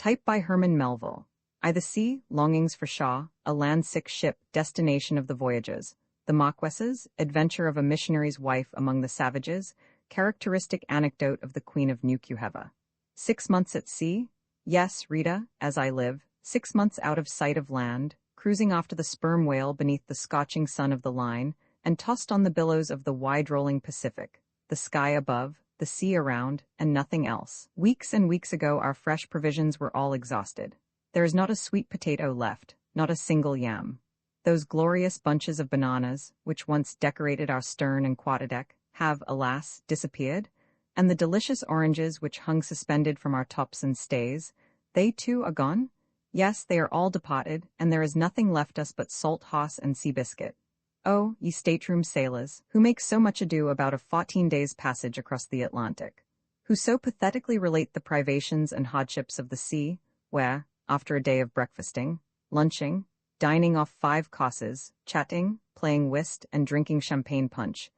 Type by Herman Melville. I the sea, longings for Shaw, a land-sick ship, destination of the voyages. The Marquesas, adventure of a missionary's wife among the savages, characteristic anecdote of the Queen of Nukuheva. 6 months at sea? Yes, Rita, as I live, 6 months out of sight of land, cruising after the sperm whale beneath the scorching sun of the line, and tossed on the billows of the wide-rolling Pacific, the sky above, the sea around, and nothing else. Weeks and weeks ago our fresh provisions were all exhausted. There is not a sweet potato left, not a single yam. Those glorious bunches of bananas, which once decorated our stern and quarterdeck, have, alas, disappeared, and the delicious oranges which hung suspended from our tops and stays, they too are gone? Yes, they are all departed, and there is nothing left us but salt hoss and sea biscuit. Oh, ye stateroom sailors, who make so much ado about a 14 days' passage across the Atlantic, who so pathetically relate the privations and hardships of the sea, where, after a day of breakfasting, lunching, dining off 5 courses, chatting, playing whist, and drinking champagne punch,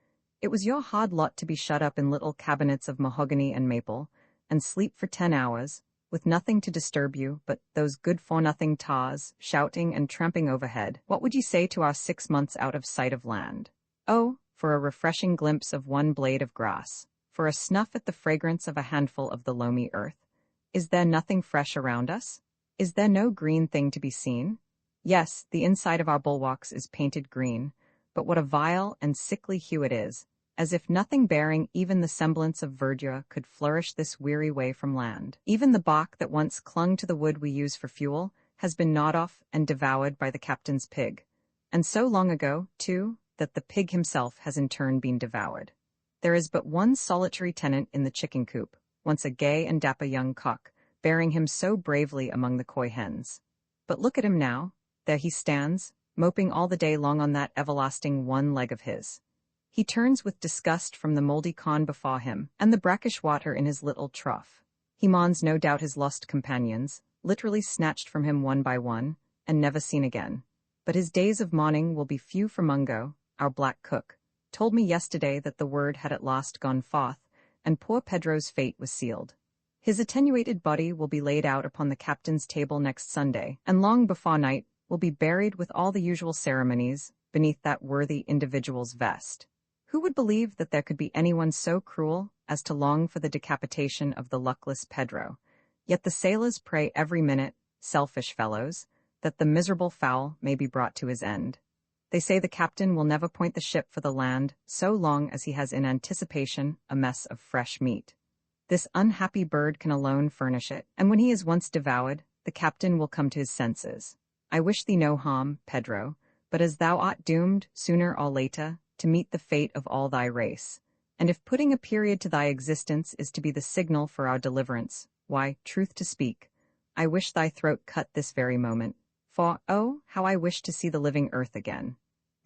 it was your hard lot to be shut up in little cabinets of mahogany and maple, and sleep for 10 hours, with nothing to disturb you but those good-for-nothing tars shouting and tramping overhead. What would you say to our 6 months out of sight of land? Oh, for a refreshing glimpse of one blade of grass, for a snuff at the fragrance of a handful of the loamy earth. Is there nothing fresh around us? Is there no green thing to be seen? Yes, the inside of our bulwarks is painted green, but what a vile and sickly hue it is, as if nothing bearing even the semblance of verdure could flourish this weary way from land. Even the bark that once clung to the wood we use for fuel has been gnawed off and devoured by the captain's pig, and so long ago, too, that the pig himself has in turn been devoured. There is but one solitary tenant in the chicken coop, once a gay and dapper young cock, bearing him so bravely among the coy hens. But look at him now, there he stands, moping all the day long on that everlasting one leg of his. He turns with disgust from the mouldy con before him, and the brackish water in his little trough. He mourns no doubt his lost companions, literally snatched from him one by one, and never seen again. But his days of mourning will be few, for Mungo, our black cook, told me yesterday that the word had at last gone forth, and poor Pedro's fate was sealed. His attenuated body will be laid out upon the captain's table next Sunday, and long before night will be buried with all the usual ceremonies beneath that worthy individual's vest. Who would believe that there could be anyone so cruel as to long for the decapitation of the luckless Pedro? Yet the sailors pray every minute, selfish fellows, that the miserable fowl may be brought to his end. They say the captain will never point the ship for the land so long as he has in anticipation a mess of fresh meat. This unhappy bird can alone furnish it, and when he is once devoured, the captain will come to his senses. I wish thee no harm, Pedro, but as thou art doomed, sooner or later, to meet the fate of all thy race, and if putting a period to thy existence is to be the signal for our deliverance, why, truth to speak, I wish thy throat cut this very moment, for, oh, how I wish to see the living earth again.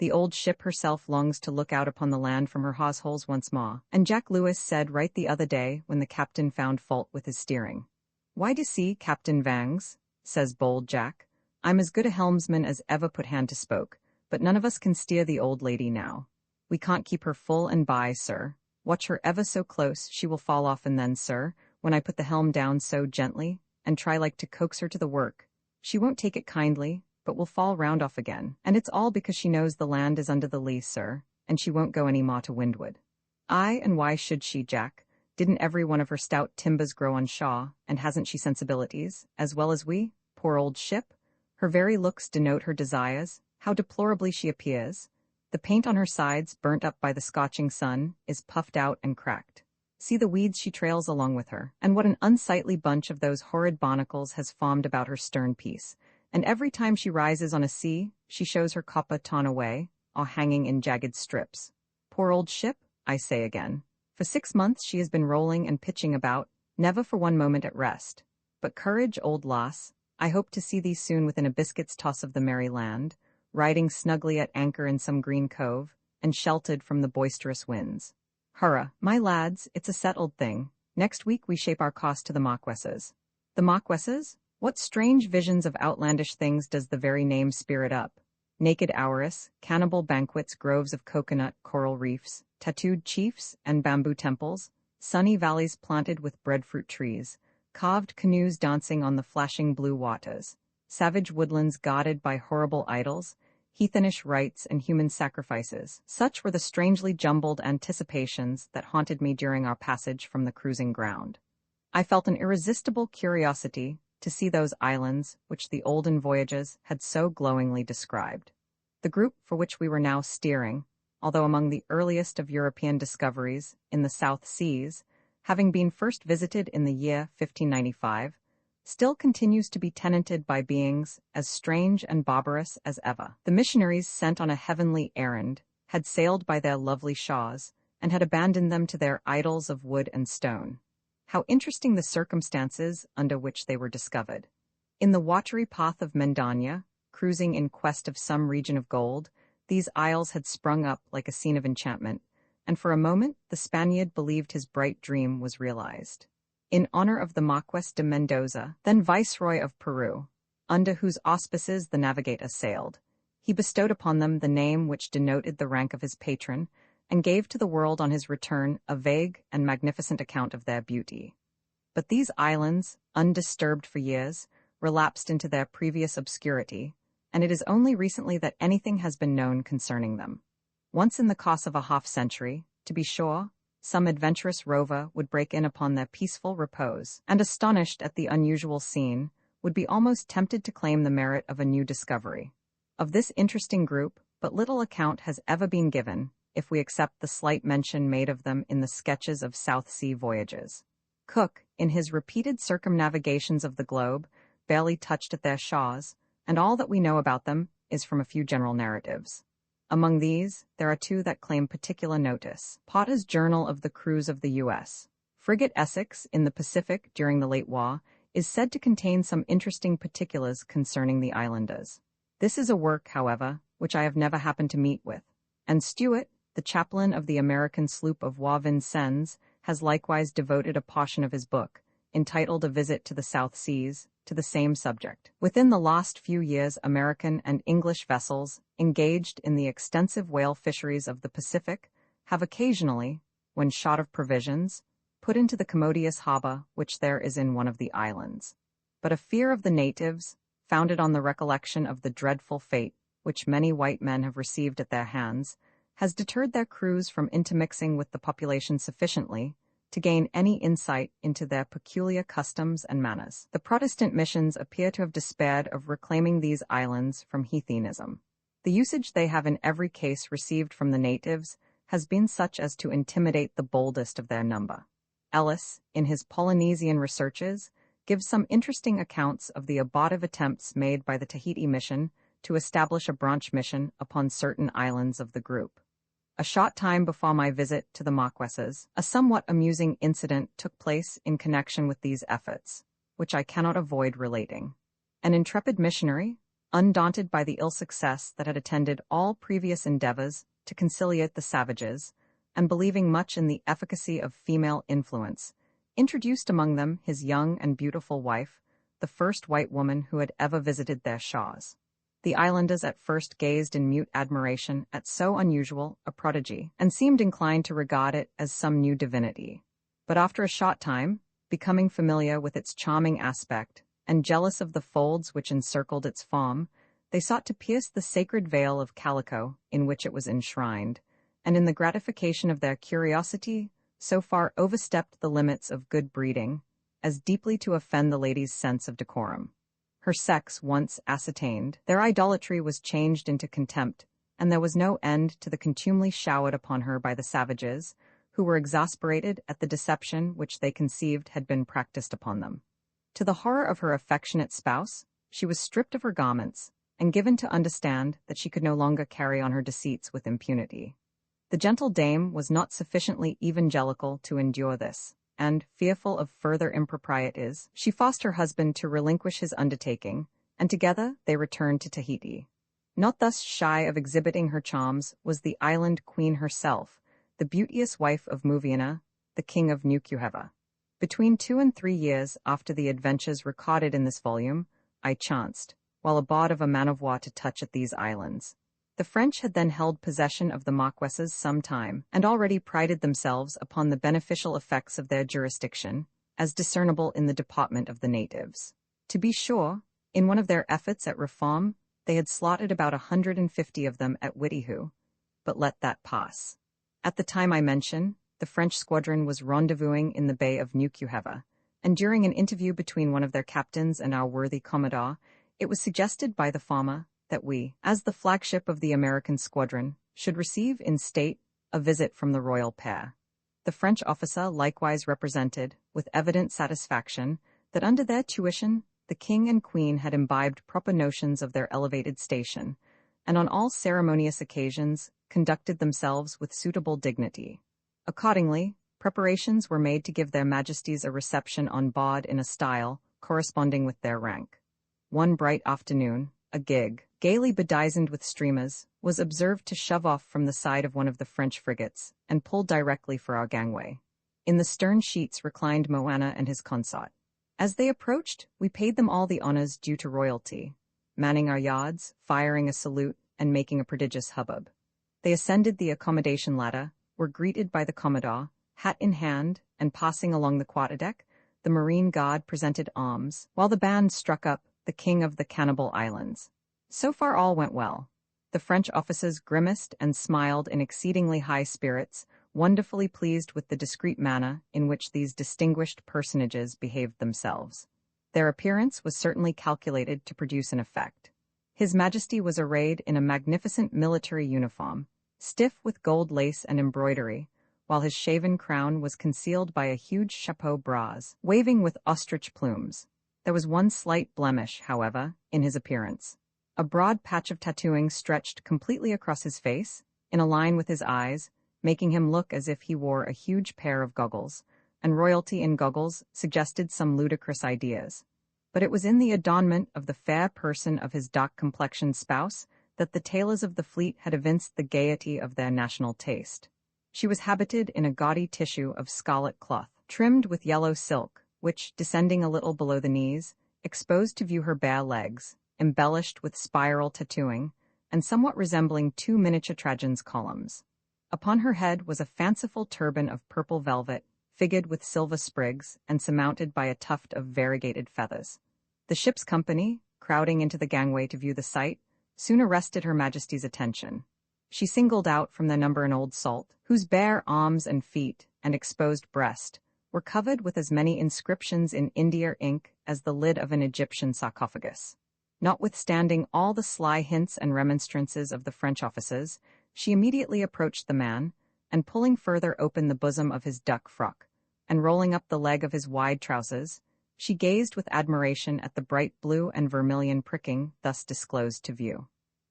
The old ship herself longs to look out upon the land from her hawse-holes once more, and Jack Lewis said right the other day when the captain found fault with his steering. Why d'ye see, Captain Vangs, says bold Jack, I'm as good a helmsman as ever put hand to spoke, but none of us can steer the old lady now. We can't keep her full and by, sir. Watch her ever so close, she will fall off, and then, sir, when I put the helm down so gently, and try like to coax her to the work, she won't take it kindly, but will fall round off again, and it's all because she knows the land is under the lee, sir, and she won't go any more to windward. Aye, and why should she, Jack? Didn't every one of her stout timbers grow on Shaw, and hasn't she sensibilities, as well as we, poor old ship? Her very looks denote her desires, how deplorably she appears. The paint on her sides, burnt up by the scorching sun, is puffed out and cracked. See the weeds she trails along with her, and what an unsightly bunch of those horrid barnacles has formed about her stern piece, and every time she rises on a sea, she shows her copper torn away, or hanging in jagged strips. Poor old ship, I say again. For 6 months she has been rolling and pitching about, never for one moment at rest. But courage, old lass, I hope to see thee soon within a biscuit's toss of the merry land, riding snugly at anchor in some green cove, and sheltered from the boisterous winds. Hurrah, my lads, it's a settled thing. Next week we shape our course to the Marquesas. The Marquesas? What strange visions of outlandish things does the very name spirit up? Naked ourice, cannibal banquets, groves of coconut, coral reefs, tattooed chiefs, and bamboo temples, sunny valleys planted with breadfruit trees, carved canoes dancing on the flashing blue waters, savage woodlands guarded by horrible idols, heathenish rites and human sacrifices. Such were the strangely jumbled anticipations that haunted me during our passage from the cruising ground. I felt an irresistible curiosity to see those islands which the olden voyagers had so glowingly described. The group for which we were now steering, although among the earliest of European discoveries in the South Seas, having been first visited in the year 1595, still continues to be tenanted by beings as strange and barbarous as ever. The missionaries sent on a heavenly errand had sailed by their lovely shawls and had abandoned them to their idols of wood and stone. How interesting the circumstances under which they were discovered. In the watery path of Mendana, cruising in quest of some region of gold, these isles had sprung up like a scene of enchantment, and for a moment the Spaniard believed his bright dream was realized. In honor of the Marquess de Mendoza, then Viceroy of Peru, under whose auspices the navigator sailed, he bestowed upon them the name which denoted the rank of his patron, and gave to the world on his return a vague and magnificent account of their beauty. But these islands, undisturbed for years, relapsed into their previous obscurity, and it is only recently that anything has been known concerning them. Once in the course of a half-century, to be sure, some adventurous rover would break in upon their peaceful repose, and astonished at the unusual scene, would be almost tempted to claim the merit of a new discovery. Of this interesting group, but little account has ever been given, if we accept the slight mention made of them in the sketches of South Sea voyages. Cook, in his repeated circumnavigations of the globe, barely touched at their shores, and all that we know about them is from a few general narratives. Among these, there are two that claim particular notice. Potter's Journal of the Cruise of the U.S. Frigate Essex in the Pacific during the late war is said to contain some interesting particulars concerning the islanders. This is a work, however, which I have never happened to meet with, and Stewart, the chaplain of the American sloop of war Vincennes, has likewise devoted a portion of his book, entitled A Visit to the South Seas, to the same subject. Within the last few years, American and English vessels engaged in the extensive whale fisheries of the Pacific have occasionally, when short of provisions, put into the commodious harbor which there is in one of the islands. But a fear of the natives, founded on the recollection of the dreadful fate which many white men have received at their hands, has deterred their crews from intermixing with the population sufficiently to gain any insight into their peculiar customs and manners. The Protestant missions appear to have despaired of reclaiming these islands from heathenism. The usage they have in every case received from the natives has been such as to intimidate the boldest of their number. Ellis, in his Polynesian researches, gives some interesting accounts of the abortive attempts made by the Tahiti mission to establish a branch mission upon certain islands of the group. A short time before my visit to the Marquesas, a somewhat amusing incident took place in connection with these efforts, which I cannot avoid relating. An intrepid missionary, undaunted by the ill success that had attended all previous endeavors to conciliate the savages, and believing much in the efficacy of female influence, introduced among them his young and beautiful wife, the first white woman who had ever visited their shores. The islanders at first gazed in mute admiration at so unusual a prodigy, and seemed inclined to regard it as some new divinity. But after a short time, becoming familiar with its charming aspect, and jealous of the folds which encircled its form, they sought to pierce the sacred veil of calico in which it was enshrined, and in the gratification of their curiosity, so far overstepped the limits of good breeding, as deeply to offend the lady's sense of decorum. Her sex once ascertained, their idolatry was changed into contempt, and there was no end to the contumely showered upon her by the savages, who were exasperated at the deception which they conceived had been practiced upon them. To the horror of her affectionate spouse, she was stripped of her garments, and given to understand that she could no longer carry on her deceits with impunity. The gentle dame was not sufficiently evangelical to endure this, and, fearful of further improprieties, she forced her husband to relinquish his undertaking, and together they returned to Tahiti. Not thus shy of exhibiting her charms was the island queen herself, the beauteous wife of Muviana, the king of Nukuheva. Between 2 and 3 years after the adventures recorded in this volume, I chanced, while aboard of a man-of-war, to touch at these islands. The French had then held possession of the Marquesas some time, and already prided themselves upon the beneficial effects of their jurisdiction, as discernible in the deportment of the natives. To be sure, in one of their efforts at reform, they had slaughtered about 150 of them at Whittyhoo, but let that pass. At the time I mention, the French squadron was rendezvousing in the Bay of Nukuheva, and during an interview between one of their captains and our worthy Commodore, it was suggested by the former that we, as the flagship of the American squadron, should receive in state a visit from the royal pair. The French officer likewise represented, with evident satisfaction, that under their tuition the king and queen had imbibed proper notions of their elevated station, and on all ceremonious occasions conducted themselves with suitable dignity. Accordingly, preparations were made to give their majesties a reception on board in a style corresponding with their rank. One bright afternoon, a gig, gaily bedizened with streamers, was observed to shove off from the side of one of the French frigates and pull directly for our gangway. In the stern sheets reclined Moana and his consort. As they approached, we paid them all the honors due to royalty, manning our yards, firing a salute, and making a prodigious hubbub. They ascended the accommodation ladder, were greeted by the Commodore, hat in hand, and passing along the quarterdeck, the Marine Guard presented arms, while the band struck up the King of the Cannibal Islands. So far all went well. The French officers grimaced and smiled in exceedingly high spirits, wonderfully pleased with the discreet manner in which these distinguished personages behaved themselves. Their appearance was certainly calculated to produce an effect. His Majesty was arrayed in a magnificent military uniform, stiff with gold lace and embroidery, while his shaven crown was concealed by a huge chapeau bras, waving with ostrich plumes. There was one slight blemish, however, in his appearance. A broad patch of tattooing stretched completely across his face, in a line with his eyes, making him look as if he wore a huge pair of goggles, and royalty in goggles suggested some ludicrous ideas. But it was in the adornment of the fair person of his dark-complexioned spouse that the tailors of the fleet had evinced the gaiety of their national taste. She was habited in a gaudy tissue of scarlet cloth, trimmed with yellow silk, which, descending a little below the knees, exposed to view her bare legs, embellished with spiral tattooing, and somewhat resembling two miniature Trajan's columns. Upon her head was a fanciful turban of purple velvet, figured with silver sprigs and surmounted by a tuft of variegated feathers. The ship's company, crowding into the gangway to view the sight, soon arrested Her Majesty's attention. She singled out from their number an old salt, whose bare arms and feet and exposed breast were covered with as many inscriptions in India ink as the lid of an Egyptian sarcophagus. Notwithstanding all the sly hints and remonstrances of the French officers, she immediately approached the man, and pulling further open the bosom of his duck frock, and rolling up the leg of his wide trousers, she gazed with admiration at the bright blue and vermilion pricking thus disclosed to view.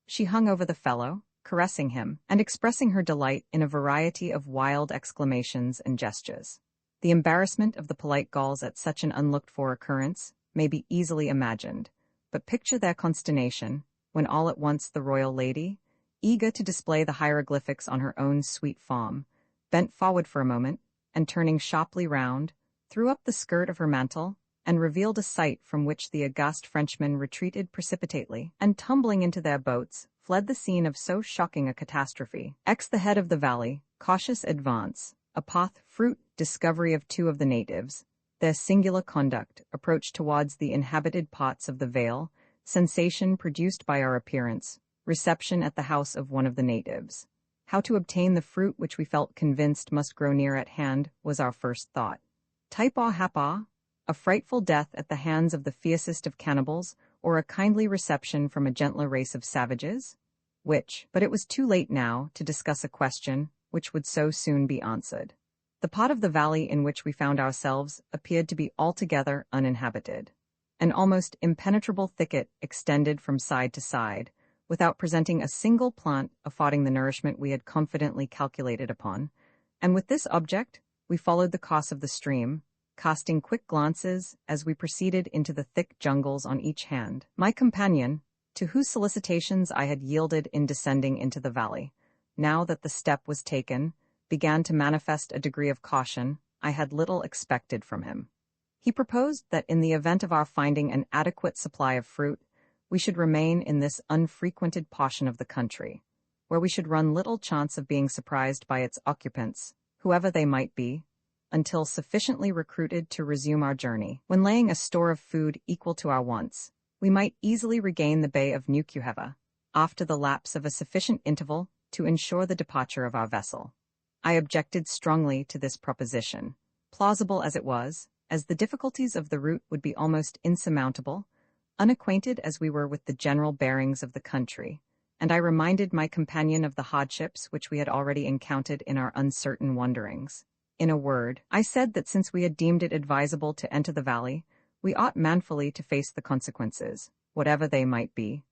She hung over the fellow, caressing him, and expressing her delight in a variety of wild exclamations and gestures. The embarrassment of the polite Gauls at such an unlooked-for occurrence may be easily imagined, but picture their consternation when all at once the royal lady, eager to display the hieroglyphics on her own sweet form, bent forward for a moment, and turning sharply round, threw up the skirt of her mantle, and revealed a sight from which the aghast Frenchmen retreated precipitately, and tumbling into their boats, fled the scene of so shocking a catastrophe. The head of the valley, cautious advance, a path, fruit, discovery of two of the natives, their singular conduct, approach towards the inhabited parts of the vale, sensation produced by our appearance, reception at the house of one of the natives. How to obtain the fruit which we felt convinced must grow near at hand was our first thought. Typee hapa, a frightful death at the hands of the fiercest of cannibals, or a kindly reception from a gentler race of savages? But it was too late now to discuss a question which would so soon be answered. The part of the valley in which we found ourselves appeared to be altogether uninhabited. An almost impenetrable thicket extended from side to side, without presenting a single plant affording the nourishment we had confidently calculated upon, and with this object we followed the course of the stream, casting quick glances as we proceeded into the thick jungles on each hand. My companion, to whose solicitations I had yielded in descending into the valley, now that the step was taken, began to manifest a degree of caution I had little expected from him. He proposed that in the event of our finding an adequate supply of fruit, we should remain in this unfrequented portion of the country, where we should run little chance of being surprised by its occupants, whoever they might be, until sufficiently recruited to resume our journey. When laying a store of food equal to our wants, we might easily regain the Bay of Nukuheva, after the lapse of a sufficient interval to ensure the departure of our vessel. I objected strongly to this proposition, plausible as it was, as the difficulties of the route would be almost insurmountable, unacquainted as we were with the general bearings of the country, and I reminded my companion of the hardships which we had already encountered in our uncertain wanderings. In a word, I said that since we had deemed it advisable to enter the valley, we ought manfully to face the consequences, whatever they might be,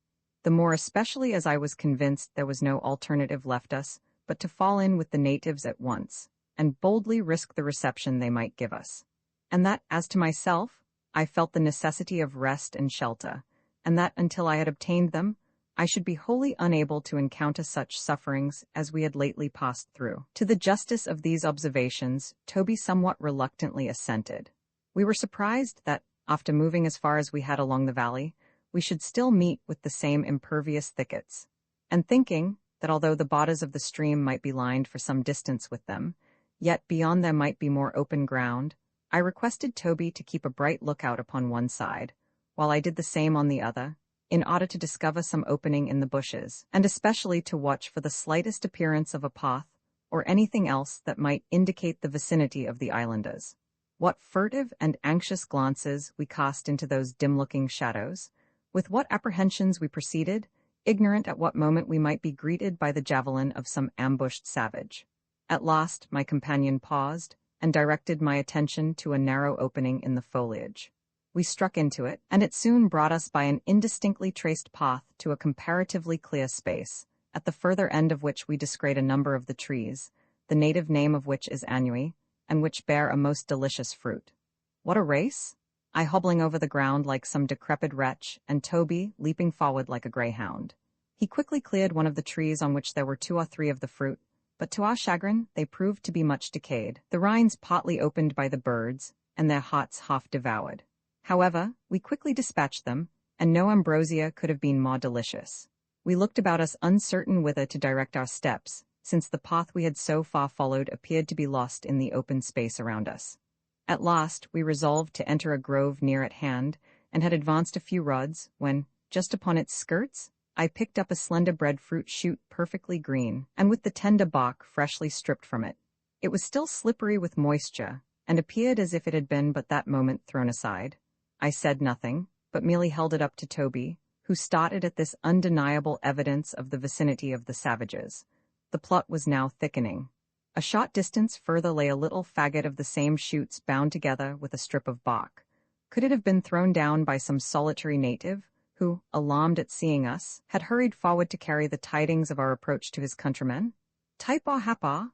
the more especially as I was convinced there was no alternative left us but to fall in with the natives at once, and boldly risk the reception they might give us. And that, as to myself, I felt the necessity of rest and shelter, and that until I had obtained them, I should be wholly unable to encounter such sufferings as we had lately passed through. To the justice of these observations, Toby somewhat reluctantly assented. We were surprised that, after moving as far as we had along the valley, we should still meet with the same impervious thickets, and thinking that although the borders of the stream might be lined for some distance with them, yet beyond them might be more open ground, I requested Toby to keep a bright lookout upon one side, while I did the same on the other, in order to discover some opening in the bushes, and especially to watch for the slightest appearance of a path or anything else that might indicate the vicinity of the islanders. What furtive and anxious glances we cast into those dim-looking shadows, with what apprehensions we proceeded, ignorant at what moment we might be greeted by the javelin of some ambushed savage. At last my companion paused, and directed my attention to a narrow opening in the foliage. We struck into it, and it soon brought us by an indistinctly traced path to a comparatively clear space, at the further end of which we descried a number of the trees, the native name of which is annui, and which bear a most delicious fruit. What a race! I hobbling over the ground like some decrepit wretch, and Toby leaping forward like a greyhound. He quickly cleared one of the trees on which there were 2 or 3 of the fruit, but to our chagrin they proved to be much decayed, the rinds partly opened by the birds, and their hearts half devoured. However, we quickly dispatched them, and no ambrosia could have been more delicious. We looked about us uncertain whither to direct our steps, since the path we had so far followed appeared to be lost in the open space around us. At last we resolved to enter a grove near at hand, and had advanced a few rods, when, just upon its skirts, I picked up a slender breadfruit shoot perfectly green, and with the tender bark freshly stripped from it. It was still slippery with moisture, and appeared as if it had been but that moment thrown aside. I said nothing, but merely held it up to Toby, who started at this undeniable evidence of the vicinity of the savages. The plot was now thickening. A short distance further lay a little faggot of the same shoots bound together with a strip of bark. Could it have been thrown down by some solitary native, who, alarmed at seeing us, had hurried forward to carry the tidings of our approach to his countrymen? Typee hapa!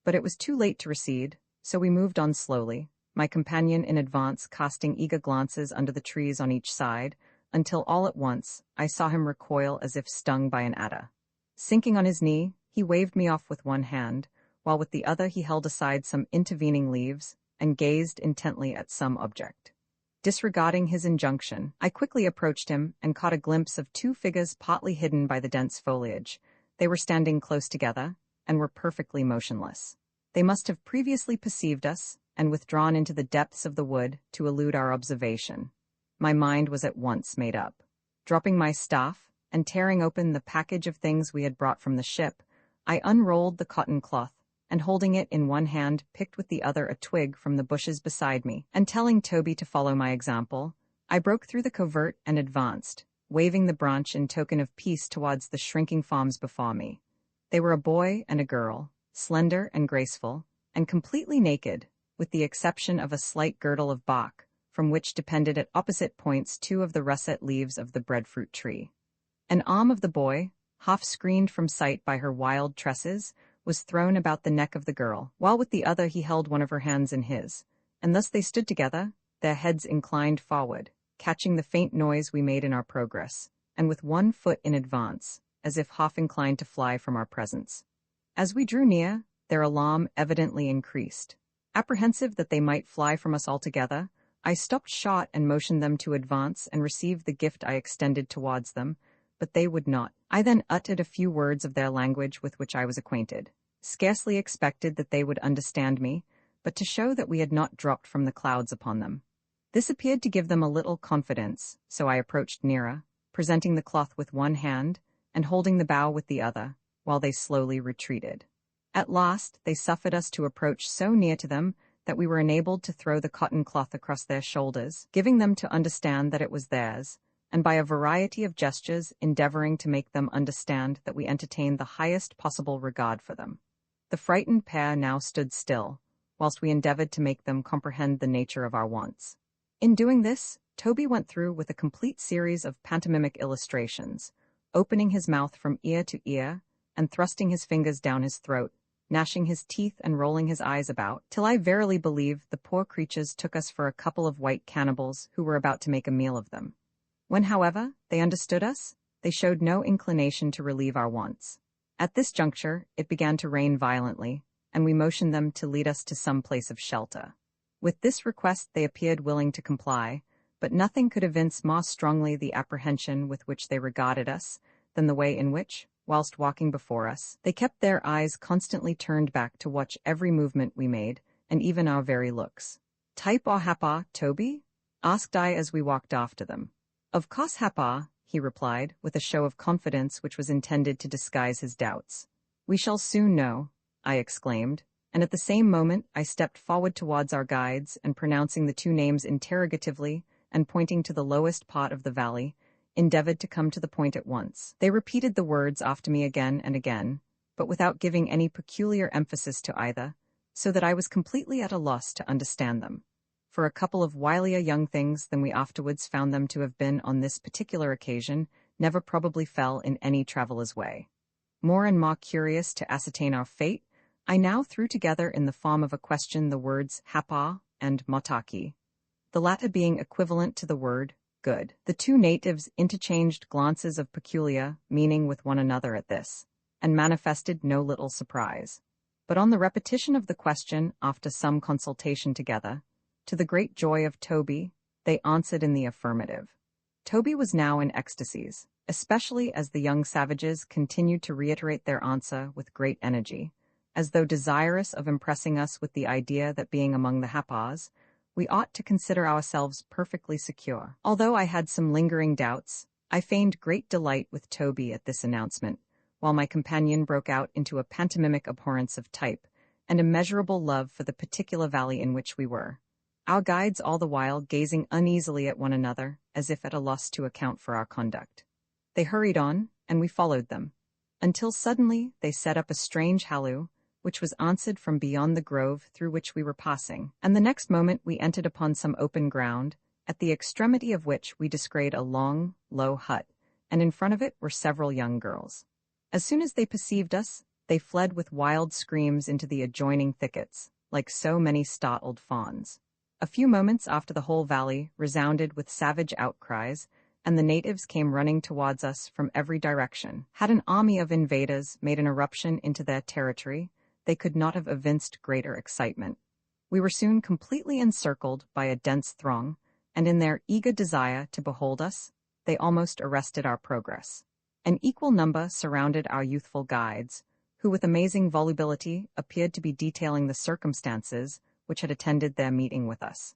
But it was too late to recede, so we moved on slowly, my companion in advance casting eager glances under the trees on each side, until all at once I saw him recoil as if stung by an adder. Sinking on his knee, he waved me off with one hand, while with the other he held aside some intervening leaves, and gazed intently at some object. Disregarding his injunction, I quickly approached him and caught a glimpse of 2 figures partly hidden by the dense foliage. They were standing close together, and were perfectly motionless. They must have previously perceived us, and withdrawn into the depths of the wood to elude our observation. My mind was at once made up. Dropping my staff, and tearing open the package of things we had brought from the ship, I unrolled the cotton cloth, and holding it in one hand picked with the other a twig from the bushes beside me, and telling Toby to follow my example, I broke through the covert and advanced, waving the branch in token of peace towards the shrinking forms before me. They were a boy and a girl, slender and graceful, and completely naked, with the exception of a slight girdle of bark, from which depended at opposite points 2 of the russet leaves of the breadfruit tree. An arm of the boy, half screened from sight by her wild tresses, was thrown about the neck of the girl, while with the other he held one of her hands in his, and thus they stood together, their heads inclined forward, catching the faint noise we made in our progress, and with one foot in advance, as if half inclined to fly from our presence. As we drew near, their alarm evidently increased. Apprehensive that they might fly from us altogether, I stopped short and motioned them to advance and receive the gift I extended towards them, but they would not. I then uttered a few words of their language with which I was acquainted. Scarcely expected that they would understand me, but to show that we had not dropped from the clouds upon them. This appeared to give them a little confidence, so I approached nearer, presenting the cloth with one hand and holding the bough with the other, while they slowly retreated. At last, they suffered us to approach so near to them that we were enabled to throw the cotton cloth across their shoulders, giving them to understand that it was theirs, and by a variety of gestures endeavoring to make them understand that we entertained the highest possible regard for them. The frightened pair now stood still, whilst we endeavored to make them comprehend the nature of our wants. In doing this, Toby went through with a complete series of pantomimic illustrations, opening his mouth from ear to ear and thrusting his fingers down his throat, gnashing his teeth and rolling his eyes about, till I verily believe the poor creatures took us for a couple of white cannibals who were about to make a meal of them. When, however, they understood us, they showed no inclination to relieve our wants. At this juncture, it began to rain violently, and we motioned them to lead us to some place of shelter. With this request they appeared willing to comply, but nothing could evince more strongly the apprehension with which they regarded us than the way in which, whilst walking before us, they kept their eyes constantly turned back to watch every movement we made, and even our very looks. "Type or hapa, Toby?" asked I as we walked after them. "Of course hapa," he replied, with a show of confidence which was intended to disguise his doubts. "We shall soon know," I exclaimed, and at the same moment I stepped forward towards our guides and pronouncing the two names interrogatively and pointing to the lowest part of the valley, endeavored to come to the point at once. They repeated the words after me again and again, but without giving any peculiar emphasis to either, so that I was completely at a loss to understand them. For a couple of wilier young things than we afterwards found them to have been on this particular occasion never probably fell in any traveller's way. More and more curious to ascertain our fate, I now threw together in the form of a question the words hapa and motaki, the latter being equivalent to the word good. The two natives interchanged glances of peculiar meaning with one another at this, and manifested no little surprise. But on the repetition of the question after some consultation together, to the great joy of Toby, they answered in the affirmative. Toby was now in ecstasies, especially as the young savages continued to reiterate their answer with great energy, as though desirous of impressing us with the idea that being among the hapas, we ought to consider ourselves perfectly secure. Although I had some lingering doubts, I feigned great delight with Toby at this announcement, while my companion broke out into a pantomimic abhorrence of Type, and immeasurable love for the particular valley in which we were, our guides all the while gazing uneasily at one another, as if at a loss to account for our conduct. They hurried on, and we followed them, until suddenly they set up a strange halloo, which was answered from beyond the grove through which we were passing, and the next moment we entered upon some open ground, at the extremity of which we descried a long, low hut, and in front of it were several young girls. As soon as they perceived us, they fled with wild screams into the adjoining thickets, like so many startled fawns. A few moments after the whole valley resounded with savage outcries, and the natives came running towards us from every direction. Had an army of invaders made an eruption into their territory, they could not have evinced greater excitement. We were soon completely encircled by a dense throng, and in their eager desire to behold us, they almost arrested our progress. An equal number surrounded our youthful guides, who with amazing volubility appeared to be detailing the circumstances which had attended their meeting with us.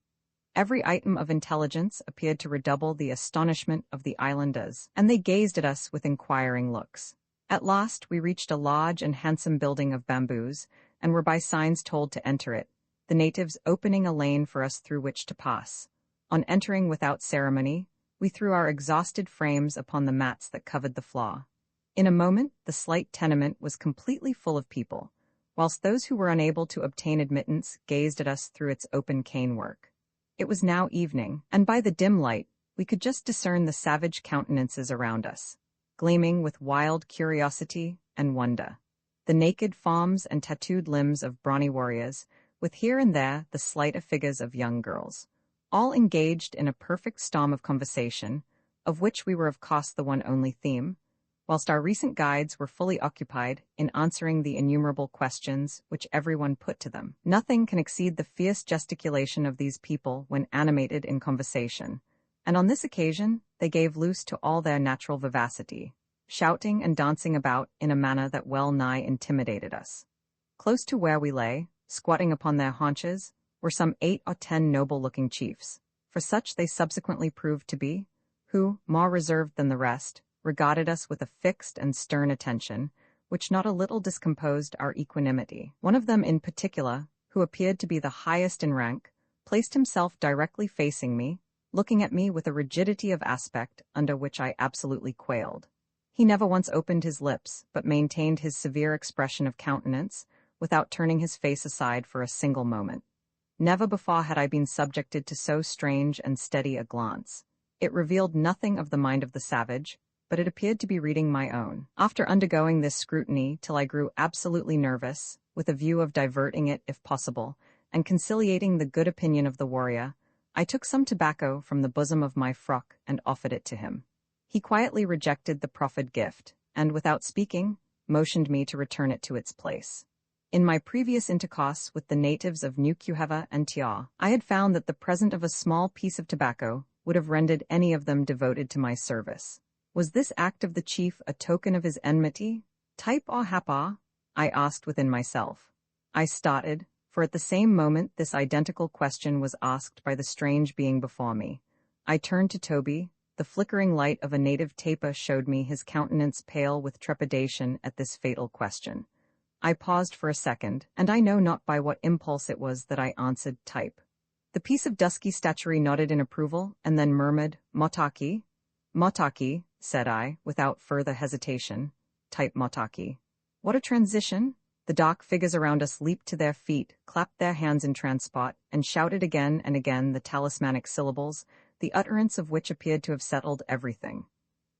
Every item of intelligence appeared to redouble the astonishment of the islanders, and they gazed at us with inquiring looks. At last we reached a large and handsome building of bamboos, and were by signs told to enter it, the natives opening a lane for us through which to pass. On entering without ceremony, we threw our exhausted frames upon the mats that covered the floor. In a moment the slight tenement was completely full of people, whilst those who were unable to obtain admittance gazed at us through its open canework. It was now evening, and by the dim light we could just discern the savage countenances around us, gleaming with wild curiosity and wonder. The naked forms and tattooed limbs of brawny warriors, with here and there the slighter figures of young girls, all engaged in a perfect storm of conversation, of which we were of course the one only theme, whilst our recent guides were fully occupied in answering the innumerable questions which everyone put to them. Nothing can exceed the fierce gesticulation of these people when animated in conversation, and on this occasion they gave loose to all their natural vivacity, shouting and dancing about in a manner that well nigh intimidated us. Close to where we lay, squatting upon their haunches, were some 8 or 10 noble-looking chiefs, for such they subsequently proved to be, who, more reserved than the rest, regarded us with a fixed and stern attention, which not a little discomposed our equanimity. One of them in particular, who appeared to be the highest in rank, placed himself directly facing me, looking at me with a rigidity of aspect under which I absolutely quailed. He never once opened his lips, but maintained his severe expression of countenance, without turning his face aside for a single moment. Never before had I been subjected to so strange and steady a glance. It revealed nothing of the mind of the savage, but it appeared to be reading my own. After undergoing this scrutiny till I grew absolutely nervous, with a view of diverting it if possible, and conciliating the good opinion of the warrior, I took some tobacco from the bosom of my frock and offered it to him. He quietly rejected the proffered gift, and without speaking, motioned me to return it to its place. In my previous intercourse with the natives of New Cuheva and Tia, I had found that the present of a small piece of tobacco would have rendered any of them devoted to my service. Was this act of the chief a token of his enmity? Type or hapa? I asked within myself. I started, for at the same moment this identical question was asked by the strange being before me. I turned to Toby. The flickering light of a native taper showed me his countenance pale with trepidation at this fatal question. I paused for a second, and I know not by what impulse it was that I answered type. The piece of dusky statuary nodded in approval, and then murmured, "Motaki." "Motaki," said I, without further hesitation. "Type Motaki." What a transition! The dark figures around us leaped to their feet, clapped their hands in transport, and shouted again and again the talismanic syllables, the utterance of which appeared to have settled everything.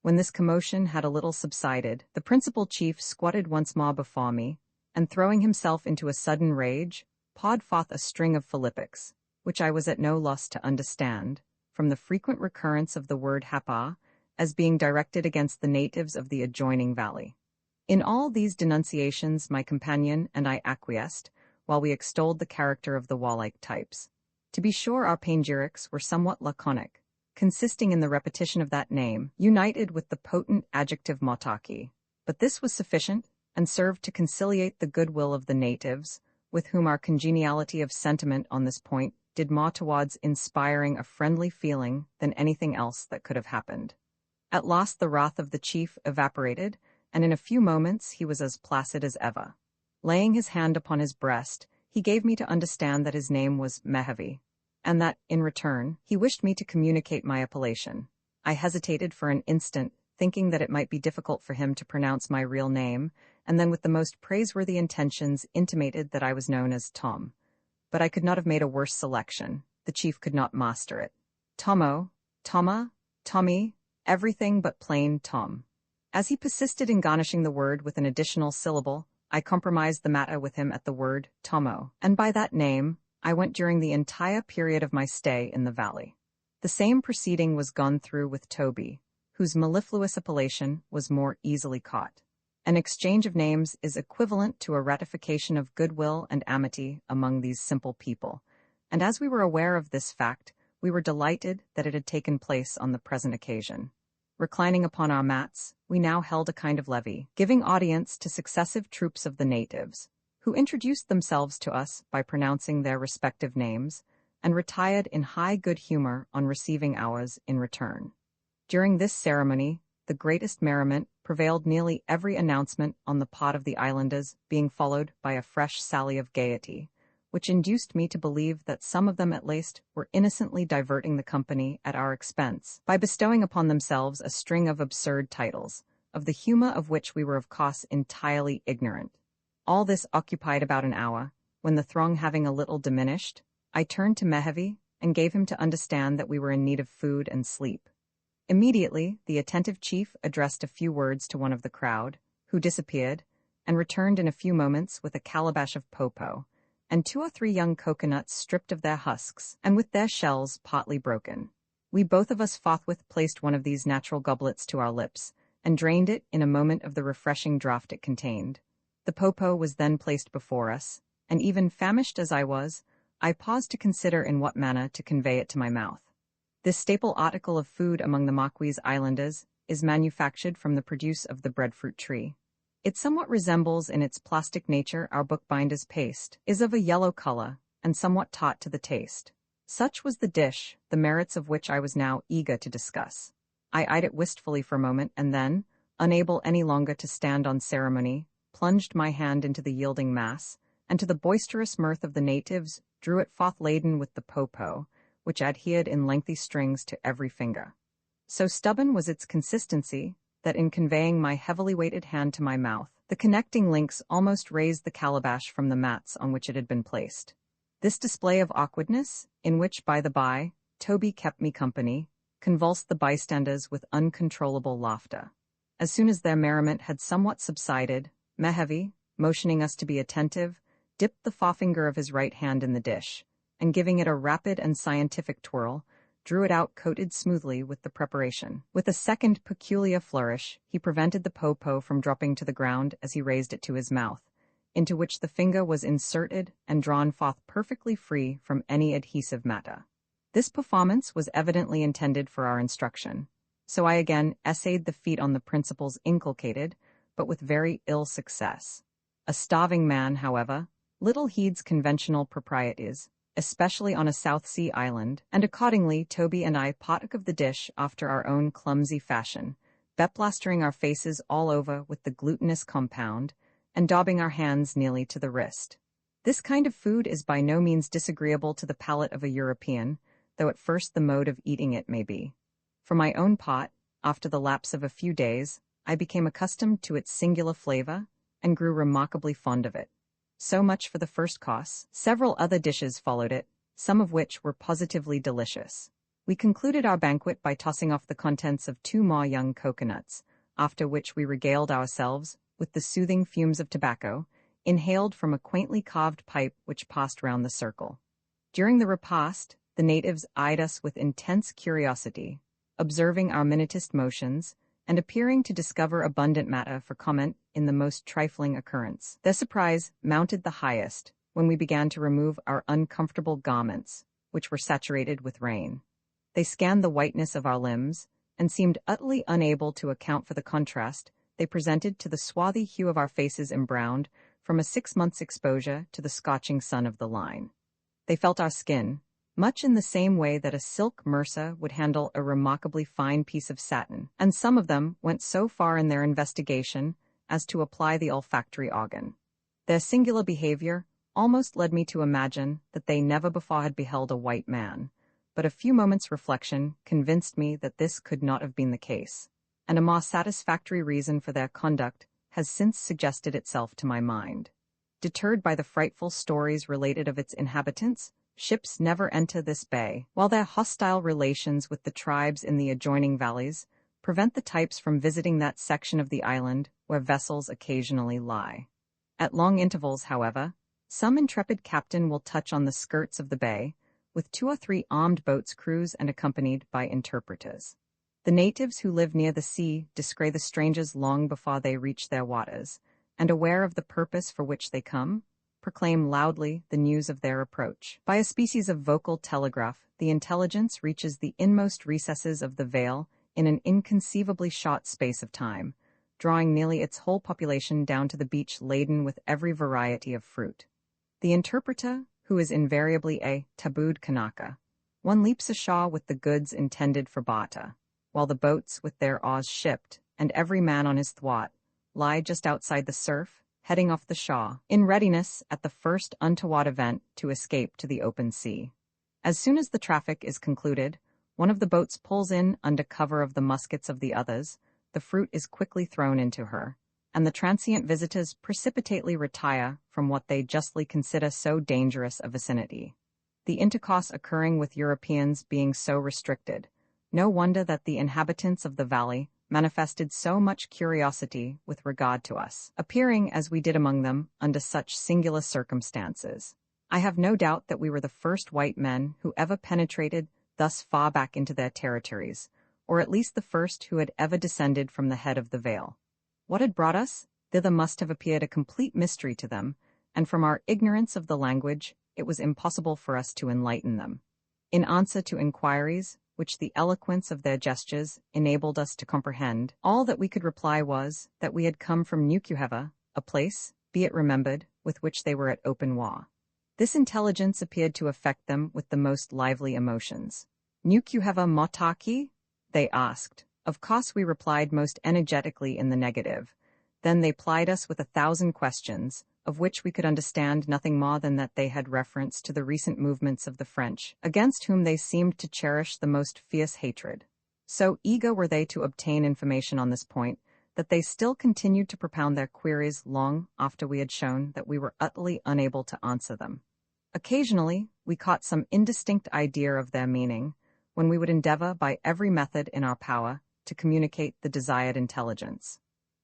When this commotion had a little subsided, the principal chief squatted once more before me, and throwing himself into a sudden rage, pawed forth a string of philippics, which I was at no loss to understand, from the frequent recurrence of the word hapa, as being directed against the natives of the adjoining valley. In all these denunciations my companion and I acquiesced, while we extolled the character of the warlike types. To be sure, our panegyrics were somewhat laconic, consisting in the repetition of that name, united with the potent adjective motaki, but this was sufficient, and served to conciliate the goodwill of the natives, with whom our congeniality of sentiment on this point did more towards inspiring a friendly feeling than anything else that could have happened. At last the wrath of the chief evaporated, and in a few moments he was as placid as ever. Laying his hand upon his breast, he gave me to understand that his name was Mehevi, and that, in return, he wished me to communicate my appellation. I hesitated for an instant, thinking that it might be difficult for him to pronounce my real name, and then with the most praiseworthy intentions intimated that I was known as Tom. But I could not have made a worse selection. The chief could not master it. Tomo, Toma, Tommy, everything but plain Tom. As he persisted in garnishing the word with an additional syllable, I compromised the matter with him at the word Tomo, and by that name I went during the entire period of my stay in the valley. The same proceeding was gone through with Toby, whose mellifluous appellation was more easily caught. An exchange of names is equivalent to a ratification of goodwill and amity among these simple people, and as we were aware of this fact, we were delighted that it had taken place on the present occasion. Reclining upon our mats, we now held a kind of levee, giving audience to successive troops of the natives, who introduced themselves to us by pronouncing their respective names, and retired in high good humor on receiving ours in return. During this ceremony, the greatest merriment prevailed, nearly every announcement on the part of the islanders being followed by a fresh sally of gaiety, which induced me to believe that some of them at least were innocently diverting the company at our expense by bestowing upon themselves a string of absurd titles, of the humor of which we were of course entirely ignorant. All this occupied about an hour, when the throng having a little diminished, I turned to Mehevi and gave him to understand that we were in need of food and sleep. Immediately, the attentive chief addressed a few words to one of the crowd, who disappeared, and returned in a few moments with a calabash of popo, and 2 or 3 young coconuts stripped of their husks, and with their shells partly broken. We both of us forthwith placed one of these natural goblets to our lips, and drained it in a moment of the refreshing draught it contained. The popo was then placed before us, and even famished as I was, I paused to consider in what manner to convey it to my mouth. This staple article of food among the Maquis Islanders is manufactured from the produce of the breadfruit tree. It somewhat resembles in its plastic nature our bookbinder's paste, is of a yellow color, and somewhat taut to the taste. Such was the dish, the merits of which I was now eager to discuss. I eyed it wistfully for a moment and then, unable any longer to stand on ceremony, plunged my hand into the yielding mass, and to the boisterous mirth of the natives, drew it forth laden with the po-po, which adhered in lengthy strings to every finger. So stubborn was its consistency, that in conveying my heavily weighted hand to my mouth, the connecting links almost raised the calabash from the mats on which it had been placed. This display of awkwardness, in which, by the by, Toby kept me company, convulsed the bystanders with uncontrollable laughter. As soon as their merriment had somewhat subsided, Mehevi, motioning us to be attentive, dipped the forefinger of his right hand in the dish, and giving it a rapid and scientific twirl, drew it out coated smoothly with the preparation. With a second peculiar flourish, he prevented the po-po from dropping to the ground as he raised it to his mouth, into which the finger was inserted and drawn forth perfectly free from any adhesive matter. This performance was evidently intended for our instruction, so I again essayed the feat on the principles inculcated, but with very ill success. A starving man, however, little heeds conventional proprieties, especially on a South Sea island, and accordingly Toby and I partook of the dish after our own clumsy fashion, beplastering our faces all over with the glutinous compound, and daubing our hands nearly to the wrist. This kind of food is by no means disagreeable to the palate of a European, though at first the mode of eating it may be. For my own part, after the lapse of a few days, I became accustomed to its singular flavor, and grew remarkably fond of it. So much for the first course. Several other dishes followed it, some of which were positively delicious. We concluded our banquet by tossing off the contents of 2 more young coconuts, after which we regaled ourselves with the soothing fumes of tobacco, inhaled from a quaintly carved pipe which passed round the circle. During the repast, the natives eyed us with intense curiosity, observing our minutest motions, and appearing to discover abundant matter for comment in the most trifling occurrence. Their surprise mounted the highest when we began to remove our uncomfortable garments, which were saturated with rain. They scanned the whiteness of our limbs, and seemed utterly unable to account for the contrast they presented to the swarthy hue of our faces embrowned from a 6 months' exposure to the scorching sun of the line. They felt our skin, much in the same way that a silk mercer would handle a remarkably fine piece of satin, and some of them went so far in their investigation as to apply the olfactory organ. Their singular behavior almost led me to imagine that they never before had beheld a white man, but a few moments' reflection convinced me that this could not have been the case, and a more satisfactory reason for their conduct has since suggested itself to my mind. Deterred by the frightful stories related of its inhabitants, ships never enter this bay, while their hostile relations with the tribes in the adjoining valleys prevent the types from visiting that section of the island where vessels occasionally lie. At long intervals, however, some intrepid captain will touch on the skirts of the bay, with 2 or 3 armed boats' crews and accompanied by interpreters. The natives who live near the sea descry the strangers long before they reach their waters, and aware of the purpose for which they come, proclaim loudly the news of their approach. By a species of vocal telegraph, the intelligence reaches the inmost recesses of the vale in an inconceivably short space of time, drawing nearly its whole population down to the beach laden with every variety of fruit. The interpreter, who is invariably a tabooed Kanaka, one leaps ashore with the goods intended for barter, while the boats with their oars shipped, and every man on his thwart, lie just outside the surf, heading off the shore, in readiness at the first untoward event to escape to the open sea. As soon as the traffic is concluded, one of the boats pulls in under cover of the muskets of the others, the fruit is quickly thrown into her, and the transient visitors precipitately retire from what they justly consider so dangerous a vicinity. The intercourse occurring with Europeans being so restricted, no wonder that the inhabitants of the valley manifested so much curiosity with regard to us, appearing as we did among them under such singular circumstances. I have no doubt that we were the first white men who ever penetrated thus far back into their territories, or at least the first who had ever descended from the head of the vale. What had brought us thither must have appeared a complete mystery to them, and from our ignorance of the language, it was impossible for us to enlighten them. In answer to inquiries, which the eloquence of their gestures enabled us to comprehend. All that we could reply was that we had come from Nukuheva, a place, be it remembered, with which they were at open war. This intelligence appeared to affect them with the most lively emotions. Nukuheva motaki? They asked. Of course we replied most energetically in the negative. Then they plied us with 1,000 questions, of which we could understand nothing more than that they had reference to the recent movements of the French, against whom they seemed to cherish the most fierce hatred. So eager were they to obtain information on this point, that they still continued to propound their queries long after we had shown that we were utterly unable to answer them. Occasionally, we caught some indistinct idea of their meaning, when we would endeavor by every method in our power to communicate the desired intelligence.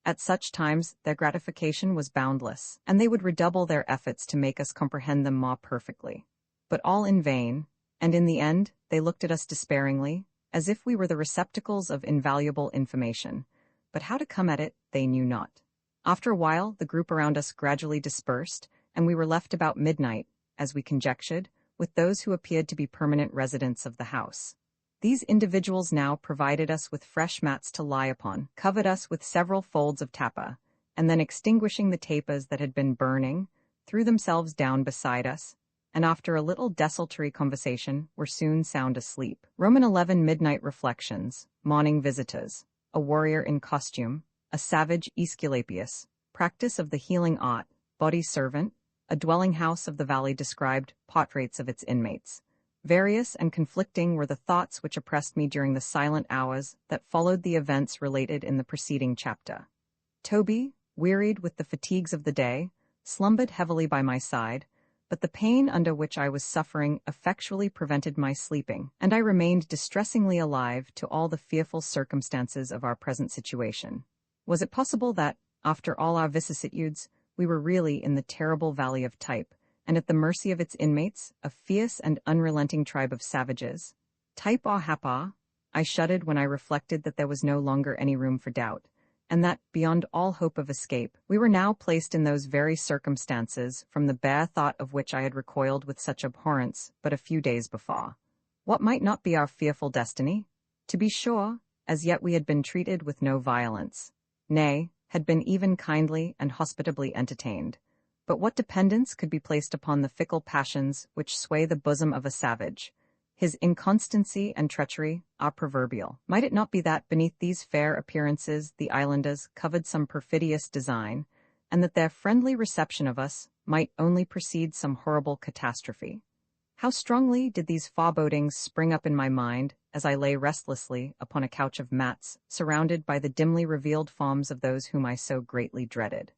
At such times, their gratification was boundless, and they would redouble their efforts to make us comprehend them more perfectly. But all in vain, and in the end, they looked at us despairingly, as if we were the receptacles of invaluable information. But how to come at it, they knew not. After a while, the group around us gradually dispersed, and we were left about midnight, as we conjectured, with those who appeared to be permanent residents of the house. These individuals now provided us with fresh mats to lie upon, covered us with several folds of tapa, and then extinguishing the tapers that had been burning, threw themselves down beside us, and after a little desultory conversation were soon sound asleep. Roman 11 Midnight Reflections, Morning Visitors, a warrior in costume, a savage Aesculapius, practice of the healing art, body servant, a dwelling house of the valley described, portraits of its inmates. Various and conflicting were the thoughts which oppressed me during the silent hours that followed the events related in the preceding chapter. Toby, wearied with the fatigues of the day, slumbered heavily by my side, but the pain under which I was suffering effectually prevented my sleeping, and I remained distressingly alive to all the fearful circumstances of our present situation. Was it possible that, after all our vicissitudes, we were really in the terrible valley of Type, and at the mercy of its inmates, a fierce and unrelenting tribe of savages? Type or Hapa? I shuddered when I reflected that there was no longer any room for doubt, and that, beyond all hope of escape, we were now placed in those very circumstances from the bare thought of which I had recoiled with such abhorrence but a few days before. What might not be our fearful destiny? To be sure, as yet we had been treated with no violence, nay, had been even kindly and hospitably entertained. But what dependence could be placed upon the fickle passions which sway the bosom of a savage? His inconstancy and treachery are proverbial. Might it not be that beneath these fair appearances the islanders covered some perfidious design, and that their friendly reception of us might only precede some horrible catastrophe? How strongly did these forebodings spring up in my mind as I lay restlessly upon a couch of mats, surrounded by the dimly revealed forms of those whom I so greatly dreaded.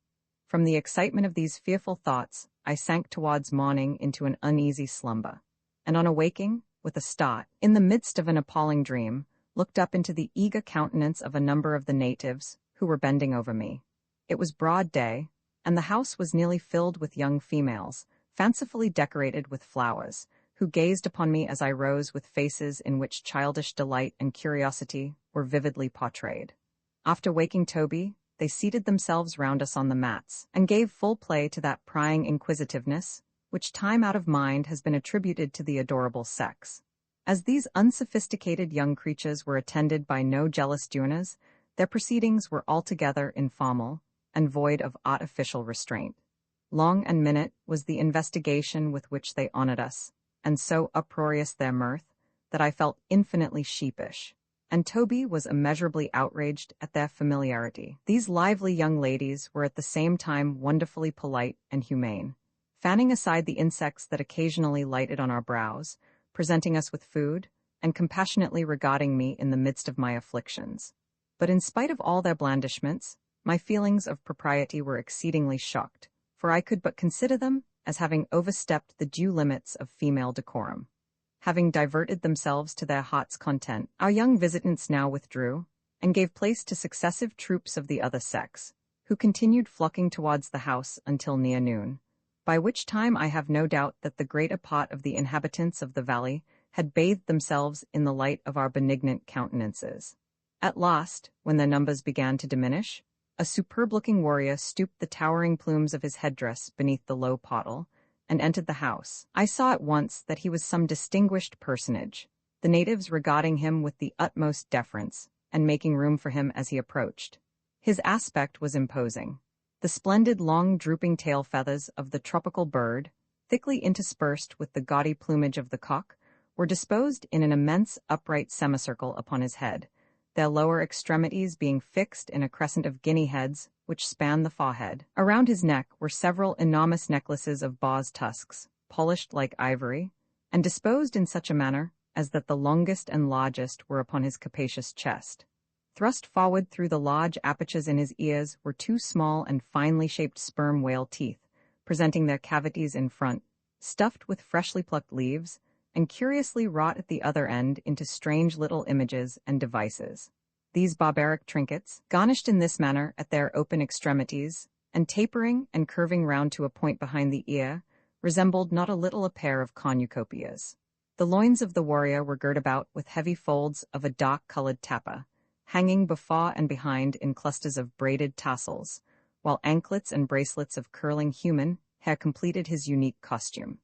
From the excitement of these fearful thoughts, I sank towards morning into an uneasy slumber, and on awaking, with a start, in the midst of an appalling dream, looked up into the eager countenance of a number of the natives who were bending over me. It was broad day, and the house was nearly filled with young females, fancifully decorated with flowers, who gazed upon me as I rose with faces in which childish delight and curiosity were vividly portrayed. After waking Toby, they seated themselves round us on the mats, and gave full play to that prying inquisitiveness which time out of mind has been attributed to the adorable sex. As these unsophisticated young creatures were attended by no jealous duennas, their proceedings were altogether informal and void of artificial restraint. Long and minute was the investigation with which they honored us, and so uproarious their mirth, that I felt infinitely sheepish, and Toby was immeasurably outraged at their familiarity. These lively young ladies were at the same time wonderfully polite and humane, fanning aside the insects that occasionally lighted on our brows, presenting us with food, and compassionately regarding me in the midst of my afflictions. But in spite of all their blandishments, my feelings of propriety were exceedingly shocked, for I could but consider them as having overstepped the due limits of female decorum. Having diverted themselves to their heart's content, our young visitants now withdrew, and gave place to successive troops of the other sex, who continued flocking towards the house until near noon, by which time I have no doubt that the greater part of the inhabitants of the valley had bathed themselves in the light of our benignant countenances. At last, when their numbers began to diminish, a superb-looking warrior stooped the towering plumes of his headdress beneath the low pottle, and entered the house. I saw at once that he was some distinguished personage, the natives regarding him with the utmost deference, and making room for him as he approached. His aspect was imposing. The splendid long drooping tail feathers of the tropical bird, thickly interspersed with the gaudy plumage of the cock, were disposed in an immense upright semicircle upon his head, their lower extremities being fixed in a crescent of guinea heads which spanned the forehead. Around his neck were several enormous necklaces of bars' tusks, polished like ivory, and disposed in such a manner as that the longest and largest were upon his capacious chest. Thrust forward through the large apertures in his ears were two small and finely shaped sperm whale teeth, presenting their cavities in front, stuffed with freshly plucked leaves, and curiously wrought at the other end into strange little images and devices. These barbaric trinkets, garnished in this manner at their open extremities, and tapering and curving round to a point behind the ear, resembled not a little a pair of cornucopias. The loins of the warrior were girt about with heavy folds of a dark-colored tapa, hanging before and behind in clusters of braided tassels, while anklets and bracelets of curling human hair completed his unique costume.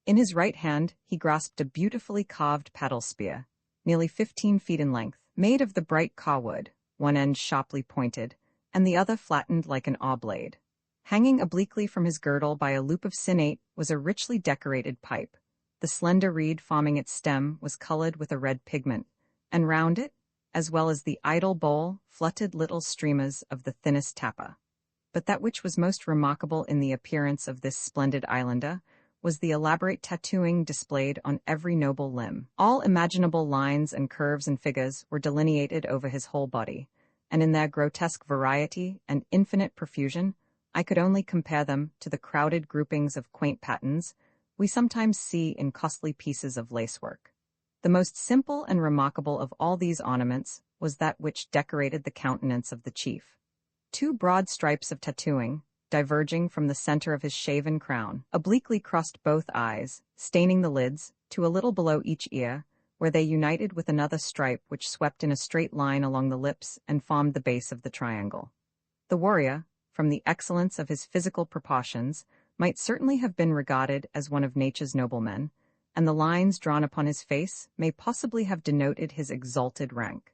In his right hand he grasped a beautifully carved paddle spear, nearly 15 feet in length, made of the bright carwood, one end sharply pointed, and the other flattened like an awe blade. Hanging obliquely from his girdle by a loop of sinnate was a richly decorated pipe. The slender reed forming its stem was colored with a red pigment, and round it, as well as the idle bowl, fluttered little streamers of the thinnest tapa. But that which was most remarkable in the appearance of this splendid islander was the elaborate tattooing displayed on every noble limb. All imaginable lines and curves and figures were delineated over his whole body, and in their grotesque variety and infinite profusion, I could only compare them to the crowded groupings of quaint patterns we sometimes see in costly pieces of lacework. The most simple and remarkable of all these ornaments was that which decorated the countenance of the chief. Two broad stripes of tattooing, diverging from the center of his shaven crown, obliquely crossed both eyes, staining the lids, to a little below each ear, where they united with another stripe which swept in a straight line along the lips and formed the base of the triangle. The warrior, from the excellence of his physical proportions, might certainly have been regarded as one of nature's noblemen, and the lines drawn upon his face may possibly have denoted his exalted rank.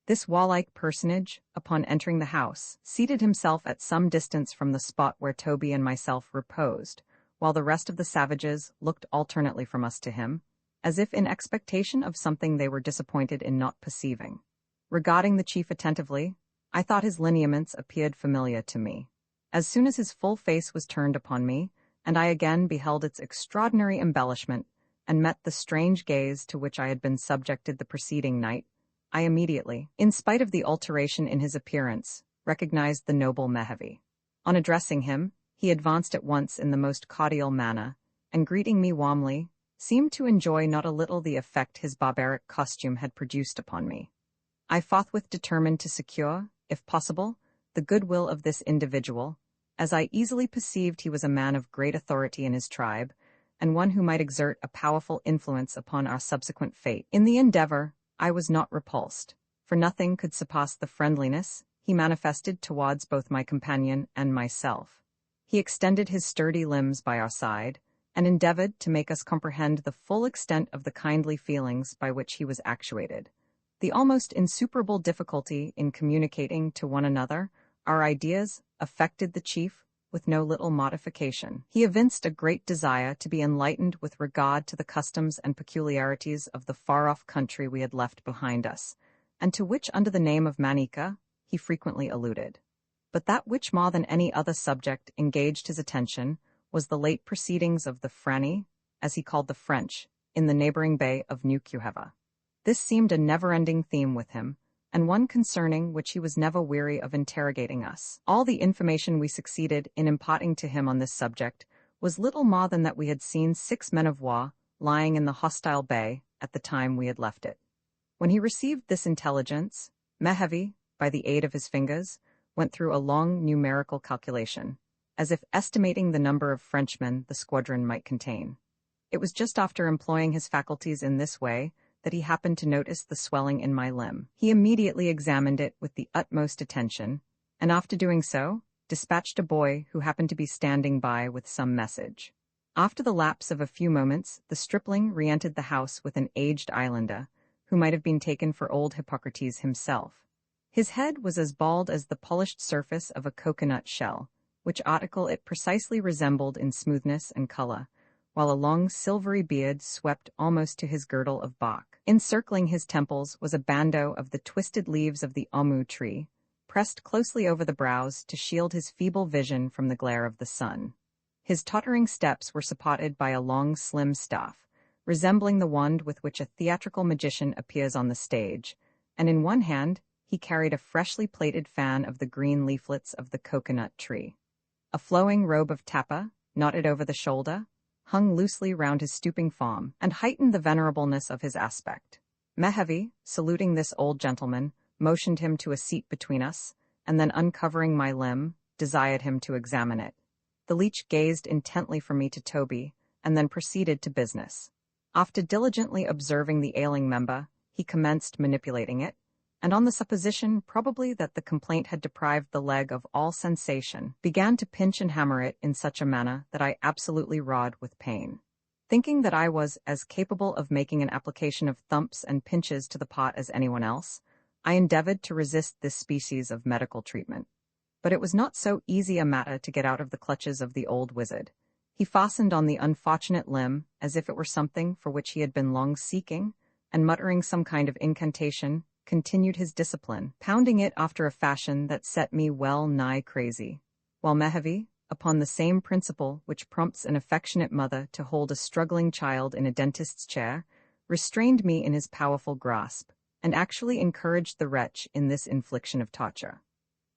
This warlike personage, upon entering the house, seated himself at some distance from the spot where Toby and myself reposed, while the rest of the savages looked alternately from us to him, as if in expectation of something they were disappointed in not perceiving. Regarding the chief attentively, I thought his lineaments appeared familiar to me. As soon as his full face was turned upon me, and I again beheld its extraordinary embellishment, and met the strange gaze to which I had been subjected the preceding night, I immediately, in spite of the alteration in his appearance, recognized the noble Melville. On addressing him, he advanced at once in the most cordial manner, and greeting me warmly, seemed to enjoy not a little the effect his barbaric costume had produced upon me. I forthwith determined to secure, if possible, the goodwill of this individual, as I easily perceived he was a man of great authority in his tribe, and one who might exert a powerful influence upon our subsequent fate. In the endeavor, I was not repulsed, for nothing could surpass the friendliness he manifested towards both my companion and myself. He extended his sturdy limbs by our side, and endeavored to make us comprehend the full extent of the kindly feelings by which he was actuated. The almost insuperable difficulty in communicating to one another our ideas affected the chief with no little modification. He evinced a great desire to be enlightened with regard to the customs and peculiarities of the far-off country we had left behind us, and to which under the name of Manica he frequently alluded. But that which more than any other subject engaged his attention was the late proceedings of the Franny, as he called the French, in the neighboring bay of New Cuheva. This seemed a never-ending theme with him, and one concerning which he was never weary of interrogating us. All the information we succeeded in imparting to him on this subject was little more than that we had seen 6 men of war lying in the hostile bay at the time we had left it. When he received this intelligence, Melville, by the aid of his fingers, went through a long numerical calculation, as if estimating the number of Frenchmen the squadron might contain. It was just after employing his faculties in this way that he happened to notice the swelling in my limb. He immediately examined it with the utmost attention, and after doing so, dispatched a boy who happened to be standing by with some message. After the lapse of a few moments, the stripling re-entered the house with an aged islander, who might have been taken for old Hippocrates himself. His head was as bald as the polished surface of a coconut shell, which article it precisely resembled in smoothness and color, while a long silvery beard swept almost to his girdle of bark. Encircling his temples was a bandeau of the twisted leaves of the omu tree, pressed closely over the brows to shield his feeble vision from the glare of the sun. His tottering steps were supported by a long, slim staff, resembling the wand with which a theatrical magician appears on the stage, and in one hand he carried a freshly plaited fan of the green leaflets of the coconut tree. A flowing robe of tapa, knotted over the shoulder, hung loosely round his stooping form, and heightened the venerableness of his aspect. Melville, saluting this old gentleman, motioned him to a seat between us, and then uncovering my limb, desired him to examine it. The leech gazed intently from me to Toby, and then proceeded to business. After diligently observing the ailing member, he commenced manipulating it, and on the supposition probably that the complaint had deprived the leg of all sensation, began to pinch and hammer it in such a manner that I absolutely roared with pain. Thinking that I was as capable of making an application of thumps and pinches to the part as anyone else, I endeavored to resist this species of medical treatment. But it was not so easy a matter to get out of the clutches of the old wizard. He fastened on the unfortunate limb as if it were something for which he had been long seeking, and muttering some kind of incantation, continued his discipline, pounding it after a fashion that set me well nigh crazy, while Melville, upon the same principle which prompts an affectionate mother to hold a struggling child in a dentist's chair, restrained me in his powerful grasp, and actually encouraged the wretch in this infliction of torture.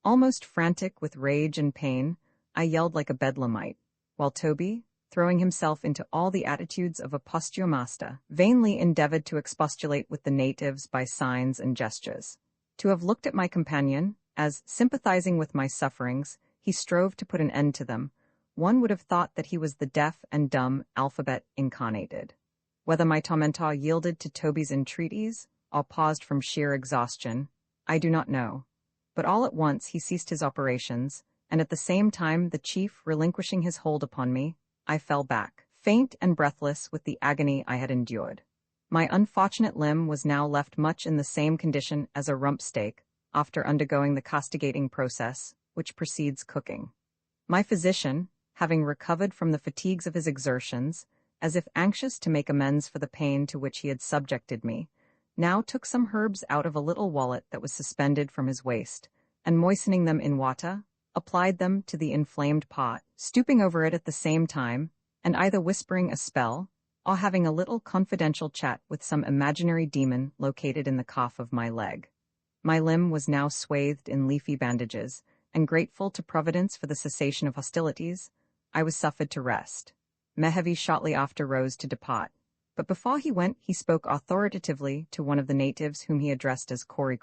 Almost frantic with rage and pain, I yelled like a bedlamite, while Toby, throwing himself into all the attitudes of a posture master, vainly endeavored to expostulate with the natives by signs and gestures. To have looked at my companion, as, sympathizing with my sufferings, he strove to put an end to them, one would have thought that he was the deaf and dumb alphabet incarnated. Whether my tormentor yielded to Toby's entreaties, or paused from sheer exhaustion, I do not know. But all at once he ceased his operations, and at the same time the chief relinquishing his hold upon me, I fell back, faint and breathless with the agony I had endured. My unfortunate limb was now left much in the same condition as a rump steak, after undergoing the castigating process, which precedes cooking. My physician, having recovered from the fatigues of his exertions, as if anxious to make amends for the pain to which he had subjected me, now took some herbs out of a little wallet that was suspended from his waist, and moistening them in water, applied them to the inflamed pot, stooping over it at the same time, and either whispering a spell, or having a little confidential chat with some imaginary demon located in the calf of my leg. My limb was now swathed in leafy bandages, and grateful to Providence for the cessation of hostilities, I was suffered to rest. Melville shortly after rose to depart, but before he went he spoke authoritatively to one of the natives whom he addressed as Kori,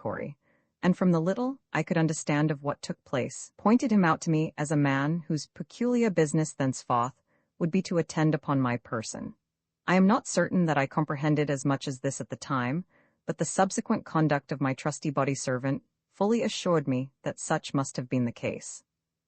and from the little I could understand of what took place, pointed him out to me as a man whose peculiar business thenceforth would be to attend upon my person. I am not certain that I comprehended as much as this at the time, but the subsequent conduct of my trusty body servant fully assured me that such must have been the case.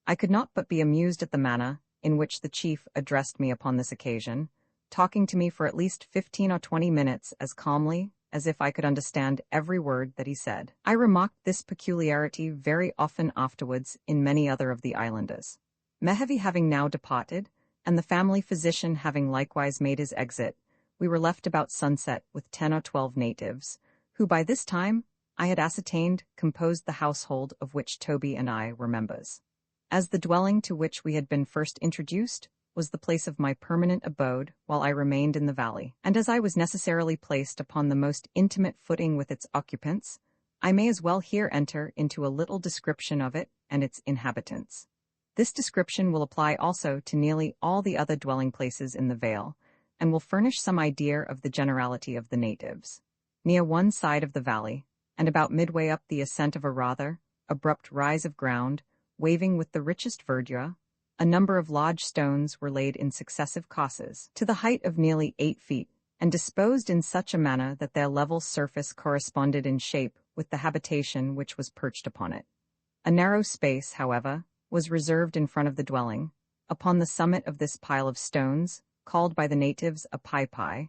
I could not but be amused at the manner in which the chief addressed me upon this occasion, talking to me for at least 15 or 20 minutes as calmly as if I could understand every word that he said. I remarked this peculiarity very often afterwards in many other of the islanders. Melville having now departed, and the family physician having likewise made his exit, we were left about sunset with 10 or 12 natives, who by this time, I had ascertained, composed the household of which Toby and I were members. As the dwelling to which we had been first introduced was the place of my permanent abode while I remained in the valley, and as I was necessarily placed upon the most intimate footing with its occupants, I may as well here enter into a little description of it and its inhabitants. This description will apply also to nearly all the other dwelling places in the vale, and will furnish some idea of the generality of the natives. Near one side of the valley, and about midway up the ascent of a rather abrupt rise of ground, waving with the richest verdure, a number of large stones were laid in successive causes, to the height of nearly 8 feet, and disposed in such a manner that their level surface corresponded in shape with the habitation which was perched upon it. A narrow space, however, was reserved in front of the dwelling, upon the summit of this pile of stones, called by the natives a Typee,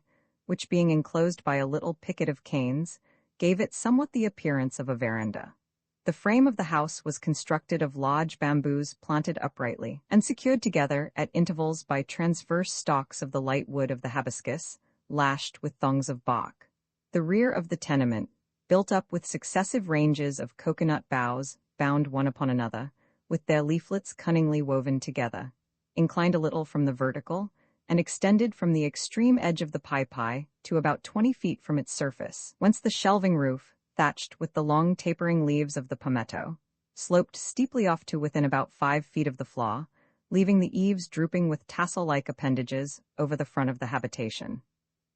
which being enclosed by a little picket of canes, gave it somewhat the appearance of a veranda. The frame of the house was constructed of large bamboos planted uprightly and secured together at intervals by transverse stalks of the light wood of the hibiscus, lashed with thongs of bark. The rear of the tenement, built up with successive ranges of coconut boughs bound one upon another, with their leaflets cunningly woven together, inclined a little from the vertical, and extended from the extreme edge of the Typee to about 20 feet from its surface, whence the shelving roof, thatched with the long tapering leaves of the palmetto, sloped steeply off to within about 5 feet of the floor, leaving the eaves drooping with tassel-like appendages over the front of the habitation.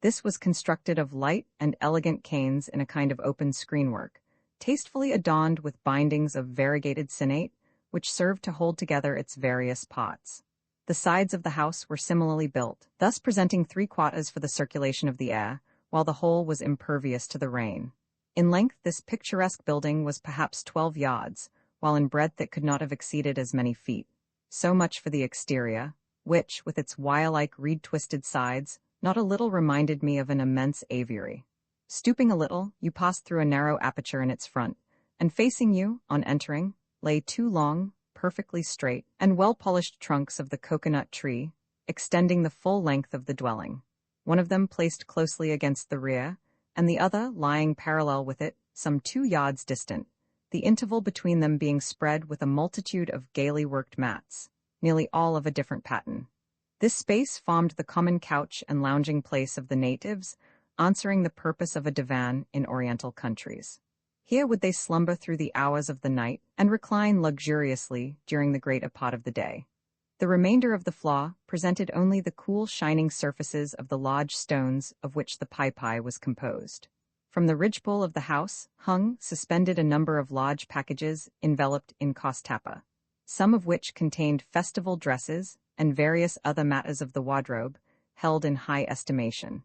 This was constructed of light and elegant canes in a kind of open screenwork, tastefully adorned with bindings of variegated sinnate, which served to hold together its various parts. The sides of the house were similarly built, thus presenting 3 quarters for the circulation of the air, while the whole was impervious to the rain. In length, this picturesque building was perhaps 12 yards, while in breadth it could not have exceeded as many feet. So much for the exterior, which, with its wire-like reed-twisted sides, not a little reminded me of an immense aviary. Stooping a little, you passed through a narrow aperture in its front, and facing you, on entering, lay 2 long, perfectly straight, and well-polished trunks of the coconut tree, extending the full length of the dwelling, one of them placed closely against the rear, and the other lying parallel with it, some 2 yards distant, the interval between them being spread with a multitude of gaily worked mats, nearly all of a different pattern. This space formed the common couch and lounging place of the natives, answering the purpose of a divan in Oriental countries. Here would they slumber through the hours of the night and recline luxuriously during the greater part of the day. The remainder of the floor presented only the cool shining surfaces of the large stones of which the Typee was composed. From the ridgepole of the house hung, suspended, a number of large packages enveloped in costapa, some of which contained festival dresses and various other matters of the wardrobe, held in high estimation.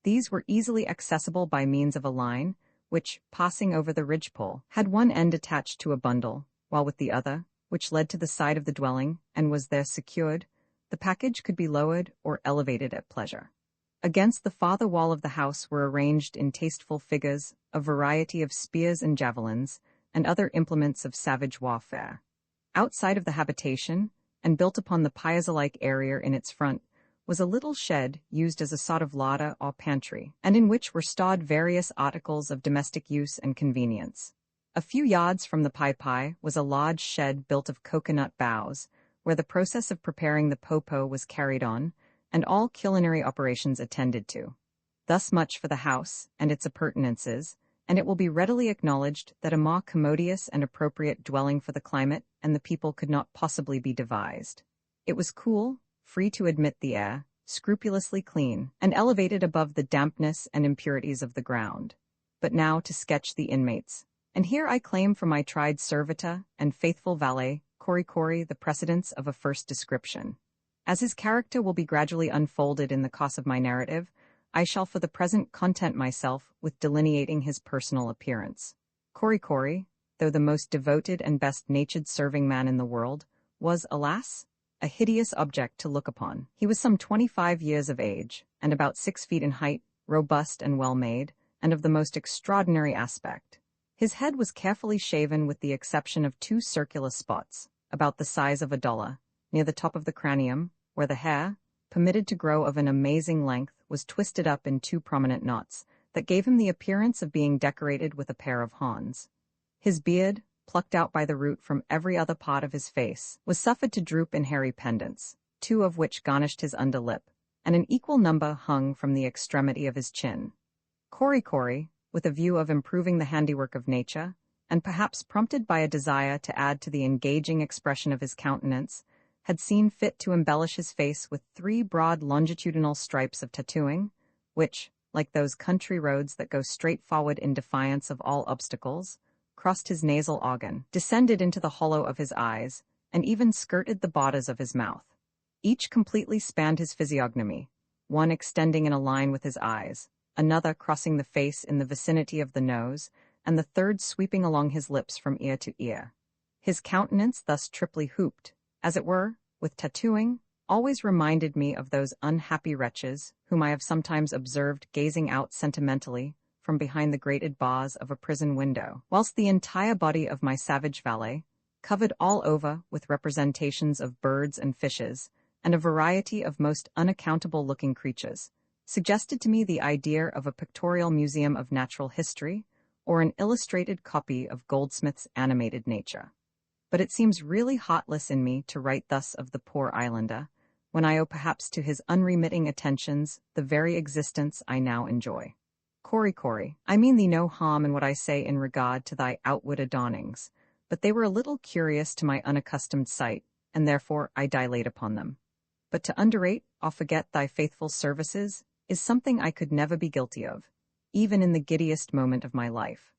These were easily accessible by means of a line, which, passing over the ridgepole, had one end attached to a bundle, while with the other, which led to the side of the dwelling and was there secured, the package could be lowered or elevated at pleasure. Against the farther wall of the house were arranged in tasteful figures a variety of spears and javelins, and other implements of savage warfare. Outside of the habitation, and built upon the piazza-like area in its front, was a little shed used as a sort of larder or pantry, and in which were stored various articles of domestic use and convenience. A few yards from the Typee was a large shed built of coconut boughs, where the process of preparing the popo was carried on, and all culinary operations attended to. Thus much for the house and its appurtenances, and it will be readily acknowledged that a more commodious and appropriate dwelling for the climate and the people could not possibly be devised. It was cool, free to admit the air, scrupulously clean, and elevated above the dampness and impurities of the ground. But now to sketch the inmates, and here I claim for my tried servitor and faithful valet, Cori the precedence of a first description. As his character will be gradually unfolded in the course of my narrative, I shall for the present content myself with delineating his personal appearance. Cori, though the most devoted and best-natured serving man in the world, was, alas, a hideous object to look upon. He was some 25 years of age, and about 6 feet in height, robust and well-made, and of the most extraordinary aspect. His head was carefully shaven with the exception of 2 circular spots, about the size of a dollar, near the top of the cranium, where the hair, permitted to grow of an amazing length, was twisted up in 2 prominent knots, that gave him the appearance of being decorated with a pair of horns. His beard, plucked out by the root from every other part of his face, was suffered to droop in hairy pendants, 2 of which garnished his under lip, and an equal number hung from the extremity of his chin. Cori, with a view of improving the handiwork of nature, and perhaps prompted by a desire to add to the engaging expression of his countenance, had seen fit to embellish his face with 3 broad longitudinal stripes of tattooing, which, like those country roads that go straight forward in defiance of all obstacles, crossed his nasal organ, descended into the hollow of his eyes, and even skirted the borders of his mouth. Each completely spanned his physiognomy, one extending in a line with his eyes, another crossing the face in the vicinity of the nose, and the third sweeping along his lips from ear to ear. His countenance thus triply hooped, as it were, with tattooing, always reminded me of those unhappy wretches whom I have sometimes observed gazing out sentimentally from behind the grated bars of a prison window, whilst the entire body of my savage valet, covered all over with representations of birds and fishes, and a variety of most unaccountable-looking creatures, suggested to me the idea of a pictorial museum of natural history or an illustrated copy of Goldsmith's Animated Nature. But it seems really heartless in me to write thus of the poor islander, when I owe perhaps to his unremitting attentions the very existence I now enjoy. Cory, I mean thee no harm in what I say in regard to thy outward adornings, but they were a little curious to my unaccustomed sight, and therefore I dilate upon them. But to underrate or forget thy faithful services is something I could never be guilty of, even in the giddiest moment of my life.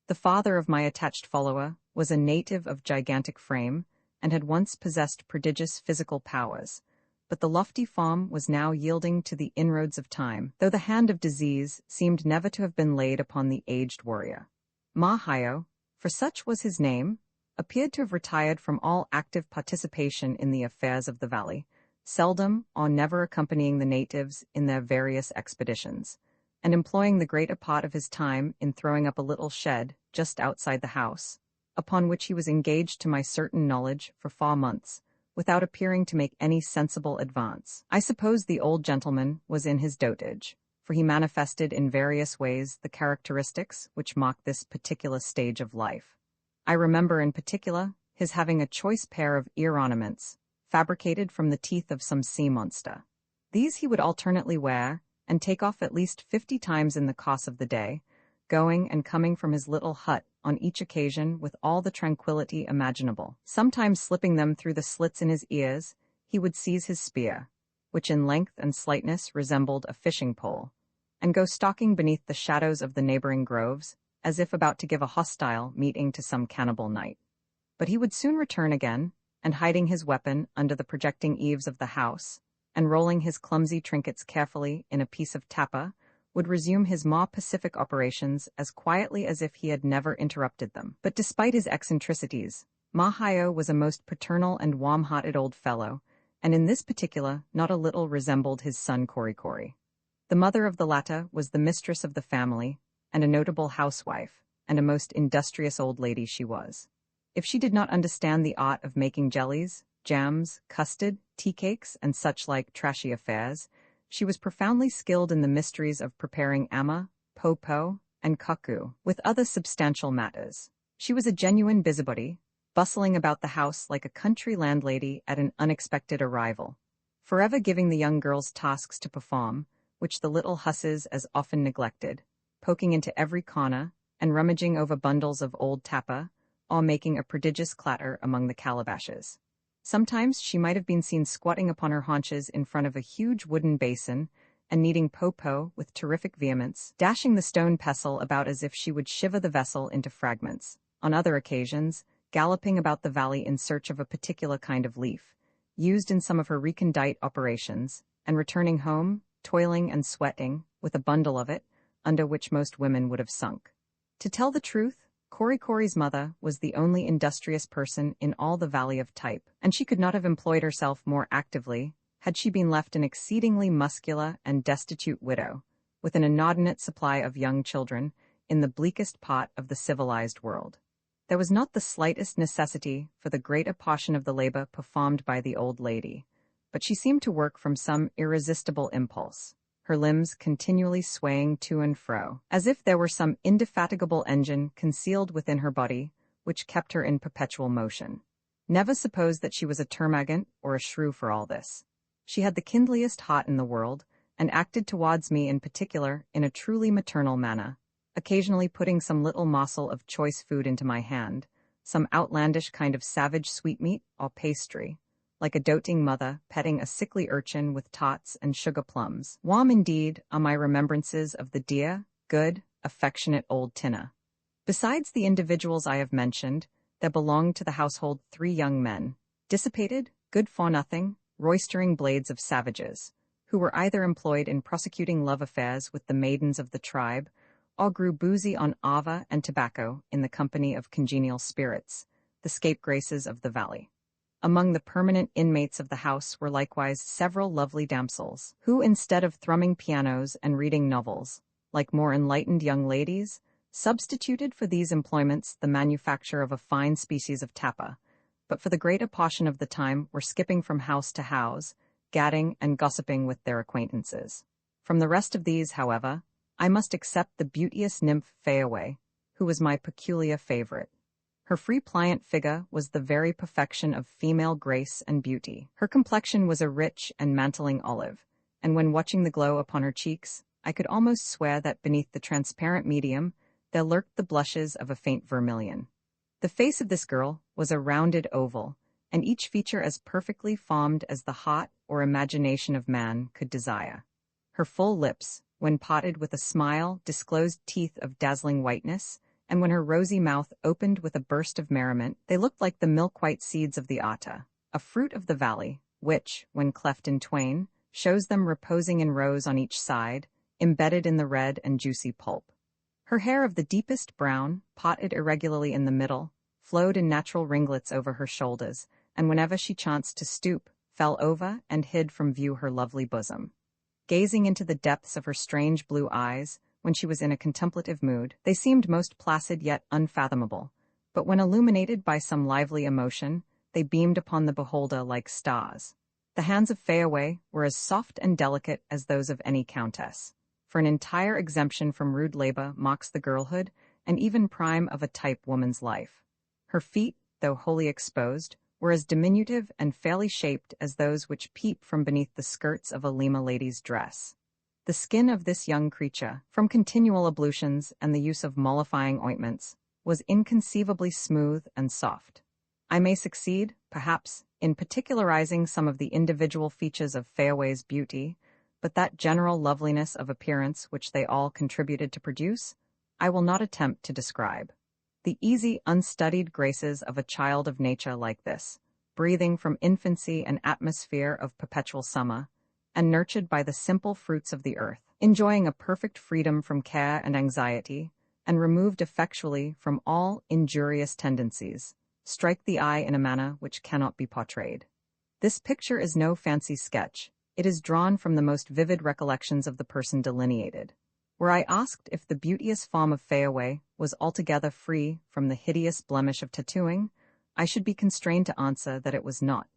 The father of my attached follower was a native of gigantic frame, and had once possessed prodigious physical powers, but the lofty form was now yielding to the inroads of time, though the hand of disease seemed never to have been laid upon the aged warrior. Mahayo, for such was his name, appeared to have retired from all active participation in the affairs of the valley, seldom or never accompanying the natives in their various expeditions, and employing the greater part of his time in throwing up a little shed just outside the house, upon which he was engaged to my certain knowledge for 4 months, without appearing to make any sensible advance. I suppose the old gentleman was in his dotage, for he manifested in various ways the characteristics which mark this particular stage of life. I remember in particular his having a choice pair of ear ornaments, fabricated from the teeth of some sea monster. These he would alternately wear and take off at least 50 times in the course of the day, going and coming from his little hut on each occasion with all the tranquillity imaginable. Sometimes slipping them through the slits in his ears, he would seize his spear, which in length and slightness resembled a fishing pole, and go stalking beneath the shadows of the neighboring groves, as if about to give a hostile meeting to some cannibal knight. But he would soon return again, and hiding his weapon under the projecting eaves of the house, and rolling his clumsy trinkets carefully in a piece of tapa, would resume his more pacific operations as quietly as if he had never interrupted them. But despite his eccentricities, Mahayo was a most paternal and warm-hearted old fellow, and in this particular not a little resembled his son Cory. The mother of the latter was the mistress of the family, and a notable housewife, and a most industrious old lady she was. If she did not understand the art of making jellies, jams, custard, tea cakes, and such like trashy affairs, she was profoundly skilled in the mysteries of preparing ama, po, and kaku, with other substantial matters. She was a genuine busybody, bustling about the house like a country landlady at an unexpected arrival, forever giving the young girls tasks to perform, which the little husses as often neglected, poking into every corner, and rummaging over bundles of old tapa, or making a prodigious clatter among the calabashes. Sometimes she might have been seen squatting upon her haunches in front of a huge wooden basin and kneading po with terrific vehemence, dashing the stone pestle about as if she would shiver the vessel into fragments. On other occasions, galloping about the valley in search of a particular kind of leaf, used in some of her recondite operations, and returning home, toiling and sweating, with a bundle of it, under which most women would have sunk. To tell the truth, Cory's mother was the only industrious person in all the valley of Type, and she could not have employed herself more actively had she been left an exceedingly muscular and destitute widow, with an inordinate supply of young children, in the bleakest part of the civilized world. There was not the slightest necessity for the greater portion of the labor performed by the old lady, but she seemed to work from some irresistible impulse, her limbs continually swaying to and fro, as if there were some indefatigable engine concealed within her body which kept her in perpetual motion. Never suppose that she was a termagant or a shrew for all this. She had the kindliest heart in the world, and acted towards me in particular in a truly maternal manner, occasionally putting some little morsel of choice food into my hand, some outlandish kind of savage sweetmeat or pastry, like a doting mother petting a sickly urchin with tots and sugar plums. Warm indeed are my remembrances of the dear, good, affectionate old Tina. Besides the individuals I have mentioned, there belonged to the household 3 young men, dissipated, good-for-nothing, roistering blades of savages, who were either employed in prosecuting love affairs with the maidens of the tribe, or grew boozy on ava and tobacco in the company of congenial spirits, the scapegraces of the valley. Among the permanent inmates of the house were likewise several lovely damsels, who, instead of thrumming pianos and reading novels, like more enlightened young ladies, substituted for these employments the manufacture of a fine species of tapa, but for the greater portion of the time were skipping from house to house, gadding and gossiping with their acquaintances. From the rest of these, however, I must except the beauteous nymph Fayaway, who was my peculiar favorite. Her free pliant figure was the very perfection of female grace and beauty. Her complexion was a rich and mantling olive, and when watching the glow upon her cheeks, I could almost swear that beneath the transparent medium there lurked the blushes of a faint vermilion. The face of this girl was a rounded oval, and each feature as perfectly formed as the heart or imagination of man could desire. Her full lips, when parted with a smile, disclosed teeth of dazzling whiteness, and when her rosy mouth opened with a burst of merriment, they looked like the milk-white seeds of the ata, a fruit of the valley, which, when cleft in twain, shows them reposing in rows on each side, embedded in the red and juicy pulp. Her hair of the deepest brown, parted irregularly in the middle, flowed in natural ringlets over her shoulders, and whenever she chanced to stoop, fell over and hid from view her lovely bosom. Gazing into the depths of her strange blue eyes, when she was in a contemplative mood, they seemed most placid yet unfathomable, but when illuminated by some lively emotion, they beamed upon the beholder like stars. The hands of Fayaway were as soft and delicate as those of any countess, for an entire exemption from rude labor marks the girlhood and even prime of a type woman's life. Her feet, though wholly exposed, were as diminutive and fairly shaped as those which peep from beneath the skirts of a Lima lady's dress. The skin of this young creature, from continual ablutions and the use of mollifying ointments, was inconceivably smooth and soft. I may succeed, perhaps, in particularizing some of the individual features of Fayaway's beauty, but that general loveliness of appearance which they all contributed to produce, I will not attempt to describe. The easy, unstudied graces of a child of nature like this, breathing from infancy an atmosphere of perpetual summer, and nurtured by the simple fruits of the earth, enjoying a perfect freedom from care and anxiety, and removed effectually from all injurious tendencies, strike the eye in a manner which cannot be portrayed. This picture is no fancy sketch. It is drawn from the most vivid recollections of the person delineated. Were I asked if the beauteous form of Fayaway was altogether free from the hideous blemish of tattooing, I should be constrained to answer that it was not.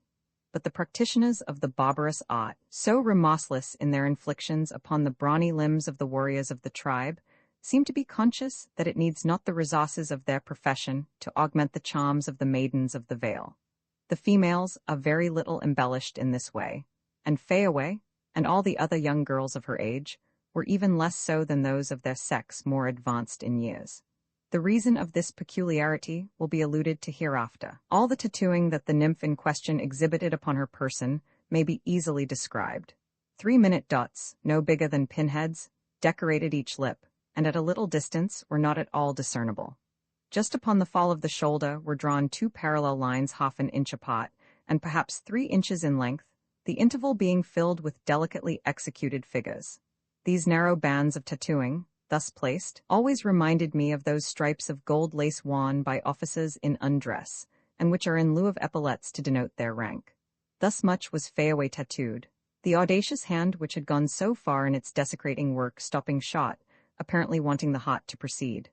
But the practitioners of the barbarous art, so remorseless in their inflictions upon the brawny limbs of the warriors of the tribe, seem to be conscious that it needs not the resources of their profession to augment the charms of the maidens of the vale. The females are very little embellished in this way, and Fayaway, and all the other young girls of her age, were even less so than those of their sex more advanced in years. The reason of this peculiarity will be alluded to hereafter. All the tattooing that the nymph in question exhibited upon her person may be easily described. 3-minute dots, no bigger than pinheads, decorated each lip, and at a little distance were not at all discernible. Just upon the fall of the shoulder were drawn 2 parallel lines half an inch apart, and perhaps 3 inches in length, the interval being filled with delicately executed figures. These narrow bands of tattooing, thus placed, always reminded me of those stripes of gold lace worn by officers in undress, and which are in lieu of epaulets to denote their rank. Thus much was Fayaway tattooed, the audacious hand which had gone so far in its desecrating work stopping short, apparently wanting the heart to proceed.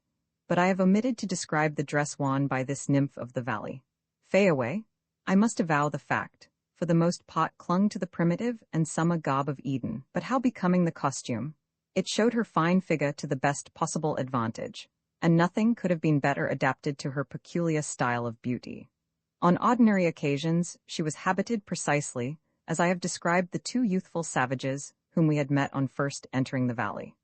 But I have omitted to describe the dress worn by this nymph of the valley. Fayaway, I must avow the fact, for the most part clung to the primitive and summer garb of Eden, but how becoming the costume! It showed her fine figure to the best possible advantage, and nothing could have been better adapted to her peculiar style of beauty. On ordinary occasions, she was habited precisely as I have described the 2 youthful savages whom we had met on first entering the valley.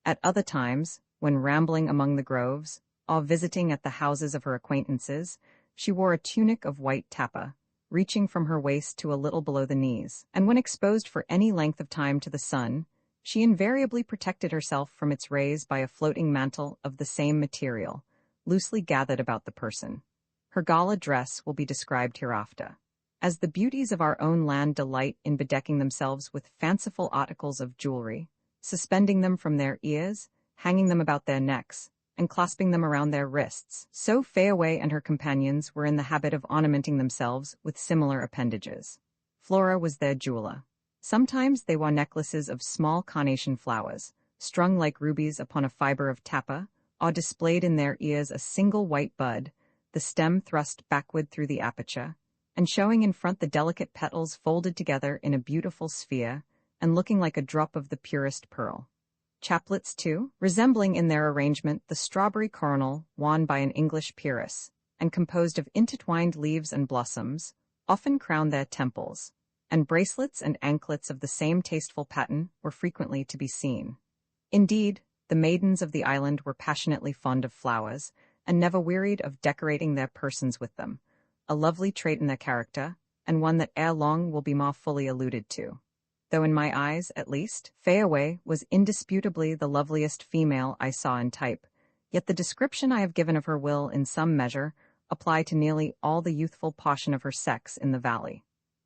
At other times, when rambling among the groves, or visiting at the houses of her acquaintances, she wore a tunic of white tapa, reaching from her waist to a little below the knees, and when exposed for any length of time to the sun, she invariably protected herself from its rays by a floating mantle of the same material, loosely gathered about the person. Her gala dress will be described hereafter. As the beauties of our own land delight in bedecking themselves with fanciful articles of jewelry, suspending them from their ears, hanging them about their necks, and clasping them around their wrists. So Fayaway and her companions were in the habit of ornamenting themselves with similar appendages. Flora was their jeweler. Sometimes they wore necklaces of small carnation flowers, strung like rubies upon a fiber of tappa, or displayed in their ears a single white bud, the stem thrust backward through the aperture, and showing in front the delicate petals folded together in a beautiful sphere, and looking like a drop of the purest pearl. Chaplets, too, resembling in their arrangement the strawberry coronal worn by an English peeress, and composed of intertwined leaves and blossoms, often crowned their temples, and bracelets and anklets of the same tasteful pattern were frequently to be seen. Indeed, the maidens of the island were passionately fond of flowers, and never wearied of decorating their persons with them, a lovely trait in their character, and one that ere long will be more fully alluded to. Though in my eyes, at least, Fayaway was indisputably the loveliest female I saw in type, yet the description I have given of her will, in some measure, apply to nearly all the youthful portion of her sex in the valley.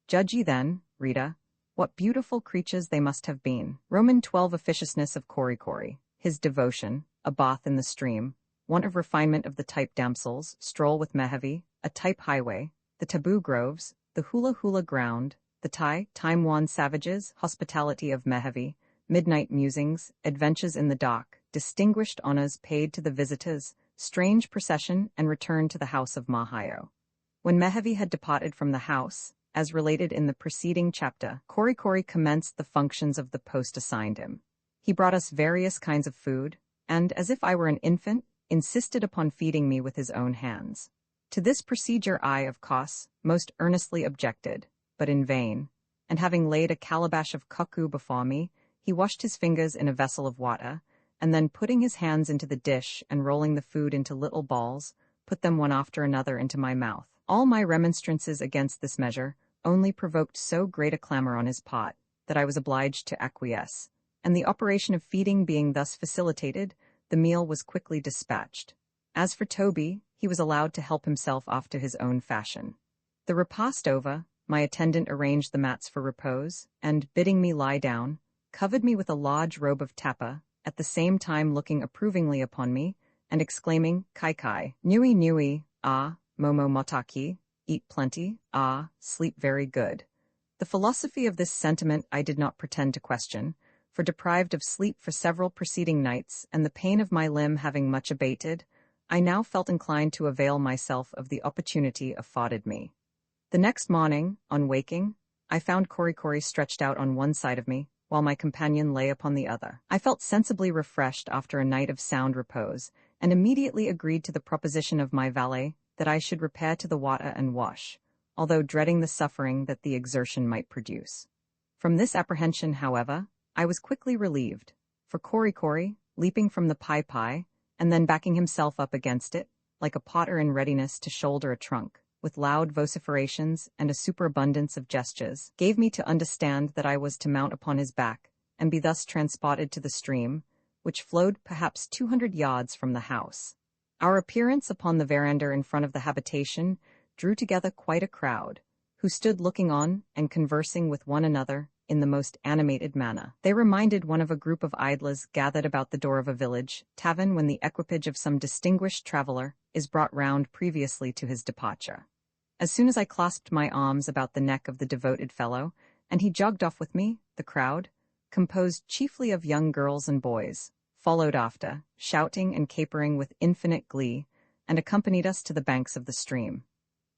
Judge ye then, Rita, what beautiful creatures they must have been. Roman 12 officiousness of Korikori, his devotion, a bath in the stream, want of refinement of the type damsels, stroll with Mehevi, a type highway, the taboo groves, the hula-hula ground, the time-worn savages, hospitality of Mehevi, midnight musings, adventures in the dock, distinguished honors paid to the visitors, strange procession, and return to the house of Mahayo. When Mehevi had departed from the house, as related in the preceding chapter, Korikori commenced the functions of the post assigned him. He brought us various kinds of food, and, as if I were an infant, insisted upon feeding me with his own hands. To this procedure I, of course, most earnestly objected, but in vain, and having laid a calabash of cuckoo before me, he washed his fingers in a vessel of water, and then putting his hands into the dish and rolling the food into little balls, put them one after another into my mouth. All my remonstrances against this measure only provoked so great a clamor on his part that I was obliged to acquiesce, and the operation of feeding being thus facilitated, the meal was quickly dispatched. As for Toby, he was allowed to help himself after his own fashion. The repast over, my attendant arranged the mats for repose, and, bidding me lie down, covered me with a large robe of tappa, at the same time looking approvingly upon me, and exclaiming, "Kai kai, nui nui, ah, momo motaki, eat plenty, ah, sleep very good." The philosophy of this sentiment I did not pretend to question, for deprived of sleep for several preceding nights, and the pain of my limb having much abated, I now felt inclined to avail myself of the opportunity afforded me. The next morning, on waking, I found Korikori stretched out on one side of me, while my companion lay upon the other. I felt sensibly refreshed after a night of sound repose, and immediately agreed to the proposition of my valet that I should repair to the water and wash, although dreading the suffering that the exertion might produce. From this apprehension, however, I was quickly relieved, for Korikori, leaping from the pai, and then backing himself up against it, like a potter in readiness to shoulder a trunk, with loud vociferations and a superabundance of gestures, gave me to understand that I was to mount upon his back, and be thus transported to the stream, which flowed perhaps 200 yards from the house. Our appearance upon the veranda in front of the habitation drew together quite a crowd, who stood looking on and conversing with one another in the most animated manner. They reminded one of a group of idlers gathered about the door of a village tavern when the equipage of some distinguished traveler is brought round previously to his departure. As soon as I clasped my arms about the neck of the devoted fellow, and he jogged off with me, the crowd, composed chiefly of young girls and boys, followed after, shouting and capering with infinite glee, and accompanied us to the banks of the stream.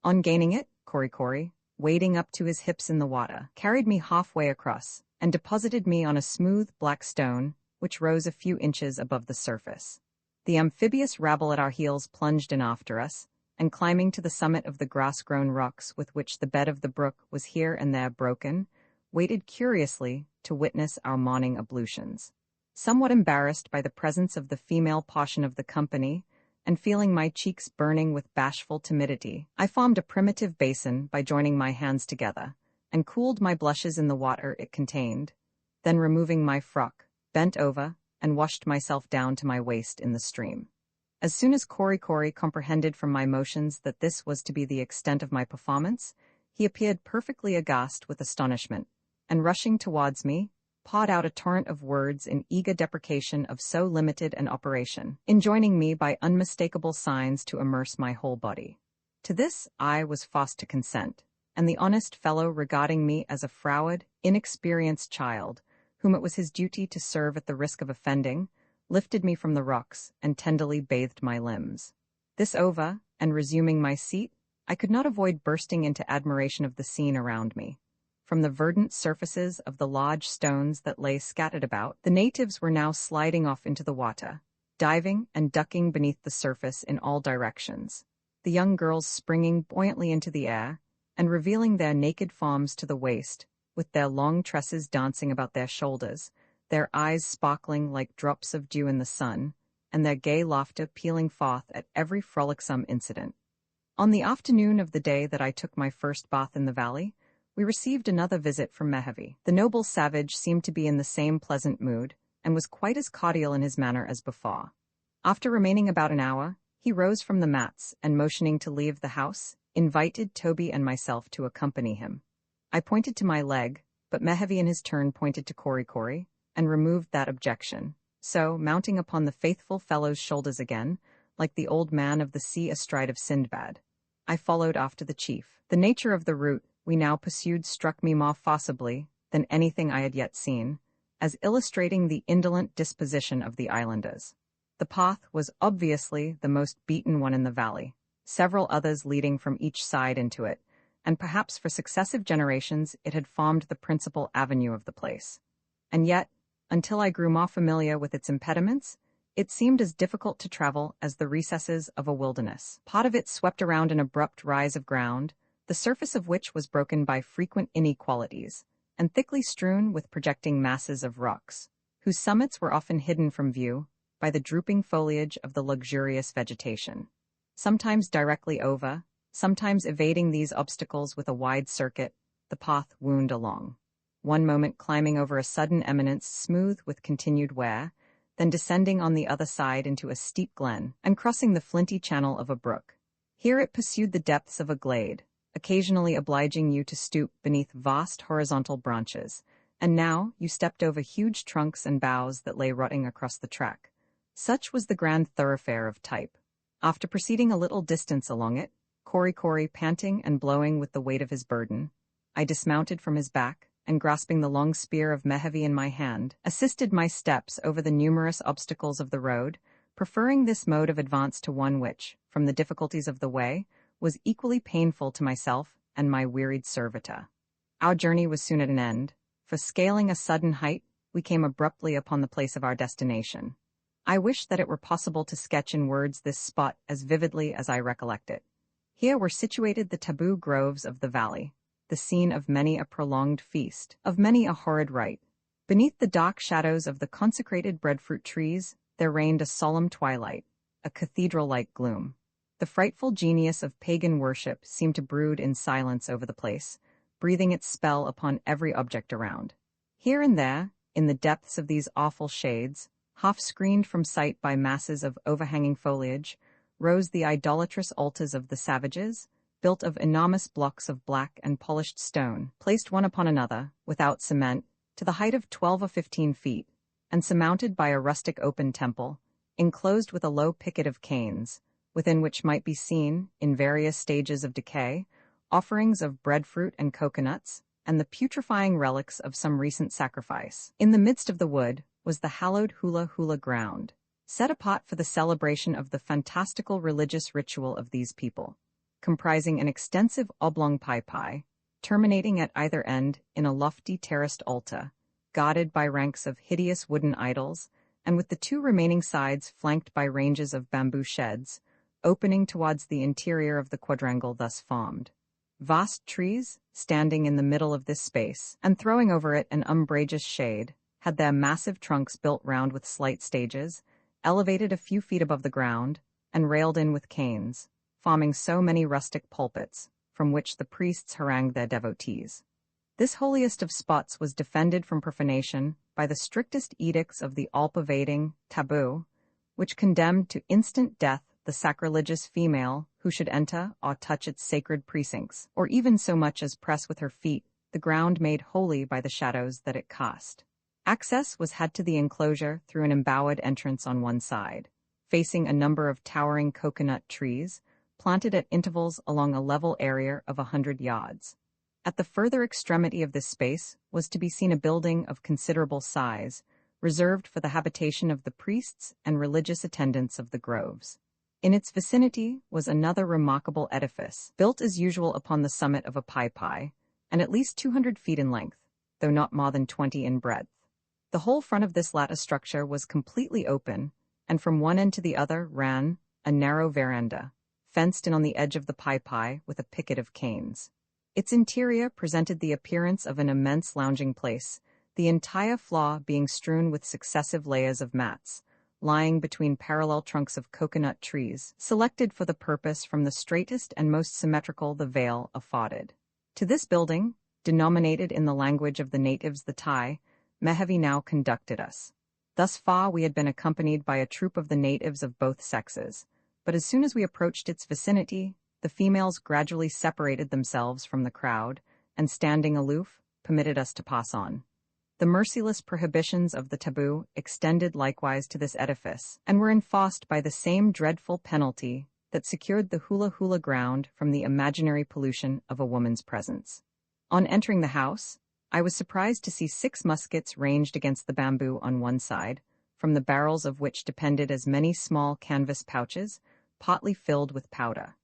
On gaining it, Korikori, wading up to his hips in the water, carried me halfway across, and deposited me on a smooth black stone, which rose a few inches above the surface. The amphibious rabble at our heels plunged in after us, and climbing to the summit of the grass-grown rocks with which the bed of the brook was here and there broken, waited curiously to witness our morning ablutions. Somewhat embarrassed by the presence of the female portion of the company, and feeling my cheeks burning with bashful timidity, I formed a primitive basin by joining my hands together, and cooled my blushes in the water it contained, then removing my frock, bent over, and washed myself down to my waist in the stream. As soon as Korikori comprehended from my motions that this was to be the extent of my performance, he appeared perfectly aghast with astonishment, and rushing towards me, pawed out a torrent of words in eager deprecation of so limited an operation, enjoining me by unmistakable signs to immerse my whole body. To this I was forced to consent, and the honest fellow, regarding me as a froward, inexperienced child, whom it was his duty to serve at the risk of offending, lifted me from the rocks and tenderly bathed my limbs. This over, and resuming my seat, I could not avoid bursting into admiration of the scene around me. From the verdant surfaces of the large stones that lay scattered about, the natives were now sliding off into the water, diving and ducking beneath the surface in all directions, the young girls springing buoyantly into the air and revealing their naked forms to the waist, with their long tresses dancing about their shoulders, their eyes sparkling like drops of dew in the sun, and their gay laughter pealing forth at every frolicsome incident. On the afternoon of the day that I took my first bath in the valley, we received another visit from Melville. The noble savage seemed to be in the same pleasant mood, and was quite as cordial in his manner as before. After remaining about an hour, he rose from the mats, and motioning to leave the house, invited Toby and myself to accompany him. I pointed to my leg, but Melville in his turn pointed to Cory, and removed that objection. So, mounting upon the faithful fellow's shoulders again, like the old man of the sea astride of Sindbad, I followed after the chief. The nature of the route we now pursued struck me more forcibly than anything I had yet seen, as illustrating the indolent disposition of the islanders. The path was obviously the most beaten one in the valley, several others leading from each side into it, and perhaps for successive generations it had formed the principal avenue of the place. And yet, until I grew more familiar with its impediments, it seemed as difficult to travel as the recesses of a wilderness. Part of it swept around an abrupt rise of ground, the surface of which was broken by frequent inequalities, and thickly strewn with projecting masses of rocks, whose summits were often hidden from view by the drooping foliage of the luxurious vegetation. Sometimes directly over, sometimes evading these obstacles with a wide circuit, the path wound along, one moment climbing over a sudden eminence smooth with continued wear, then descending on the other side into a steep glen, and crossing the flinty channel of a brook. Here it pursued the depths of a glade, occasionally obliging you to stoop beneath vast horizontal branches, and now you stepped over huge trunks and boughs that lay rotting across the track. Such was the grand thoroughfare of Typee. After proceeding a little distance along it, Cory panting and blowing with the weight of his burden, I dismounted from his back, and grasping the long spear of Melville in my hand, assisted my steps over the numerous obstacles of the road, preferring this mode of advance to one which, from the difficulties of the way, was equally painful to myself and my wearied servitor. Our journey was soon at an end, for scaling a sudden height, we came abruptly upon the place of our destination. I wish that it were possible to sketch in words this spot as vividly as I recollect it. Here were situated the taboo groves of the valley, the scene of many a prolonged feast, of many a horrid rite. Beneath the dark shadows of the consecrated breadfruit trees, there reigned a solemn twilight, a cathedral-like gloom. The frightful genius of pagan worship seemed to brood in silence over the place, breathing its spell upon every object around. Here and there, in the depths of these awful shades, half screened from sight by masses of overhanging foliage, rose the idolatrous altars of the savages, built of enormous blocks of black and polished stone, placed one upon another, without cement, to the height of 12 or 15 feet, and surmounted by a rustic open temple, enclosed with a low picket of canes, within which might be seen, in various stages of decay, offerings of breadfruit and coconuts, and the putrefying relics of some recent sacrifice. In the midst of the wood was the hallowed hula ground, set apart for the celebration of the fantastical religious ritual of these people, comprising an extensive oblong pie, terminating at either end in a lofty terraced altar, guarded by ranks of hideous wooden idols, and with the two remaining sides flanked by ranges of bamboo sheds, opening towards the interior of the quadrangle thus formed. Vast trees, standing in the middle of this space, and throwing over it an umbrageous shade, had their massive trunks built round with slight stages, elevated a few feet above the ground, and railed in with canes, forming so many rustic pulpits, from which the priests harangued their devotees. This holiest of spots was defended from profanation by the strictest edicts of the all-pervading taboo, which condemned to instant death the sacrilegious female who should enter or touch its sacred precincts, or even so much as press with her feet the ground made holy by the shadows that it cast. Access was had to the enclosure through an embowed entrance on one side, facing a number of towering coconut trees, planted at intervals along a level area of 100 yards. At the further extremity of this space was to be seen a building of considerable size, reserved for the habitation of the priests and religious attendants of the groves. In its vicinity was another remarkable edifice, built as usual upon the summit of a Typee, and at least 200 feet in length, though not more than 20 in breadth. The whole front of this latter structure was completely open, and from one end to the other ran a narrow veranda, fenced in on the edge of the Typee with a picket of canes. Its interior presented the appearance of an immense lounging place, the entire floor being strewn with successive layers of mats, lying between parallel trunks of coconut trees, selected for the purpose from the straightest and most symmetrical the vale afforded. To this building, denominated in the language of the natives the Thai, Melville now conducted us. Thus far we had been accompanied by a troop of the natives of both sexes, but as soon as we approached its vicinity, the females gradually separated themselves from the crowd, and standing aloof, permitted us to pass on. The merciless prohibitions of the taboo extended likewise to this edifice, and were enforced by the same dreadful penalty that secured the hula-hula ground from the imaginary pollution of a woman's presence. On entering the house, I was surprised to see 6 muskets ranged against the bamboo on one side, from the barrels of which depended as many small canvas pouches, partly filled with powder.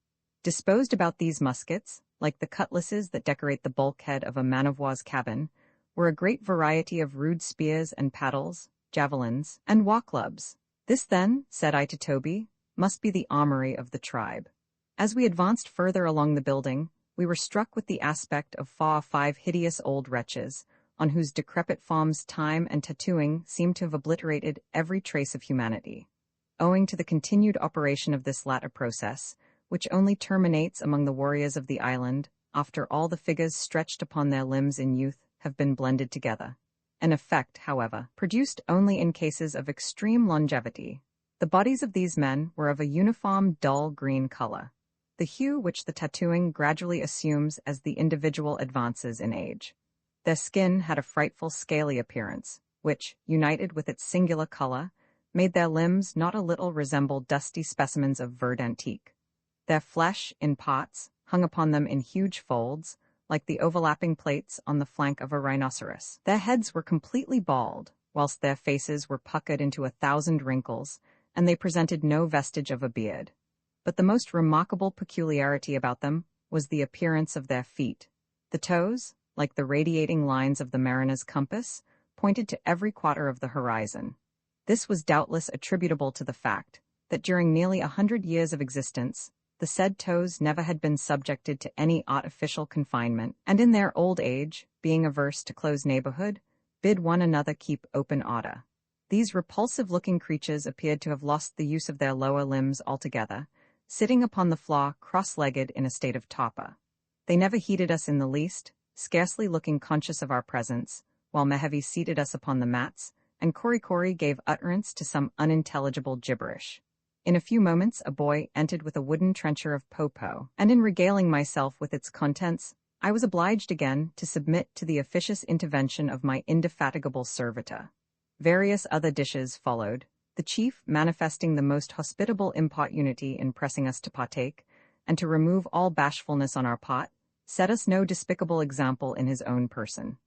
Disposed about these muskets, like the cutlasses that decorate the bulkhead of a man of war's cabin, were a great variety of rude spears and paddles, javelins, and war clubs. This then, said I to Toby, must be the armory of the tribe. As we advanced further along the building, we were struck with the aspect of 5 hideous old wretches, on whose decrepit forms time and tattooing seemed to have obliterated every trace of humanity. Owing to the continued operation of this latter process, which only terminates among the warriors of the island, after all the figures stretched upon their limbs in youth have been blended together, an effect, however, produced only in cases of extreme longevity. The bodies of these men were of a uniform dull green color, the hue which the tattooing gradually assumes as the individual advances in age. Their skin had a frightful scaly appearance, which, united with its singular color, made their limbs not a little resemble dusty specimens of verd antique. Their flesh, in pots, hung upon them in huge folds, like the overlapping plates on the flank of a rhinoceros. Their heads were completely bald, whilst their faces were puckered into 1,000 wrinkles, and they presented no vestige of a beard. But the most remarkable peculiarity about them was the appearance of their feet. The toes, like the radiating lines of the mariner's compass, pointed to every quarter of the horizon. This was doubtless attributable to the fact that during nearly 100 years of existence, the said toes never had been subjected to any artificial confinement, and in their old age, being averse to close neighborhood, bid one another keep open order. These repulsive-looking creatures appeared to have lost the use of their lower limbs altogether, sitting upon the floor cross-legged in a state of torpor. They never heeded us in the least, scarcely looking conscious of our presence, while Melville seated us upon the mats, and Korikori gave utterance to some unintelligible gibberish. In a few moments a boy entered with a wooden trencher of po-po, and in regaling myself with its contents, I was obliged again to submit to the officious intervention of my indefatigable servitor. Various other dishes followed, the chief manifesting the most hospitable importunity in pressing us to partake, and to remove all bashfulness on our part, set us no despicable example in his own person.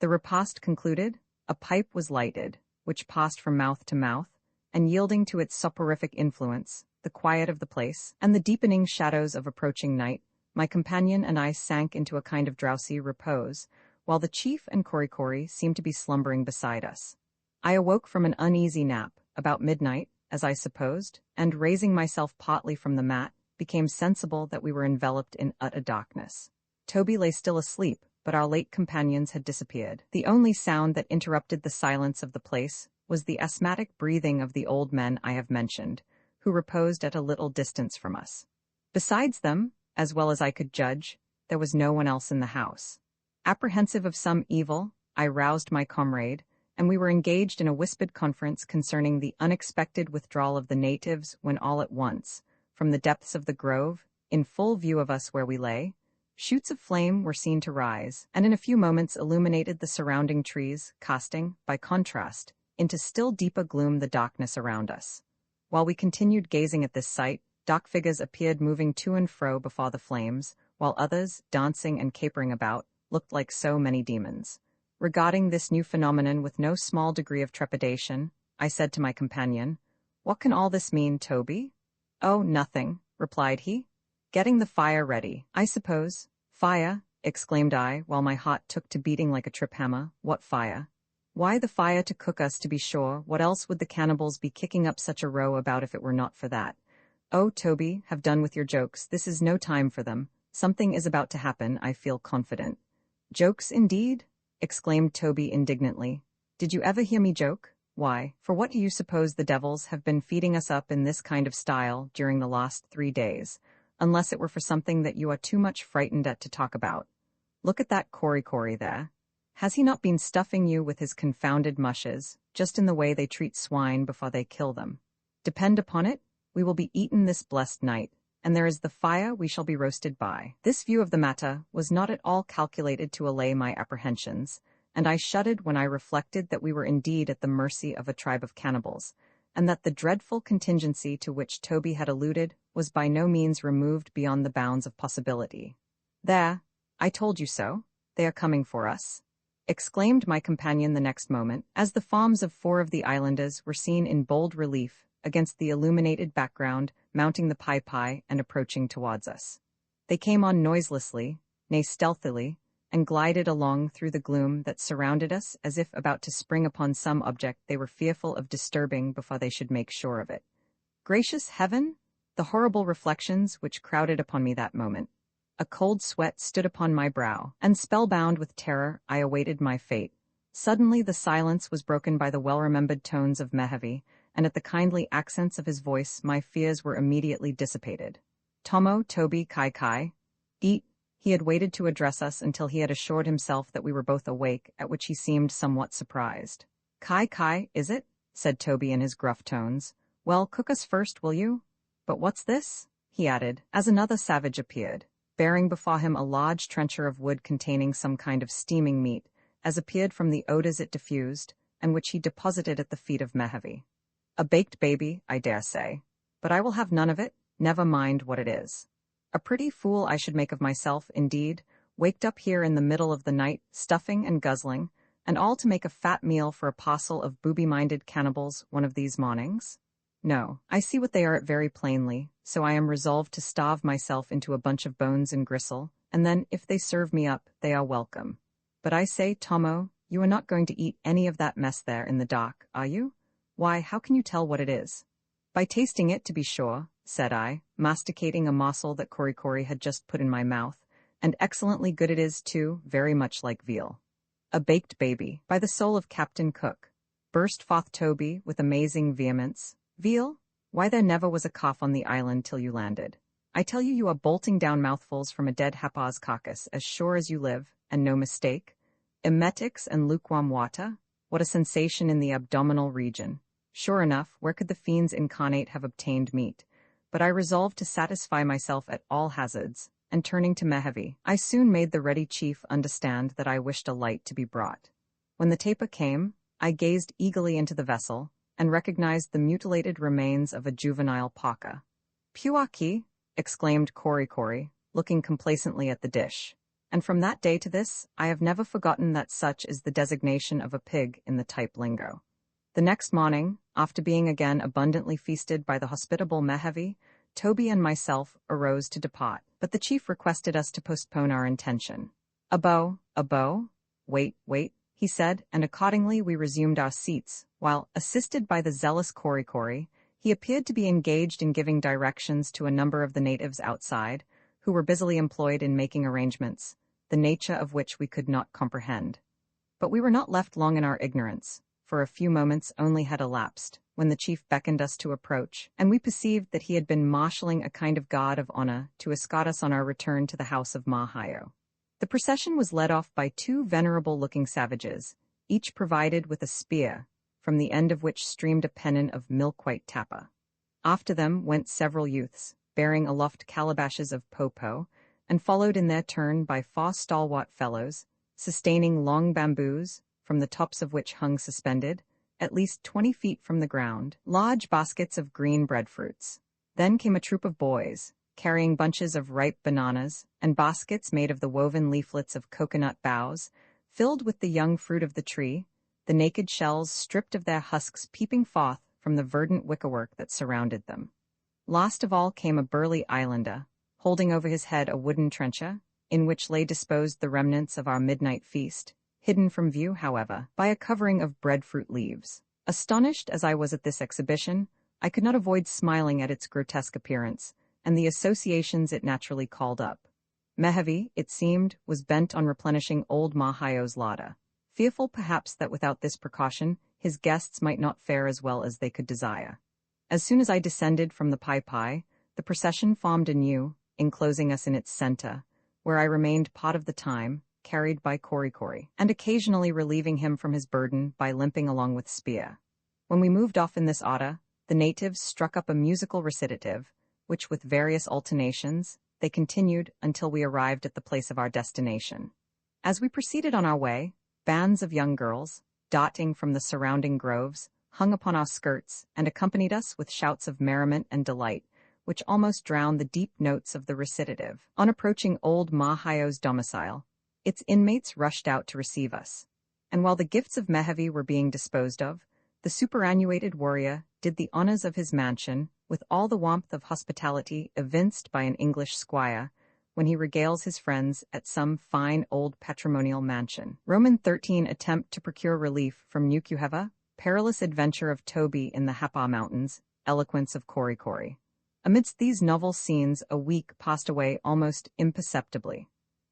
The repast concluded, a pipe was lighted, which passed from mouth to mouth, and yielding to its soporific influence, the quiet of the place, and the deepening shadows of approaching night, my companion and I sank into a kind of drowsy repose, while the chief and Korikori seemed to be slumbering beside us. I awoke from an uneasy nap, about midnight, as I supposed, and raising myself partly from the mat, became sensible that we were enveloped in utter darkness. Toby lay still asleep, but our late companions had disappeared. The only sound that interrupted the silence of the place was the asthmatic breathing of the old men I have mentioned, who reposed at a little distance from us. Besides them, as well as I could judge, there was no one else in the house. Apprehensive of some evil, I roused my comrade, and we were engaged in a whispered conference concerning the unexpected withdrawal of the natives when all at once, from the depths of the grove, in full view of us where we lay, Shoots of flame were seen to rise, and in a few moments illuminated the surrounding trees, casting, by contrast, into still deeper gloom the darkness around us. While we continued gazing at this sight, dark figures appeared moving to and fro before the flames, while others, dancing and capering about, looked like so many demons. Regarding this new phenomenon with no small degree of trepidation, I said to my companion, "What can all this mean, Toby?" "Oh, nothing," replied he. "Getting the fire ready, I suppose." "Fire?" exclaimed I, while my heart took to beating like a trip hammer. "What fire?" "Why, the fire to cook us, to be sure. What else would the cannibals be kicking up such a row about if it were not for that?" "Oh, Toby, have done with your jokes. This is no time for them. Something is about to happen, I feel confident." "Jokes, indeed?" exclaimed Toby indignantly. "Did you ever hear me joke? Why, for what do you suppose the devils have been feeding us up in this kind of style during the last 3 days, unless it were for something that you are too much frightened at to talk about? Look at that Cory there. Has he not been stuffing you with his confounded mushes, just in the way they treat swine before they kill them? Depend upon it, we will be eaten this blessed night, and there is the fire we shall be roasted by." This view of the matter was not at all calculated to allay my apprehensions, and I shuddered when I reflected that we were indeed at the mercy of a tribe of cannibals, and that the dreadful contingency to which Toby had alluded was by no means removed beyond the bounds of possibility. "There, I told you so. They are coming for us," exclaimed my companion the next moment, as the forms of 4 of the islanders were seen in bold relief against the illuminated background, mounting the Typee and approaching towards us. They came on noiselessly, nay stealthily, and glided along through the gloom that surrounded us as if about to spring upon some object they were fearful of disturbing before they should make sure of it. Gracious heaven! The horrible reflections which crowded upon me that moment. A cold sweat stood upon my brow, and spellbound with terror I awaited my fate. Suddenly the silence was broken by the well-remembered tones of Melville, and at the kindly accents of his voice my fears were immediately dissipated. "Tomo, Toby, Kai. Eat." He had waited to address us until he had assured himself that we were both awake, at which he seemed somewhat surprised. Kai, is it?" said Toby in his gruff tones. "Well, cook us first, will you? But what's this?" he added, as another savage appeared, bearing before him a large trencher of wood containing some kind of steaming meat, as appeared from the odors it diffused, and which he deposited at the feet of Melville. "A baked baby, I dare say. But I will have none of it, never mind what it is. A pretty fool I should make of myself, indeed, waked up here in the middle of the night, stuffing and guzzling, and all to make a fat meal for a parcel of booby-minded cannibals one of these mornings. No, I see what they are very plainly, so I am resolved to starve myself into a bunch of bones and gristle, and then, if they serve me up, they are welcome. But I say, Tomo, you are not going to eat any of that mess there in the dock, are you? Why, how can you tell what it is?" "By tasting it, to be sure," said I, masticating a morsel that Cory had just put in my mouth, "and excellently good it is, too, very much like veal." "A baked baby, by the soul of Captain Cook," burst forth Toby with amazing vehemence. "Veal? Why, there never was a calf on the island till you landed. I tell you, you are bolting down mouthfuls from a dead hapaw's carcass, as sure as you live, and no mistake. Emetics and lukewarm water? What a sensation in the abdominal region! Sure enough, where could the fiends incarnate have obtained meat? But I resolved to satisfy myself at all hazards, and turning to Melville, I soon made the ready chief understand that I wished a light to be brought. When the Typee came, I gazed eagerly into the vessel, and recognized the mutilated remains of a juvenile pauca. "Puaki!" exclaimed Cory, looking complacently at the dish. And from that day to this, I have never forgotten that such is the designation of a pig in the Type lingo. The next morning, after being again abundantly feasted by the hospitable Melville, Toby and myself arose to depart, but the chief requested us to postpone our intention. A bow? Wait, he said, and accordingly we resumed our seats, while, assisted by the zealous Cory, he appeared to be engaged in giving directions to a number of the natives outside, who were busily employed in making arrangements, the nature of which we could not comprehend. But we were not left long in our ignorance, for a few moments only had elapsed, when the chief beckoned us to approach, and we perceived that he had been marshalling a kind of guard of honor to escort us on our return to the house of Mahayo. The procession was led off by 2 venerable-looking savages, each provided with a spear, from the end of which streamed a pennon of milk-white tapa. After them went several youths, bearing aloft calabashes of popo, and followed in their turn by 4 stalwart fellows, sustaining long bamboos, from the tops of which hung suspended, at least 20 feet from the ground, large baskets of green breadfruits. Then came a troop of boys, carrying bunches of ripe bananas, and baskets made of the woven leaflets of coconut boughs, filled with the young fruit of the tree, the naked shells stripped of their husks peeping forth from the verdant wickerwork that surrounded them. Last of all came a burly islander, holding over his head a wooden trencher, in which lay disposed the remnants of our midnight feast, hidden from view, however, by a covering of breadfruit leaves. Astonished as I was at this exhibition, I could not avoid smiling at its grotesque appearance, and the associations it naturally called up. Mehevi, it seemed, was bent on replenishing old Mahayo's larder, fearful perhaps that without this precaution his guests might not fare as well as they could desire. As soon as I descended from the Typee, the procession formed anew, enclosing us in its center, where I remained part of the time, carried by Korikori, and occasionally relieving him from his burden by limping along with spear. When we moved off in this order, the natives struck up a musical recitative, which with various alternations, they continued until we arrived at the place of our destination. As we proceeded on our way, bands of young girls, darting from the surrounding groves, hung upon our skirts and accompanied us with shouts of merriment and delight, which almost drowned the deep notes of the recitative. On approaching old Mahayo's domicile, its inmates rushed out to receive us, and while the gifts of Mehevi were being disposed of, the superannuated warrior did the honors of his mansion with all the warmth of hospitality evinced by an English squire when he regales his friends at some fine old patrimonial mansion. Roman 13 attempt to procure relief from Nukuheva, perilous adventure of Typee in the Hapa Mountains, eloquence of Korikori. Amidst these novel scenes a week passed away almost imperceptibly.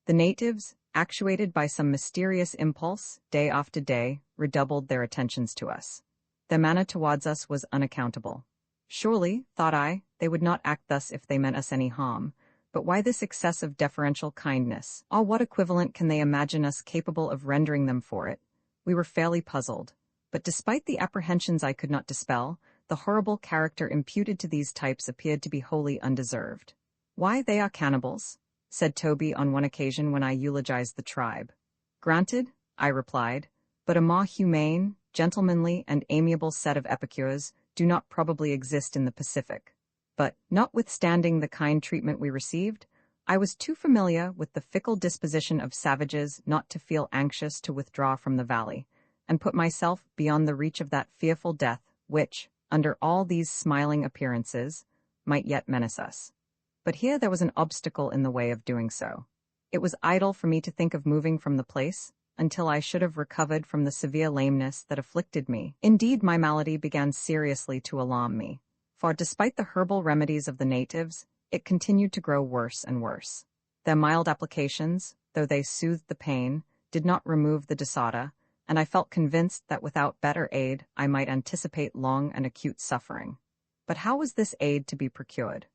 The natives, actuated by some mysterious impulse, day after day, redoubled their attentions to us. Their manner towards us was unaccountable. Surely, thought I, they would not act thus if they meant us any harm, but why this excess of deferential kindness? Or what equivalent can they imagine us capable of rendering them for it? We were fairly puzzled, but despite the apprehensions I could not dispel, the horrible character imputed to these types appeared to be wholly undeserved. Why, they are cannibals, said Typee on one occasion when I eulogized the tribe. Granted, I replied, but a more humane, gentlemanly, and amiable set of epicures do not probably exist in the Pacific. But, notwithstanding the kind treatment we received, I was too familiar with the fickle disposition of savages not to feel anxious to withdraw from the valley, and put myself beyond the reach of that fearful death which, under all these smiling appearances, might yet menace us. But here there was an obstacle in the way of doing so. It was idle for me to think of moving from the place until I should have recovered from the severe lameness that afflicted me. Indeed, my malady began seriously to alarm me, for despite the herbal remedies of the natives, it continued to grow worse and worse. Their mild applications, though they soothed the pain, did not remove the disorder, and I felt convinced that without better aid I might anticipate long and acute suffering. But how was this aid to be procured?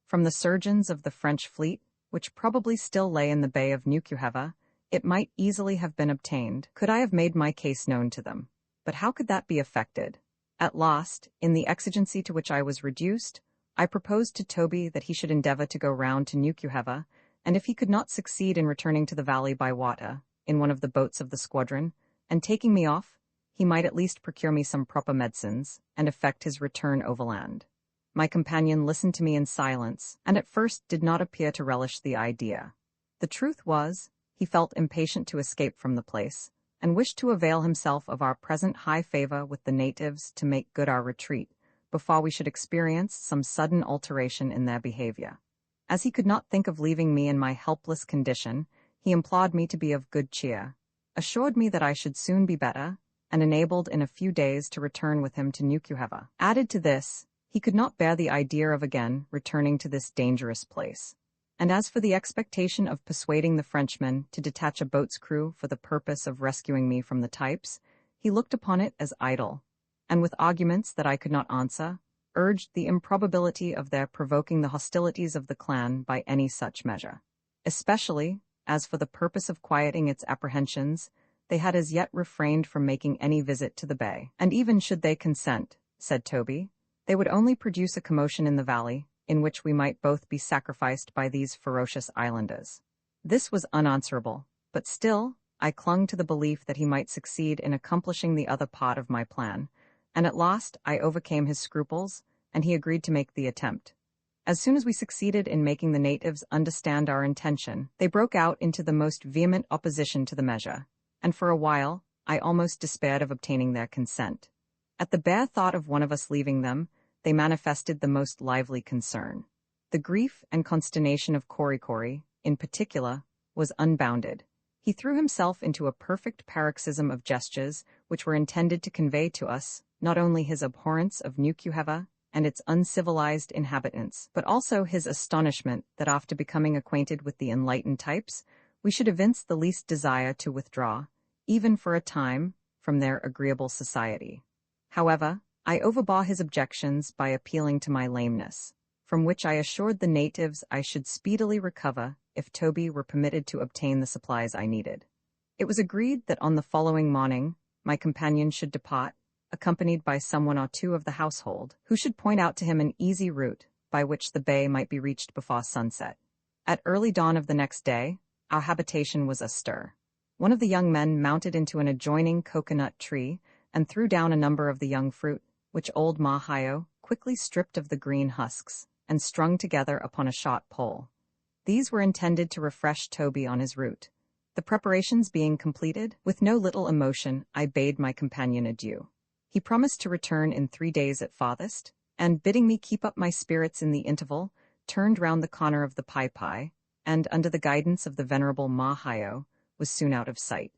From the surgeons of the French fleet, which probably still lay in the bay of Nukuheva, it might easily have been obtained, could I have made my case known to them. But how could that be effected? At last, in the exigency to which I was reduced, I proposed to Typee that he should endeavor to go round to Nukuheva, and if he could not succeed in returning to the valley by water, in one of the boats of the squadron, and taking me off, he might at least procure me some proper medicines, and effect his return overland. My companion listened to me in silence, and at first did not appear to relish the idea. The truth was, he felt impatient to escape from the place, and wished to avail himself of our present high favor with the natives to make good our retreat, before we should experience some sudden alteration in their behavior. As he could not think of leaving me in my helpless condition, he implored me to be of good cheer, assured me that I should soon be better, and enabled in a few days to return with him to Nukuheva. Added to this, he could not bear the idea of again returning to this dangerous place. And as for the expectation of persuading the Frenchmen to detach a boat's crew for the purpose of rescuing me from the types, he looked upon it as idle, and with arguments that I could not answer, urged the improbability of their provoking the hostilities of the clan by any such measure. Especially, as for the purpose of quieting its apprehensions, they had as yet refrained from making any visit to the bay. And even should they consent, said Typee, they would only produce a commotion in the valley, in which we might both be sacrificed by these ferocious islanders. This was unanswerable, but still, I clung to the belief that he might succeed in accomplishing the other part of my plan, and at last I overcame his scruples, and he agreed to make the attempt. As soon as we succeeded in making the natives understand our intention, they broke out into the most vehement opposition to the measure, and for a while, I almost despaired of obtaining their consent. At the bare thought of one of us leaving them, they manifested the most lively concern. The grief and consternation of Korikori, in particular, was unbounded. He threw himself into a perfect paroxysm of gestures which were intended to convey to us not only his abhorrence of Nukuheva and its uncivilized inhabitants, but also his astonishment that after becoming acquainted with the enlightened types, we should evince the least desire to withdraw, even for a time, from their agreeable society. However, I overbore his objections by appealing to my lameness, from which I assured the natives I should speedily recover if Toby were permitted to obtain the supplies I needed. It was agreed that on the following morning my companion should depart, accompanied by someone or two of the household, who should point out to him an easy route by which the bay might be reached before sunset. At early dawn of the next day, our habitation was astir. One of the young men mounted into an adjoining coconut tree and threw down a number of the young fruit, which old Mahayo quickly stripped of the green husks and strung together upon a short pole. These were intended to refresh Toby on his route. The preparations being completed, with no little emotion I bade my companion adieu. He promised to return in 3 days at farthest, and bidding me keep up my spirits in the interval, turned round the corner of the Typee, and, under the guidance of the venerable Mahayo, was soon out of sight.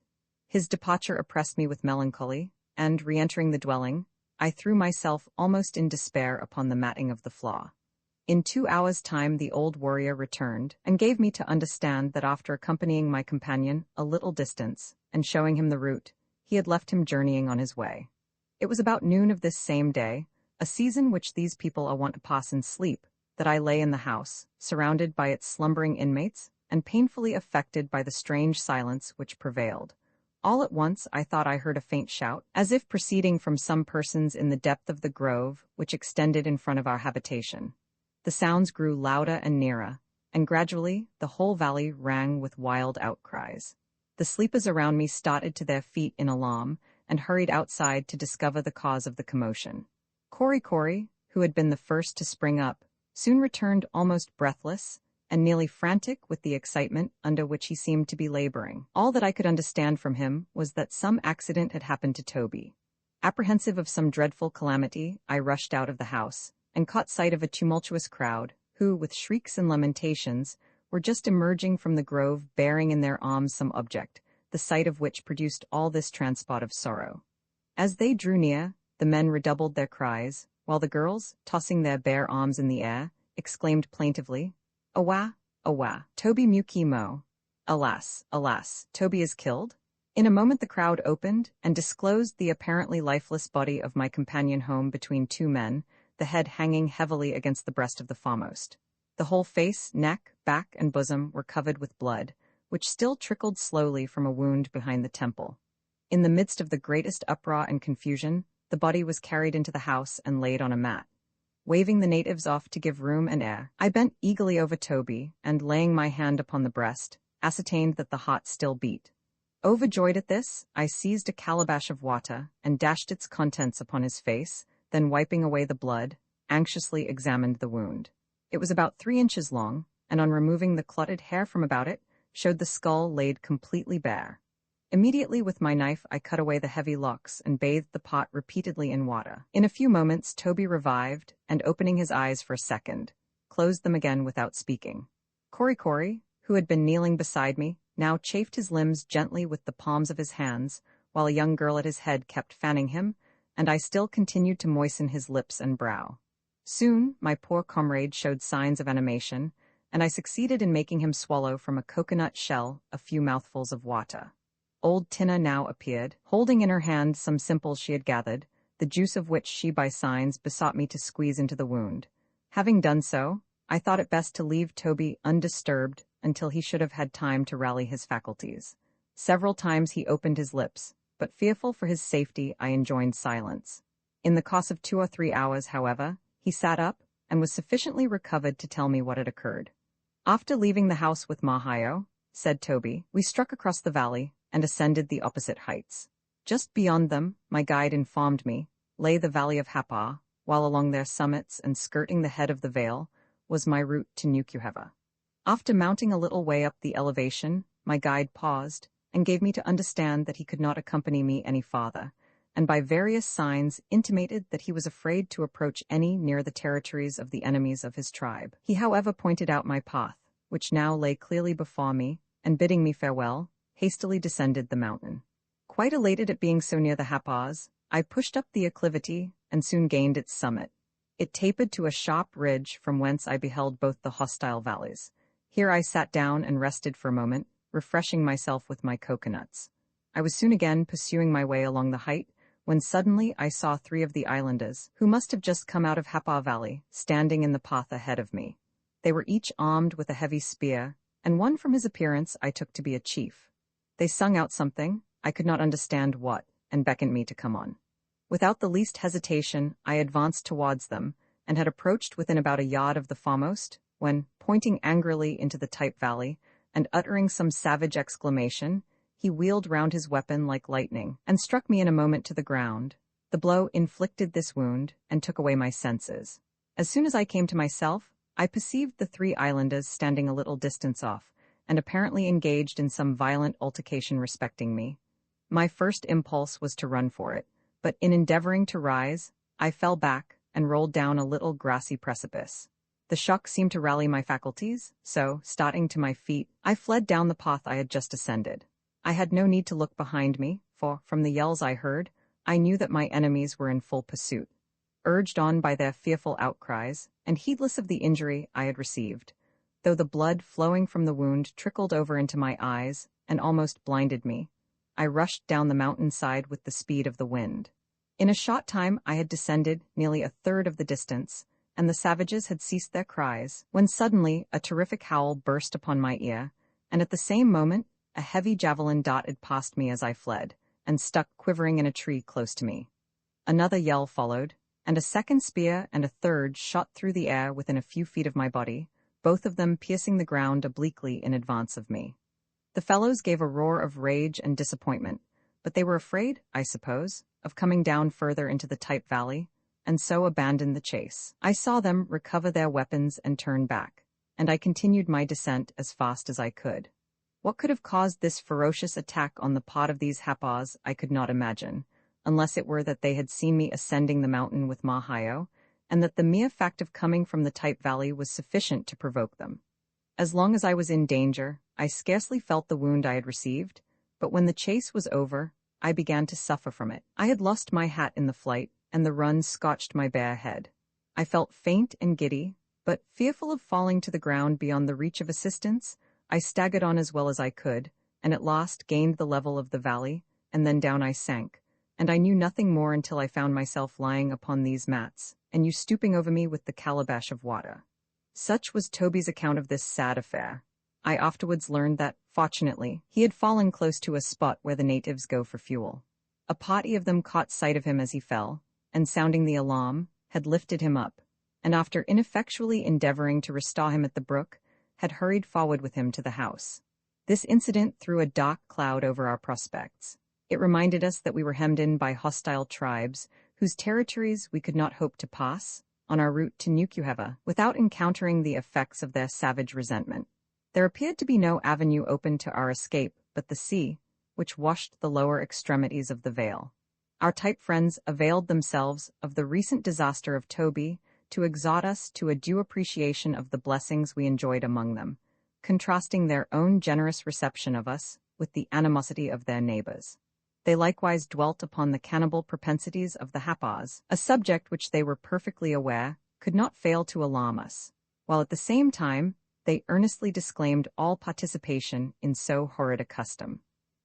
His departure oppressed me with melancholy, and, re-entering the dwelling, I threw myself almost in despair upon the matting of the floor. In 2 hours' time the old warrior returned, and gave me to understand that after accompanying my companion a little distance, and showing him the route, he had left him journeying on his way. It was about noon of this same day, a season which these people are wont to pass in sleep, that I lay in the house, surrounded by its slumbering inmates, and painfully affected by the strange silence which prevailed. All at once I thought I heard a faint shout, as if proceeding from some persons in the depth of the grove which extended in front of our habitation. The sounds grew louder and nearer, and gradually the whole valley rang with wild outcries. The sleepers around me started to their feet in alarm, and hurried outside to discover the cause of the commotion. Korikori, who had been the first to spring up, soon returned almost breathless, and nearly frantic with the excitement under which he seemed to be laboring. All that I could understand from him was that some accident had happened to Toby. Apprehensive of some dreadful calamity, I rushed out of the house, and caught sight of a tumultuous crowd, who, with shrieks and lamentations, were just emerging from the grove bearing in their arms some object, the sight of which produced all this transport of sorrow. As they drew near, the men redoubled their cries, while the girls, tossing their bare arms in the air, exclaimed plaintively, "Awa, awa, Toby Muki Mo. Alas, alas, Toby is killed?" In a moment the crowd opened, and disclosed the apparently lifeless body of my companion home between 2 men, the head hanging heavily against the breast of the foremost. The whole face, neck, back, and bosom were covered with blood, which still trickled slowly from a wound behind the temple. In the midst of the greatest uproar and confusion, the body was carried into the house and laid on a mat. Waving the natives off to give room and air, I bent eagerly over Toby, and laying my hand upon the breast, ascertained that the heart still beat. Overjoyed at this, I seized a calabash of water and dashed its contents upon his face, then wiping away the blood, anxiously examined the wound. It was about 3 inches long, and on removing the clotted hair from about it, showed the skull laid completely bare. Immediately with my knife I cut away the heavy locks and bathed the pot repeatedly in water. In a few moments Toby revived, and opening his eyes for a second, closed them again without speaking. Korikori, who had been kneeling beside me, now chafed his limbs gently with the palms of his hands, while a young girl at his head kept fanning him, and I still continued to moisten his lips and brow. Soon my poor comrade showed signs of animation, and I succeeded in making him swallow from a coconut shell a few mouthfuls of water. Old Tina now appeared, holding in her hand some simples she had gathered, the juice of which she by signs besought me to squeeze into the wound. Having done so, I thought it best to leave Toby undisturbed until he should have had time to rally his faculties. Several times he opened his lips, but fearful for his safety I enjoined silence. In the course of 2 or 3 hours, however, he sat up, and was sufficiently recovered to tell me what had occurred. After leaving the house with Mahayo, said Toby, we struck across the valley and ascended the opposite heights. Just beyond them, my guide informed me, lay the valley of Hapa, while along their summits and skirting the head of the vale was my route to Nukuheva. After mounting a little way up the elevation, my guide paused and gave me to understand that he could not accompany me any farther, and by various signs intimated that he was afraid to approach any near the territories of the enemies of his tribe. He, however, pointed out my path, which now lay clearly before me, and bidding me farewell, hastily descended the mountain. Quite elated at being so near the Hapas, I pushed up the acclivity and soon gained its summit. It tapered to a sharp ridge from whence I beheld both the hostile valleys. Here I sat down and rested for a moment, refreshing myself with my coconuts. I was soon again pursuing my way along the height, when suddenly I saw 3 of the islanders, who must have just come out of Hapa Valley, standing in the path ahead of me. They were each armed with a heavy spear, and one from his appearance I took to be a chief. They sung out something, I could not understand what, and beckoned me to come on. Without the least hesitation, I advanced towards them, and had approached within about a yard of the foremost, when, pointing angrily into the Type Valley, and uttering some savage exclamation, he wheeled round his weapon like lightning, and struck me in a moment to the ground. The blow inflicted this wound, and took away my senses. As soon as I came to myself, I perceived the 3 islanders standing a little distance off, and apparently engaged in some violent altercation respecting me. My first impulse was to run for it, but in endeavoring to rise, I fell back and rolled down a little grassy precipice. The shock seemed to rally my faculties, so, starting to my feet, I fled down the path I had just ascended. I had no need to look behind me, for, from the yells I heard, I knew that my enemies were in full pursuit. Urged on by their fearful outcries, and heedless of the injury I had received, though the blood flowing from the wound trickled over into my eyes and almost blinded me, I rushed down the mountainside with the speed of the wind. In a short time I had descended nearly a third of the distance, and the savages had ceased their cries, when suddenly a terrific howl burst upon my ear, and at the same moment a heavy javelin darted past me as I fled, and stuck quivering in a tree close to me. Another yell followed, and a second spear and a third shot through the air within a few feet of my body, both of them piercing the ground obliquely in advance of me. The fellows gave a roar of rage and disappointment, but they were afraid, I suppose, of coming down further into the Type Valley, and so abandoned the chase. I saw them recover their weapons and turn back, and I continued my descent as fast as I could. What could have caused this ferocious attack on the part of these Hapas I could not imagine, unless it were that they had seen me ascending the mountain with Mahayo, and that the mere fact of coming from the Type Valley was sufficient to provoke them. As long as I was in danger, I scarcely felt the wound I had received, but when the chase was over, I began to suffer from it. I had lost my hat in the flight, and the run scotched my bare head. I felt faint and giddy, but, fearful of falling to the ground beyond the reach of assistance, I staggered on as well as I could, and at last gained the level of the valley, and then down I sank, and I knew nothing more until I found myself lying upon these mats, and you stooping over me with the calabash of water. Such was Toby's account of this sad affair. I afterwards learned that, fortunately, he had fallen close to a spot where the natives go for fuel. A party of them caught sight of him as he fell, and sounding the alarm, had lifted him up, and after ineffectually endeavoring to restore him at the brook, had hurried forward with him to the house. This incident threw a dark cloud over our prospects. It reminded us that we were hemmed in by hostile tribes, whose territories we could not hope to pass, on our route to Nukuheva, without encountering the effects of their savage resentment. There appeared to be no avenue open to our escape but the sea, which washed the lower extremities of the vale. Our Type friends availed themselves of the recent disaster of Toby to exhort us to a due appreciation of the blessings we enjoyed among them, contrasting their own generous reception of us with the animosity of their neighbors. They likewise dwelt upon the cannibal propensities of the Hapas, a subject which they were perfectly aware could not fail to alarm us, while at the same time they earnestly disclaimed all participation in so horrid a custom.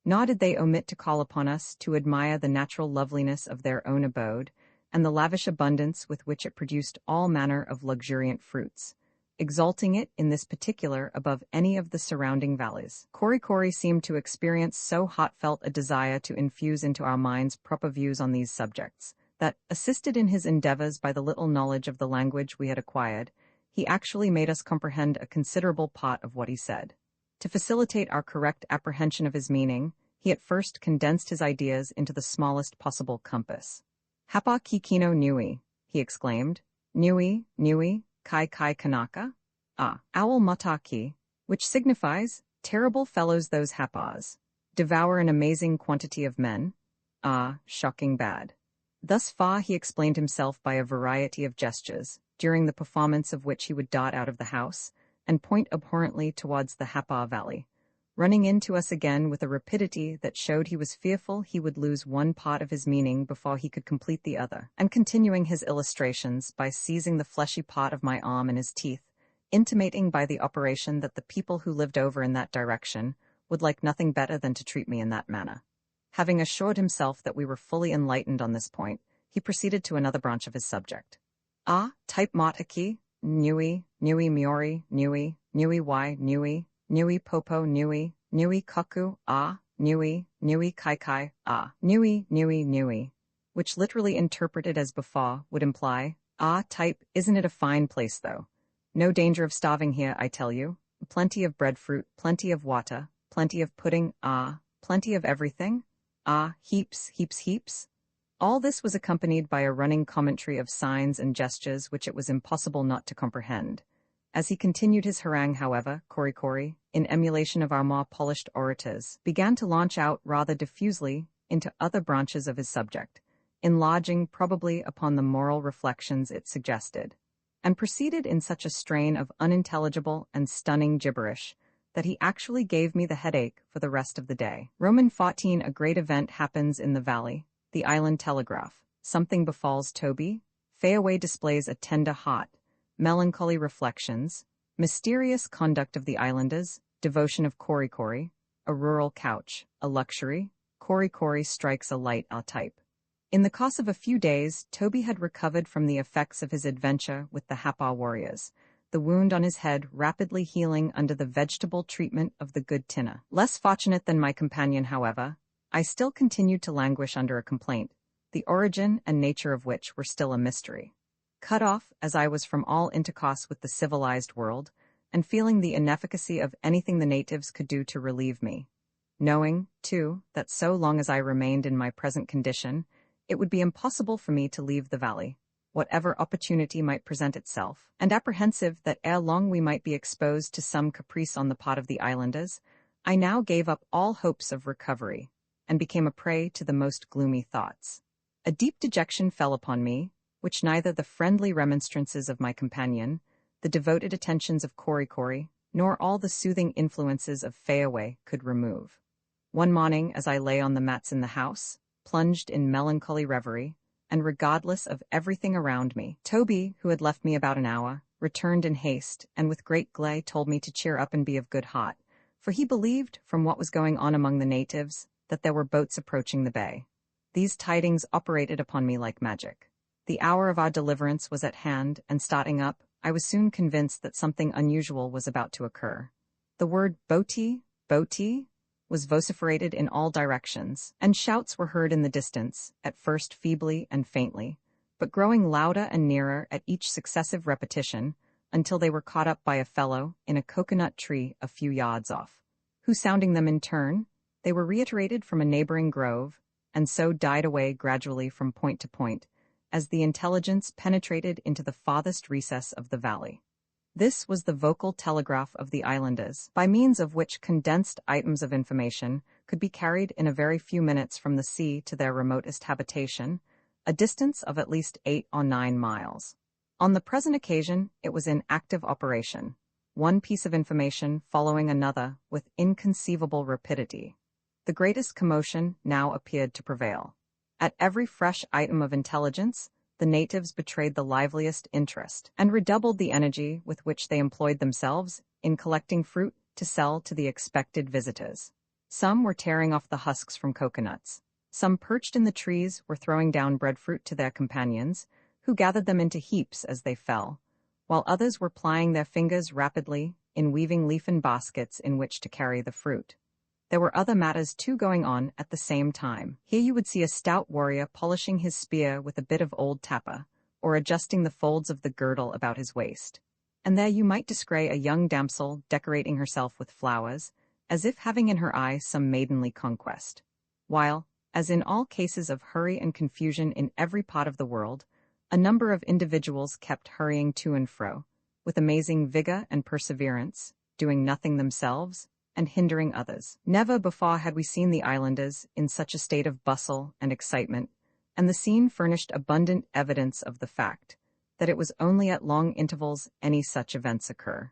Nor did they omit to call upon us to admire the natural loveliness of their own abode, and the lavish abundance with which it produced all manner of luxuriant fruits, exalting it in this particular above any of the surrounding valleys. Korikori seemed to experience so heartfelt a desire to infuse into our minds proper views on these subjects, that, assisted in his endeavors by the little knowledge of the language we had acquired, he actually made us comprehend a considerable part of what he said. To facilitate our correct apprehension of his meaning, he at first condensed his ideas into the smallest possible compass. "Hapa kikino nui," he exclaimed. "Nui, nui, kai kai kanaka? Ah, owl mataki," which signifies, "Terrible fellows those hapas. Devour an amazing quantity of men. Ah, shocking bad." Thus far he explained himself by a variety of gestures, during the performance of which he would dart out of the house, and point abhorrently towards the Hapa Valley, running into us again with a rapidity that showed he was fearful he would lose one part of his meaning before he could complete the other, and continuing his illustrations by seizing the fleshy part of my arm in his teeth, intimating by the operation that the people who lived over in that direction would like nothing better than to treat me in that manner. Having assured himself that we were fully enlightened on this point, he proceeded to another branch of his subject. "Ah, type mataki, nui, nui miori, nui, nui y, nui, nui popo, nui, nui koku, ah, nui, nui kai kai, ah, nui, nui, nui," which literally interpreted as before would imply, "Ah, type, isn't it a fine place though? No danger of starving here, I tell you. Plenty of breadfruit, plenty of water, plenty of pudding, ah, plenty of everything. Ah, heaps, heaps, heaps." All this was accompanied by a running commentary of signs and gestures which it was impossible not to comprehend. As he continued his harangue, however, Korikori, in emulation of our more polished orators, began to launch out rather diffusely into other branches of his subject, enlarging probably upon the moral reflections it suggested, and proceeded in such a strain of unintelligible and stunning gibberish that he actually gave me the headache for the rest of the day. Roman 14. A great event happens in the valley. The island telegraph. Something befalls Toby. Fayaway displays a tender heart. Melancholy reflections. Mysterious conduct of the islanders. Devotion of Korikori. A rural couch. A luxury. Korikori strikes a light type. In the course of a few days, Toby had recovered from the effects of his adventure with the Hapa warriors, the wound on his head rapidly healing under the vegetable treatment of the good Tina. Less fortunate than my companion, however, I still continued to languish under a complaint, the origin and nature of which were still a mystery. Cut off as I was from all intercourse with the civilized world, and feeling the inefficacy of anything the natives could do to relieve me. Knowing, too, that so long as I remained in my present condition, it would be impossible for me to leave the valley, whatever opportunity might present itself, and apprehensive that ere long we might be exposed to some caprice on the part of the islanders, I now gave up all hopes of recovery, and became a prey to the most gloomy thoughts. A deep dejection fell upon me, which neither the friendly remonstrances of my companion, the devoted attentions of Korikori, nor all the soothing influences of Fayaway could remove. One morning, as I lay on the mats in the house, plunged in melancholy reverie, and regardless of everything around me, Toby, who had left me about an hour, returned in haste, and with great glee told me to cheer up and be of good heart, for he believed, from what was going on among the natives, that there were boats approaching the bay. These tidings operated upon me like magic. The hour of our deliverance was at hand, and starting up, I was soon convinced that something unusual was about to occur. The word "boati, boati," was vociferated in all directions, and shouts were heard in the distance, at first feebly and faintly, but growing louder and nearer at each successive repetition, until they were caught up by a fellow in a coconut tree a few yards off, who, sounding them in turn, they were reiterated from a neighboring grove, and so died away gradually from point to point, as the intelligence penetrated into the farthest recess of the valley. This was the vocal telegraph of the islanders, by means of which condensed items of information could be carried in a very few minutes from the sea to their remotest habitation, a distance of at least 8 or 9 miles. On the present occasion, it was in active operation, one piece of information following another with inconceivable rapidity. The greatest commotion now appeared to prevail. At every fresh item of intelligence, the natives betrayed the liveliest interest, and redoubled the energy with which they employed themselves in collecting fruit to sell to the expected visitors. Some were tearing off the husks from coconuts. Some perched in the trees were throwing down breadfruit to their companions, who gathered them into heaps as they fell, while others were plying their fingers rapidly in weaving leafen baskets in which to carry the fruit. There were other matters too going on at the same time. Here you would see a stout warrior polishing his spear with a bit of old tappa, or adjusting the folds of the girdle about his waist. And there you might descry a young damsel decorating herself with flowers, as if having in her eye some maidenly conquest. While, as in all cases of hurry and confusion in every part of the world, a number of individuals kept hurrying to and fro, with amazing vigor and perseverance, doing nothing themselves, and hindering others. Never before had we seen the islanders in such a state of bustle and excitement, and the scene furnished abundant evidence of the fact that it was only at long intervals any such events occur.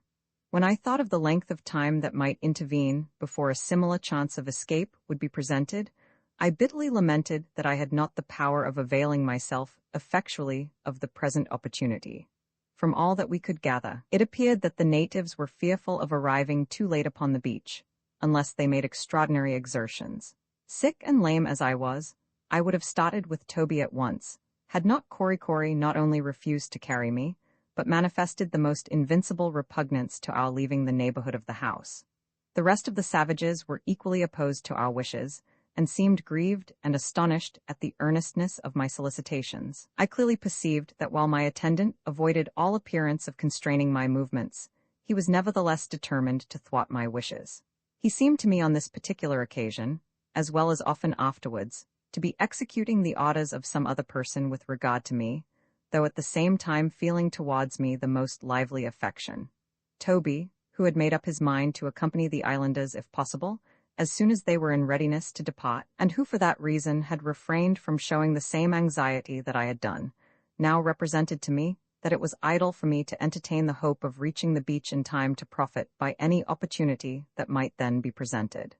When I thought of the length of time that might intervene before a similar chance of escape would be presented, I bitterly lamented that I had not the power of availing myself effectually of the present opportunity. From all that we could gather, it appeared that the natives were fearful of arriving too late upon the beach, unless they made extraordinary exertions. Sick and lame as I was, I would have started with Toby at once, had not Cory not only refused to carry me, but manifested the most invincible repugnance to our leaving the neighborhood of the house. The rest of the savages were equally opposed to our wishes, and seemed grieved and astonished at the earnestness of my solicitations. I clearly perceived that while my attendant avoided all appearance of constraining my movements, he was nevertheless determined to thwart my wishes. He seemed to me on this particular occasion, as well as often afterwards, to be executing the orders of some other person with regard to me, though at the same time feeling towards me the most lively affection. Toby, who had made up his mind to accompany the islanders if possible, as soon as they were in readiness to depart, and who for that reason had refrained from showing the same anxiety that I had done, now represented to me that it was idle for me to entertain the hope of reaching the beach in time to profit by any opportunity that might then be presented.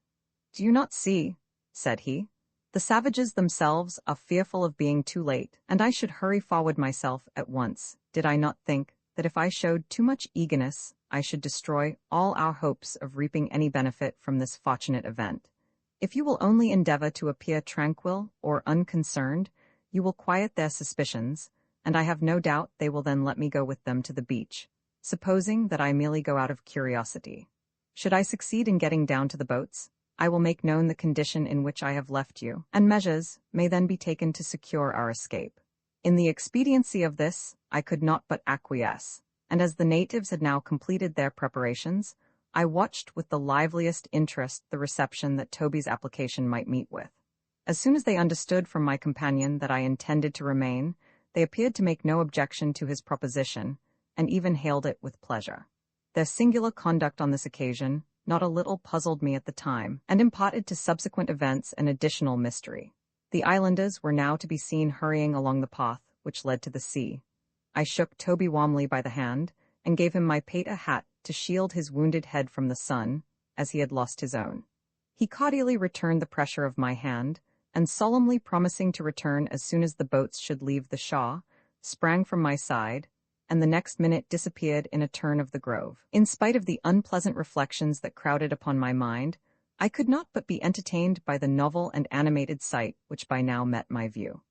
"Do you not see," said he, "the savages themselves are fearful of being too late, and I should hurry forward myself at once, did I not think that if I showed too much eagerness, I should destroy all our hopes of reaping any benefit from this fortunate event. If you will only endeavor to appear tranquil or unconcerned, you will quiet their suspicions, and I have no doubt they will then let me go with them to the beach, supposing that I merely go out of curiosity. Should I succeed in getting down to the boats, I will make known the condition in which I have left you, and measures may then be taken to secure our escape." In the expediency of this, I could not but acquiesce, and as the natives had now completed their preparations, I watched with the liveliest interest the reception that Toby's application might meet with. As soon as they understood from my companion that I intended to remain, they appeared to make no objection to his proposition, and even hailed it with pleasure. Their singular conduct on this occasion not a little puzzled me at the time, and imparted to subsequent events an additional mystery. The islanders were now to be seen hurrying along the path which led to the sea. I shook Toby warmly by the hand, and gave him my pater hat to shield his wounded head from the sun, as he had lost his own. He cordially returned the pressure of my hand, and solemnly promising to return as soon as the boats should leave the shore, sprang from my side, and the next minute disappeared in a turn of the grove. In spite of the unpleasant reflections that crowded upon my mind, I could not but be entertained by the novel and animated sight which by now met my view.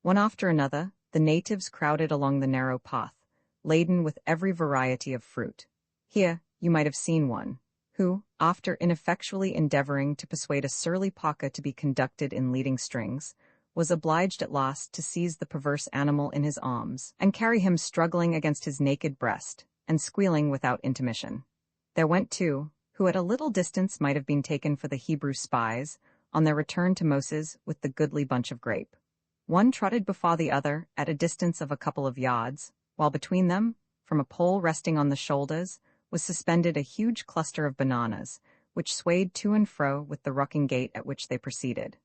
One after another, the natives crowded along the narrow path, laden with every variety of fruit. Here you might have seen one, who, after ineffectually endeavoring to persuade a surly Paka to be conducted in leading strings, was obliged at last to seize the perverse animal in his arms, and carry him struggling against his naked breast, and squealing without intermission. There went two, who at a little distance might have been taken for the Hebrew spies, on their return to Moses with the goodly bunch of grape. One trotted before the other at a distance of a couple of yards, while between them, from a pole resting on the shoulders, was suspended a huge cluster of bananas, which swayed to and fro with the rocking gait at which they proceeded.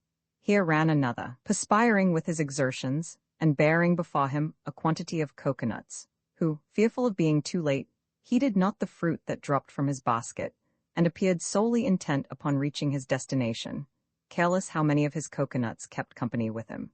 Here ran another, perspiring with his exertions, and bearing before him a quantity of coconuts, who, fearful of being too late, heeded not the fruit that dropped from his basket, and appeared solely intent upon reaching his destination, careless how many of his coconuts kept company with him.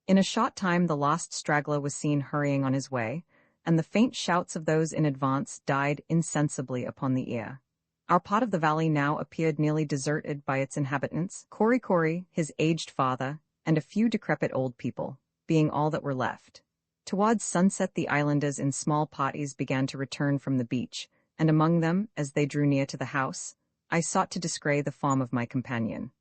In a short time the last straggler was seen hurrying on his way, and the faint shouts of those in advance died insensibly upon the ear. Our part of the valley now appeared nearly deserted by its inhabitants, Cory, his aged father, and a few decrepit old people, being all that were left. Towards sunset the islanders in small parties began to return from the beach, and among them, as they drew near to the house, I sought to descry the form of my companion.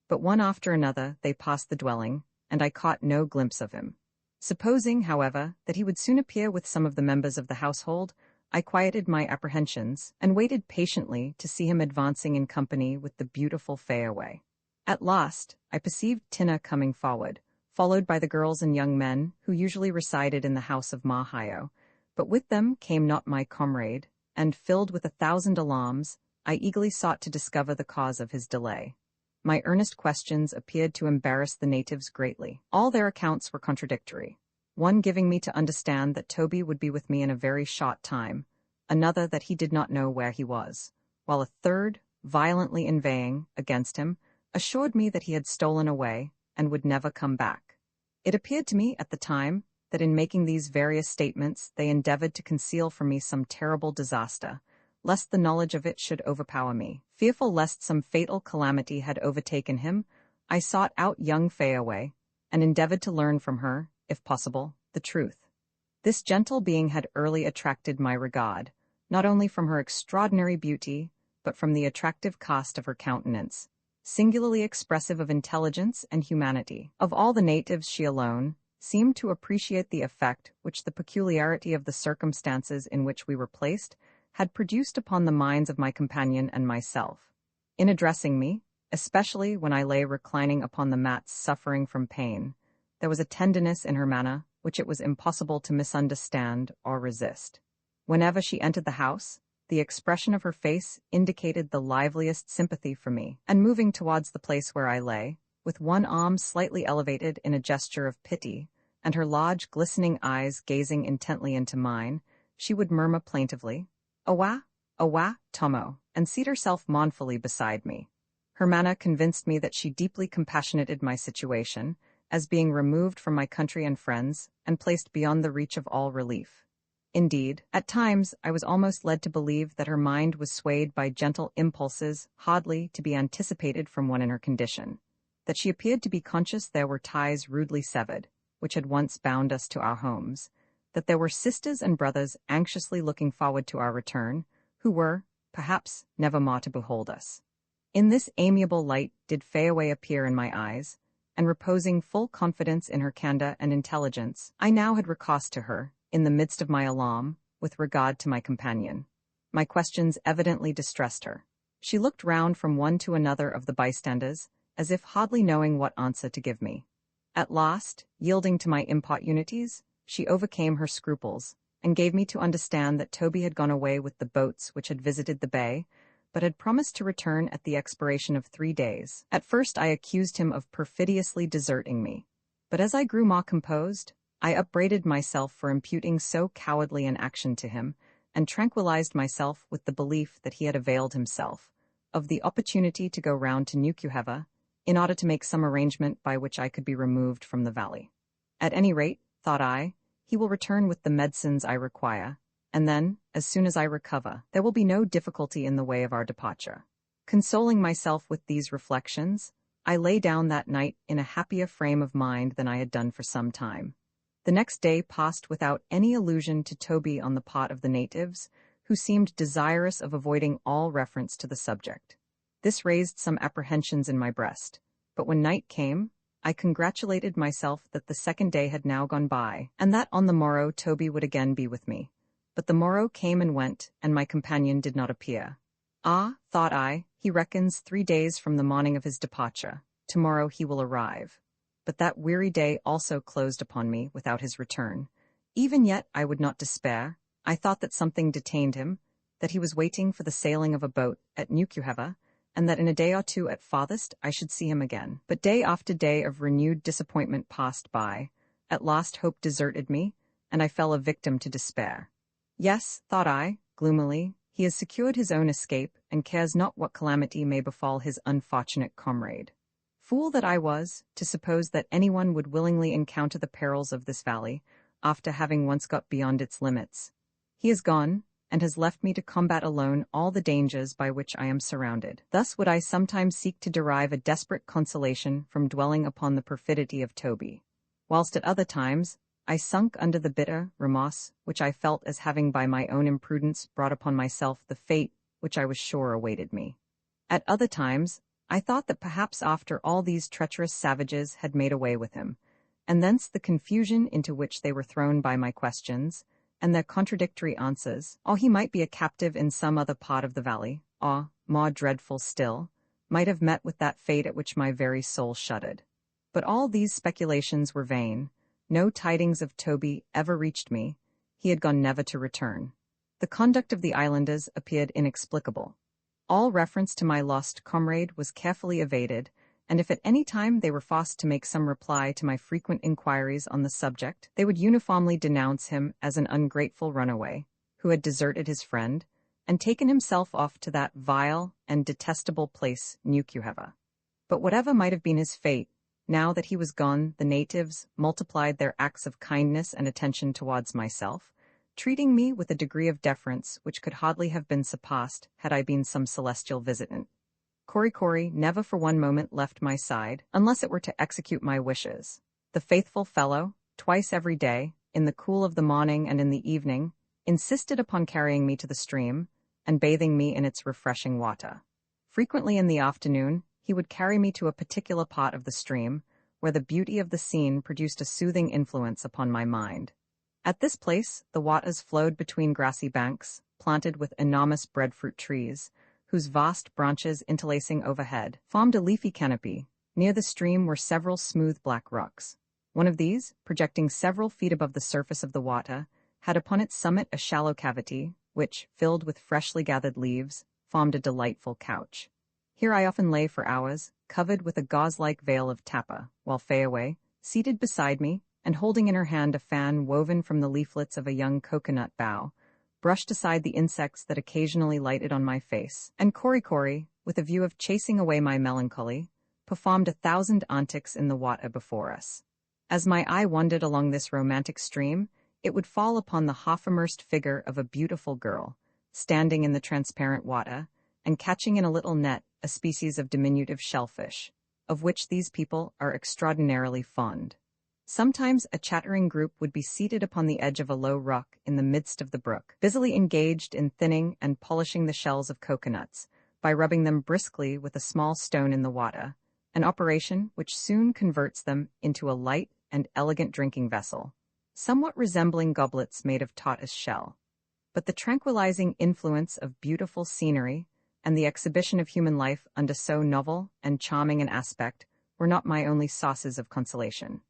But one after another they passed the dwelling, and I caught no glimpse of him. Supposing, however, that he would soon appear with some of the members of the household, I quieted my apprehensions and waited patiently to see him advancing in company with the beautiful Fayaway. At last, I perceived Tina coming forward, followed by the girls and young men who usually resided in the house of Mahio, but with them came not my comrade, and, filled with 1,000 alarms, I eagerly sought to discover the cause of his delay. My earnest questions appeared to embarrass the natives greatly. All their accounts were contradictory, one giving me to understand that Toby would be with me in a very short time, another that he did not know where he was, while a third, violently inveighing against him, assured me that he had stolen away and would never come back. It appeared to me at the time that in making these various statements they endeavored to conceal from me some terrible disaster, lest the knowledge of it should overpower me. Fearful lest some fatal calamity had overtaken him, I sought out young Fayaway, and endeavored to learn from her, if possible, the truth. This gentle being had early attracted my regard, not only from her extraordinary beauty, but from the attractive cast of her countenance, singularly expressive of intelligence and humanity. Of all the natives she alone seemed to appreciate the effect which the peculiarity of the circumstances in which we were placed had produced upon the minds of my companion and myself. In addressing me, especially when I lay reclining upon the mats suffering from pain, there was a tenderness in her manner which it was impossible to misunderstand or resist. Whenever she entered the house, the expression of her face indicated the liveliest sympathy for me, and moving towards the place where I lay, with one arm slightly elevated in a gesture of pity, and her large glistening eyes gazing intently into mine, she would murmur plaintively, "Awa, awa, Tomo," and seat herself mournfully beside me. Her manner convinced me that she deeply compassionated my situation, as being removed from my country and friends, and placed beyond the reach of all relief. Indeed, at times I was almost led to believe that her mind was swayed by gentle impulses hardly to be anticipated from one in her condition, that she appeared to be conscious there were ties rudely severed, which had once bound us to our homes, that there were sisters and brothers anxiously looking forward to our return, who were, perhaps, never more to behold us. In this amiable light did Fayaway appear in my eyes, and reposing full confidence in her candor and intelligence, I now had recourse to her, in the midst of my alarm, with regard to my companion. My questions evidently distressed her. She looked round from one to another of the bystanders, as if hardly knowing what answer to give me. At last, yielding to my importunities, she overcame her scruples, and gave me to understand that Toby had gone away with the boats which had visited the bay, but had promised to return at the expiration of 3 days. At first I accused him of perfidiously deserting me, but as I grew more composed, I upbraided myself for imputing so cowardly an action to him, and tranquilized myself with the belief that he had availed himself of the opportunity to go round to Nukuheva, in order to make some arrangement by which I could be removed from the valley. At any rate, thought I, he will return with the medicines I require, and then, as soon as I recover, there will be no difficulty in the way of our departure. Consoling myself with these reflections, I lay down that night in a happier frame of mind than I had done for some time. The next day passed without any allusion to Toby on the part of the natives, who seemed desirous of avoiding all reference to the subject. This raised some apprehensions in my breast, but when night came, I congratulated myself that the second day had now gone by, and that on the morrow Toby would again be with me. But the morrow came and went, and my companion did not appear. Ah, thought I, he reckons 3 days from the morning of his departure. Tomorrow he will arrive. But that weary day also closed upon me without his return. Even yet I would not despair. I thought that something detained him, that he was waiting for the sailing of a boat at Nukuheva, and that in a day or two at farthest I should see him again. But day after day of renewed disappointment passed by. At last hope deserted me, and I fell a victim to despair. Yes, thought I, gloomily, he has secured his own escape, and cares not what calamity may befall his unfortunate comrade. Fool that I was, to suppose that anyone would willingly encounter the perils of this valley, after having once got beyond its limits. He is gone, and has left me to combat alone all the dangers by which I am surrounded. Thus would I sometimes seek to derive a desperate consolation from dwelling upon the perfidy of Toby, whilst at other times I sunk under the bitter remorse which I felt as having by my own imprudence brought upon myself the fate which I was sure awaited me. At other times, I thought that perhaps after all these treacherous savages had made away with him, and thence the confusion into which they were thrown by my questions, and their contradictory answers, or he might be a captive in some other part of the valley, or, more dreadful still, might have met with that fate at which my very soul shuddered. But all these speculations were vain. No tidings of Toby ever reached me. He had gone never to return. The conduct of the islanders appeared inexplicable. All reference to my lost comrade was carefully evaded, and if at any time they were forced to make some reply to my frequent inquiries on the subject, they would uniformly denounce him as an ungrateful runaway, who had deserted his friend, and taken himself off to that vile and detestable place, Nukuheva. But whatever might have been his fate, now that he was gone, the natives multiplied their acts of kindness and attention towards myself, treating me with a degree of deference which could hardly have been surpassed had I been some celestial visitant. Korikori never for one moment left my side, unless it were to execute my wishes. The faithful fellow, twice every day, in the cool of the morning and in the evening, insisted upon carrying me to the stream, and bathing me in its refreshing water. Frequently in the afternoon, he would carry me to a particular part of the stream, where the beauty of the scene produced a soothing influence upon my mind. At this place, the waters flowed between grassy banks, planted with enormous breadfruit trees, whose vast branches interlacing overhead formed a leafy canopy. Near the stream were several smooth black rocks. One of these, projecting several feet above the surface of the water, had upon its summit a shallow cavity, which, filled with freshly gathered leaves, formed a delightful couch. Here I often lay for hours, covered with a gauze-like veil of tapa, while Fayaway, seated beside me, and holding in her hand a fan woven from the leaflets of a young coconut bough, brushed aside the insects that occasionally lighted on my face, and Korikori, with a view of chasing away my melancholy, performed 1,000 antics in the water before us. As my eye wandered along this romantic stream, it would fall upon the half-immersed figure of a beautiful girl, standing in the transparent water, and catching in a little net a species of diminutive shellfish, of which these people are extraordinarily fond. Sometimes a chattering group would be seated upon the edge of a low rock in the midst of the brook, busily engaged in thinning and polishing the shells of coconuts by rubbing them briskly with a small stone in the water, an operation which soon converts them into a light and elegant drinking vessel, somewhat resembling goblets made of tortoise shell. But the tranquilizing influence of beautiful scenery and the exhibition of human life under so novel and charming an aspect were not my only sources of consolation.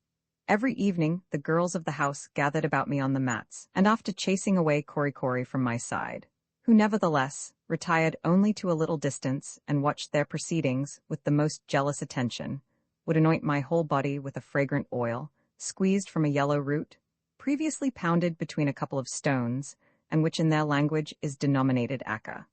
Every evening the girls of the house gathered about me on the mats, and after chasing away Korikori from my side, who nevertheless retired only to a little distance and watched their proceedings with the most jealous attention, would anoint my whole body with a fragrant oil, squeezed from a yellow root, previously pounded between a couple of stones, and which in their language is denominated aca.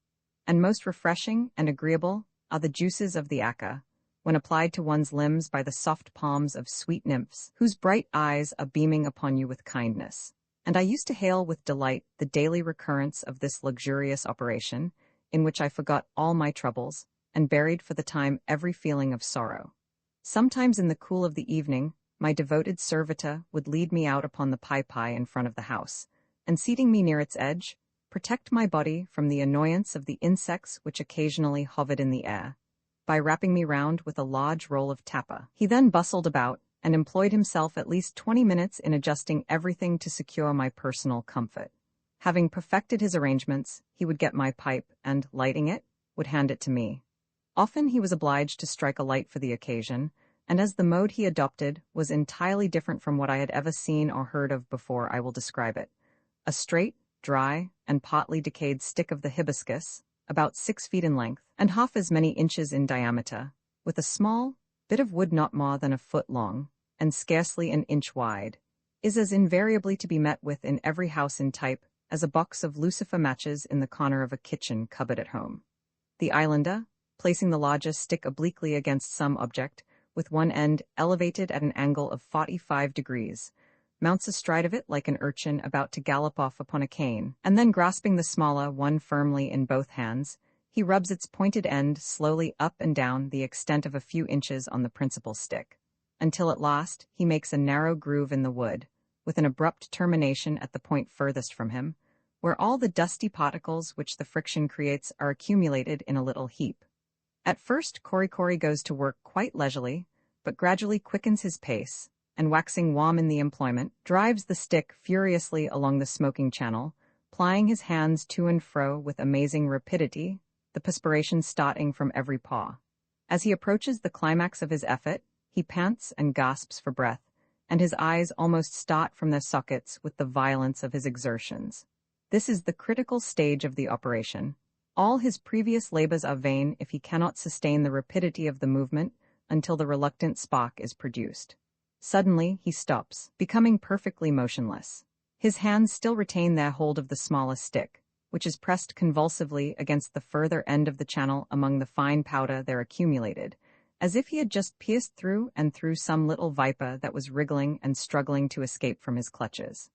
And most refreshing and agreeable are the juices of the aca, when applied to one's limbs by the soft palms of sweet nymphs, whose bright eyes are beaming upon you with kindness. And I used to hail with delight the daily recurrence of this luxurious operation, in which I forgot all my troubles, and buried for the time every feeling of sorrow. Sometimes in the cool of the evening, my devoted servitor would lead me out upon the Typee in front of the house, and seating me near its edge, protect my body from the annoyance of the insects which occasionally hovered in the air, by wrapping me round with a large roll of tapa. He then bustled about, and employed himself at least 20 minutes in adjusting everything to secure my personal comfort. Having perfected his arrangements, he would get my pipe, and, lighting it, would hand it to me. Often he was obliged to strike a light for the occasion, and as the mode he adopted was entirely different from what I had ever seen or heard of before, I will describe it. A straight, dry, and partly decayed stick of the hibiscus, about 6 feet in length, and half as many inches in diameter, with a small bit of wood not more than a foot long, and scarcely an inch wide, is as invariably to be met with in every house in type as a box of lucifer matches in the corner of a kitchen cupboard at home. The islander, placing the largest stick obliquely against some object, with one end elevated at an angle of 45 degrees, mounts astride of it like an urchin about to gallop off upon a cane, and then grasping the smaller one firmly in both hands, he rubs its pointed end slowly up and down the extent of a few inches on the principal stick, until at last he makes a narrow groove in the wood, with an abrupt termination at the point furthest from him, where all the dusty particles which the friction creates are accumulated in a little heap. At first, Korikori goes to work quite leisurely, but gradually quickens his pace, and waxing warm in the employment, drives the stick furiously along the smoking channel, plying his hands to and fro with amazing rapidity, the perspiration starting from every paw. As he approaches the climax of his effort, he pants and gasps for breath, and his eyes almost start from their sockets with the violence of his exertions. This is the critical stage of the operation. All his previous labors are vain if he cannot sustain the rapidity of the movement until the reluctant spark is produced. Suddenly, he stops, becoming perfectly motionless. His hands still retain their hold of the smallest stick, which is pressed convulsively against the further end of the channel among the fine powder there accumulated, as if he had just pierced through and through some little viper that was wriggling and struggling to escape from his clutches.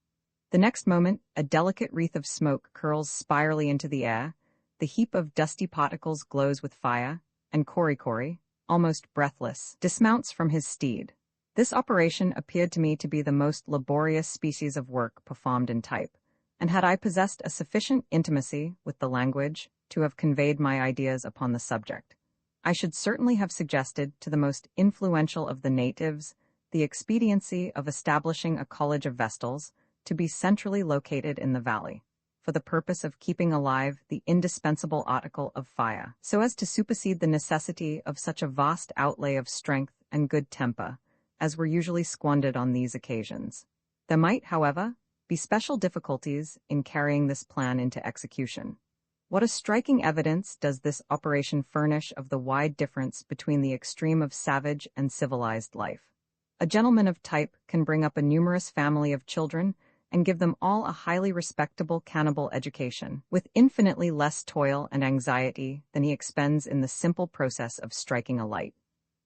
The next moment, a delicate wreath of smoke curls spirally into the air, the heap of dusty particles glows with fire, and Korikori, almost breathless, dismounts from his steed. This operation appeared to me to be the most laborious species of work performed in type, and had I possessed a sufficient intimacy with the language to have conveyed my ideas upon the subject, I should certainly have suggested to the most influential of the natives the expediency of establishing a college of Vestals to be centrally located in the valley, for the purpose of keeping alive the indispensable article of fire, so as to supersede the necessity of such a vast outlay of strength and good temper as were usually squandered on these occasions. There might, however, be special difficulties in carrying this plan into execution. What a striking evidence does this operation furnish of the wide difference between the extreme of savage and civilized life. A gentleman of type can bring up a numerous family of children and give them all a highly respectable cannibal education, with infinitely less toil and anxiety than he expends in the simple process of striking a light.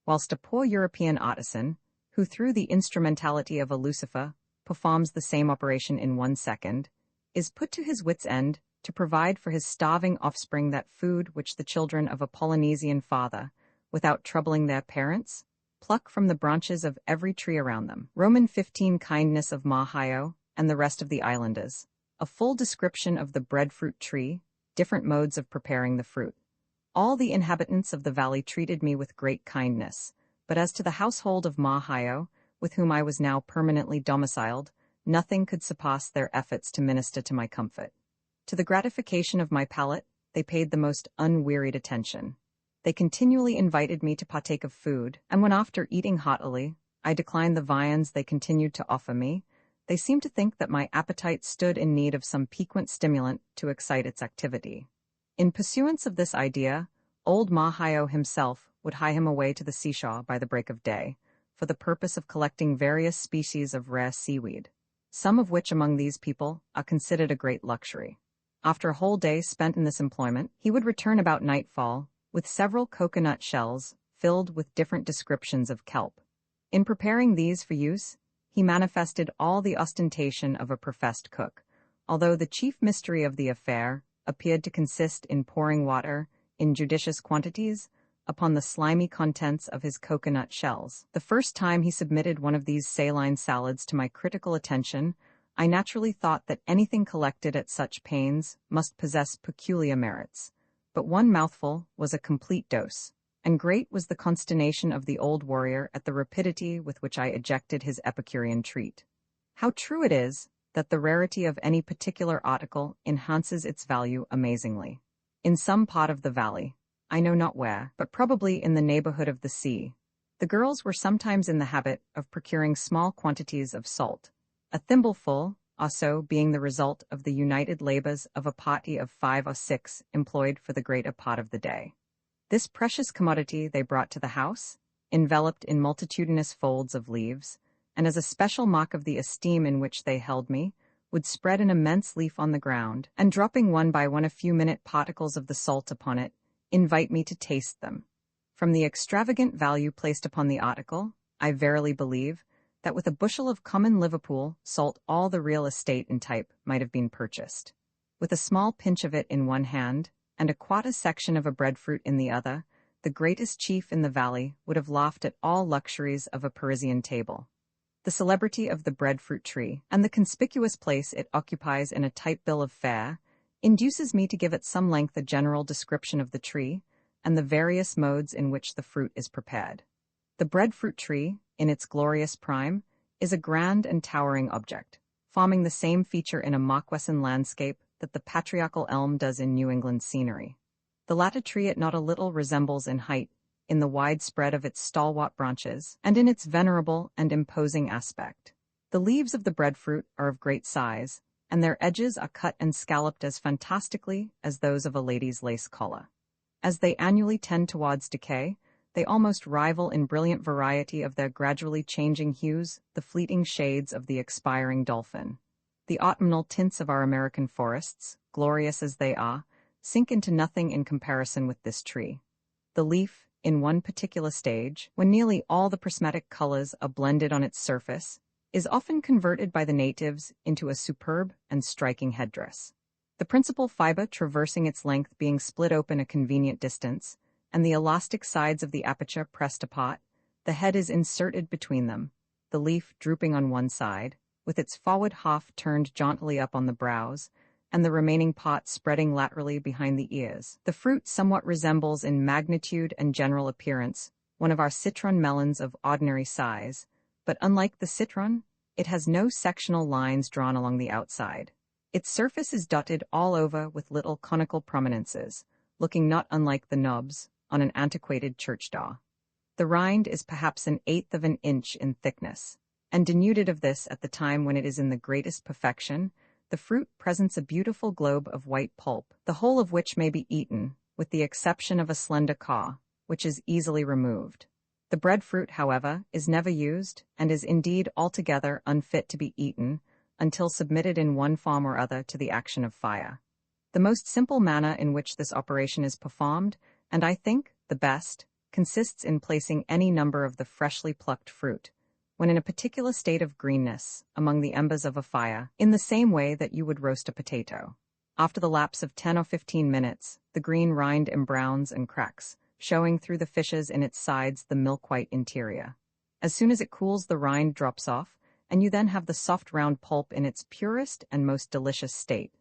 Whilst a poor European artisan, who through the instrumentality of a Lucifer performs the same operation in 1 second, is put to his wits' end to provide for his starving offspring that food which the children of a Polynesian father, without troubling their parents, pluck from the branches of every tree around them. Roman 15 Kindness of Mahaio and the rest of the islanders. A full description of the breadfruit tree, different modes of preparing the fruit. All the inhabitants of the valley treated me with great kindness, but as to the household of Mahaio, with whom I was now permanently domiciled, nothing could surpass their efforts to minister to my comfort. To the gratification of my palate, they paid the most unwearied attention. They continually invited me to partake of food, and when after eating heartily, I declined the viands they continued to offer me, they seemed to think that my appetite stood in need of some piquant stimulant to excite its activity. In pursuance of this idea, old Mahaio himself would hie him away to the seashore by the break of day, for the purpose of collecting various species of rare seaweed, some of which among these people are considered a great luxury. After a whole day spent in this employment, he would return about nightfall with several coconut shells filled with different descriptions of kelp. In preparing these for use, he manifested all the ostentation of a professed cook, although the chief mystery of the affair appeared to consist in pouring water, in judicious quantities, upon the slimy contents of his coconut shells. The first time he submitted one of these saline salads to my critical attention, I naturally thought that anything collected at such pains must possess peculiar merits. But one mouthful was a complete dose, and great was the consternation of the old warrior at the rapidity with which I ejected his Epicurean treat. How true it is that the rarity of any particular article enhances its value amazingly. In some part of the valley, I know not where, but probably in the neighborhood of the sea, the girls were sometimes in the habit of procuring small quantities of salt, a thimbleful or so being the result of the united labors of a party of 5 or 6 employed for the greater part of the day. This precious commodity they brought to the house, enveloped in multitudinous folds of leaves, and as a special mark of the esteem in which they held me, would spread an immense leaf on the ground, and dropping one by one a few minute particles of the salt upon it, invite me to taste them. From the extravagant value placed upon the article, I verily believe that with a bushel of common Liverpool salt all the real estate in Type might have been purchased. With a small pinch of it in one hand, and a quarter section of a breadfruit in the other, the greatest chief in the valley would have laughed at all luxuries of a Parisian table. The celebrity of the breadfruit tree, and the conspicuous place it occupies in a Type bill of fare, induces me to give at some length a general description of the tree, and the various modes in which the fruit is prepared. The breadfruit tree, in its glorious prime, is a grand and towering object, forming the same feature in a Mauquesan landscape that the patriarchal elm does in New England scenery. The latter tree it not a little resembles in height, in the wide spread of its stalwart branches, and in its venerable and imposing aspect. The leaves of the breadfruit are of great size, and their edges are cut and scalloped as fantastically as those of a lady's lace collar. As they annually tend towards decay, they almost rival in brilliant variety of their gradually changing hues the fleeting shades of the expiring dolphin. The autumnal tints of our American forests, glorious as they are, sink into nothing in comparison with this tree. The leaf, in one particular stage, when nearly all the prismatic colors are blended on its surface, is often converted by the natives into a superb and striking headdress. The principal fiber traversing its length being split open a convenient distance, and the elastic sides of the aperture pressed apart, the head is inserted between them, the leaf drooping on one side, with its forward half turned jauntily up on the brows, and the remaining part spreading laterally behind the ears. The fruit somewhat resembles in magnitude and general appearance one of our citron melons of ordinary size, but unlike the citron, it has no sectional lines drawn along the outside. Its surface is dotted all over with little conical prominences, looking not unlike the knobs on an antiquated church door. The rind is perhaps 1/8 of an inch in thickness, and denuded of this at the time when it is in the greatest perfection, the fruit presents a beautiful globe of white pulp, the whole of which may be eaten, with the exception of a slender core, which is easily removed. The breadfruit, however, is never used, and is indeed altogether unfit to be eaten, until submitted in one form or other to the action of fire. The most simple manner in which this operation is performed, and I think the best, consists in placing any number of the freshly plucked fruit, when in a particular state of greenness, among the embers of a fire, in the same way that you would roast a potato. After the lapse of 10 or 15 minutes, the green rind embrowns and cracks, showing through the fissures in its sides the milk-white interior. As soon as it cools, the rind drops off, and you then have the soft round pulp in its purest and most delicious state.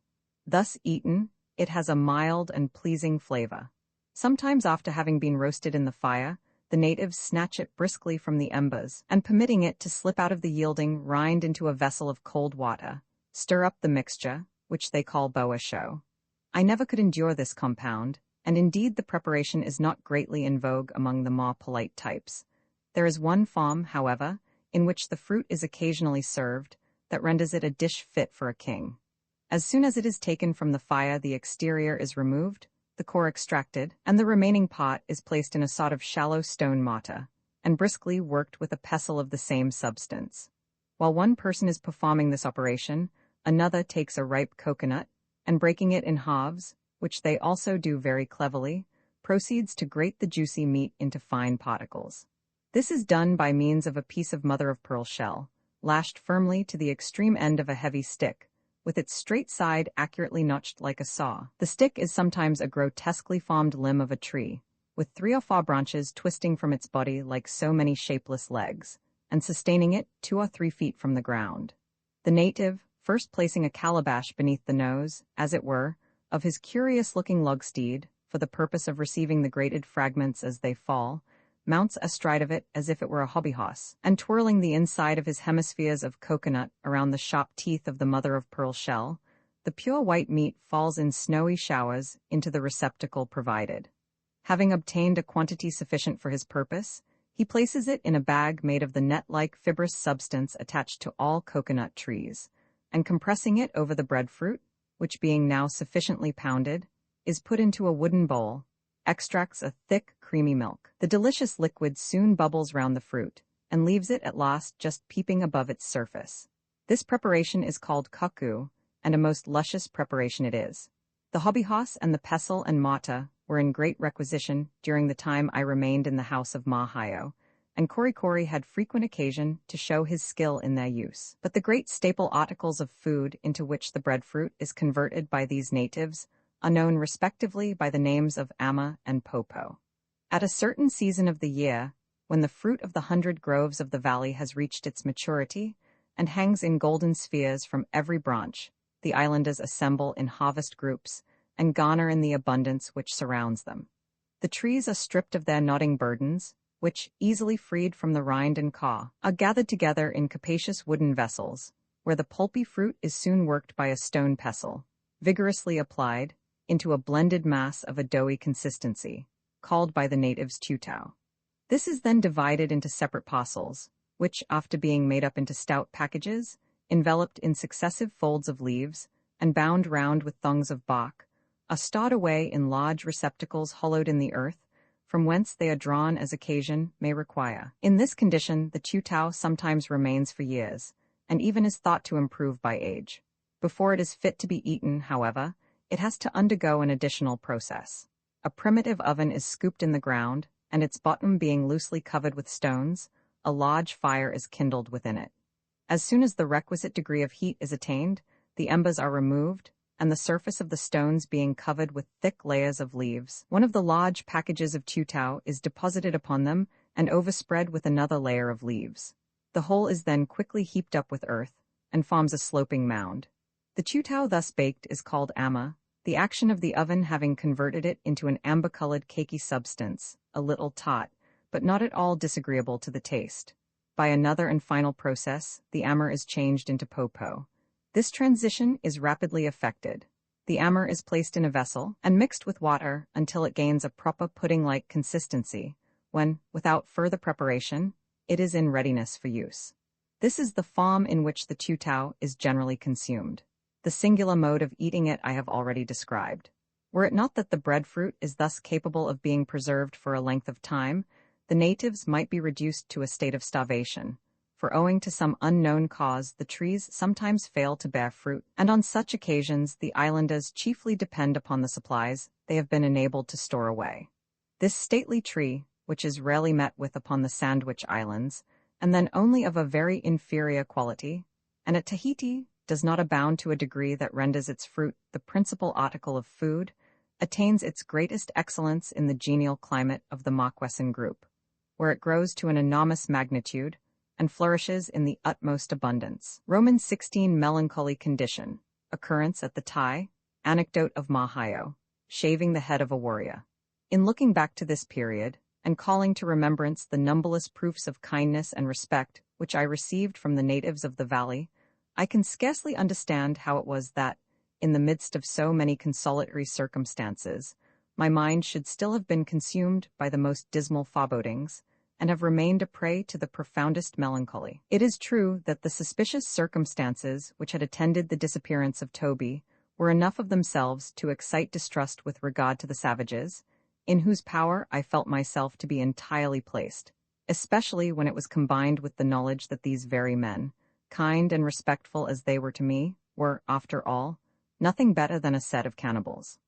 Thus eaten, it has a mild and pleasing flavor. Sometimes after having been roasted in the fire, the natives snatch it briskly from the embers, and permitting it to slip out of the yielding rind into a vessel of cold water, stir up the mixture, which they call boa show. I never could endure this compound, and indeed the preparation is not greatly in vogue among the more polite types. There is one form, however, in which the fruit is occasionally served, that renders it a dish fit for a king. As soon as it is taken from the fire, the exterior is removed, the core extracted, and the remaining part is placed in a sort of shallow stone mortar, and briskly worked with a pestle of the same substance. While one person is performing this operation, another takes a ripe coconut, and breaking it in halves, which they also do very cleverly, proceeds to grate the juicy meat into fine particles. This is done by means of a piece of mother-of-pearl shell, lashed firmly to the extreme end of a heavy stick, with its straight side accurately notched like a saw. The stick is sometimes a grotesquely formed limb of a tree, with 3 or 4 branches twisting from its body like so many shapeless legs, and sustaining it 2 or 3 feet from the ground. The native, first placing a calabash beneath the nose, as it were, of his curious-looking lug steed, for the purpose of receiving the grated fragments as they fall, mounts astride of it as if it were a hobby-horse, and twirling the inside of his hemispheres of coconut around the sharp teeth of the mother-of-pearl shell, the pure white meat falls in snowy showers into the receptacle provided. Having obtained a quantity sufficient for his purpose, he places it in a bag made of the net-like fibrous substance attached to all coconut trees, and compressing it over the breadfruit, which being now sufficiently pounded, is put into a wooden bowl, extracts a thick, creamy milk. The delicious liquid soon bubbles round the fruit, and leaves it at last just peeping above its surface. This preparation is called kaku, and a most luscious preparation it is. The hobbyhouse and the pestle and mortar were in great requisition during the time I remained in the house of Mahio, and Korikori had frequent occasion to show his skill in their use. But the great staple articles of food into which the breadfruit is converted by these natives are known respectively by the names of ama and popo. At a certain season of the year, when the fruit of the 100 groves of the valley has reached its maturity, and hangs in golden spheres from every branch, the islanders assemble in harvest groups, and garner in the abundance which surrounds them. The trees are stripped of their nodding burdens, which, easily freed from the rind and caw, are gathered together in capacious wooden vessels, where the pulpy fruit is soon worked by a stone pestle, vigorously applied, into a blended mass of a doughy consistency, called by the natives tutao. This is then divided into separate parcels, which, after being made up into stout packages, enveloped in successive folds of leaves, and bound round with thongs of bark, are stored away in large receptacles hollowed in the earth, from whence they are drawn as occasion may require. In this condition, the tutao sometimes remains for years, and even is thought to improve by age. Before it is fit to be eaten, however, it has to undergo an additional process. A primitive oven is scooped in the ground, and its bottom being loosely covered with stones, a large fire is kindled within it. As soon as the requisite degree of heat is attained, the embers are removed, and the surface of the stones being covered with thick layers of leaves, one of the large packages of tutao is deposited upon them and overspread with another layer of leaves. The whole is then quickly heaped up with earth, and forms a sloping mound. The tutao thus baked is called ama, the action of the oven having converted it into an amber-colored cakey substance, a little taut, but not at all disagreeable to the taste. By another and final process, the amber is changed into popo. This transition is rapidly effected. The amber is placed in a vessel and mixed with water until it gains a proper pudding-like consistency, when, without further preparation, it is in readiness for use. This is the form in which the tutao is generally consumed. The singular mode of eating it I have already described. Were it not that the breadfruit is thus capable of being preserved for a length of time, the natives might be reduced to a state of starvation, for owing to some unknown cause the trees sometimes fail to bear fruit, and on such occasions the islanders chiefly depend upon the supplies they have been enabled to store away. This stately tree, which is rarely met with upon the Sandwich Islands, and then only of a very inferior quality, and at Tahiti does not abound to a degree that renders its fruit the principal article of food, attains its greatest excellence in the genial climate of the Mocquesson group, where it grows to an enormous magnitude, and flourishes in the utmost abundance. Roman 16 Melancholy condition. Occurrence at the Thai. Anecdote of Mahayo. Shaving the head of a warrior. In looking back to this period, and calling to remembrance the numberless proofs of kindness and respect which I received from the natives of the valley, I can scarcely understand how it was that, in the midst of so many consolatory circumstances, my mind should still have been consumed by the most dismal forebodings, and have remained a prey to the profoundest melancholy. It is true that the suspicious circumstances which had attended the disappearance of Toby were enough of themselves to excite distrust with regard to the savages, in whose power I felt myself to be entirely placed, especially when it was combined with the knowledge that these very men, kind and respectful as they were to me, were, after all, nothing better than a set of cannibals.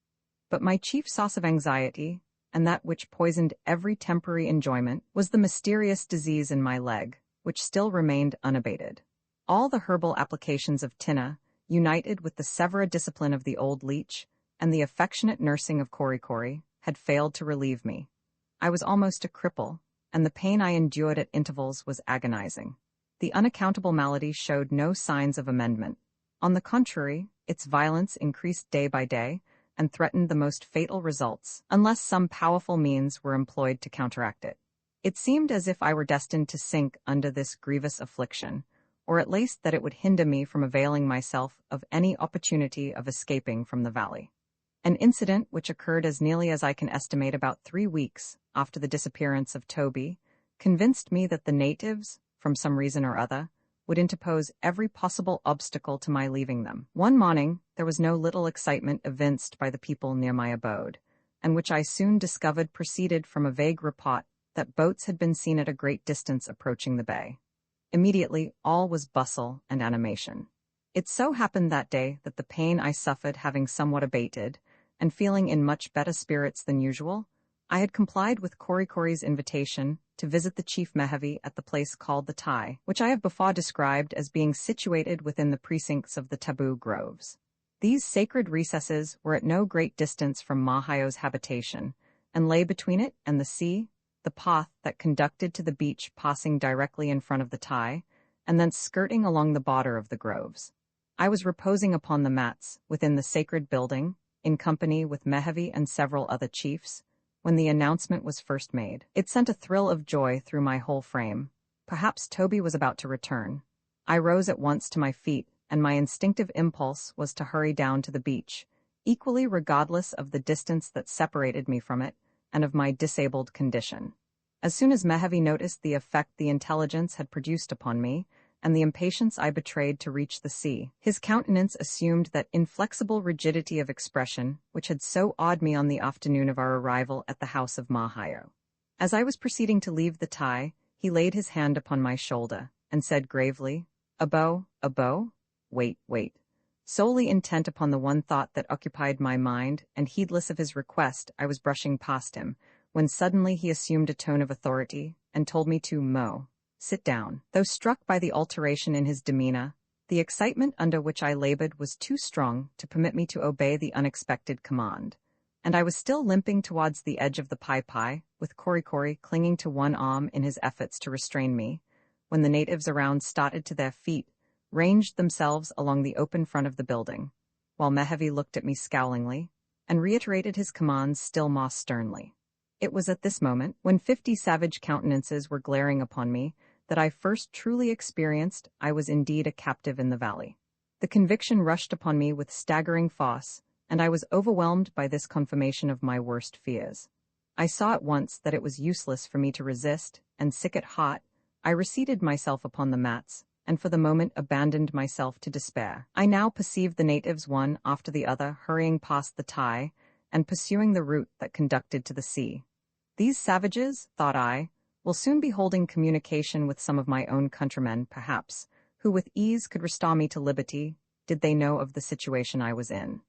But my chief source of anxiety, and that which poisoned every temporary enjoyment, was the mysterious disease in my leg, which still remained unabated. All the herbal applications of Tina, united with the severe discipline of the old leech, and the affectionate nursing of Korikori, had failed to relieve me. I was almost a cripple, and the pain I endured at intervals was agonizing. The unaccountable malady showed no signs of amendment. On the contrary, its violence increased day by day, and threatened the most fatal results, unless some powerful means were employed to counteract it. It seemed as if I were destined to sink under this grievous affliction, or at least that it would hinder me from availing myself of any opportunity of escaping from the valley. An incident which occurred as nearly as I can estimate about 3 weeks after the disappearance of Toby convinced me that the natives, from some reason or other, would interpose every possible obstacle to my leaving them. One morning, there was no little excitement evinced by the people near my abode, and which I soon discovered proceeded from a vague report that boats had been seen at a great distance approaching the bay. Immediately, all was bustle and animation. It so happened that day that the pain I suffered having somewhat abated, and feeling in much better spirits than usual, I had complied with Korikori's invitation to visit the chief Mehevi at the place called the Thai, which I have before described as being situated within the precincts of the taboo groves. These sacred recesses were at no great distance from Mahayo's habitation, and lay between it and the sea, the path that conducted to the beach passing directly in front of the Thai, and then skirting along the border of the groves. I was reposing upon the mats within the sacred building, in company with Mehevi and several other chiefs, when the announcement was first made. It sent a thrill of joy through my whole frame. Perhaps Toby was about to return. I rose at once to my feet, and my instinctive impulse was to hurry down to the beach, equally regardless of the distance that separated me from it and of my disabled condition. As soon as Melville noticed the effect the intelligence had produced upon me, and the impatience I betrayed to reach the sea, his countenance assumed that inflexible rigidity of expression which had so awed me on the afternoon of our arrival at the house of Mahayo. As I was proceeding to leave the tie, he laid his hand upon my shoulder, and said gravely, "Abo, wait." Solely intent upon the one thought that occupied my mind, and heedless of his request, I was brushing past him, when suddenly he assumed a tone of authority, and told me to sit down. Though struck by the alteration in his demeanor, the excitement under which I labored was too strong to permit me to obey the unexpected command, and I was still limping towards the edge of the Typee, with Korikori clinging to one arm in his efforts to restrain me, when the natives around started to their feet, ranged themselves along the open front of the building, while Melville looked at me scowlingly, and reiterated his commands still more sternly. It was at this moment, when 50 savage countenances were glaring upon me, that I first truly experienced I was indeed a captive in the valley. The conviction rushed upon me with staggering force, and I was overwhelmed by this confirmation of my worst fears. I saw at once that it was useless for me to resist, and sick at heart, I reseated myself upon the mats, and for the moment abandoned myself to despair. I now perceived the natives one after the other hurrying past the tie, and pursuing the route that conducted to the sea. These savages, thought I, will soon be holding communication with some of my own countrymen, perhaps, who with ease could restore me to liberty, did they know of the situation I was in.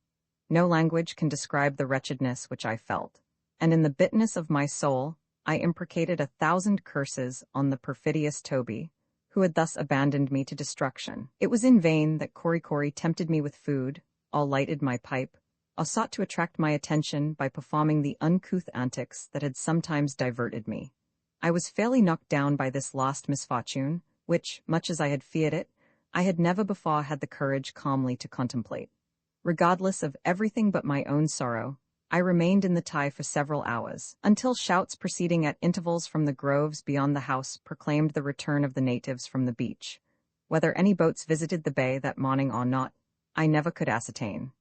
No language can describe the wretchedness which I felt, and in the bitterness of my soul, I imprecated 1,000 curses on the perfidious Toby, who had thus abandoned me to destruction. It was in vain that Korikori tempted me with food, or lighted my pipe, or sought to attract my attention by performing the uncouth antics that had sometimes diverted me. I was fairly knocked down by this last misfortune, which, much as I had feared it, I had never before had the courage calmly to contemplate. Regardless of everything but my own sorrow, I remained in the tie for several hours, until shouts proceeding at intervals from the groves beyond the house proclaimed the return of the natives from the beach. Whether any boats visited the bay that morning or not, I never could ascertain.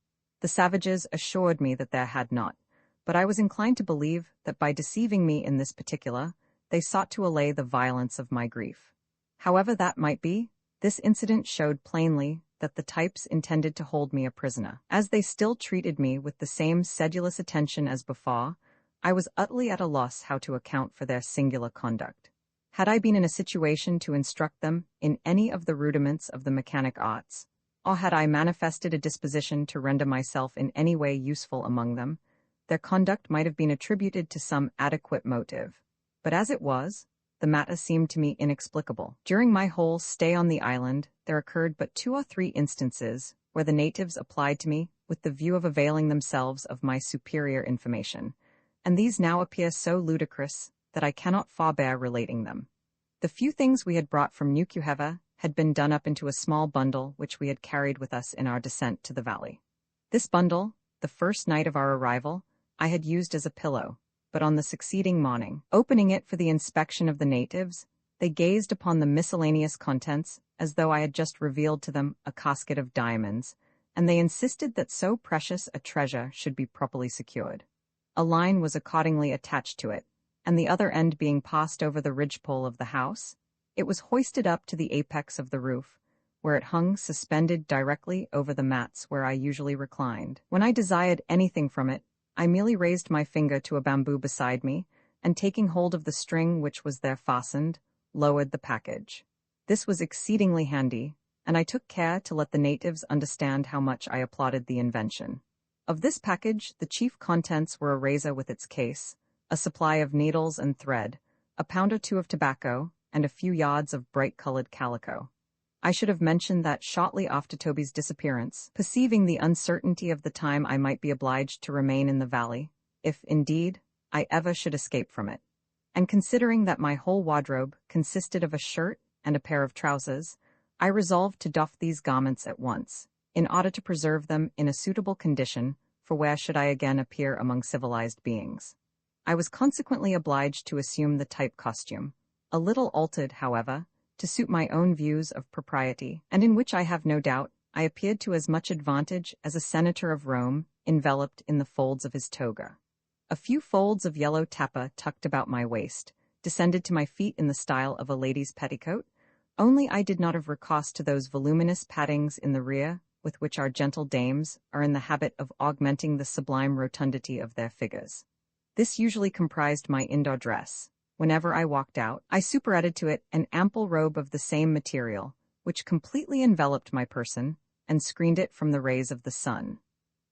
The savages assured me that there had not, but I was inclined to believe that by deceiving me in this particular, they sought to allay the violence of my grief. However that might be, this incident showed plainly that the types intended to hold me a prisoner. As they still treated me with the same sedulous attention as before, I was utterly at a loss how to account for their singular conduct. Had I been in a situation to instruct them in any of the rudiments of the mechanic arts, or had I manifested a disposition to render myself in any way useful among them, their conduct might have been attributed to some adequate motive. But as it was, the matter seemed to me inexplicable. During my whole stay on the island, there occurred but 2 or 3 instances where the natives applied to me with the view of availing themselves of my superior information, and these now appear so ludicrous that I cannot forbear relating them. The few things we had brought from Nukuheva had been done up into a small bundle which we had carried with us in our descent to the valley. This bundle, the first night of our arrival, I had used as a pillow, but on the succeeding morning, opening it for the inspection of the natives, they gazed upon the miscellaneous contents as though I had just revealed to them a casket of diamonds, and they insisted that so precious a treasure should be properly secured. A line was accordingly attached to it, and the other end being passed over the ridgepole of the house, it was hoisted up to the apex of the roof, where it hung suspended directly over the mats where I usually reclined. When I desired anything from it, I merely raised my finger to a bamboo beside me, and taking hold of the string which was there fastened, lowered the package. This was exceedingly handy, and I took care to let the natives understand how much I applauded the invention. Of this package, the chief contents were a razor with its case, a supply of needles and thread, a pound or 2 of tobacco, and a few yards of bright-colored calico. I should have mentioned that shortly after Toby's disappearance, perceiving the uncertainty of the time I might be obliged to remain in the valley, if, indeed, I ever should escape from it, and considering that my whole wardrobe consisted of a shirt and a pair of trousers, I resolved to doff these garments at once, in order to preserve them in a suitable condition for where should I again appear among civilized beings. I was consequently obliged to assume the type costume, a little altered, however, to suit my own views of propriety, and in which I have no doubt I appeared to as much advantage as a senator of Rome enveloped in the folds of his toga. A few folds of yellow tappa tucked about my waist descended to my feet in the style of a lady's petticoat, only I did not have recourse to those voluminous paddings in the rear with which our gentle dames are in the habit of augmenting the sublime rotundity of their figures. This usually comprised my indoor dress. Whenever I walked out, I superadded to it an ample robe of the same material, which completely enveloped my person and screened it from the rays of the sun.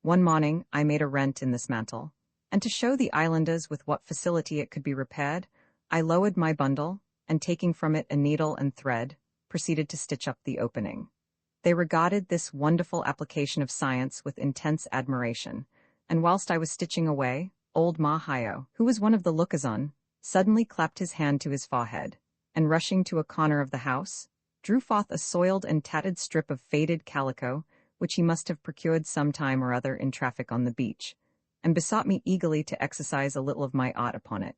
One morning I made a rent in this mantle, and to show the islanders with what facility it could be repaired, I lowered my bundle, and taking from it a needle and thread, proceeded to stitch up the opening. They regarded this wonderful application of science with intense admiration, and whilst I was stitching away, old Mahio, who was one of the lookers-on, suddenly clapped his hand to his forehead, and rushing to a corner of the house, drew forth a soiled and tattered strip of faded calico, which he must have procured some time or other in traffic on the beach, and besought me eagerly to exercise a little of my art upon it.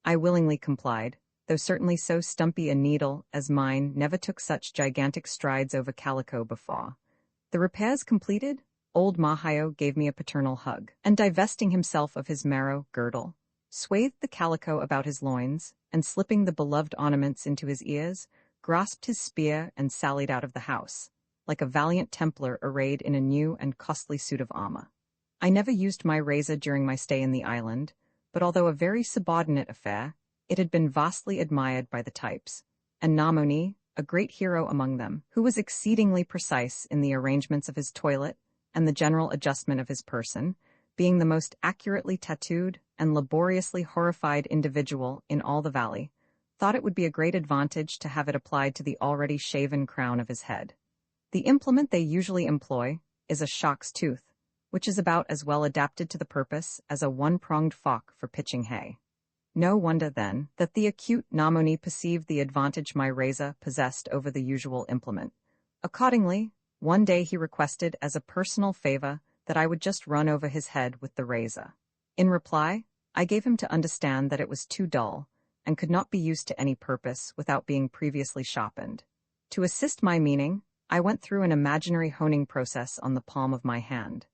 I willingly complied, though certainly so stumpy a needle as mine never took such gigantic strides over calico before. The repairs completed, old Mahio gave me a paternal hug, and divesting himself of his marrow girdle, swathed the calico about his loins, and slipping the beloved ornaments into his ears, grasped his spear and sallied out of the house, like a valiant Templar arrayed in a new and costly suit of armor. I never used my razor during my stay in the island, but although a very subordinate affair, it had been vastly admired by the types, and Namoni, a great hero among them, who was exceedingly precise in the arrangements of his toilet and the general adjustment of his person, being the most accurately tattooed and laboriously horrified individual in all the valley, thought it would be a great advantage to have it applied to the already shaven crown of his head. The implement they usually employ is a shark's tooth, which is about as well adapted to the purpose as a one-pronged fork for pitching hay. No wonder, then, that the acute Namoni perceived the advantage my razor possessed over the usual implement. Accordingly, one day he requested as a personal favor that I would just run over his head with the razor. In reply, I gave him to understand that it was too dull, and could not be used to any purpose without being previously sharpened. To assist my meaning, I went through an imaginary honing process on the palm of my hand.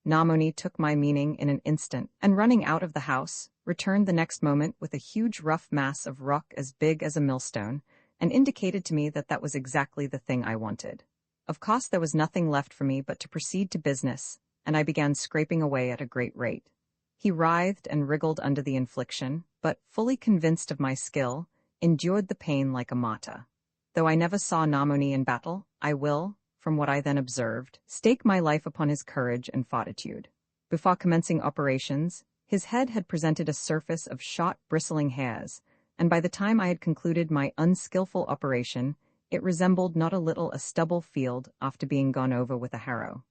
Namoni took my meaning in an instant, and running out of the house, returned the next moment with a huge rough mass of rock as big as a millstone, and indicated to me that that was exactly the thing I wanted. Of course there was nothing left for me but to proceed to business, and I began scraping away at a great rate. He writhed and wriggled under the infliction, but, fully convinced of my skill, endured the pain like a martyr. Though I never saw Namoni in battle, I will, from what I then observed, stake my life upon his courage and fortitude. Before commencing operations, his head had presented a surface of short, bristling hairs, and by the time I had concluded my unskillful operation, it resembled not a little a stubble field after being gone over with a harrow.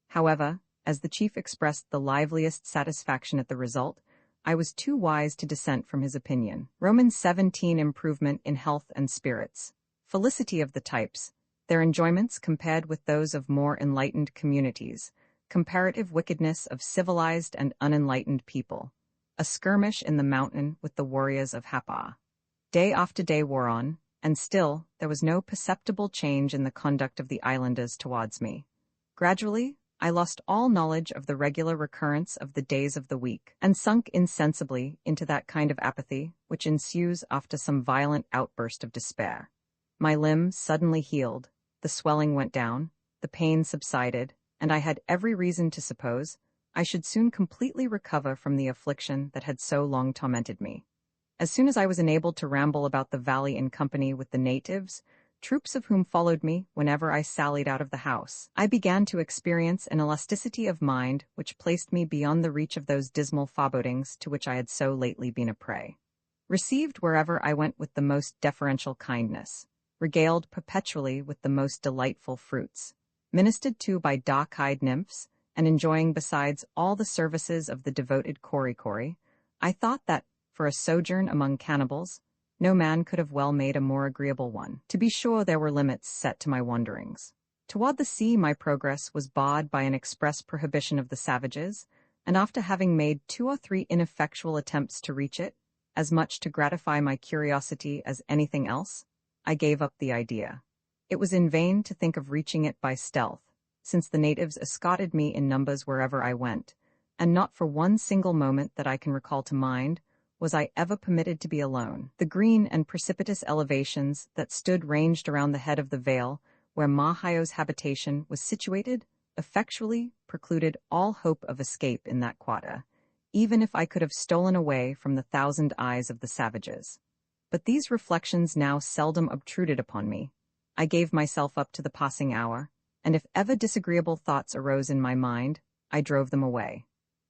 However, as the chief expressed the liveliest satisfaction at the result, I was too wise to dissent from his opinion. Romans 17 Improvement in health and spirits. Felicity of the types, their enjoyments compared with those of more enlightened communities, comparative wickedness of civilized and unenlightened people, a skirmish in the mountain with the warriors of Hapa. Day after day wore on, and still there was no perceptible change in the conduct of the islanders towards me. Gradually, I lost all knowledge of the regular recurrence of the days of the week, and sunk insensibly into that kind of apathy which ensues after some violent outburst of despair. My limbs suddenly healed, the swelling went down, the pain subsided, and I had every reason to suppose I should soon completely recover from the affliction that had so long tormented me. As soon as I was enabled to ramble about the valley in company with the natives, troops of whom followed me whenever I sallied out of the house, I began to experience an elasticity of mind which placed me beyond the reach of those dismal forebodings to which I had so lately been a prey. Received wherever I went with the most deferential kindness, regaled perpetually with the most delightful fruits, ministered to by dark-eyed nymphs, and enjoying besides all the services of the devoted Kori, I thought that, for a sojourn among cannibals, no man could have well made a more agreeable one. To be sure, there were limits set to my wanderings. Toward the sea my progress was barred by an express prohibition of the savages, and after having made 2 or 3 ineffectual attempts to reach it, as much to gratify my curiosity as anything else, I gave up the idea. It was in vain to think of reaching it by stealth, since the natives escorted me in numbers wherever I went, and not for one single moment that I can recall to mind was I ever permitted to be alone. The green and precipitous elevations that stood ranged around the head of the vale, where Mahaio's habitation was situated, effectually precluded all hope of escape in that quarter, even if I could have stolen away from the 1,000 eyes of the savages. But these reflections now seldom obtruded upon me. I gave myself up to the passing hour, and if ever disagreeable thoughts arose in my mind, I drove them away.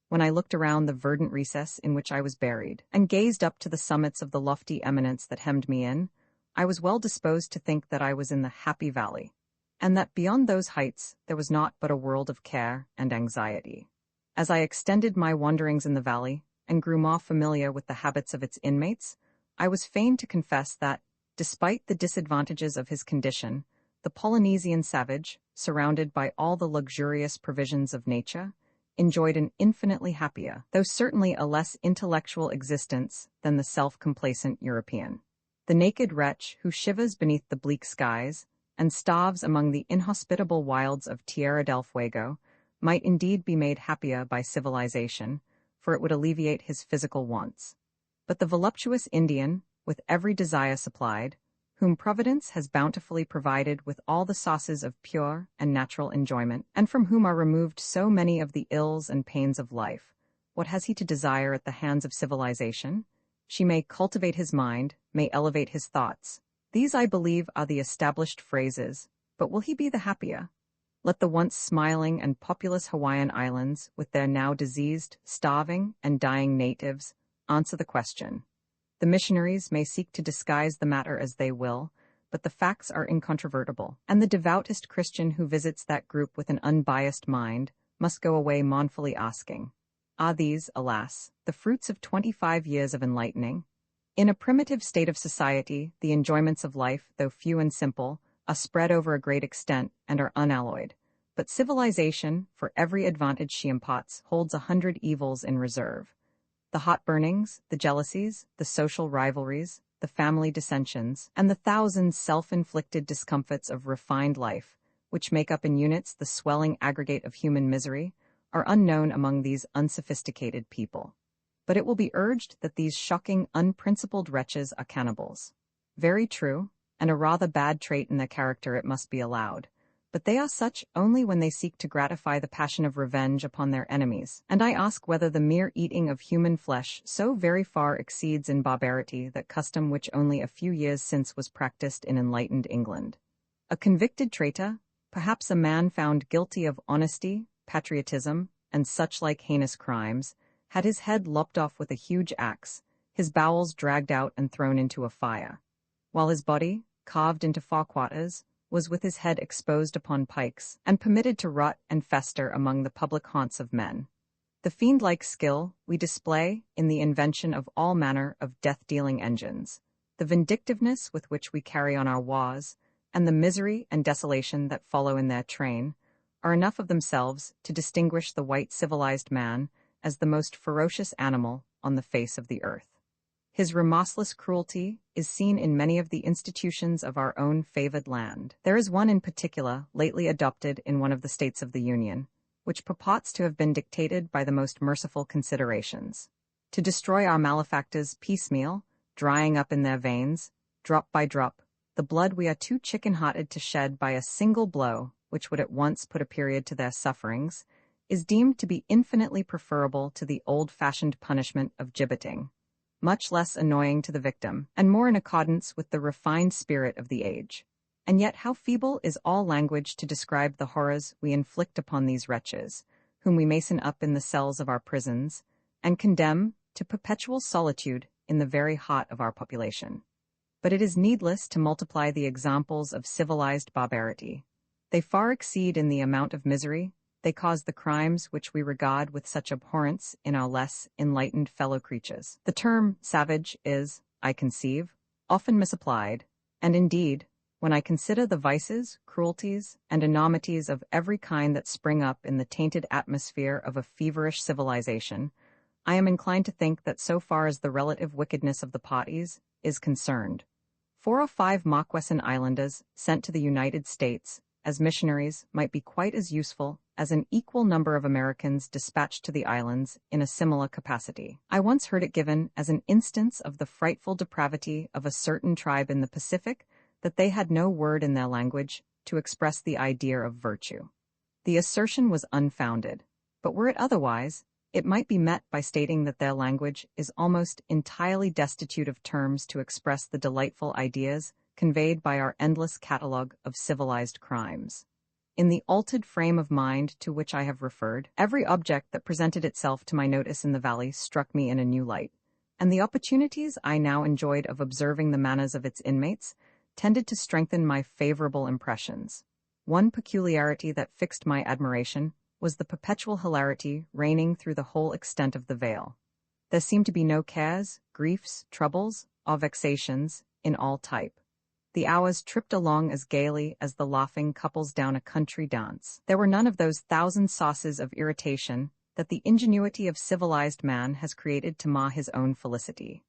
When I looked around the verdant recess in which I was buried, and gazed up to the summits of the lofty eminence that hemmed me in, I was well disposed to think that I was in the happy valley, and that beyond those heights there was naught but a world of care and anxiety. As I extended my wanderings in the valley, and grew more familiar with the habits of its inmates, I was fain to confess that, despite the disadvantages of his condition, the Polynesian savage, surrounded by all the luxurious provisions of nature, enjoyed an infinitely happier, though certainly a less intellectual existence than the self-complacent European. The naked wretch who shivers beneath the bleak skies and starves among the inhospitable wilds of Tierra del Fuego might indeed be made happier by civilization, for it would alleviate his physical wants. But the voluptuous Indian, with every desire supplied, whom Providence has bountifully provided with all the sauces of pure and natural enjoyment, and from whom are removed so many of the ills and pains of life, what has he to desire at the hands of civilization? She may cultivate his mind, may elevate his thoughts. These, I believe, are the established phrases, but will he be the happier? Let the once smiling and populous Hawaiian Islands, with their now diseased, starving, and dying natives, answer the question. The missionaries may seek to disguise the matter as they will, but the facts are incontrovertible, and the devoutest Christian who visits that group with an unbiased mind must go away mournfully asking, are these, alas, the fruits of 25 years of enlightening? In a primitive state of society, the enjoyments of life, though few and simple, are spread over a great extent and are unalloyed. But civilization, for every advantage she imparts, holds 100 evils in reserve. The hot burnings, the jealousies, the social rivalries, the family dissensions, and the thousand self-inflicted discomforts of refined life, which make up in units the swelling aggregate of human misery, are unknown among these unsophisticated people. But it will be urged that these shocking, unprincipled wretches are cannibals. Very true, and a rather bad trait in their character, it must be allowed. But they are such only when they seek to gratify the passion of revenge upon their enemies, and I ask whether the mere eating of human flesh so very far exceeds in barbarity that custom which only a few years since was practiced in enlightened England. A convicted traitor, perhaps a man found guilty of honesty, patriotism, and such like heinous crimes, had his head lopped off with a huge axe, his bowels dragged out and thrown into a fire, while his body, carved into forequarters, was with his head exposed upon pikes, and permitted to rot and fester among the public haunts of men. The fiend-like skill we display in the invention of all manner of death-dealing engines, the vindictiveness with which we carry on our wars, and the misery and desolation that follow in their train, are enough of themselves to distinguish the white civilized man as the most ferocious animal on the face of the earth. His remorseless cruelty is seen in many of the institutions of our own favored land. There is one in particular, lately adopted in one of the states of the Union, which purports to have been dictated by the most merciful considerations. To destroy our malefactors piecemeal, drying up in their veins, drop by drop, the blood we are too chicken-hearted to shed by a single blow, which would at once put a period to their sufferings, is deemed to be infinitely preferable to the old-fashioned punishment of gibbeting, much less annoying to the victim, and more in accordance with the refined spirit of the age. And yet how feeble is all language to describe the horrors we inflict upon these wretches, whom we mason up in the cells of our prisons, and condemn to perpetual solitude in the very heart of our population. But it is needless to multiply the examples of civilized barbarity. They far exceed in the amount of misery they cause the crimes which we regard with such abhorrence in our less enlightened fellow creatures. The term savage is, I conceive, often misapplied, and indeed, When I consider the vices, cruelties, and enormities of every kind that spring up in the tainted atmosphere of a feverish civilization, I am inclined to think that so far as the relative wickedness of the parties is concerned, 4 or 5 Marquesan Islanders sent to the United States as missionaries might be quite as useful as an equal number of Americans dispatched to the islands in a similar capacity. I once heard it given as an instance of the frightful depravity of a certain tribe in the Pacific that they had no word in their language to express the idea of virtue. The assertion was unfounded, but were it otherwise, it might be met by stating that their language is almost entirely destitute of terms to express the delightful ideas conveyed by our endless catalogue of civilized crimes. In the altered frame of mind to which I have referred, every object that presented itself to my notice in the valley struck me in a new light, and the opportunities I now enjoyed of observing the manners of its inmates tended to strengthen my favorable impressions. One peculiarity that fixed my admiration was the perpetual hilarity reigning through the whole extent of the vale. There seemed to be no cares, griefs, troubles, or vexations in all type. The hours tripped along as gaily as the laughing couples down a country dance. There were none of those thousand sauces of irritation that the ingenuity of civilized man has created to mar his own felicity.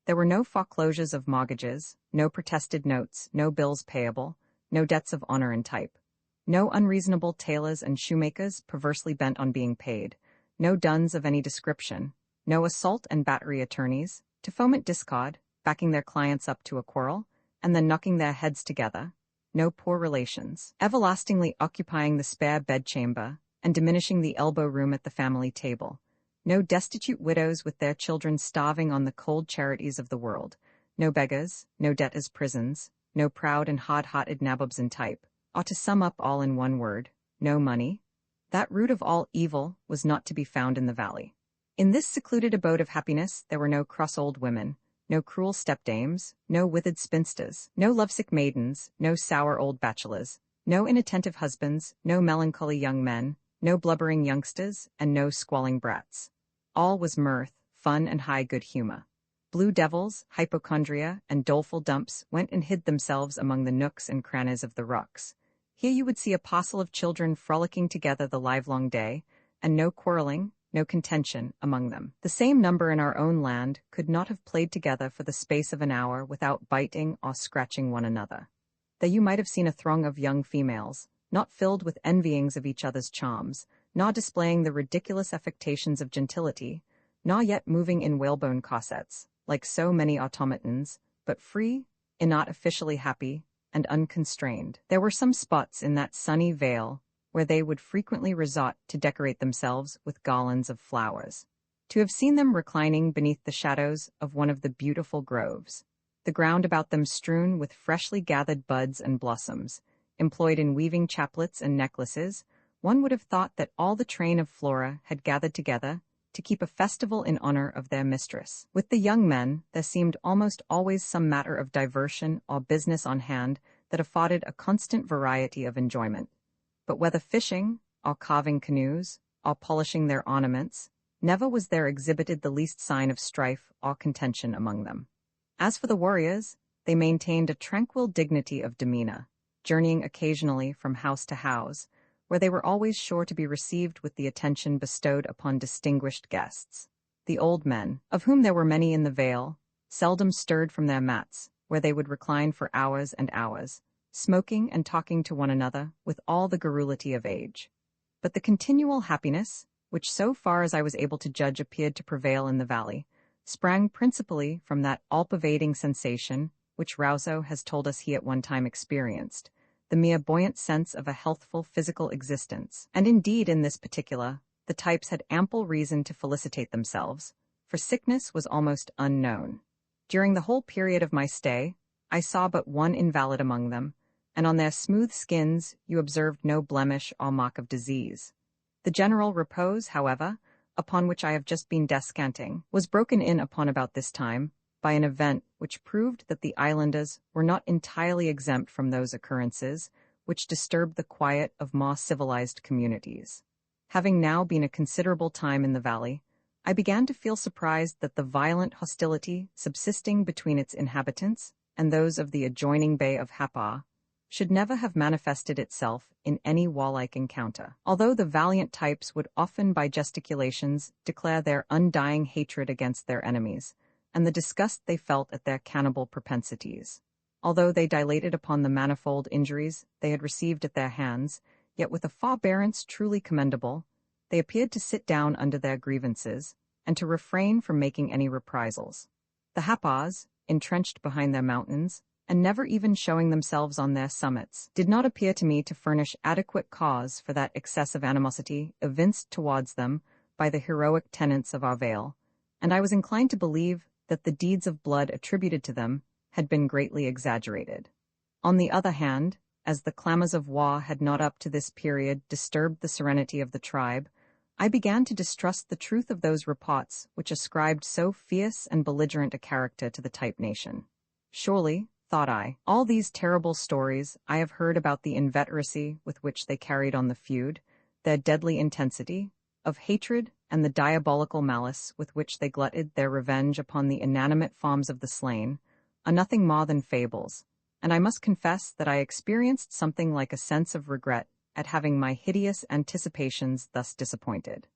There were no foreclosures of mortgages, no protested notes, no bills payable, no debts of honor in type. No unreasonable tailors and shoemakers perversely bent on being paid, no duns of any description, no assault and battery attorneys, to foment discord, backing their clients up to a quarrel, and then knocking their heads together, no poor relations, everlastingly occupying the spare bedchamber and diminishing the elbow room at the family table, no destitute widows with their children starving on the cold charities of the world, no beggars, no debtors' prisons, no proud and hard-hearted nabobs in type, or to sum up all in one word, no money. That root of all evil was not to be found in the valley. In this secluded abode of happiness there were no cross old women, no cruel stepdames, no withered spinsters, no lovesick maidens, no sour old bachelors, no inattentive husbands, no melancholy young men, no blubbering youngsters, and no squalling brats. All was mirth, fun, and high good humor. Blue devils, hypochondria, and doleful dumps went and hid themselves among the nooks and crannies of the rocks. Here you would see a parcel of children frolicking together the livelong day, and no quarreling, no contention among them. The same number in our own land could not have played together for the space of an hour without biting or scratching one another. There you might have seen a throng of young females, not filled with envyings of each other's charms, nor displaying the ridiculous affectations of gentility, nor yet moving in whalebone corsets, like so many automatons, but free, inartificially happy, and unconstrained. There were some spots in that sunny vale where they would frequently resort to decorate themselves with garlands of flowers. To have seen them reclining beneath the shadows of one of the beautiful groves, the ground about them strewn with freshly gathered buds and blossoms, employed in weaving chaplets and necklaces, one would have thought that all the train of Flora had gathered together to keep a festival in honor of their mistress. With the young men, there seemed almost always some matter of diversion or business on hand that afforded a constant variety of enjoyment. But whether fishing, or carving canoes, or polishing their ornaments, never was there exhibited the least sign of strife or contention among them. As for the warriors, they maintained a tranquil dignity of demeanor, journeying occasionally from house to house, where they were always sure to be received with the attention bestowed upon distinguished guests. The old men, of whom there were many in the vale, seldom stirred from their mats, where they would recline for hours and hours, smoking and talking to one another with all the garrulity of age. But the continual happiness, which so far as I was able to judge appeared to prevail in the valley, sprang principally from that all-pervading sensation which Rousseau has told us he at one time experienced, the mere buoyant sense of a healthful physical existence. And indeed, in this particular, the types had ample reason to felicitate themselves, for sickness was almost unknown. During the whole period of my stay, I saw but one invalid among them, and on their smooth skins you observed no blemish or mark of disease. The general repose, however, upon which I have just been descanting, was broken in upon about this time by an event which proved that the islanders were not entirely exempt from those occurrences which disturb the quiet of more civilized communities. Having now been a considerable time in the valley, I began to feel surprised that the violent hostility subsisting between its inhabitants and those of the adjoining bay of Hapa should never have manifested itself in any warlike encounter. Although the valiant types would often by gesticulations declare their undying hatred against their enemies, and the disgust they felt at their cannibal propensities. Although they dilated upon the manifold injuries they had received at their hands, yet with a forbearance truly commendable, they appeared to sit down under their grievances, and to refrain from making any reprisals. The Hapas, entrenched behind their mountains, and never even showing themselves on their summits, did not appear to me to furnish adequate cause for that excessive animosity evinced towards them by the heroic tenants of our vale, and I was inclined to believe that the deeds of blood attributed to them had been greatly exaggerated. On the other hand, as the clamors of war had not up to this period disturbed the serenity of the tribe, I began to distrust the truth of those reports which ascribed so fierce and belligerent a character to the Type nation. Surely, thought I, all these terrible stories I have heard about the inveteracy with which they carried on the feud, their deadly intensity of hatred, and the diabolical malice with which they glutted their revenge upon the inanimate forms of the slain, are nothing more than fables, and I must confess that I experienced something like a sense of regret at having my hideous anticipations thus disappointed.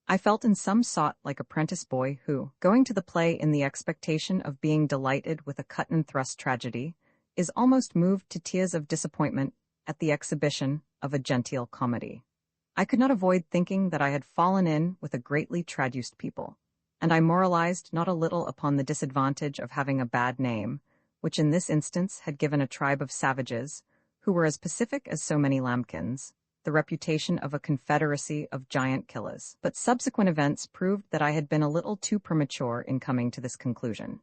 I felt in some sort like a 'prentice boy who, going to the play in the expectation of being delighted with a cut-and-thrust tragedy, is almost moved to tears of disappointment at the exhibition of a genteel comedy. I could not avoid thinking that I had fallen in with a greatly traduced people, and I moralized not a little upon the disadvantage of having a bad name, which in this instance had given a tribe of savages, who were as pacific as so many lambkins, the reputation of a confederacy of giant killers. But subsequent events proved that I had been a little too premature in coming to this conclusion.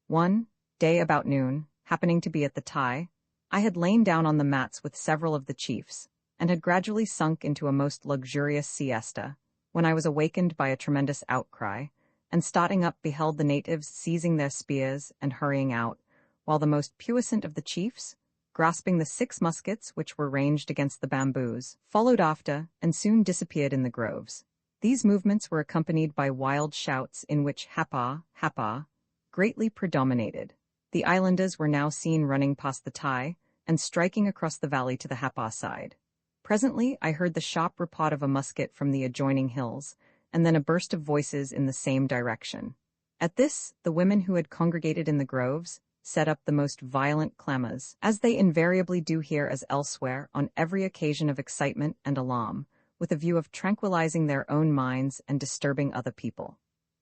One day about noon, happening to be at the Typee, I had lain down on the mats with several of the chiefs, and had gradually sunk into a most luxurious siesta, when I was awakened by a tremendous outcry, and starting up beheld the natives seizing their spears and hurrying out, while the most puissant of the chiefs, grasping the 6 muskets which were ranged against the bamboos, followed after, and soon disappeared in the groves. These movements were accompanied by wild shouts in which "Hapa, Hapa" greatly predominated. The islanders were now seen running past the Typee, and striking across the valley to the Hapa side. Presently I heard the sharp report of a musket from the adjoining hills, and then a burst of voices in the same direction. At this, the women who had congregated in the groves set up the most violent clamors, as they invariably do here as elsewhere on every occasion of excitement and alarm, with a view of tranquilizing their own minds and disturbing other people.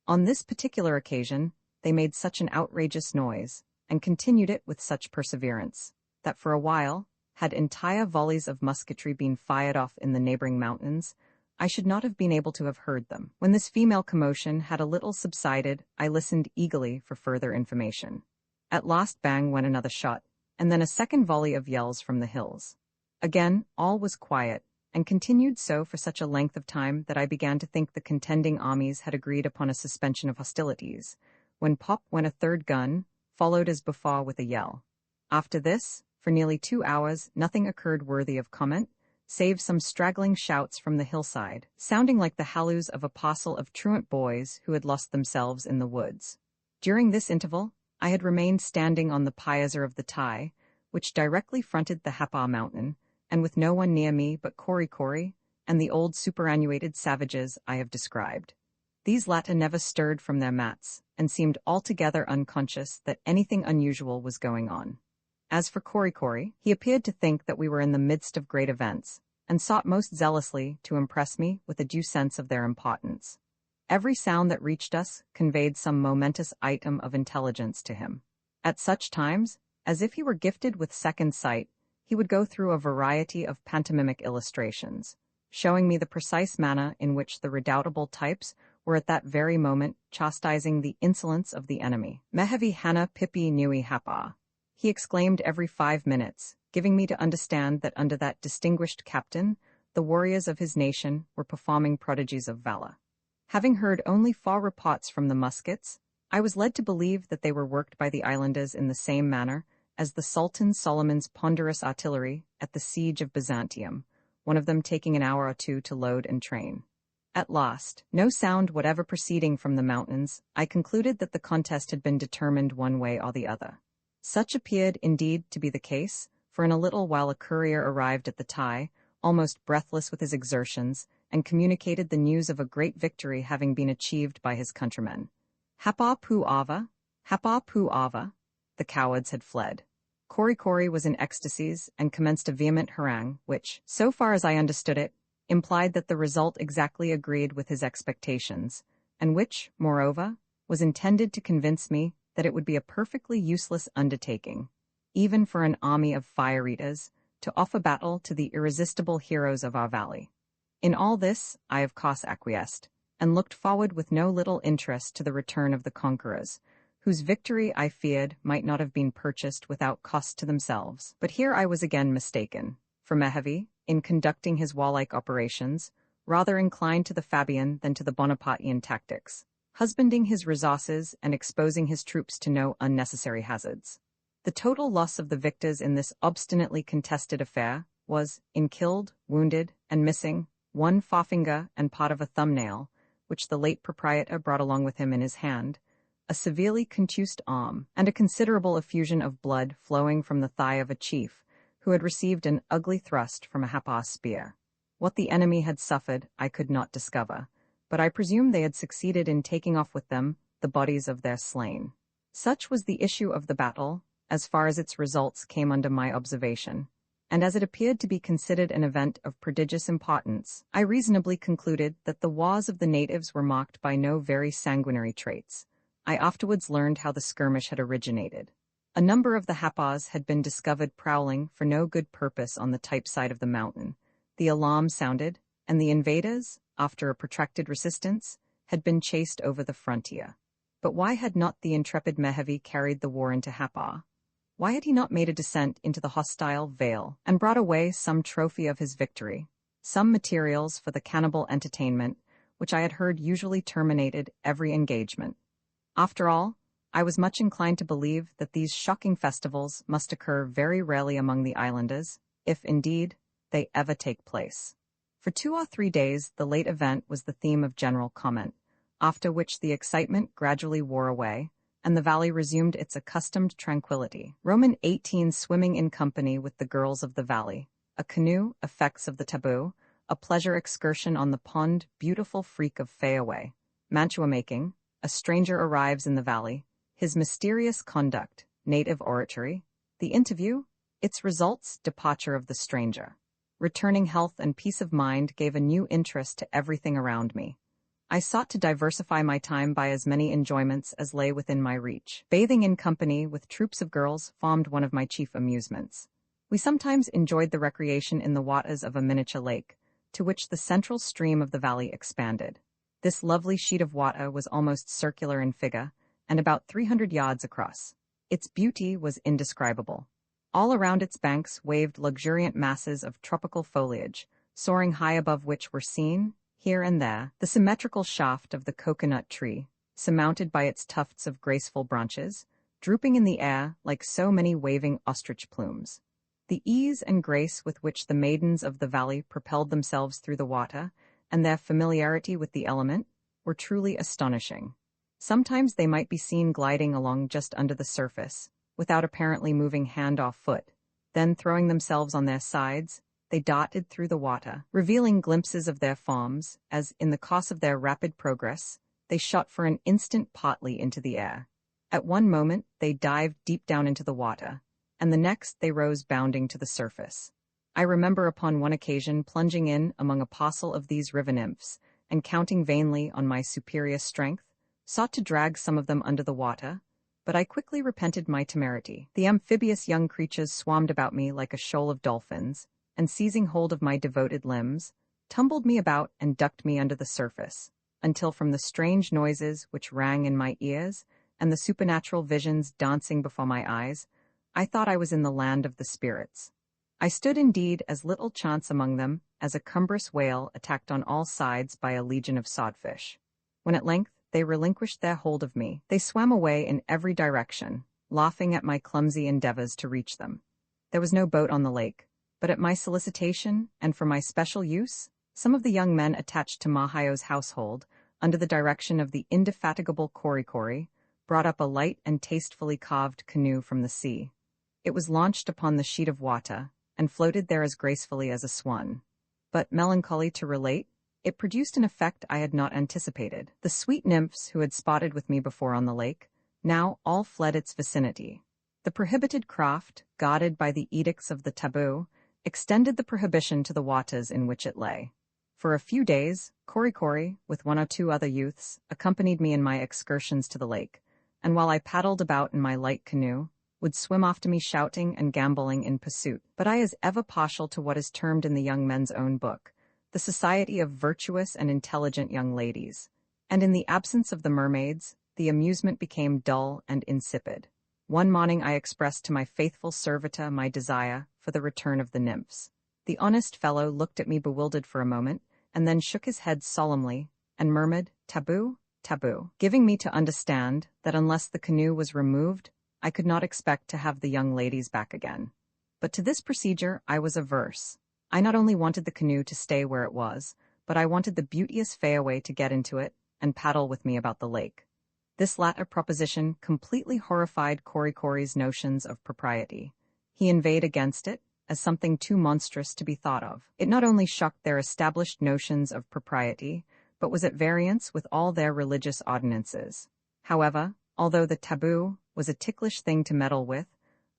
On this particular occasion, they made such an outrageous noise, and continued it with such perseverance, that for a while, had entire volleys of musketry been fired off in the neighboring mountains, I should not have been able to have heard them. When this female commotion had a little subsided, I listened eagerly for further information. At last bang went another shot, and then a second volley of yells from the hills. Again, all was quiet, and continued so for such a length of time that I began to think the contending armies had agreed upon a suspension of hostilities, when pop went a third gun, followed as before with a yell. After this, for nearly 2 hours, nothing occurred worthy of comment, save some straggling shouts from the hillside, sounding like the halloos of a parcel of truant boys who had lost themselves in the woods. During this interval, I had remained standing on the piazza of the Typee, which directly fronted the Hapa mountain, and with no one near me but Korikori and the old superannuated savages I have described. These latter never stirred from their mats, and seemed altogether unconscious that anything unusual was going on. As for Korikori, he appeared to think that we were in the midst of great events, and sought most zealously to impress me with a due sense of their importance. Every sound that reached us conveyed some momentous item of intelligence to him. At such times, as if he were gifted with second sight, he would go through a variety of pantomimic illustrations, showing me the precise manner in which the redoubtable types were at that very moment chastising the insolence of the enemy. "Mehevi hana pipi nui hapa," he exclaimed every 5 minutes, giving me to understand that under that distinguished captain, the warriors of his nation were performing prodigies of valor. Having heard only 4 reports from the muskets, I was led to believe that they were worked by the islanders in the same manner as the Sultan Solomon's ponderous artillery at the siege of Byzantium, one of them taking an hour or 2 to load and train. At last, no sound whatever proceeding from the mountains, I concluded that the contest had been determined one way or the other. Such appeared indeed to be the case, for in a little while a courier arrived at the Ty, almost breathless with his exertions, and communicated the news of a great victory having been achieved by his countrymen. Hapa pu ava, hapa pu ava. The cowards had fled. Korikori was in ecstasies and commenced a vehement harangue, which, so far as I understood it, implied that the result exactly agreed with his expectations, and which, moreover, was intended to convince me that it would be a perfectly useless undertaking, even for an army of fire-eaters, to offer battle to the irresistible heroes of our valley. In all this, I of course acquiesced, and looked forward with no little interest to the return of the conquerors, whose victory, I feared, might not have been purchased without cost to themselves. But here I was again mistaken, for Melville, in conducting his warlike operations, rather inclined to the Fabian than to the Bonapartean tactics, husbanding his resources and exposing his troops to no unnecessary hazards. The total loss of the victors in this obstinately contested affair was, in killed, wounded, and missing, one forefinger and part of a thumbnail, which the late proprietor brought along with him in his hand, a severely contused arm, and a considerable effusion of blood flowing from the thigh of a chief, who had received an ugly thrust from a hapa spear. What the enemy had suffered I could not discover, but I presume they had succeeded in taking off with them the bodies of their slain. Such was the issue of the battle, as far as its results came under my observation, and as it appeared to be considered an event of prodigious importance, I reasonably concluded that the wars of the natives were marked by no very sanguinary traits. I afterwards learned how the skirmish had originated. A number of the hapas had been discovered prowling for no good purpose on the Typee side of the mountain. The alarm sounded, and the invaders, after a protracted resistance, had been chased over the frontier. But why had not the intrepid Melville carried the war into Hapa? Why had he not made a descent into the hostile vale and brought away some trophy of his victory, some materials for the cannibal entertainment, which I had heard usually terminated every engagement? After all, I was much inclined to believe that these shocking festivals must occur very rarely among the islanders, if, indeed, they ever take place. For 2 or 3 days the late event was the theme of general comment, after which the excitement gradually wore away, and the valley resumed its accustomed tranquility. Roman 18 swimming in company with the girls of the valley, a canoe, effects of the taboo, a pleasure excursion on the pond, beautiful freak of Fayaway, mantua making, a stranger arrives in the valley, his mysterious conduct, native oratory, the interview, its results, departure of the stranger. Returning health and peace of mind gave a new interest to everything around me. I sought to diversify my time by as many enjoyments as lay within my reach. Bathing in company with troops of girls formed one of my chief amusements. We sometimes enjoyed the recreation in the waters of a miniature lake, to which the central stream of the valley expanded. This lovely sheet of water was almost circular in figure, and about 300 yards across. Its beauty was indescribable. All around its banks waved luxuriant masses of tropical foliage, soaring high above which were seen, here and there, the symmetrical shaft of the coconut tree, surmounted by its tufts of graceful branches, drooping in the air like so many waving ostrich plumes. The ease and grace with which the maidens of the valley propelled themselves through the water, and their familiarity with the element, were truly astonishing. Sometimes they might be seen gliding along just under the surface, without apparently moving hand or foot, then throwing themselves on their sides, they darted through the water, revealing glimpses of their forms, as, in the course of their rapid progress, they shot for an instant partly into the air. At one moment they dived deep down into the water, and the next they rose bounding to the surface. I remember upon one occasion plunging in among a parcel of these river nymphs, and counting vainly on my superior strength, sought to drag some of them under the water, but I quickly repented my temerity. The amphibious young creatures swarmed about me like a shoal of dolphins, and seizing hold of my devoted limbs, tumbled me about and ducked me under the surface, until from the strange noises which rang in my ears, and the supernatural visions dancing before my eyes, I thought I was in the land of the spirits. I stood indeed as little chance among them as a cumbrous whale attacked on all sides by a legion of sodfish. When at length they relinquished their hold of me, they swam away in every direction, laughing at my clumsy endeavors to reach them. There was no boat on the lake, but at my solicitation, and for my special use, some of the young men attached to Mahaio's household, under the direction of the indefatigable Korikori, brought up a light and tastefully carved canoe from the sea. It was launched upon the sheet of water, and floated there as gracefully as a swan. But, melancholy to relate, it produced an effect I had not anticipated. The sweet nymphs who had spotted with me before on the lake, now all fled its vicinity. The prohibited craft, guarded by the edicts of the taboo, extended the prohibition to the waters in which it lay. For a few days, Korikori, with 1 or 2 other youths, accompanied me in my excursions to the lake, and while I paddled about in my light canoe, would swim after me shouting and gambolling in pursuit. But I is ever partial to what is termed in the young men's own book, the society of virtuous and intelligent young ladies, and in the absence of the mermaids, the amusement became dull and insipid. One morning I expressed to my faithful servitor my desire for the return of the nymphs. The honest fellow looked at me bewildered for a moment, and then shook his head solemnly, and murmured, "Taboo, taboo," giving me to understand that unless the canoe was removed, I could not expect to have the young ladies back again. But to this procedure I was averse. I not only wanted the canoe to stay where it was, but I wanted the beauteous Fayaway to get into it and paddle with me about the lake. This latter proposition completely horrified Korikori's notions of propriety. He inveighed against it as something too monstrous to be thought of. It not only shocked their established notions of propriety, but was at variance with all their religious ordinances. However, although the taboo was a ticklish thing to meddle with,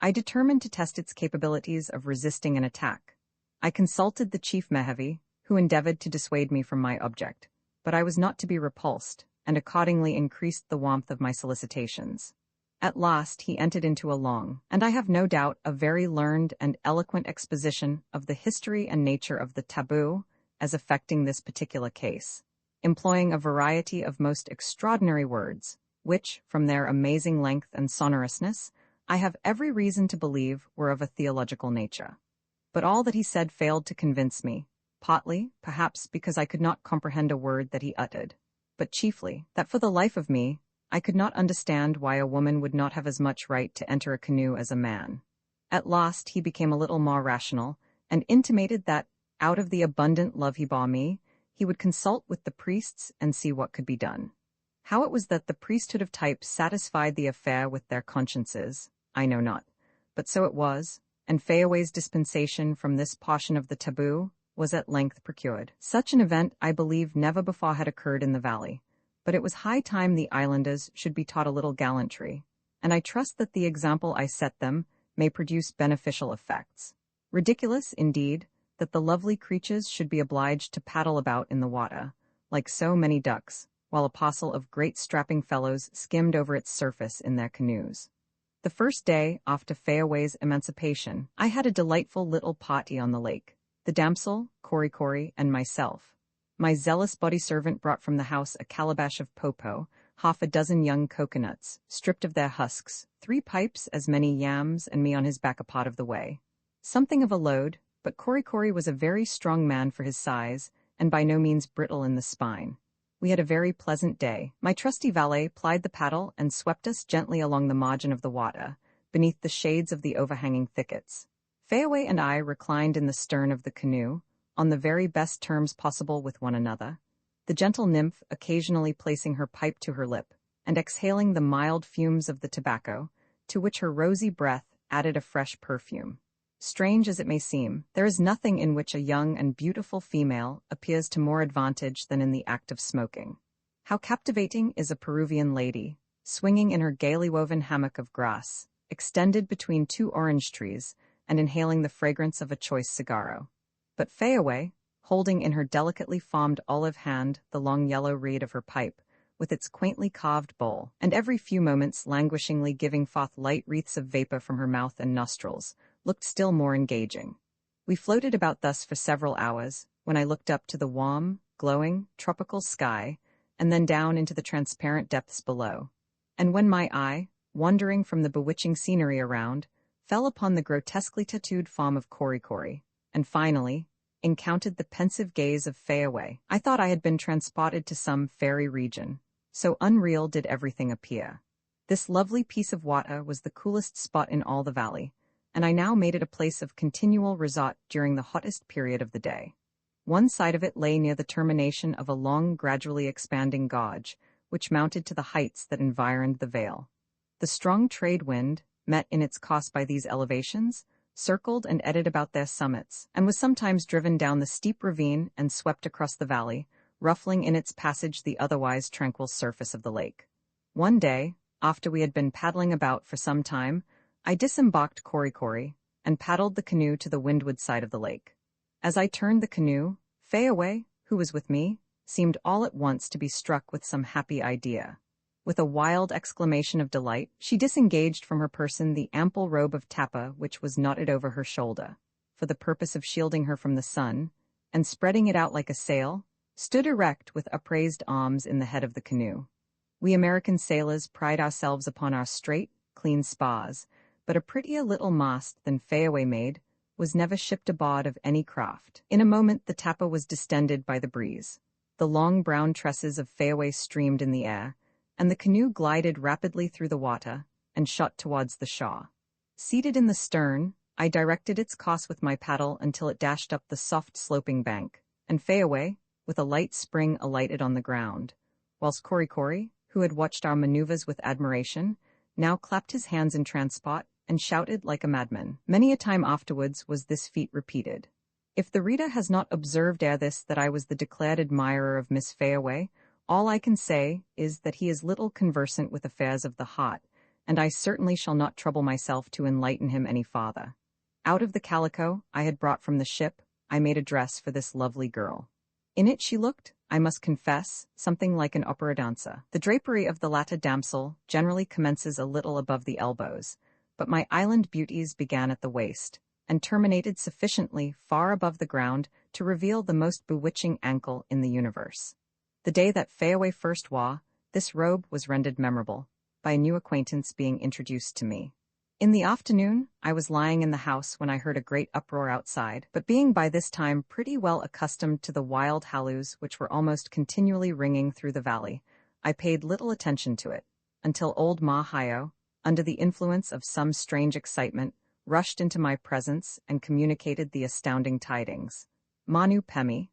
I determined to test its capabilities of resisting an attack. I consulted the chief Mehevi, who endeavored to dissuade me from my object, but I was not to be repulsed, and accordingly increased the warmth of my solicitations. At last he entered into a long, and I have no doubt a very learned and eloquent exposition of the history and nature of the taboo as affecting this particular case, employing a variety of most extraordinary words, which, from their amazing length and sonorousness, I have every reason to believe were of a theological nature. But all that he said failed to convince me, partly, perhaps, because I could not comprehend a word that he uttered, but chiefly, that for the life of me, I could not understand why a woman would not have as much right to enter a canoe as a man. At last he became a little more rational, and intimated that, out of the abundant love he bore me, he would consult with the priests and see what could be done. How it was that the priesthood of Type satisfied the affair with their consciences, I know not, but so it was, and Fayaway's dispensation from this portion of the taboo was at length procured. Such an event, I believe, never before had occurred in the valley, but it was high time the islanders should be taught a little gallantry, and I trust that the example I set them may produce beneficial effects. Ridiculous, indeed, that the lovely creatures should be obliged to paddle about in the water, like so many ducks, while a parcel of great strapping fellows skimmed over its surface in their canoes. The first day after Fayaway's emancipation, I had a delightful little party on the lake, the damsel, Korikori, and myself. My zealous body-servant brought from the house a calabash of popo, 6 young coconuts, stripped of their husks, 3 pipes, as many yams, and me on his back a pot of the way. Something of a load, but Korikori was a very strong man for his size, and by no means brittle in the spine. We had a very pleasant day. My trusty valet plied the paddle and swept us gently along the margin of the water, beneath the shades of the overhanging thickets. Fayaway and I reclined in the stern of the canoe, on the very best terms possible with one another, the gentle nymph occasionally placing her pipe to her lip, and exhaling the mild fumes of the tobacco, to which her rosy breath added a fresh perfume. Strange as it may seem, there is nothing in which a young and beautiful female appears to more advantage than in the act of smoking. How captivating is a Peruvian lady, swinging in her gaily woven hammock of grass, extended between 2 orange trees, and inhaling the fragrance of a choice cigarro. But Fayaway, holding in her delicately formed olive hand the long yellow reed of her pipe, with its quaintly carved bowl, and every few moments languishingly giving forth light wreaths of vapor from her mouth and nostrils, looked still more engaging. We floated about thus for several hours, when I looked up to the warm, glowing, tropical sky, and then down into the transparent depths below. And when my eye, wandering from the bewitching scenery around, fell upon the grotesquely tattooed form of Korikori, and finally encountered the pensive gaze of Fayaway, I thought I had been transported to some fairy region, so unreal did everything appear. This lovely piece of water was the coolest spot in all the valley, and I now made it a place of continual resort during the hottest period of the day. One side of it lay near the termination of a long, gradually expanding gorge, which mounted to the heights that environed the vale. The strong trade wind, met in its course by these elevations, circled and eddied about their summits, and was sometimes driven down the steep ravine and swept across the valley, ruffling in its passage the otherwise tranquil surface of the lake. One day, after we had been paddling about for some time, I disembarked Korikori and paddled the canoe to the windward side of the lake. As I turned the canoe, Fayaway, who was with me, seemed all at once to be struck with some happy idea. With a wild exclamation of delight, she disengaged from her person the ample robe of tapa which was knotted over her shoulder, for the purpose of shielding her from the sun, and spreading it out like a sail, stood erect with upraised arms in the head of the canoe. We American sailors pride ourselves upon our straight, clean spars, but a prettier little mast than Fayaway made was never shipped aboard of any craft. In a moment the tapa was distended by the breeze. The long brown tresses of Fayaway streamed in the air, and the canoe glided rapidly through the water and shot towards the shore. Seated in the stern, I directed its course with my paddle until it dashed up the soft sloping bank, and Fayaway, with a light spring, alighted on the ground, whilst Korikori, who had watched our maneuvers with admiration, now clapped his hands in transport and shouted like a madman. Many a time afterwards was this feat repeated. If the reader has not observed ere this that I was the declared admirer of Miss Fayaway, all I can say is that he is little conversant with affairs of the heart, and I certainly shall not trouble myself to enlighten him any farther. Out of the calico I had brought from the ship, I made a dress for this lovely girl. In it she looked, I must confess, something like an opera dancer. The drapery of the latter damsel generally commences a little above the elbows, but my island beauties began at the waist, and terminated sufficiently far above the ground to reveal the most bewitching ankle in the universe. The day that Fayaway first wore this robe was rendered memorable by a new acquaintance being introduced to me. In the afternoon, I was lying in the house when I heard a great uproar outside, but being by this time pretty well accustomed to the wild halloos which were almost continually ringing through the valley, I paid little attention to it, until old Ma Hayo, under the influence of some strange excitement, rushed into my presence and communicated the astounding tidings. Manu Pemi,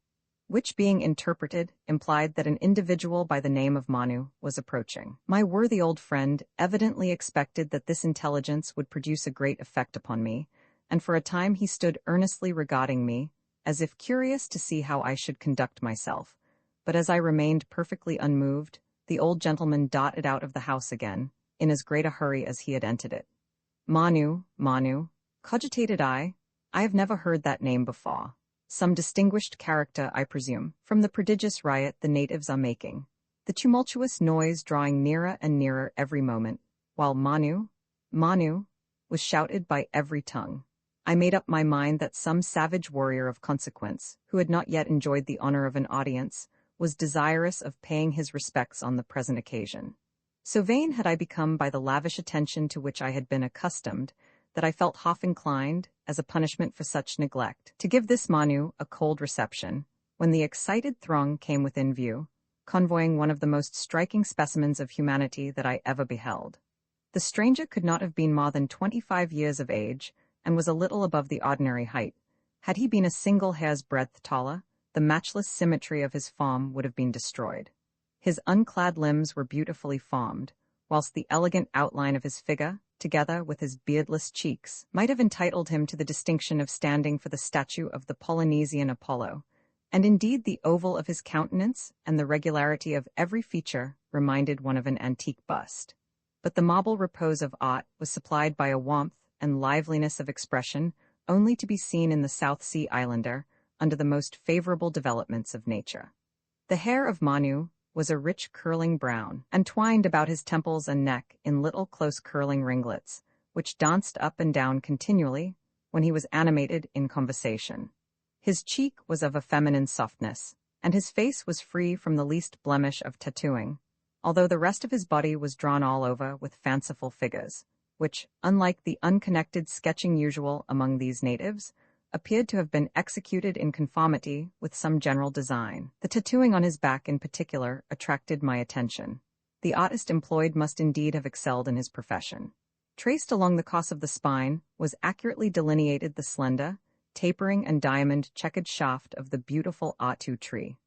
which being interpreted implied that an individual by the name of Manu was approaching. My worthy old friend evidently expected that this intelligence would produce a great effect upon me, and for a time he stood earnestly regarding me, as if curious to see how I should conduct myself. But as I remained perfectly unmoved, the old gentleman darted out of the house again, in as great a hurry as he had entered it. Manu, cogitated I have never heard that name before. Some distinguished character, I presume, from the prodigious riot the natives are making, the tumultuous noise drawing nearer and nearer every moment, while Manu was shouted by every tongue. I made up my mind that some savage warrior of consequence, who had not yet enjoyed the honor of an audience, was desirous of paying his respects on the present occasion. So vain had I become by the lavish attention to which I had been accustomed, that I felt half inclined, as a punishment for such neglect, to give this Manu a cold reception, when the excited throng came within view, convoying one of the most striking specimens of humanity that I ever beheld. The stranger could not have been more than 25 years of age, and was a little above the ordinary height. Had he been a single hair's breadth taller, the matchless symmetry of his form would have been destroyed. His unclad limbs were beautifully formed, whilst the elegant outline of his figure, together with his beardless cheeks, might have entitled him to the distinction of standing for the statue of the Polynesian Apollo, and indeed the oval of his countenance and the regularity of every feature reminded one of an antique bust. But the marble repose of art was supplied by a warmth and liveliness of expression only to be seen in the South Sea Islander under the most favorable developments of nature. The hair of Manu was a rich curling brown, and twined about his temples and neck in little close curling ringlets, which danced up and down continually when he was animated in conversation. His cheek was of a feminine softness, and his face was free from the least blemish of tattooing, although the rest of his body was drawn all over with fanciful figures, which, unlike the unconnected sketching usual among these natives, appeared to have been executed in conformity with some general design. The tattooing on his back in particular attracted my attention. The artist employed must indeed have excelled in his profession. Traced along the course of the spine was accurately delineated the slender, tapering and diamond-checkered shaft of the beautiful atu tree.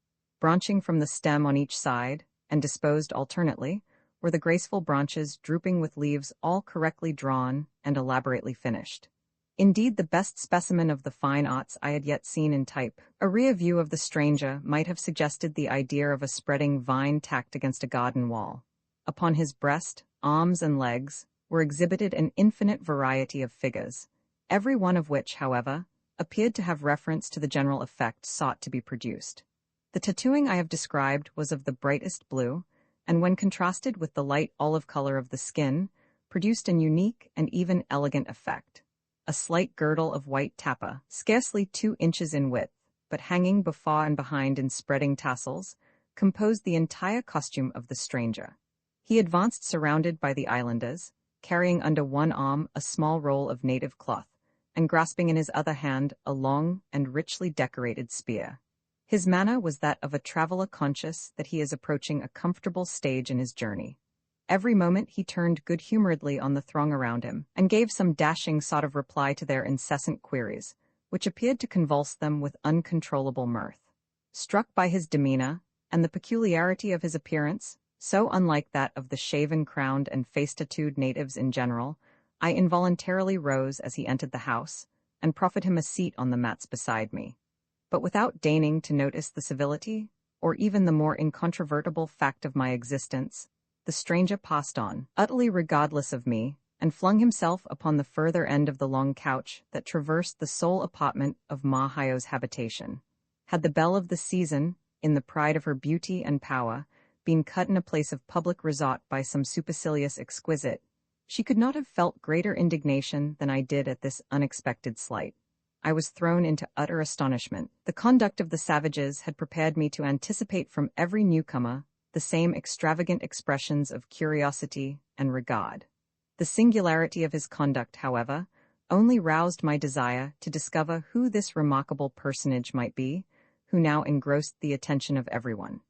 Branching from the stem on each side, and disposed alternately, or the graceful branches drooping with leaves all correctly drawn and elaborately finished. Indeed, the best specimen of the fine arts I had yet seen in type. A rear view of the stranger might have suggested the idea of a spreading vine tacked against a garden wall. Upon his breast, arms, and legs were exhibited an infinite variety of figures, every one of which, however, appeared to have reference to the general effect sought to be produced. The tattooing I have described was of the brightest blue, and when contrasted with the light olive color of the skin, produced an unique and even elegant effect. A slight girdle of white tappa, scarcely 2 inches in width, but hanging before and behind in spreading tassels, composed the entire costume of the stranger. He advanced surrounded by the islanders, carrying under one arm a small roll of native cloth, and grasping in his other hand a long and richly decorated spear. His manner was that of a traveler conscious that he is approaching a comfortable stage in his journey. Every moment he turned good-humoredly on the throng around him, and gave some dashing sort of reply to their incessant queries, which appeared to convulse them with uncontrollable mirth. Struck by his demeanor, and the peculiarity of his appearance, so unlike that of the shaven-crowned and face-tattooed natives in general, I involuntarily rose as he entered the house, and proffered him a seat on the mats beside me. But without deigning to notice the civility, or even the more incontrovertible fact of my existence, the stranger passed on, utterly regardless of me, and flung himself upon the further end of the long couch that traversed the sole apartment of Ma Hio's habitation. Had the belle of the season, in the pride of her beauty and power, been cut in a place of public resort by some supercilious exquisite, she could not have felt greater indignation than I did at this unexpected slight. I was thrown into utter astonishment. The conduct of the savages had prepared me to anticipate from every newcomer the same extravagant expressions of curiosity and regard. The singularity of his conduct, however, only roused my desire to discover who this remarkable personage might be, who now engrossed the attention of everyone.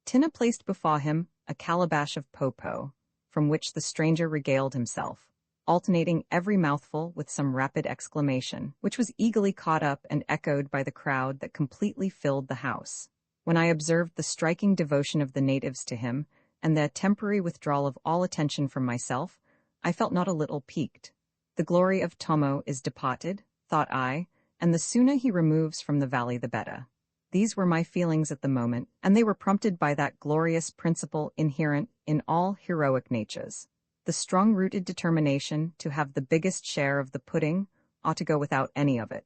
Tina placed before him a calabash of po-po, from which the stranger regaled himself, alternating every mouthful with some rapid exclamation, which was eagerly caught up and echoed by the crowd that completely filled the house. When I observed the striking devotion of the natives to him, and their temporary withdrawal of all attention from myself, I felt not a little piqued. The glory of Tomo is departed, thought I, and the sooner he removes from the valley the better. These were my feelings at the moment, and they were prompted by that glorious principle inherent in all heroic natures. The strong-rooted determination to have the biggest share of the pudding ought to go without any of it.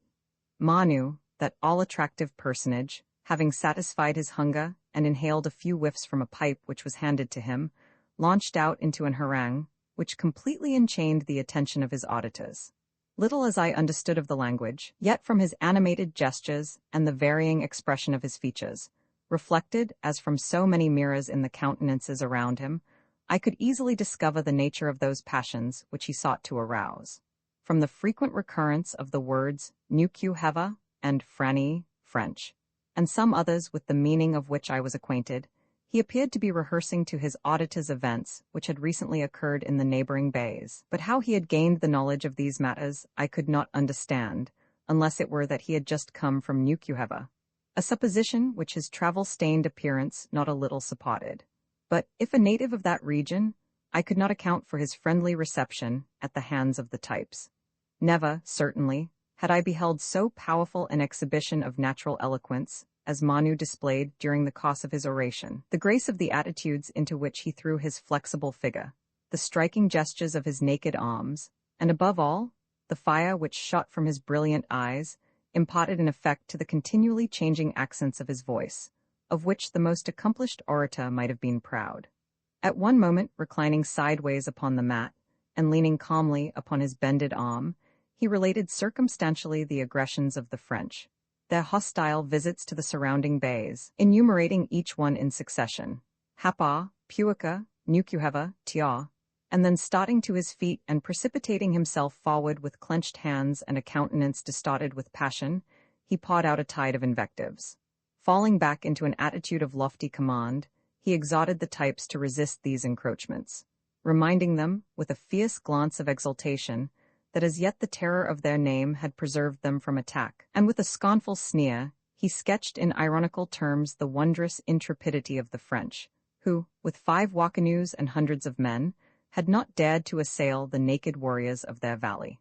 Manu, that all-attractive personage, having satisfied his hunger and inhaled a few whiffs from a pipe which was handed to him, launched out into an harangue, which completely enchained the attention of his auditors. Little as I understood of the language, yet from his animated gestures and the varying expression of his features, reflected as from so many mirrors in the countenances around him, I could easily discover the nature of those passions which he sought to arouse. From the frequent recurrence of the words "nuku heva" and "franny" French, and some others with the meaning of which I was acquainted, he appeared to be rehearsing to his auditors events which had recently occurred in the neighboring bays. But how he had gained the knowledge of these matters I could not understand, unless it were that he had just come from Nukuheva, a supposition which his travel-stained appearance not a little supported. But, if a native of that region, I could not account for his friendly reception at the hands of the types. Never, certainly, had I beheld so powerful an exhibition of natural eloquence as Manu displayed during the course of his oration. The grace of the attitudes into which he threw his flexible figure, the striking gestures of his naked arms, and above all, the fire which shot from his brilliant eyes, imparted an effect to the continually changing accents of his voice, of which the most accomplished orator might have been proud. At one moment, reclining sideways upon the mat, and leaning calmly upon his bended arm, he related circumstantially the aggressions of the French, their hostile visits to the surrounding bays, enumerating each one in succession, Hapa, Puaka, Nukuheva, Tia, and then starting to his feet and precipitating himself forward with clenched hands and a countenance distorted with passion, he poured out a tide of invectives. Falling back into an attitude of lofty command, he exhorted the types to resist these encroachments, reminding them, with a fierce glance of exultation, that as yet the terror of their name had preserved them from attack, and with a scornful sneer, he sketched in ironical terms the wondrous intrepidity of the French, who, with 5 Wakanews and hundreds of men, had not dared to assail the naked warriors of their valley.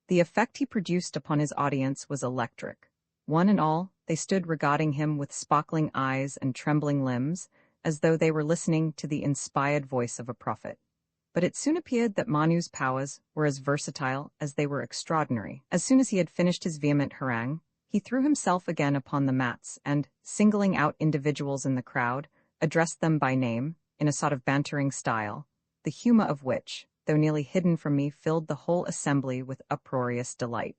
The effect he produced upon his audience was electric. One and all, they stood regarding him with sparkling eyes and trembling limbs, as though they were listening to the inspired voice of a prophet. But it soon appeared that Manu's powers were as versatile as they were extraordinary. As soon as he had finished his vehement harangue, he threw himself again upon the mats and, singling out individuals in the crowd, addressed them by name, in a sort of bantering style, the humor of which, though nearly hidden from me, filled the whole assembly with uproarious delight.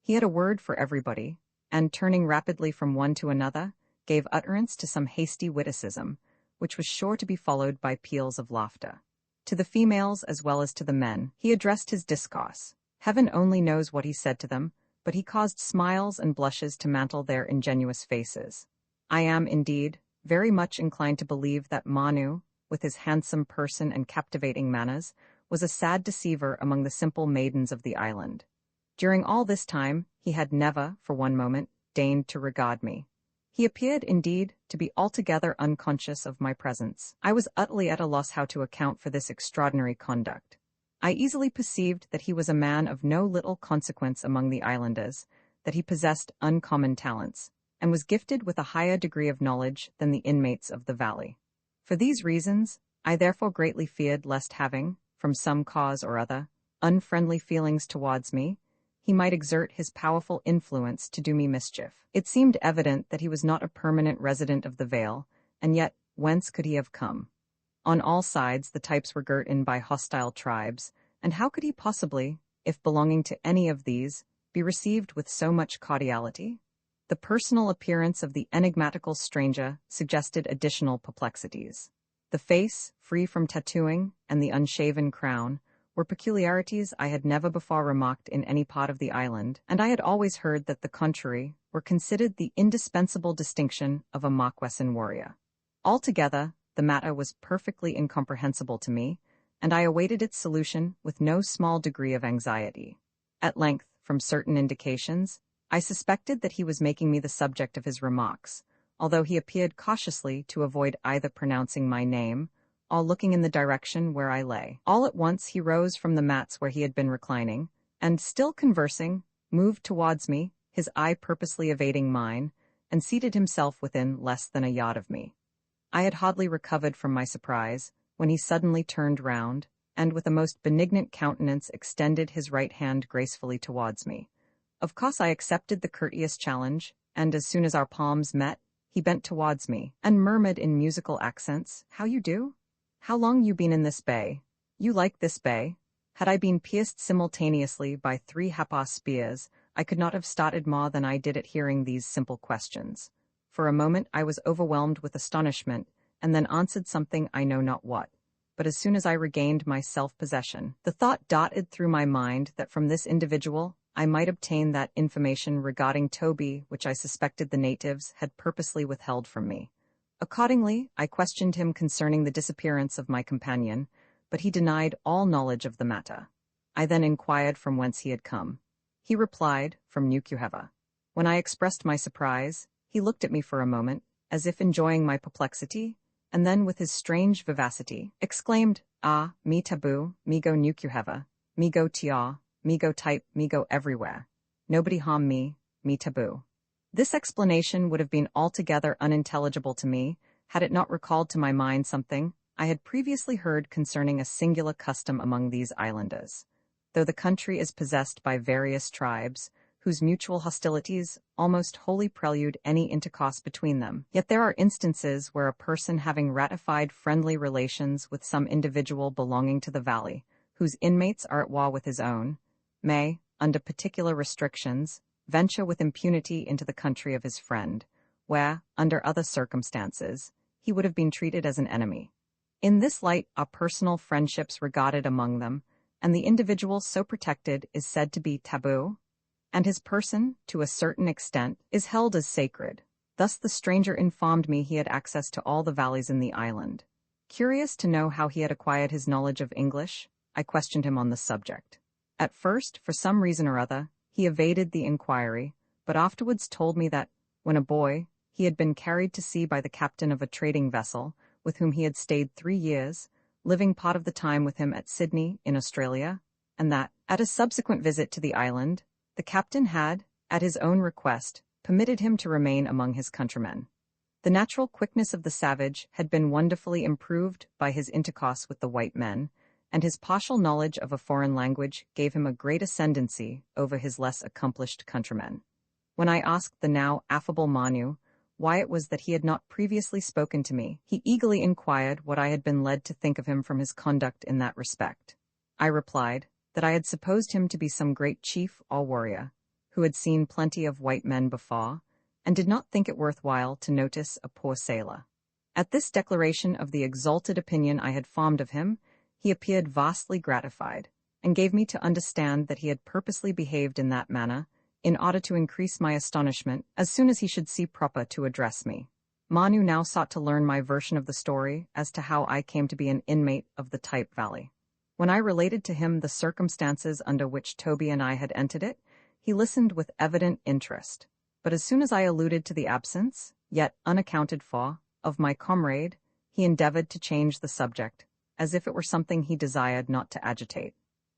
He had a word for everybody, and, turning rapidly from one to another, gave utterance to some hasty witticism, which was sure to be followed by peals of laughter. To the females as well as to the men, he addressed his discourse. Heaven only knows what he said to them, but he caused smiles and blushes to mantle their ingenuous faces. I am, indeed, very much inclined to believe that Manu, with his handsome person and captivating manners, was a sad deceiver among the simple maidens of the island. During all this time, he had never, for one moment, deigned to regard me. He appeared, indeed, to be altogether unconscious of my presence. I was utterly at a loss how to account for this extraordinary conduct. I easily perceived that he was a man of no little consequence among the islanders, that he possessed uncommon talents, and was gifted with a higher degree of knowledge than the inmates of the valley. For these reasons, I therefore greatly feared lest having, from some cause or other, unfriendly feelings towards me, he might exert his powerful influence to do me mischief. It seemed evident that he was not a permanent resident of the Vale, and yet whence could he have come? On all sides the Types were girt in by hostile tribes, and how could he possibly, if belonging to any of these, be received with so much cordiality? The personal appearance of the enigmatical stranger suggested additional perplexities. The face, free from tattooing, and the unshaven crown, were peculiarities I had never before remarked in any part of the island, and I had always heard that the contrary were considered the indispensable distinction of a Marquesan warrior. Altogether, the matter was perfectly incomprehensible to me, and I awaited its solution with no small degree of anxiety. At length, from certain indications, I suspected that he was making me the subject of his remarks, although he appeared cautiously to avoid either pronouncing my name or looking in the direction where I lay. All at once he rose from the mats where he had been reclining, and, still conversing, moved towards me, his eye purposely evading mine, and seated himself within less than a yard of me. I had hardly recovered from my surprise, when he suddenly turned round, and with a most benignant countenance extended his right hand gracefully towards me. Of course I accepted the courteous challenge, and as soon as our palms met, he bent towards me, and murmured in musical accents, "How you do? How long you been in this bay? You like this bay?" Had I been pierced simultaneously by 3 Hapa spears, I could not have started more than I did at hearing these simple questions. For a moment I was overwhelmed with astonishment, and then answered something I know not what. But as soon as I regained my self-possession, the thought darted through my mind that from this individual I might obtain that information regarding Typee which I suspected the natives had purposely withheld from me. Accordingly, I questioned him concerning the disappearance of my companion, but he denied all knowledge of the matter. I then inquired from whence he had come. He replied, from Nukuheva. When I expressed my surprise, he looked at me for a moment, as if enjoying my perplexity, and then with his strange vivacity, exclaimed, "Ah, me taboo, me go Nukuheva, me go tia, me go type, me go everywhere. Nobody harm me taboo." This explanation would have been altogether unintelligible to me, had it not recalled to my mind something I had previously heard concerning a singular custom among these islanders. Though the country is possessed by various tribes, whose mutual hostilities almost wholly prelude any intercourse between them, yet there are instances where a person having ratified friendly relations with some individual belonging to the valley, whose inmates are at war with his own, may, under particular restrictions, venture with impunity into the country of his friend, where, under other circumstances, he would have been treated as an enemy. In this light are personal friendships regarded among them, and the individual so protected is said to be taboo, and his person, to a certain extent, is held as sacred. Thus the stranger informed me he had access to all the valleys in the island. Curious to know how he had acquired his knowledge of English, I questioned him on the subject. At first, for some reason or other, he evaded the inquiry, but afterwards told me that, when a boy, he had been carried to sea by the captain of a trading vessel, with whom he had stayed 3 years, living part of the time with him at Sydney in Australia, and that, at a subsequent visit to the island, the captain had, at his own request, permitted him to remain among his countrymen. The natural quickness of the savage had been wonderfully improved by his intercourse with the white men, and his partial knowledge of a foreign language gave him a great ascendancy over his less accomplished countrymen. When I asked the now affable Manu why it was that he had not previously spoken to me, he eagerly inquired what I had been led to think of him from his conduct in that respect. I replied that I had supposed him to be some great chief or warrior, who had seen plenty of white men before, and did not think it worthwhile to notice a poor sailor. At this declaration of the exalted opinion I had formed of him, he appeared vastly gratified, and gave me to understand that he had purposely behaved in that manner, in order to increase my astonishment as soon as he should see proper to address me. Manu now sought to learn my version of the story as to how I came to be an inmate of the Type Valley. When I related to him the circumstances under which Toby and I had entered it, he listened with evident interest. But as soon as I alluded to the absence, yet unaccounted for, of my comrade, he endeavored to change the subject, as if it were something he desired not to agitate.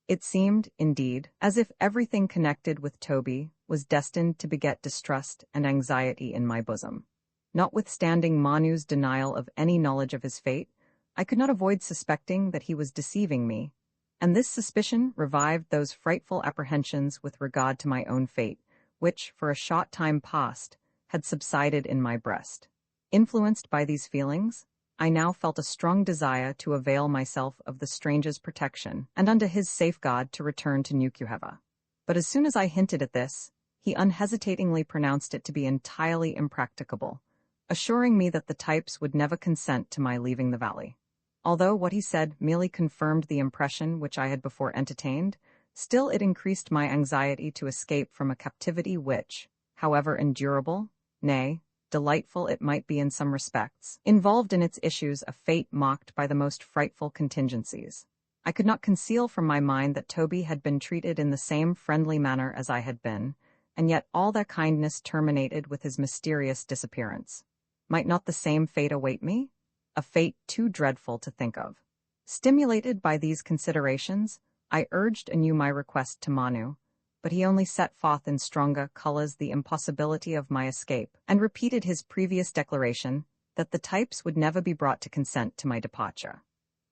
It seemed, indeed, as if everything connected with Toby was destined to beget distrust and anxiety in my bosom. Notwithstanding Manu's denial of any knowledge of his fate, I could not avoid suspecting that he was deceiving me, and this suspicion revived those frightful apprehensions with regard to my own fate, which, for a short time past, had subsided in my breast. Influenced by these feelings, I now felt a strong desire to avail myself of the stranger's protection, and under his safeguard to return to Nukuheva. But as soon as I hinted at this, he unhesitatingly pronounced it to be entirely impracticable, assuring me that the Types would never consent to my leaving the valley. Although what he said merely confirmed the impression which I had before entertained, still it increased my anxiety to escape from a captivity which, however endurable, nay, delightful it might be in some respects, involved in its issues a fate marked by the most frightful contingencies. I could not conceal from my mind that Toby had been treated in the same friendly manner as I had been, and yet all their kindness terminated with his mysterious disappearance. Might not the same fate await me? A fate too dreadful to think of. Stimulated by these considerations, I urged anew my request to Manu, but he only set forth in stronger colors the impossibility of my escape, and repeated his previous declaration that the Types would never be brought to consent to my departure.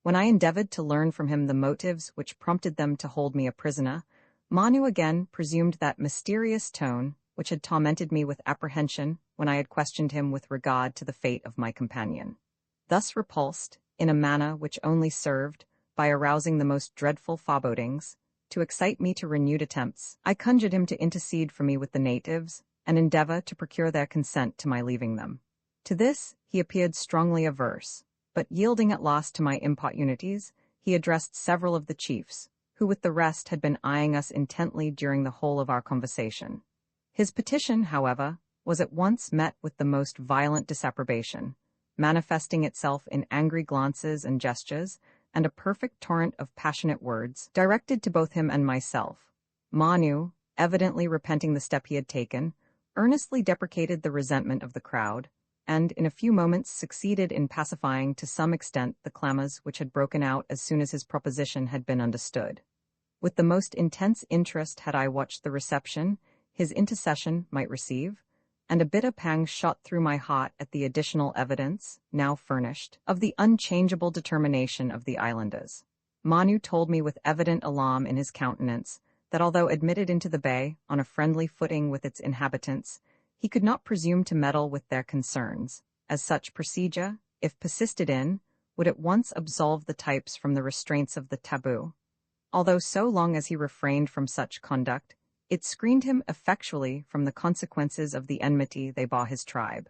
When I endeavored to learn from him the motives which prompted them to hold me a prisoner, Manu again presumed that mysterious tone which had tormented me with apprehension when I had questioned him with regard to the fate of my companion. Thus repulsed, in a manner which only served, by arousing the most dreadful forebodings, to excite me to renewed attempts, I conjured him to intercede for me with the natives, and endeavor to procure their consent to my leaving them. To this he appeared strongly averse, but yielding at last to my importunities, he addressed several of the chiefs, who with the rest had been eyeing us intently during the whole of our conversation. His petition, however, was at once met with the most violent disapprobation, manifesting itself in angry glances and gestures, and a perfect torrent of passionate words, directed to both him and myself. Manu, evidently repenting the step he had taken, earnestly deprecated the resentment of the crowd, and in a few moments succeeded in pacifying to some extent the clamors which had broken out as soon as his proposition had been understood. With the most intense interest had I watched the reception his intercession might receive, and a bitter pang shot through my heart at the additional evidence, now furnished, of the unchangeable determination of the islanders. Manu told me with evident alarm in his countenance that although admitted into the bay on a friendly footing with its inhabitants, he could not presume to meddle with their concerns, as such procedure, if persisted in, would at once absolve the Types from the restraints of the taboo. Although so long as he refrained from such conduct, it screened him effectually from the consequences of the enmity they bore his tribe.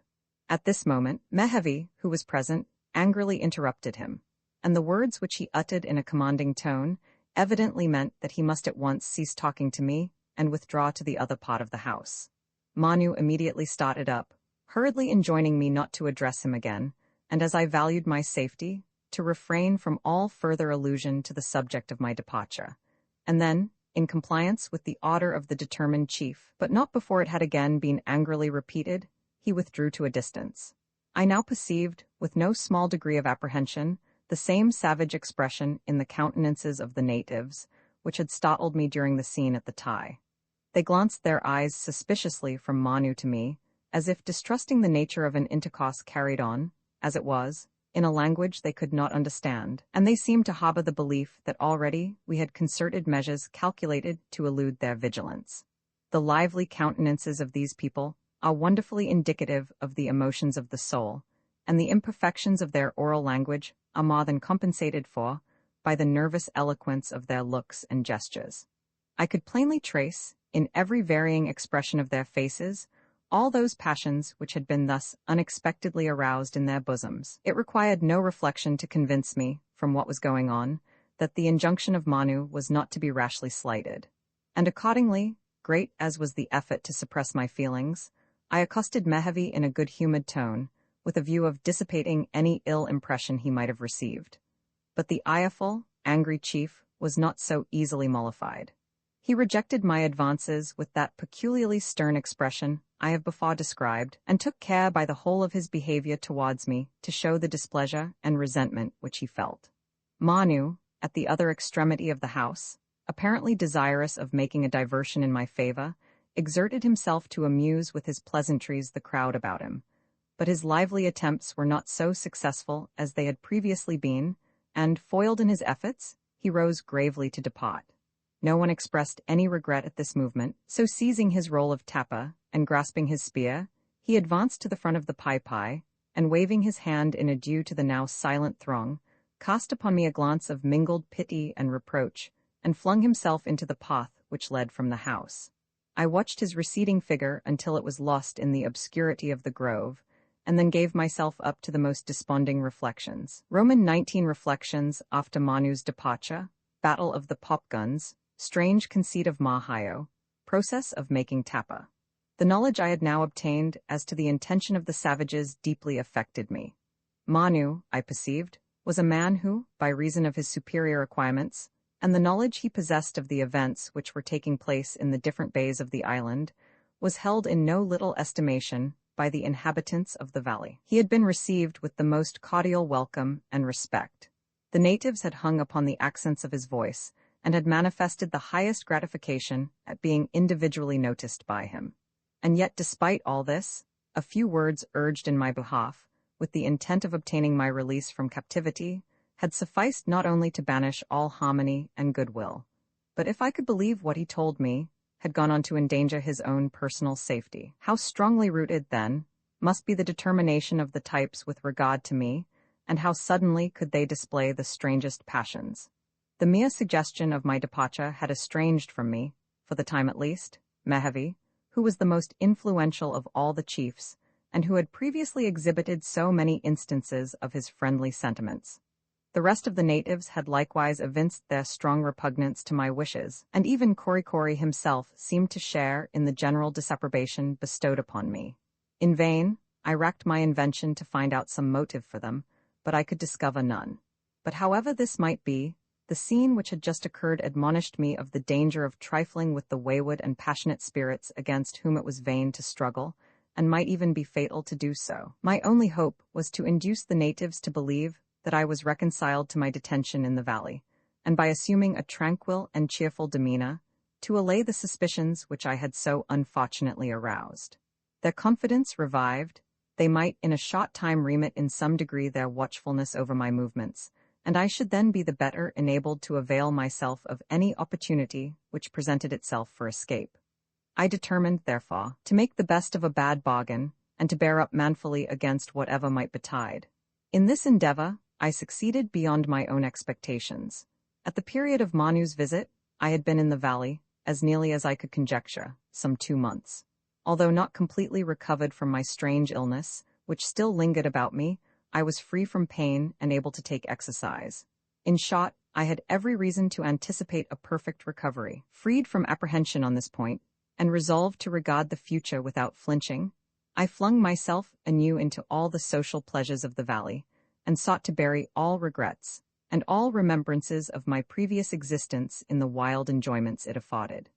At this moment, Mehevi, who was present, angrily interrupted him, and the words which he uttered in a commanding tone evidently meant that he must at once cease talking to me and withdraw to the other part of the house. Manu immediately started up, hurriedly enjoining me not to address him again, and as I valued my safety, to refrain from all further allusion to the subject of my departure. And then, in compliance with the order of the determined chief, but not before it had again been angrily repeated, he withdrew to a distance. I now perceived, with no small degree of apprehension, the same savage expression in the countenances of the natives, which had startled me during the scene at the Ty. They glanced their eyes suspiciously from Manu to me, as if distrusting the nature of an intercourse carried on, as it was, in a language they could not understand, and they seemed to harbor the belief that already we had concerted measures calculated to elude their vigilance. The lively countenances of these people are wonderfully indicative of the emotions of the soul, and the imperfections of their oral language are more than compensated for by the nervous eloquence of their looks and gestures. I could plainly trace, in every varying expression of their faces, all those passions which had been thus unexpectedly aroused in their bosoms. It required no reflection to convince me, from what was going on, that the injunction of Manu was not to be rashly slighted. And accordingly, great as was the effort to suppress my feelings, I accosted Melville in a good-humored tone, with a view of dissipating any ill impression he might have received. But the ireful, angry chief was not so easily mollified. He rejected my advances with that peculiarly stern expression I have before described, and took care by the whole of his behavior towards me to show the displeasure and resentment which he felt. Manu, at the other extremity of the house, apparently desirous of making a diversion in my favor, exerted himself to amuse with his pleasantries the crowd about him, but his lively attempts were not so successful as they had previously been, and, foiled in his efforts, he rose gravely to depart. No one expressed any regret at this movement, so seizing his roll of tappa, and grasping his spear, he advanced to the front of the Typee, and waving his hand in adieu to the now silent throng, cast upon me a glance of mingled pity and reproach, and flung himself into the path which led from the house. I watched his receding figure until it was lost in the obscurity of the grove, and then gave myself up to the most desponding reflections. Roman 19 Reflections after Manu's departure, Battle of the Popguns, Strange conceit of Mahayo, Process of making tappa. The knowledge I had now obtained as to the intention of the savages deeply affected me. Manu, I perceived, was a man who, by reason of his superior acquirements, and the knowledge he possessed of the events which were taking place in the different bays of the island, was held in no little estimation by the inhabitants of the valley. He had been received with the most cordial welcome and respect. The natives had hung upon the accents of his voice, and had manifested the highest gratification at being individually noticed by him. And yet, despite all this, a few words urged in my behalf, with the intent of obtaining my release from captivity, had sufficed not only to banish all harmony and goodwill, but if I could believe what he told me, had gone on to endanger his own personal safety. How strongly rooted, then, must be the determination of the types with regard to me, and how suddenly could they display the strangest passions. The mere suggestion of my departure had estranged from me, for the time at least, Melville, who was the most influential of all the chiefs, and who had previously exhibited so many instances of his friendly sentiments. The rest of the natives had likewise evinced their strong repugnance to my wishes, and even Korikori himself seemed to share in the general disapprobation bestowed upon me. In vain, I racked my invention to find out some motive for them, but I could discover none. But however this might be, the scene which had just occurred admonished me of the danger of trifling with the wayward and passionate spirits against whom it was vain to struggle, and might even be fatal to do so. My only hope was to induce the natives to believe that I was reconciled to my detention in the valley, and by assuming a tranquil and cheerful demeanor, to allay the suspicions which I had so unfortunately aroused. Their confidence revived, they might in a short time remit in some degree their watchfulness over my movements, and I should then be the better enabled to avail myself of any opportunity which presented itself for escape. I determined, therefore, to make the best of a bad bargain, and to bear up manfully against whatever might betide. In this endeavor, I succeeded beyond my own expectations. At the period of Manu's visit, I had been in the valley, as nearly as I could conjecture, some 2 months. Although not completely recovered from my strange illness, which still lingered about me, I was free from pain and able to take exercise. In short, I had every reason to anticipate a perfect recovery. Freed from apprehension on this point, and resolved to regard the future without flinching, I flung myself anew into all the social pleasures of the valley, and sought to bury all regrets, and all remembrances of my previous existence in the wild enjoyments it afforded.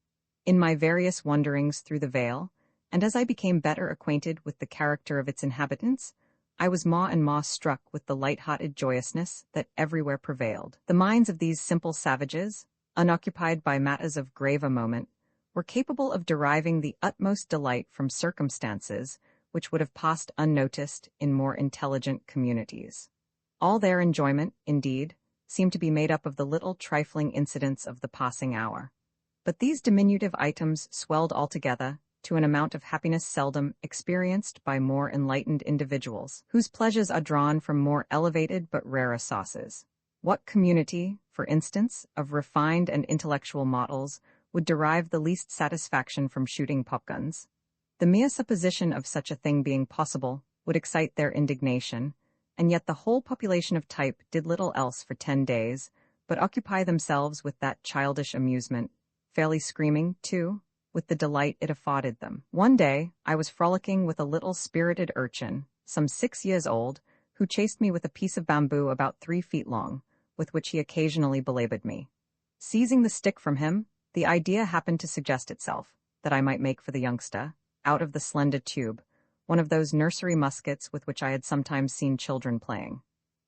In my various wanderings through the vale, and as I became better acquainted with the character of its inhabitants, I was ma struck with the light-hearted joyousness that everywhere prevailed. The minds of these simple savages, unoccupied by matters of grave moment, were capable of deriving the utmost delight from circumstances which would have passed unnoticed in more intelligent communities. All their enjoyment, indeed, seemed to be made up of the little trifling incidents of the passing hour. But these diminutive items swelled altogether to an amount of happiness seldom experienced by more enlightened individuals, whose pleasures are drawn from more elevated but rarer sources. What community, for instance, of refined and intellectual mortals would derive the least satisfaction from shooting popguns? The mere supposition of such a thing being possible would excite their indignation, and yet the whole population of Type did little else for 10 days but occupy themselves with that childish amusement, fairly screaming, too, with the delight it afforded them. One day, I was frolicking with a little spirited urchin, some 6 years old, who chased me with a piece of bamboo about 3 feet long, with which he occasionally belabored me. Seizing the stick from him, the idea happened to suggest itself that I might make for the youngster, out of the slender tube, one of those nursery muskets with which I had sometimes seen children playing.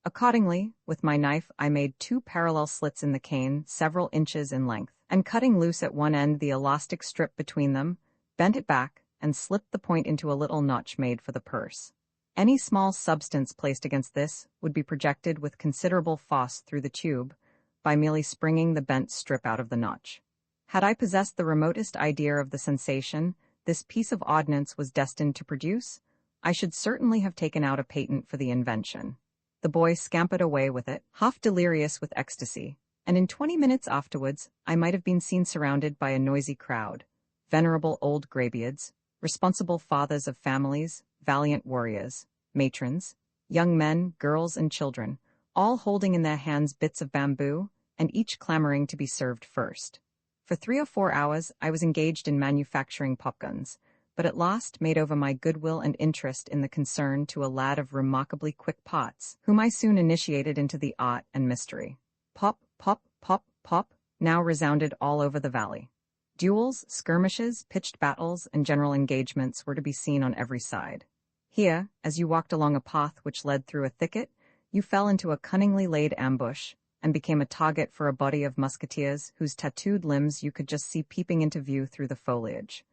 Accordingly, with my knife I made 2 parallel slits in the cane several inches in length, and cutting loose at one end the elastic strip between them, bent it back, and slipped the point into a little notch made for the purse. Any small substance placed against this would be projected with considerable force through the tube by merely springing the bent strip out of the notch. Had I possessed the remotest idea of the sensation this piece of ordnance was destined to produce, I should certainly have taken out a patent for the invention. The boy scampered away with it, half delirious with ecstasy, and in 20 minutes afterwards I might have been seen surrounded by a noisy crowd, venerable old greybeards, responsible fathers of families, valiant warriors, matrons, young men, girls, and children, all holding in their hands bits of bamboo, and each clamoring to be served first. For 3 or 4 hours I was engaged in manufacturing popguns, but at last made over my goodwill and interest in the concern to a lad of remarkably quick parts, whom I soon initiated into the art and mystery. Pop, pop, pop, pop, now resounded all over the valley. Duels, skirmishes, pitched battles, and general engagements were to be seen on every side. Here, as you walked along a path which led through a thicket, you fell into a cunningly laid ambush, and became a target for a body of musketeers whose tattooed limbs you could just see peeping into view through the foliage.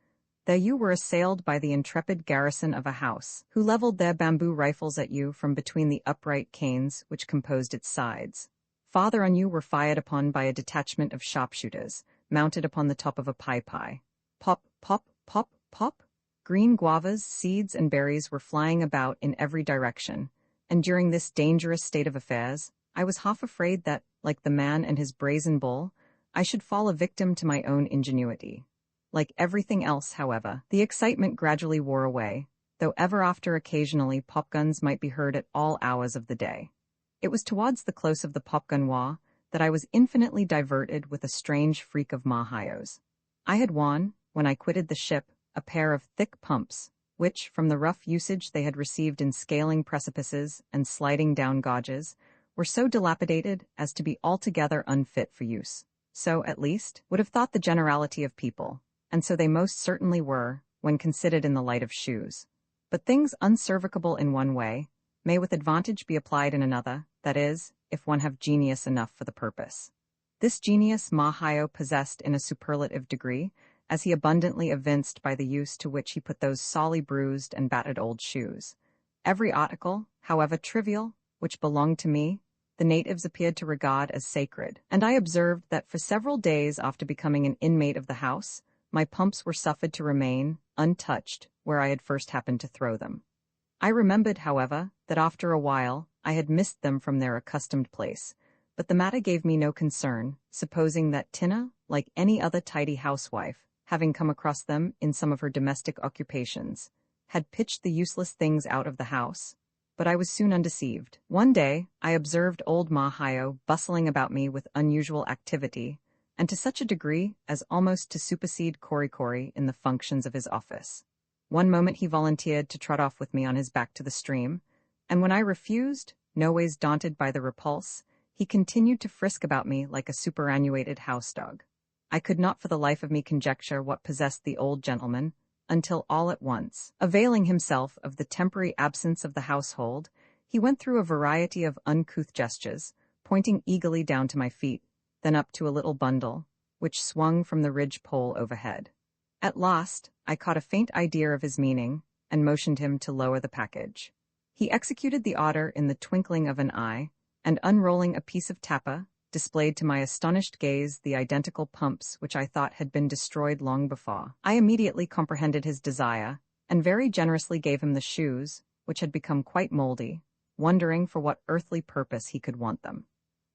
There you were assailed by the intrepid garrison of a house, who leveled their bamboo rifles at you from between the upright canes which composed its sides. Farther on you were fired upon by a detachment of sharpshooters, mounted upon the top of a pie. Pop, pop, pop, pop. Green guavas, seeds, and berries were flying about in every direction, and during this dangerous state of affairs, I was half afraid that, like the man and his brazen bull, I should fall a victim to my own ingenuity. Like everything else, however, the excitement gradually wore away, though ever after occasionally popguns might be heard at all hours of the day. It was towards the close of the popgun war that I was infinitely diverted with a strange freak of Mahayos. I had won, when I quitted the ship, a pair of thick pumps, which, from the rough usage they had received in scaling precipices and sliding down gorges, were so dilapidated as to be altogether unfit for use. So, at least, would have thought the generality of people, and so they most certainly were, when considered in the light of shoes. But things unservicable in one way may with advantage be applied in another, that is, if one have genius enough for the purpose. This genius Mahayo possessed in a superlative degree, as he abundantly evinced by the use to which he put those sorely bruised and battered old shoes. Every article, however trivial, which belonged to me, the natives appeared to regard as sacred, and I observed that for several days after becoming an inmate of the house, my pumps were suffered to remain, untouched, where I had first happened to throw them. I remembered, however, that after a while I had missed them from their accustomed place, but the matter gave me no concern, supposing that Tina, like any other tidy housewife, having come across them in some of her domestic occupations, had pitched the useless things out of the house. But I was soon undeceived. One day I observed old Mahayo bustling about me with unusual activity, and to such a degree as almost to supersede Korikori in the functions of his office. One moment he volunteered to trot off with me on his back to the stream, and when I refused, noways daunted by the repulse, he continued to frisk about me like a superannuated house dog. I could not for the life of me conjecture what possessed the old gentleman, until all at once, availing himself of the temporary absence of the household, he went through a variety of uncouth gestures, pointing eagerly down to my feet, then up to a little bundle, which swung from the ridge pole overhead. At last, I caught a faint idea of his meaning, and motioned him to lower the package. He executed the order in the twinkling of an eye, and unrolling a piece of tappa, displayed to my astonished gaze the identical pumps which I thought had been destroyed long before. I immediately comprehended his desire, and very generously gave him the shoes, which had become quite mouldy, wondering for what earthly purpose he could want them.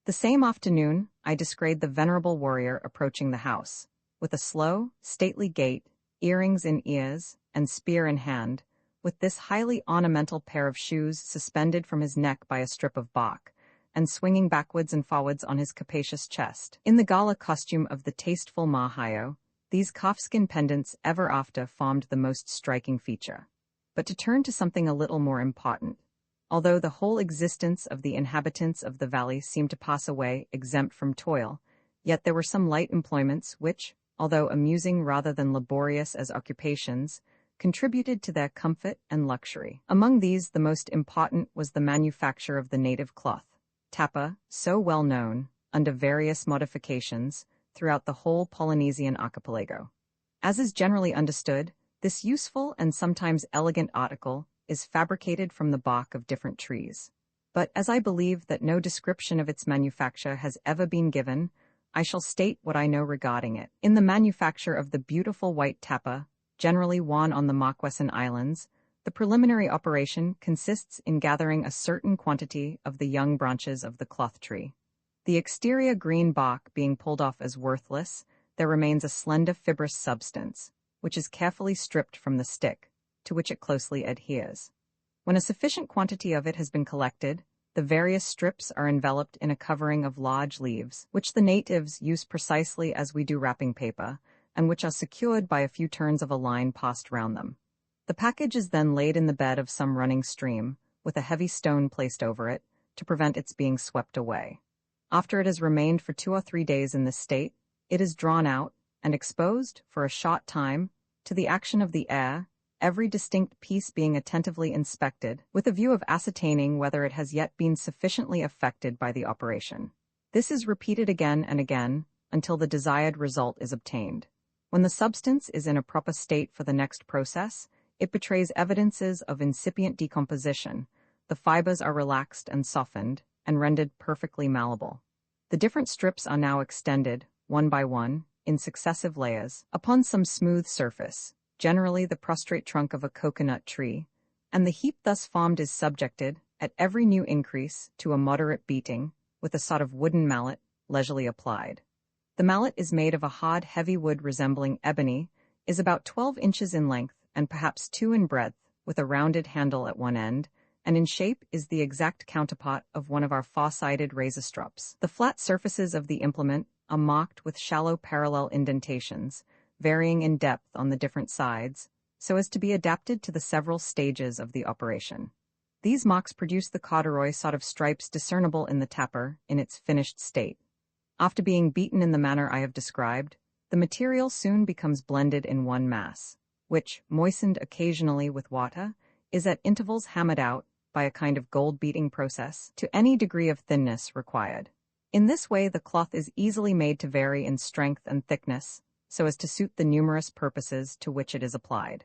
The same afternoon, I descried the venerable warrior approaching the house, with a slow, stately gait, earrings in ears, and spear in hand, with this highly ornamental pair of shoes suspended from his neck by a strip of bark, and swinging backwards and forwards on his capacious chest. In the gala costume of the tasteful Mahayo, these calfskin pendants ever after formed the most striking feature. But to turn to something a little more important. Although the whole existence of the inhabitants of the valley seemed to pass away exempt from toil, yet there were some light employments which, although amusing rather than laborious as occupations, contributed to their comfort and luxury. Among these the most important was the manufacture of the native cloth, tappa, so well known, under various modifications, throughout the whole Polynesian archipelago. As is generally understood, this useful and sometimes elegant article is fabricated from the bark of different trees. But as I believe that no description of its manufacture has ever been given, I shall state what I know regarding it. In the manufacture of the beautiful white tappa, generally worn on the Marquesan Islands, the preliminary operation consists in gathering a certain quantity of the young branches of the cloth tree. The exterior green bark being pulled off as worthless, there remains a slender fibrous substance, which is carefully stripped from the stick, to which it closely adheres. When a sufficient quantity of it has been collected, the various strips are enveloped in a covering of large leaves, which the natives use precisely as we do wrapping paper, and which are secured by a few turns of a line passed round them. The package is then laid in the bed of some running stream, with a heavy stone placed over it, to prevent its being swept away. After it has remained for 2 or 3 days in this state, it is drawn out, and exposed, for a short time, to the action of the air, every distinct piece being attentively inspected, with a view of ascertaining whether it has yet been sufficiently affected by the operation. This is repeated again and again, until the desired result is obtained. When the substance is in a proper state for the next process, it betrays evidences of incipient decomposition. The fibers are relaxed and softened, and rendered perfectly malleable. The different strips are now extended, one by one, in successive layers, upon some smooth surface, generally the prostrate trunk of a coconut tree, and the heap thus formed is subjected, at every new increase, to a moderate beating, with a sort of wooden mallet, leisurely applied. The mallet is made of a hard, heavy wood resembling ebony, is about 12 inches in length, and perhaps 2 in breadth, with a rounded handle at one end, and in shape is the exact counterpart of one of our four-sided razor strops. The flat surfaces of the implement are marked with shallow parallel indentations, varying in depth on the different sides, so as to be adapted to the several stages of the operation. These marks produce the corduroy sort of stripes discernible in the tapper in its finished state. After being beaten in the manner I have described, the material soon becomes blended in one mass, which, moistened occasionally with water, is at intervals hammered out, by a kind of gold-beating process, to any degree of thinness required. In this way the cloth is easily made to vary in strength and thickness, so as to suit the numerous purposes to which it is applied.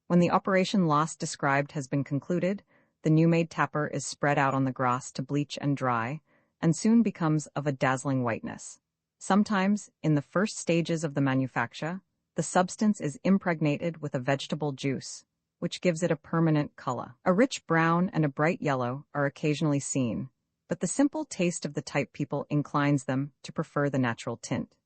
When the operation last described has been concluded, the new-made tapper is spread out on the grass to bleach and dry, and soon becomes of a dazzling whiteness. Sometimes, in the first stages of the manufacture, the substance is impregnated with a vegetable juice, which gives it a permanent color. A rich brown and a bright yellow are occasionally seen, but the simple taste of the Type people inclines them to prefer the natural tint.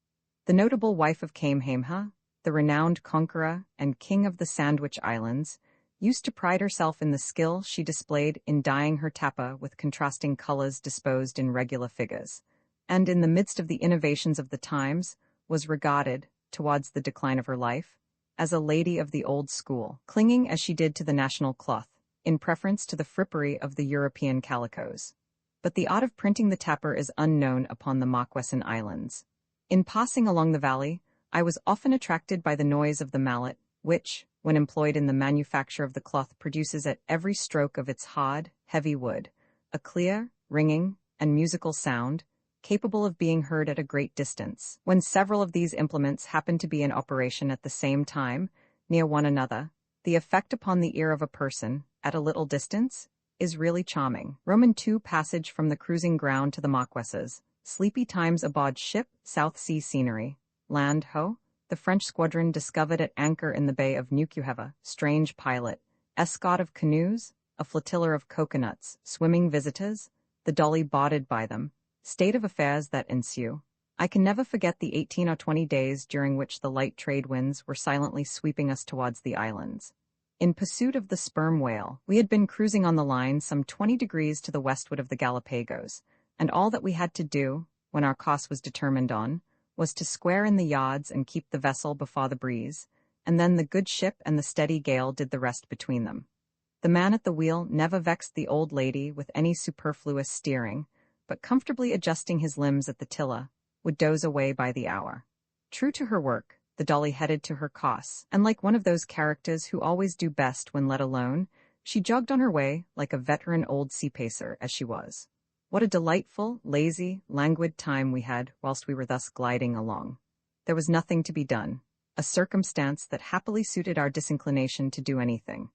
The notable wife of Kamehameha, the renowned conqueror and king of the Sandwich Islands, used to pride herself in the skill she displayed in dyeing her tappa with contrasting colors disposed in regular figures, and in the midst of the innovations of the times was regarded, towards the decline of her life, as a lady of the old school, clinging as she did to the national cloth, in preference to the frippery of the European calicoes. But the art of printing the tapper is unknown upon the Marquesan Islands. In passing along the valley, I was often attracted by the noise of the mallet, which, when employed in the manufacture of the cloth, produces at every stroke of its hard, heavy wood a clear, ringing, and musical sound, capable of being heard at a great distance. When several of these implements happen to be in operation at the same time, near one another, the effect upon the ear of a person, at a little distance, is really charming. Roman II Passage from the cruising ground to the Marquesas. Sleepy times aboard ship, South Sea scenery. Land ho, the French squadron discovered at anchor in the Bay of Nukuheva, strange pilot, escort of canoes, a flotilla of coconuts, swimming visitors, the dolly boarded by them, state of affairs that ensue. I can never forget the 18 or 20 days during which the light trade winds were silently sweeping us towards the islands. In pursuit of the sperm whale, we had been cruising on the line some 20 degrees to the westward of the Galapagos, and all that we had to do, when our course was determined on, was to square in the yards and keep the vessel before the breeze, and then the good ship and the steady gale did the rest between them. The man at the wheel never vexed the old lady with any superfluous steering, but comfortably adjusting his limbs at the tiller, would doze away by the hour. True to her work, the dolly headed to her course, and like one of those characters who always do best when let alone, she jogged on her way like a veteran old sea-pacer as she was. What a delightful, lazy, languid time we had whilst we were thus gliding along. There was nothing to be done, a circumstance that happily suited our disinclination to do anything.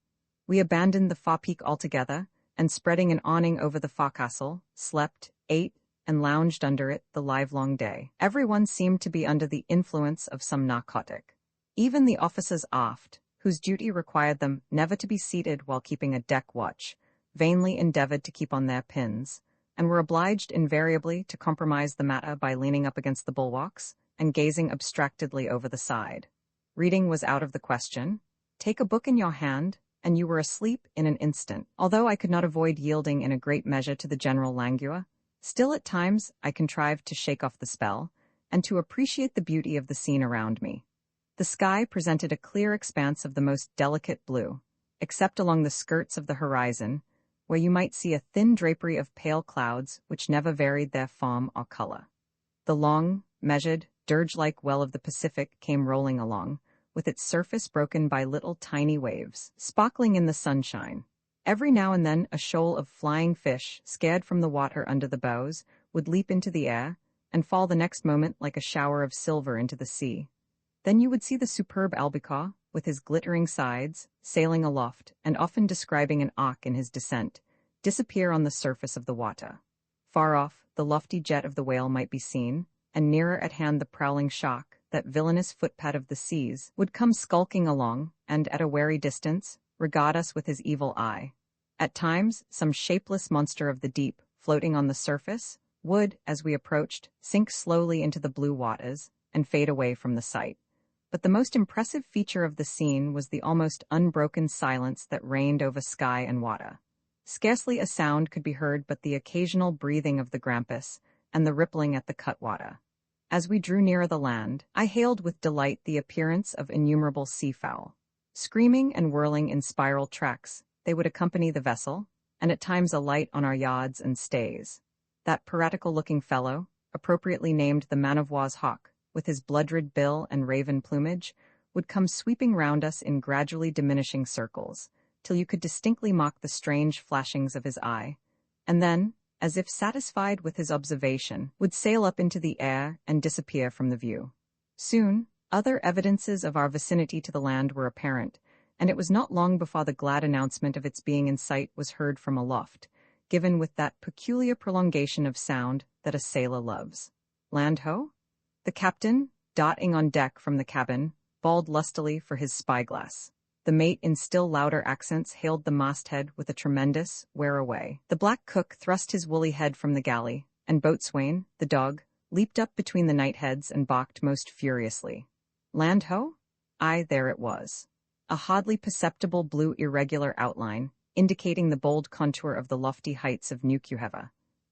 We abandoned the forepeak altogether, and spreading an awning over the forecastle, slept, ate, and lounged under it the livelong day. Everyone seemed to be under the influence of some narcotic. Even the officers aft, whose duty required them never to be seated while keeping a deck watch, vainly endeavored to keep on their pins, and were obliged invariably to compromise the matter by leaning up against the bulwarks and gazing abstractedly over the side. Reading was out of the question. Take a book in your hand, and you were asleep in an instant. Although I could not avoid yielding in a great measure to the general languor, still at times I contrived to shake off the spell, and to appreciate the beauty of the scene around me. The sky presented a clear expanse of the most delicate blue, except along the skirts of the horizon, where you might see a thin drapery of pale clouds which never varied their form or color. The long, measured, dirge-like well of the Pacific came rolling along, with its surface broken by little tiny waves, sparkling in the sunshine. Every now and then a shoal of flying fish, scared from the water under the bows, would leap into the air, and fall the next moment like a shower of silver into the sea. Then you would see the superb albacore, with his glittering sides, sailing aloft, and often describing an arc in his descent, disappear on the surface of the water. Far off, the lofty jet of the whale might be seen, and nearer at hand the prowling shark, that villainous footpad of the seas, would come skulking along, and, at a wary distance, regard us with his evil eye. At times, some shapeless monster of the deep, floating on the surface, would, as we approached, sink slowly into the blue waters, and fade away from the sight. But the most impressive feature of the scene was the almost unbroken silence that reigned over sky and water. Scarcely a sound could be heard but the occasional breathing of the grampus, and the rippling at the cutwater. As we drew nearer the land, I hailed with delight the appearance of innumerable seafowl. Screaming and whirling in spiral tracks, they would accompany the vessel, and at times alight on our yards and stays. That piratical-looking fellow, appropriately named the man-of-war's hawk, with his blood-red bill and raven plumage, would come sweeping round us in gradually diminishing circles, till you could distinctly mark the strange flashings of his eye, and then, as if satisfied with his observation, would sail up into the air and disappear from the view. Soon, other evidences of our vicinity to the land were apparent, and it was not long before the glad announcement of its being in sight was heard from aloft, given with that peculiar prolongation of sound that a sailor loves. Land ho? The captain, darting on deck from the cabin, bawled lustily for his spyglass. The mate in still louder accents hailed the masthead with a tremendous "where away." The black cook thrust his woolly head from the galley, and Boatswain, the dog, leaped up between the knightheads and barked most furiously. Land ho? Aye, there it was. A hardly perceptible blue irregular outline, indicating the bold contour of the lofty heights of Nukuheva.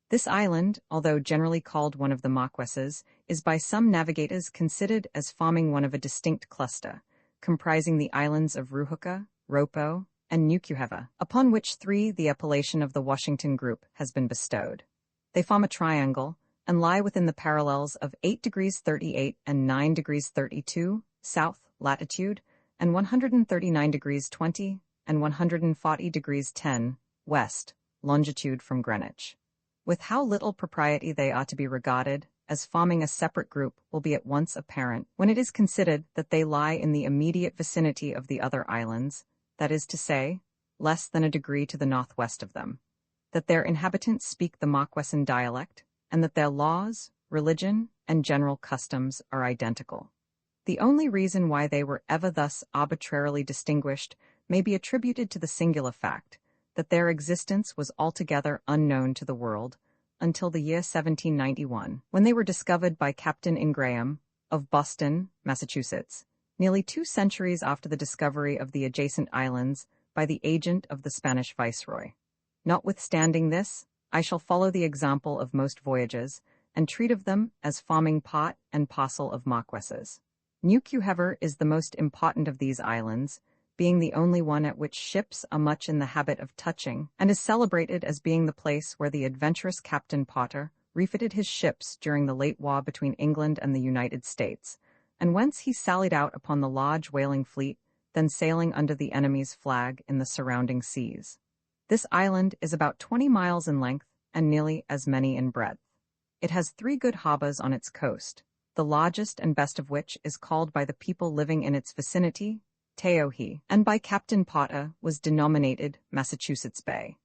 This island, although generally called one of the Marquesas, is by some navigators considered as forming one of a distinct cluster, comprising the islands of Ruhuka, Ropo, and Nukuheva, upon which three the appellation of the Washington Group has been bestowed. They form a triangle, and lie within the parallels of 8 degrees 38 and 9 degrees 32 south latitude, and 139 degrees 20 and 140 degrees 10 west longitude from Greenwich. With how little propriety they ought to be regarded as forming a separate group will be at once apparent when it is considered that they lie in the immediate vicinity of the other islands, that is to say, less than a degree to the northwest of them, that their inhabitants speak the Mocquesson dialect, and that their laws, religion, and general customs are identical. The only reason why they were ever thus arbitrarily distinguished may be attributed to the singular fact that their existence was altogether unknown to the world until the year 1791, when they were discovered by Captain Ingraham of Boston, Massachusetts, nearly 2 centuries after the discovery of the adjacent islands by the agent of the Spanish viceroy. Notwithstanding this, I shall follow the example of most voyages and treat of them as forming part and parcel of Marquesas. New Cuhever is the most important of these islands, being the only one at which ships are much in the habit of touching, and is celebrated as being the place where the adventurous Captain Potter refitted his ships during the late war between England and the United States, and whence he sallied out upon the large whaling fleet, then sailing under the enemy's flag in the surrounding seas. This island is about 20 miles in length and nearly as many in breadth. It has 3 good harbors on its coast, the largest and best of which is called by the people living in its vicinity Taohe, and by Captain Potter was denominated Massachusetts Bay.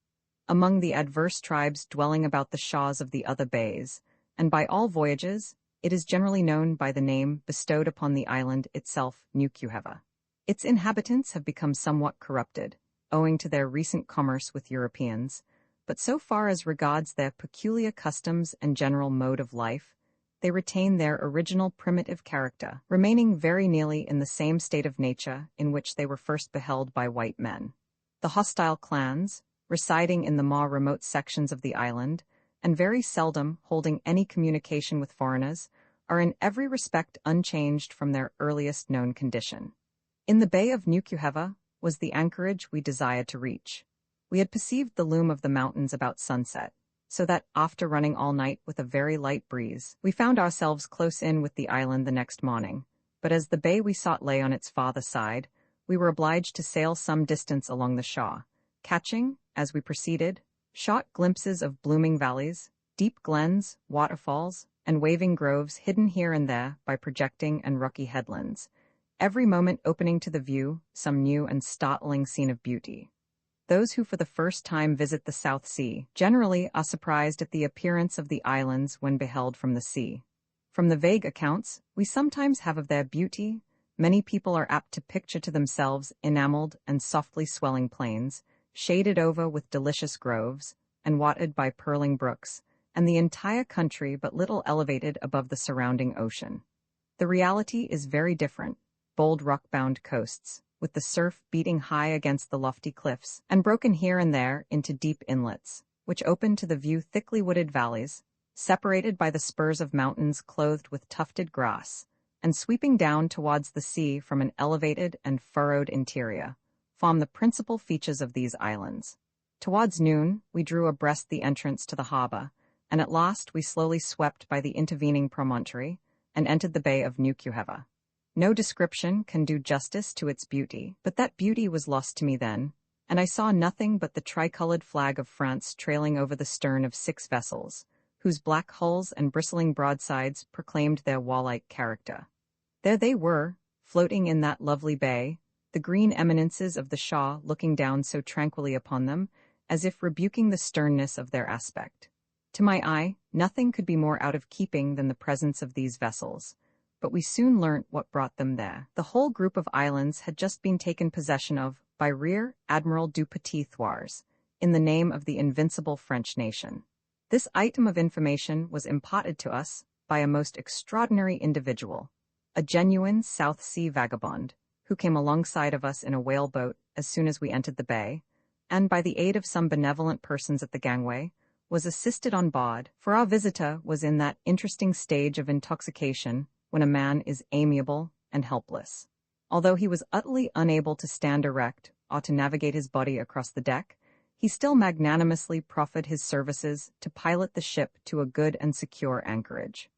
Among the adverse tribes dwelling about the shores of the other bays, and by all voyages, it is generally known by the name bestowed upon the island itself, New Cuhever. Its inhabitants have become somewhat corrupted, owing to their recent commerce with Europeans, but so far as regards their peculiar customs and general mode of life, they retain their original primitive character, remaining very nearly in the same state of nature in which they were first beheld by white men. The hostile clans, residing in the more remote sections of the island, and very seldom holding any communication with foreigners, are in every respect unchanged from their earliest known condition. In the Bay of New Cuhever was the anchorage we desired to reach. We had perceived the loom of the mountains about sunset, so that, after running all night with a very light breeze, we found ourselves close in with the island the next morning, but as the bay we sought lay on its farther side, we were obliged to sail some distance along the shore, catching, as we proceeded, short glimpses of blooming valleys, deep glens, waterfalls, and waving groves hidden here and there by projecting and rocky headlands, every moment opening to the view some new and startling scene of beauty. Those who for the first time visit the South Sea generally are surprised at the appearance of the islands when beheld from the sea. From the vague accounts we sometimes have of their beauty, many people are apt to picture to themselves enameled and softly swelling plains, shaded over with delicious groves, and watered by purling brooks, and the entire country but little elevated above the surrounding ocean. The reality is very different: bold rock-bound coasts, with the surf beating high against the lofty cliffs, and broken here and there into deep inlets, which open to the view thickly wooded valleys, separated by the spurs of mountains clothed with tufted grass, and sweeping down towards the sea from an elevated and furrowed interior, form the principal features of these islands. Towards noon, we drew abreast the entrance to the harbor, and at last we slowly swept by the intervening promontory, and entered the Bay of New Cuhever. No description can do justice to its beauty, but that beauty was lost to me then, and I saw nothing but the tricolored flag of France trailing over the stern of 6 vessels, whose black hulls and bristling broadsides proclaimed their warlike character. There they were, floating in that lovely bay, the green eminences of the shore looking down so tranquilly upon them, as if rebuking the sternness of their aspect. To my eye, nothing could be more out of keeping than the presence of these vessels, but we soon learnt what brought them there. The whole group of islands had just been taken possession of by Rear Admiral du Petit-Thouars, in the name of the invincible French nation. This item of information was imparted to us by a most extraordinary individual, a genuine South Sea vagabond, who came alongside of us in a whaleboat as soon as we entered the bay, and by the aid of some benevolent persons at the gangway, was assisted on board, for our visitor was in that interesting stage of intoxication when a man is amiable and helpless. Although he was utterly unable to stand erect or to navigate his body across the deck, he still magnanimously proffered his services to pilot the ship to a good and secure anchorage.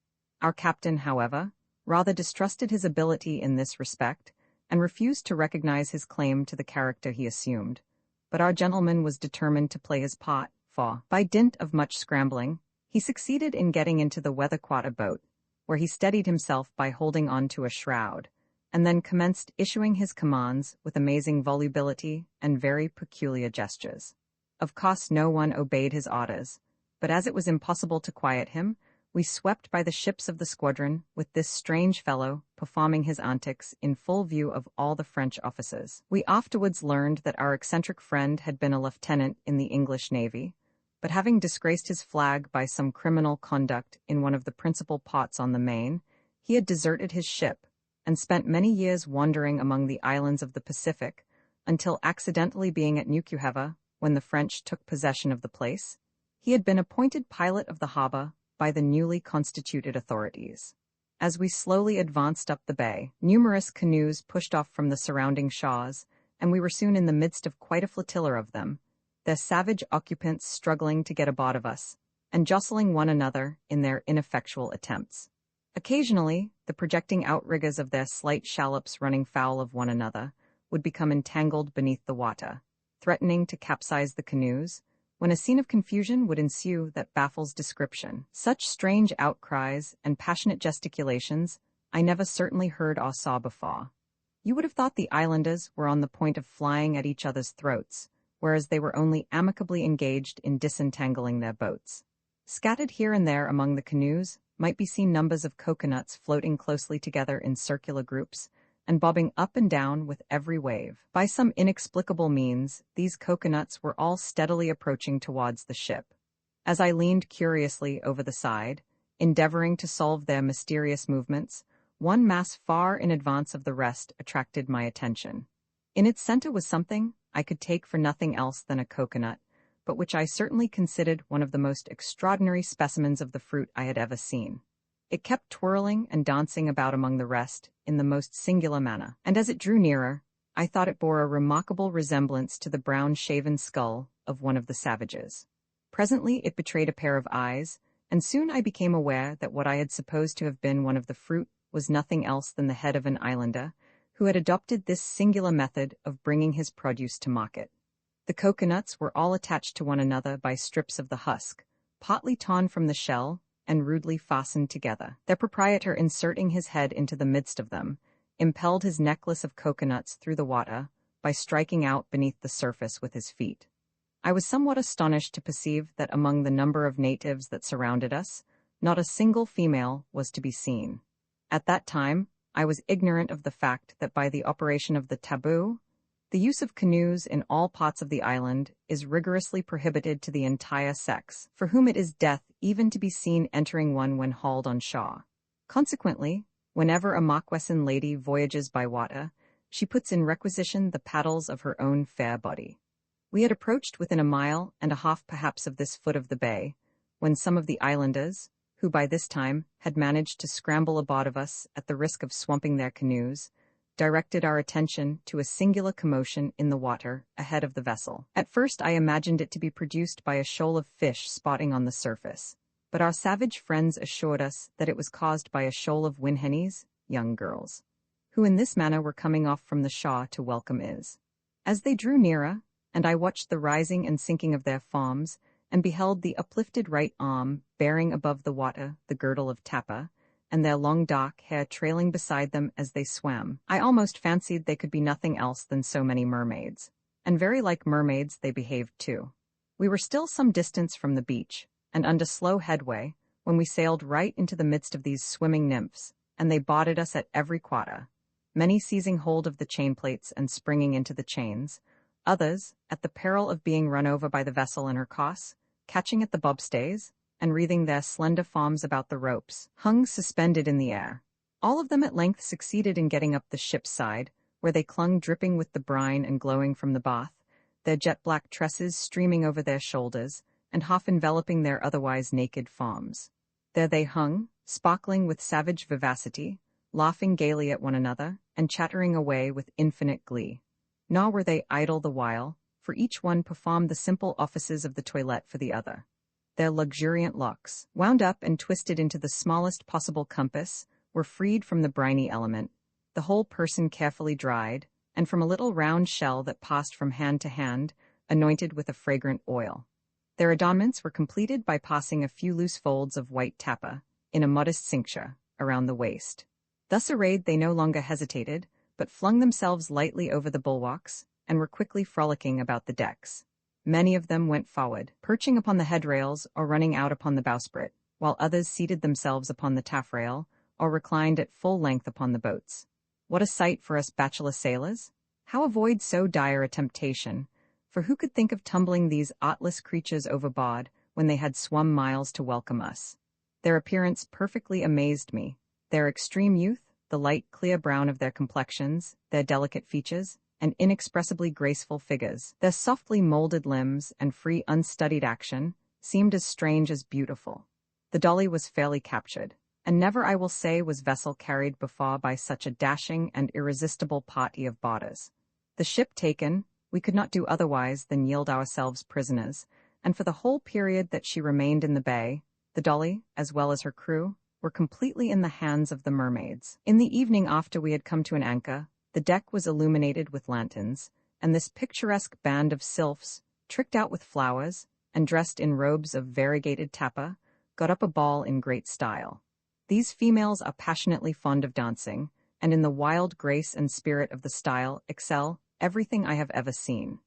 Our captain, however, rather distrusted his ability in this respect, and refused to recognize his claim to the character he assumed. But our gentleman was determined to play his part, for, by dint of much scrambling, he succeeded in getting into the weather-quarter boat, where he steadied himself by holding on to a shroud, and then commenced issuing his commands with amazing volubility and very peculiar gestures. Of course no one obeyed his orders, but as it was impossible to quiet him, we swept by the ships of the squadron with this strange fellow performing his antics in full view of all the French officers. We afterwards learned that our eccentric friend had been a lieutenant in the English Navy, but having disgraced his flag by some criminal conduct in one of the principal ports on the Main, he had deserted his ship, and spent many years wandering among the islands of the Pacific, until accidentally being at Nukuheva when the French took possession of the place, he had been appointed pilot of the harbor by the newly constituted authorities. As we slowly advanced up the bay, numerous canoes pushed off from the surrounding shores, and we were soon in the midst of quite a flotilla of them, their savage occupants struggling to get aboard of us, and jostling one another in their ineffectual attempts. Occasionally, the projecting outriggers of their slight shallops running foul of one another would become entangled beneath the water, threatening to capsize the canoes, when a scene of confusion would ensue that baffles description. Such strange outcries and passionate gesticulations I never certainly heard or saw before. You would have thought the islanders were on the point of flying at each other's throats, whereas they were only amicably engaged in disentangling their boats. Scattered here and there among the canoes might be seen numbers of coconuts floating closely together in circular groups, and bobbing up and down with every wave. By some inexplicable means, these coconuts were all steadily approaching towards the ship. As I leaned curiously over the side, endeavoring to solve their mysterious movements, one mass far in advance of the rest attracted my attention. In its center was something I could take for nothing else than a coconut, but which I certainly considered one of the most extraordinary specimens of the fruit I had ever seen. It kept twirling and dancing about among the rest in the most singular manner, and as it drew nearer, I thought it bore a remarkable resemblance to the brown-shaven skull of one of the savages. Presently it betrayed a pair of eyes, and soon I became aware that what I had supposed to have been one of the fruit was nothing else than the head of an islander, who had adopted this singular method of bringing his produce to market. The coconuts were all attached to one another by strips of the husk, partly torn from the shell, and rudely fastened together. Their proprietor, inserting his head into the midst of them, impelled his necklace of coconuts through the water by striking out beneath the surface with his feet. I was somewhat astonished to perceive that among the number of natives that surrounded us, not a single female was to be seen. At that time, I was ignorant of the fact that by the operation of the taboo, the use of canoes in all parts of the island is rigorously prohibited to the entire sex, for whom it is death even to be seen entering one when hauled on shore. Consequently, whenever a Moccasin lady voyages by water, she puts in requisition the paddles of her own fair body. We had approached within a mile and a half perhaps of this foot of the bay, when some of the islanders, who by this time had managed to scramble aboard of us at the risk of swamping their canoes, directed our attention to a singular commotion in the water ahead of the vessel. At first I imagined it to be produced by a shoal of fish spotting on the surface, but our savage friends assured us that it was caused by a shoal of winhennies, young girls, who in this manner were coming off from the shore to welcome us. As they drew nearer, and I watched the rising and sinking of their forms, and beheld the uplifted right arm bearing above the water the girdle of tappa, and their long dark hair trailing beside them as they swam, I almost fancied they could be nothing else than so many mermaids. And very like mermaids they behaved too. We were still some distance from the beach, and under slow headway, when we sailed right into the midst of these swimming nymphs, and they botted us at every quarter, many seizing hold of the chain plates and springing into the chains, others, at the peril of being run over by the vessel and her course, catching at the bobstays, and wreathing their slender forms about the ropes, hung suspended in the air. All of them at length succeeded in getting up the ship's side, where they clung dripping with the brine and glowing from the bath, their jet-black tresses streaming over their shoulders, and half enveloping their otherwise naked forms. There they hung, sparkling with savage vivacity, laughing gaily at one another, and chattering away with infinite glee. Nor were they idle the while, for each one performed the simple offices of the toilette for the other. Their luxuriant locks, wound up and twisted into the smallest possible compass, were freed from the briny element, the whole person carefully dried, and from a little round shell that passed from hand to hand, anointed with a fragrant oil. Their adornments were completed by passing a few loose folds of white tapa, in a modest cincture, around the waist. Thus arrayed, they no longer hesitated, but flung themselves lightly over the bulwarks, and were quickly frolicking about the decks. Many of them went forward, perching upon the headrails or running out upon the bowsprit, while others seated themselves upon the taffrail, or reclined at full length upon the boats. What a sight for us bachelor sailors! How avoid so dire a temptation? For who could think of tumbling these artless creatures overboard when they had swum miles to welcome us? Their appearance perfectly amazed me. Their extreme youth, the light clear brown of their complexions, their delicate features, and inexpressibly graceful figures, their softly molded limbs and free unstudied action, seemed as strange as beautiful. The Dolly was fairly captured, and never, I will say, was vessel carried before by such a dashing and irresistible party of boarders. The ship taken, we could not do otherwise than yield ourselves prisoners, and for the whole period that she remained in the bay, the Dolly, as well as her crew, were completely in the hands of the mermaids. In the evening after we had come to an anchor, the deck was illuminated with lanterns, and this picturesque band of sylphs, tricked out with flowers, and dressed in robes of variegated tapa, got up a ball in great style. These females are passionately fond of dancing, and in the wild grace and spirit of the style excel everything I have ever seen.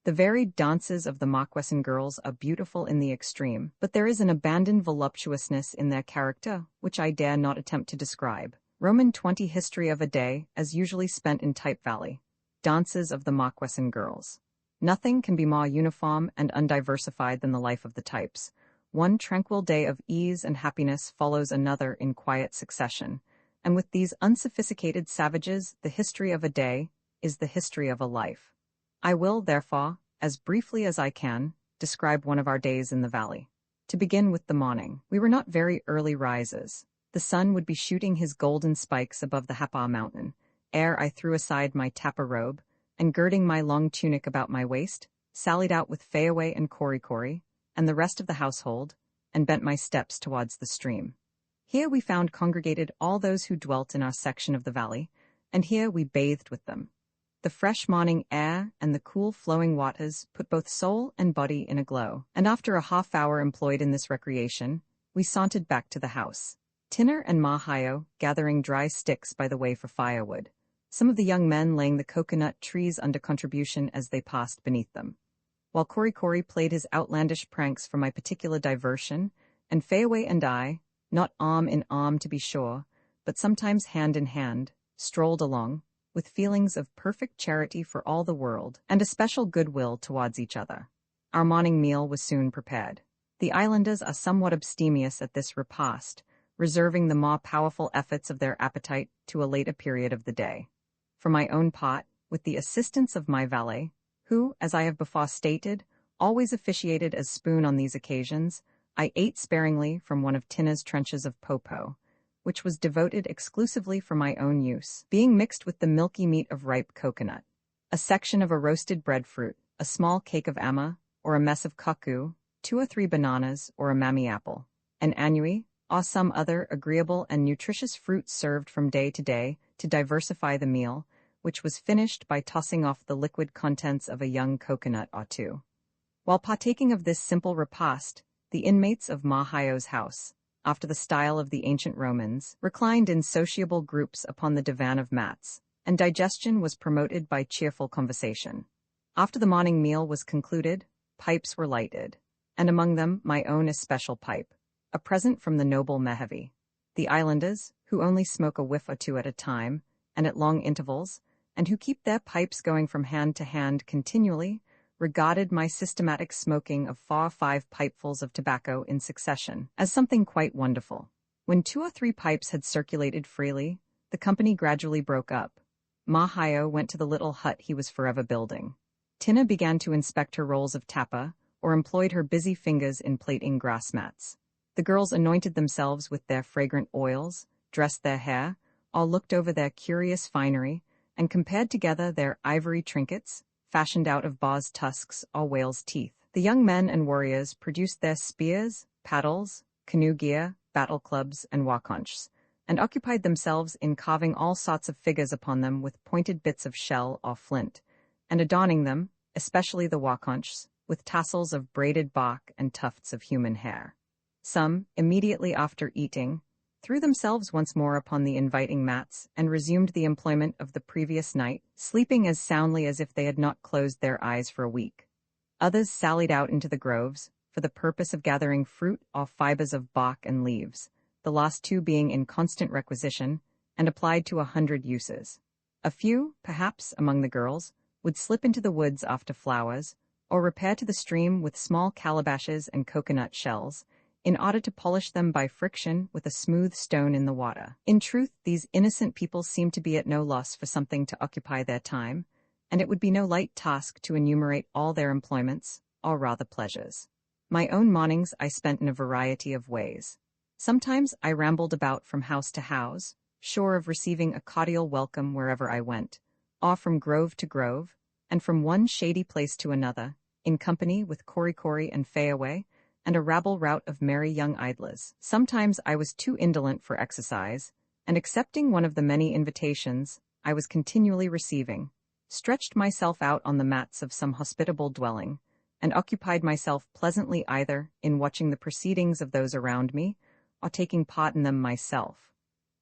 The varied dances of the Marquesan girls are beautiful in the extreme, but there is an abandoned voluptuousness in their character which I dare not attempt to describe. Roman 20 History of a day, as usually spent in Type Valley. Dances of the Marquesan girls. Nothing can be more uniform and undiversified than the life of the Types. One tranquil day of ease and happiness follows another in quiet succession, and with these unsophisticated savages, the history of a day is the history of a life. I will, therefore, as briefly as I can, describe one of our days in the valley. To begin with the morning, we were not very early risers. The sun would be shooting his golden spikes above the Hapa mountain, ere I threw aside my tapa robe, and girding my long tunic about my waist, sallied out with Fayaway and Korikori, and the rest of the household, and bent my steps towards the stream. Here we found congregated all those who dwelt in our section of the valley, and here we bathed with them. The fresh morning air and the cool flowing waters put both soul and body in a glow, and after a half-hour employed in this recreation, we sauntered back to the house. Tinner and Mahayo gathering dry sticks by the way for firewood, some of the young men laying the coconut trees under contribution as they passed beneath them, while Korikori played his outlandish pranks for my particular diversion, and Fayaway and I, not arm in arm to be sure, but sometimes hand in hand, strolled along, with feelings of perfect charity for all the world, and a special goodwill towards each other. Our morning meal was soon prepared. The islanders are somewhat abstemious at this repast, reserving the more powerful efforts of their appetite to a later period of the day. For my own part, with the assistance of my valet, who, as I have before stated, always officiated as spoon on these occasions, I ate sparingly from one of Tinna's trenches of popo, which was devoted exclusively for my own use, being mixed with the milky meat of ripe coconut, a section of a roasted breadfruit, a small cake of ama, or a mess of kaku, 2 or 3 bananas, or a mammy apple, an annui, or some other agreeable and nutritious fruit served from day to diversify the meal, which was finished by tossing off the liquid contents of a young coconut or two. While partaking of this simple repast, the inmates of Mahayo's house, after the style of the ancient Romans, reclined in sociable groups upon the divan of mats, and digestion was promoted by cheerful conversation. After the morning meal was concluded, pipes were lighted, and among them my own especial pipe, a present from the noble Mehevi. The islanders, who only smoke a whiff or two at a time, and at long intervals, and who keep their pipes going from hand to hand continually, regarded my systematic smoking of 4 or 5 pipefuls of tobacco in succession as something quite wonderful. When 2 or 3 pipes had circulated freely, the company gradually broke up. Mahayo went to the little hut he was forever building. Tinna began to inspect her rolls of tapa, or employed her busy fingers in plaiting grass mats. The girls anointed themselves with their fragrant oils, dressed their hair, all looked over their curious finery, and compared together their ivory trinkets, fashioned out of baw's tusks or whale's teeth. The young men and warriors produced their spears, paddles, canoe gear, battle clubs, and wakonchs, and occupied themselves in carving all sorts of figures upon them with pointed bits of shell or flint, and adorning them, especially the waconchs, with tassels of braided bark and tufts of human hair. Some, immediately after eating, threw themselves once more upon the inviting mats and resumed the employment of the previous night, sleeping as soundly as if they had not closed their eyes for a week. Others sallied out into the groves, for the purpose of gathering fruit or fibers of bark and leaves, the last two being in constant requisition, and applied to 100 uses. A few, perhaps, among the girls, would slip into the woods after flowers, or repair to the stream with small calabashes and coconut shells, in order to polish them by friction with a smooth stone in the water. In truth, these innocent people seemed to be at no loss for something to occupy their time, and it would be no light task to enumerate all their employments, or rather pleasures. My own mornings I spent in a variety of ways. Sometimes I rambled about from house to house, sure of receiving a cordial welcome wherever I went, or from grove to grove, and from one shady place to another, in company with Cory and Fayaway, and a rabble-rout of merry young idlers. Sometimes I was too indolent for exercise, and accepting one of the many invitations I was continually receiving, stretched myself out on the mats of some hospitable dwelling, and occupied myself pleasantly either in watching the proceedings of those around me, or taking part in them myself.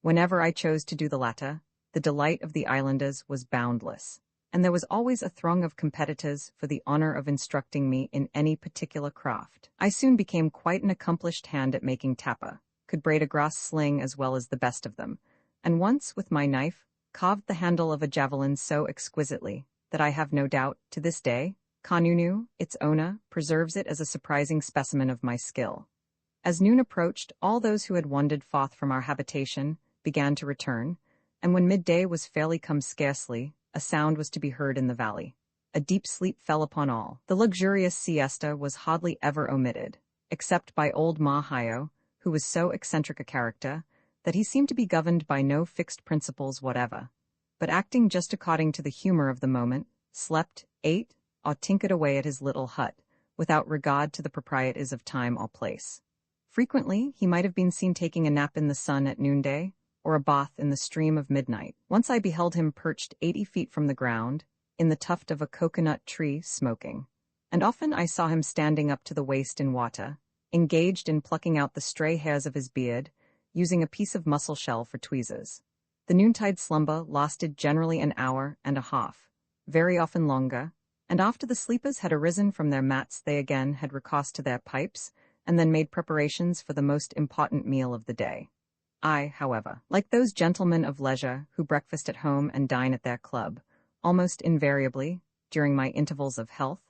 Whenever I chose to do the latter, the delight of the islanders was boundless, and there was always a throng of competitors for the honor of instructing me in any particular craft. I soon became quite an accomplished hand at making tapa, could braid a grass sling as well as the best of them, and once, with my knife, carved the handle of a javelin so exquisitely that I have no doubt, to this day, Kanunu, its owner, preserves it as a surprising specimen of my skill. As noon approached, all those who had wandered forth from our habitation began to return, and when midday was fairly come scarcely, a sound was to be heard in the valley. A deep sleep fell upon all. The luxurious siesta was hardly ever omitted, except by old Mahayo, who was so eccentric a character that he seemed to be governed by no fixed principles whatever, but acting just according to the humor of the moment, slept, ate, or tinkered away at his little hut, without regard to the proprieties of time or place. Frequently, he might have been seen taking a nap in the sun at noonday, or a bath in the stream of midnight. Once I beheld him perched 80 feet from the ground, in the tuft of a coconut tree, smoking, and often I saw him standing up to the waist in water, engaged in plucking out the stray hairs of his beard, using a piece of mussel shell for tweezers. The noontide slumber lasted generally an hour and a half, very often longer, and after the sleepers had arisen from their mats they again had recourse to their pipes, and then made preparations for the most important meal of the day. I, however, like those gentlemen of leisure who breakfast at home and dine at their club, almost invariably, during my intervals of health,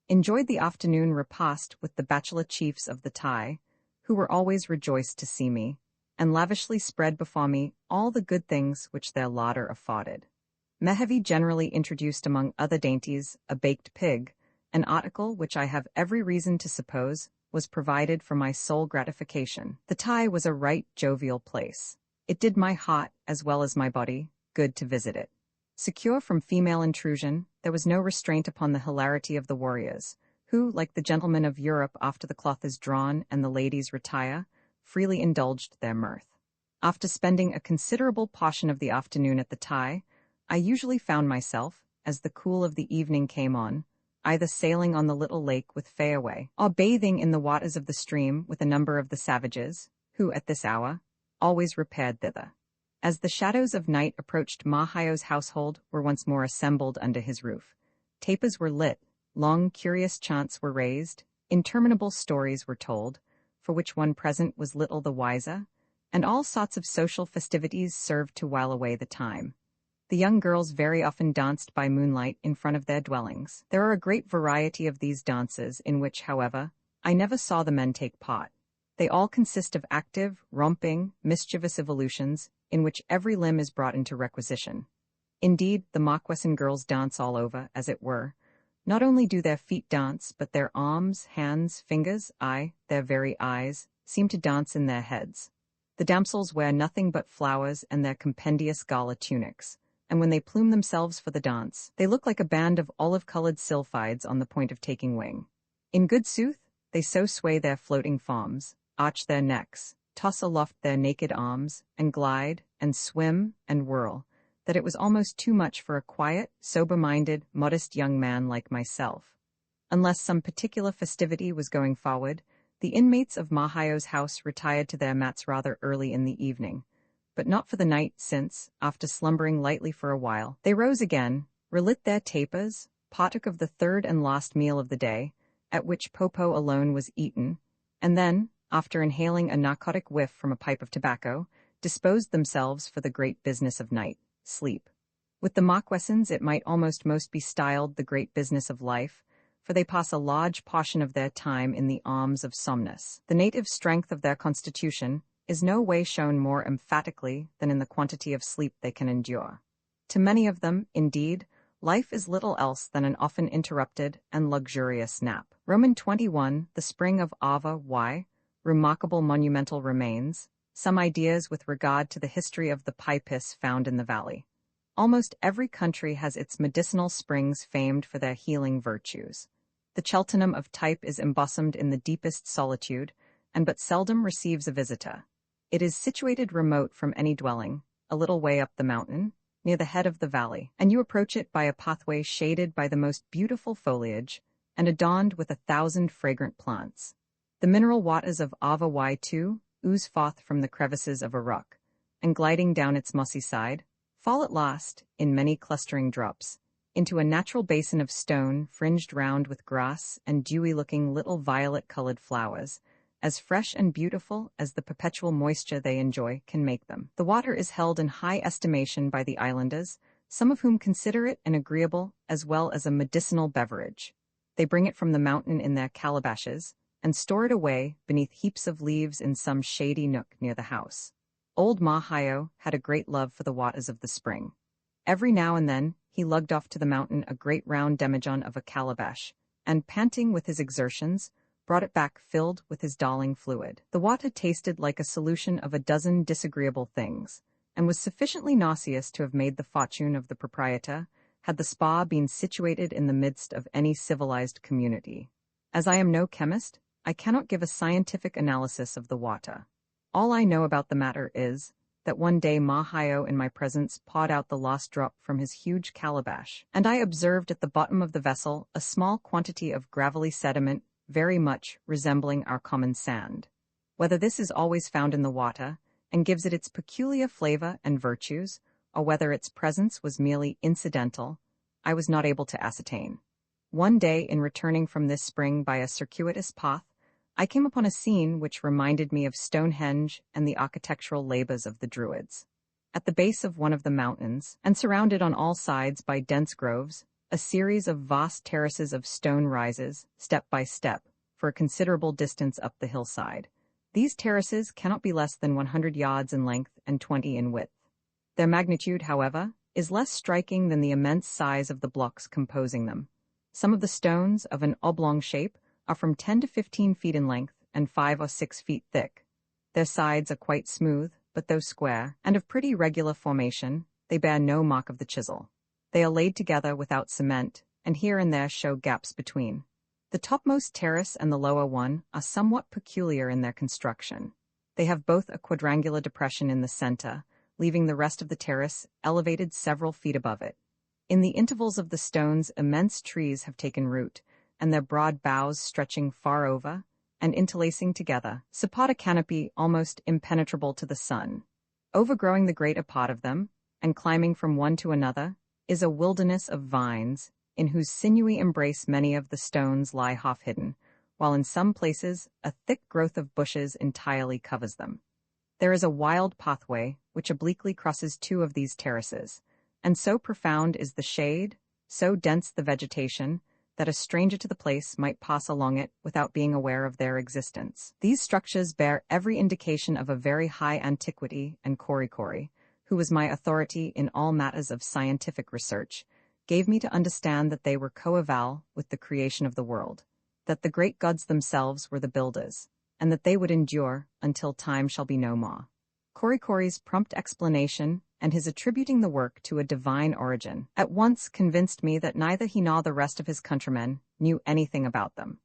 enjoyed the afternoon repast with the bachelor chiefs of the Thai, who were always rejoiced to see me, and lavishly spread before me all the good things which their larder afforded. Mehevi generally introduced among other dainties a baked pig, an article which I have every reason to suppose was provided for my sole gratification. The Thai was a right jovial place. It did my heart, as well as my body, good to visit it. Secure from female intrusion, there was no restraint upon the hilarity of the warriors, who, like the gentlemen of Europe after the cloth is drawn and the ladies retire, freely indulged their mirth. After spending a considerable portion of the afternoon at the Thai, I usually found myself, as the cool of the evening came on, either sailing on the little lake with Fayaway, or bathing in the waters of the stream with a number of the savages, who, at this hour, always repaired thither. As the shadows of night approached, Mahayo's household were once more assembled under his roof. Tapers were lit, long curious chants were raised, interminable stories were told, for which one present was little the wiser, and all sorts of social festivities served to while away the time. The young girls very often danced by moonlight in front of their dwellings. There are a great variety of these dances in which, however, I never saw the men take part. They all consist of active, romping, mischievous evolutions in which every limb is brought into requisition. Indeed, the Moccasin girls dance all over, as it were. Not only do their feet dance, but their arms, hands, fingers, aye, their very eyes, seem to dance in their heads. The damsels wear nothing but flowers and their compendious gala tunics, and when they plume themselves for the dance, they look like a band of olive-colored sylphides on the point of taking wing. In good sooth, they so sway their floating forms, arch their necks, toss aloft their naked arms, and glide, and swim, and whirl, that it was almost too much for a quiet, sober-minded, modest young man like myself. Unless some particular festivity was going forward, the inmates of Mahayo's house retired to their mats rather early in the evening, but not for the night, since, after slumbering lightly for a while, they rose again, relit their tapers, partook of the third and last meal of the day, at which Popo alone was eaten, and then, after inhaling a narcotic whiff from a pipe of tobacco, disposed themselves for the great business of night, sleep. With the Marquesans it might almost most be styled the great business of life, for they pass a large portion of their time in the arms of somnus. The native strength of their constitution is no way shown more emphatically than in the quantity of sleep they can endure. To many of them, indeed, life is little else than an often interrupted and luxurious nap. Roman 21, the spring of Ava Y, remarkable monumental remains, some ideas with regard to the history of the Typee found in the valley. Almost every country has its medicinal springs famed for their healing virtues. The Cheltenham of Type is embosomed in the deepest solitude, and but seldom receives a visitor. It is situated remote from any dwelling, a little way up the mountain, near the head of the valley, and you approach it by a pathway shaded by the most beautiful foliage, and adorned with 1,000 fragrant plants. The mineral waters of Ava Y2 ooze forth from the crevices of a rock, and gliding down its mossy side, fall at last, in many clustering drops, into a natural basin of stone fringed round with grass and dewy-looking little violet-colored flowers, as fresh and beautiful as the perpetual moisture they enjoy can make them. The water is held in high estimation by the islanders, some of whom consider it an agreeable as well as a medicinal beverage. They bring it from the mountain in their calabashes, and store it away beneath heaps of leaves in some shady nook near the house. Old Mahayo had a great love for the waters of the spring. Every now and then he lugged off to the mountain a great round demijohn of a calabash, and, panting with his exertions, brought it back filled with his darling fluid. The water tasted like a solution of a dozen disagreeable things, and was sufficiently nauseous to have made the fortune of the proprietor, had the spa been situated in the midst of any civilized community. As I am no chemist, I cannot give a scientific analysis of the water. All I know about the matter is that one day Mahayo in my presence pawed out the last drop from his huge calabash, and I observed at the bottom of the vessel a small quantity of gravelly sediment very much resembling our common sand. Whether this is always found in the water, and gives it its peculiar flavor and virtues, or whether its presence was merely incidental, I was not able to ascertain. One day, in returning from this spring by a circuitous path, I came upon a scene which reminded me of Stonehenge and the architectural labors of the Druids. At the base of one of the mountains, and surrounded on all sides by dense groves, a series of vast terraces of stone rises, step by step, for a considerable distance up the hillside. These terraces cannot be less than 100 yards in length and 20 in width. Their magnitude, however, is less striking than the immense size of the blocks composing them. Some of the stones, of an oblong shape, are from 10 to 15 feet in length and 5 or 6 feet thick. Their sides are quite smooth, but though square, and of pretty regular formation, they bear no mark of the chisel. They are laid together without cement, and here and there show gaps between. The topmost terrace and the lower one are somewhat peculiar in their construction. They have both a quadrangular depression in the center, leaving the rest of the terrace elevated several feet above it. In the intervals of the stones, immense trees have taken root, and their broad boughs stretching far over, and interlacing together, support a canopy almost impenetrable to the sun. Overgrowing the greater part of them, and climbing from one to another, is a wilderness of vines, in whose sinewy embrace many of the stones lie half-hidden, while in some places a thick growth of bushes entirely covers them. There is a wild pathway which obliquely crosses two of these terraces, and so profound is the shade, so dense the vegetation, that a stranger to the place might pass along it without being aware of their existence. These structures bear every indication of a very high antiquity, and Korikori, who was my authority in all matters of scientific research, gave me to understand that they were coeval with the creation of the world, that the great gods themselves were the builders, and that they would endure until time shall be no more. Korikori's prompt explanation and his attributing the work to a divine origin at once convinced me that neither he nor the rest of his countrymen knew anything about them.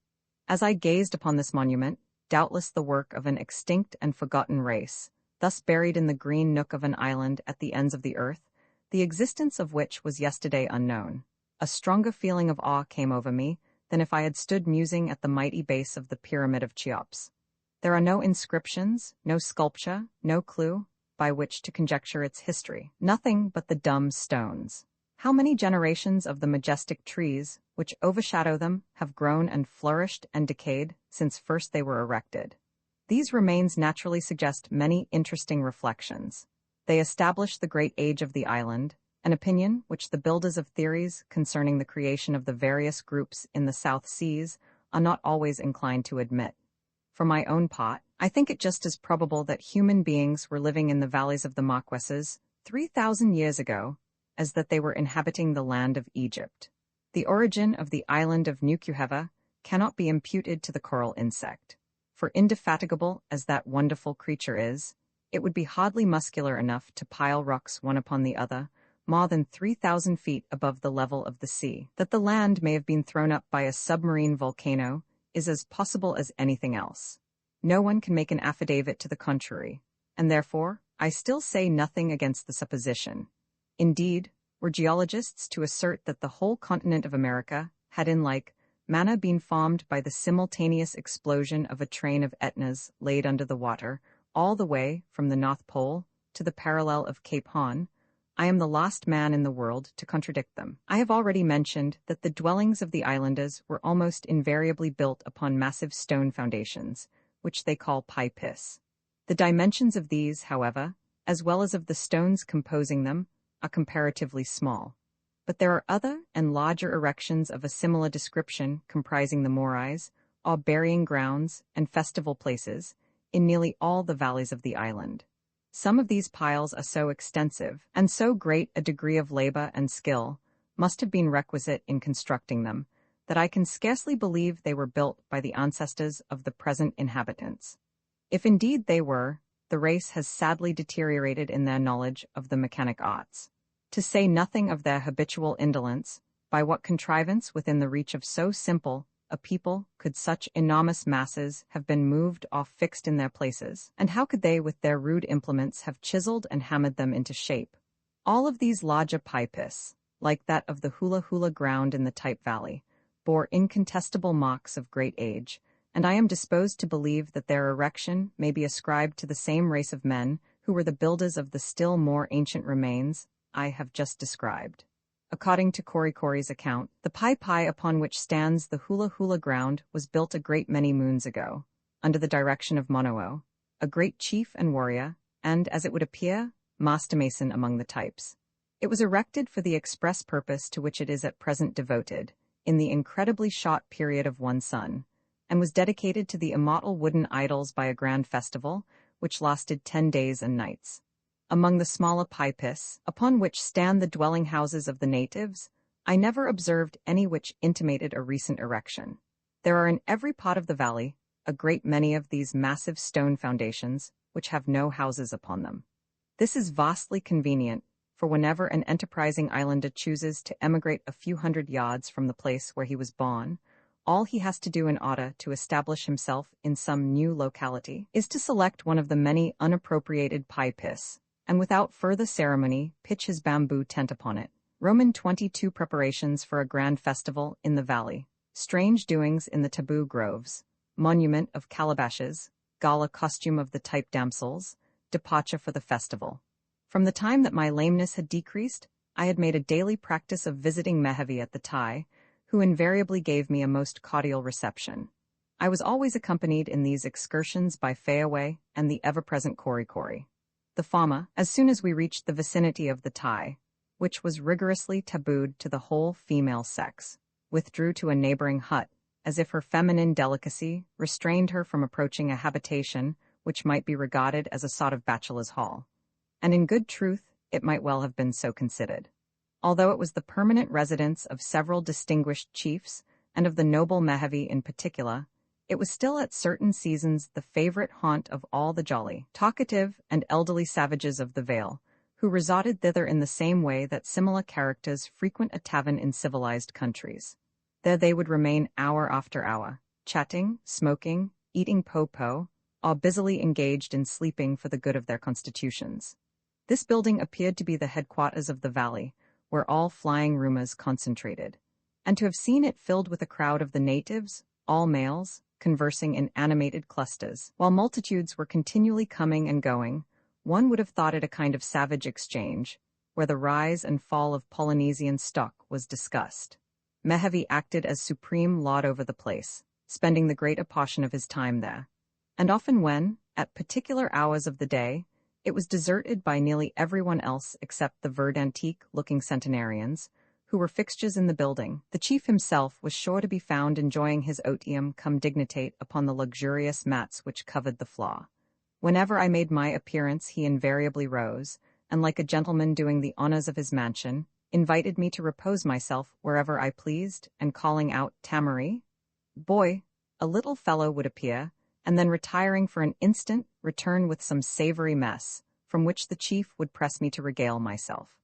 As I gazed upon this monument, doubtless the work of an extinct and forgotten race, thus buried in the green nook of an island at the ends of the earth, the existence of which was yesterday unknown. A stronger feeling of awe came over me than if I had stood musing at the mighty base of the Pyramid of Cheops. There are no inscriptions, no sculpture, no clue by which to conjecture its history, nothing but the dumb stones. How many generations of the majestic trees, which overshadow them, have grown and flourished and decayed since first they were erected? These remains naturally suggest many interesting reflections. They establish the great age of the island, an opinion which the builders of theories concerning the creation of the various groups in the South Seas are not always inclined to admit. For my own part, I think it just as probable that human beings were living in the valleys of the Marquesas 3,000 years ago as that they were inhabiting the land of Egypt. The origin of the island of Nukuheva cannot be imputed to the coral insect, for indefatigable as that wonderful creature is, it would be hardly muscular enough to pile rocks one upon the other, more than 3,000 feet above the level of the sea. That the land may have been thrown up by a submarine volcano is as possible as anything else. No one can make an affidavit to the contrary, and therefore I still say nothing against the supposition. Indeed, were geologists to assert that the whole continent of America had in like manner been formed by the simultaneous explosion of a train of Etnas laid under the water, all the way from the North Pole to the parallel of Cape Horn, I am the last man in the world to contradict them. I have already mentioned that the dwellings of the islanders were almost invariably built upon massive stone foundations, which they call Typee. The dimensions of these, however, as well as of the stones composing them, are comparatively small. But there are other and larger erections of a similar description comprising the morais, or burying grounds, and festival places, in nearly all the valleys of the island. Some of these piles are so extensive, and so great a degree of labor and skill must have been requisite in constructing them, that I can scarcely believe they were built by the ancestors of the present inhabitants. If indeed they were, the race has sadly deteriorated in their knowledge of the mechanic arts. To say nothing of their habitual indolence, by what contrivance within the reach of so simple a people could such enormous masses have been moved or fixed in their places, and how could they with their rude implements have chiseled and hammered them into shape? All of these larger Typees, like that of the Hula Hula ground in the Type Valley, bore incontestable marks of great age, and I am disposed to believe that their erection may be ascribed to the same race of men who were the builders of the still more ancient remains I have just described. According to Korikori's account, the Typee upon which stands the Hula Hula ground was built a great many moons ago, under the direction of Monoo, a great chief and warrior, and, as it would appear, master mason among the Types. It was erected for the express purpose to which it is at present devoted, in the incredibly short period of one sun, and was dedicated to the immortal wooden idols by a grand festival, which lasted 10 days and nights. Among the smaller Typees, upon which stand the dwelling houses of the natives, I never observed any which intimated a recent erection. There are in every part of the valley a great many of these massive stone foundations, which have no houses upon them. This is vastly convenient, for whenever an enterprising islander chooses to emigrate a few hundred yards from the place where he was born, all he has to do in order to establish himself in some new locality is to select one of the many unappropriated Typees, and without further ceremony pitch his bamboo tent upon it. Roman 22 preparations for a grand festival in the valley, strange doings in the taboo groves, monument of calabashes, gala costume of the Type damsels, departure for the festival. From the time that my lameness had decreased, I had made a daily practice of visiting Mehevi at the Ty, who invariably gave me a most cordial reception. I was always accompanied in these excursions by Fayaway and the ever-present Korikori. The former, as soon as we reached the vicinity of the Ty, which was rigorously tabooed to the whole female sex, withdrew to a neighboring hut, as if her feminine delicacy restrained her from approaching a habitation which might be regarded as a sort of bachelor's hall. And in good truth, it might well have been so considered. Although it was the permanent residence of several distinguished chiefs, and of the noble Mehevi in particular, it was still at certain seasons the favorite haunt of all the jolly, talkative, and elderly savages of the Vale, who resorted thither in the same way that similar characters frequent a tavern in civilized countries. There they would remain hour after hour, chatting, smoking, eating po-po, or busily engaged in sleeping for the good of their constitutions. This building appeared to be the headquarters of the valley, where all flying rumors concentrated, and to have seen it filled with a crowd of the natives, all males, conversing in animated clusters, while multitudes were continually coming and going, one would have thought it a kind of savage exchange, where the rise and fall of Polynesian stock was discussed. Melville acted as supreme lord over the place, spending the greater portion of his time there. And often when, at particular hours of the day, it was deserted by nearly everyone else except the verdantique-looking centenarians, who were fixtures in the building, the chief himself was sure to be found enjoying his otium cum dignitate upon the luxurious mats which covered the floor. Whenever I made my appearance he invariably rose, and like a gentleman doing the honors of his mansion, invited me to repose myself wherever I pleased, and calling out, "Tamari, boy," a little fellow would appear, and then retiring for an instant, return with some savory mess, from which the chief would press me to regale myself.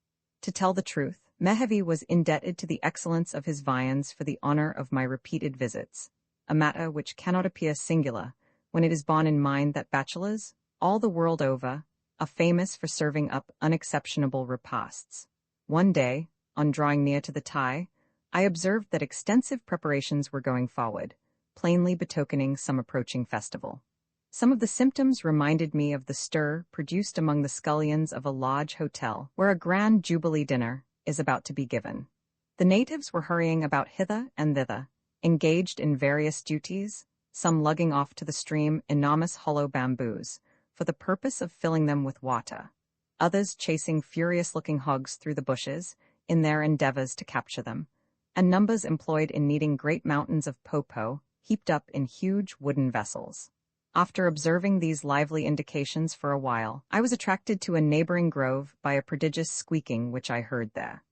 To tell the truth, Melville was indebted to the excellence of his viands for the honor of my repeated visits, a matter which cannot appear singular, when it is borne in mind that bachelors, all the world over, are famous for serving up unexceptionable repasts. One day, on drawing near to the Typee, I observed that extensive preparations were going forward, plainly betokening some approaching festival. Some of the symptoms reminded me of the stir produced among the scullions of a large hotel, where a grand jubilee dinner is about to be given. The natives were hurrying about hither and thither, engaged in various duties, some lugging off to the stream enormous hollow bamboos, for the purpose of filling them with water, others chasing furious-looking hogs through the bushes, in their endeavors to capture them, and numbers employed in kneading great mountains of po-po, heaped up in huge wooden vessels. After observing these lively indications for a while, I was attracted to a neighboring grove by a prodigious squeaking which I heard there.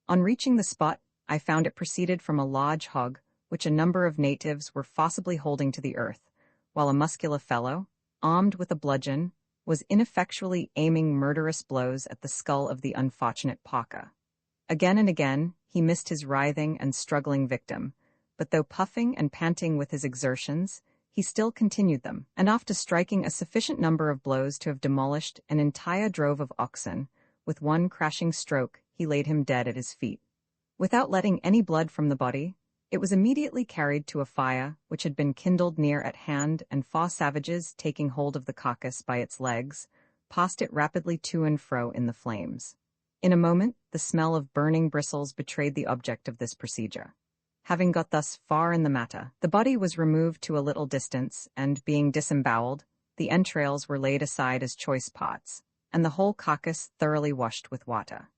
On reaching the spot, I found it proceeded from a large hog, which a number of natives were forcibly holding to the earth, while a muscular fellow, armed with a bludgeon, was ineffectually aiming murderous blows at the skull of the unfortunate Parker. Again and again, he missed his writhing and struggling victim, but though puffing and panting with his exertions, he still continued them, and after striking a sufficient number of blows to have demolished an entire drove of oxen, with one crashing stroke he laid him dead at his feet. Without letting any blood from the body, it was immediately carried to a fire which had been kindled near at hand, and 4 savages, taking hold of the carcass by its legs, passed it rapidly to and fro in the flames. In a moment, the smell of burning bristles betrayed the object of this procedure. Having got thus far in the matter, the body was removed to a little distance, and, being disemboweled, the entrails were laid aside as choice parts, and the whole carcass thoroughly washed with water.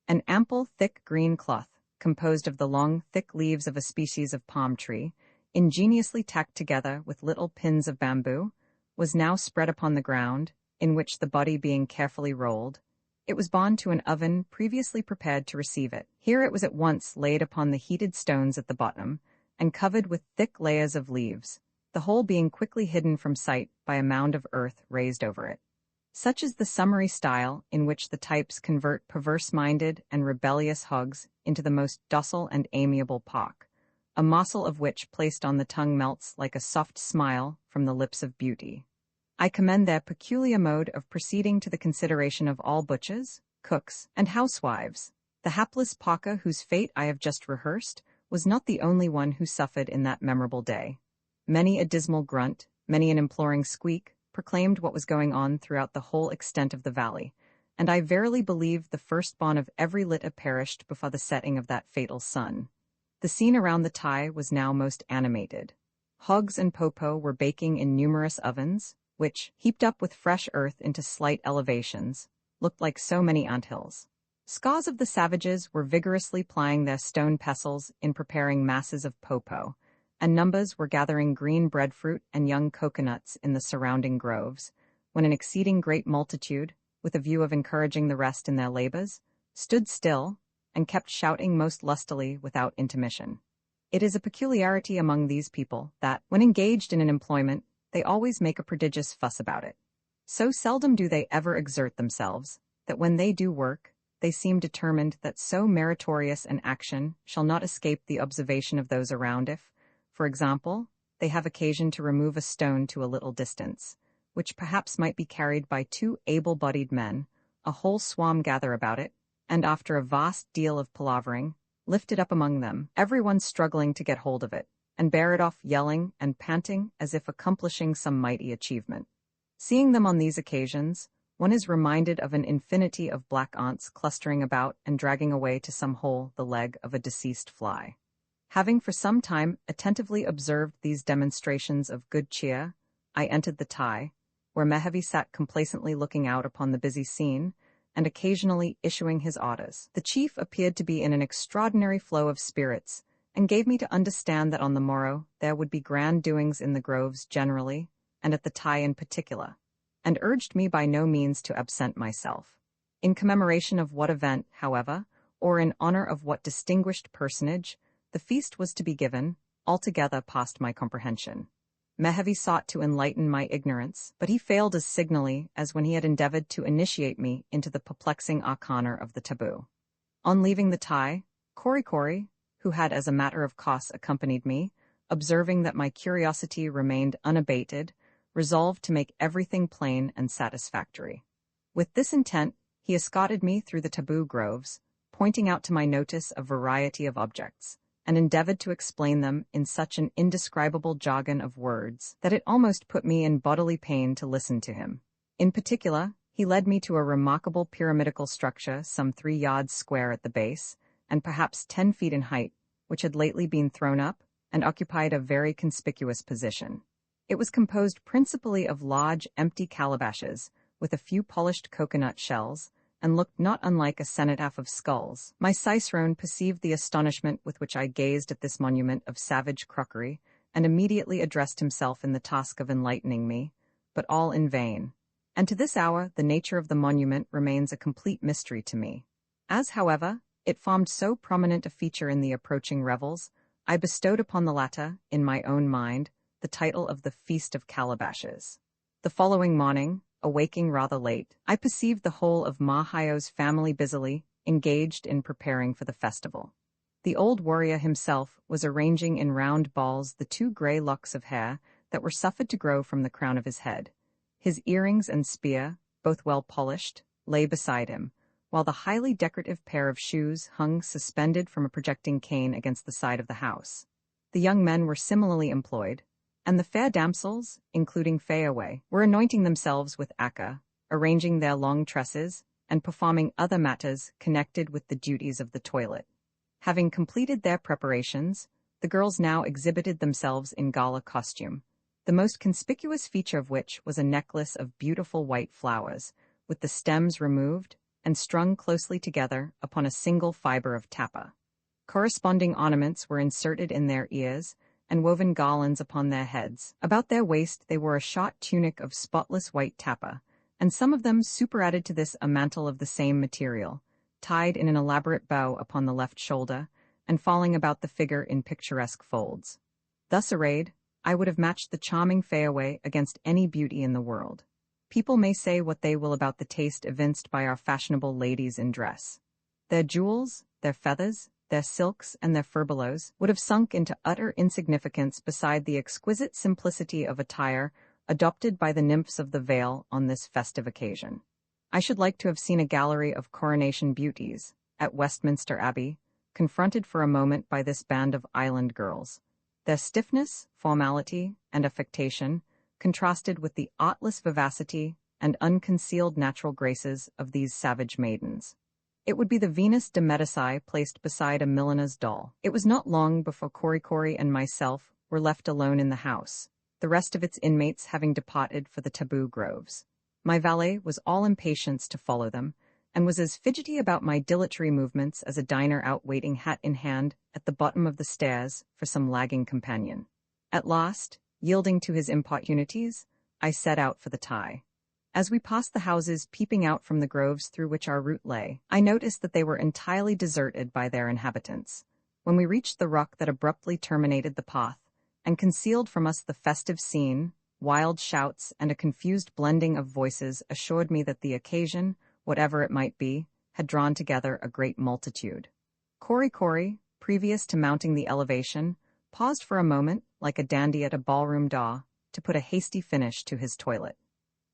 An ample, thick green cloth, composed of the long, thick leaves of a species of palm tree, ingeniously tacked together with little pins of bamboo, was now spread upon the ground, in which the body being carefully rolled, it was borne to an oven previously prepared to receive it. Here it was at once laid upon the heated stones at the bottom, and covered with thick layers of leaves, the whole being quickly hidden from sight by a mound of earth raised over it. Such is the summary style in which the types convert perverse-minded and rebellious hogs into the most docile and amiable pork, a morsel of which placed on the tongue melts like a soft smile from the lips of beauty. I commend their peculiar mode of proceeding to the consideration of all butchers, cooks, and housewives. The hapless Parker whose fate I have just rehearsed was not the only one who suffered in that memorable day. Many a dismal grunt, many an imploring squeak, proclaimed what was going on throughout the whole extent of the valley, and I verily believe the firstborn of every litter perished before the setting of that fatal sun. The scene around the Typee was now most animated. Hogs and po-po were baking in numerous ovens, which, heaped up with fresh earth into slight elevations, looked like so many anthills. Scores of the savages were vigorously plying their stone pestles in preparing masses of po-po, and numbers were gathering green breadfruit and young coconuts in the surrounding groves, when an exceeding great multitude, with a view of encouraging the rest in their labors, stood still and kept shouting most lustily without intermission. It is a peculiarity among these people that, when engaged in an employment, they always make a prodigious fuss about it. So seldom do they ever exert themselves, that when they do work, they seem determined that so meritorious an action shall not escape the observation of those around if, for example, they have occasion to remove a stone to a little distance, which perhaps might be carried by two able-bodied men, a whole swarm gather about it, and after a vast deal of palavering, lift it up among them, everyone struggling to get hold of it, and bear it off yelling and panting as if accomplishing some mighty achievement. Seeing them on these occasions, one is reminded of an infinity of black ants clustering about and dragging away to some hole the leg of a deceased fly. Having for some time attentively observed these demonstrations of good cheer, I entered the Typee, where Melville sat complacently looking out upon the busy scene, and occasionally issuing his orders. The chief appeared to be in an extraordinary flow of spirits, and gave me to understand that on the morrow there would be grand doings in the groves generally, and at the Typee in particular, and urged me by no means to absent myself. In commemoration of what event, however, or in honor of what distinguished personage, the feast was to be given, altogether past my comprehension. Melville sought to enlighten my ignorance, but he failed as signally as when he had endeavored to initiate me into the perplexing arcana of the taboo. On leaving the Typee, Cory, who had as a matter of course accompanied me, observing that my curiosity remained unabated, resolved to make everything plain and satisfactory. With this intent, he escorted me through the taboo groves, pointing out to my notice a variety of objects, and endeavored to explain them in such an indescribable jargon of words that it almost put me in bodily pain to listen to him. In particular, he led me to a remarkable pyramidical structure some 3 yards square at the base, and perhaps 10 feet in height, which had lately been thrown up, and occupied a very conspicuous position. It was composed principally of large, empty calabashes, with a few polished coconut shells, and looked not unlike a cenotaph of skulls. My cicerone perceived the astonishment with which I gazed at this monument of savage crockery, and immediately addressed himself in the task of enlightening me, but all in vain. And to this hour the nature of the monument remains a complete mystery to me. As, however, it formed so prominent a feature in the approaching revels, I bestowed upon the latter, in my own mind, the title of the Feast of Calabashes. The following morning, awaking rather late, I perceived the whole of Mahio's family busily engaged in preparing for the festival. The old warrior himself was arranging in round balls the 2 gray locks of hair that were suffered to grow from the crown of his head. His earrings and spear, both well polished, lay beside him, while the highly decorative pair of shoes hung suspended from a projecting cane against the side of the house. The young men were similarly employed, and the fair damsels, including Fayaway, were anointing themselves with aka, arranging their long tresses, and performing other matters connected with the duties of the toilet. Having completed their preparations, the girls now exhibited themselves in gala costume, the most conspicuous feature of which was a necklace of beautiful white flowers, with the stems removed and strung closely together upon a single fiber of tapa. Corresponding ornaments were inserted in their ears, and woven garlands upon their heads. About their waist they wore a short tunic of spotless white tapa, and some of them superadded to this a mantle of the same material, tied in an elaborate bow upon the left shoulder, and falling about the figure in picturesque folds. Thus arrayed, I would have matched the charming Fayaway against any beauty in the world. People may say what they will about the taste evinced by our fashionable ladies in dress. Their jewels, their feathers, their silks, and their furbelows would have sunk into utter insignificance beside the exquisite simplicity of attire adopted by the nymphs of the Vale on this festive occasion. I should like to have seen a gallery of coronation beauties, at Westminster Abbey, confronted for a moment by this band of island girls. Their stiffness, formality, and affectation contrasted with the artless vivacity and unconcealed natural graces of these savage maidens. It would be the Venus de Medici placed beside a milliner's doll. It was not long before Cory and myself were left alone in the house, the rest of its inmates having departed for the taboo groves. My valet was all impatience to follow them, and was as fidgety about my dilatory movements as a diner out waiting hat in hand at the bottom of the stairs for some lagging companion. At last, yielding to his importunities, I set out for the Typee. As we passed the houses peeping out from the groves through which our route lay, I noticed that they were entirely deserted by their inhabitants. When we reached the rock that abruptly terminated the path, and concealed from us the festive scene, wild shouts and a confused blending of voices assured me that the occasion, whatever it might be, had drawn together a great multitude. Cory, previous to mounting the elevation, paused for a moment, like a dandy at a ballroom to put a hasty finish to his toilet.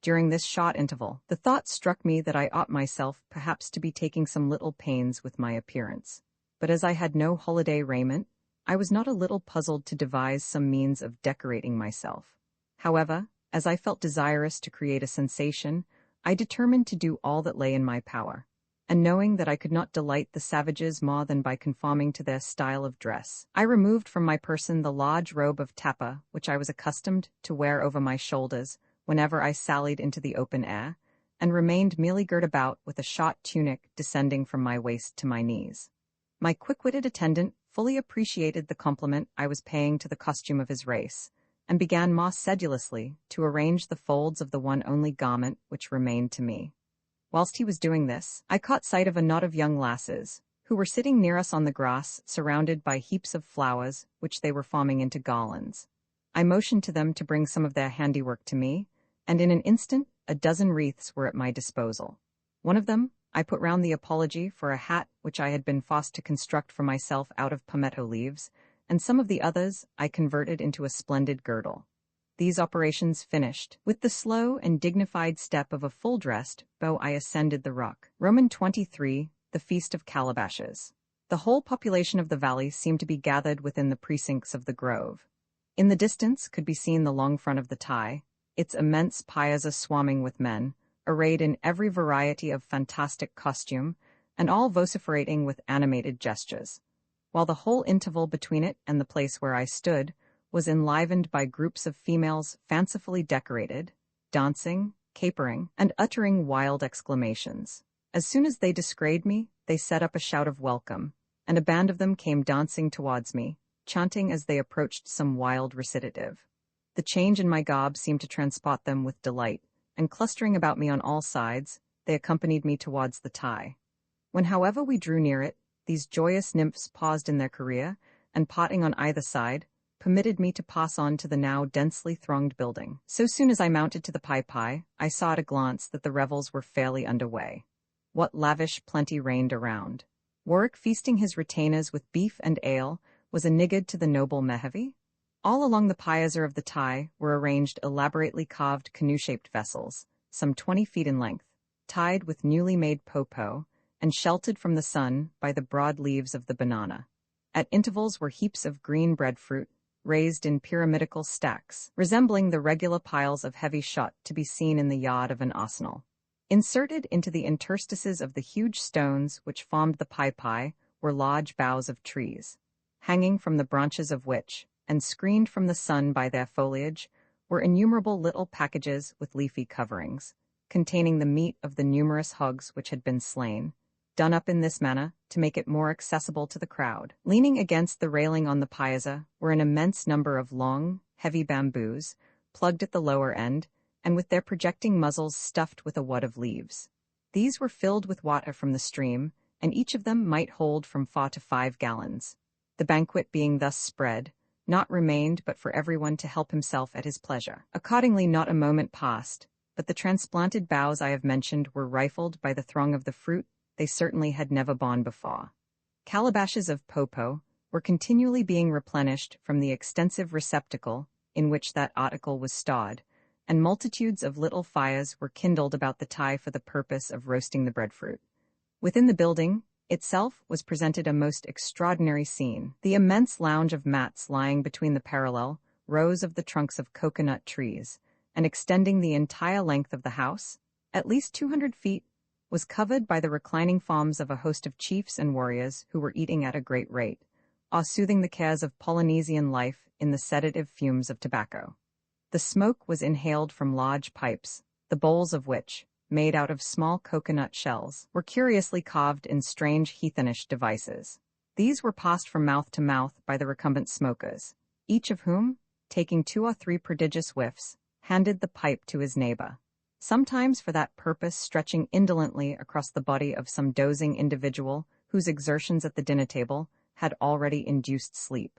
During this short interval, the thought struck me that I ought myself perhaps to be taking some little pains with my appearance. But as I had no holiday raiment, I was not a little puzzled to devise some means of decorating myself. However, as I felt desirous to create a sensation, I determined to do all that lay in my power, and knowing that I could not delight the savages more than by conforming to their style of dress, I removed from my person the large robe of tapa which I was accustomed to wear over my shoulders whenever I sallied into the open air, and remained merely girt about with a short tunic descending from my waist to my knees. My quick-witted attendant fully appreciated the compliment I was paying to the costume of his race, and began more sedulously to arrange the folds of the one only garment which remained to me. Whilst he was doing this, I caught sight of a knot of young lasses, who were sitting near us on the grass, surrounded by heaps of flowers, which they were forming into garlands. I motioned to them to bring some of their handiwork to me, and in an instant a dozen wreaths were at my disposal. One of them I put round the apology for a hat which I had been forced to construct for myself out of palmetto leaves, and some of the others I converted into a splendid girdle. These operations finished, with the slow and dignified step of a full-dressed beau I ascended the rock. Roman 23, the Feast of Calabashes. The whole population of the valley seemed to be gathered within the precincts of the grove. In the distance could be seen the long front of the Typee, its immense piazza swarming with men, arrayed in every variety of fantastic costume, and all vociferating with animated gestures, while the whole interval between it and the place where I stood was enlivened by groups of females fancifully decorated, dancing, capering, and uttering wild exclamations. As soon as they descried me, they set up a shout of welcome, and a band of them came dancing towards me, chanting as they approached some wild recitative. The change in my garb seemed to transport them with delight, and clustering about me on all sides, they accompanied me towards the Typee. When, however, we drew near it, these joyous nymphs paused in their career, and parting on either side, permitted me to pass on to the now densely thronged building. So soon as I mounted to the Typee, I saw at a glance that the revels were fairly underway. What lavish plenty reigned around! Warwick feasting his retainers with beef and ale was a niggard to the noble Melville. All along the piazza of the Typee were arranged elaborately carved canoe-shaped vessels, some 20 feet in length, tied with newly made popo, and sheltered from the sun by the broad leaves of the banana. At intervals were heaps of green breadfruit, raised in pyramidical stacks, resembling the regular piles of heavy shot to be seen in the yard of an arsenal. Inserted into the interstices of the huge stones which formed the Typee were large boughs of trees, hanging from the branches of which, and screened from the sun by their foliage, were innumerable little packages with leafy coverings, containing the meat of the numerous hogs which had been slain, done up in this manner to make it more accessible to the crowd. Leaning against the railing on the piazza were an immense number of long, heavy bamboos, plugged at the lower end, and with their projecting muzzles stuffed with a wad of leaves. These were filled with water from the stream, and each of them might hold from 4 to 5 gallons. The banquet being thus spread, naught remained but for everyone to help himself at his pleasure. Accordingly, not a moment passed, but the transplanted boughs I have mentioned were rifled by the throng of the fruit they certainly had never borne before. Calabashes of popo were continually being replenished from the extensive receptacle in which that article was stored, and multitudes of little fires were kindled about the Typee for the purpose of roasting the breadfruit. Within the building itself was presented a most extraordinary scene. The immense lounge of mats lying between the parallel rows of the trunks of coconut trees, and extending the entire length of the house, at least 200 feet, was covered by the reclining forms of a host of chiefs and warriors who were eating at a great rate, or soothing the cares of Polynesian life in the sedative fumes of tobacco. The smoke was inhaled from large pipes, the bowls of which, made out of small coconut shells, were curiously carved in strange heathenish devices. These were passed from mouth to mouth by the recumbent smokers, each of whom, taking 2 or 3 prodigious whiffs, handed the pipe to his neighbor, sometimes for that purpose stretching indolently across the body of some dozing individual whose exertions at the dinner table had already induced sleep.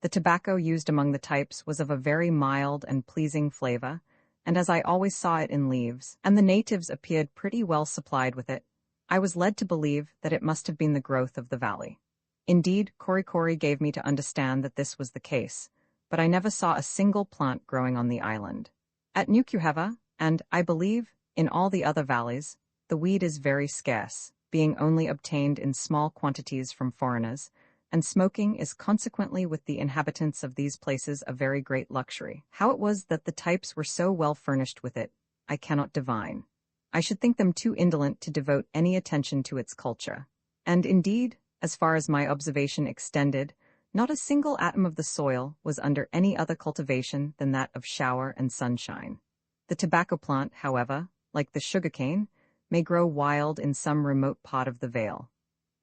The tobacco used among the types was of a very mild and pleasing flavor, and as I always saw it in leaves, and the natives appeared pretty well supplied with it, I was led to believe that it must have been the growth of the valley. Indeed, Korikori gave me to understand that this was the case, but I never saw a single plant growing on the island. At Nukuheva, and, I believe, in all the other valleys, the weed is very scarce, being only obtained in small quantities from foreigners, and smoking is consequently with the inhabitants of these places a very great luxury. How it was that the types were so well furnished with it, I cannot divine. I should think them too indolent to devote any attention to its culture. And indeed, as far as my observation extended, not a single atom of the soil was under any other cultivation than that of shower and sunshine. The tobacco plant, however, like the sugarcane, may grow wild in some remote part of the vale.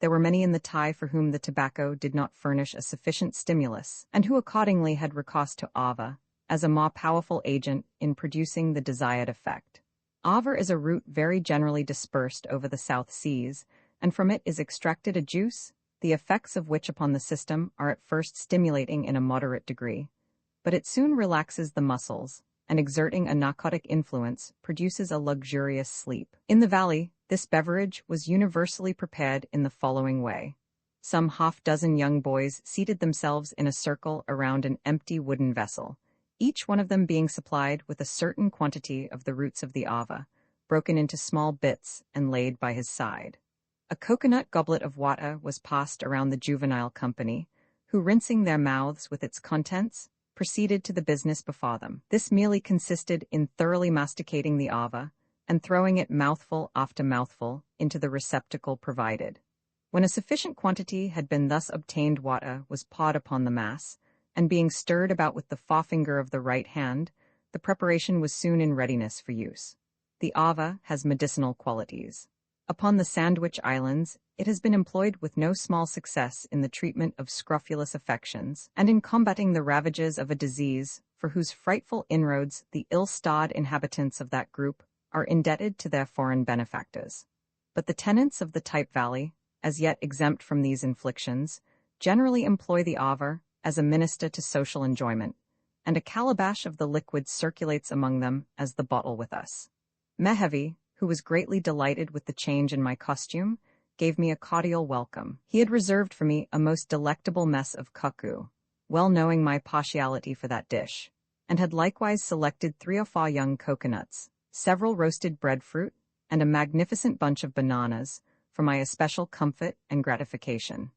There were many in the Thai for whom the tobacco did not furnish a sufficient stimulus, and who accordingly had recourse to ava as a more powerful agent in producing the desired effect. Ava is a root very generally dispersed over the South Seas, and from it is extracted a juice, the effects of which upon the system are at first stimulating in a moderate degree, but it soon relaxes the muscles, and exerting a narcotic influence, produces a luxurious sleep. In the valley, this beverage was universally prepared in the following way. Some half-dozen young boys seated themselves in a circle around an empty wooden vessel, each one of them being supplied with a certain quantity of the roots of the ava, broken into small bits and laid by his side. A coconut goblet of water was passed around the juvenile company, who, rinsing their mouths with its contents, proceeded to the business before them. This merely consisted in thoroughly masticating the ava and throwing it mouthful after mouthful into the receptacle provided. When a sufficient quantity had been thus obtained, water was poured upon the mass, and being stirred about with the forefinger of the right hand, the preparation was soon in readiness for use. The ava has medicinal qualities. Upon the Sandwich Islands, it has been employed with no small success in the treatment of scrofulous affections, and in combating the ravages of a disease for whose frightful inroads the ill-starred inhabitants of that group are indebted to their foreign benefactors. But the tenants of the Type Valley, as yet exempt from these inflictions, generally employ the ava as a minister to social enjoyment, and a calabash of the liquid circulates among them as the bottle with us. Mehevi, who was greatly delighted with the change in my costume, gave me a cordial welcome. He had reserved for me a most delectable mess of cuckoo, well knowing my partiality for that dish, and had likewise selected 3 or 4 young coconuts, several roasted breadfruit, and a magnificent bunch of bananas, for my especial comfort and gratification.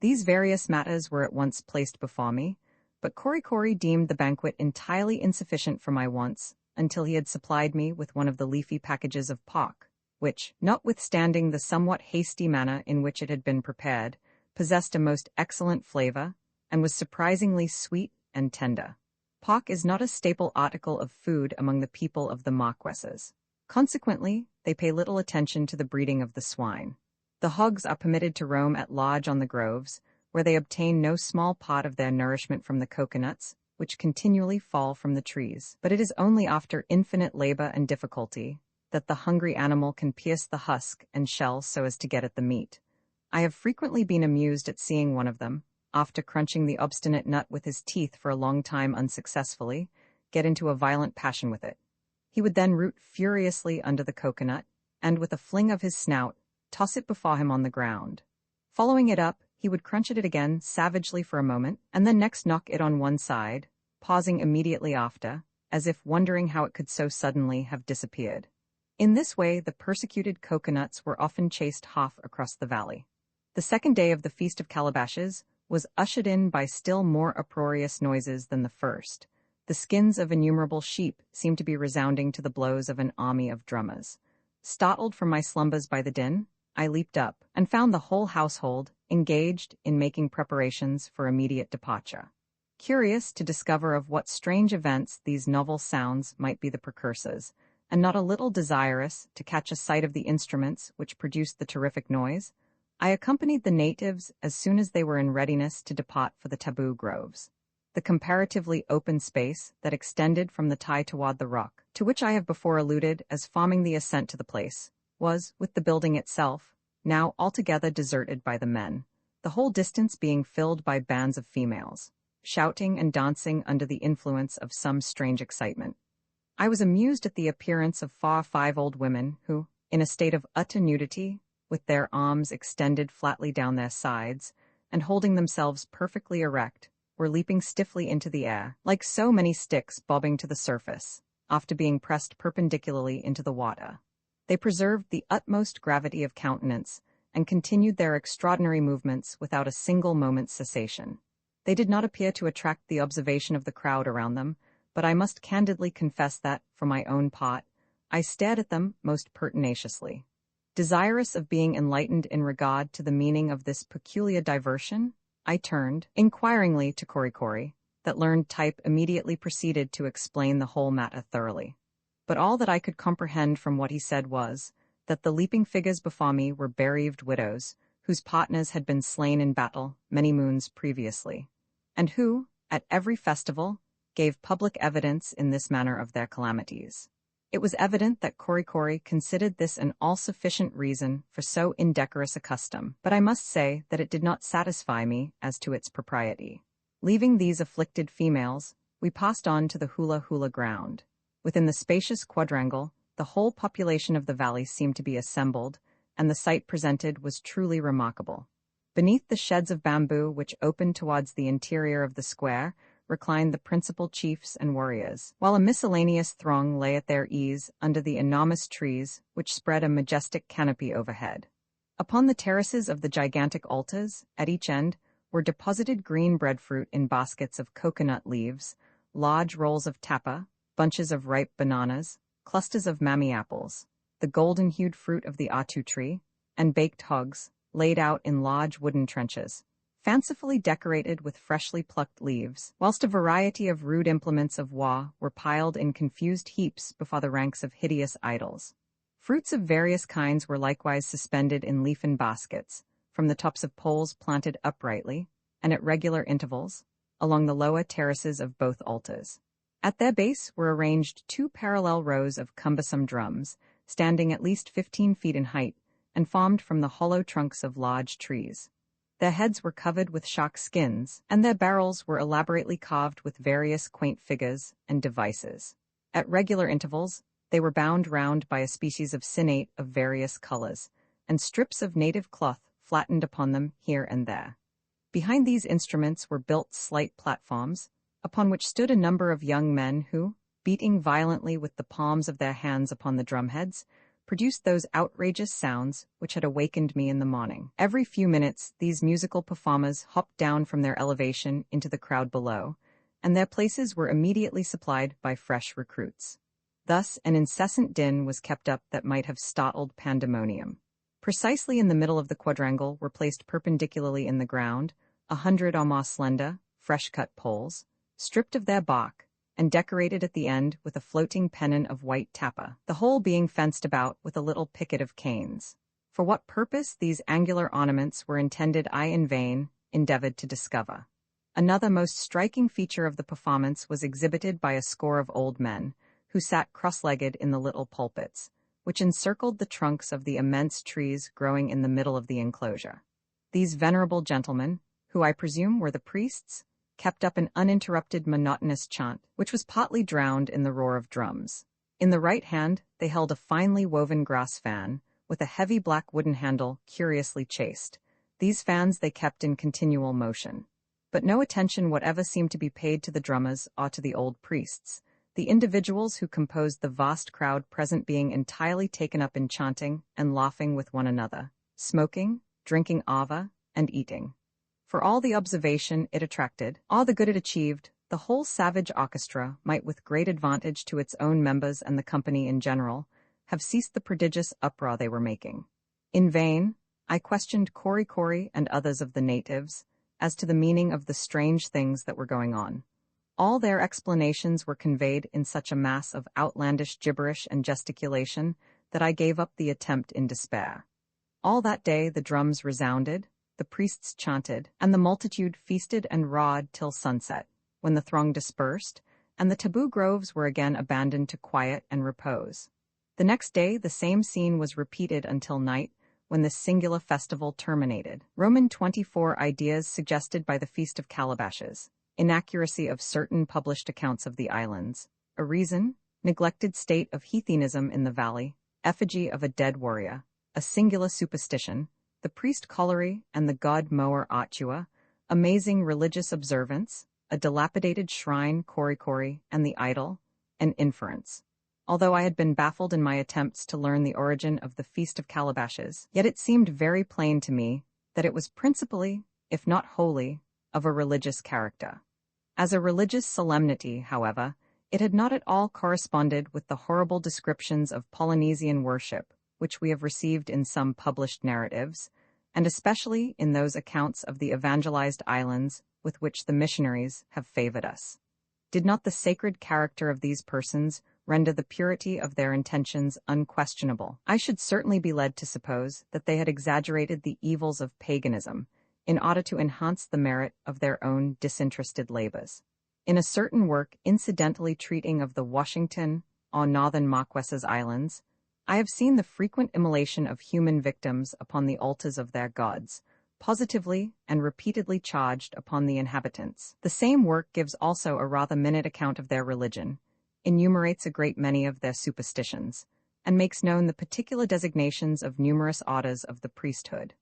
These various matters were at once placed before me, but Korikori deemed the banquet entirely insufficient for my wants, until he had supplied me with one of the leafy packages of pork, which, notwithstanding the somewhat hasty manner in which it had been prepared, possessed a most excellent flavor, and was surprisingly sweet and tender. Pork is not a staple article of food among the people of the Marquesas. Consequently, they pay little attention to the breeding of the swine. The hogs are permitted to roam at large on the groves, where they obtain no small part of their nourishment from the coconuts, which continually fall from the trees. But it is only after infinite labor and difficulty that the hungry animal can pierce the husk and shell so as to get at the meat. I have frequently been amused at seeing one of them, after crunching the obstinate nut with his teeth for a long time unsuccessfully, get into a violent passion with it. He would then root furiously under the coconut, and with a fling of his snout, toss it before him on the ground. Following it up, he would crunch at it again savagely for a moment, and then next knock it on one side, pausing immediately after, as if wondering how it could so suddenly have disappeared. In this way the persecuted coconuts were often chased half across the valley. The second day of the Feast of Calabashes was ushered in by still more uproarious noises than the first. The skins of innumerable sheep seemed to be resounding to the blows of an army of drummers. Startled from my slumbers by the din, I leaped up, and found the whole household engaged in making preparations for immediate departure. Curious to discover of what strange events these novel sounds might be the precursors, and not a little desirous to catch a sight of the instruments which produced the terrific noise, I accompanied the natives as soon as they were in readiness to depart for the taboo groves. The comparatively open space that extended from the Thai toward the rock, to which I have before alluded as forming the ascent to the place, was, with the building itself, now altogether deserted by the men, the whole distance being filled by bands of females, shouting and dancing under the influence of some strange excitement. I was amused at the appearance of 4 or 5 old women who, in a state of utter nudity, with their arms extended flatly down their sides, and holding themselves perfectly erect, were leaping stiffly into the air, like so many sticks bobbing to the surface, after being pressed perpendicularly into the water. They preserved the utmost gravity of countenance and continued their extraordinary movements without a single moment's cessation. They did not appear to attract the observation of the crowd around them, but I must candidly confess that, for my own part, I stared at them most pertinaciously. Desirous of being enlightened in regard to the meaning of this peculiar diversion, I turned inquiringly to Korikori. That learned type immediately proceeded to explain the whole matter thoroughly. But all that I could comprehend from what he said was that the leaping figures before me were bereaved widows, whose partners had been slain in battle many moons previously, and who, at every festival, gave public evidence in this manner of their calamities. It was evident that Korikori considered this an all-sufficient reason for so indecorous a custom, but I must say that it did not satisfy me as to its propriety. Leaving these afflicted females, we passed on to the hula-hula ground. Within the spacious quadrangle, the whole population of the valley seemed to be assembled, and the sight presented was truly remarkable. Beneath the sheds of bamboo which opened towards the interior of the square, reclined the principal chiefs and warriors, while a miscellaneous throng lay at their ease under the enormous trees which spread a majestic canopy overhead. Upon the terraces of the gigantic altars, at each end, were deposited green breadfruit in baskets of coconut leaves, large rolls of tapa, bunches of ripe bananas, clusters of mammy apples, the golden-hued fruit of the atu tree, and baked hogs, laid out in large wooden trenches, fancifully decorated with freshly plucked leaves, whilst a variety of rude implements of war were piled in confused heaps before the ranks of hideous idols. Fruits of various kinds were likewise suspended in leafen baskets, from the tops of poles planted uprightly, and at regular intervals, along the lower terraces of both altars. At their base were arranged 2 parallel rows of cumbersome drums, standing at least 15 feet in height, and formed from the hollow trunks of large trees. Their heads were covered with shark skins, and their barrels were elaborately carved with various quaint figures and devices. At regular intervals, they were bound round by a species of sinnate of various colors, and strips of native cloth flattened upon them here and there. Behind these instruments were built slight platforms, upon which stood a number of young men who, beating violently with the palms of their hands upon the drumheads, produced those outrageous sounds which had awakened me in the morning. Every few minutes these musical performers hopped down from their elevation into the crowd below, and their places were immediately supplied by fresh recruits. Thus an incessant din was kept up that might have startled pandemonium. Precisely in the middle of the quadrangle were placed perpendicularly in the ground 100 or more slender, fresh-cut poles, stripped of their bark, and decorated at the end with a floating pennon of white tapa, the whole being fenced about with a little picket of canes. For what purpose these angular ornaments were intended I in vain endeavored to discover. Another most striking feature of the performance was exhibited by a score of old men, who sat cross-legged in the little pulpits, which encircled the trunks of the immense trees growing in the middle of the enclosure. These venerable gentlemen, who I presume were the priests, kept up an uninterrupted monotonous chant, which was partly drowned in the roar of drums. In the right hand they held a finely woven grass fan, with a heavy black wooden handle curiously chased. These fans they kept in continual motion. But no attention whatever seemed to be paid to the drummers or to the old priests, the individuals who composed the vast crowd present being entirely taken up in chanting and laughing with one another, smoking, drinking ava, and eating. For all the observation it attracted, all the good it achieved, the whole savage orchestra might with great advantage to its own members and the company in general have ceased the prodigious uproar they were making. In vain, I questioned Korikori and others of the natives as to the meaning of the strange things that were going on. All their explanations were conveyed in such a mass of outlandish gibberish and gesticulation that I gave up the attempt in despair. All that day the drums resounded, the priests chanted, and the multitude feasted and roared till sunset, when the throng dispersed, and the taboo groves were again abandoned to quiet and repose. The next day the same scene was repeated until night, when this singular festival terminated. Roman 24 ideas suggested by the Feast of Calabashes, inaccuracy of certain published accounts of the islands, a reason, neglected state of heathenism in the valley, effigy of a dead warrior, a singular superstition, the priest Colliery and the god mower Atua, amazing religious observance, a dilapidated shrine, Korikori, and the idol, an inference. Although I had been baffled in my attempts to learn the origin of the Feast of Calabashes, yet it seemed very plain to me that it was principally, if not wholly, of a religious character. As a religious solemnity, however, it had not at all corresponded with the horrible descriptions of Polynesian worship which we have received in some published narratives, and especially in those accounts of the evangelized islands with which the missionaries have favored us. Did not the sacred character of these persons render the purity of their intentions unquestionable? I should certainly be led to suppose that they had exaggerated the evils of paganism in order to enhance the merit of their own disinterested labors. In a certain work incidentally treating of the Washington or Northern Marquesas Islands, I have seen the frequent immolation of human victims upon the altars of their gods, positively and repeatedly charged upon the inhabitants. The same work gives also a rather minute account of their religion, enumerates a great many of their superstitions, and makes known the particular designations of numerous orders of the priesthood.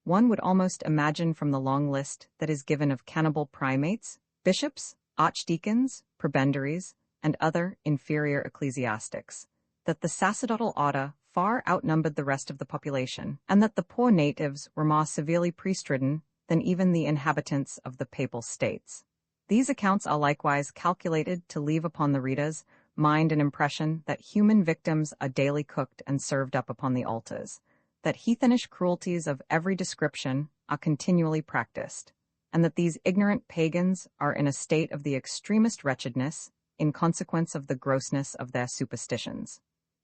One would almost imagine from the long list that is given of cannibal primates, bishops, archdeacons, prebendaries, and other inferior ecclesiastics, that the sacerdotal order far outnumbered the rest of the population, and that the poor natives were more severely priest-ridden than even the inhabitants of the papal states. These accounts are likewise calculated to leave upon the reader's mind an impression that human victims are daily cooked and served up upon the altars, that heathenish cruelties of every description are continually practiced, and that these ignorant pagans are in a state of the extremest wretchedness in consequence of the grossness of their superstitions.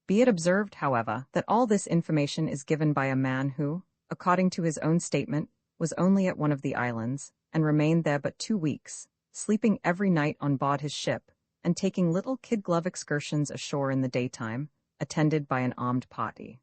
Be it observed, however, that all this information is given by a man who, according to his own statement, was only at one of the islands, and remained there but 2 weeks, sleeping every night on board his ship, and taking little kid-glove excursions ashore in the daytime, attended by an armed party.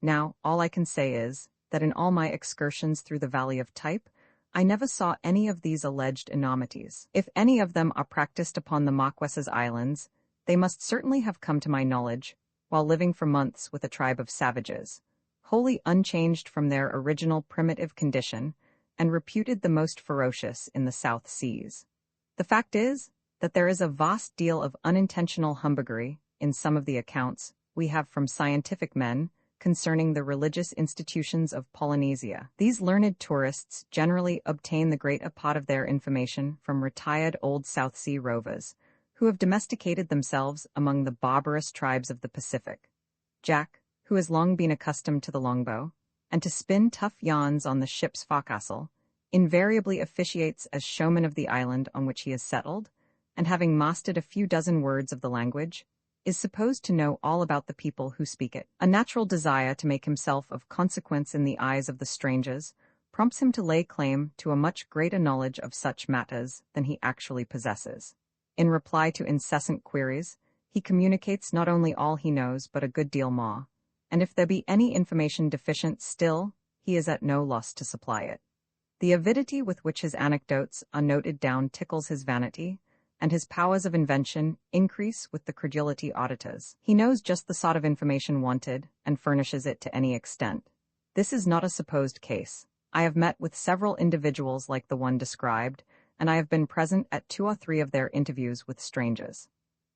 Now, all I can say is, that in all my excursions through the valley of Type, I never saw any of these alleged enormities. If any of them are practiced upon the Marquesas Islands, they must certainly have come to my knowledge while living for months with a tribe of savages, wholly unchanged from their original primitive condition, and reputed the most ferocious in the South Seas. The fact is that there is a vast deal of unintentional humbuggery in some of the accounts we have from scientific men concerning the religious institutions of Polynesia. These learned tourists generally obtain the greater part of their information from retired old South Sea rovers, who have domesticated themselves among the barbarous tribes of the Pacific. Jack, who has long been accustomed to the longbow, and to spin tough yarns on the ship's forecastle, invariably officiates as showman of the island on which he is settled, and having mastered a few dozen words of the language, is supposed to know all about the people who speak it. A natural desire to make himself of consequence in the eyes of the strangers prompts him to lay claim to a much greater knowledge of such matters than he actually possesses. In reply to incessant queries, he communicates not only all he knows but a good deal more, and if there be any information deficient still, he is at no loss to supply it. The avidity with which his anecdotes are noted down tickles his vanity, and his powers of invention increase with the credulity auditors. He knows just the sort of information wanted, and furnishes it to any extent. This is not a supposed case. I have met with several individuals like the one described, and I have been present at 2 or 3 of their interviews with strangers.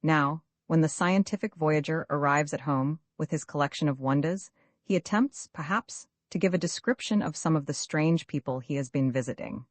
Now, when the scientific voyager arrives at home with his collection of wonders, he attempts, perhaps, to give a description of some of the strange people he has been visiting.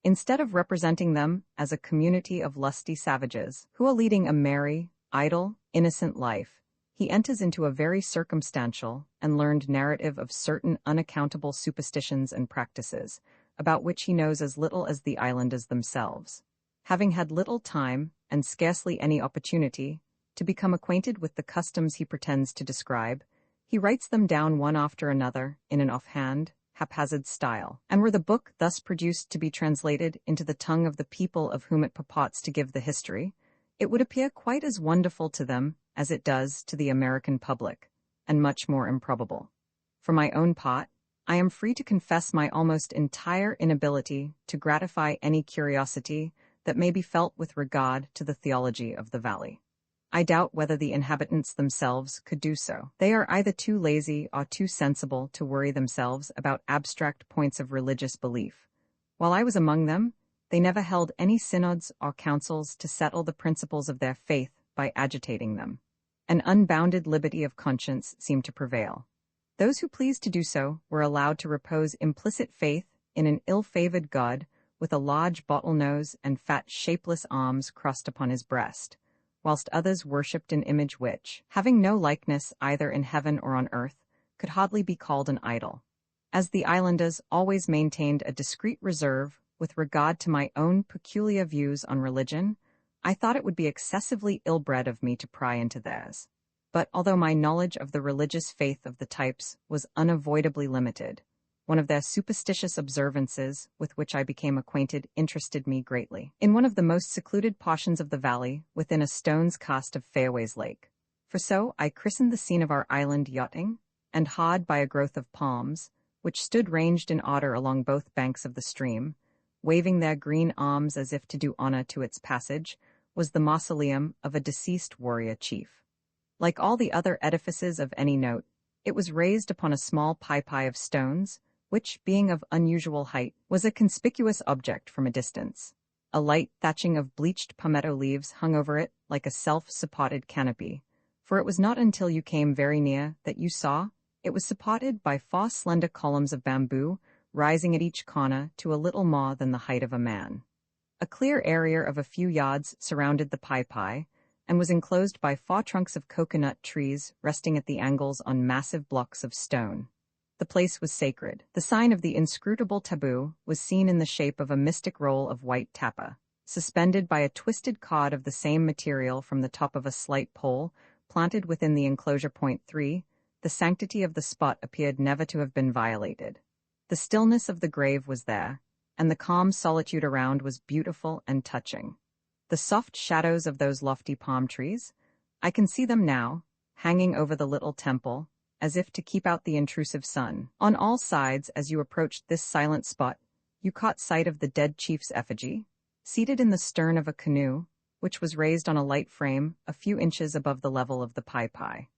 Instead of representing them as a community of lusty savages who are leading a merry, idle, innocent life, he enters into a very circumstantial and learned narrative of certain unaccountable superstitions and practices, about which he knows as little as the islanders themselves. Having had little time, and scarcely any opportunity, to become acquainted with the customs he pretends to describe, he writes them down one after another in an offhand, haphazard style, and were the book thus produced to be translated into the tongue of the people of whom it purports to give the history, it would appear quite as wonderful to them as it does to the American public, and much more improbable. For my own part, I am free to confess my almost entire inability to gratify any curiosity that may be felt with regard to the theology of the valley. I doubt whether the inhabitants themselves could do so. They are either too lazy or too sensible to worry themselves about abstract points of religious belief. While I was among them, They never held any synods or councils to settle the principles of their faith by agitating them. An unbounded liberty of conscience seemed to prevail. Those who pleased to do so were allowed to repose implicit faith in an ill-favored god with a large bottle-nose and fat shapeless arms crossed upon his breast, whilst others worshipped an image which, having no likeness either in heaven or on earth, could hardly be called an idol. As the islanders always maintained a discreet reserve with regard to my own peculiar views on religion, I thought it would be excessively ill-bred of me to pry into theirs. But although my knowledge of the religious faith of the Types was unavoidably limited, one of their superstitious observances with which I became acquainted interested me greatly. In one of the most secluded portions of the valley, within a stone's cast of Fairways Lake, for so I christened the scene of our island yachting, and hard by a growth of palms, which stood ranged in order along both banks of the stream, waving their green arms as if to do honor to its passage, was the mausoleum of a deceased warrior chief. Like all the other edifices of any note, it was raised upon a small pypie of stones, which, being of unusual height, was a conspicuous object from a distance. A light thatching of bleached palmetto leaves hung over it like a self-supported canopy, for it was not until you came very near that you saw it was supported by 4 slender columns of bamboo, rising at each corner to a little more than the height of a man. A clear area of a few yards surrounded the pypie, and was enclosed by 4 trunks of coconut trees resting at the angles on massive blocks of stone. The place was sacred. The sign of the inscrutable taboo was seen in the shape of a mystic roll of white tapa, suspended by a twisted cord of the same material from the top of a slight pole, planted within the enclosure. 3. The sanctity of the spot appeared never to have been violated. The stillness of the grave was there, and the calm solitude around was beautiful and touching. The soft shadows of those lofty palm trees, I can see them now, hanging over the little temple, as if to keep out the intrusive sun. On all sides, as you approached this silent spot, you caught sight of the dead chief's effigy, seated in the stern of a canoe, which was raised on a light frame a few inches above the level of the pypie.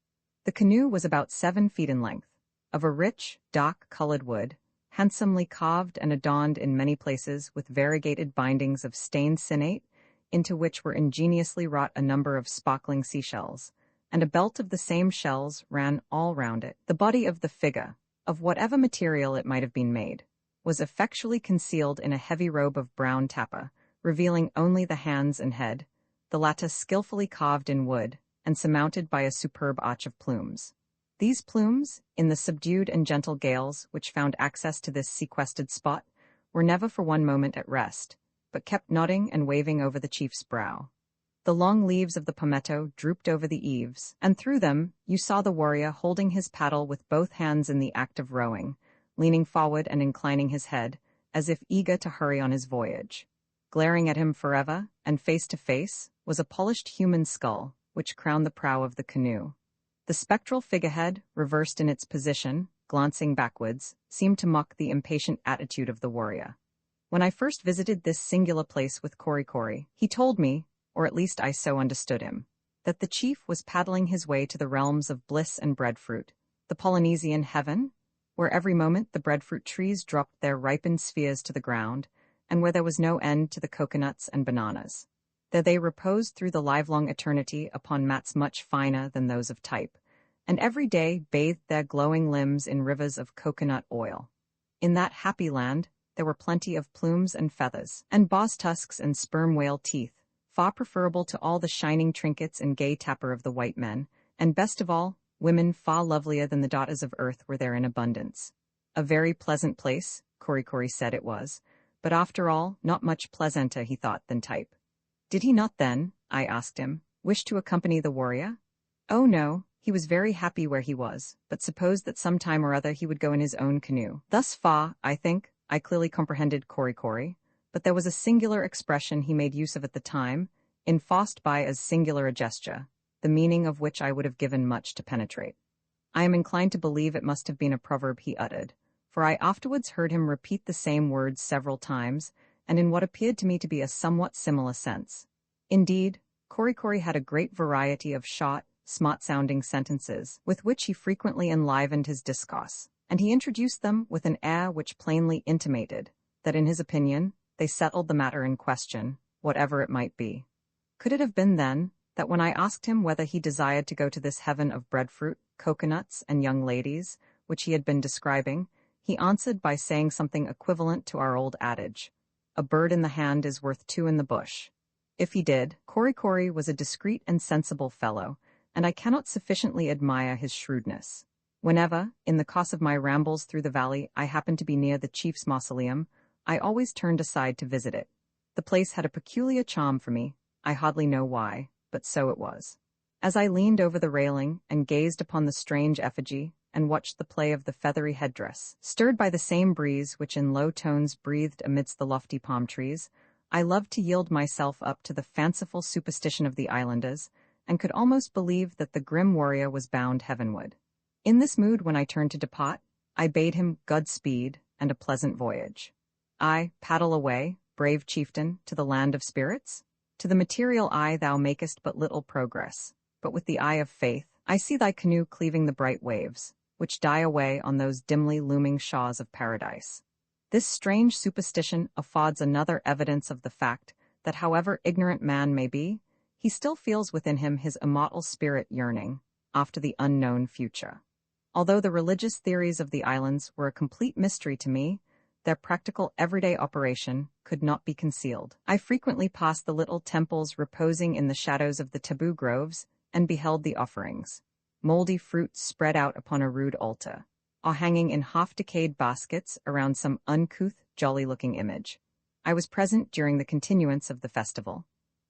The canoe was about 7 feet in length, of a rich, dark-colored wood, handsomely carved and adorned in many places with variegated bindings of stained sinnate, into which were ingeniously wrought a number of sparkling seashells, and a belt of the same shells ran all round it. The body of the figure, of whatever material it might have been made, was effectually concealed in a heavy robe of brown tapa, revealing only the hands and head, the latter skillfully carved in wood, and surmounted by a superb arch of plumes. These plumes, in the subdued and gentle gales which found access to this sequestered spot, were never for one moment at rest, but kept nodding and waving over the chief's brow. The long leaves of the palmetto drooped over the eaves, and through them you saw the warrior holding his paddle with both hands in the act of rowing, leaning forward and inclining his head, as if eager to hurry on his voyage. Glaring at him forever, and face to face, was a polished human skull, which crowned the prow of the canoe. The spectral figurehead, reversed in its position, glancing backwards, seemed to mock the impatient attitude of the warrior. When I first visited this singular place with Korikori, he told me, or at least I so understood him, that the chief was paddling his way to the realms of bliss and breadfruit, the Polynesian heaven, where every moment the breadfruit trees dropped their ripened spheres to the ground, and where there was no end to the coconuts and bananas. There they reposed through the livelong eternity upon mats much finer than those of Type, and every day bathed their glowing limbs in rivers of coconut oil. In that happy land there were plenty of plumes and feathers, and boss tusks and sperm whale teeth, far preferable to all the shining trinkets and gay tapper of the white men, and best of all, women far lovelier than the daughters of earth were there in abundance. A very pleasant place, Korikori said it was, but after all, not much pleasanter, he thought, than Type. Did he not then, I asked him, wish to accompany the warrior? Oh no, he was very happy where he was, but supposed that some time or other he would go in his own canoe. Thus far, I think, I clearly comprehended Korikori, but there was a singular expression he made use of at the time, enforced by as singular a gesture, the meaning of which I would have given much to penetrate. I am inclined to believe it must have been a proverb he uttered, for I afterwards heard him repeat the same words several times, and in what appeared to me to be a somewhat similar sense. Indeed, Korikori had a great variety of short, smart-sounding sentences, with which he frequently enlivened his discourse, and he introduced them with an air which plainly intimated that, in his opinion, they settled the matter in question, whatever it might be. Could it have been then, that when I asked him whether he desired to go to this heaven of breadfruit, coconuts, and young ladies, which he had been describing, he answered by saying something equivalent to our old adage, "A bird in the hand is worth two in the bush." If he did, Korikori was a discreet and sensible fellow, and I cannot sufficiently admire his shrewdness. Whenever, in the course of my rambles through the valley, I happened to be near the chief's mausoleum, I always turned aside to visit it. The place had a peculiar charm for me, I hardly know why, but so it was. As I leaned over the railing and gazed upon the strange effigy and watched the play of the feathery headdress, stirred by the same breeze which in low tones breathed amidst the lofty palm trees, I loved to yield myself up to the fanciful superstition of the islanders, and could almost believe that the grim warrior was bound heavenward. In this mood, when I turned to depart, I bade him Godspeed and a pleasant voyage. I paddle away, brave chieftain, to the land of spirits? To the material eye thou makest but little progress, but with the eye of faith, I see thy canoe cleaving the bright waves, which die away on those dimly looming shores of paradise. This strange superstition affords another evidence of the fact that however ignorant man may be, he still feels within him his immortal spirit yearning after the unknown future. Although the religious theories of the islands were a complete mystery to me, their practical everyday operation could not be concealed. I frequently passed the little temples reposing in the shadows of the taboo groves and beheld the offerings, moldy fruits spread out upon a rude altar, or hanging in half-decayed baskets around some uncouth, jolly-looking image. I was present during the continuance of the festival.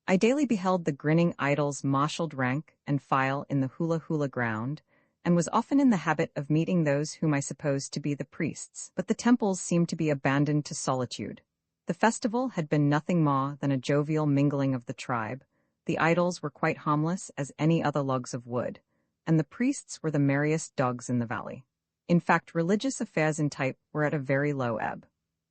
I daily beheld the grinning idols marshaled rank and file in the hula-hula ground, and was often in the habit of meeting those whom I supposed to be the priests, but the temples seemed to be abandoned to solitude. The festival had been nothing more than a jovial mingling of the tribe. The idols were quite harmless as any other logs of wood, and the priests were the merriest dogs in the valley. In fact, religious affairs in Type were at a very low ebb.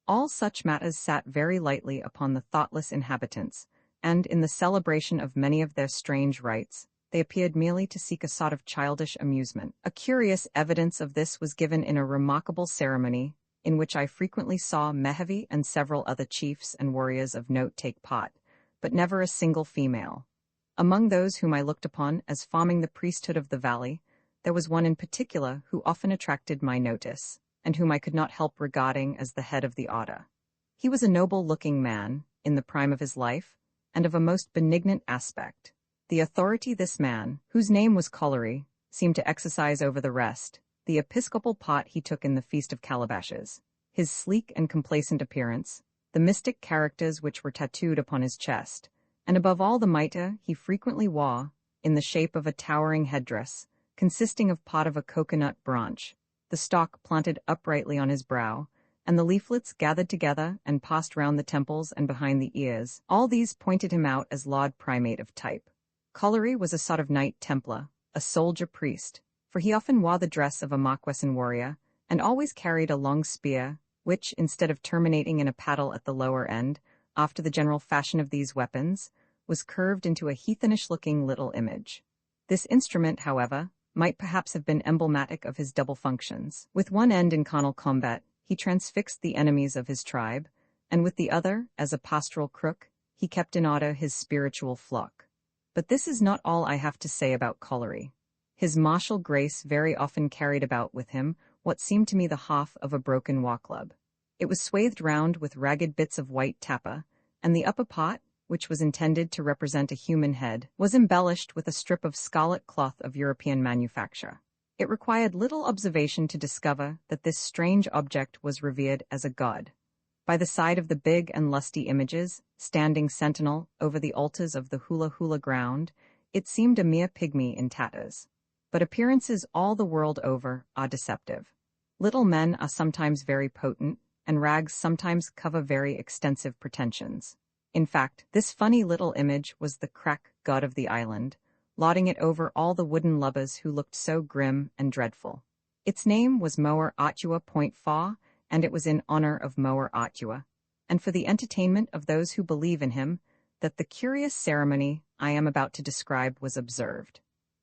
All such matters sat very lightly upon the thoughtless inhabitants, and in the celebration of many of their strange rites, they appeared merely to seek a sort of childish amusement. A curious evidence of this was given in a remarkable ceremony, in which I frequently saw Mehevi and several other chiefs and warriors of note take part, but never a single female. Among those whom I looked upon as forming the priesthood of the valley, there was one in particular who often attracted my notice, and whom I could not help regarding as the head of the order. He was a noble-looking man, in the prime of his life, and of a most benignant aspect. The authority this man, whose name was Colliery, seemed to exercise over the rest, the episcopal part he took in the Feast of Calabashes, his sleek and complacent appearance, the mystic characters which were tattooed upon his chest, and above all the mitre he frequently wore, in the shape of a towering headdress, consisting of part of a coconut branch, the stalk planted uprightly on his brow, and the leaflets gathered together and passed round the temples and behind the ears. All these pointed him out as Lord Primate of Type. Colliery was a sort of Knight Templar, a soldier priest, for he often wore the dress of a Mokwesin warrior, and always carried a long spear, which, instead of terminating in a paddle at the lower end, after the general fashion of these weapons, was curved into a heathenish-looking little image. This instrument, however, might perhaps have been emblematic of his double functions. With one end in carnal combat, he transfixed the enemies of his tribe, and with the other, as a pastoral crook, he kept in order his spiritual flock. But this is not all I have to say about Colliery. His martial grace very often carried about with him what seemed to me the half of a broken war-club. It was swathed round with ragged bits of white tappa, and the upper part, which was intended to represent a human head, was embellished with a strip of scarlet cloth of European manufacture. It required little observation to discover that this strange object was revered as a god. By the side of the big and lusty images, standing sentinel over the altars of the hula-hula ground, it seemed a mere pygmy in tatters. But appearances all the world over are deceptive. Little men are sometimes very potent, and rags sometimes cover very extensive pretensions. In fact, this funny little image was the crack god of the island, lauding it over all the wooden lubbers who looked so grim and dreadful. Its name was Moer Atua Point Fa, and it was in honor of Moer Atua, and for the entertainment of those who believe in him, that the curious ceremony I am about to describe was observed.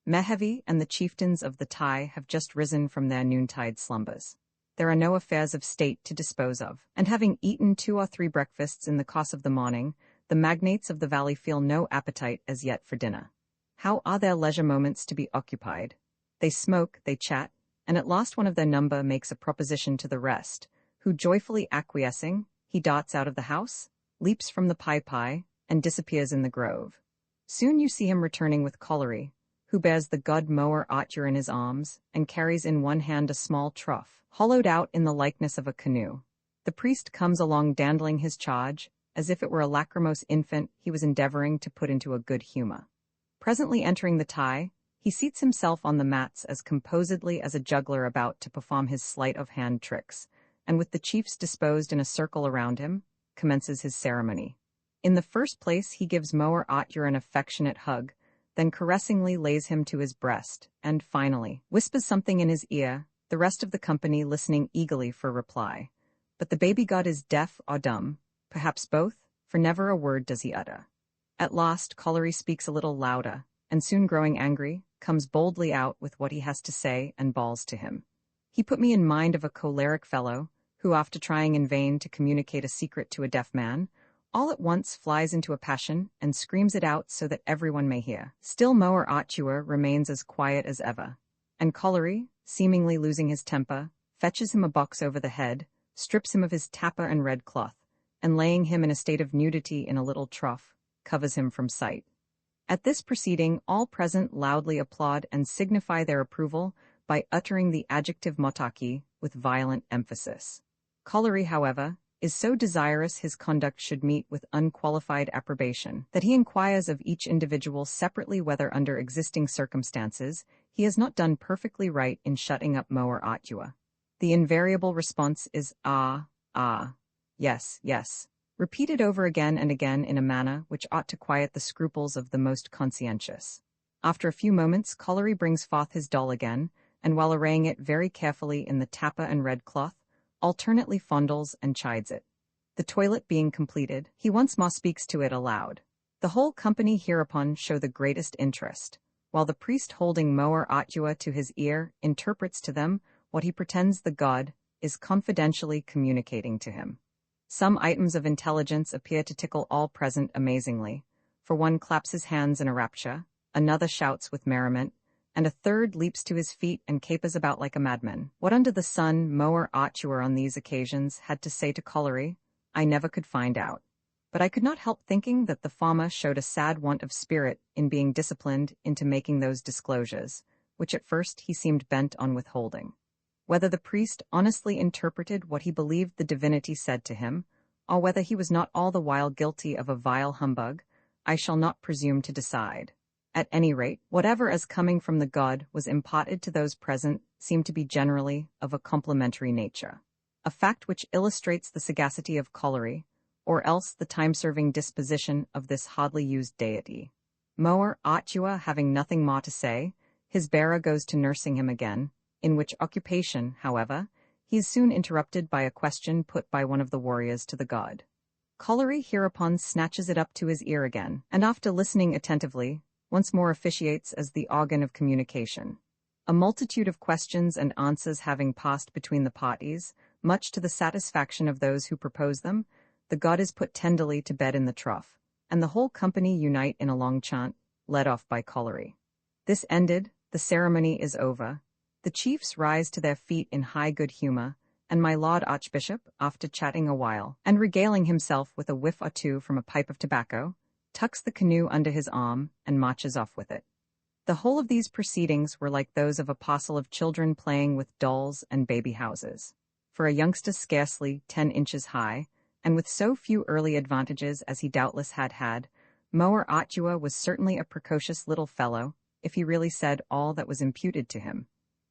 Mehevi and the chieftains of the Tai have just risen from their noontide slumbers. there are no affairs of state to dispose of, and having eaten 2 or 3 breakfasts in the course of the morning, the magnates of the valley feel no appetite as yet for dinner. How are their leisure moments to be occupied? They smoke, they chat, and at last one of their number makes a proposition to the rest, who, joyfully acquiescing, he darts out of the house, leaps from the pie, and disappears in the grove. Soon you see him returning with Collery, who bears the god mower Arthur in his arms, and carries in one hand a small trough, hollowed out in the likeness of a canoe. The priest comes along dandling his charge, as if it were a lachrymose infant he was endeavoring to put into a good humor. Presently entering the tie, he seats himself on the mats as composedly as a juggler about to perform his sleight-of-hand tricks, and with the chiefs disposed in a circle around him, commences his ceremony. In the first place he gives mower Arthur an affectionate hug, then caressingly lays him to his breast, and finally whispers something in his ear, the rest of the company listening eagerly for reply. But the baby god is deaf or dumb, perhaps both, for never a word does he utter. At last Collery speaks a little louder, and soon growing angry, comes boldly out with what he has to say and bawls to him. He put me in mind of a choleric fellow, who after trying in vain to communicate a secret to a deaf man, all at once flies into a passion and screams it out so that everyone may hear. Still mower Arthur remains as quiet as ever, and Collery, seemingly losing his temper, fetches him a box over the head, strips him of his tappa and red cloth, and laying him in a state of nudity in a little trough, covers him from sight. At this proceeding all present loudly applaud and signify their approval by uttering the adjective motaki with violent emphasis. Collery, however, is so desirous his conduct should meet with unqualified approbation that he inquires of each individual separately whether under existing circumstances he has not done perfectly right in shutting up mower Arthur. The invariable response is ah, yes, repeated over again and again in a manner which ought to quiet the scruples of the most conscientious. After a few moments Collery brings forth his doll again, and while arraying it very carefully in the tappa and red cloth, alternately fondles and chides it. The toilet being completed, he once more speaks to it aloud. The whole company hereupon show the greatest interest, while the priest holding mower Arthur to his ear interprets to them what he pretends the god is confidentially communicating to him. Some items of intelligence appear to tickle all present amazingly, for one claps his hands in a rapture, another shouts with merriment, and a third leaps to his feet and capers about like a madman. What under the sun mower Arthur on these occasions had to say to Collery, I never could find out. But I could not help thinking that the former showed a sad want of spirit in being disciplined into making those disclosures, which at first he seemed bent on withholding. Whether the priest honestly interpreted what he believed the divinity said to him, or whether he was not all the while guilty of a vile humbug, I shall not presume to decide. At any rate, whatever as coming from the god was imparted to those present seemed to be generally of a complimentary nature, a fact which illustrates the sagacity of Collery, or else the time-serving disposition of this hardly used deity. Mower Arthur having nothing more to say, his bearer goes to nursing him again, in which occupation, however, he is soon interrupted by a question put by one of the warriors to the god. Collery hereupon snatches it up to his ear again, and after listening attentively, once more officiates as the organ of communication. A multitude of questions and answers having passed between the parties, much to the satisfaction of those who propose them, the god is put tenderly to bed in the trough, and the whole company unite in a long chant, led off by Collery. This ended, the ceremony is over. The chiefs rise to their feet in high good humor, and my lord archbishop, after chatting a while, and regaling himself with a whiff or two from a pipe of tobacco, tucks the canoe under his arm and marches off with it. The whole of these proceedings were like those of a parcel of children playing with dolls and baby houses. For a youngster scarcely 10 inches high, and with so few early advantages as he doubtless had, mower Arthur was certainly a precocious little fellow, if he really said all that was imputed to him.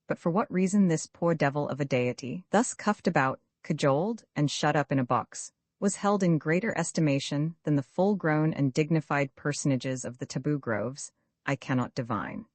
But for what reason this poor devil of a deity, thus cuffed about, cajoled, and shut up in a box, was held in greater estimation than the full-grown and dignified personages of the taboo groves, I cannot divine.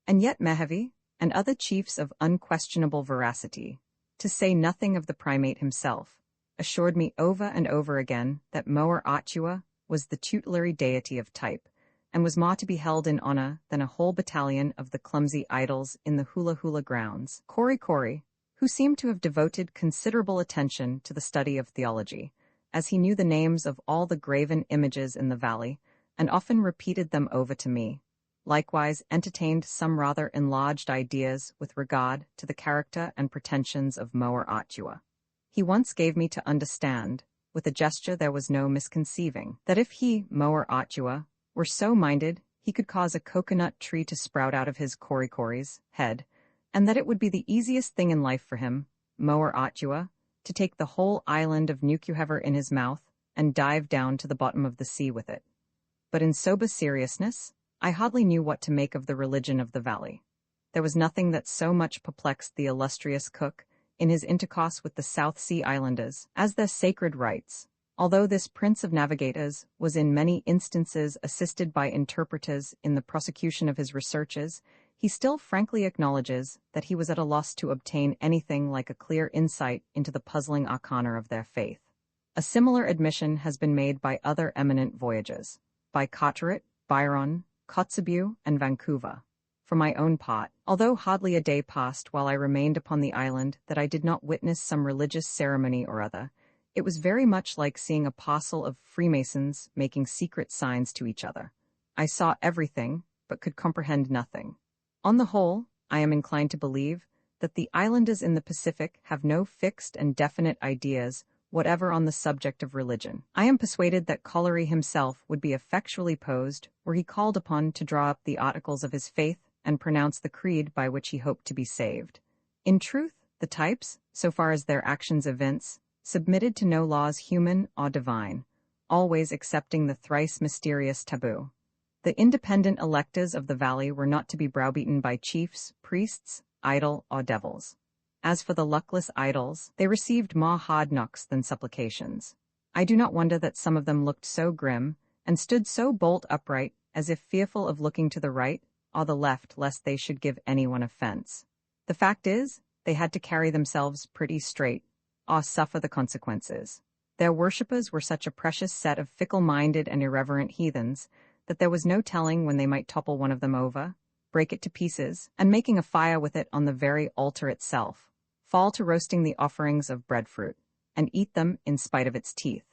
And yet Mehevi, and other chiefs of unquestionable veracity, to say nothing of the primate himself, assured me over and over again that mower Arthur was the tutelary deity of Type, and was more to be held in honor than a whole battalion of the clumsy idols in the hula-hula grounds. Cory, who seemed to have devoted considerable attention to the study of theology, as he knew the names of all the graven images in the valley, and often repeated them over to me, likewise entertained some rather enlarged ideas with regard to the character and pretensions of Moer Atua. He once gave me to understand, with a gesture there was no misconceiving, that if he, Moer Atua, were so minded, he could cause a coconut tree to sprout out of his Korikori's head, and that it would be the easiest thing in life for him, Moer Atua, to take the whole island of Nukuhever in his mouth and dive down to the bottom of the sea with it. But in sober seriousness, I hardly knew what to make of the religion of the valley. There was nothing that so much perplexed the illustrious Cook in his intercourse with the South Sea Islanders as their sacred rites. Although this prince of navigators was in many instances assisted by interpreters in the prosecution of his researches, he still frankly acknowledges that he was at a loss to obtain anything like a clear insight into the puzzling arcana of their faith. A similar admission has been made by other eminent voyagers, by Carteret, Byron, Kotzebue, and Vancouver. For my own part, although hardly a day passed while I remained upon the island that I did not witness some religious ceremony or other, it was very much like seeing a parcel of Freemasons making secret signs to each other. I saw everything, but could comprehend nothing. On the whole, I am inclined to believe that the islanders in the Pacific have no fixed and definite ideas whatever on the subject of religion. I am persuaded that Collery himself would be effectually posed were he called upon to draw up the articles of his faith and pronounce the creed by which he hoped to be saved. In truth, the types, so far as their actions evince, submitted to no laws human or divine, always accepting the thrice mysterious taboo. The independent electors of the valley were not to be browbeaten by chiefs, priests, idol, or devils. As for the luckless idols, they received more hard knocks than supplications. I do not wonder that some of them looked so grim, and stood so bolt upright, as if fearful of looking to the right or the left lest they should give anyone offense. The fact is, they had to carry themselves pretty straight, or suffer the consequences. Their worshippers were such a precious set of fickle-minded and irreverent heathens that there was no telling when they might topple one of them over, break it to pieces, and making a fire with it on the very altar itself, fall to roasting the offerings of breadfruit, and eat them in spite of its teeth.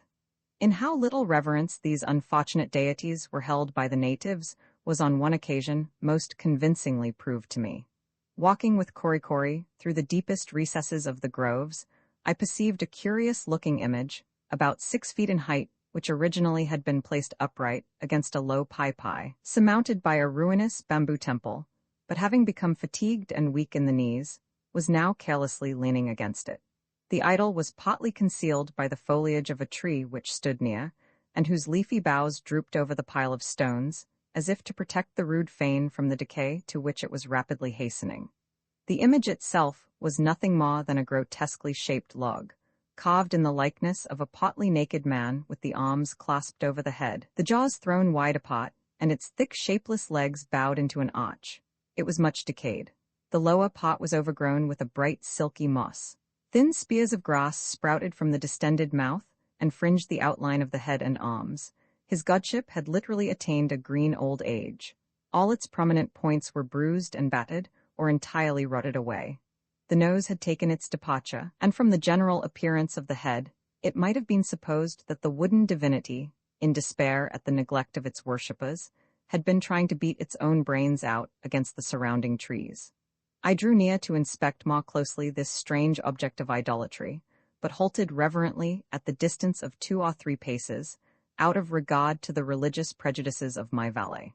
In how little reverence these unfortunate deities were held by the natives was on one occasion most convincingly proved to me. Walking with Korikori through the deepest recesses of the groves, I perceived a curious-looking image, about 6 feet in height, which originally had been placed upright against a low pai, surmounted by a ruinous bamboo temple, but having become fatigued and weak in the knees, was now carelessly leaning against it. The idol was partly concealed by the foliage of a tree which stood near, and whose leafy boughs drooped over the pile of stones, as if to protect the rude fane from the decay to which it was rapidly hastening. The image itself was nothing more than a grotesquely shaped log, carved in the likeness of a partly naked man with the arms clasped over the head, the jaws thrown wide apart, and its thick shapeless legs bowed into an arch. It was much decayed. The lower part was overgrown with a bright silky moss. Thin spears of grass sprouted from the distended mouth and fringed the outline of the head and arms. His godship had literally attained a green old age. All its prominent points were bruised and battered, or entirely rotted away. The nose had taken its departure, and from the general appearance of the head, it might have been supposed that the wooden divinity, in despair at the neglect of its worshippers, had been trying to beat its own brains out against the surrounding trees. I drew near to inspect more closely this strange object of idolatry, but halted reverently at the distance of 2 or 3 paces, out of regard to the religious prejudices of my valet.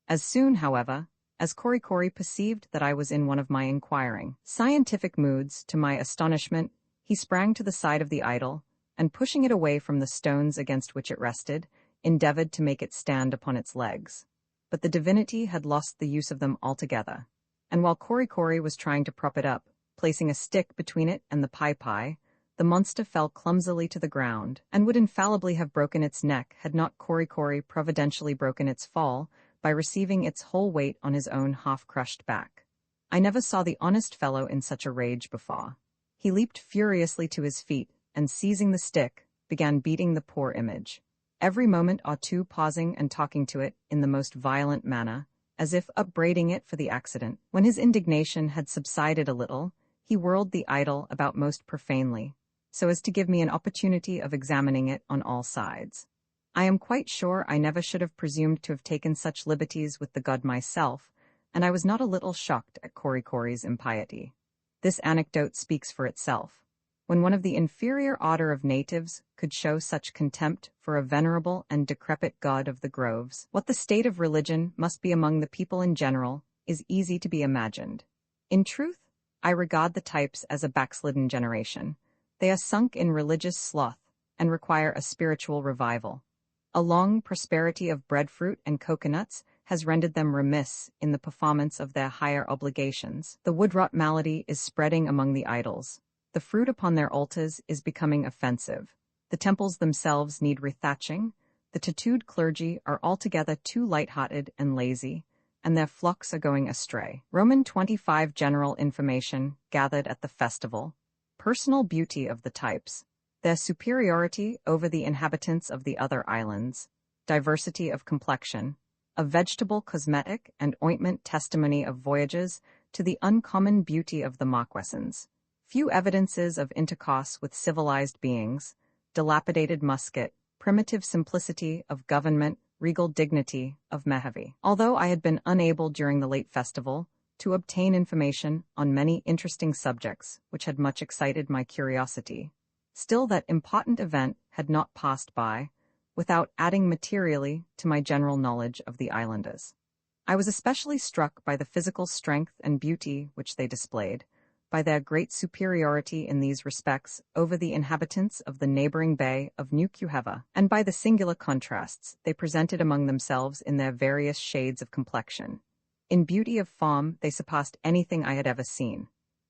As soon, however, as Korikori perceived that I was in one of my inquiring, scientific moods, to my astonishment, he sprang to the side of the idol, and pushing it away from the stones against which it rested, endeavored to make it stand upon its legs. But the divinity had lost the use of them altogether, and while Korikori was trying to prop it up, placing a stick between it and the pai, the monster fell clumsily to the ground, and would infallibly have broken its neck had not Korikori providentially broken its fall by receiving its whole weight on his own half-crushed back. I never saw the honest fellow in such a rage before. He leaped furiously to his feet, and seizing the stick, began beating the poor image, every moment or two pausing and talking to it in the most violent manner, as if upbraiding it for the accident. When his indignation had subsided a little, He whirled the idol about most profanely, so as to give me an opportunity of examining it on all sides. I am quite sure I never should have presumed to have taken such liberties with the god myself, and I was not a little shocked at Korikori's impiety. This anecdote speaks for itself. When one of the inferior order of natives could show such contempt for a venerable and decrepit god of the groves, what the state of religion must be among the people in general is easy to be imagined. In truth, I regard the Types as a backslidden generation. They are sunk in religious sloth and require a spiritual revival. A long prosperity of breadfruit and coconuts has rendered them remiss in the performance of their higher obligations. The woodrot malady is spreading among the idols. The fruit upon their altars is becoming offensive. The temples themselves need rethatching. The tattooed clergy are altogether too light-hearted and lazy, and their flocks are going astray. Roman 25 General information gathered at the festival. Personal beauty of the Types. Their superiority over the inhabitants of the other islands. Diversity of complexion. A vegetable cosmetic and ointment testimony of voyages to the uncommon beauty of the Marquesans. Few evidences of intercourse with civilized beings. Dilapidated musket. Primitive simplicity of government. Regal dignity of Mojave. Although I had been unable during the late festival to obtain information on many interesting subjects which had much excited my curiosity, still that important event had not passed by without adding materially to my general knowledge of the islanders. I was especially struck by the physical strength and beauty which they displayed, by their great superiority in these respects over the inhabitants of the neighboring bay of New Cuheva, and by the singular contrasts they presented among themselves in their various shades of complexion. In beauty of form they surpassed anything I had ever seen.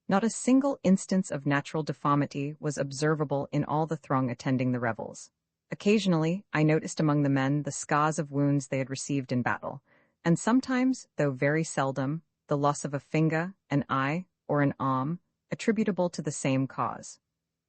Not a single instance of natural deformity was observable in all the throng attending the revels. Occasionally, I noticed among the men the scars of wounds they had received in battle, and sometimes, though very seldom, the loss of a finger, an eye, or an arm, attributable to the same cause.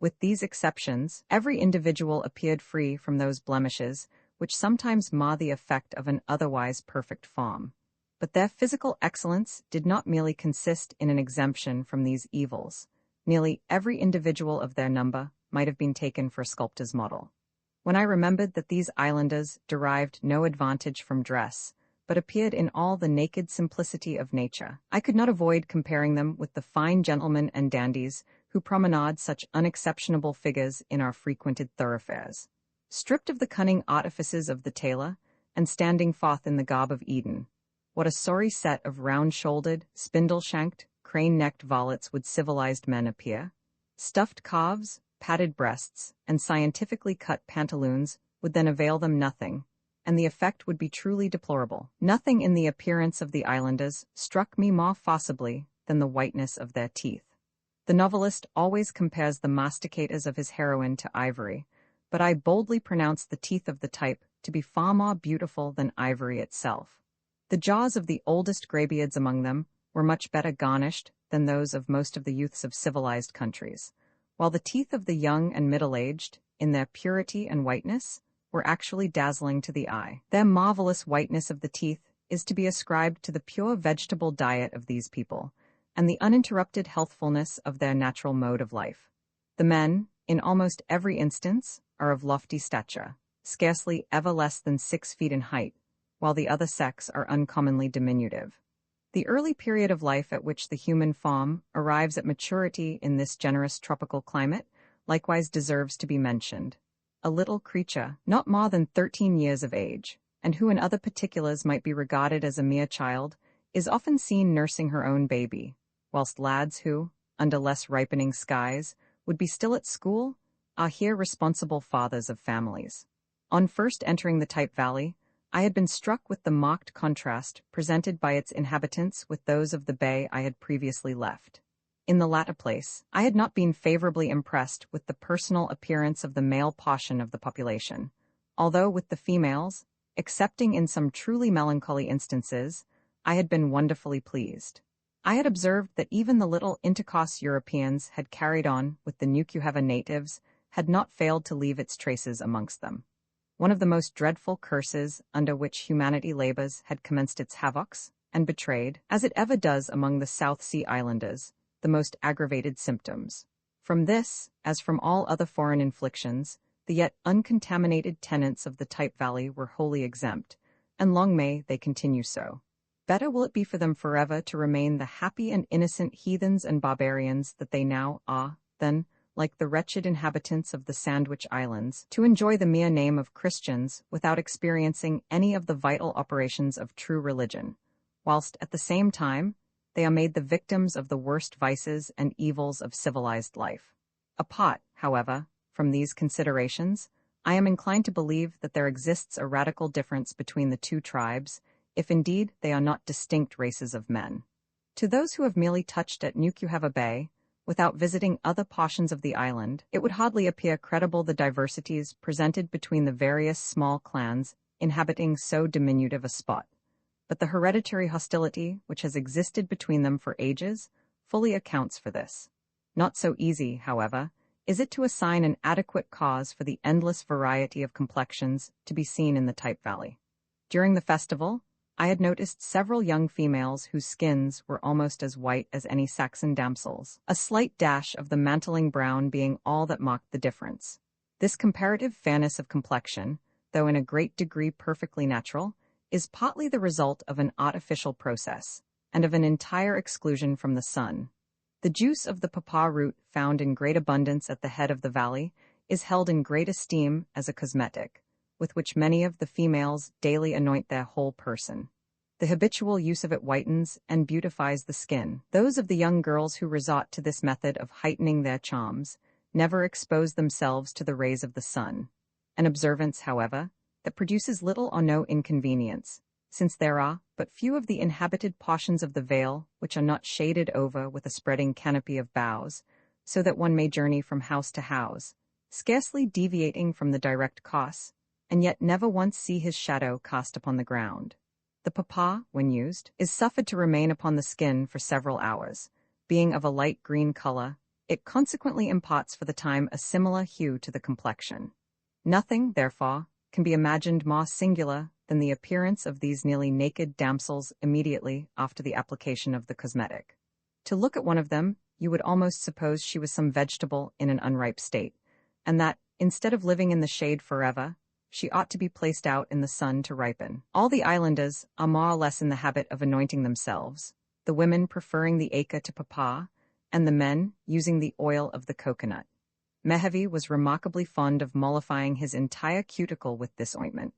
With these exceptions, every individual appeared free from those blemishes which sometimes mar the effect of an otherwise perfect form. But their physical excellence did not merely consist in an exemption from these evils. Nearly every individual of their number might have been taken for a sculptor's model. When I remembered that these islanders derived no advantage from dress, but appeared in all the naked simplicity of nature, I could not avoid comparing them with the fine gentlemen and dandies who promenade such unexceptionable figures in our frequented thoroughfares. Stripped of the cunning artifices of the tailor, and standing forth in the garb of Eden, what a sorry set of round-shouldered, spindle-shanked, crane-necked varlets would civilized men appear? Stuffed calves, padded breasts, and scientifically cut pantaloons would then avail them nothing, and the effect would be truly deplorable. Nothing in the appearance of the islanders struck me more forcibly than the whiteness of their teeth. The novelist always compares the masticators of his heroine to ivory, but I boldly pronounce the teeth of the Type to be far more beautiful than ivory itself. The jaws of the oldest graybeards among them were much better garnished than those of most of the youths of civilized countries, while the teeth of the young and middle-aged, in their purity and whiteness, were actually dazzling to the eye. Their marvelous whiteness of the teeth is to be ascribed to the pure vegetable diet of these people, and the uninterrupted healthfulness of their natural mode of life. The men, in almost every instance, are of lofty stature, scarcely ever less than 6 feet in height, while the other sex are uncommonly diminutive. The early period of life at which the human form arrives at maturity in this generous tropical climate likewise deserves to be mentioned. A little creature, not more than 13 years of age, and who in other particulars might be regarded as a mere child, is often seen nursing her own baby, whilst lads who, under less ripening skies, would be still at school, are here responsible fathers of families. On first entering the Type Valley, I had been struck with the marked contrast presented by its inhabitants with those of the bay I had previously left. In the latter place, I had not been favorably impressed with the personal appearance of the male portion of the population, although with the females, excepting in some truly melancholy instances, I had been wonderfully pleased. I had observed that even the little intercourse Europeans had carried on with the New Cuheva natives had not failed to leave its traces amongst them. One of the most dreadful curses under which humanity labors had commenced its havocs, and betrayed, as it ever does among the South Sea Islanders, the most aggravated symptoms. From this, as from all other foreign inflictions, the yet uncontaminated tenants of the Type Valley were wholly exempt, and long may they continue so. Better will it be for them forever to remain the happy and innocent heathens and barbarians that they now are, than, like the wretched inhabitants of the Sandwich Islands, to enjoy the mere name of Christians without experiencing any of the vital operations of true religion, whilst at the same time they are made the victims of the worst vices and evils of civilized life. Apart, however, from these considerations, I am inclined to believe that there exists a radical difference between the two tribes, if indeed they are not distinct races of men. To those who have merely touched at Nukuheva Bay, without visiting other portions of the island, it would hardly appear credible the diversities presented between the various small clans inhabiting so diminutive a spot. But the hereditary hostility which has existed between them for ages fully accounts for this. Not so easy, however, is it to assign an adequate cause for the endless variety of complexions to be seen in the Type Valley. During the festival, I had noticed several young females whose skins were almost as white as any Saxon damsels, a slight dash of the mantling brown being all that marked the difference. This comparative fairness of complexion, though in a great degree perfectly natural, is partly the result of an artificial process, and of an entire exclusion from the sun. The juice of the papaw root, found in great abundance at the head of the valley, is held in great esteem as a cosmetic, with which many of the females daily anoint their whole person. The habitual use of it whitens and beautifies the skin. Those of the young girls who resort to this method of heightening their charms never expose themselves to the rays of the sun, an observance, however, that produces little or no inconvenience, since there are but few of the inhabited portions of the vale which are not shaded over with a spreading canopy of boughs, so that one may journey from house to house, scarcely deviating from the direct course, and yet never once see his shadow cast upon the ground. The papaw, when used, is suffered to remain upon the skin for several hours. Being of a light green color, it consequently imparts for the time a similar hue to the complexion. Nothing, therefore, can be imagined more singular than the appearance of these nearly naked damsels immediately after the application of the cosmetic. To look at one of them, you would almost suppose she was some vegetable in an unripe state, and that, instead of living in the shade forever, she ought to be placed out in the sun to ripen. All the islanders are more or less in the habit of anointing themselves, the women preferring the aca to papaw, and the men using the oil of the coconut. Mehevi was remarkably fond of mollifying his entire cuticle with this ointment.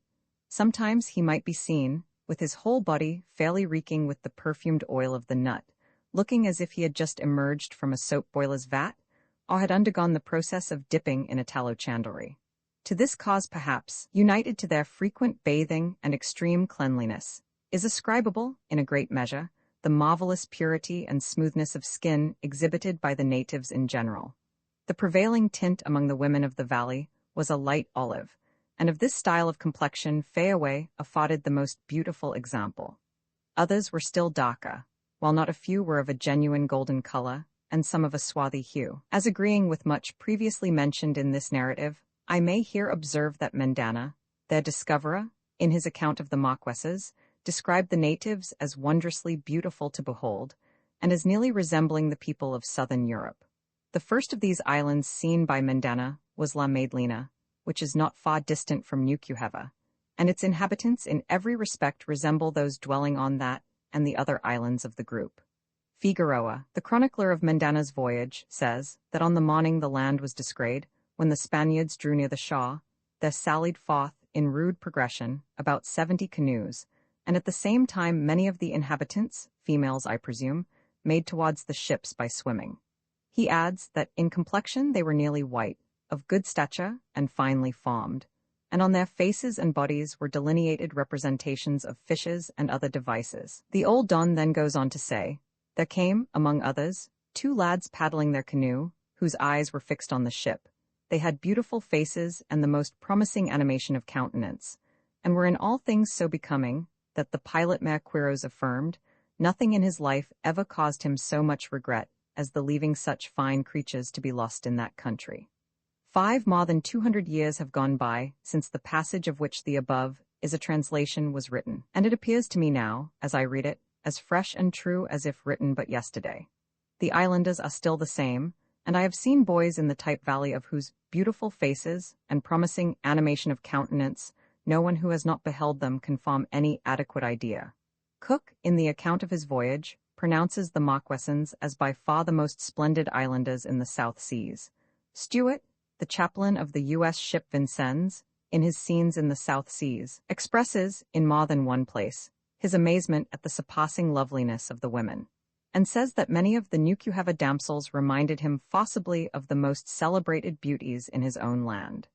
Sometimes he might be seen, with his whole body fairly reeking with the perfumed oil of the nut, looking as if he had just emerged from a soap boiler's vat, or had undergone the process of dipping in a tallow chandlery. To this cause, perhaps, united to their frequent bathing and extreme cleanliness, is ascribable, in a great measure, the marvelous purity and smoothness of skin exhibited by the natives in general. The prevailing tint among the women of the valley was a light olive, and of this style of complexion Fayaway afforded the most beautiful example. Others were still darker, while not a few were of a genuine golden color, and some of a swarthy hue. As agreeing with much previously mentioned in this narrative, I may here observe that Mendana, their discoverer, in his account of the Marquesas, described the natives as wondrously beautiful to behold, and as nearly resembling the people of southern Europe. The first of these islands seen by Mendana was La Madelina, which is not far distant from Nukuheva, and its inhabitants in every respect resemble those dwelling on that and the other islands of the group. Figueroa, the chronicler of Mendana's voyage, says that on the morning the land was descried, when the Spaniards drew near the shore, there sallied forth, in rude progression, about 70 canoes, and at the same time many of the inhabitants, females I presume, made towards the ships by swimming. He adds that in complexion they were nearly white, of good stature and finely formed, and on their faces and bodies were delineated representations of fishes and other devices. The old Don then goes on to say, there came, among others, 2 lads paddling their canoe, whose eyes were fixed on the ship. They had beautiful faces and the most promising animation of countenance, and were in all things so becoming that the pilot Merquiros affirmed, nothing in his life ever caused him so much regret as the leaving such fine creatures to be lost in that country. 5 more than 200 years have gone by since the passage of which the above is a translation was written, and it appears to me now, as I read it, as fresh and true as if written but yesterday. The islanders are still the same, and I have seen boys in the Type Valley of whose beautiful faces and promising animation of countenance no one who has not beheld them can form any adequate idea. Cook, in the account of his voyage, pronounces the Marquesans as by far the most splendid islanders in the South Seas. Stewart, the chaplain of the U.S. ship Vincennes, in his Scenes in the South Seas, expresses, in more than one place, his amazement at the surpassing loveliness of the women, and says that many of the Nukuheva damsels reminded him forcibly of the most celebrated beauties in his own land.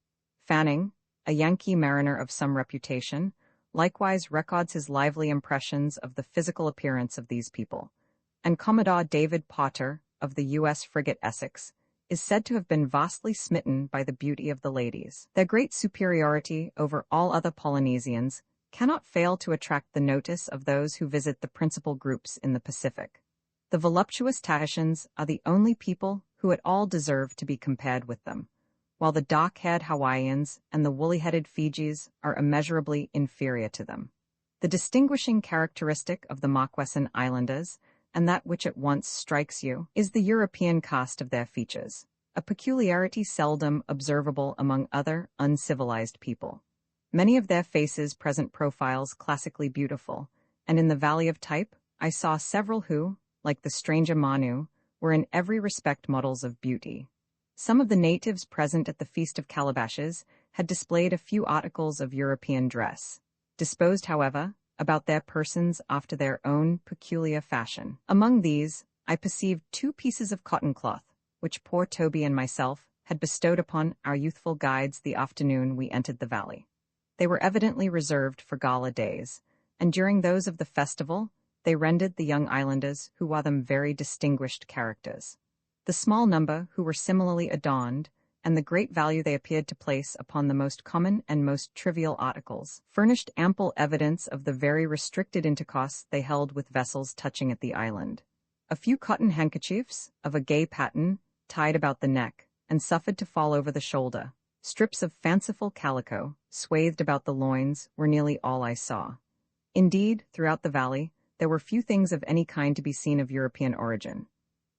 Fanning, a Yankee mariner of some reputation, likewise records his lively impressions of the physical appearance of these people, and Commodore David Potter, of the U.S. frigate Essex, is said to have been vastly smitten by the beauty of the ladies. Their great superiority over all other Polynesians cannot fail to attract the notice of those who visit the principal groups in the Pacific. The voluptuous Tahitians are the only people who at all deserve to be compared with them, while the dark-haired Hawaiians and the woolly-headed Fijis are immeasurably inferior to them. The distinguishing characteristic of the Marquesan Islanders, and that which at once strikes you, is the European cast of their features, a peculiarity seldom observable among other uncivilized people. Many of their faces present profiles classically beautiful, and in the Valley of Type I saw several who, like the stranger Manu, were in every respect models of beauty. Some of the natives present at the Feast of Calabashes had displayed a few articles of European dress, disposed, however, about their persons after their own peculiar fashion. Among these, I perceived 2 pieces of cotton cloth, which poor Toby and myself had bestowed upon our youthful guides the afternoon we entered the valley. They were evidently reserved for gala days, and during those of the festival, they rendered the young islanders who wore them very distinguished characters. The small number who were similarly adorned, and the great value they appeared to place upon the most common and most trivial articles, furnished ample evidence of the very restricted intercourse they held with vessels touching at the island. A few cotton handkerchiefs, of a gay pattern, tied about the neck, and suffered to fall over the shoulder. Strips of fanciful calico, swathed about the loins, were nearly all I saw. Indeed, throughout the valley, there were few things of any kind to be seen of European origin.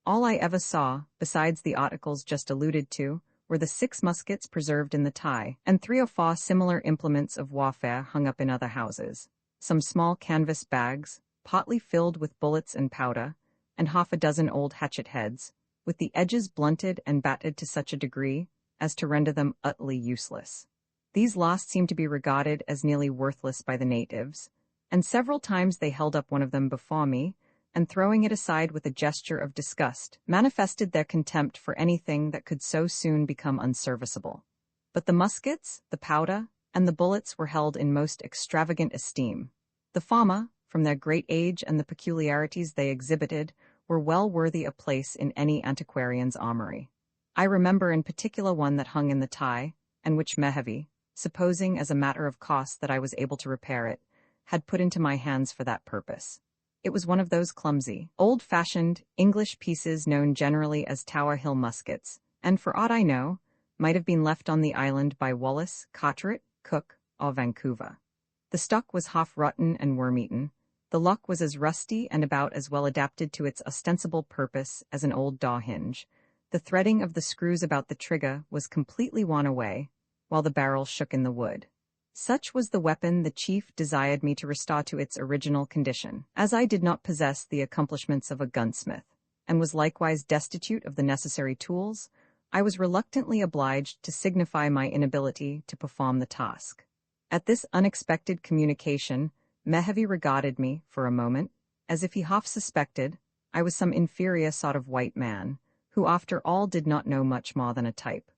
All I ever saw, besides the articles just alluded to, were the 6 muskets preserved in the Ty, and 3 or 4 similar implements of warfare hung up in other houses, some small canvas bags, partly filled with bullets and powder, and half a dozen old hatchet heads, with the edges blunted and battered to such a degree as to render them utterly useless. These last seemed to be regarded as nearly worthless by the natives, and several times they held up one of them before me, and throwing it aside with a gesture of disgust, manifested their contempt for anything that could so soon become unserviceable. But the muskets, the powder, and the bullets were held in most extravagant esteem. The former, from their great age and the peculiarities they exhibited, were well worthy a place in any antiquarian's armory. I remember in particular one that hung in the Ty, and which Mehevi, supposing as a matter of cost that I was able to repair it, had put into my hands for that purpose. It was one of those clumsy, old-fashioned English pieces known generally as Tower Hill muskets, and for aught I know, might have been left on the island by Wallace, Carteret, Cook, or Vancouver. The stock was half rotten and worm-eaten. The lock was as rusty and about as well adapted to its ostensible purpose as an old door hinge. The threading of the screws about the trigger was completely worn away, while the barrel shook in the wood. Such was the weapon the chief desired me to restore to its original condition. As I did not possess the accomplishments of a gunsmith, and was likewise destitute of the necessary tools, I was reluctantly obliged to signify my inability to perform the task. At this unexpected communication, Mehevi regarded me, for a moment, as if he half suspected I was some inferior sort of white man, who after all did not know much more than a type.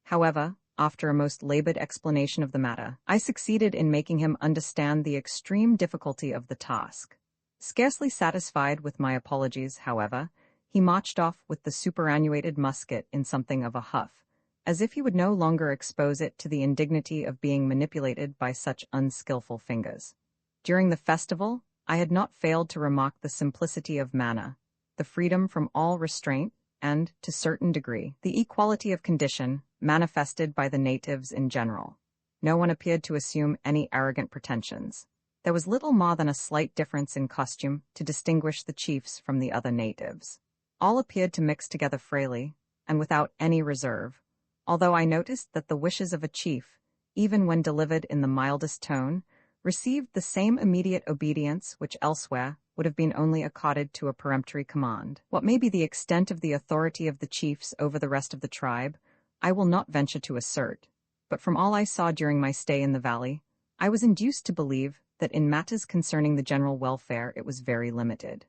However, after a most labored explanation of the matter, I succeeded in making him understand the extreme difficulty of the task. Scarcely satisfied with my apologies, however, he marched off with the superannuated musket in something of a huff, as if he would no longer expose it to the indignity of being manipulated by such unskilful fingers. During the festival, I had not failed to remark the simplicity of manner, the freedom from all restraint, and, to a certain degree, the equality of condition manifested by the natives in general. No one appeared to assume any arrogant pretensions. There was little more than a slight difference in costume to distinguish the chiefs from the other natives. All appeared to mix together freely, and without any reserve, although I noticed that the wishes of a chief, even when delivered in the mildest tone, received the same immediate obedience which elsewhere would have been only accorded to a peremptory command. What may be the extent of the authority of the chiefs over the rest of the tribe, I will not venture to assert, but from all I saw during my stay in the valley, I was induced to believe that in matters concerning the general welfare it was very limited.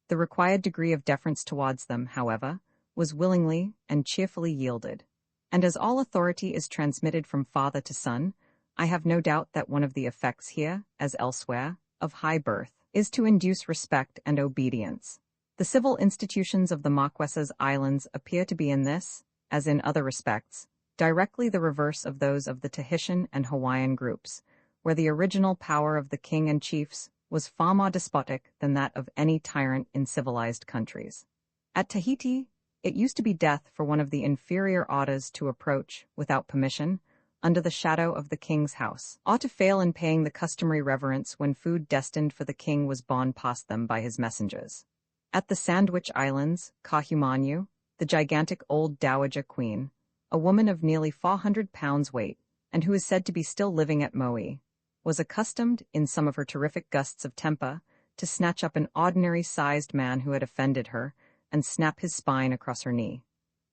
The required degree of deference towards them, however, was willingly and cheerfully yielded, and as all authority is transmitted from father to son, I have no doubt that one of the effects here, as elsewhere, of high birth, is to induce respect and obedience. The civil institutions of the Marquesas Islands appear to be in this, as in other respects, directly the reverse of those of the Tahitian and Hawaiian groups, where the original power of the king and chiefs was far more despotic than that of any tyrant in civilized countries. At Tahiti, it used to be death for one of the inferior orders to approach, without permission, under the shadow of the king's house, or to fail in paying the customary reverence when food destined for the king was borne past them by his messengers. At the Sandwich Islands, Kahumanu, the gigantic old dowager queen, a woman of nearly 400 pounds weight, and who is said to be still living at Maui, was accustomed, in some of her terrific gusts of temper, to snatch up an ordinary-sized man who had offended her and snap his spine across her knee.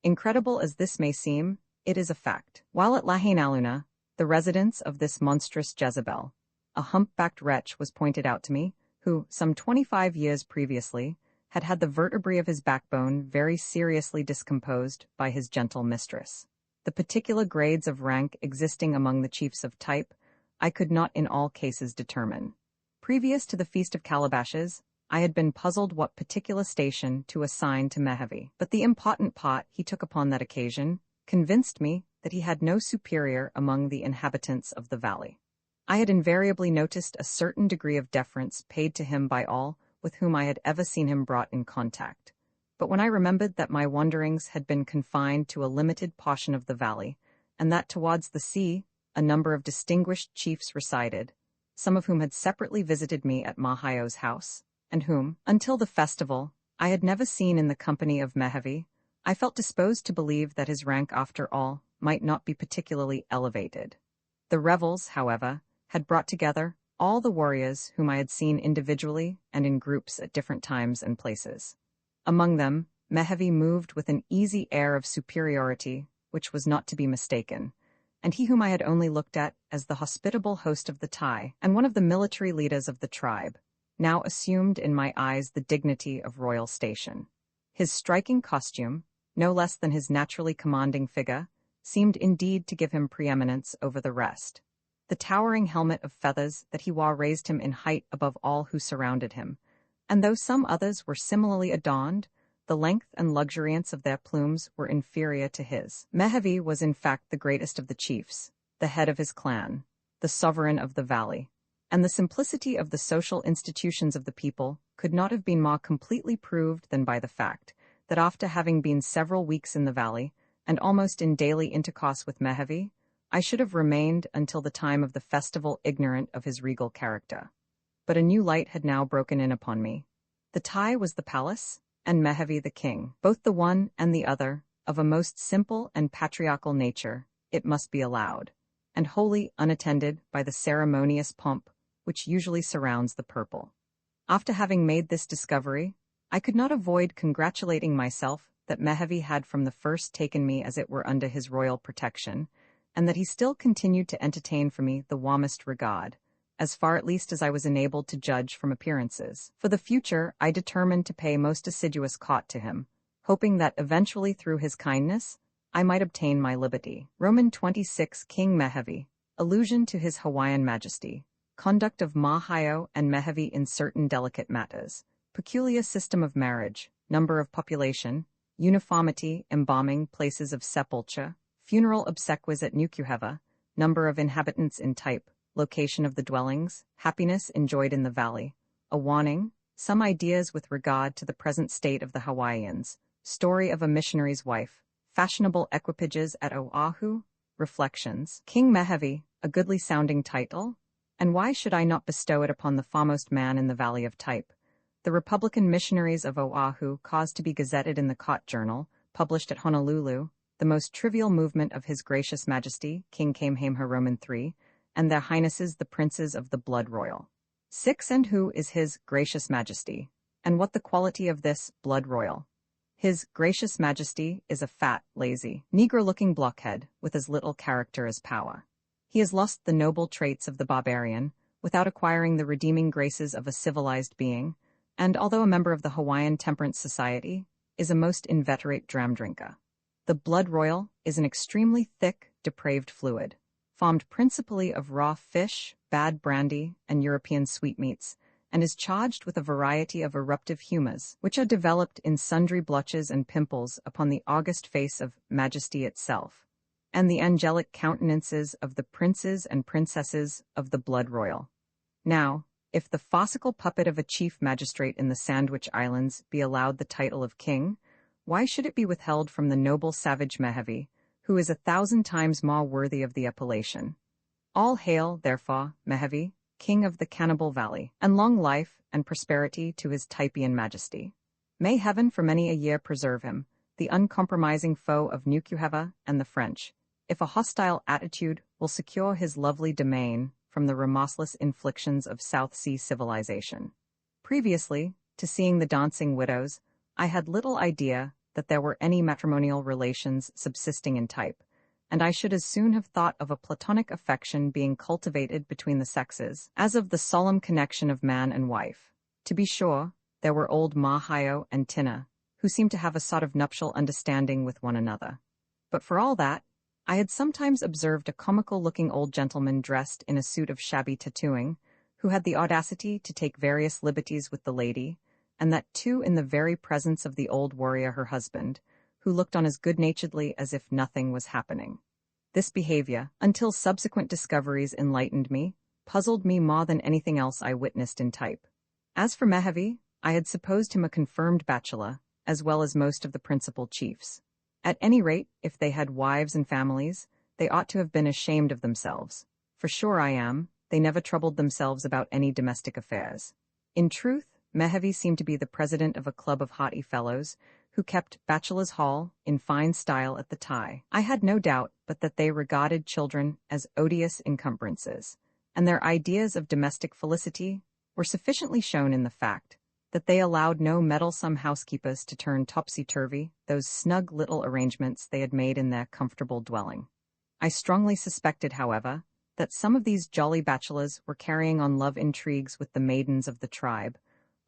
Incredible as this may seem, it is a fact. While at Lahainaluna, the residence of this monstrous Jezebel, a humpbacked wretch was pointed out to me, who, some 25 years previously, had had the vertebrae of his backbone very seriously discomposed by his gentle mistress. The particular grades of rank existing among the chiefs of type, I could not in all cases determine. Previous to the Feast of Calabashes, I had been puzzled what particular station to assign to Mehevi, but the important part he took upon that occasion convinced me that he had no superior among the inhabitants of the valley. I had invariably noticed a certain degree of deference paid to him by all with whom I had ever seen him brought in contact, but when I remembered that my wanderings had been confined to a limited portion of the valley, and that towards the sea a number of distinguished chiefs resided, some of whom had separately visited me at Mahaio's house, and whom, until the festival, I had never seen in the company of Mehevi, I felt disposed to believe that his rank, after all, might not be particularly elevated. The revels, however, had brought together all the warriors whom I had seen individually and in groups at different times and places. Among them, Mehevi moved with an easy air of superiority, which was not to be mistaken, and he whom I had only looked at as the hospitable host of the Tai, and one of the military leaders of the tribe, now assumed in my eyes the dignity of royal station. His striking costume, no less than his naturally commanding figure, seemed indeed to give him preeminence over the rest. The towering helmet of feathers that he wore raised him in height above all who surrounded him, and though some others were similarly adorned, the length and luxuriance of their plumes were inferior to his. Mehevi was in fact the greatest of the chiefs, the head of his clan, the sovereign of the valley, and the simplicity of the social institutions of the people could not have been more completely proved than by the fact that after having been several weeks in the valley, and almost in daily intercourse with Mehevi, I should have remained until the time of the festival ignorant of his regal character. But a new light had now broken in upon me. The Tai was the palace, and Mehevi the king, both the one and the other, of a most simple and patriarchal nature, it must be allowed, and wholly unattended by the ceremonious pomp which usually surrounds the purple. After having made this discovery, I could not avoid congratulating myself that Mehevi had from the first taken me as it were under his royal protection, and that he still continued to entertain for me the warmest regard, as far at least as I was enabled to judge from appearances. For the future, I determined to pay most assiduous court to him, hoping that eventually through his kindness, I might obtain my liberty. Roman 26 King Mehevi, allusion to his Hawaiian Majesty, conduct of Mahaio and Mehevi in certain delicate matters, peculiar system of marriage, number of population, uniformity, embalming, places of sepulture, funeral obsequies at Nukuheva, number of inhabitants in type, location of the dwellings, happiness enjoyed in the valley, a warning, some ideas with regard to the present state of the Hawaiians, story of a missionary's wife, fashionable equipages at Oahu, reflections, King Mehevi, a goodly-sounding title, and why should I not bestow it upon the foremost man in the Valley of Type, The Republican missionaries of Oahu caused to be gazetted in the Cot Journal, published at Honolulu, the most trivial movement of His Gracious Majesty, King Kamehameha Roman III, and their Highnesses the Princes of the Blood Royal. 6. And who is His Gracious Majesty? And what the quality of this blood royal? His Gracious Majesty is a fat, lazy, Negro-looking blockhead with as little character as power. He has lost the noble traits of the barbarian, without acquiring the redeeming graces of a civilized being, and although a member of the Hawaiian Temperance Society, is a most inveterate dram drinker. The blood royal is an extremely thick, depraved fluid, formed principally of raw fish, bad brandy, and European sweetmeats, and is charged with a variety of eruptive humours, which are developed in sundry blotches and pimples upon the august face of Majesty itself, and the angelic countenances of the princes and princesses of the blood royal. Now, if the farcical puppet of a chief magistrate in the Sandwich Islands be allowed the title of king, why should it be withheld from the noble savage Mehevi, who is 1,000 times more worthy of the appellation? All hail, therefore, Mehevi, King of the Cannibal Valley, and long life and prosperity to his Typeean Majesty. May heaven for many a year preserve him, the uncompromising foe of Nukuheva and the French, if a hostile attitude will secure his lovely domain from the remorseless inflictions of South Sea civilization. Previously to seeing the dancing widows, I had little idea that there were any matrimonial relations subsisting in Type, and I should as soon have thought of a platonic affection being cultivated between the sexes, as of the solemn connection of man and wife. To be sure, there were old Mahaio and Tina, who seemed to have a sort of nuptial understanding with one another. But for all that, I had sometimes observed a comical-looking old gentleman dressed in a suit of shabby tattooing, who had the audacity to take various liberties with the lady, and that too in the very presence of the old warrior her husband, who looked on as good-naturedly as if nothing was happening. This behavior, until subsequent discoveries enlightened me, puzzled me more than anything else I witnessed in Type. As for Mehevi, I had supposed him a confirmed bachelor, as well as most of the principal chiefs. At any rate, if they had wives and families, they ought to have been ashamed of themselves. For sure I am, they never troubled themselves about any domestic affairs. In truth, Mehevi seemed to be the president of a club of haughty fellows, who kept bachelor's hall in fine style at the Thai. I had no doubt but that they regarded children as odious encumbrances, and their ideas of domestic felicity were sufficiently shown in the fact that they allowed no meddlesome housekeepers to turn topsy-turvy those snug little arrangements they had made in their comfortable dwelling. I strongly suspected, however, that some of these jolly bachelors were carrying on love intrigues with the maidens of the tribe,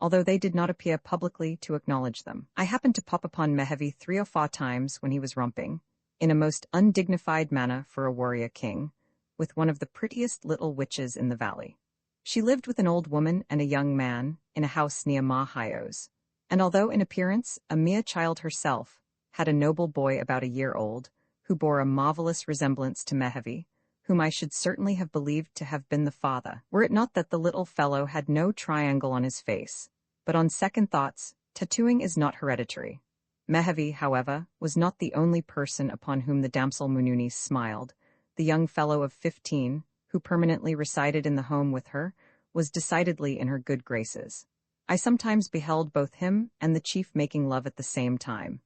although they did not appear publicly to acknowledge them. I happened to pop upon Mehevi 3 or 4 times when he was romping, in a most undignified manner for a warrior king, with one of the prettiest little witches in the valley. She lived with an old woman and a young man in a house near Mahaio's, and although in appearance a mere child herself, had a noble boy about a year old, who bore a marvelous resemblance to Mehevi, whom I should certainly have believed to have been the father, were it not that the little fellow had no triangle on his face. But on second thoughts, tattooing is not hereditary. Mehevi, however, was not the only person upon whom the damsel Mununi smiled. The young fellow of 15, who permanently resided in the home with her, was decidedly in her good graces. I sometimes beheld both him and the chief making love at the same time.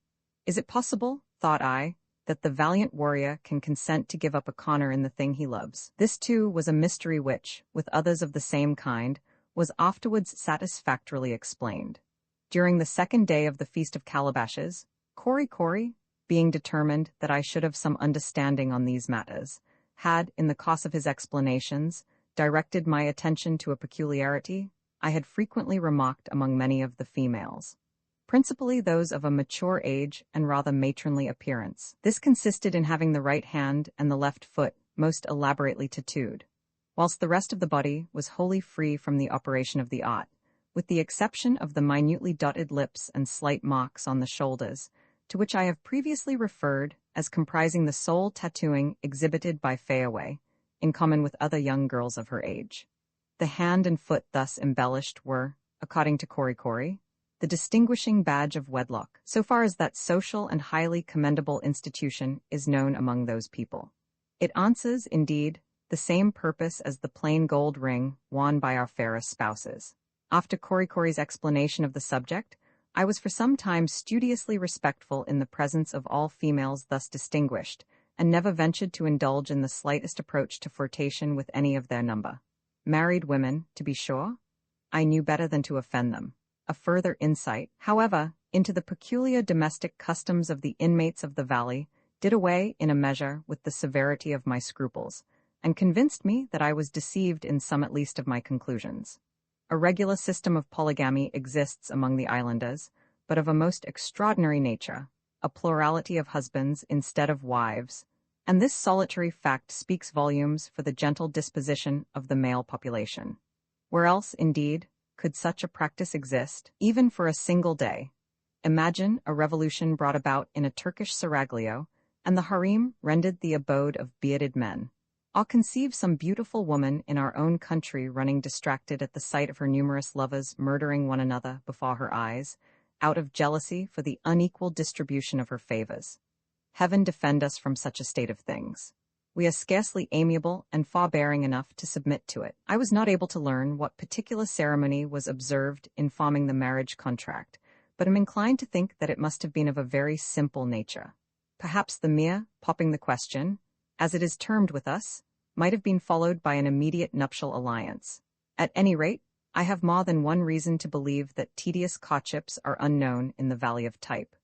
Is it possible, thought I, that the valiant warrior can consent to give up a corner in the thing he loves? This too was a mystery which, with others of the same kind, was afterwards satisfactorily explained. During the second day of the Feast of Calabashes, Kori, being determined that I should have some understanding on these matters, had, in the course of his explanations, directed my attention to a peculiarity I had frequently remarked among many of the females, principally those of a mature age and rather matronly appearance. This consisted in having the right hand and the left foot most elaborately tattooed, whilst the rest of the body was wholly free from the operation of the art, with the exception of the minutely dotted lips and slight marks on the shoulders, to which I have previously referred as comprising the sole tattooing exhibited by Fayaway, in common with other young girls of her age. The hand and foot thus embellished were, according to Kori, the distinguishing badge of wedlock, so far as that social and highly commendable institution is known among those people. It answers, indeed, the same purpose as the plain gold ring worn by our fairest spouses. After Korikori's explanation of the subject, I was for some time studiously respectful in the presence of all females thus distinguished, and never ventured to indulge in the slightest approach to flirtation with any of their number. Married women, to be sure? I knew better than to offend them. A further insight, however, into the peculiar domestic customs of the inmates of the valley did away, in a measure, with the severity of my scruples, and convinced me that I was deceived in some at least of my conclusions. A regular system of polygamy exists among the islanders, but of a most extraordinary nature, a plurality of husbands instead of wives, and this solitary fact speaks volumes for the gentle disposition of the male population. Where else, indeed, could such a practice exist, even for a single day? Imagine a revolution brought about in a Turkish seraglio, and the harem rendered the abode of bearded men. Or conceive some beautiful woman in our own country running distracted at the sight of her numerous lovers murdering one another before her eyes, out of jealousy for the unequal distribution of her favors. Heaven defend us from such a state of things. We are scarcely amiable and forbearing enough to submit to it. I was not able to learn what particular ceremony was observed in forming the marriage contract, but am inclined to think that it must have been of a very simple nature. Perhaps the mere popping the question, as it is termed with us, might have been followed by an immediate nuptial alliance. At any rate, I have more than one reason to believe that tedious courtships are unknown in the Valley of Type.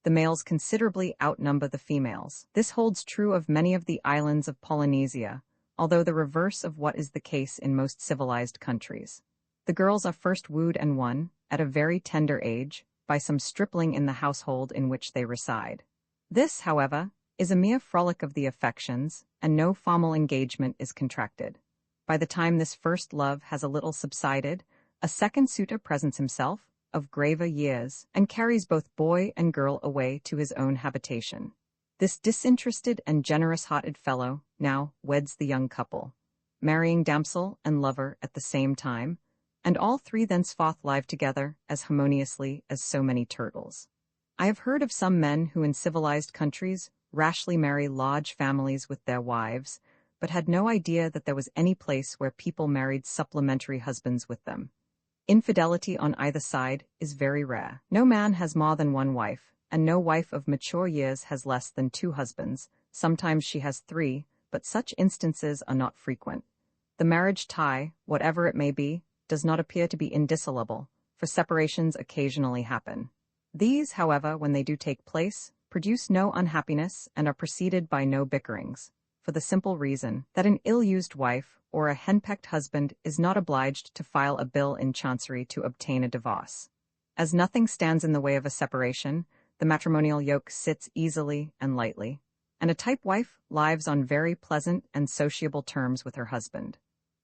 The males considerably outnumber the females. This holds true of many of the islands of Polynesia, although the reverse of what is the case in most civilized countries. The girls are first wooed and won, at a very tender age, by some stripling in the household in which they reside. This, however, is a mere frolic of the affections, and no formal engagement is contracted. By the time this first love has a little subsided, a second suitor presents himself, of graver years, and carries both boy and girl away to his own habitation. This disinterested and generous-hearted fellow now weds the young couple, marrying damsel and lover at the same time, and all three thenceforth live together as harmoniously as so many turtles. I have heard of some men who in civilized countries rashly marry large families with their wives, but had no idea that there was any place where people married supplementary husbands with them. Infidelity on either side is very rare. No man has more than one wife, and no wife of mature years has less than 2 husbands. Sometimes she has 3, but such instances are not frequent. The marriage tie, whatever it may be, does not appear to be indissoluble, for separations occasionally happen. These, however, when they do take place, produce no unhappiness and are preceded by no bickerings, for the simple reason that an ill-used wife or a henpecked husband is not obliged to file a bill in chancery to obtain a divorce. As nothing stands in the way of a separation, the matrimonial yoke sits easily and lightly, and a type wife lives on very pleasant and sociable terms with her husband.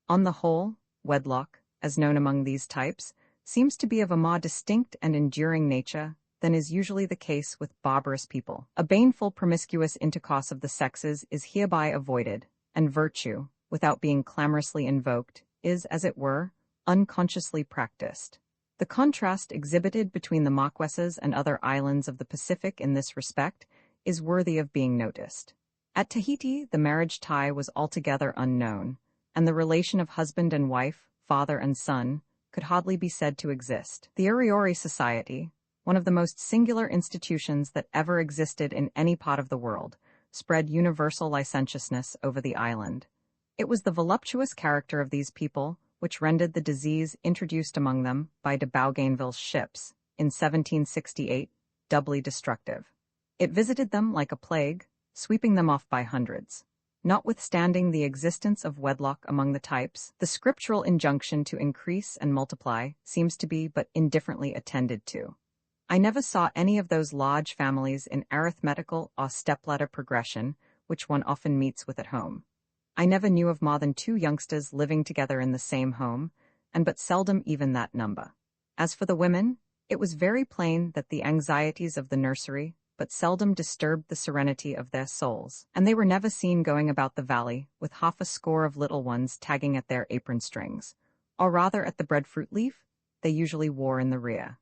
On the whole, wedlock, as known among these types, seems to be of a more distinct and enduring nature than is usually the case with barbarous people. A baneful promiscuous intercourse of the sexes is hereby avoided, and virtue, without being clamorously invoked, is, as it were, unconsciously practiced. The contrast exhibited between the Marquesas and other islands of the Pacific in this respect is worthy of being noticed. At Tahiti, the marriage tie was altogether unknown, and the relation of husband and wife, father and son, could hardly be said to exist. The Uriori Society, one of the most singular institutions that ever existed in any part of the world, spread universal licentiousness over the island. It was the voluptuous character of these people which rendered the disease introduced among them by de Bougainville's ships, in 1768, doubly destructive. It visited them like a plague, sweeping them off by hundreds. Notwithstanding the existence of wedlock among the types, the scriptural injunction to increase and multiply seems to be but indifferently attended to. I never saw any of those large families in arithmetical or stepladder progression which one often meets with at home. I never knew of more than 2 youngsters living together in the same home, and but seldom even that number. As for the women, it was very plain that the anxieties of the nursery but seldom disturbed the serenity of their souls, and they were never seen going about the valley with half a score of little ones tagging at their apron strings, or rather at the breadfruit leaf they usually wore in the rear.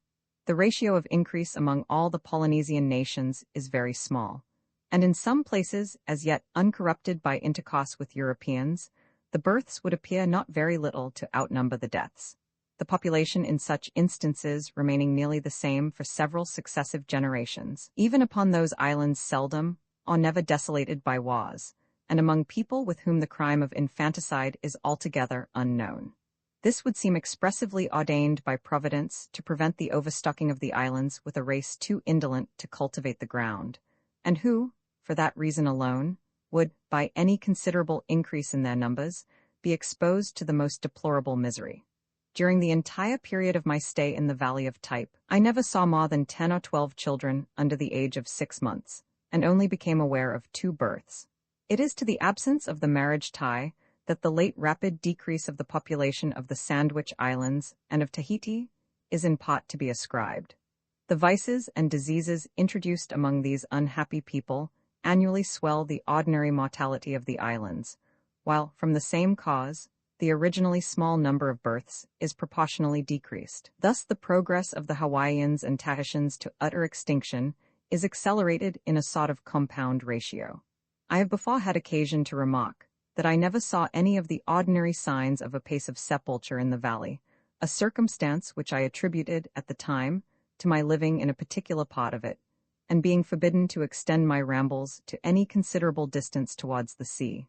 The ratio of increase among all the Polynesian nations is very small, and in some places, as yet uncorrupted by intercourse with Europeans, the births would appear not very little to outnumber the deaths. the population in such instances remaining nearly the same for several successive generations, even upon those islands seldom or never desolated by wars, and among people with whom the crime of infanticide is altogether unknown. This would seem expressively ordained by Providence to prevent the overstocking of the islands with a race too indolent to cultivate the ground, and who, for that reason alone, would, by any considerable increase in their numbers, be exposed to the most deplorable misery. During the entire period of my stay in the Valley of Type, I never saw more than 10 or 12 children under the age of 6 months, and only became aware of 2 births. It is to the absence of the marriage tie that the late rapid decrease of the population of the Sandwich Islands and of Tahiti is in part to be ascribed. The vices and diseases introduced among these unhappy people annually swell the ordinary mortality of the islands, while, from the same cause, the originally small number of births is proportionally decreased. Thus the progress of the Hawaiians and Tahitians to utter extinction is accelerated in a sort of compound ratio. I have before had occasion to remark that I never saw any of the ordinary signs of a pace of sepulture in the valley, a circumstance which I attributed at the time to my living in a particular part of it, and being forbidden to extend my rambles to any considerable distance towards the sea.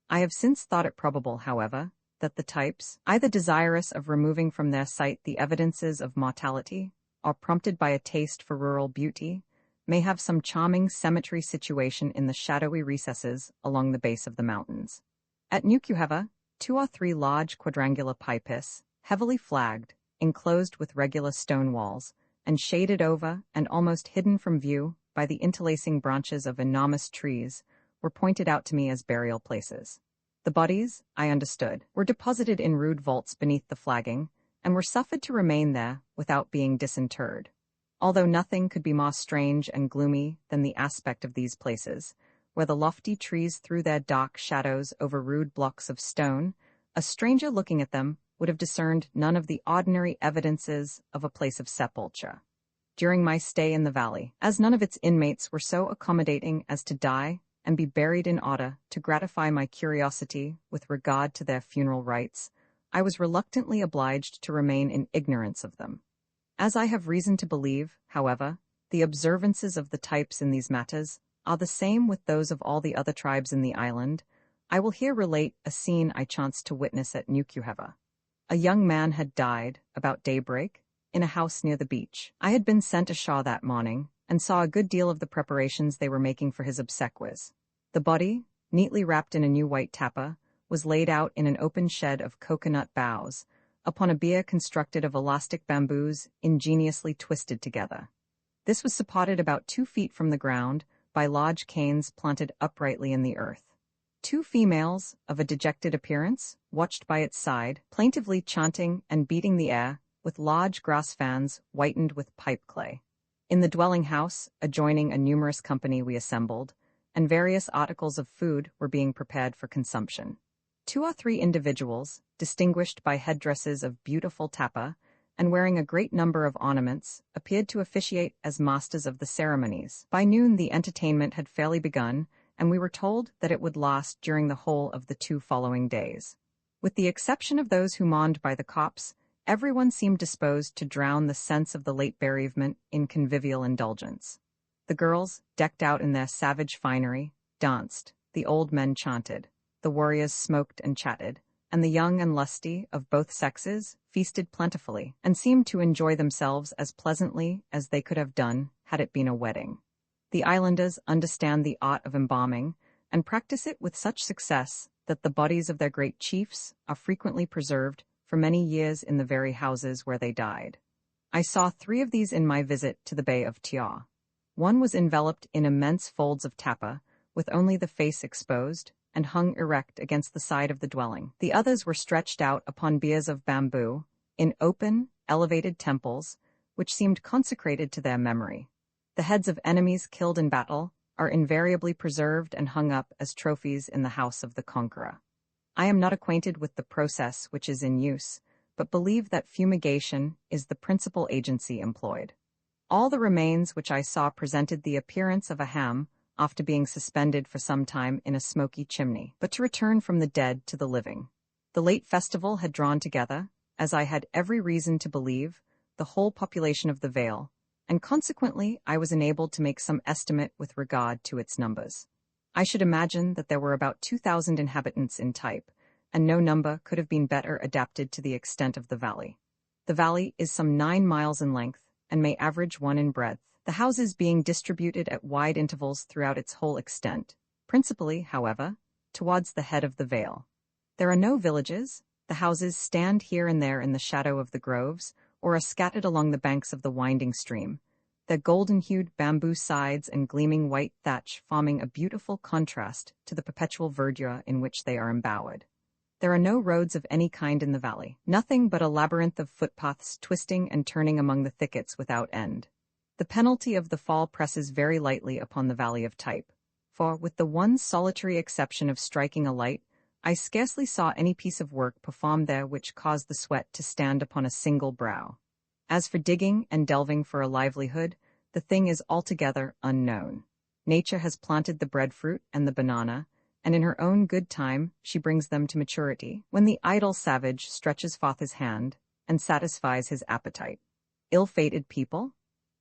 I have since thought it probable, however, that the types, either desirous of removing from their sight the evidences of mortality, or prompted by a taste for rural beauty, may have some charming cemetery situation in the shadowy recesses along the base of the mountains. At Nukuheva, 2 or 3 large quadrangular pipis, heavily flagged, enclosed with regular stone walls, and shaded over and almost hidden from view by the interlacing branches of enormous trees, were pointed out to me as burial places. The bodies, I understood, were deposited in rude vaults beneath the flagging, and were suffered to remain there without being disinterred. Although nothing could be more strange and gloomy than the aspect of these places, where the lofty trees threw their dark shadows over rude blocks of stone, a stranger looking at them would have discerned none of the ordinary evidences of a place of sepulture. During my stay in the valley, as none of its inmates were so accommodating as to die and be buried in order to gratify my curiosity with regard to their funeral rites, I was reluctantly obliged to remain in ignorance of them. As I have reason to believe, however, the observances of the types in these matters are the same with those of all the other tribes in the island, I will here relate a scene I chanced to witness at Nukuheva. A young man had died, about daybreak, in a house near the beach. I had been sent ashore that morning, and saw a good deal of the preparations they were making for his obsequies. The body, neatly wrapped in a new white tapa, was laid out in an open shed of coconut boughs, upon a bier constructed of elastic bamboos ingeniously twisted together. This was supported about 2 feet from the ground by large canes planted uprightly in the earth. 2 females, of a dejected appearance, watched by its side, plaintively chanting and beating the air with large grass fans whitened with pipe clay. In the dwelling house, adjoining a numerous company we assembled, and various articles of food were being prepared for consumption. 2 or 3 individuals, distinguished by headdresses of beautiful tapa, and wearing a great number of ornaments, appeared to officiate as masters of the ceremonies. By noon the entertainment had fairly begun, and we were told that it would last during the whole of the 2 following days. With the exception of those who mourned by the copse, everyone seemed disposed to drown the sense of the late bereavement in convivial indulgence. The girls, decked out in their savage finery, danced, the old men chanted, the warriors smoked and chatted, and the young and lusty, of both sexes, feasted plentifully, and seemed to enjoy themselves as pleasantly as they could have done had it been a wedding. The islanders understand the art of embalming, and practice it with such success that the bodies of their great chiefs are frequently preserved for many years in the very houses where they died. I saw 3 of these in my visit to the Bay of Tioa. One was enveloped in immense folds of tapa, with only the face exposed, and hung erect against the side of the dwelling. The others were stretched out upon biers of bamboo, in open, elevated temples, which seemed consecrated to their memory. The heads of enemies killed in battle are invariably preserved and hung up as trophies in the house of the conqueror. I am not acquainted with the process which is in use, but believe that fumigation is the principal agency employed. All the remains which I saw presented the appearance of a ham after being suspended for some time in a smoky chimney. But to return from the dead to the living. The late festival had drawn together, as I had every reason to believe, the whole population of the Vale, and consequently I was enabled to make some estimate with regard to its numbers. I should imagine that there were about 2,000 inhabitants in Type, and no number could have been better adapted to the extent of the valley. The valley is some 9 miles in length, and may average 1 in breadth, the houses being distributed at wide intervals throughout its whole extent, principally, however, towards the head of the vale. There are no villages, the houses stand here and there in the shadow of the groves, or are scattered along the banks of the winding stream, their golden-hued bamboo sides and gleaming white thatch forming a beautiful contrast to the perpetual verdure in which they are embowered. There are no roads of any kind in the valley, nothing but a labyrinth of footpaths twisting and turning among the thickets without end. The penalty of the fall presses very lightly upon the valley of Type, for, with the one solitary exception of striking a light, I scarcely saw any piece of work performed there which caused the sweat to stand upon a single brow. As for digging and delving for a livelihood, the thing is altogether unknown. Nature has planted the breadfruit and the banana, and in her own good time she brings them to maturity, when the idle savage stretches forth his hand and satisfies his appetite. Ill-fated people?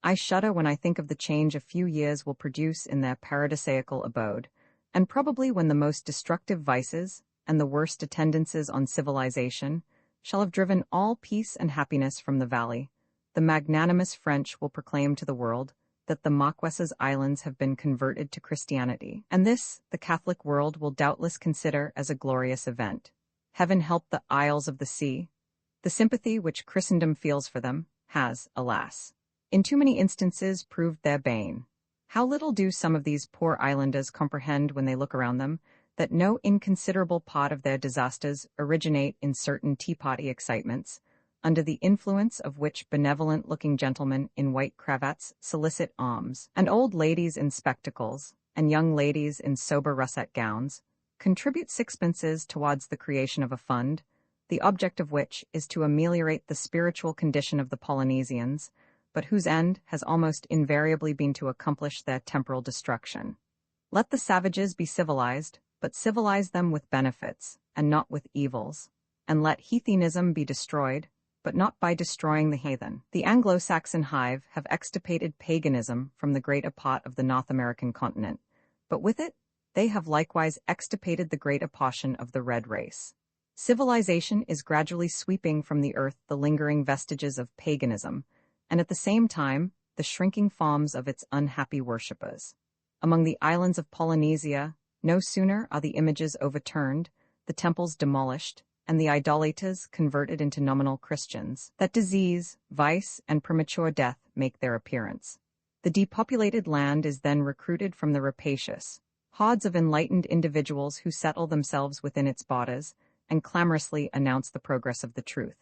I shudder when I think of the change a few years will produce in their paradisaical abode, and probably when the most destructive vices, and the worst attendances on civilization, shall have driven all peace and happiness from the valley, the magnanimous French will proclaim to the world that the Marquesas Islands have been converted to Christianity, and this the Catholic world will doubtless consider as a glorious event. Heaven help the Isles of the Sea. The sympathy which Christendom feels for them has, alas, in too many instances proved their bane. How little do some of these poor islanders comprehend when they look around them, that no inconsiderable part of their disasters originate in certain tea-party excitements, under the influence of which benevolent-looking gentlemen in white cravats solicit alms, and old ladies in spectacles, and young ladies in sober russet gowns, contribute sixpences towards the creation of a fund, the object of which is to ameliorate the spiritual condition of the Polynesians, but whose end has almost invariably been to accomplish their temporal destruction. Let the savages be civilized, but civilize them with benefits, and not with evils, and let heathenism be destroyed, but not by destroying the heathen. The Anglo-Saxon hive have extirpated paganism from the greater part of the North American continent, but with it, they have likewise extirpated the greater portion of the red race. Civilization is gradually sweeping from the earth the lingering vestiges of paganism, and at the same time, the shrinking forms of its unhappy worshippers. Among the islands of Polynesia, no sooner are the images overturned, the temples demolished, and the idolaters converted into nominal Christians, that disease, vice, and premature death make their appearance. The depopulated land is then recruited from the rapacious hordes of enlightened individuals who settle themselves within its borders and clamorously announce the progress of the truth.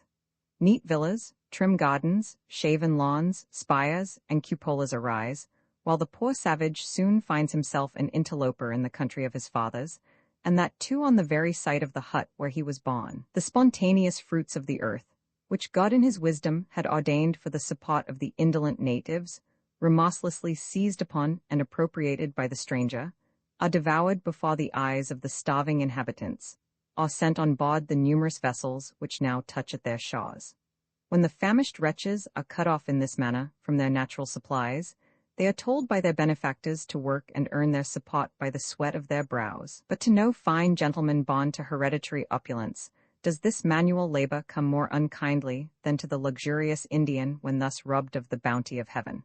Neat villas, trim gardens, shaven lawns, spires, and cupolas arise, while the poor savage soon finds himself an interloper in the country of his fathers, and that too on the very site of the hut where he was born. The spontaneous fruits of the earth, which God in his wisdom had ordained for the support of the indolent natives, remorselessly seized upon and appropriated by the stranger, are devoured before the eyes of the starving inhabitants, or sent on board the numerous vessels which now touch at their shores. When the famished wretches are cut off in this manner from their natural supplies, they are told by their benefactors to work and earn their support by the sweat of their brows. But to no fine gentleman born to hereditary opulence does this manual labor come more unkindly than to the luxurious Indian when thus robbed of the bounty of heaven.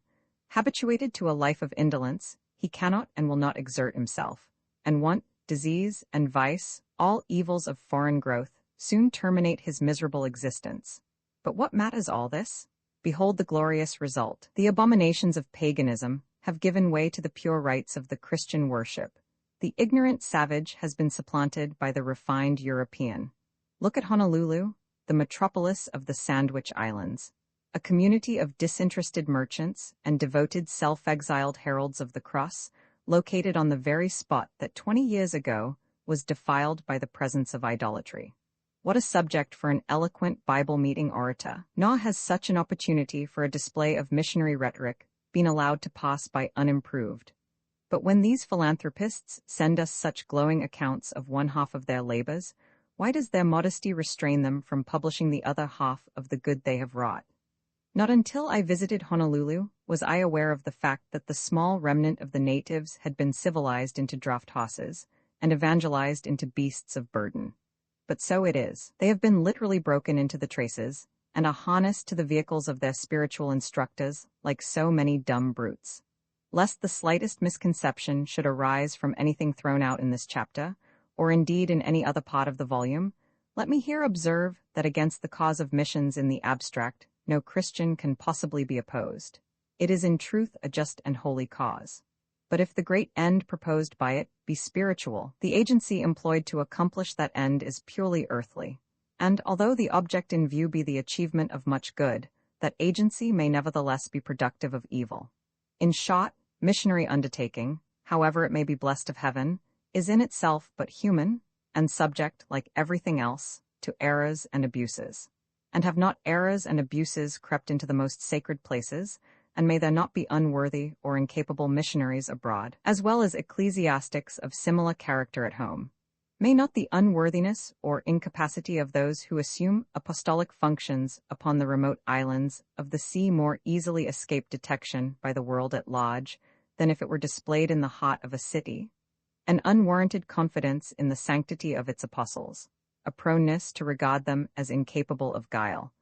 Habituated to a life of indolence, he cannot and will not exert himself, and want, disease, and vice, all evils of foreign growth, soon terminate his miserable existence. But what matters all this? Behold the glorious result. The abominations of paganism have given way to the pure rites of the Christian worship. The ignorant savage has been supplanted by the refined European. Look at Honolulu, the metropolis of the Sandwich Islands, a community of disinterested merchants and devoted self-exiled heralds of the cross, located on the very spot that 20 years ago was defiled by the presence of idolatry. What a subject for an eloquent Bible-meeting orator. Nor has such an opportunity for a display of missionary rhetoric been allowed to pass by unimproved. But when these philanthropists send us such glowing accounts of one half of their labors, Why does their modesty restrain them from publishing the other half of the good they have wrought? Not until I visited Honolulu was I aware of the fact that the small remnant of the natives had been civilized into draft horses and evangelized into beasts of burden. But so it is. They have been literally broken into the traces and are harnessed to the vehicles of their spiritual instructors like so many dumb brutes. Lest the slightest misconception should arise from anything thrown out in this chapter, or indeed in any other part of the volume, let me here observe that against the cause of missions in the abstract, no Christian can possibly be opposed. It is in truth a just and holy cause. But if the great end proposed by it be spiritual, the agency employed to accomplish that end is purely earthly. And although the object in view be the achievement of much good, that agency may nevertheless be productive of evil. In short, missionary undertaking, however it may be blessed of heaven, is in itself but human, and subject, like everything else, to errors and abuses. And have not errors and abuses crept into the most sacred places, and may there not be unworthy or incapable missionaries abroad, as well as ecclesiastics of similar character at home? May not the unworthiness or incapacity of those who assume apostolic functions upon the remote islands of the sea more easily escape detection by the world at large than if it were displayed in the heart of a city? An unwarranted confidence in the sanctity of its apostles, a proneness to regard them as incapable of guile,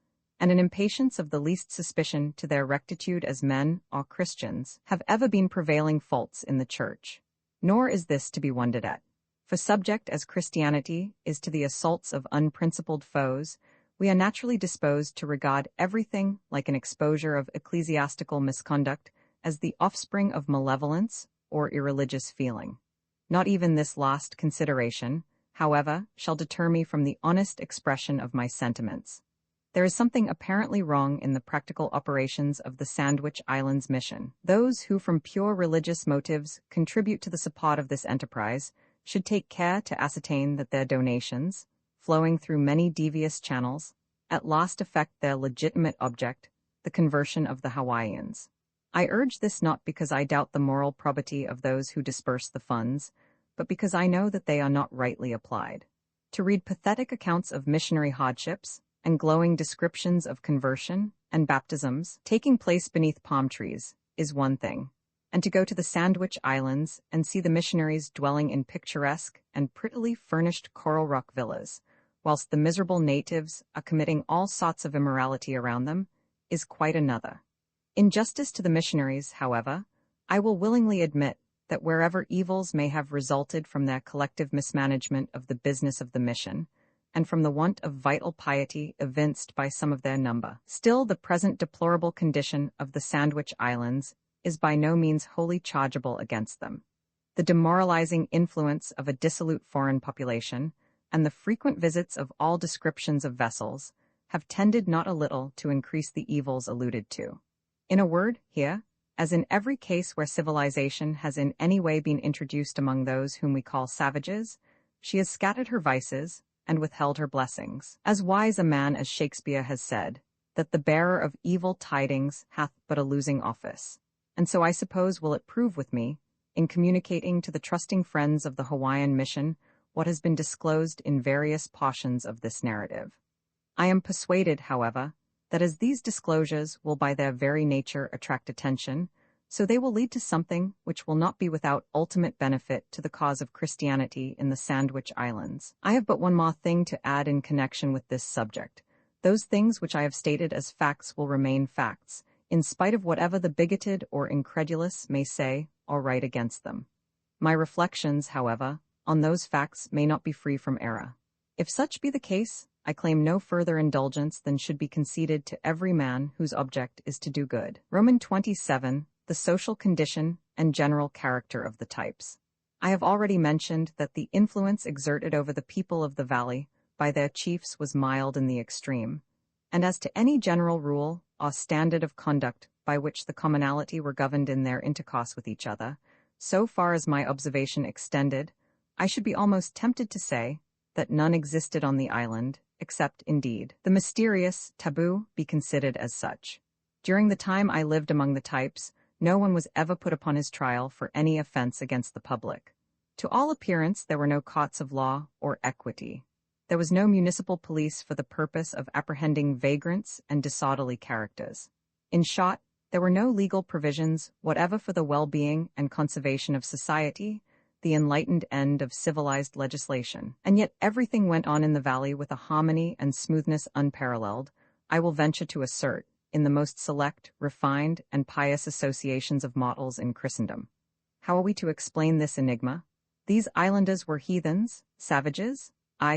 and an impatience of the least suspicion to their rectitude as men or Christians have ever been prevailing faults in the Church. Nor is this to be wondered at. For subject as Christianity is to the assaults of unprincipled foes, we are naturally disposed to regard everything like an exposure of ecclesiastical misconduct as the offspring of malevolence or irreligious feeling. Not even this last consideration, however, shall deter me from the honest expression of my sentiments. There is something apparently wrong in the practical operations of the Sandwich Islands mission. Those who from pure religious motives contribute to the support of this enterprise should take care to ascertain that their donations, flowing through many devious channels, at last effect their legitimate object, the conversion of the Hawaiians. I urge this not because I doubt the moral probity of those who disperse the funds, but because I know that they are not rightly applied. To read pathetic accounts of missionary hardships and glowing descriptions of conversion and baptisms taking place beneath palm trees is one thing, and to go to the Sandwich Islands and see the missionaries dwelling in picturesque and prettily furnished coral rock villas, whilst the miserable natives are committing all sorts of immorality around them, is quite another. In justice to the missionaries, however, I will willingly admit that wherever evils may have resulted from their collective mismanagement of the business of the mission, and from the want of vital piety evinced by some of their number, still the present deplorable condition of the Sandwich Islands is by no means wholly chargeable against them. The demoralizing influence of a dissolute foreign population, and the frequent visits of all descriptions of vessels, have tended not a little to increase the evils alluded to. In a word, here, as in every case where civilization has in any way been introduced among those whom we call savages, she has scattered her vices and withheld her blessings. As wise a man as Shakespeare has said, that the bearer of evil tidings hath but a losing office. And so I suppose will it prove with me, in communicating to the trusting friends of the Hawaiian mission what has been disclosed in various portions of this narrative. I am persuaded, however, that as these disclosures will by their very nature attract attention, so they will lead to something which will not be without ultimate benefit to the cause of Christianity in the Sandwich Islands. I have but one more thing to add in connection with this subject. Those things which I have stated as facts will remain facts, in spite of whatever the bigoted or incredulous may say or write against them. My reflections, however, on those facts may not be free from error. If such be the case, I claim no further indulgence than should be conceded to every man whose object is to do good. Roman 27, the social condition and general character of the types. I have already mentioned that the influence exerted over the people of the valley by their chiefs was mild in the extreme, and as to any general rule or standard of conduct by which the commonalty were governed in their intercourse with each other, so far as my observation extended, I should be almost tempted to say that none existed on the island, except, indeed, the mysterious taboo be considered as such. During the time I lived among the types, no one was ever put upon his trial for any offense against the public. To all appearance there were no courts of law or equity. There was no municipal police for the purpose of apprehending vagrants and disorderly characters. In short, there were no legal provisions whatever for the well-being and conservation of society, the enlightened end of civilized legislation. And yet everything went on in the valley with a harmony and smoothness unparalleled, I will venture to assert, in the most select, refined, and pious associations of mortals in Christendom. How are we to explain this enigma? These islanders were heathens, savages,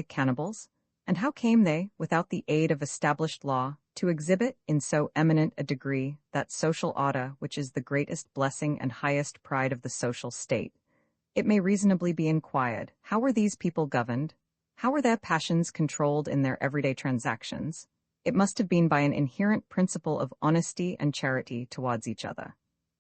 cannibals, and how came they, without the aid of established law, to exhibit in so eminent a degree that social order which is the greatest blessing and highest pride of the social state? It may reasonably be inquired, how were these people governed? How were their passions controlled in their everyday transactions? It must have been by an inherent principle of honesty and charity towards each other.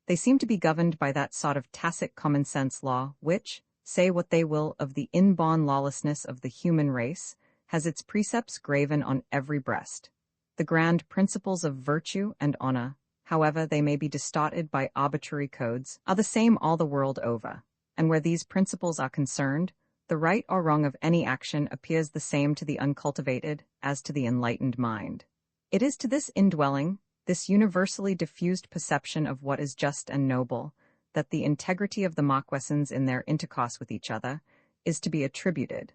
They seem to be governed by that sort of tacit common-sense law which, say what they will of the inborn lawlessness of the human race, has its precepts graven on every breast. The grand principles of virtue and honor, however they may be distorted by arbitrary codes, are the same all the world over, and where these principles are concerned, the right or wrong of any action appears the same to the uncultivated as to the enlightened mind. It is to this indwelling, this universally diffused perception of what is just and noble, that the integrity of the Marquesans in their intercourse with each other is to be attributed.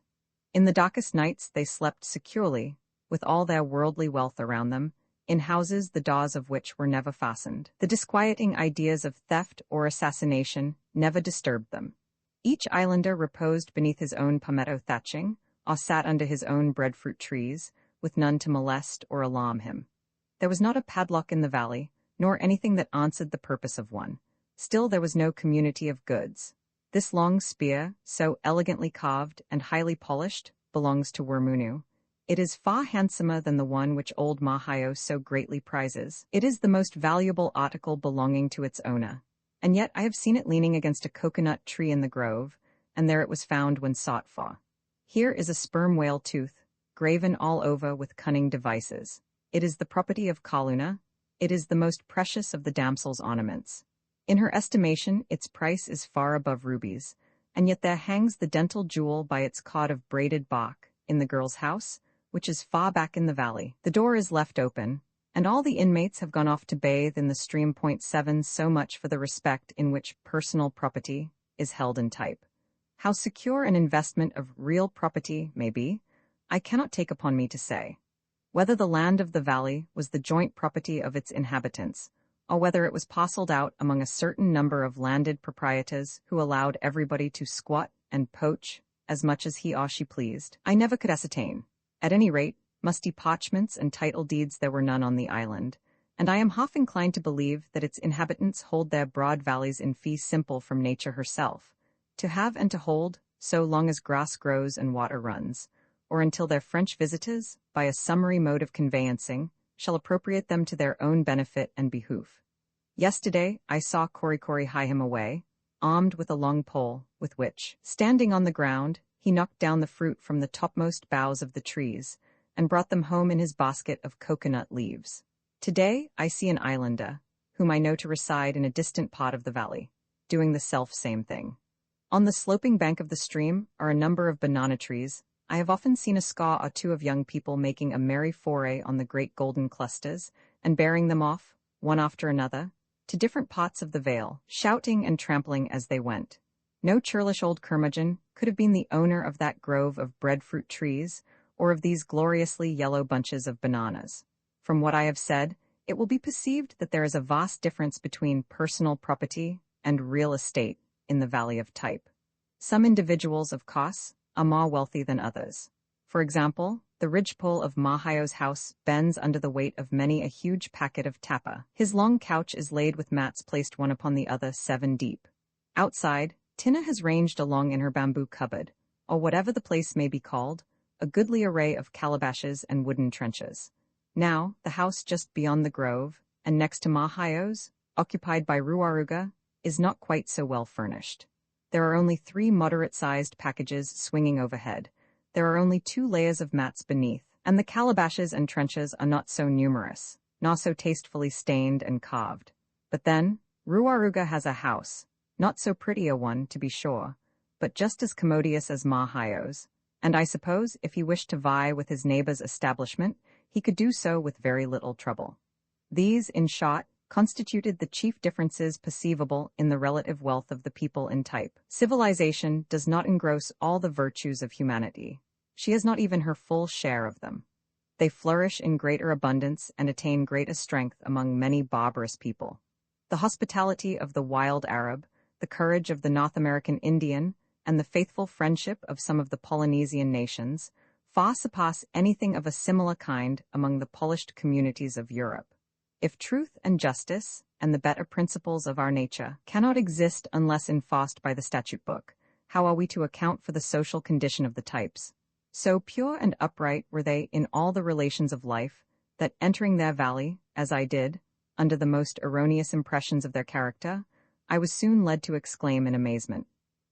In the darkest nights they slept securely, with all their worldly wealth around them, in houses the doors of which were never fastened. The disquieting ideas of theft or assassination never disturbed them. Each islander reposed beneath his own palmetto thatching, or sat under his own breadfruit trees, with none to molest or alarm him. There was not a padlock in the valley, nor anything that answered the purpose of one. Still there was no community of goods. This long spear, so elegantly carved and highly polished, belongs to Wermunu. It is far handsomer than the one which old Mahayo so greatly prizes. It is the most valuable article belonging to its owner. And yet I have seen it leaning against a coconut tree in the grove, and there it was found when sought for. Here is a sperm whale tooth, graven all over with cunning devices. It is the property of Kaluna. It is the most precious of the damsel's ornaments. In her estimation, its price is far above rubies, and yet there hangs the dental jewel by its cord of braided bark, in the girl's house, which is far back in the valley. The door is left open, and all the inmates have gone off to bathe in the stream. 7 So much for the respect in which personal property is held in Type. How secure an investment of real property may be, I cannot take upon me to say. Whether the land of the valley was the joint property of its inhabitants, or whether it was parceled out among a certain number of landed proprietors who allowed everybody to squat and poach as much as he or she pleased, I never could ascertain. At any rate, musty parchments and title deeds there were none on the island, and I am half inclined to believe that its inhabitants hold their broad valleys in fee simple from nature herself, to have and to hold, so long as grass grows and water runs, or until their French visitors, by a summary mode of conveyancing, shall appropriate them to their own benefit and behoof. Yesterday I saw Korikori hie him away, armed with a long pole, with which, standing on the ground, he knocked down the fruit from the topmost boughs of the trees, and brought them home in his basket of coconut leaves. Today I see an islander, whom I know to reside in a distant part of the valley, doing the self-same thing. On the sloping bank of the stream are a number of banana trees. I have often seen a score or two of young people making a merry foray on the great golden clusters, and bearing them off, one after another, to different parts of the vale, shouting and trampling as they went. No churlish old curmudgeon could have been the owner of that grove of breadfruit trees, or of these gloriously yellow bunches of bananas. From what I have said, it will be perceived that there is a vast difference between personal property and real estate in the Valley of Type. Some individuals, of course, are more wealthy than others. For example, the ridgepole of Mahayo's house bends under the weight of many a huge packet of tapa. His long couch is laid with mats placed one upon the other 7 deep. Outside, Tina has ranged along in her bamboo cupboard, or whatever the place may be called, a goodly array of calabashes and wooden trenches. Now, the house just beyond the grove, and next to Mahayo's, occupied by Ruaruga, is not quite so well furnished. There are only 3 moderate-sized packages swinging overhead. There are only 2 layers of mats beneath, and the calabashes and trenches are not so numerous, nor so tastefully stained and carved. But then, Ruaruga has a house, not so pretty a one, to be sure, but just as commodious as Mahayo's, and I suppose if he wished to vie with his neighbor's establishment, he could do so with very little trouble. These, in short, constituted the chief differences perceivable in the relative wealth of the people in type. Civilization does not engross all the virtues of humanity. She has not even her full share of them. They flourish in greater abundance and attain greater strength among many barbarous people. The hospitality of the wild Arab, the courage of the North American Indian, and the faithful friendship of some of the Polynesian nations far surpass anything of a similar kind among the polished communities of Europe. If truth and justice, and the better principles of our nature, cannot exist unless enforced by the statute book, how are we to account for the social condition of the types? So pure and upright were they in all the relations of life, that entering their valley, as I did, under the most erroneous impressions of their character, I was soon led to exclaim in amazement,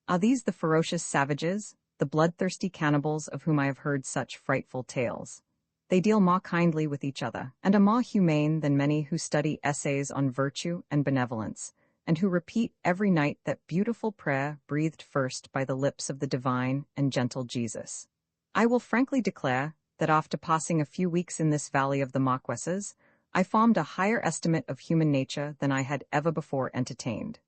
"Are these the ferocious savages, the bloodthirsty cannibals of whom I have heard such frightful tales? They deal more kindly with each other, and are more humane than many who study essays on virtue and benevolence, and who repeat every night that beautiful prayer breathed first by the lips of the divine and gentle Jesus." I will frankly declare that after passing a few weeks in this valley of the Marquesas, I formed a higher estimate of human nature than I had ever before entertained.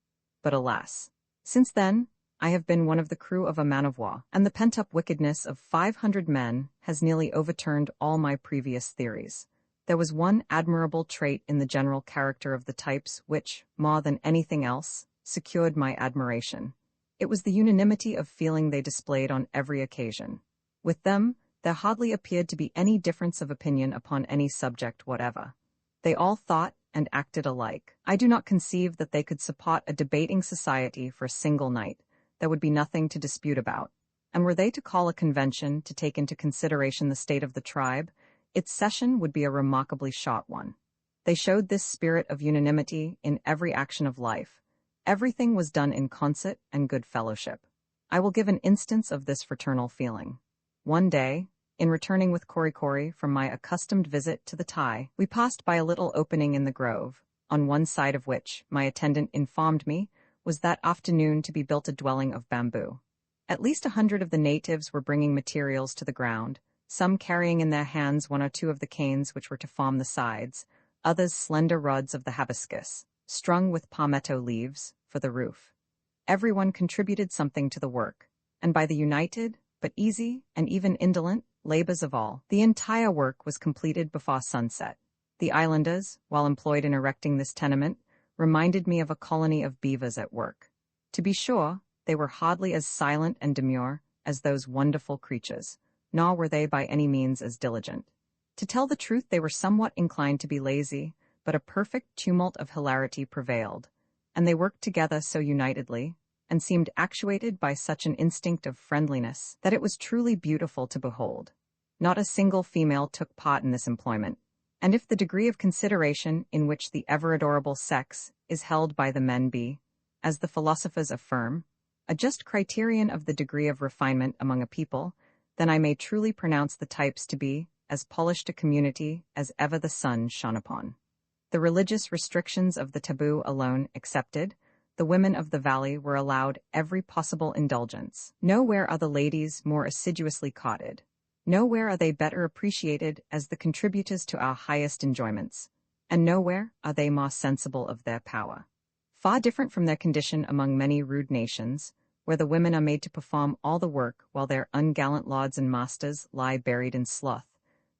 But alas, since then, I have been one of the crew of a man of war, and the pent-up wickedness of 500 men has nearly overturned all my previous theories. There was one admirable trait in the general character of the types which, more than anything else, secured my admiration. It was the unanimity of feeling they displayed on every occasion. With them, there hardly appeared to be any difference of opinion upon any subject whatever. They all thought and acted alike. I do not conceive that they could support a debating society for a single night. There would be nothing to dispute about. And were they to call a convention to take into consideration the state of the tribe, its session would be a remarkably short one. They showed this spirit of unanimity in every action of life. Everything was done in concert and good fellowship. I will give an instance of this fraternal feeling. One day, in returning with Korikori from my accustomed visit to the Thai, we passed by a little opening in the grove, on one side of which, my attendant informed me, was that afternoon to be built a dwelling of bamboo. At least 100 of the natives were bringing materials to the ground, some carrying in their hands one or two of the canes which were to form the sides, others slender rods of the hibiscus, strung with palmetto leaves, for the roof. Everyone contributed something to the work, and by the united, but easy, and even indolent, labors of all, the entire work was completed before sunset. The islanders, while employed in erecting this tenement, reminded me of a colony of beavers at work. To be sure, they were hardly as silent and demure as those wonderful creatures, nor were they by any means as diligent. To tell the truth, they were somewhat inclined to be lazy, but a perfect tumult of hilarity prevailed, and they worked together so unitedly, and seemed actuated by such an instinct of friendliness, that it was truly beautiful to behold. Not a single female took part in this employment, and if the degree of consideration in which the ever-adorable sex is held by the men be, as the philosophers affirm, a just criterion of the degree of refinement among a people, then I may truly pronounce the types to be as polished a community as ever the sun shone upon. The religious restrictions of the taboo alone excepted, the women of the valley were allowed every possible indulgence. Nowhere are the ladies more assiduously courted. Nowhere are they better appreciated as the contributors to our highest enjoyments, and nowhere are they more sensible of their power. Far different from their condition among many rude nations, where the women are made to perform all the work while their ungallant lords and masters lie buried in sloth,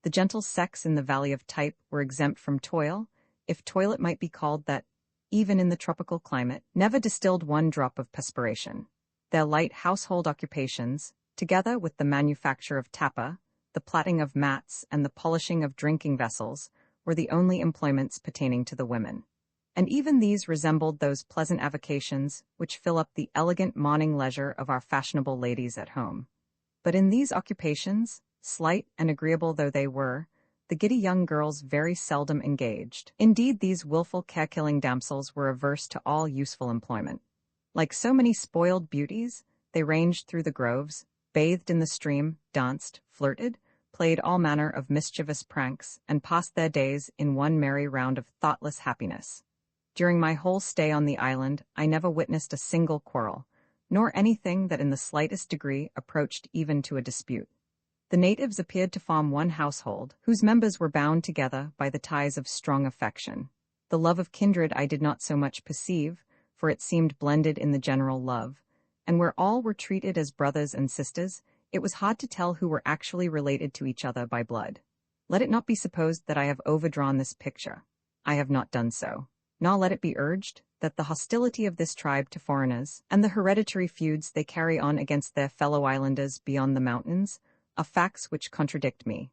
the gentle sex in the valley of Type were exempt from toil, if toil it might be called that, even in the tropical climate, never distilled one drop of perspiration. Their light household occupations, together with the manufacture of tapa, the plaiting of mats, and the polishing of drinking vessels, were the only employments pertaining to the women. And even these resembled those pleasant avocations which fill up the elegant morning leisure of our fashionable ladies at home. But in these occupations, slight and agreeable though they were, the giddy young girls very seldom engaged. Indeed, these wilful care-killing damsels were averse to all useful employment. Like so many spoiled beauties, they ranged through the groves, bathed in the stream, danced, flirted, played all manner of mischievous pranks, and passed their days in one merry round of thoughtless happiness. During my whole stay on the island, I never witnessed a single quarrel, nor anything that in the slightest degree approached even to a dispute. The natives appeared to form one household, whose members were bound together by the ties of strong affection. The love of kindred I did not so much perceive, for it seemed blended in the general love, and where all were treated as brothers and sisters, it was hard to tell who were actually related to each other by blood. Let it not be supposed that I have overdrawn this picture. I have not done so. Nor let it be urged that the hostility of this tribe to foreigners, and the hereditary feuds they carry on against their fellow islanders beyond the mountains, are facts which contradict me.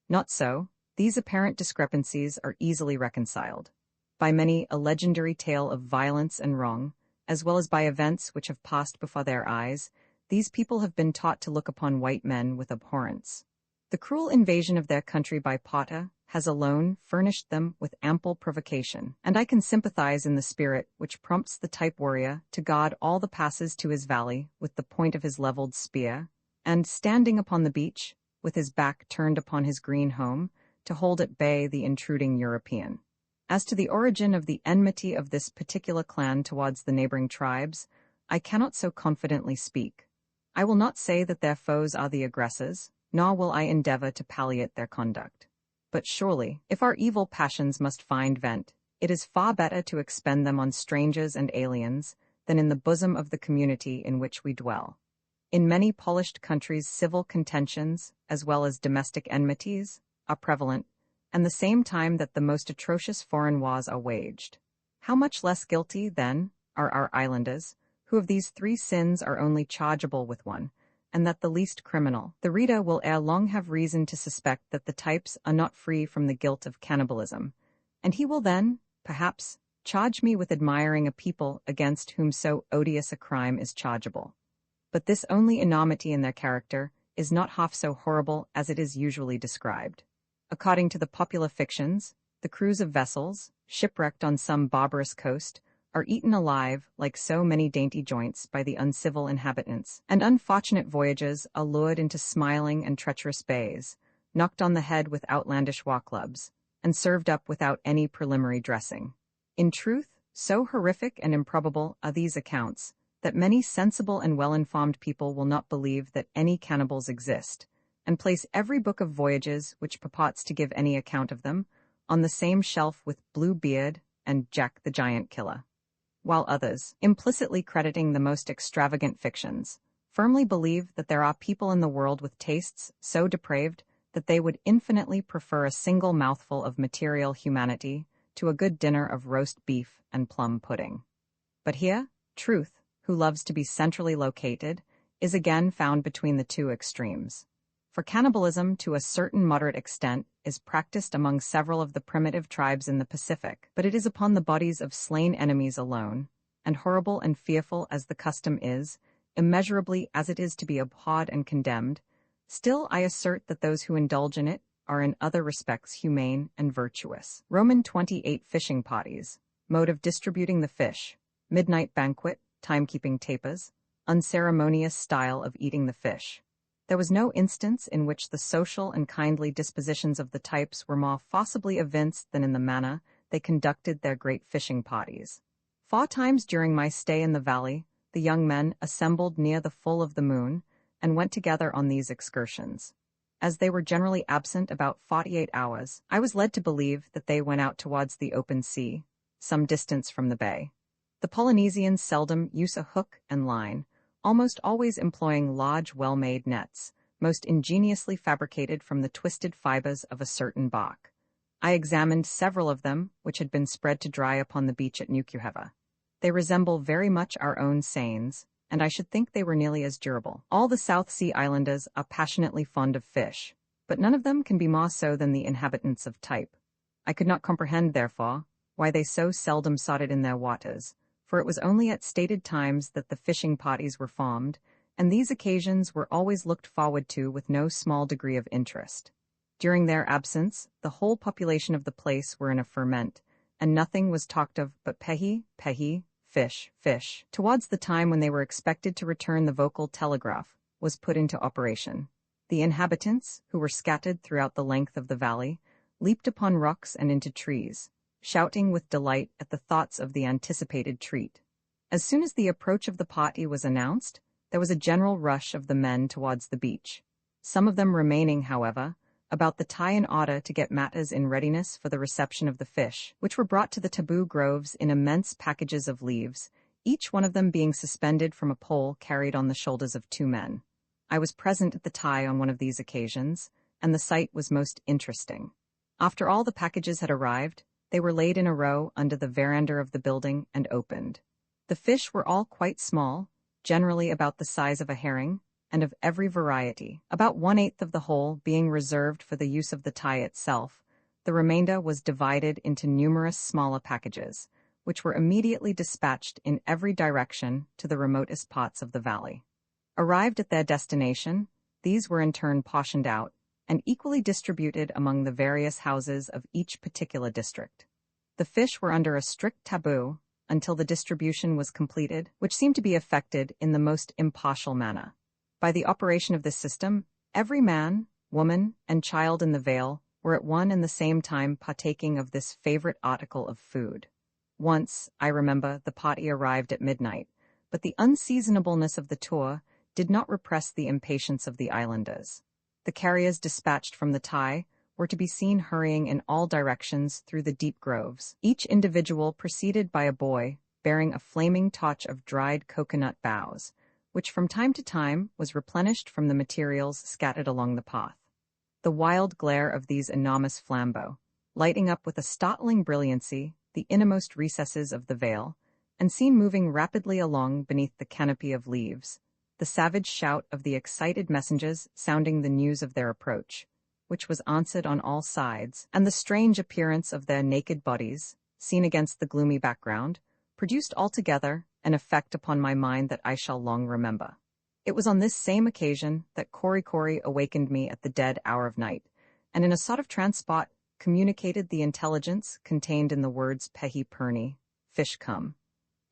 Not so. These apparent discrepancies are easily reconciled by many a legendary tale of violence and wrong, as well as by events which have passed before their eyes. These people have been taught to look upon white men with abhorrence. The cruel invasion of their country by Potter has alone furnished them with ample provocation, and I can sympathize in the spirit which prompts the Type warrior to guard all the passes to his valley with the point of his leveled spear, and, standing upon the beach, with his back turned upon his green home, to hold at bay the intruding European. As to the origin of the enmity of this particular clan towards the neighboring tribes, I cannot so confidently speak. I will not say that their foes are the aggressors, nor will I endeavor to palliate their conduct. But surely, if our evil passions must find vent, it is far better to expend them on strangers and aliens than in the bosom of the community in which we dwell. In many polished countries, civil contentions, as well as domestic enmities, are prevalent, and the same time that the most atrocious foreign wars are waged. How much less guilty, then, are our islanders, who of these three sins are only chargeable with one, and that the least criminal? The reader will ere long have reason to suspect that the Types are not free from the guilt of cannibalism, and he will then, perhaps, charge me with admiring a people against whom so odious a crime is chargeable. But this only enormity in their character is not half so horrible as it is usually described. According to the popular fictions, the crews of vessels, shipwrecked on some barbarous coast, are eaten alive like so many dainty joints by the uncivil inhabitants, and unfortunate voyagers are lured into smiling and treacherous bays, knocked on the head with outlandish war clubs, and served up without any preliminary dressing. In truth, so horrific and improbable are these accounts, that many sensible and well-informed people will not believe that any cannibals exist, and place every book of voyages which purports to give any account of them on the same shelf with Blue Beard and Jack the Giant Killer, while others, implicitly crediting the most extravagant fictions, firmly believe that there are people in the world with tastes so depraved that they would infinitely prefer a single mouthful of material humanity to a good dinner of roast beef and plum pudding. But here, truth, who loves to be centrally located, is again found between the two extremes. For cannibalism, to a certain moderate extent, is practiced among several of the primitive tribes in the Pacific, but it is upon the bodies of slain enemies alone, and horrible and fearful as the custom is, immeasurably as it is to be abhorred and condemned, still I assert that those who indulge in it are in other respects humane and virtuous. Roman 28 fishing parties, mode of distributing the fish, midnight banquet, timekeeping tapas, unceremonious style of eating the fish. There was no instance in which the social and kindly dispositions of the Types were more forcibly evinced than in the manner they conducted their great fishing parties. 4 times during my stay in the valley, the young men assembled near the full of the moon, and went together on these excursions. As they were generally absent about 48 hours, I was led to believe that they went out towards the open sea, some distance from the bay. The Polynesians seldom use a hook and line, almost always employing large, well-made nets, most ingeniously fabricated from the twisted fibers of a certain bark. I examined several of them, which had been spread to dry upon the beach at Nukuheva. They resemble very much our own seines, and I should think they were nearly as durable. All the South Sea Islanders are passionately fond of fish, but none of them can be more so than the inhabitants of Type. I could not comprehend, therefore, why they so seldom sought it in their waters, for it was only at stated times that the fishing parties were formed, and these occasions were always looked forward to with no small degree of interest. During their absence, the whole population of the place were in a ferment, and nothing was talked of but pehi, pehi, fish, fish. Towards the time when they were expected to return, the vocal telegraph was put into operation. The inhabitants, who were scattered throughout the length of the valley, leaped upon rocks and into trees, shouting with delight at the thoughts of the anticipated treat. As soon as the approach of the party was announced, there was a general rush of the men towards the beach. Some of them remaining, however, about the tie in order to get matters in readiness for the reception of the fish, which were brought to the taboo groves in immense packages of leaves, each one of them being suspended from a pole carried on the shoulders of 2 men. I was present at the tie on one of these occasions, and the sight was most interesting. After all the packages had arrived, they were laid in a row under the veranda of the building and opened. The fish were all quite small, generally about the size of a herring, and of every variety, about 1/8 of the whole being reserved for the use of the tie itself. The remainder was divided into numerous smaller packages, which were immediately dispatched in every direction to the remotest parts of the valley. Arrived at their destination, these were in turn portioned out, and equally distributed among the various houses of each particular district. The fish were under a strict taboo until the distribution was completed, which seemed to be effected in the most impartial manner. By the operation of this system, every man, woman, and child in the vale were at one and the same time partaking of this favorite article of food. Once, I remember, the party arrived at midnight, but the unseasonableness of the tour did not repress the impatience of the islanders. The carriers dispatched from the tie were to be seen hurrying in all directions through the deep groves, each individual preceded by a boy bearing a flaming torch of dried coconut boughs, which from time to time was replenished from the materials scattered along the path. The wild glare of these enormous flambeaux, lighting up with a startling brilliancy the innermost recesses of the vale, and seen moving rapidly along beneath the canopy of leaves, the savage shout of the excited messengers sounding the news of their approach, which was answered on all sides, and the strange appearance of their naked bodies, seen against the gloomy background, produced altogether an effect upon my mind that I shall long remember. It was on this same occasion that Korikori awakened me at the dead hour of night, and in a sort of transport communicated the intelligence contained in the words Pehi Perni, fish come.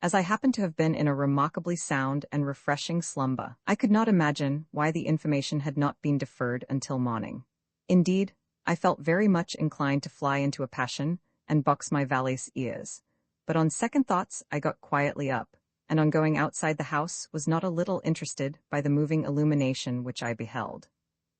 As I happened to have been in a remarkably sound and refreshing slumber, I could not imagine why the information had not been deferred until morning. Indeed, I felt very much inclined to fly into a passion and box my valet's ears. But on second thoughts I got quietly up, and on going outside the house was not a little interested by the moving illumination which I beheld.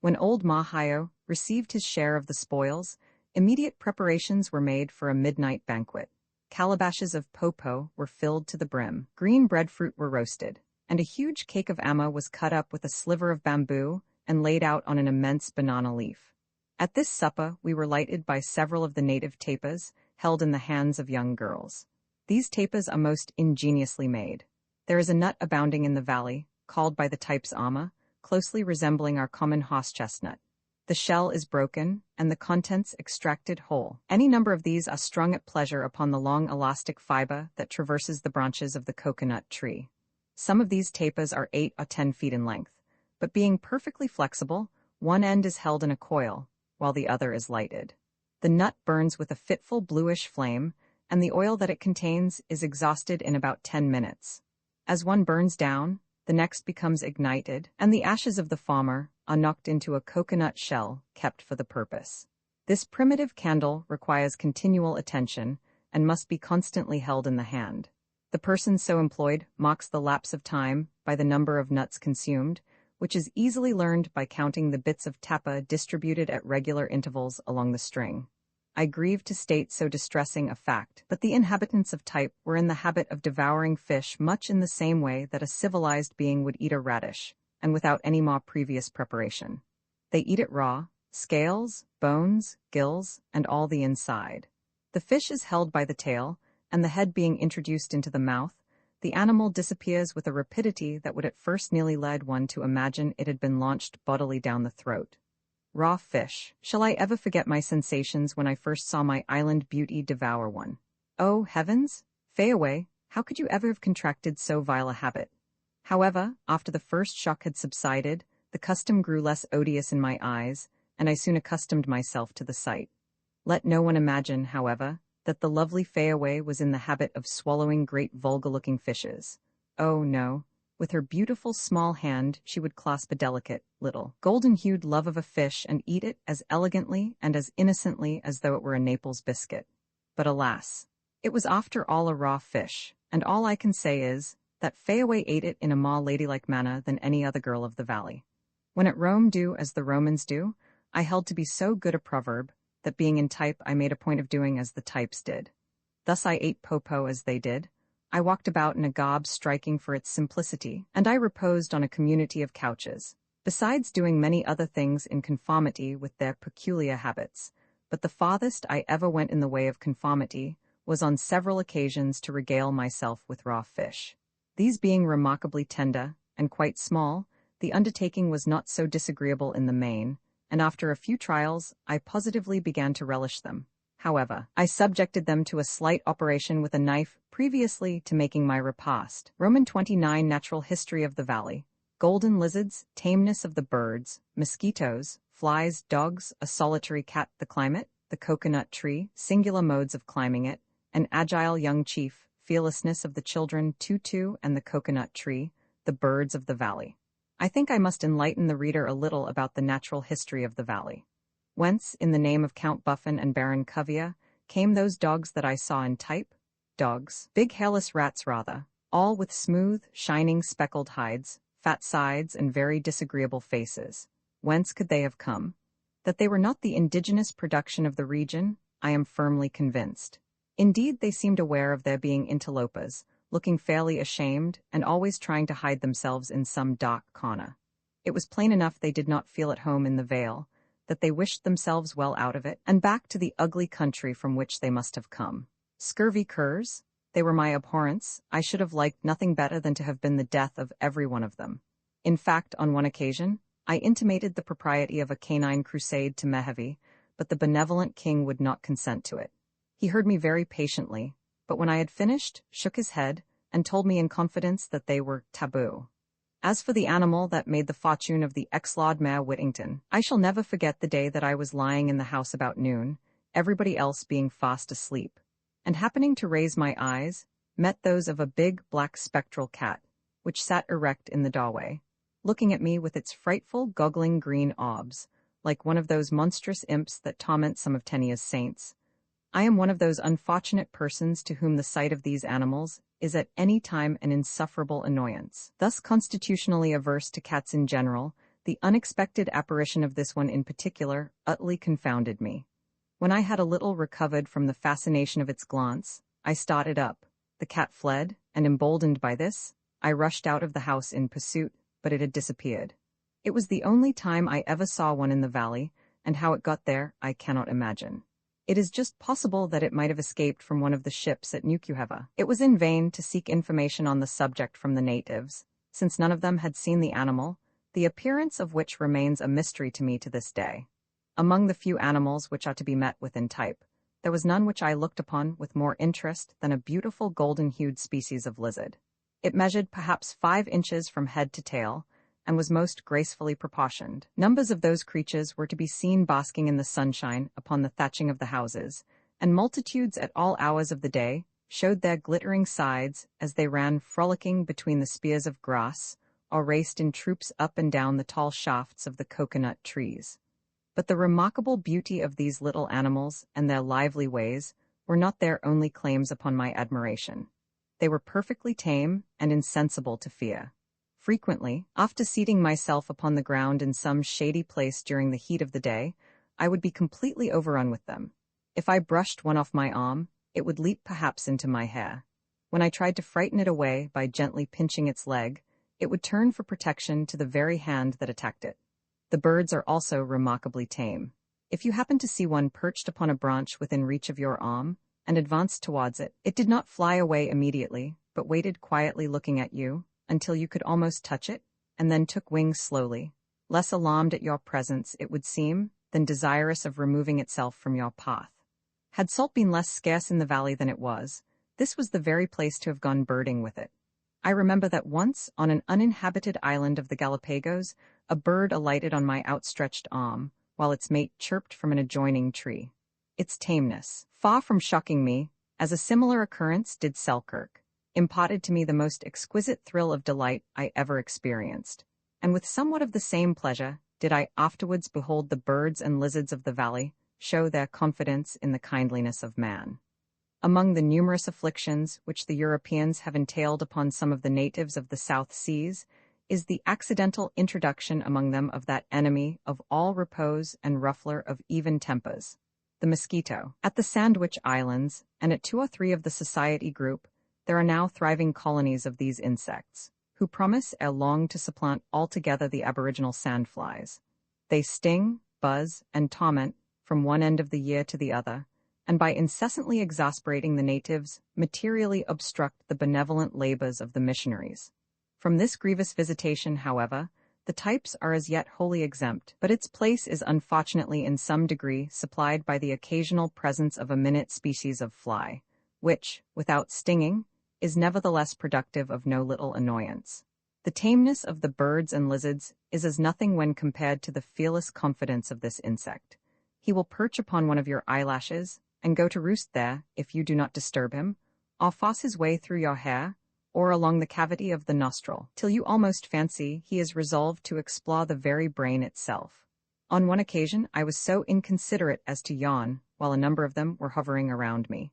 When old Mahayo received his share of the spoils, immediate preparations were made for a midnight banquet. Calabashes of popo were filled to the brim, green breadfruit were roasted, and a huge cake of amma was cut up with a sliver of bamboo and laid out on an immense banana leaf. At this supper we were lighted by several of the native tapas held in the hands of young girls. These tapas are most ingeniously made. There is a nut abounding in the valley, called by the types amma, closely resembling our common horse chestnut. The shell is broken, and the contents extracted whole. Any number of these are strung at pleasure upon the long elastic fiber that traverses the branches of the coconut tree. Some of these tapas are 8 or 10 feet in length, but being perfectly flexible, one end is held in a coil, while the other is lighted. The nut burns with a fitful bluish flame, and the oil that it contains is exhausted in about 10 minutes. As one burns down, the next becomes ignited, and the ashes of the former are knocked into a coconut shell kept for the purpose. This primitive candle requires continual attention and must be constantly held in the hand. The person so employed marks the lapse of time by the number of nuts consumed, which is easily learned by counting the bits of tapa distributed at regular intervals along the string. I grieve to state so distressing a fact, but the inhabitants of Type were in the habit of devouring fish much in the same way that a civilized being would eat a radish, and without any more previous preparation. They eat it raw, scales, bones, gills, and all the inside. The fish is held by the tail, and the head being introduced into the mouth, the animal disappears with a rapidity that would at first nearly lead one to imagine it had been launched bodily down the throat. Raw fish. Shall I ever forget my sensations when I first saw my island beauty devour one? Oh, heavens! Fayaway, how could you ever have contracted so vile a habit? However, after the first shock had subsided, the custom grew less odious in my eyes, and I soon accustomed myself to the sight. Let no one imagine, however, that the lovely Fayaway was in the habit of swallowing great vulgar-looking fishes. Oh, no. With her beautiful small hand she would clasp a delicate, little, golden-hued love of a fish and eat it as elegantly and as innocently as though it were a Naples biscuit. But alas! It was after all a raw fish, and all I can say is that Fayaway ate it in a more ladylike manner than any other girl of the valley. When at Rome do as the Romans do, I held to be so good a proverb that being in type I made a point of doing as the types did. Thus I ate popo as they did. I walked about in a garb striking for its simplicity, and I reposed on a community of couches, besides doing many other things in conformity with their peculiar habits. But the farthest I ever went in the way of conformity was on several occasions to regale myself with raw fish. These being remarkably tender and quite small, the undertaking was not so disagreeable in the main, and after a few trials I positively began to relish them. However, I subjected them to a slight operation with a knife previously to making my repast. Roman 29 Natural History of the Valley. Golden lizards, tameness of the birds, mosquitoes, flies, dogs, a solitary cat, the climate, the coconut tree, singular modes of climbing it, an agile young chief, fearlessness of the children, tutu and the coconut tree, the birds of the valley. I think I must enlighten the reader a little about the natural history of the valley. Whence, in the name of Count Buffon and Baron Cuvier, came those dogs that I saw in type? Dogs, big hairless rats rather, all with smooth, shining speckled hides, fat sides and very disagreeable faces. Whence could they have come? That they were not the indigenous production of the region, I am firmly convinced. Indeed, they seemed aware of their being interlopers, looking fairly ashamed and always trying to hide themselves in some dark corner. It was plain enough they did not feel at home in the Vale, that they wished themselves well out of it, and back to the ugly country from which they must have come. Scurvy curs? They were my abhorrence. I should have liked nothing better than to have been the death of every one of them. In fact, on one occasion, I intimated the propriety of a canine crusade to Mehevi, but the benevolent king would not consent to it. He heard me very patiently, but when I had finished, shook his head, and told me in confidence that they were taboo. As for the animal that made the fortune of the ex-Lord Mayor Whittington, I shall never forget the day that I was lying in the house about noon, everybody else being fast asleep, and happening to raise my eyes, met those of a big black spectral cat, which sat erect in the doorway, looking at me with its frightful goggling green orbs, like one of those monstrous imps that torment some of Tenia's saints. I am one of those unfortunate persons to whom the sight of these animals is at any time an insufferable annoyance. Thus constitutionally averse to cats in general, the unexpected apparition of this one in particular utterly confounded me. When I had a little recovered from the fascination of its glance, I started up. The cat fled, and emboldened by this, I rushed out of the house in pursuit, but it had disappeared. It was the only time I ever saw one in the valley, and how it got there I cannot imagine. It is just possible that it might have escaped from one of the ships at Nukuheva. It was in vain to seek information on the subject from the natives, since none of them had seen the animal, the appearance of which remains a mystery to me to this day. Among the few animals which are to be met with in type, there was none which I looked upon with more interest than a beautiful golden-hued species of lizard. It measured perhaps 5 inches from head to tail, and was most gracefully proportioned. Numbers of those creatures were to be seen basking in the sunshine upon the thatching of the houses, and multitudes at all hours of the day showed their glittering sides as they ran frolicking between the spears of grass, or raced in troops up and down the tall shafts of the coconut trees. But the remarkable beauty of these little animals and their lively ways were not their only claims upon my admiration. They were perfectly tame and insensible to fear. Frequently, after seating myself upon the ground in some shady place during the heat of the day, I would be completely overrun with them. If I brushed one off my arm, it would leap perhaps into my hair. When I tried to frighten it away by gently pinching its leg, it would turn for protection to the very hand that attacked it. The birds are also remarkably tame. If you happen to see one perched upon a branch within reach of your arm, and advanced towards it, it did not fly away immediately, but waited quietly looking at you, until you could almost touch it, and then took wings slowly, less alarmed at your presence, it would seem, than desirous of removing itself from your path. Had salt been less scarce in the valley than it was, this was the very place to have gone birding with it. I remember that once, on an uninhabited island of the Galapagos, a bird alighted on my outstretched arm, while its mate chirped from an adjoining tree. Its tameness, far from shocking me, as a similar occurrence did Selkirk, imparted to me the most exquisite thrill of delight I ever experienced, and with somewhat of the same pleasure did I afterwards behold the birds and lizards of the valley show their confidence in the kindliness of man. Among the numerous afflictions which the Europeans have entailed upon some of the natives of the South Seas is the accidental introduction among them of that enemy of all repose and ruffler of even tempers, the mosquito. At the Sandwich Islands, and at 2 or 3 of the Society group, there are now thriving colonies of these insects, who promise ere long to supplant altogether the aboriginal sandflies. They sting, buzz, and torment from one end of the year to the other, and by incessantly exasperating the natives, materially obstruct the benevolent labors of the missionaries. From this grievous visitation, however, the types are as yet wholly exempt, but its place is unfortunately in some degree supplied by the occasional presence of a minute species of fly, which, without stinging, is nevertheless productive of no little annoyance. The tameness of the birds and lizards is as nothing when compared to the fearless confidence of this insect. He will perch upon one of your eyelashes, and go to roost there if you do not disturb him, or force his way through your hair, or along the cavity of the nostril, till you almost fancy he is resolved to explore the very brain itself. On one occasion I was so inconsiderate as to yawn, while a number of them were hovering around me.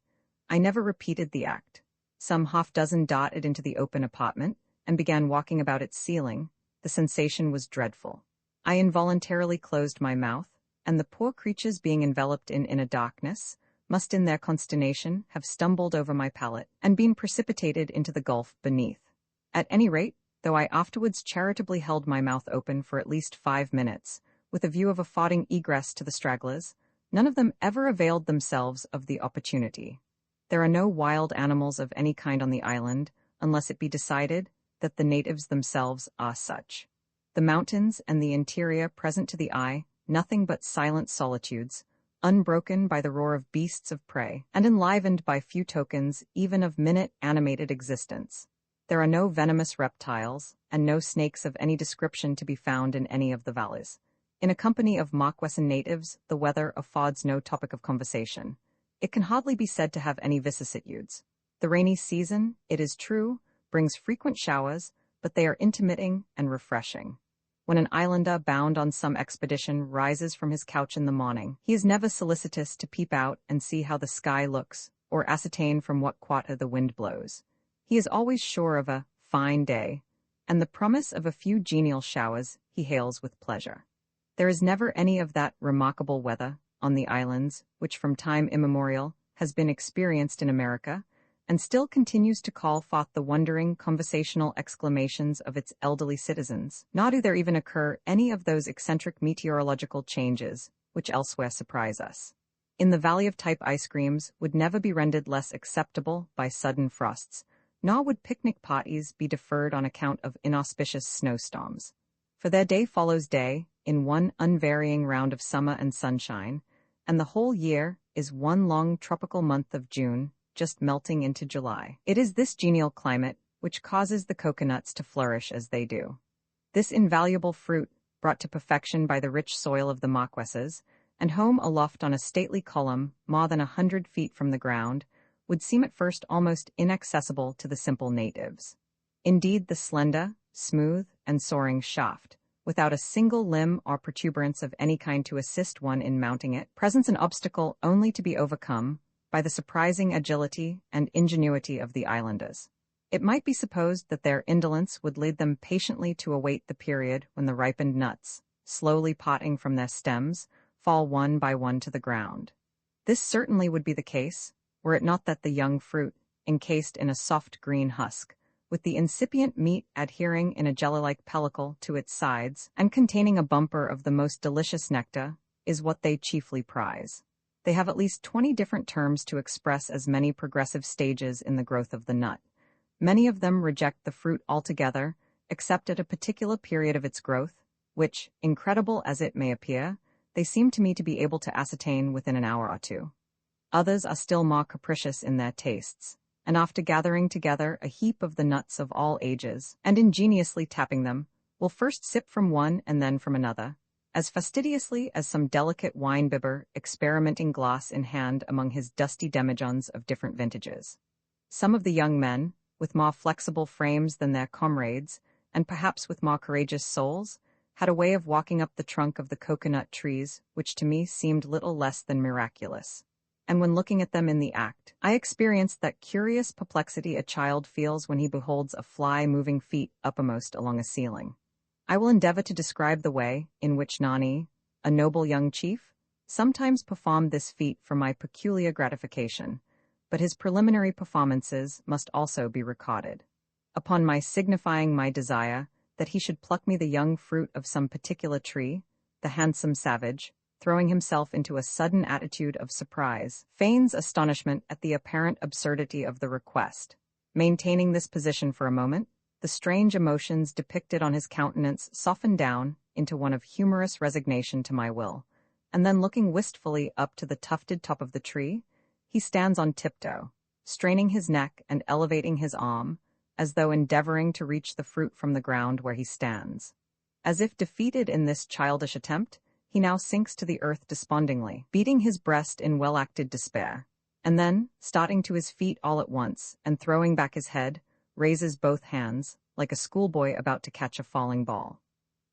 I never repeated the act. Some half-dozen darted into the open apartment, and began walking about its ceiling. The sensation was dreadful. I involuntarily closed my mouth, and the poor creatures being enveloped in inner darkness, must in their consternation have stumbled over my palate, and been precipitated into the gulf beneath. At any rate, though I afterwards charitably held my mouth open for at least 5 minutes, with a view of affording egress to the stragglers, none of them ever availed themselves of the opportunity. There are no wild animals of any kind on the island, unless it be decided that the natives themselves are such. The mountains and the interior present to the eye nothing but silent solitudes, unbroken by the roar of beasts of prey, and enlivened by few tokens even of minute animated existence. There are no venomous reptiles, and no snakes of any description to be found in any of the valleys. In a company of Marquesan natives, the weather affords no topic of conversation. It can hardly be said to have any vicissitudes. The rainy season, it is true, brings frequent showers, but they are intermitting and refreshing. When an islander bound on some expedition rises from his couch in the morning, he is never solicitous to peep out and see how the sky looks, or ascertain from what quarter the wind blows. He is always sure of a fine day, and the promise of a few genial showers he hails with pleasure. There is never any of that remarkable weather on the islands which from time immemorial has been experienced in America, and still continues to call forth the wondering conversational exclamations of its elderly citizens, nor do there even occur any of those eccentric meteorological changes which elsewhere surprise us. In the Valley of Type ice creams would never be rendered less acceptable by sudden frosts, nor would picnic parties be deferred on account of inauspicious snowstorms. For their day follows day, in one unvarying round of summer and sunshine, and the whole year is one long tropical month of June, just melting into July. It is this genial climate which causes the coconuts to flourish as they do. This invaluable fruit, brought to perfection by the rich soil of the Marquesas, and home aloft on a stately column more than 100 feet from the ground, would seem at first almost inaccessible to the simple natives. Indeed, the slender, smooth, and soaring shaft, without a single limb or protuberance of any kind to assist one in mounting it, presents an obstacle only to be overcome by the surprising agility and ingenuity of the islanders. It might be supposed that their indolence would lead them patiently to await the period when the ripened nuts, slowly potting from their stems, fall one by one to the ground. This certainly would be the case, were it not that the young fruit, encased in a soft green husk, with the incipient meat adhering in a jelly-like pellicle to its sides, and containing a bumper of the most delicious nectar, is what they chiefly prize. They have at least 20 different terms to express as many progressive stages in the growth of the nut. Many of them reject the fruit altogether, except at a particular period of its growth, which, incredible as it may appear, they seem to me to be able to ascertain within an hour or two. Others are still more capricious in their tastes, and after gathering together a heap of the nuts of all ages, and ingeniously tapping them, will first sip from one and then from another, as fastidiously as some delicate wine-bibber experimenting glass in hand among his dusty demijohns of different vintages. Some of the young men, with more flexible frames than their comrades, and perhaps with more courageous souls, had a way of walking up the trunk of the coconut trees which to me seemed little less than miraculous. and when looking at them in the act, I experienced that curious perplexity a child feels when he beholds a fly moving feet uppermost along a ceiling. I will endeavor to describe the way in which Nani, a noble young chief, sometimes performed this feat for my peculiar gratification, but his preliminary performances must also be recorded. Upon my signifying my desire that he should pluck me the young fruit of some particular tree, the handsome savage, throwing himself into a sudden attitude of surprise, feigns astonishment at the apparent absurdity of the request. Maintaining this position for a moment, the strange emotions depicted on his countenance soften down into one of humorous resignation to my will, and then looking wistfully up to the tufted top of the tree, he stands on tiptoe, straining his neck and elevating his arm, as though endeavoring to reach the fruit from the ground where he stands. As if defeated in this childish attempt, he now sinks to the earth despondingly, beating his breast in well-acted despair, and then, starting to his feet all at once and throwing back his head, raises both hands, like a schoolboy about to catch a falling ball.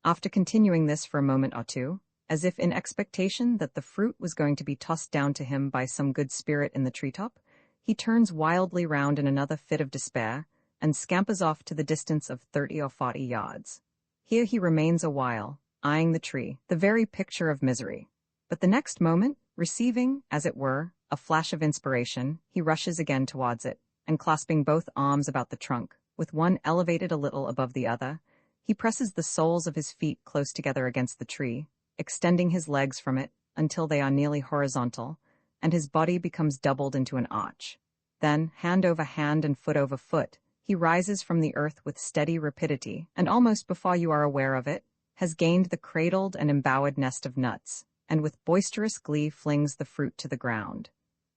After continuing this for a moment or two, as if in expectation that the fruit was going to be tossed down to him by some good spirit in the treetop, he turns wildly round in another fit of despair and scampers off to the distance of 30 or 40 yards. Here he remains a while, eyeing the tree, the very picture of misery. But the next moment, receiving, as it were, a flash of inspiration, he rushes again towards it, and clasping both arms about the trunk, with one elevated a little above the other, he presses the soles of his feet close together against the tree, extending his legs from it until they are nearly horizontal, and his body becomes doubled into an arch. Then, hand over hand and foot over foot, he rises from the earth with steady rapidity, and almost before you are aware of it, has gained the cradled and embowered nest of nuts, and with boisterous glee flings the fruit to the ground.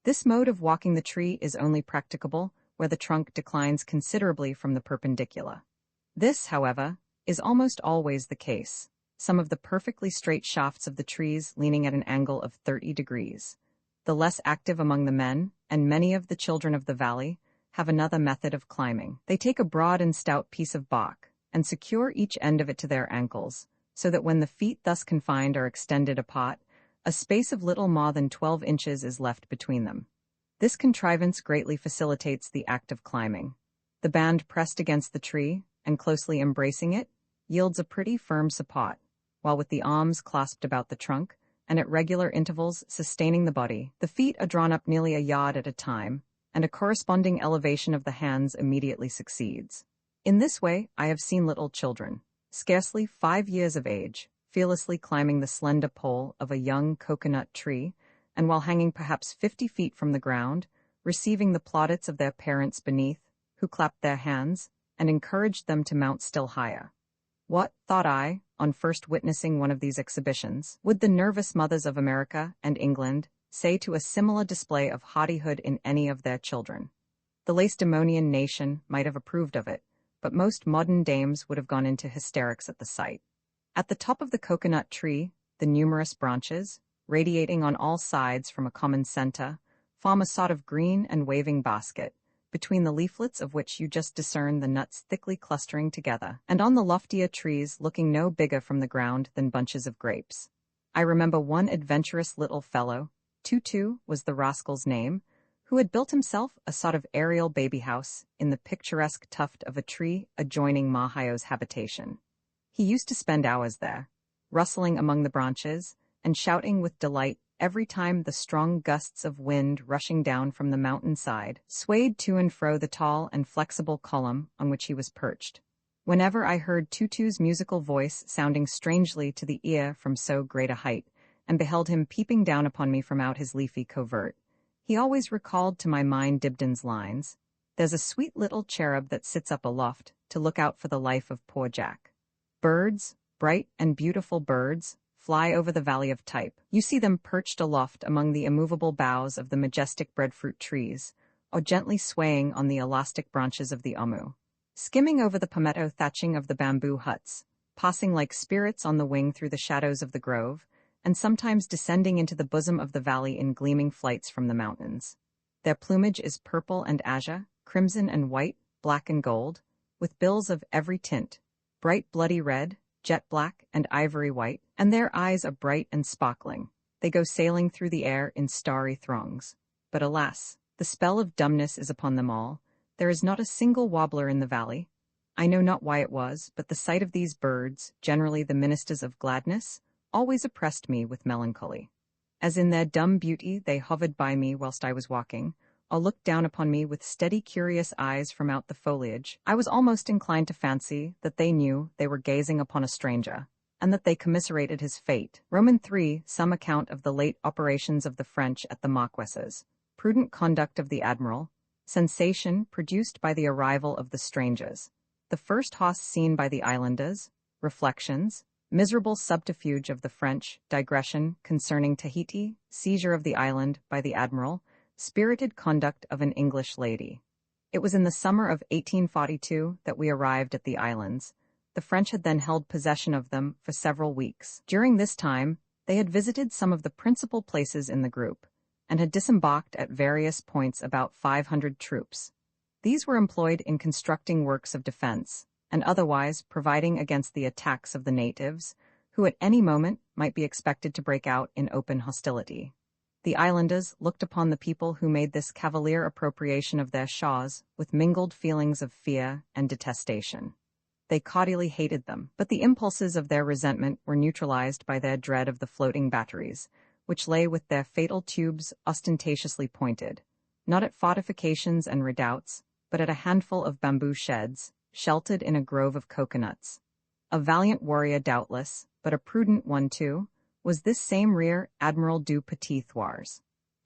This mode of walking the tree is only practicable where the trunk declines considerably from the perpendicular. This, however, is almost always the case, some of the perfectly straight shafts of the trees leaning at an angle of 30 degrees. The less active among the men, and many of the children of the valley, have another method of climbing. They take a broad and stout piece of bark, and secure each end of it to their ankles, so that when the feet thus confined are extended apart, a space of little more than 12 inches is left between them. This contrivance greatly facilitates the act of climbing. The band pressed against the tree, and closely embracing it, yields a pretty firm support, while with the arms clasped about the trunk, and at regular intervals sustaining the body, the feet are drawn up nearly a yard at a time, and a corresponding elevation of the hands immediately succeeds. In this way, I have seen little children, scarcely 5 years of age, fearlessly climbing the slender pole of a young coconut tree, and while hanging perhaps 50 feet from the ground, receiving the plaudits of their parents beneath, who clapped their hands, and encouraged them to mount still higher. What, thought I, on first witnessing one of these exhibitions, would the nervous mothers of America and England say to a similar display of hardihood in any of their children? The Lacedaemonian nation might have approved of it, but most modern dames would have gone into hysterics at the sight. At the top of the coconut tree, the numerous branches, radiating on all sides from a common center, form a sort of green and waving basket, between the leaflets of which you just discern the nuts thickly clustering together, and on the loftier trees looking no bigger from the ground than bunches of grapes. I remember one adventurous little fellow, Tutu was the rascal's name, who had built himself a sort of aerial baby house in the picturesque tuft of a tree adjoining Mahayo's habitation. He used to spend hours there, rustling among the branches, and shouting with delight every time the strong gusts of wind rushing down from the mountainside swayed to and fro the tall and flexible column on which he was perched. Whenever I heard Tutu's musical voice sounding strangely to the ear from so great a height, and beheld him peeping down upon me from out his leafy covert, he always recalled to my mind Dibdin's lines, "There's a sweet little cherub that sits up aloft to look out for the life of poor Jack." Birds, bright and beautiful birds, fly over the valley of Type. You see them perched aloft among the immovable boughs of the majestic breadfruit trees, or gently swaying on the elastic branches of the omu, skimming over the palmetto thatching of the bamboo huts, passing like spirits on the wing through the shadows of the grove, and sometimes descending into the bosom of the valley in gleaming flights from the mountains. Their plumage is purple and azure, crimson and white, black and gold, with bills of every tint, bright bloody red, jet black, and ivory white, and their eyes are bright and sparkling. They go sailing through the air in starry throngs. But alas, the spell of dumbness is upon them all. There is not a single warbler in the valley. I know not why it was, but the sight of these birds, generally the ministers of gladness, always oppressed me with melancholy. As in their dumb beauty they hovered by me whilst I was walking, or looked down upon me with steady curious eyes from out the foliage, I was almost inclined to fancy that they knew they were gazing upon a stranger, and that they commiserated his fate. Roman 3. Some account of the late operations of the French at the Marquesas, prudent conduct of the admiral, sensation produced by the arrival of the strangers, the first host seen by the islanders, reflections, miserable subterfuge of the French, digression concerning Tahiti, seizure of the island by the admiral, spirited conduct of an English lady. It was in the summer of 1842 that we arrived at the islands. The French had then held possession of them for several weeks. During this time, they had visited some of the principal places in the group, and had disembarked at various points about 500 troops. These were employed in constructing works of defense, and otherwise providing against the attacks of the natives, who at any moment might be expected to break out in open hostility. The islanders looked upon the people who made this cavalier appropriation of their shawls with mingled feelings of fear and detestation. They cordially hated them, but the impulses of their resentment were neutralized by their dread of the floating batteries, which lay with their fatal tubes ostentatiously pointed, not at fortifications and redoubts, but at a handful of bamboo sheds, sheltered in a grove of coconuts. A valiant warrior doubtless, but a prudent one too, was this same Rear Admiral du Petit Thouars.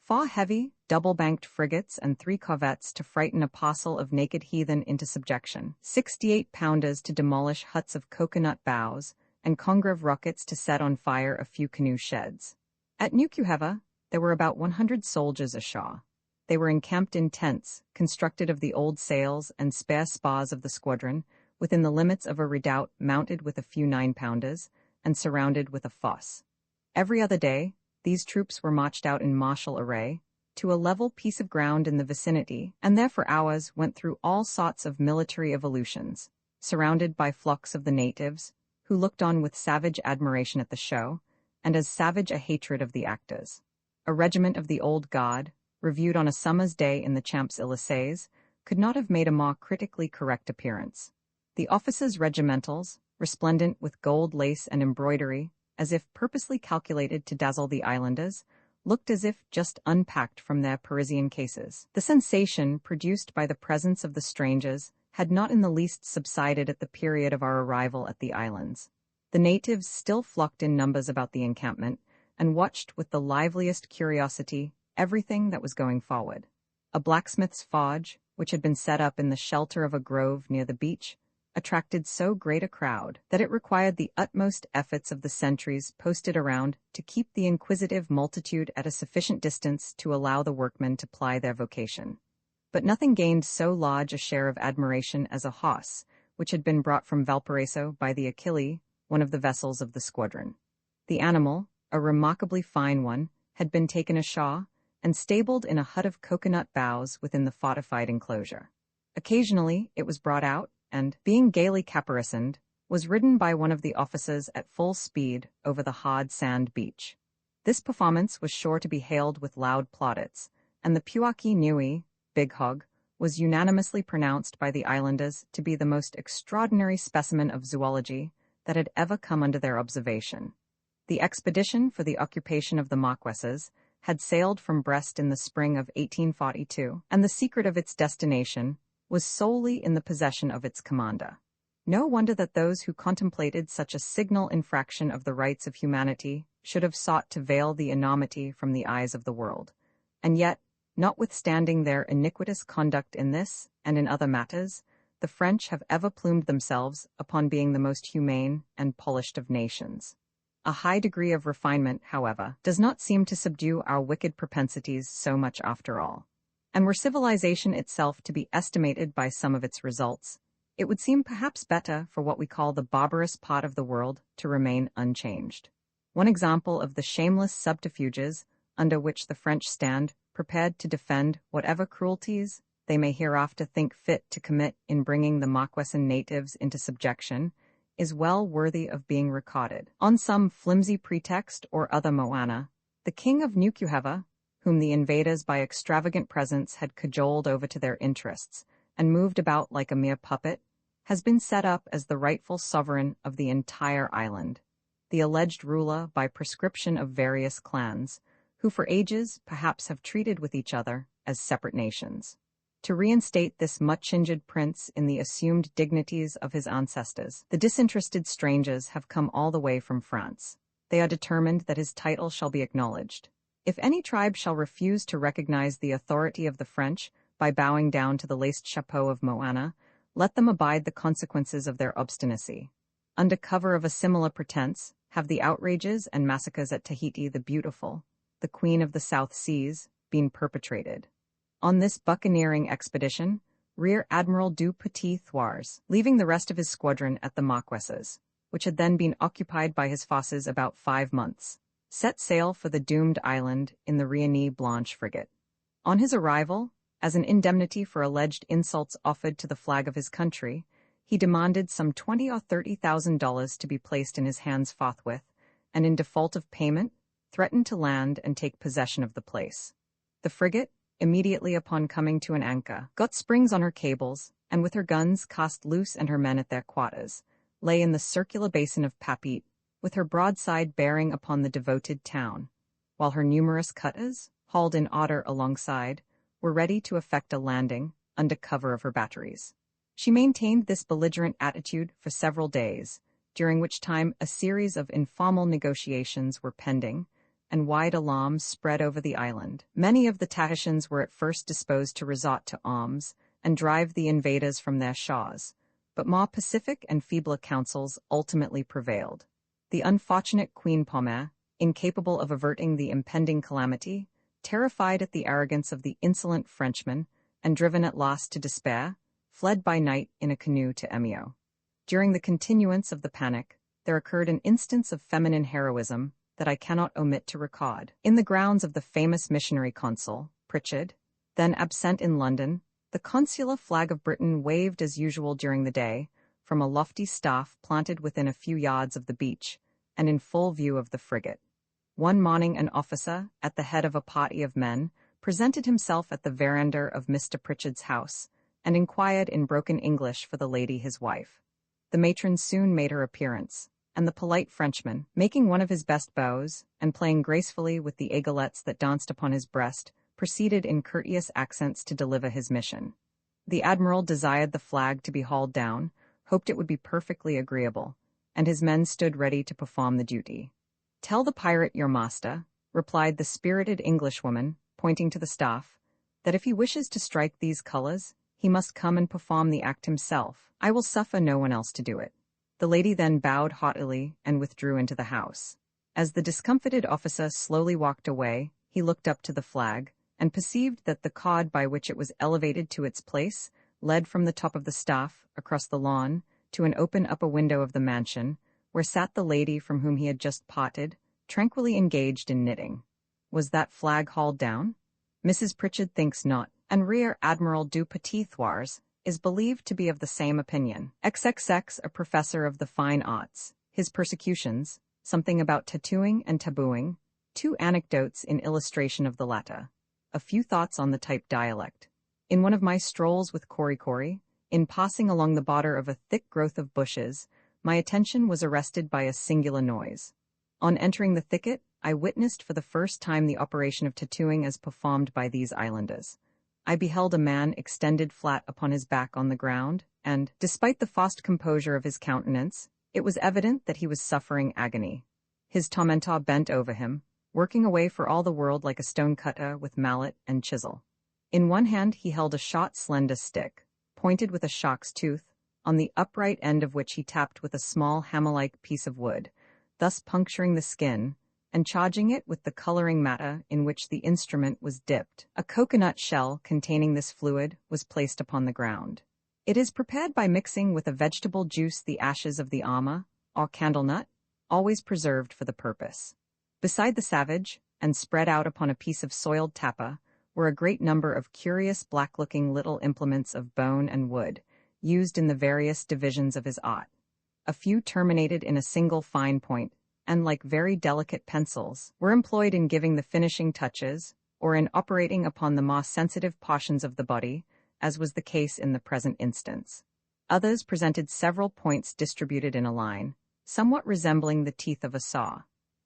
4 heavy, double-banked frigates and 3 corvettes to frighten a parcel of naked heathen into subjection, 68-pounders to demolish huts of coconut boughs, and Congreve rockets to set on fire a few canoe sheds. At Nukuheva, there were about 100 soldiers ashore. They were encamped in tents, constructed of the old sails and spare spars of the squadron, within the limits of a redoubt mounted with a few 9-pounders, and surrounded with a fosse. Every other day, these troops were marched out in martial array, to a level piece of ground in the vicinity, and there for hours went through all sorts of military evolutions, surrounded by flocks of the natives, who looked on with savage admiration at the show, and as savage a hatred of the actors. A regiment of the old guard, reviewed on a summer's day in the Champs-Élysées, could not have made a more critically correct appearance. The officers' regimentals, resplendent with gold lace and embroidery, as if purposely calculated to dazzle the islanders, looked as if just unpacked from their Parisian cases. The sensation produced by the presence of the strangers had not in the least subsided at the period of our arrival at the islands. The natives still flocked in numbers about the encampment, and watched with the liveliest curiosity everything that was going forward. A blacksmith's forge, which had been set up in the shelter of a grove near the beach, attracted so great a crowd that it required the utmost efforts of the sentries posted around to keep the inquisitive multitude at a sufficient distance to allow the workmen to ply their vocation. But nothing gained so large a share of admiration as a hoss, which had been brought from Valparaiso by the Achille, one of the vessels of the squadron. The animal, a remarkably fine one, had been taken ashore and stabled in a hut of coconut boughs within the fortified enclosure. Occasionally it was brought out, and, being gaily caparisoned, was ridden by one of the officers at full speed over the hard sand beach. This performance was sure to be hailed with loud plaudits, and the Puaki Nui, Big Hog, was unanimously pronounced by the islanders to be the most extraordinary specimen of zoology that had ever come under their observation. The expedition for the occupation of the Marquesas had sailed from Brest in the spring of 1842, and the secret of its destination was solely in the possession of its commander. No wonder that those who contemplated such a signal infraction of the rights of humanity should have sought to veil the enormity from the eyes of the world. And yet, notwithstanding their iniquitous conduct in this and in other matters, the French have ever plumed themselves upon being the most humane and polished of nations. A high degree of refinement, however, does not seem to subdue our wicked propensities so much after all. And were civilization itself to be estimated by some of its results, it would seem perhaps better for what we call the barbarous part of the world to remain unchanged. One example of the shameless subterfuges under which the French stand prepared to defend whatever cruelties they may hereafter think fit to commit in bringing the Marquesan natives into subjection is well worthy of being recorded. On some flimsy pretext or other moana, the king of Nukuheva, whom the invaders by extravagant presents had cajoled over to their interests, and moved about like a mere puppet, has been set up as the rightful sovereign of the entire island, the alleged ruler by prescription of various clans, who for ages perhaps have treated with each other as separate nations. To reinstate this much-injured prince in the assumed dignities of his ancestors, the disinterested strangers have come all the way from France. They are determined that his title shall be acknowledged. If any tribe shall refuse to recognize the authority of the French by bowing down to the laced chapeau of Moana, let them abide the consequences of their obstinacy. Under cover of a similar pretense, have the outrages and massacres at Tahiti the Beautiful, the Queen of the South Seas, been perpetrated. On this buccaneering expedition, Rear Admiral du Petit-Thouars, leaving the rest of his squadron at the Marquesas, which had then been occupied by his forces about 5 months, set sail for the doomed island in the Réunion Blanche frigate. On his arrival, as an indemnity for alleged insults offered to the flag of his country, he demanded some $20,000 or $30,000 to be placed in his hands forthwith, and in default of payment, threatened to land and take possession of the place. The frigate, immediately upon coming to an anchor, got springs on her cables, and with her guns cast loose and her men at their quarters, lay in the circular basin of Papeete, with her broadside bearing upon the devoted town, while her numerous cutters, hauled in order alongside, were ready to effect a landing under cover of her batteries. She maintained this belligerent attitude for several days, during which time a series of informal negotiations were pending, and wide alarms spread over the island. Many of the Tahitians were at first disposed to resort to arms and drive the invaders from their shores, but more pacific and feebler counsels ultimately prevailed. The unfortunate Queen Pomare, incapable of averting the impending calamity, terrified at the arrogance of the insolent Frenchman, and driven at last to despair, fled by night in a canoe to Emio. During the continuance of the panic, there occurred an instance of feminine heroism that I cannot omit to record. In the grounds of the famous missionary consul, Pritchard, then absent in London, the consular flag of Britain waved as usual during the day, from a lofty staff planted within a few yards of the beach, and in full view of the frigate. One morning an officer, at the head of a party of men, presented himself at the veranda of Mr. Pritchard's house, and inquired in broken English for the lady his wife. The matron soon made her appearance, and the polite Frenchman, making one of his best bows, and playing gracefully with the aiguillettes that danced upon his breast, proceeded in courteous accents to deliver his mission. The admiral desired the flag to be hauled down, hoped it would be perfectly agreeable, and his men stood ready to perform the duty. "Tell the pirate your master," replied the spirited Englishwoman, pointing to the staff, "that if he wishes to strike these colors, he must come and perform the act himself. I will suffer no one else to do it." The lady then bowed haughtily and withdrew into the house. As the discomfited officer slowly walked away, he looked up to the flag, and perceived that the cord by which it was elevated to its place led from the top of the staff, across the lawn, to an open upper window of the mansion, where sat the lady from whom he had just parted, tranquilly engaged in knitting. Was that flag hauled down? Mrs. Pritchard thinks not, and Rear Admiral du Petit-Thouars is believed to be of the same opinion. XXX, a professor of the fine arts. His persecutions, something about tattooing and tabooing, 2 anecdotes in illustration of the latter. A few thoughts on the type dialect. In one of my strolls with Kori, in passing along the border of a thick growth of bushes, my attention was arrested by a singular noise. On entering the thicket, I witnessed for the first time the operation of tattooing as performed by these islanders. I beheld a man extended flat upon his back on the ground, and, despite the forced composure of his countenance, it was evident that he was suffering agony. His tormentor bent over him, working away for all the world like a stone-cutter with mallet and chisel. In one hand he held a short, slender stick, pointed with a shark's tooth, on the upright end of which he tapped with a small hammer-like piece of wood, thus puncturing the skin, and charging it with the coloring matter in which the instrument was dipped. A coconut shell containing this fluid was placed upon the ground. It is prepared by mixing with a vegetable juice the ashes of the ama, or candle nut, always preserved for the purpose. Beside the savage, and spread out upon a piece of soiled tapa, were a great number of curious black-looking little implements of bone and wood, used in the various divisions of his art. A few terminated in a single fine point, and like very delicate pencils, were employed in giving the finishing touches, or in operating upon the more sensitive portions of the body, as was the case in the present instance. Others presented several points distributed in a line, somewhat resembling the teeth of a saw.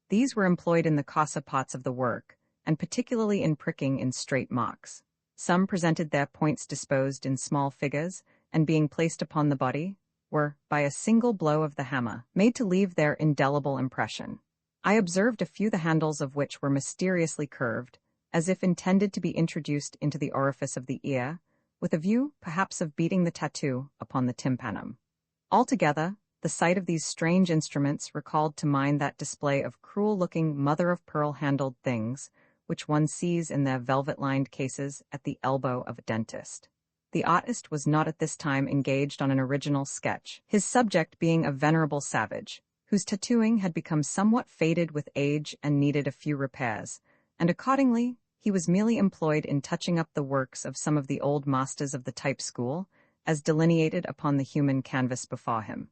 These were employed in the coarser parts of the work, and particularly in pricking in straight marks. Some presented their points disposed in small figures, and being placed upon the body, were, by a single blow of the hammer, made to leave their indelible impression. I observed a few the handles of which were mysteriously curved, as if intended to be introduced into the orifice of the ear, with a view, perhaps, of beating the tattoo upon the tympanum. Altogether, the sight of these strange instruments recalled to mind that display of cruel-looking mother-of-pearl-handled things which one sees in their velvet-lined cases at the elbow of a dentist. The artist was not at this time engaged on an original sketch, his subject being a venerable savage, whose tattooing had become somewhat faded with age and needed a few repairs, and accordingly he was merely employed in touching up the works of some of the old masters of the type school, as delineated upon the human canvas before him.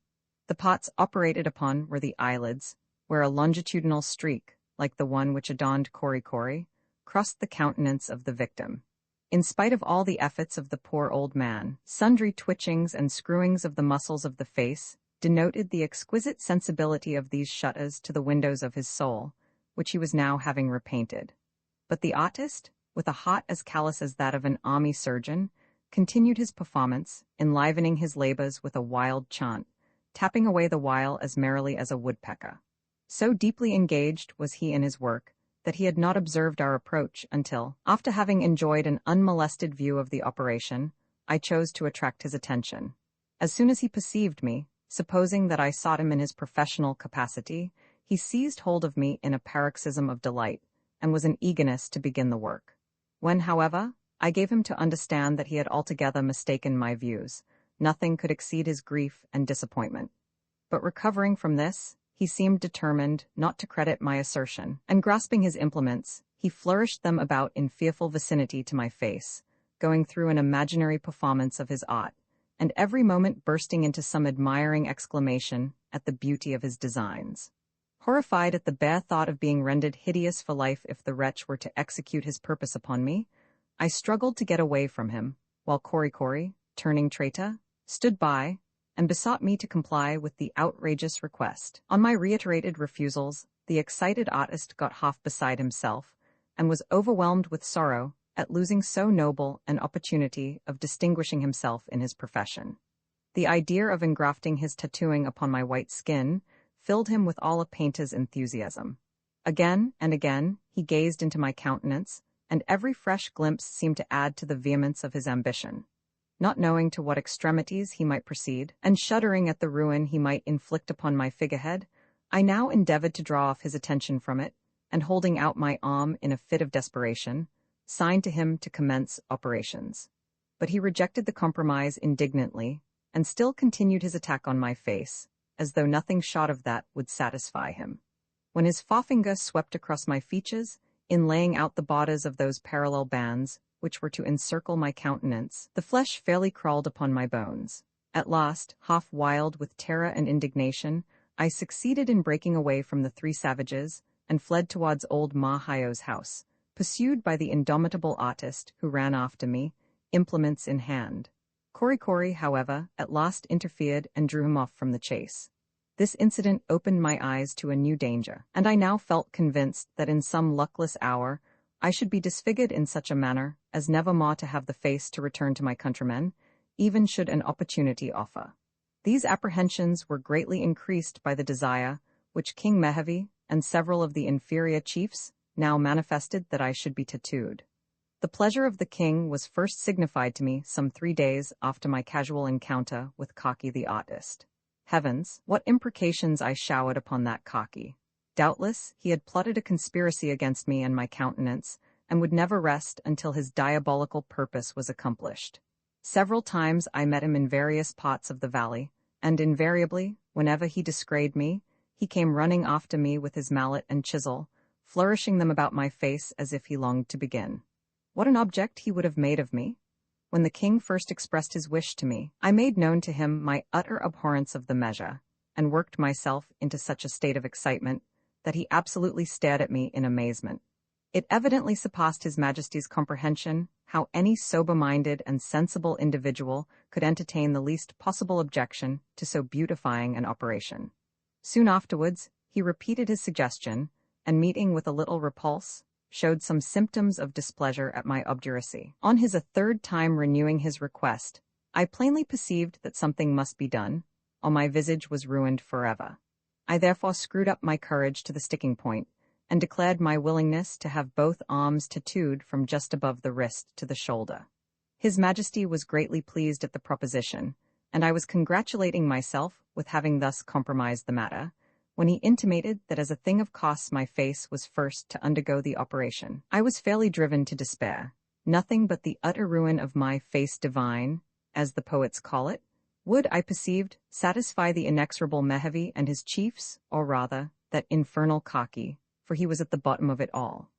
The parts operated upon were the eyelids, where a longitudinal streak, like the one which adorned Korikori, crossed the countenance of the victim. In spite of all the efforts of the poor old man, sundry twitchings and screwings of the muscles of the face denoted the exquisite sensibility of these shutters to the windows of his soul, which he was now having repainted. But the artist, with a heart as callous as that of an army surgeon, continued his performance, enlivening his labors with a wild chant, tapping away the while as merrily as a woodpecker. So deeply engaged was he in his work that he had not observed our approach until, after having enjoyed an unmolested view of the operation, I chose to attract his attention. As soon as he perceived me, supposing that I sought him in his professional capacity, he seized hold of me in a paroxysm of delight, and was in eagerness to begin the work. When, however, I gave him to understand that he had altogether mistaken my views, nothing could exceed his grief and disappointment. But recovering from this, he seemed determined not to credit my assertion, and grasping his implements, he flourished them about in fearful vicinity to my face, going through an imaginary performance of his art, and every moment bursting into some admiring exclamation at the beauty of his designs. Horrified at the bare thought of being rendered hideous for life if the wretch were to execute his purpose upon me, I struggled to get away from him, while Korikori, turning traitor, stood by, and besought me to comply with the outrageous request. On my reiterated refusals, the excited artist got half beside himself, and was overwhelmed with sorrow at losing so noble an opportunity of distinguishing himself in his profession. The idea of engrafting his tattooing upon my white skin filled him with all a painter's enthusiasm. Again and again he gazed into my countenance, and every fresh glimpse seemed to add to the vehemence of his ambition. Not knowing to what extremities he might proceed, and shuddering at the ruin he might inflict upon my figurehead, I now endeavored to draw off his attention from it, and holding out my arm in a fit of desperation, signed to him to commence operations. But he rejected the compromise indignantly, and still continued his attack on my face, as though nothing short of that would satisfy him. When his forefinger swept across my features, in laying out the borders of those parallel bands which were to encircle my countenance, the flesh fairly crawled upon my bones. At last, half wild with terror and indignation, I succeeded in breaking away from the three savages, and fled towards old Ma Hio's house, pursued by the indomitable artist who ran after me, implements in hand. Korikori, however, at last interfered and drew him off from the chase. This incident opened my eyes to a new danger, and I now felt convinced that in some luckless hour I should be disfigured in such a manner as never more to have the face to return to my countrymen, even should an opportunity offer. These apprehensions were greatly increased by the desire which King Mehevi and several of the inferior chiefs now manifested that I should be tattooed. The pleasure of the king was first signified to me some 3 days after my casual encounter with Kaki the artist. Heavens, what imprecations I showered upon that Kaki! Doubtless, he had plotted a conspiracy against me and my countenance, and would never rest until his diabolical purpose was accomplished. Several times I met him in various parts of the valley, and invariably, whenever he descried me, he came running after me with his mallet and chisel, flourishing them about my face as if he longed to begin. What an object he would have made of me! When the king first expressed his wish to me, I made known to him my utter abhorrence of the measure, and worked myself into such a state of excitement that he absolutely stared at me in amazement. It evidently surpassed His Majesty's comprehension how any sober-minded and sensible individual could entertain the least possible objection to so beautifying an operation. Soon afterwards, he repeated his suggestion, and meeting with a little repulse, showed some symptoms of displeasure at my obduracy. On his a third time renewing his request, I plainly perceived that something must be done, or my visage was ruined forever. I therefore screwed up my courage to the sticking point, and declared my willingness to have both arms tattooed from just above the wrist to the shoulder. His Majesty was greatly pleased at the proposition, and I was congratulating myself with having thus compromised the matter, when he intimated that as a thing of costs my face was first to undergo the operation. I was fairly driven to despair. Nothing but the utter ruin of my face divine, as the poets call it, would, I perceived, satisfy the inexorable Mehevi and his chiefs, or rather, that infernal Kaki, for he was at the bottom of it all.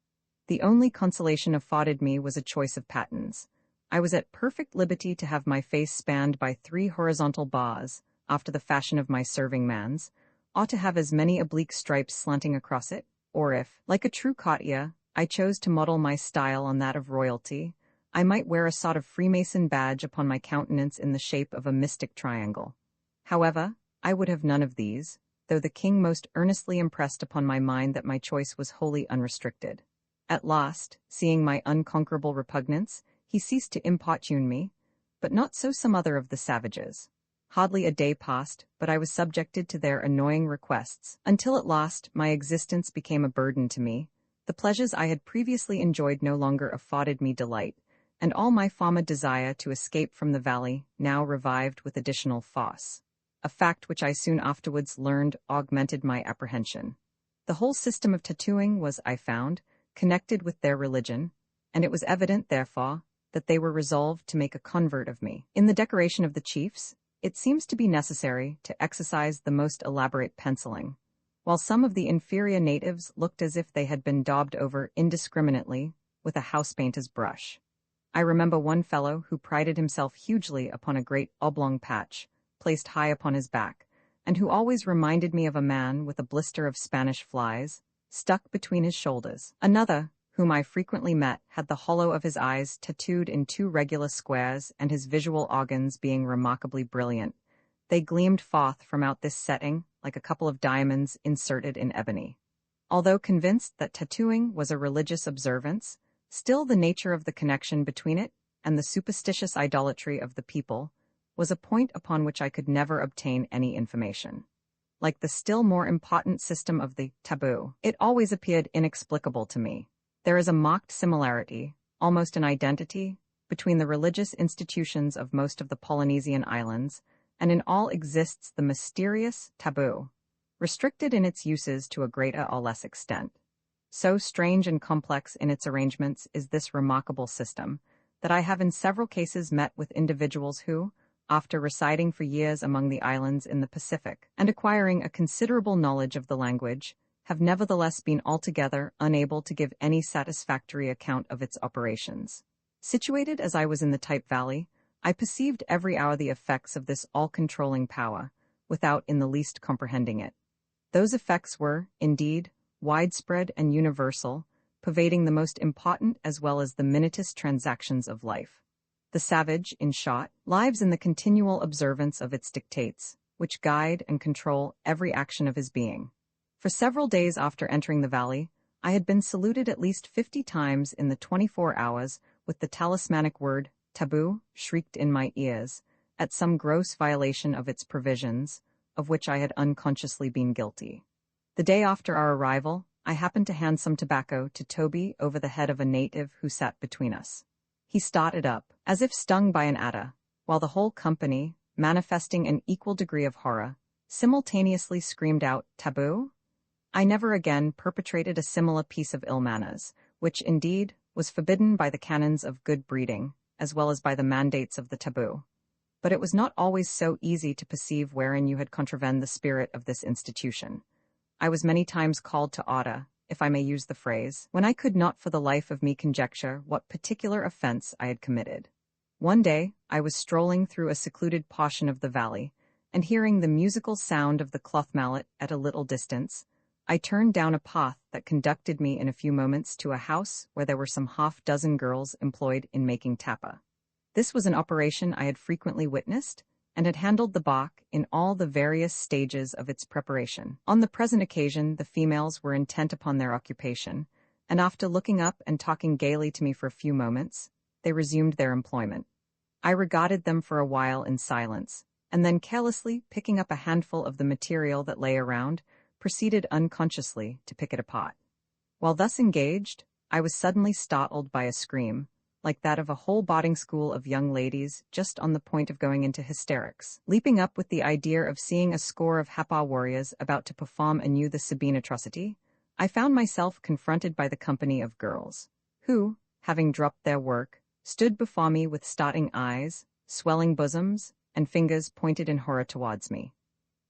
The only consolation afforded me was a choice of patterns. I was at perfect liberty to have my face spanned by 3 horizontal bars, after the fashion of my serving man's, or to have as many oblique stripes slanting across it, or if, like a true courtier, I chose to model my style on that of royalty, I might wear a sort of Freemason badge upon my countenance in the shape of a mystic triangle. However, I would have none of these, though the king most earnestly impressed upon my mind that my choice was wholly unrestricted. At last, seeing my unconquerable repugnance, he ceased to importune me, but not so some other of the savages. Hardly a day passed, but I was subjected to their annoying requests, until at last my existence became a burden to me. The pleasures I had previously enjoyed no longer afforded me delight, and all my former desire to escape from the valley now revived with additional force. A fact which I soon afterwards learned augmented my apprehension. The whole system of tattooing was, I found, connected with their religion, and it was evident, therefore, that they were resolved to make a convert of me. In the decoration of the chiefs, it seems to be necessary to exercise the most elaborate penciling, while some of the inferior natives looked as if they had been daubed over indiscriminately with a house-painter's brush. I remember one fellow who prided himself hugely upon a great oblong patch, placed high upon his back, and who always reminded me of a man with a blister of Spanish flies, stuck between his shoulders. Another, whom I frequently met, had the hollow of his eyes tattooed in 2 regular squares, and his visual organs being remarkably brilliant, they gleamed forth from out this setting like a couple of diamonds inserted in ebony. Although convinced that tattooing was a religious observance, still the nature of the connection between it and the superstitious idolatry of the people was a point upon which I could never obtain any information. Like the still more important system of the taboo, it always appeared inexplicable to me. There is a marked similarity, almost an identity, between the religious institutions of most of the Polynesian islands, and in all exists the mysterious taboo, restricted in its uses to a greater or less extent. So strange and complex in its arrangements is this remarkable system, that I have in several cases met with individuals who, after residing for years among the islands in the Pacific, and acquiring a considerable knowledge of the language, have nevertheless been altogether unable to give any satisfactory account of its operations. Situated as I was in the Typee Valley, I perceived every hour the effects of this all-controlling power, without in the least comprehending it. Those effects were, indeed, widespread and universal, pervading the most important as well as the minutest transactions of life. The savage, in short, lives in the continual observance of its dictates, which guide and control every action of his being. For several days after entering the valley, I had been saluted at least 50 times in the 24 hours with the talismanic word, taboo, shrieked in my ears, at some gross violation of its provisions, of which I had unconsciously been guilty. The day after our arrival, I happened to hand some tobacco to Toby over the head of a native who sat between us. He started up, as if stung by an adder, while the whole company, manifesting an equal degree of horror, simultaneously screamed out, "Taboo?" I never again perpetrated a similar piece of ill manners, which, indeed, was forbidden by the canons of good breeding, as well as by the mandates of the taboo. But it was not always so easy to perceive wherein you had contravened the spirit of this institution. I was many times called to order, if I may use the phrase, when I could not for the life of me conjecture what particular offense I had committed. One day, I was strolling through a secluded portion of the valley, and hearing the musical sound of the cloth mallet at a little distance, I turned down a path that conducted me in a few moments to a house where there were some half-dozen girls employed in making tapa. This was an operation I had frequently witnessed, and had handled the bach in all the various stages of its preparation. On the present occasion, the females were intent upon their occupation, and after looking up and talking gaily to me for a few moments, they resumed their employment. I regarded them for a while in silence, and then carelessly picking up a handful of the material that lay around, proceeded unconsciously to pick it apart. While thus engaged, I was suddenly startled by a scream, like that of a whole boarding school of young ladies just on the point of going into hysterics. Leaping up with the idea of seeing a score of Hapa warriors about to perform anew the Sabine atrocity, I found myself confronted by the company of girls, who, having dropped their work, stood before me with starting eyes, swelling bosoms, and fingers pointed in horror towards me.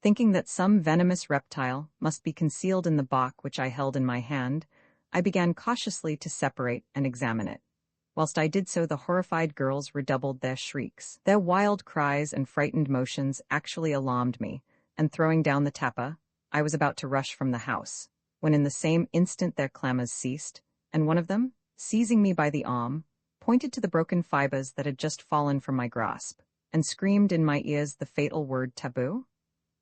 Thinking that some venomous reptile must be concealed in the bach which I held in my hand, I began cautiously to separate and examine it. Whilst I did so, the horrified girls redoubled their shrieks. Their wild cries and frightened motions actually alarmed me, and throwing down the tapa, I was about to rush from the house, when in the same instant their clamors ceased, and one of them, seizing me by the arm, pointed to the broken fibers that had just fallen from my grasp, and screamed in my ears the fatal word taboo.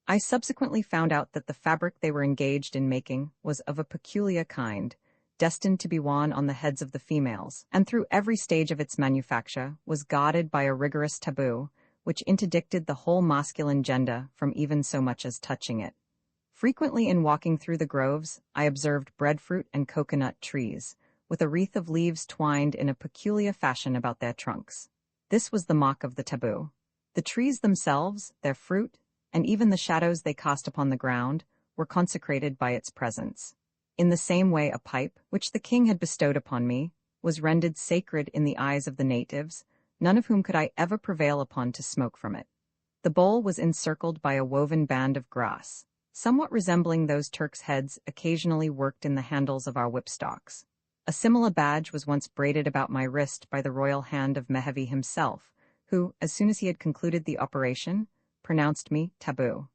I subsequently found out that the fabric they were engaged in making was of a peculiar kind, destined to be worn on the heads of the females, and through every stage of its manufacture was guarded by a rigorous taboo, which interdicted the whole masculine gender from even so much as touching it. Frequently in walking through the groves, I observed breadfruit and coconut trees, with a wreath of leaves twined in a peculiar fashion about their trunks. This was the mark of the taboo. The trees themselves, their fruit, and even the shadows they cast upon the ground, were consecrated by its presence. In the same way, a pipe, which the king had bestowed upon me, was rendered sacred in the eyes of the natives, none of whom could I ever prevail upon to smoke from it. The bowl was encircled by a woven band of grass, somewhat resembling those Turks' heads occasionally worked in the handles of our whipstocks. A similar badge was once braided about my wrist by the royal hand of Melville himself, who, as soon as he had concluded the operation, pronounced me taboo.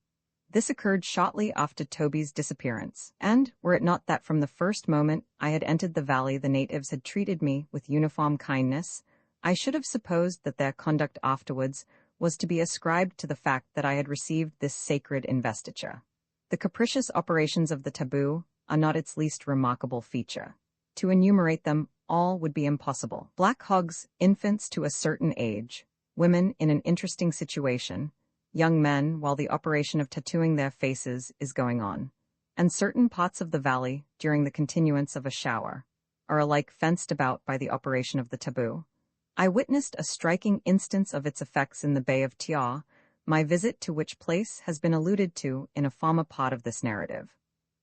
This occurred shortly after Toby's disappearance, and, were it not that from the first moment I had entered the valley the natives had treated me with uniform kindness, I should have supposed that their conduct afterwards was to be ascribed to the fact that I had received this sacred investiture. The capricious operations of the taboo are not its least remarkable feature. To enumerate them all would be impossible. Black hogs, infants to a certain age, women in an interesting situation, young men while the operation of tattooing their faces is going on, and certain parts of the valley during the continuance of a shower, are alike fenced about by the operation of the taboo. I witnessed a striking instance of its effects in the Bay of Typee, my visit to which place has been alluded to in a former part of this narrative.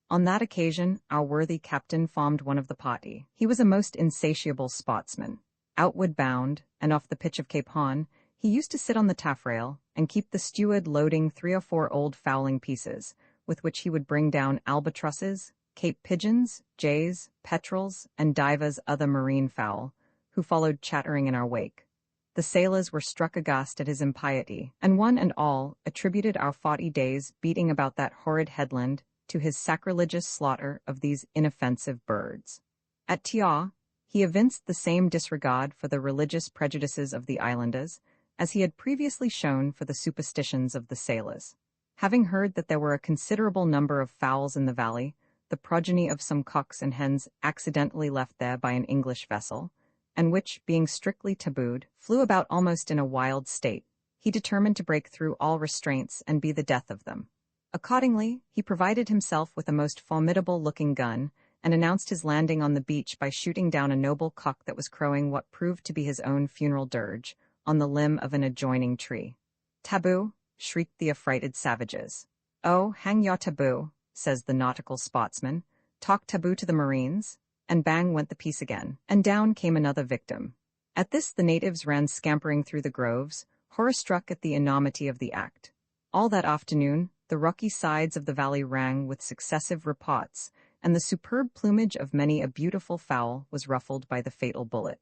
On that occasion, our worthy captain formed one of the party. He was a most insatiable sportsman. Outward bound, and off the pitch of Cape Horn, he used to sit on the taffrail and keep the steward loading 3 or 4 old fowling pieces, with which he would bring down albatrosses, Cape pigeons, jays, petrels, and divers other marine fowl, who followed chattering in our wake. The sailors were struck aghast at his impiety, and one and all attributed our 40 days beating about that horrid headland to his sacrilegious slaughter of these inoffensive birds. At Typee, he evinced the same disregard for the religious prejudices of the islanders, as he had previously shown for the superstitions of the sailors. Having heard that there were a considerable number of fowls in the valley, the progeny of some cocks and hens accidentally left there by an English vessel, and which, being strictly tabooed, flew about almost in a wild state, he determined to break through all restraints and be the death of them. Accordingly, he provided himself with a most formidable-looking gun, and announced his landing on the beach by shooting down a noble cock that was crowing what proved to be his own funeral dirge, on the limb of an adjoining tree. "Taboo!" shrieked the affrighted savages. "Oh, hang your taboo," says the nautical sportsman. "Talk taboo to the marines," and bang went the piece again, and down came another victim. At this the natives ran scampering through the groves, horror-struck at the enormity of the act. All that afternoon, the rocky sides of the valley rang with successive reports, and the superb plumage of many a beautiful fowl was ruffled by the fatal bullet.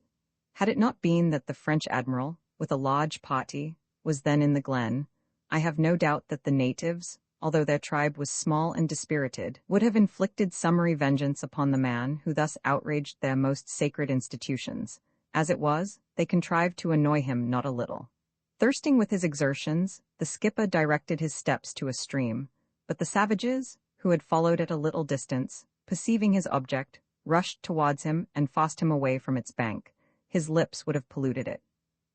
Had it not been that the French admiral, with a large party, was then in the glen, I have no doubt that the natives, although their tribe was small and dispirited, would have inflicted summary vengeance upon the man who thus outraged their most sacred institutions. As it was, they contrived to annoy him not a little. Thirsting with his exertions, the skipper directed his steps to a stream, but the savages, who had followed at a little distance, perceiving his object, rushed towards him and forced him away from its bank. His lips would have polluted it.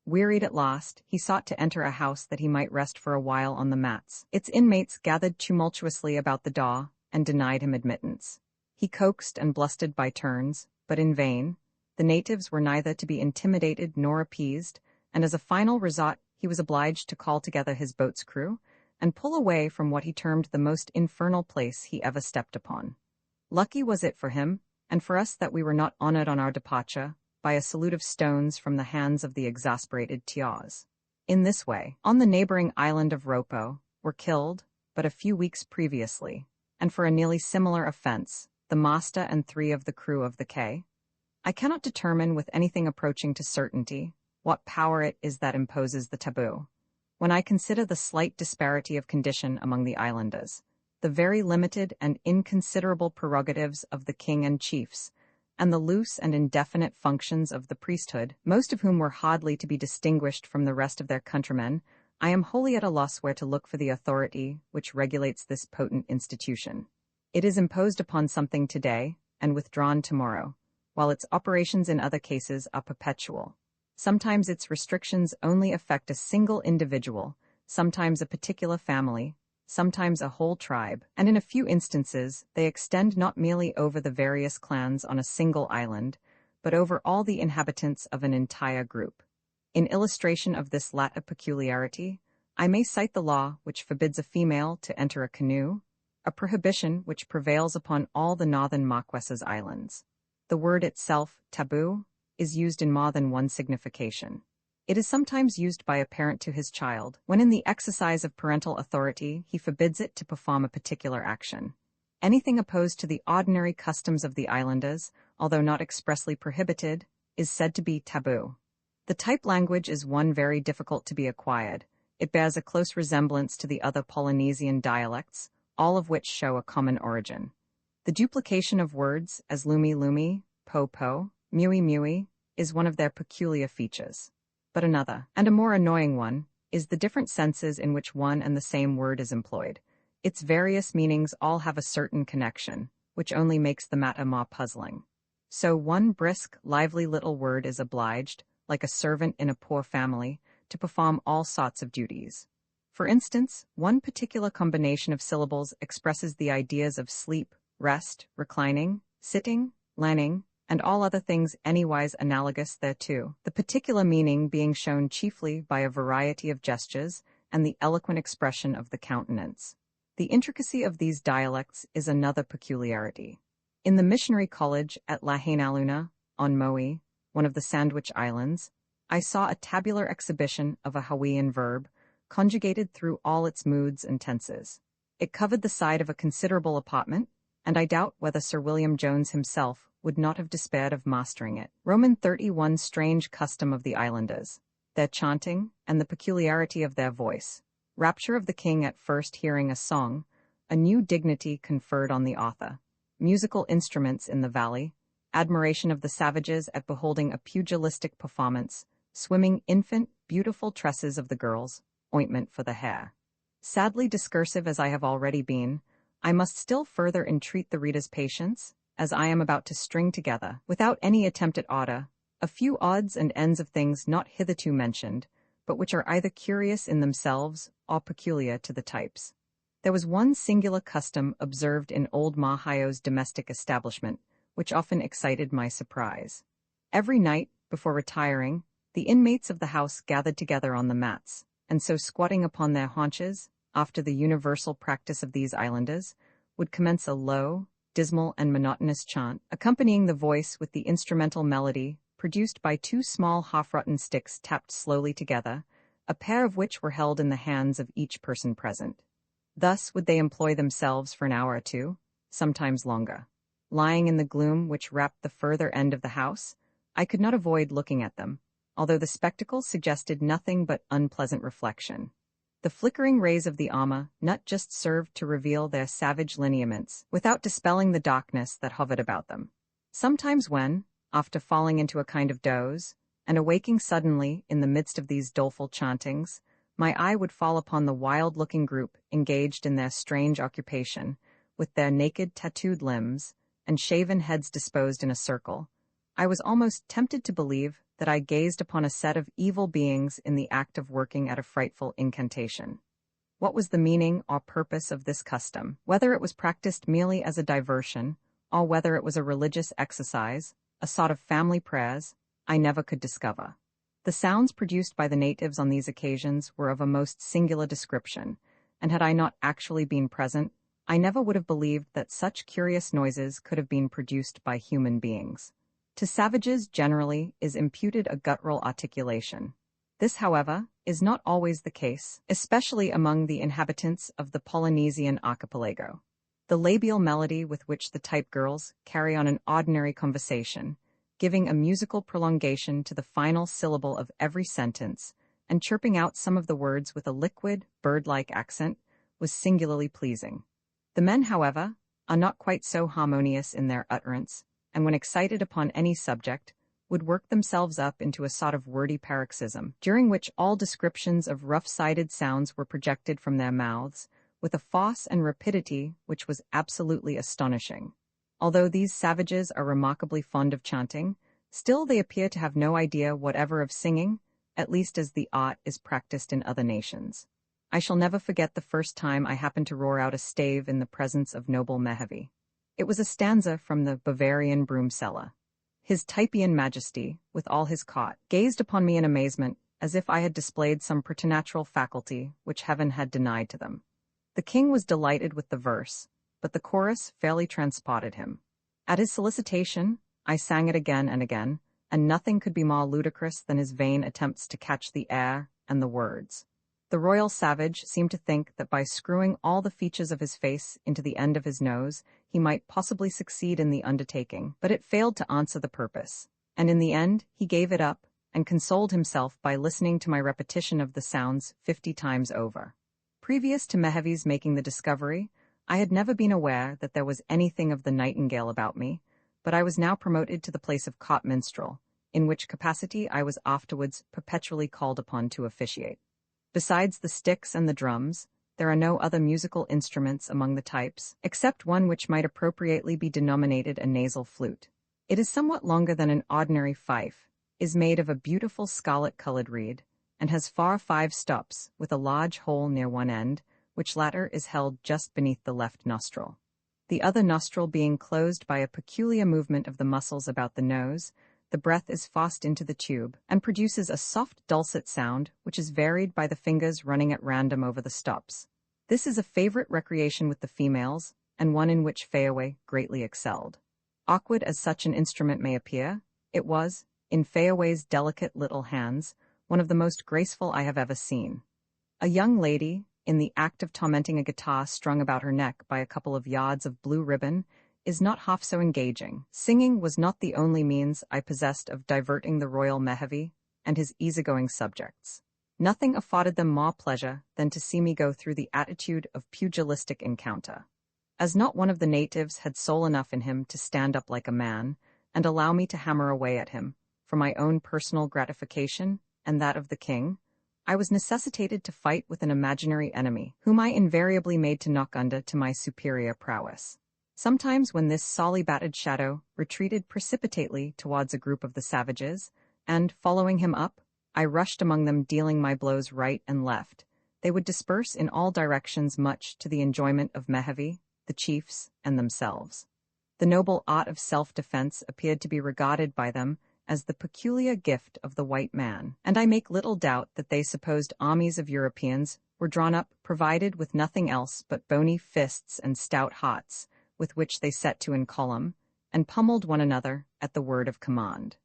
Wearied at last, he sought to enter a house that he might rest for a while on the mats. Its inmates gathered tumultuously about the door and denied him admittance. He coaxed and blustered by turns, but in vain. The natives were neither to be intimidated nor appeased, and as a final resort, he was obliged to call together his boat's crew and pull away from what he termed the most infernal place he ever stepped upon. Lucky was it for him, and for us, that we were not honored on our departure by a salute of stones from the hands of the exasperated Tiaws. In this way, on the neighboring island of Ropo, were killed, but a few weeks previously, and for a nearly similar offense, the master and 3 of the crew of the K. I cannot determine with anything approaching to certainty what power it is that imposes the taboo. When I consider the slight disparity of condition among the islanders, the very limited and inconsiderable prerogatives of the king and chiefs, and the loose and indefinite functions of the priesthood, most of whom were hardly to be distinguished from the rest of their countrymen, I am wholly at a loss where to look for the authority which regulates this potent institution. It is imposed upon something today, and withdrawn tomorrow, while its operations in other cases are perpetual. Sometimes its restrictions only affect a single individual, sometimes a particular family, sometimes a whole tribe, and in a few instances they extend not merely over the various clans on a single island, but over all the inhabitants of an entire group. In illustration of this latter peculiarity, I may cite the law which forbids a female to enter a canoe, a prohibition which prevails upon all the northern Marquesas Islands. The word itself, taboo, is used in more than one signification. It is sometimes used by a parent to his child, when in the exercise of parental authority he forbids it to perform a particular action. Anything opposed to the ordinary customs of the islanders, although not expressly prohibited, is said to be taboo. The type language is one very difficult to be acquired. It bears a close resemblance to the other Polynesian dialects, all of which show a common origin. The duplication of words, as lumi-lumi, po-po, mui-mui, is one of their peculiar features. But another, and a more annoying one, is the different senses in which one and the same word is employed. Its various meanings all have a certain connection, which only makes the matter more puzzling. So one brisk, lively little word is obliged, like a servant in a poor family, to perform all sorts of duties. For instance, one particular combination of syllables expresses the ideas of sleep, rest, reclining, sitting, lanning, and all other things anywise analogous thereto, the particular meaning being shown chiefly by a variety of gestures and the eloquent expression of the countenance. The intricacy of these dialects is another peculiarity. In the missionary college at Lahainaluna, on Maui, one of the Sandwich Islands, I saw a tabular exhibition of a Hawaiian verb, conjugated through all its moods and tenses. It covered the side of a considerable apartment, and I doubt whether Sir William Jones himself would not have despaired of mastering it. Roman 31 strange custom of the islanders, their chanting, and the peculiarity of their voice. Rapture of the king at first hearing a song, a new dignity conferred on the author. Musical instruments in the valley, admiration of the savages at beholding a pugilistic performance, swimming infant, beautiful tresses of the girls, ointment for the hair. Sadly discursive as I have already been, I must still further entreat the reader's patience, as I am about to string together, without any attempt at order, a few odds and ends of things not hitherto mentioned, but which are either curious in themselves or peculiar to the types. There was one singular custom observed in old Mahaio's domestic establishment, which often excited my surprise. Every night, before retiring, the inmates of the house gathered together on the mats, and so squatting upon their haunches, after the universal practice of these islanders, would commence a low, dismal and monotonous chant, accompanying the voice with the instrumental melody produced by 2 small half-rotten sticks tapped slowly together, a pair of which were held in the hands of each person present. Thus would they employ themselves for an hour or two, sometimes longer. Lying in the gloom which wrapped the further end of the house, I could not avoid looking at them, although the spectacle suggested nothing but unpleasant reflection. The flickering rays of the armor not just served to reveal their savage lineaments, without dispelling the darkness that hovered about them. Sometimes when, after falling into a kind of doze, and awaking suddenly in the midst of these doleful chantings, my eye would fall upon the wild-looking group engaged in their strange occupation, with their naked tattooed limbs and shaven heads disposed in a circle, I was almost tempted to believe that I gazed upon a set of evil beings in the act of working at a frightful incantation. What was the meaning or purpose of this custom? Whether it was practiced merely as a diversion, or whether it was a religious exercise, a sort of family prayers, I never could discover. The sounds produced by the natives on these occasions were of a most singular description, and had I not actually been present, I never would have believed that such curious noises could have been produced by human beings. To savages generally is imputed a guttural articulation. This, however, is not always the case, especially among the inhabitants of the Polynesian archipelago. The labial melody with which the Type girls carry on an ordinary conversation, giving a musical prolongation to the final syllable of every sentence, and chirping out some of the words with a liquid, bird-like accent, was singularly pleasing. The men, however, are not quite so harmonious in their utterance, and when excited upon any subject, would work themselves up into a sort of wordy paroxysm, during which all descriptions of rough-sided sounds were projected from their mouths, with a force and rapidity which was absolutely astonishing. Although these savages are remarkably fond of chanting, still they appear to have no idea whatever of singing, at least as the art is practiced in other nations. I shall never forget the first time I happened to roar out a stave in the presence of noble Mehevi. It was a stanza from the Bavarian broom seller. His Typean Majesty, with all his court, gazed upon me in amazement, as if I had displayed some preternatural faculty which heaven had denied to them. The king was delighted with the verse, but the chorus fairly transported him. At his solicitation, I sang it again and again, and nothing could be more ludicrous than his vain attempts to catch the air and the words. The royal savage seemed to think that by screwing all the features of his face into the end of his nose, he might possibly succeed in the undertaking, but it failed to answer the purpose, and in the end he gave it up, and consoled himself by listening to my repetition of the sounds 50 times over. Previous to Mehevi's making the discovery, I had never been aware that there was anything of the nightingale about me, but I was now promoted to the place of court minstrel, in which capacity I was afterwards perpetually called upon to officiate. Besides the sticks and the drums, there are no other musical instruments among the types, except one which might appropriately be denominated a nasal flute. It is somewhat longer than an ordinary fife, is made of a beautiful scarlet-colored reed, and has 5 stops, with a large hole near one end, which latter is held just beneath the left nostril. The other nostril being closed by a peculiar movement of the muscles about the nose, the breath is forced into the tube, and produces a soft dulcet sound which is varied by the fingers running at random over the stops. This is a favorite recreation with the females, and one in which Fayaway greatly excelled. Awkward as such an instrument may appear, it was, in Fayaway's delicate little hands, one of the most graceful I have ever seen. A young lady, in the act of tormenting a guitar strung about her neck by a couple of yards of blue ribbon, is not half so engaging. Singing was not the only means I possessed of diverting the royal Mehevi and his easygoing subjects. Nothing afforded them more pleasure than to see me go through the attitude of pugilistic encounter. As not one of the natives had soul enough in him to stand up like a man, and allow me to hammer away at him, for my own personal gratification and that of the king, I was necessitated to fight with an imaginary enemy, whom I invariably made to knock under to my superior prowess. Sometimes when this sorely-battered shadow retreated precipitately towards a group of the savages, and, following him up, I rushed among them dealing my blows right and left, they would disperse in all directions much to the enjoyment of Mehevi, the chiefs, and themselves. The noble art of self-defense appeared to be regarded by them as the peculiar gift of the white man, and I make little doubt that they supposed armies of Europeans were drawn up provided with nothing else but bony fists and stout hearts, with which they set to in column, and pummeled one another at the word of command.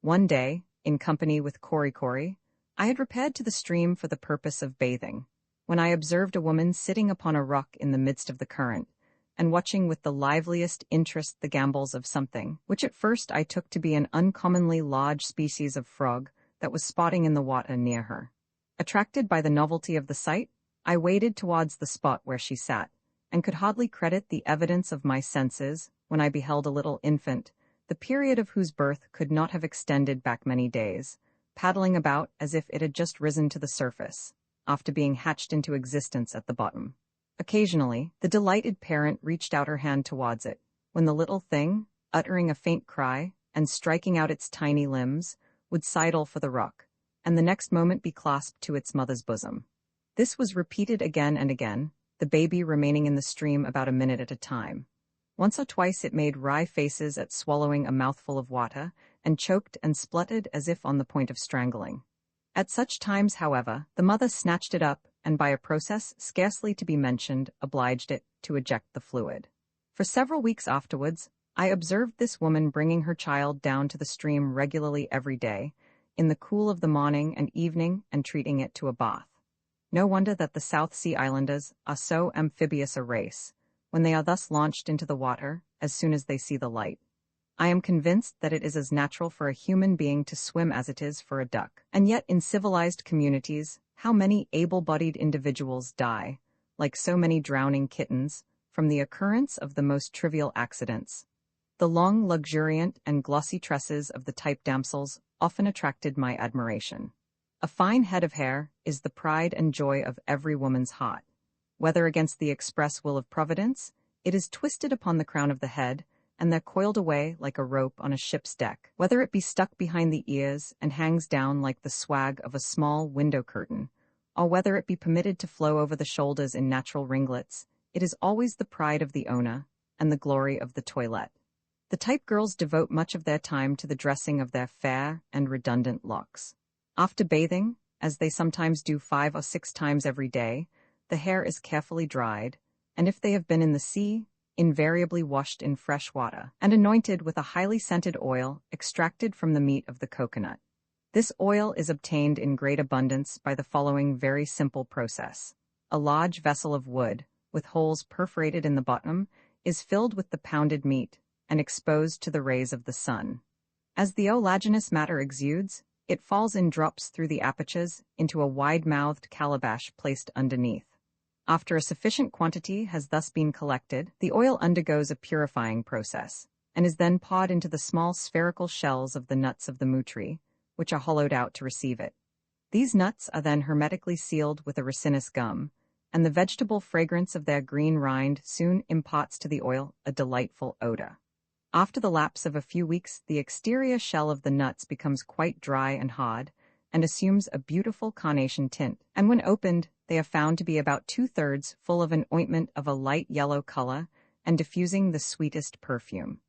One day, in company with Kori, I had repaired to the stream for the purpose of bathing, when I observed a woman sitting upon a rock in the midst of the current, and watching with the liveliest interest the gambols of something, which at first I took to be an uncommonly large species of frog that was spotting in the water near her. Attracted by the novelty of the sight, I waded towards the spot where she sat, and could hardly credit the evidence of my senses when I beheld a little infant, the period of whose birth could not have extended back many days, paddling about as if it had just risen to the surface, after being hatched into existence at the bottom. Occasionally, the delighted parent reached out her hand towards it, when the little thing, uttering a faint cry and striking out its tiny limbs, would sidle for the rock, and the next moment be clasped to its mother's bosom. This was repeated again and again, the baby remaining in the stream about a minute at a time. Once or twice it made wry faces at swallowing a mouthful of water, and choked and spluttered as if on the point of strangling. At such times, however, the mother snatched it up, and by a process scarcely to be mentioned, obliged it to eject the fluid. For several weeks afterwards, I observed this woman bringing her child down to the stream regularly every day, in the cool of the morning and evening, and treating it to a bath. No wonder that the South Sea Islanders are so amphibious a race, when they are thus launched into the water as soon as they see the light. I am convinced that it is as natural for a human being to swim as it is for a duck. And yet in civilized communities, how many able-bodied individuals die, like so many drowning kittens, from the occurrence of the most trivial accidents. The long, luxuriant, and glossy tresses of the Typee damsels often attracted my admiration. A fine head of hair is the pride and joy of every woman's heart. Whether against the express will of Providence, it is twisted upon the crown of the head, and there coiled away like a rope on a ship's deck. Whether it be stuck behind the ears and hangs down like the swag of a small window curtain, or whether it be permitted to flow over the shoulders in natural ringlets, it is always the pride of the owner and the glory of the toilette. The Typee girls devote much of their time to the dressing of their fair and redundant locks. After bathing, as they sometimes do 5 or 6 times every day, the hair is carefully dried, and if they have been in the sea, invariably washed in fresh water, and anointed with a highly scented oil extracted from the meat of the coconut. This oil is obtained in great abundance by the following very simple process. A large vessel of wood, with holes perforated in the bottom, is filled with the pounded meat, and exposed to the rays of the sun. As the oleaginous matter exudes, it falls in drops through the apertures into a wide-mouthed calabash placed underneath. After a sufficient quantity has thus been collected, the oil undergoes a purifying process, and is then poured into the small spherical shells of the nuts of the moo-tree, which are hollowed out to receive it. These nuts are then hermetically sealed with a resinous gum, and the vegetable fragrance of their green rind soon imparts to the oil a delightful odor. After the lapse of a few weeks, the exterior shell of the nuts becomes quite dry and hard, and assumes a beautiful carnation tint, and when opened, they are found to be about 2/3 full of an ointment of a light yellow color, and diffusing the sweetest perfume.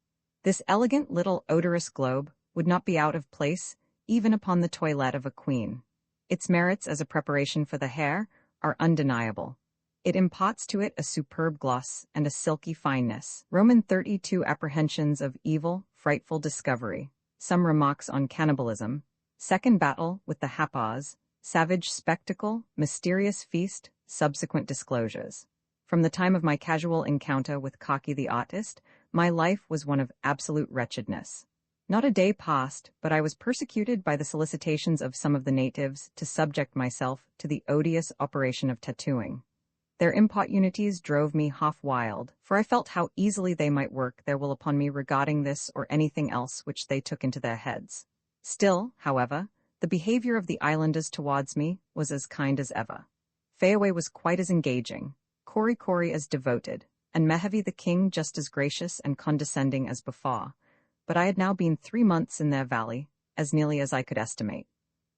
This elegant little odorous globe would not be out of place even upon the toilette of a queen. Its merits as a preparation for the hair are undeniable. It imparts to it a superb gloss and a silky fineness. Roman 32 apprehensions of evil, frightful discovery, some remarks on cannibalism, second battle with the Hapas, savage spectacle, mysterious feast, subsequent disclosures. From the time of my casual encounter with Cocky the artist, my life was one of absolute wretchedness. Not a day passed, but I was persecuted by the solicitations of some of the natives to subject myself to the odious operation of tattooing. Their importunities drove me half wild, for I felt how easily they might work their will upon me regarding this or anything else which they took into their heads. Still, however, the behavior of the islanders towards me was as kind as ever. Fayaway was quite as engaging, Kori as devoted, and Mehevi the king just as gracious and condescending as before, but I had now been 3 months in their valley, as nearly as I could estimate.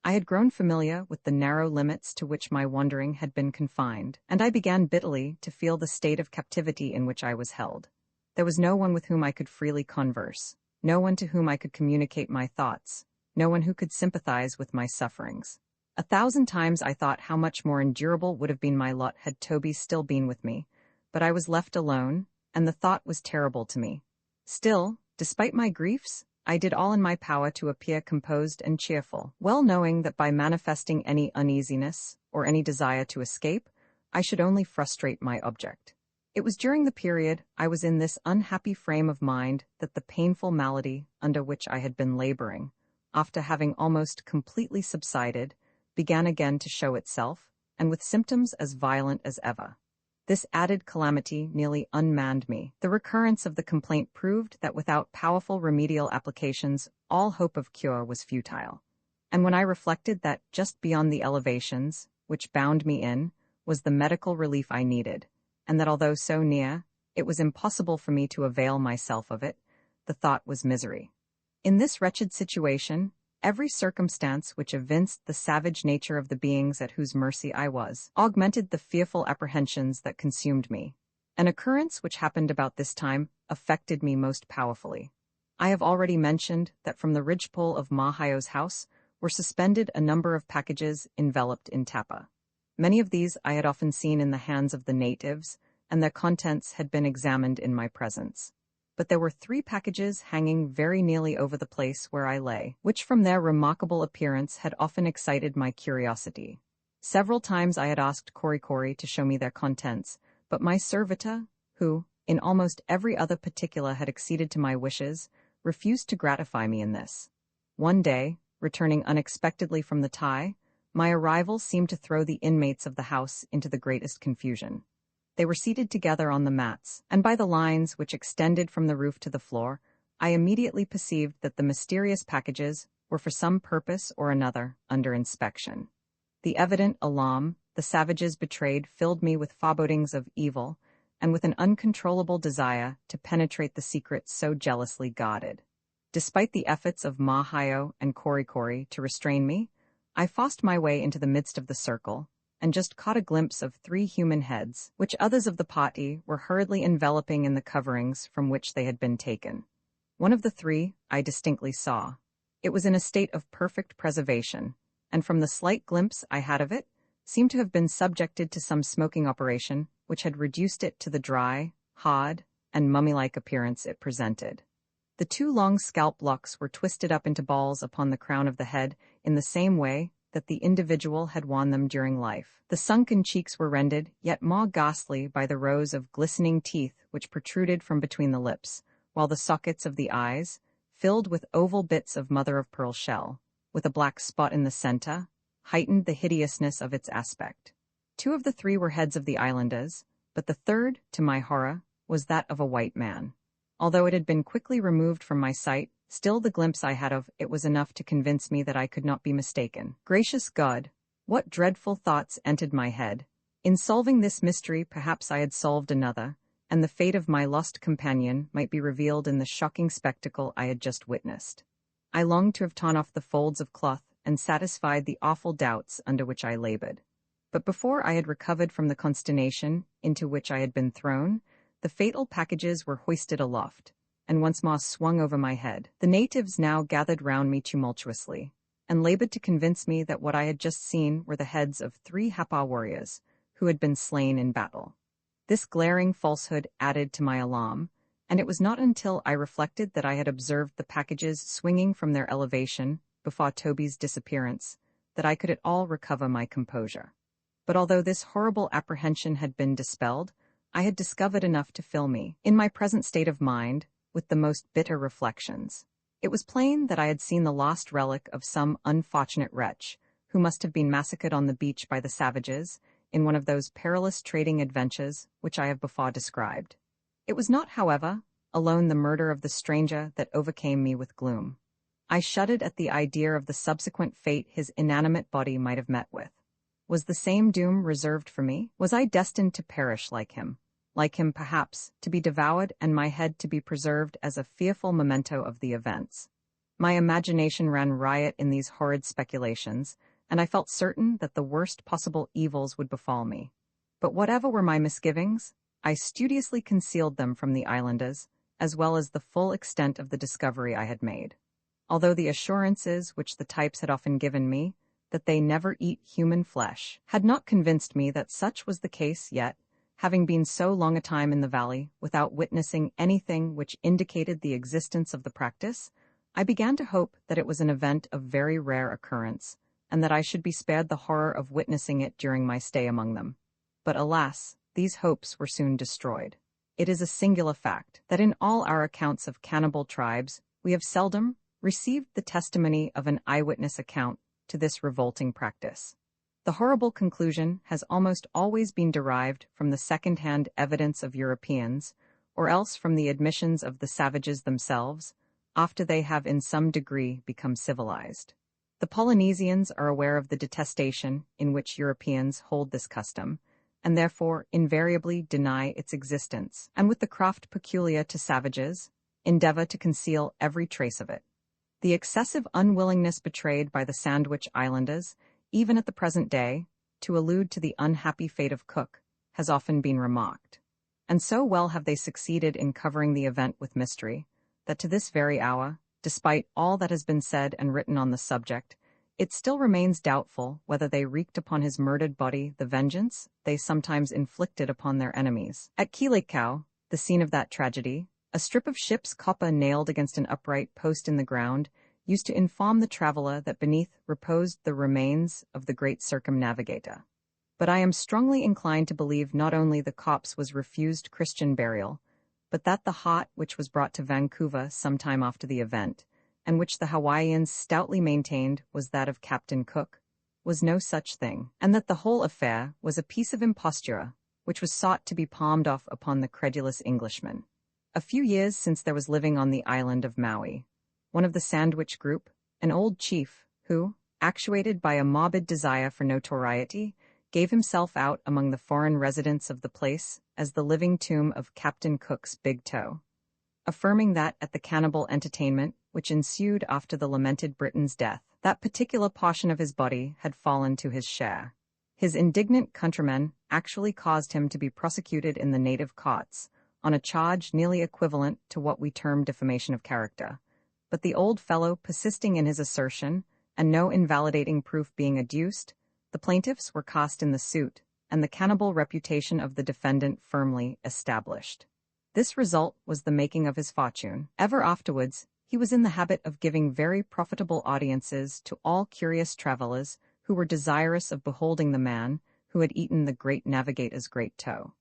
I had grown familiar with the narrow limits to which my wandering had been confined, and I began bitterly to feel the state of captivity in which I was held. There was no one with whom I could freely converse, no one to whom I could communicate my thoughts, no one who could sympathize with my sufferings. 1,000 times I thought how much more endurable would have been my lot had Toby still been with me, but I was left alone, and the thought was terrible to me. Still, despite my griefs, I did all in my power to appear composed and cheerful, well knowing that by manifesting any uneasiness or any desire to escape, I should only frustrate my object. It was during the period I was in this unhappy frame of mind that the painful malady under which I had been laboring, after having almost completely subsided, began again to show itself, and with symptoms as violent as ever. This added calamity nearly unmanned me. The recurrence of the complaint proved that without powerful remedial applications, all hope of cure was futile. And when I reflected that just beyond the elevations, which bound me in, was the medical relief I needed, and that although so near, it was impossible for me to avail myself of it, the thought was misery. In this wretched situation, every circumstance which evinced the savage nature of the beings at whose mercy I was, augmented the fearful apprehensions that consumed me. An occurrence which happened about this time affected me most powerfully. I have already mentioned that from the ridgepole of Ma-hyo's house were suspended a number of packages enveloped in tapa. Many of these I had often seen in the hands of the natives, and their contents had been examined in my presence. But there were 3 packages hanging very nearly over the place where I lay, which from their remarkable appearance had often excited my curiosity. Several times I had asked Korikori to show me their contents, but my servitor, who, in almost every other particular had acceded to my wishes, refused to gratify me in this. One day, returning unexpectedly from the Thai, my arrival seemed to throw the inmates of the house into the greatest confusion. They were seated together on the mats, and by the lines which extended from the roof to the floor, I immediately perceived that the mysterious packages were for some purpose or another under inspection. The evident alarm the savages betrayed filled me with forebodings of evil, and with an uncontrollable desire to penetrate the secrets so jealously guarded. Despite the efforts of Ma-hyo and Korikori to restrain me, I forced my way into the midst of the circle, and just caught a glimpse of 3 human heads, which others of the party were hurriedly enveloping in the coverings from which they had been taken. One of the 3 I distinctly saw. It was in a state of perfect preservation, and from the slight glimpse I had of it, seemed to have been subjected to some smoking operation which had reduced it to the dry, hard, and mummy-like appearance it presented. The 2 long scalp locks were twisted up into balls upon the crown of the head in the same way that the individual had worn them during life. The sunken cheeks were rendered yet more ghastly by the rows of glistening teeth which protruded from between the lips, while the sockets of the eyes, filled with oval bits of mother-of-pearl shell, with a black spot in the center, heightened the hideousness of its aspect. 2 of the 3 were heads of the islanders, but the 3rd, to my horror, was that of a white man. Although it had been quickly removed from my sight, still the glimpse I had of it was enough to convince me that I could not be mistaken. Gracious God, what dreadful thoughts entered my head! In solving this mystery perhaps I had solved another, and the fate of my lost companion might be revealed in the shocking spectacle I had just witnessed. I longed to have torn off the folds of cloth and satisfied the awful doubts under which I labored. But before I had recovered from the consternation into which I had been thrown, the fatal packages were hoisted aloft, and once more swung over my head. The natives now gathered round me tumultuously, and labored to convince me that what I had just seen were the heads of 3 Hapa warriors, who had been slain in battle. This glaring falsehood added to my alarm, and it was not until I reflected that I had observed the packages swinging from their elevation before Toby's disappearance, that I could at all recover my composure. But although this horrible apprehension had been dispelled, I had discovered enough to fill me, in my present state of mind, with the most bitter reflections. It was plain that I had seen the lost relic of some unfortunate wretch, who must have been massacred on the beach by the savages, in one of those perilous trading adventures which I have before described. It was not, however, alone the murder of the stranger that overcame me with gloom. I shuddered at the idea of the subsequent fate his inanimate body might have met with. Was the same doom reserved for me? Was I destined to perish like him? Like him, perhaps, to be devoured and my head to be preserved as a fearful memento of the events. My imagination ran riot in these horrid speculations, and I felt certain that the worst possible evils would befall me. But whatever were my misgivings, I studiously concealed them from the islanders, as well as the full extent of the discovery I had made. Although the assurances which the types had often given me, that they never eat human flesh, had not convinced me that such was the case yet, having been so long a time in the valley without witnessing anything which indicated the existence of the practice, I began to hope that it was an event of very rare occurrence, and that I should be spared the horror of witnessing it during my stay among them. But alas, these hopes were soon destroyed. It is a singular fact that in all our accounts of cannibal tribes, we have seldom received the testimony of an eyewitness account to this revolting practice. The horrible conclusion has almost always been derived from the second-hand evidence of Europeans, or else from the admissions of the savages themselves, after they have in some degree become civilized. The Polynesians are aware of the detestation in which Europeans hold this custom, and therefore invariably deny its existence, and with the craft peculiar to savages, endeavor to conceal every trace of it. The excessive unwillingness betrayed by the Sandwich Islanders, even at the present day, to allude to the unhappy fate of Cook, has often been remarked. And so well have they succeeded in covering the event with mystery, that to this very hour, despite all that has been said and written on the subject, it still remains doubtful whether they wreaked upon his murdered body the vengeance they sometimes inflicted upon their enemies. At Keelakau, the scene of that tragedy, a strip of ship's copper nailed against an upright post in the ground used to inform the traveler that beneath reposed the remains of the great circumnavigator. But I am strongly inclined to believe not only the corpse was refused Christian burial, but that the heart which was brought to Vancouver some time after the event, and which the Hawaiians stoutly maintained was that of Captain Cook, was no such thing, and that the whole affair was a piece of imposture which was sought to be palmed off upon the credulous Englishman. A few years since there was living on the island of Maui one of the Sandwich group, an old chief, who, actuated by a morbid desire for notoriety, gave himself out among the foreign residents of the place as the living tomb of Captain Cook's big toe, affirming that at the cannibal entertainment which ensued after the lamented Briton's death, that particular portion of his body had fallen to his share. His indignant countrymen actually caused him to be prosecuted in the native courts, on a charge nearly equivalent to what we term defamation of character. But the old fellow persisting in his assertion, and no invalidating proof being adduced, the plaintiffs were cast in the suit, and the cannibal reputation of the defendant firmly established. This result was the making of his fortune. Ever afterwards, he was in the habit of giving very profitable audiences to all curious travelers who were desirous of beholding the man who had eaten the great navigator's great toe.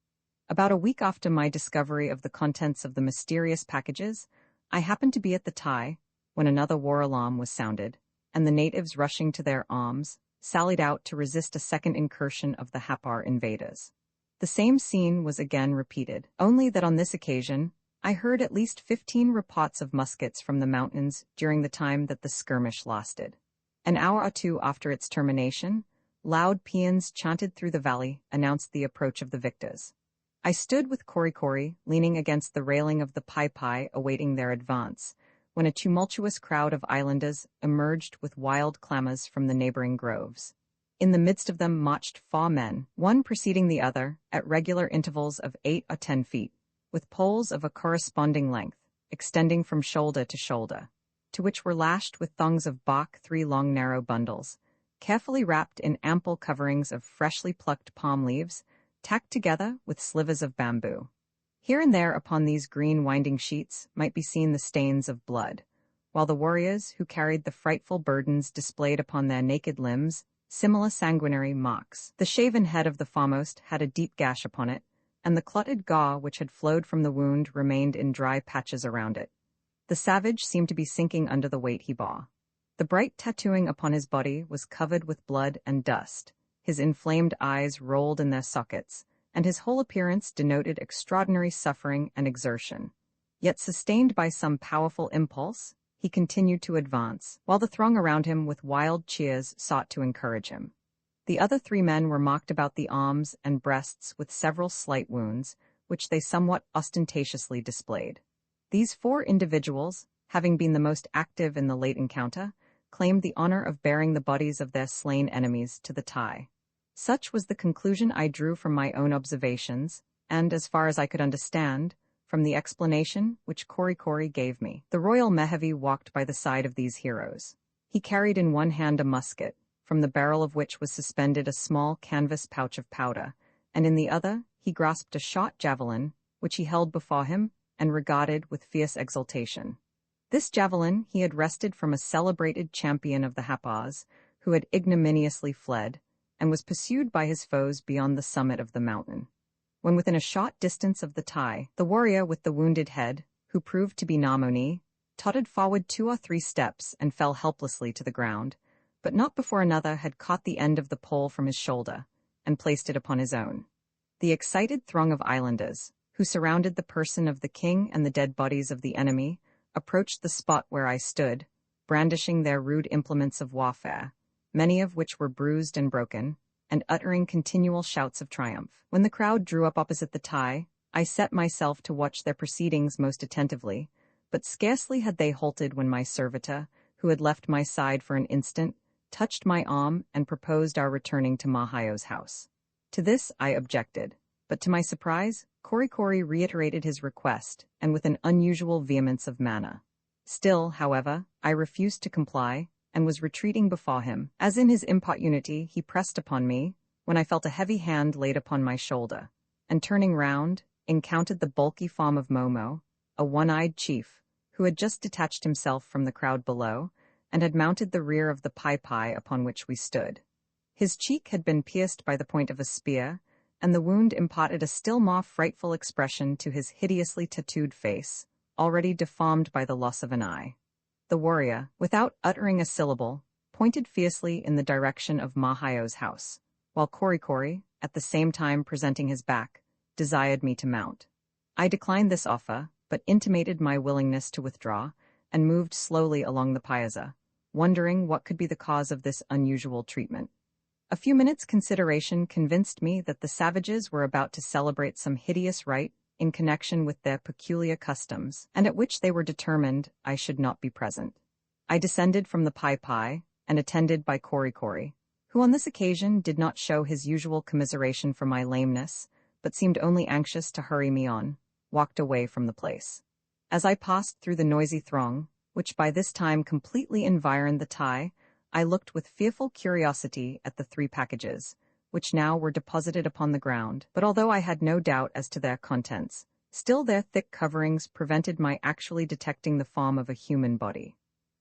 About a week after my discovery of the contents of the mysterious packages, I happened to be at the Typee when another war alarm was sounded, and the natives rushing to their arms, sallied out to resist a second incursion of the Happar invaders. The same scene was again repeated, only that on this occasion I heard at least 15 reports of muskets from the mountains during the time that the skirmish lasted. An hour or two after its termination, loud paeans chanted through the valley announced the approach of the victors. I stood with Korikori leaning against the railing of the Typee awaiting their advance, when a tumultuous crowd of islanders emerged with wild clamors from the neighboring groves. In the midst of them marched 4 men, one preceding the other, at regular intervals of 8 or 10 feet, with poles of a corresponding length, extending from shoulder to shoulder, to which were lashed with thongs of bark 3 long narrow bundles, carefully wrapped in ample coverings of freshly plucked palm leaves, tacked together with slivers of bamboo. Here and there upon these green winding sheets might be seen the stains of blood, while the warriors who carried the frightful burdens displayed upon their naked limbs similar sanguinary marks. The shaven head of the foremost had a deep gash upon it, and the clotted gall which had flowed from the wound remained in dry patches around it. The savage seemed to be sinking under the weight he bore. The bright tattooing upon his body was covered with blood and dust. His inflamed eyes rolled in their sockets, and his whole appearance denoted extraordinary suffering and exertion. Yet sustained by some powerful impulse, he continued to advance, while the throng around him with wild cheers sought to encourage him. The other 3 men were marked about the arms and breasts with several slight wounds, which they somewhat ostentatiously displayed. These 4 individuals, having been the most active in the late encounter, claimed the honor of bearing the bodies of their slain enemies to the Typee. Such was the conclusion I drew from my own observations, and, as far as I could understand, from the explanation which Korikori gave me. The royal Mehevi walked by the side of these heroes. He carried in one hand a musket, from the barrel of which was suspended a small canvas pouch of powder, and in the other he grasped a shot javelin, which he held before him and regarded with fierce exultation. This javelin he had wrested from a celebrated champion of the Happars, who had ignominiously fled, and was pursued by his foes beyond the summit of the mountain. When within a short distance of the Typee, the warrior with the wounded head, who proved to be Namoni, tottered forward 2 or 3 steps and fell helplessly to the ground, but not before another had caught the end of the pole from his shoulder and placed it upon his own. The excited throng of islanders, who surrounded the person of the king and the dead bodies of the enemy, approached the spot where I stood, brandishing their rude implements of warfare, many of which were bruised and broken, and uttering continual shouts of triumph. When the crowd drew up opposite the tie, I set myself to watch their proceedings most attentively, but scarcely had they halted when my servitor, who had left my side for an instant, touched my arm and proposed our returning to Mahayo's house. To this I objected, but to my surprise, Korikori reiterated his request, and with an unusual vehemence of manner. Still, however, I refused to comply, and was retreating before him. As in his importunity he pressed upon me, when I felt a heavy hand laid upon my shoulder, and turning round, encountered the bulky form of Momo, a one-eyed chief, who had just detached himself from the crowd below, and had mounted the rear of the Typee upon which we stood. His cheek had been pierced by the point of a spear, and the wound imparted a still more frightful expression to his hideously tattooed face, already deformed by the loss of an eye. The warrior, without uttering a syllable, pointed fiercely in the direction of Mahayo's house, while Korikori, at the same time presenting his back, desired me to mount. I declined this offer, but intimated my willingness to withdraw, and moved slowly along the piazza, wondering what could be the cause of this unusual treatment. A few minutes' consideration convinced me that the savages were about to celebrate some hideous rite in connection with their peculiar customs, and at which they were determined I should not be present. I descended from the Typee, and attended by Korikori, who on this occasion did not show his usual commiseration for my lameness, but seemed only anxious to hurry me on, walked away from the place. As I passed through the noisy throng, which by this time completely environed the tie, I looked with fearful curiosity at the 3 packages, which now were deposited upon the ground, but although I had no doubt as to their contents, still their thick coverings prevented my actually detecting the form of a human body.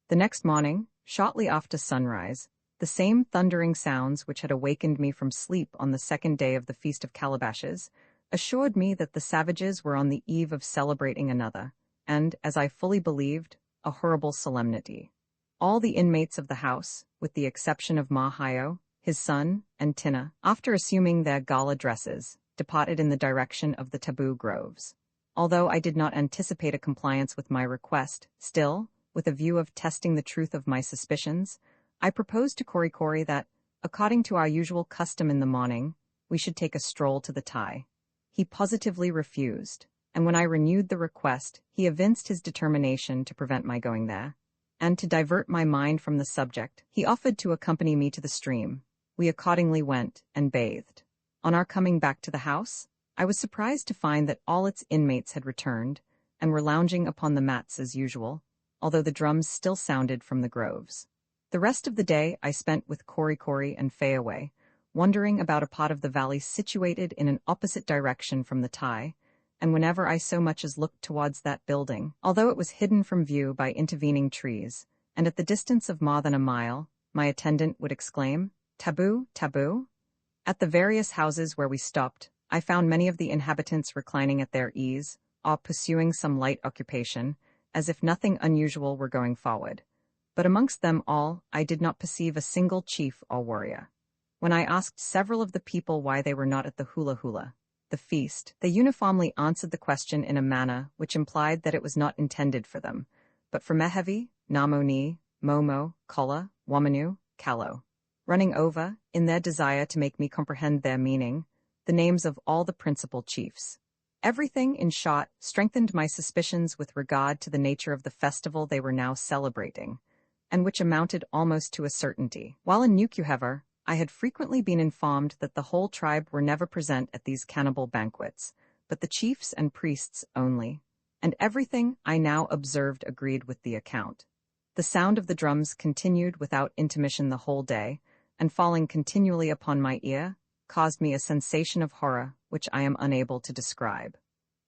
The next morning, shortly after sunrise, the same thundering sounds which had awakened me from sleep on the 2nd day of the Feast of Calabashes assured me that the savages were on the eve of celebrating another, and, as I fully believed, a horrible solemnity. All the inmates of the house, with the exception of Mahayo, his son, and Tina, after assuming their gala dresses, departed in the direction of the taboo groves. Although I did not anticipate a compliance with my request, still, with a view of testing the truth of my suspicions, I proposed to Korikori that, according to our usual custom in the morning, we should take a stroll to the tie. He positively refused, and when I renewed the request, he evinced his determination to prevent my going there. And to divert my mind from the subject, he offered to accompany me to the stream. We accordingly went and bathed. On our coming back to the house, I was surprised to find that all its inmates had returned, and were lounging upon the mats as usual, although the drums still sounded from the groves. The rest of the day I spent with Korikori and Fayaway, wandering about a part of the valley situated in an opposite direction from the tie, and whenever I so much as looked towards that building, although it was hidden from view by intervening trees, and at the distance of more than a mile, my attendant would exclaim, "Taboo, taboo?" At the various houses where we stopped, I found many of the inhabitants reclining at their ease, or pursuing some light occupation, as if nothing unusual were going forward. But amongst them all, I did not perceive a single chief or warrior. When I asked several of the people why they were not at the hula-hula, the feast, they uniformly answered the question in a manner which implied that it was not intended for them, but for Mehevi, Namoni, Momo, Kola, Wamanu, Kalo, running over, in their desire to make me comprehend their meaning, the names of all the principal chiefs. Everything, in short, strengthened my suspicions with regard to the nature of the festival they were now celebrating, and which amounted almost to a certainty. While in Nukuhever, I had frequently been informed that the whole tribe were never present at these cannibal banquets, but the chiefs and priests only, and everything I now observed agreed with the account. The sound of the drums continued without intermission the whole day, and falling continually upon my ear, caused me a sensation of horror which I am unable to describe.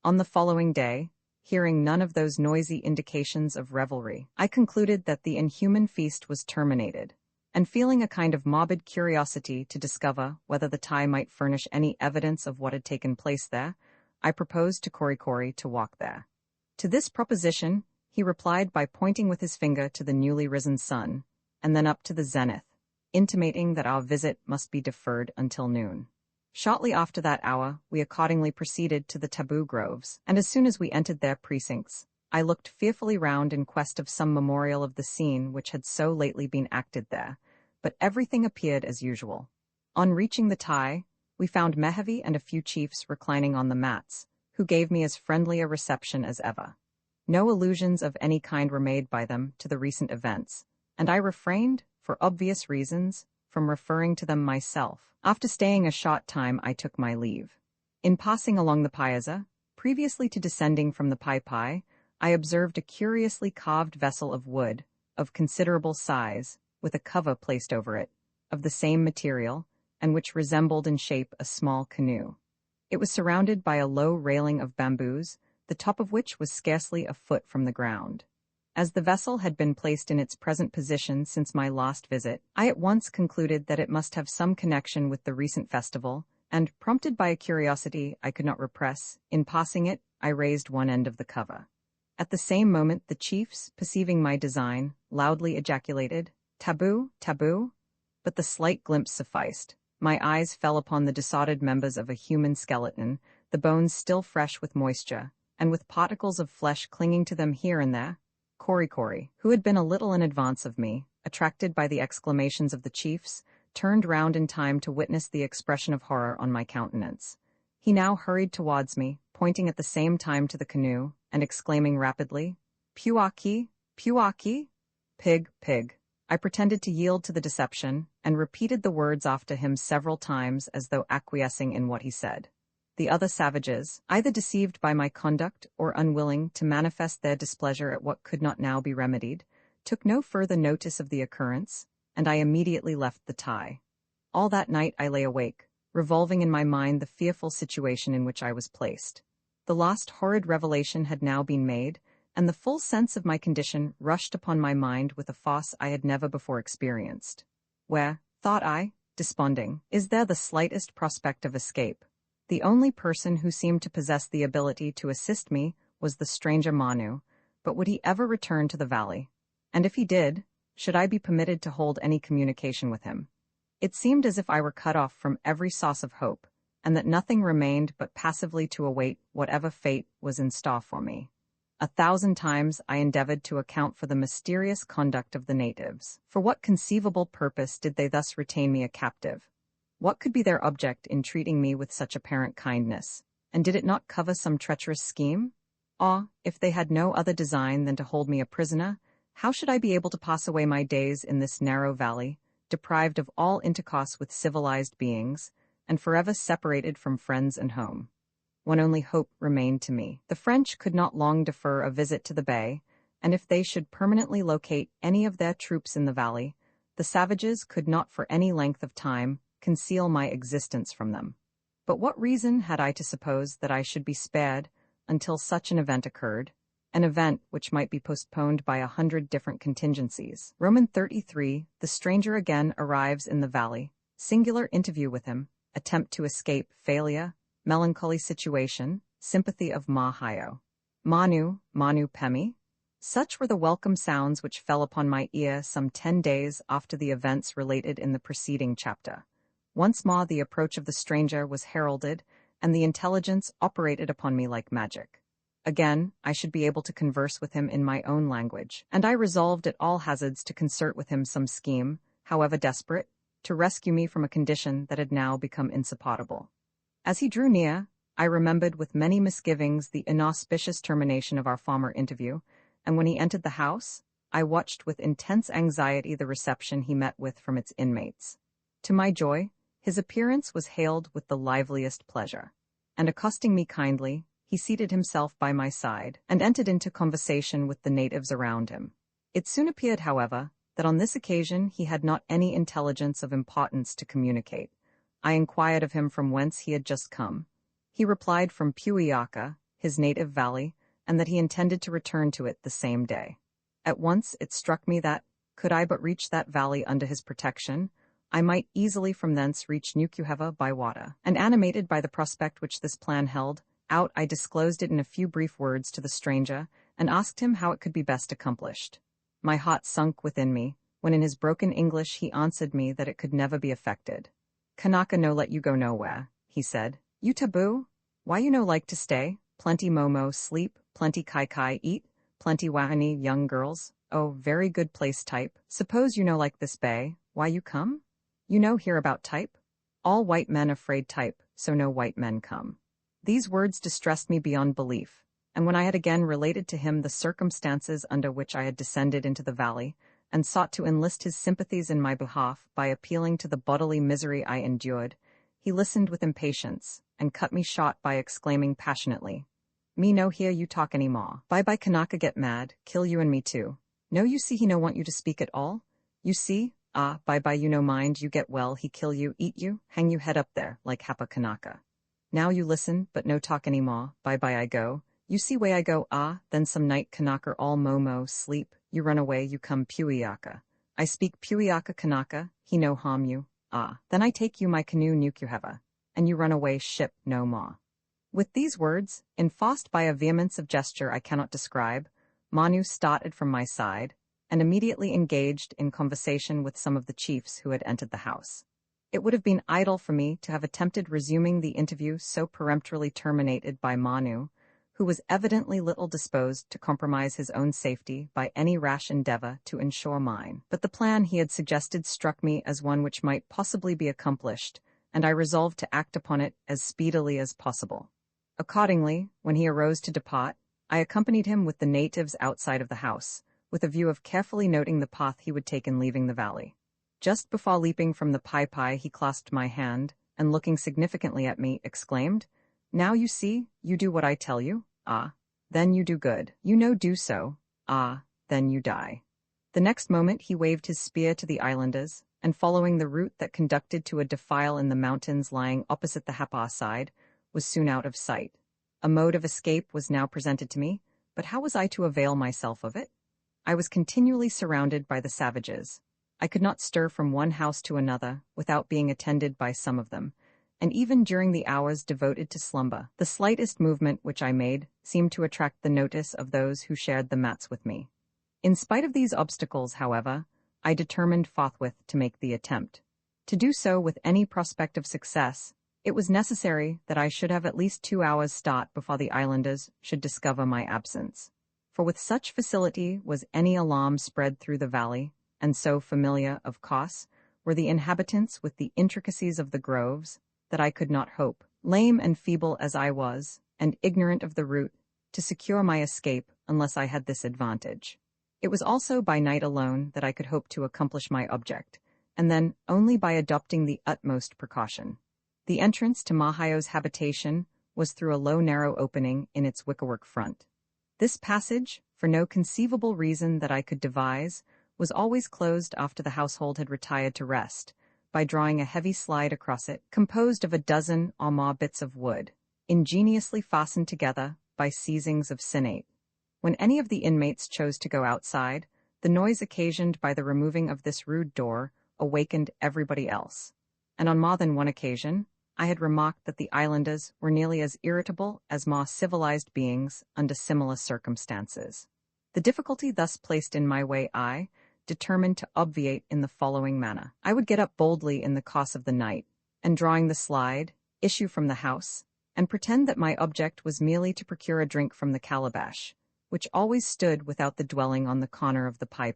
On the following day, hearing none of those noisy indications of revelry, I concluded that the inhuman feast was terminated, and feeling a kind of morbid curiosity to discover whether the tie might furnish any evidence of what had taken place there, I proposed to Korikori to walk there. To this proposition, he replied by pointing with his finger to the newly risen sun, and then up to the zenith, intimating that our visit must be deferred until noon. Shortly after that hour, we accordingly proceeded to the taboo groves, and as soon as we entered their precincts, I looked fearfully round in quest of some memorial of the scene which had so lately been acted there, but everything appeared as usual. On reaching the Thai, we found Mehevi and a few chiefs reclining on the mats, who gave me as friendly a reception as ever. No allusions of any kind were made by them to the recent events, and I refrained, for obvious reasons, from referring to them myself. After staying a short time, I took my leave. In passing along the piazza, previously to descending from the Typee, I observed a curiously carved vessel of wood, of considerable size, with a cover placed over it, of the same material, and which resembled in shape a small canoe. It was surrounded by a low railing of bamboos, the top of which was scarcely a foot from the ground. As the vessel had been placed in its present position since my last visit, I at once concluded that it must have some connection with the recent festival, and, prompted by a curiosity I could not repress, in passing it, I raised one end of the cover. At the same moment the chiefs, perceiving my design, loudly ejaculated, "Taboo, taboo!" But the slight glimpse sufficed. My eyes fell upon the disordered members of a human skeleton, the bones still fresh with moisture, and with particles of flesh clinging to them here and there. Kori, who had been a little in advance of me, attracted by the exclamations of the chiefs, turned round in time to witness the expression of horror on my countenance. He now hurried towards me, pointing at the same time to the canoe, and exclaiming rapidly, "Puaki, puaki!" Pig, pig. I pretended to yield to the deception, and repeated the words after him several times as though acquiescing in what he said. The other savages, either deceived by my conduct or unwilling to manifest their displeasure at what could not now be remedied, took no further notice of the occurrence, and I immediately left the Thai. All that night I lay awake, revolving in my mind the fearful situation in which I was placed. The last horrid revelation had now been made, and the full sense of my condition rushed upon my mind with a force I had never before experienced. Where, thought I, desponding, is there the slightest prospect of escape? The only person who seemed to possess the ability to assist me was the stranger Manu, but would he ever return to the valley? And if he did, should I be permitted to hold any communication with him? It seemed as if I were cut off from every source of hope, and that nothing remained but passively to await whatever fate was in store for me. 1,000 times I endeavored to account for the mysterious conduct of the natives. For what conceivable purpose did they thus retain me a captive? What could be their object in treating me with such apparent kindness? And did it not cover some treacherous scheme? Or, if they had no other design than to hold me a prisoner, how should I be able to pass away my days in this narrow valley, deprived of all intercourse with civilized beings, and forever separated from friends and home? One only hope remained to me. The French could not long defer a visit to the bay, and if they should permanently locate any of their troops in the valley, the savages could not for any length of time conceal my existence from them. But what reason had I to suppose that I should be spared until such an event occurred, an event which might be postponed by 100 different contingencies? Roman 33, the stranger again arrives in the valley, singular interview with him, attempt to escape, failure, melancholy situation, sympathy of Mahayo. Manu Pemi? Such were the welcome sounds which fell upon my ear some 10 days after the events related in the preceding chapter. Once more the approach of the stranger was heralded, and the intelligence operated upon me like magic. Again, I should be able to converse with him in my own language, and I resolved at all hazards to concert with him some scheme, however desperate, to rescue me from a condition that had now become insupportable. As he drew near, I remembered with many misgivings the inauspicious termination of our former interview, and when he entered the house, I watched with intense anxiety the reception he met with from its inmates. To my joy, his appearance was hailed with the liveliest pleasure, and accosting me kindly, he seated himself by my side and entered into conversation with the natives around him. It soon appeared, however, that on this occasion he had not any intelligence of importance to communicate. I inquired of him from whence he had just come. He replied from Puiaka, his native valley, and that he intended to return to it the same day. At once it struck me that, could I but reach that valley under his protection, I might easily from thence reach Nukuheva by water. And animated by the prospect which this plan held, out I disclosed it in a few brief words to the stranger, and asked him how it could be best accomplished. My heart sunk within me, when in his broken English he answered me that it could never be affected. "Kanaka no let you go nowhere," he said. "You taboo? Why you no like to stay? Plenty momo sleep, plenty kai eat, plenty wahani young girls. Oh, very good place type. Suppose you no like this bay, why you come? You know hear about type? All white men afraid type, so no white men come." These words distressed me beyond belief, and when I had again related to him the circumstances under which I had descended into the valley, and sought to enlist his sympathies in my behalf by appealing to the bodily misery I endured, he listened with impatience, and cut me short by exclaiming passionately, "Me no hear you talk any more. Bye Kanaka get mad, kill you and me too. No you see he no want you to speak at all? You see, bye you no mind you get well he kill you, eat you, hang you head up there, like Hapa Kanaka. Now you listen, but no talk any more, bye I go. You see way I go, then some night Kanaka all momo sleep, you run away you come Puiaka. I speak Puiaka Kanaka, he no harm you, then I take you my canoe nuke you heva, and you run away ship no more." With these words, enforced by a vehemence of gesture I cannot describe, Manu started from my side, and immediately engaged in conversation with some of the chiefs who had entered the house. It would have been idle for me to have attempted resuming the interview so peremptorily terminated by Manu, who was evidently little disposed to compromise his own safety by any rash endeavor to ensure mine. But the plan he had suggested struck me as one which might possibly be accomplished, and I resolved to act upon it as speedily as possible. Accordingly, when he arose to depart, I accompanied him with the natives outside of the house, with a view of carefully noting the path he would take in leaving the valley. Just before leaping from the pai he clasped my hand, and looking significantly at me, exclaimed, "Now you see, you do what I tell you, then you do good. You no do so, then you die." The next moment he waved his spear to the islanders, and following the route that conducted to a defile in the mountains lying opposite the Hapa side, was soon out of sight. A mode of escape was now presented to me, but how was I to avail myself of it? I was continually surrounded by the savages. I could not stir from one house to another without being attended by some of them, and even during the hours devoted to slumber, the slightest movement which I made seemed to attract the notice of those who shared the mats with me. In spite of these obstacles, however, I determined forthwith to make the attempt. To do so with any prospect of success, it was necessary that I should have at least 2 hours' start before the islanders should discover my absence. For with such facility was any alarm spread through the valley, and so familiar, of course, were the inhabitants with the intricacies of the groves, that I could not hope, lame and feeble as I was, and ignorant of the route, to secure my escape unless I had this advantage. It was also by night alone that I could hope to accomplish my object, and then only by adopting the utmost precaution. The entrance to Mahaio's habitation was through a low narrow opening in its wickerwork front. This passage, for no conceivable reason that I could devise, was always closed after the household had retired to rest, by drawing a heavy slide across it, composed of a dozen or more bits of wood, ingeniously fastened together by seizings of sinnate. When any of the inmates chose to go outside, the noise occasioned by the removing of this rude door awakened everybody else, and on more than one occasion I had remarked that the islanders were nearly as irritable as more civilized beings under similar circumstances. The difficulty thus placed in my way I determined to obviate in the following manner. I would get up boldly in the course of the night, and drawing the slide, issue from the house, and pretend that my object was merely to procure a drink from the calabash, which always stood without the dwelling on the corner of the pai.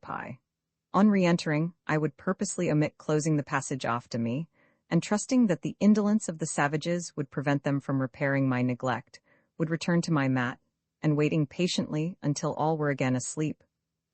On re-entering, I would purposely omit closing the passage after me, and trusting that the indolence of the savages would prevent them from repairing my neglect, would return to my mat, and waiting patiently until all were again asleep,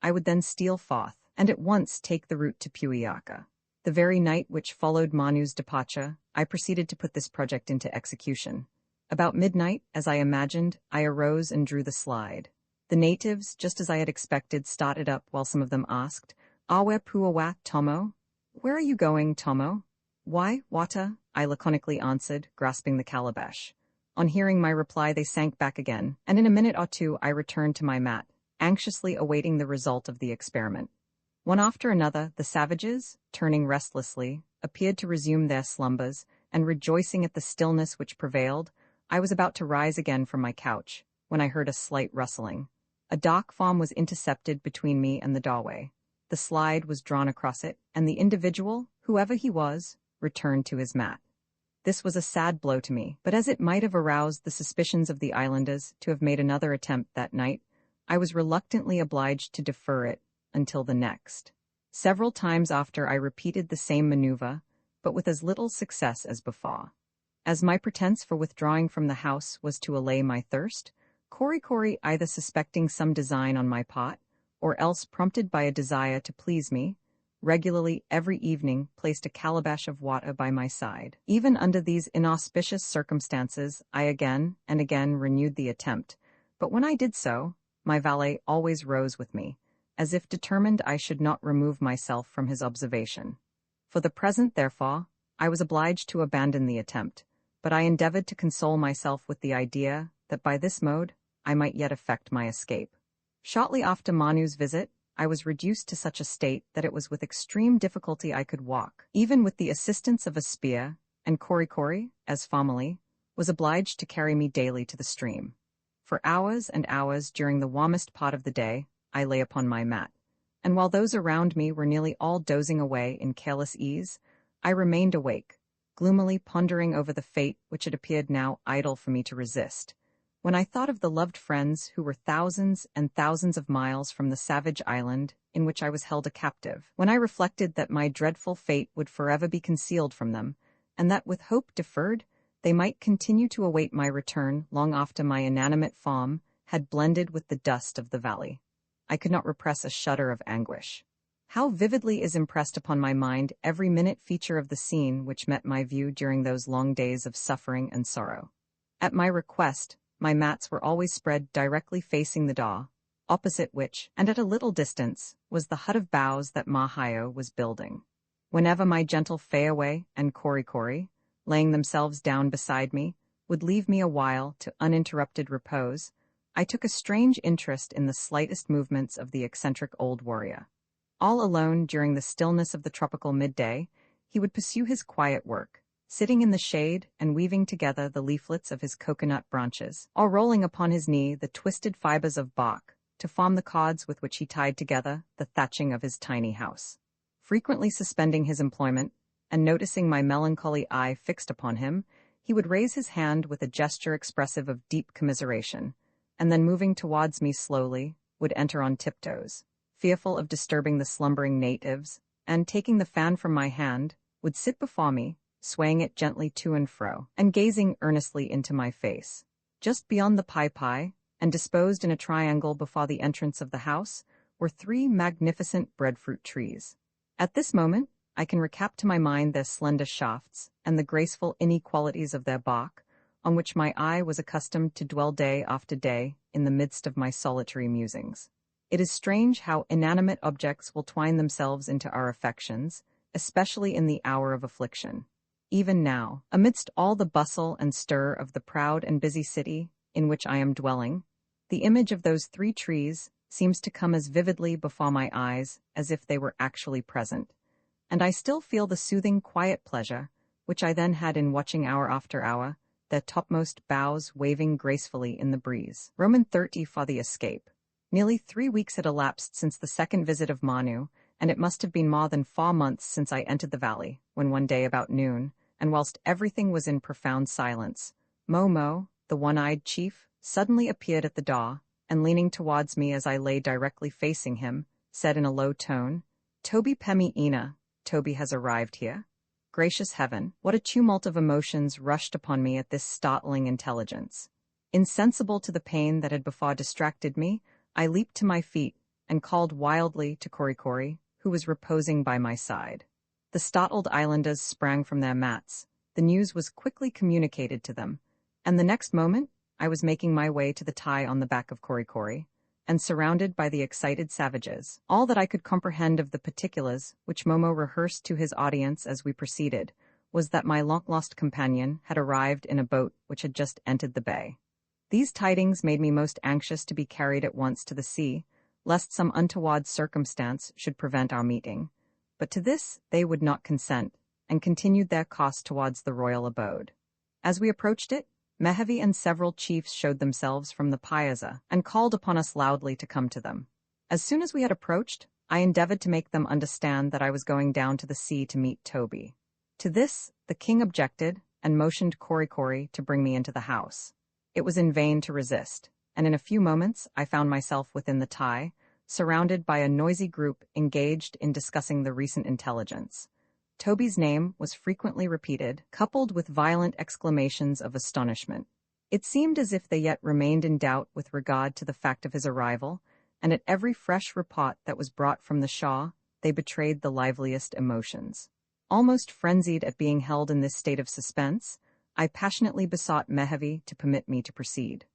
I would then steal forth, and at once take the route to Puiaka. The very night which followed Manu's departure, I proceeded to put this project into execution. About midnight, as I imagined, I arose and drew the slide. The natives, just as I had expected, started up while some of them asked, "Awe puawa, Tomo?" "Where are you going, Tomo?" "Why, Wata," I laconically answered, grasping the calabash. On hearing my reply, they sank back again, and in a minute or two I returned to my mat, anxiously awaiting the result of the experiment. One after another, the savages, turning restlessly, appeared to resume their slumbers, and rejoicing at the stillness which prevailed, I was about to rise again from my couch, when I heard a slight rustling. A dark form was intercepted between me and the doorway. the slide was drawn across it, and the individual, whoever he was, returned to his mat. This was a sad blow to me, but as it might have aroused the suspicions of the islanders to have made another attempt that night, I was reluctantly obliged to defer it until the next. Several times after I repeated the same maneuver, but with as little success as before. As my pretense for withdrawing from the house was to allay my thirst, Cory, either suspecting some design on my part, or else prompted by a desire to please me, regularly every evening placed a calabash of water by my side. Even under these inauspicious circumstances, I again and again renewed the attempt, but when I did so, my valet always rose with me, as if determined I should not remove myself from his observation. For the present, therefore, I was obliged to abandon the attempt, but I endeavored to console myself with the idea that by this mode I might yet effect my escape. Shortly after Manu's visit, I was reduced to such a state that it was with extreme difficulty I could walk, even with the assistance of a spear, and Cory, as formerly, was obliged to carry me daily to the stream. For hours and hours during the warmest part of the day, I lay upon my mat, and while those around me were nearly all dozing away in careless ease, I remained awake, gloomily pondering over the fate which it appeared now idle for me to resist. When I thought of the loved friends who were thousands and thousands of miles from the savage island in which I was held a captive, when I reflected that my dreadful fate would forever be concealed from them, and that with hope deferred, they might continue to await my return long after my inanimate form had blended with the dust of the valley, I could not repress a shudder of anguish. How vividly is impressed upon my mind every minute feature of the scene which met my view during those long days of suffering and sorrow. At my request, my mats were always spread directly facing the door, opposite which, and at a little distance, was the hut of boughs that Mahio was building. Whenever my gentle Fayaway and Cory, laying themselves down beside me, would leave me a while to uninterrupted repose, I took a strange interest in the slightest movements of the eccentric old warrior. All alone during the stillness of the tropical midday, he would pursue his quiet work, sitting in the shade and weaving together the leaflets of his coconut branches, or rolling upon his knee the twisted fibers of bark to form the cords with which he tied together the thatching of his tiny house. Frequently suspending his employment, and noticing my melancholy eye fixed upon him, he would raise his hand with a gesture expressive of deep commiseration, and then moving towards me slowly, would enter on tiptoes, fearful of disturbing the slumbering natives, and, taking the fan from my hand, would sit before me, swaying it gently to and fro, and gazing earnestly into my face. Just beyond the Typee, and disposed in a triangle before the entrance of the house, were 3 magnificent breadfruit trees. At this moment, I can recap to my mind their slender shafts, and the graceful inequalities of their bark, on which my eye was accustomed to dwell day after day in the midst of my solitary musings. It is strange how inanimate objects will twine themselves into our affections, especially in the hour of affliction. Even now, amidst all the bustle and stir of the proud and busy city in which I am dwelling, the image of those 3 trees seems to come as vividly before my eyes as if they were actually present, and I still feel the soothing, quiet pleasure which I then had in watching hour after hour their topmost boughs waving gracefully in the breeze. Roman 30 for the escape. Nearly 3 weeks had elapsed since the second visit of Manu, and it must have been more than 4 months since I entered the valley, when one day about noon, and whilst everything was in profound silence, Momo, the one-eyed chief, suddenly appeared at the door, and leaning towards me as I lay directly facing him, said in a low tone, "Toby Pemi Ina, Toby has arrived here." Gracious heaven, what a tumult of emotions rushed upon me at this startling intelligence. Insensible to the pain that had before distracted me, I leaped to my feet and called wildly to Cory, who was reposing by my side. The startled islanders sprang from their mats. The news was quickly communicated to them, and the next moment I was making my way to the tie on the back of Cory, and surrounded by the excited savages. All that I could comprehend of the particulars which Momo rehearsed to his audience as we proceeded was that my long-lost companion had arrived in a boat which had just entered the bay. These tidings made me most anxious to be carried at once to the sea, lest some untoward circumstance should prevent our meeting. But to this they would not consent, and continued their course towards the royal abode. As we approached it, Mehevi and several chiefs showed themselves from the piazza, and called upon us loudly to come to them. As soon as we had approached, I endeavored to make them understand that I was going down to the sea to meet Toby. To this, the king objected and motioned Korikori to bring me into the house. It was in vain to resist, and in a few moments I found myself within the Ty, surrounded by a noisy group engaged in discussing the recent intelligence. Toby's name was frequently repeated, coupled with violent exclamations of astonishment. It seemed as if they yet remained in doubt with regard to the fact of his arrival, and at every fresh report that was brought from the Shah, they betrayed the liveliest emotions. Almost frenzied at being held in this state of suspense, I passionately besought Mehevi to permit me to proceed.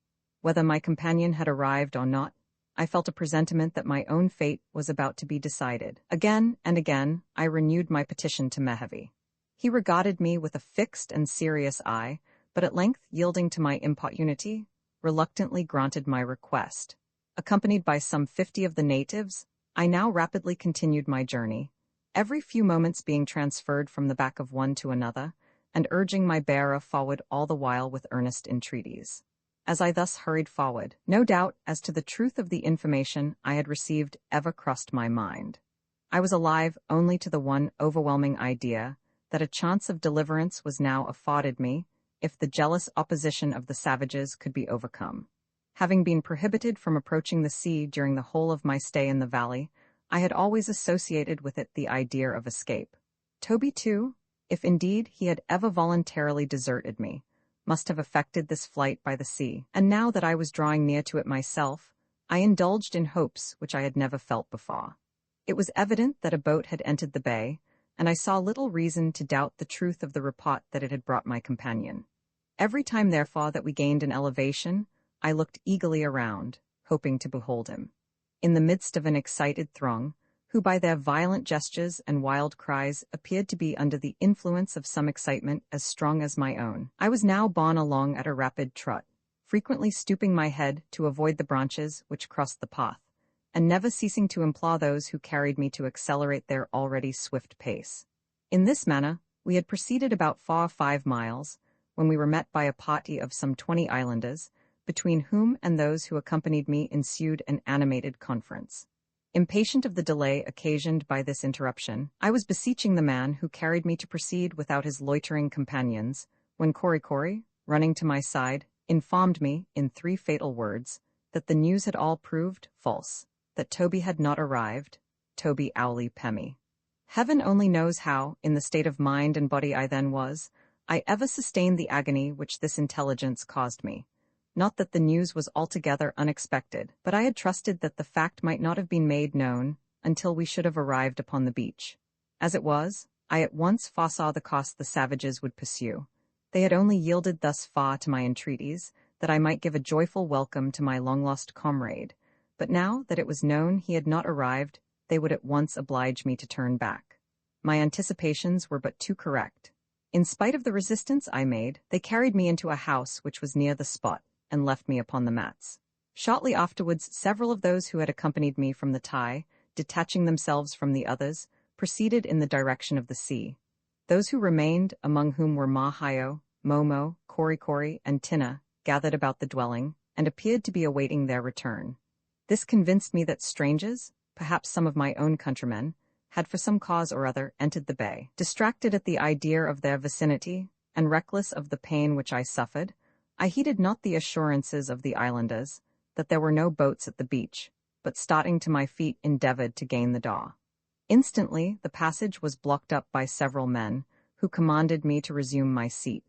Whether my companion had arrived or not, I felt a presentiment that my own fate was about to be decided. Again and again, I renewed my petition to Mehevi. He regarded me with a fixed and serious eye, but at length, yielding to my importunity, reluctantly granted my request. Accompanied by some 50 of the natives, I now rapidly continued my journey, every few moments being transferred from the back of one to another, and urging my bearer forward all the while with earnest entreaties. As I thus hurried forward, no doubt as to the truth of the information I had received ever crossed my mind. I was alive only to the one overwhelming idea that a chance of deliverance was now afforded me, if the jealous opposition of the savages could be overcome. Having been prohibited from approaching the sea during the whole of my stay in the valley, I had always associated with it the idea of escape. Toby, too, if indeed he had ever voluntarily deserted me, must have effected this flight by the sea, and now that I was drawing near to it myself, I indulged in hopes which I had never felt before. It was evident that a boat had entered the bay, and I saw little reason to doubt the truth of the report that it had brought my companion. Every time, therefore, that we gained an elevation, I looked eagerly around, hoping to behold him. In the midst of an excited throng, who by their violent gestures and wild cries appeared to be under the influence of some excitement as strong as my own, I was now borne along at a rapid trot, frequently stooping my head to avoid the branches which crossed the path, and never ceasing to implore those who carried me to accelerate their already swift pace. In this manner, we had proceeded about 4 or 5 miles, when we were met by a party of some 20 islanders, between whom and those who accompanied me ensued an animated conference. Impatient of the delay occasioned by this interruption, I was beseeching the man who carried me to proceed without his loitering companions, when Korikori, running to my side, informed me, in 3 fatal words, that the news had all proved false, that Toby had not arrived, Toby Owly Pemi. Heaven only knows how, in the state of mind and body I then was, I ever sustained the agony which this intelligence caused me. Not that the news was altogether unexpected, but I had trusted that the fact might not have been made known until we should have arrived upon the beach. As it was, I at once foresaw the course the savages would pursue. They had only yielded thus far to my entreaties, that I might give a joyful welcome to my long-lost comrade, but now that it was known he had not arrived, they would at once oblige me to turn back. My anticipations were but too correct. In spite of the resistance I made, they carried me into a house which was near the spot, and left me upon the mats. Shortly afterwards, several of those who had accompanied me from the Ty, detaching themselves from the others, proceeded in the direction of the sea. Those who remained, among whom were Mahayo, Momo, Korikori, and Tina, gathered about the dwelling, and appeared to be awaiting their return. This convinced me that strangers, perhaps some of my own countrymen, had for some cause or other entered the bay. Distracted at the idea of their vicinity, and reckless of the pain which I suffered, I heeded not the assurances of the islanders that there were no boats at the beach, but starting to my feet endeavored to gain the door. Instantly, the passage was blocked up by several men, who commanded me to resume my seat.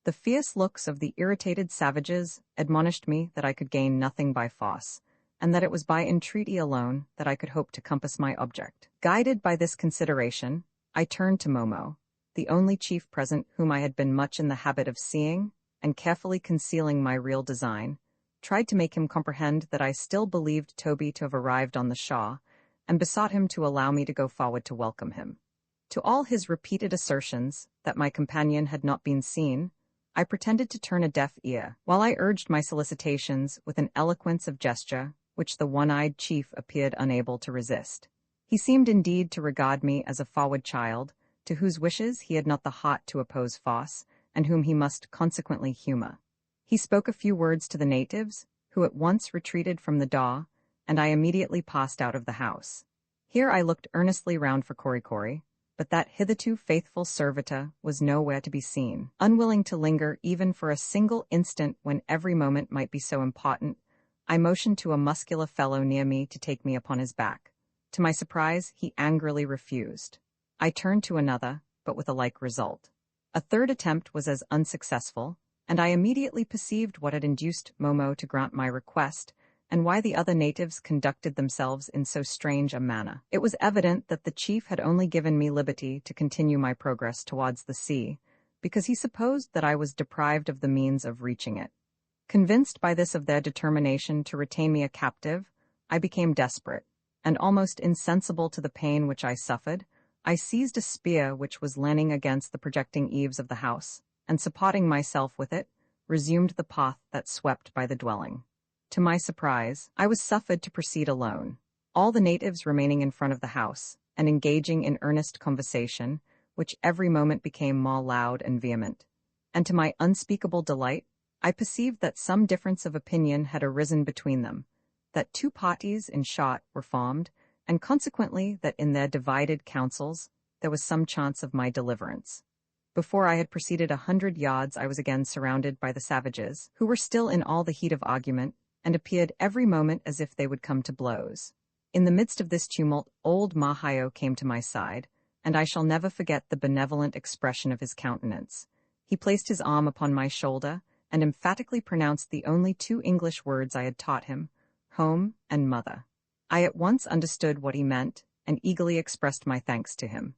The fierce looks of the irritated savages admonished me that I could gain nothing by force, and that it was by entreaty alone that I could hope to compass my object. Guided by this consideration, I turned to Momo, the only chief present whom I had been much in the habit of seeing, and carefully concealing my real design, tried to make him comprehend that I still believed Toby to have arrived on the Shaw, and besought him to allow me to go forward to welcome him. To all his repeated assertions that my companion had not been seen, I pretended to turn a deaf ear, while I urged my solicitations with an eloquence of gesture which the one-eyed chief appeared unable to resist. He seemed indeed to regard me as a forward child, to whose wishes he had not the heart to oppose force, and whom he must consequently humor. He spoke a few words to the natives, who at once retreated from the door, and I immediately passed out of the house. Here I looked earnestly round for Korikori, but that hitherto faithful servitor was nowhere to be seen. Unwilling to linger even for a single instant when every moment might be so important, I motioned to a muscular fellow near me to take me upon his back. To my surprise, he angrily refused. I turned to another, but with a like result. A third attempt was as unsuccessful, and I immediately perceived what had induced Momo to grant my request, and why the other natives conducted themselves in so strange a manner. It was evident that the chief had only given me liberty to continue my progress towards the sea, because he supposed that I was deprived of the means of reaching it. Convinced by this of their determination to retain me a captive, I became desperate, and almost insensible to the pain which I suffered, I seized a spear which was leaning against the projecting eaves of the house, and supporting myself with it, resumed the path that swept by the dwelling. To my surprise, I was suffered to proceed alone, all the natives remaining in front of the house, and engaging in earnest conversation, which every moment became more loud and vehement. And to my unspeakable delight, I perceived that some difference of opinion had arisen between them, that two parties, in short, were formed, and consequently that in their divided counsels there was some chance of my deliverance. Before I had proceeded 100 yards, I was again surrounded by the savages, who were still in all the heat of argument, and appeared every moment as if they would come to blows. In the midst of this tumult, old Mahayo came to my side, and I shall never forget the benevolent expression of his countenance. He placed his arm upon my shoulder, and emphatically pronounced the only two English words I had taught him, home and mother. I at once understood what he meant, and eagerly expressed my thanks to him.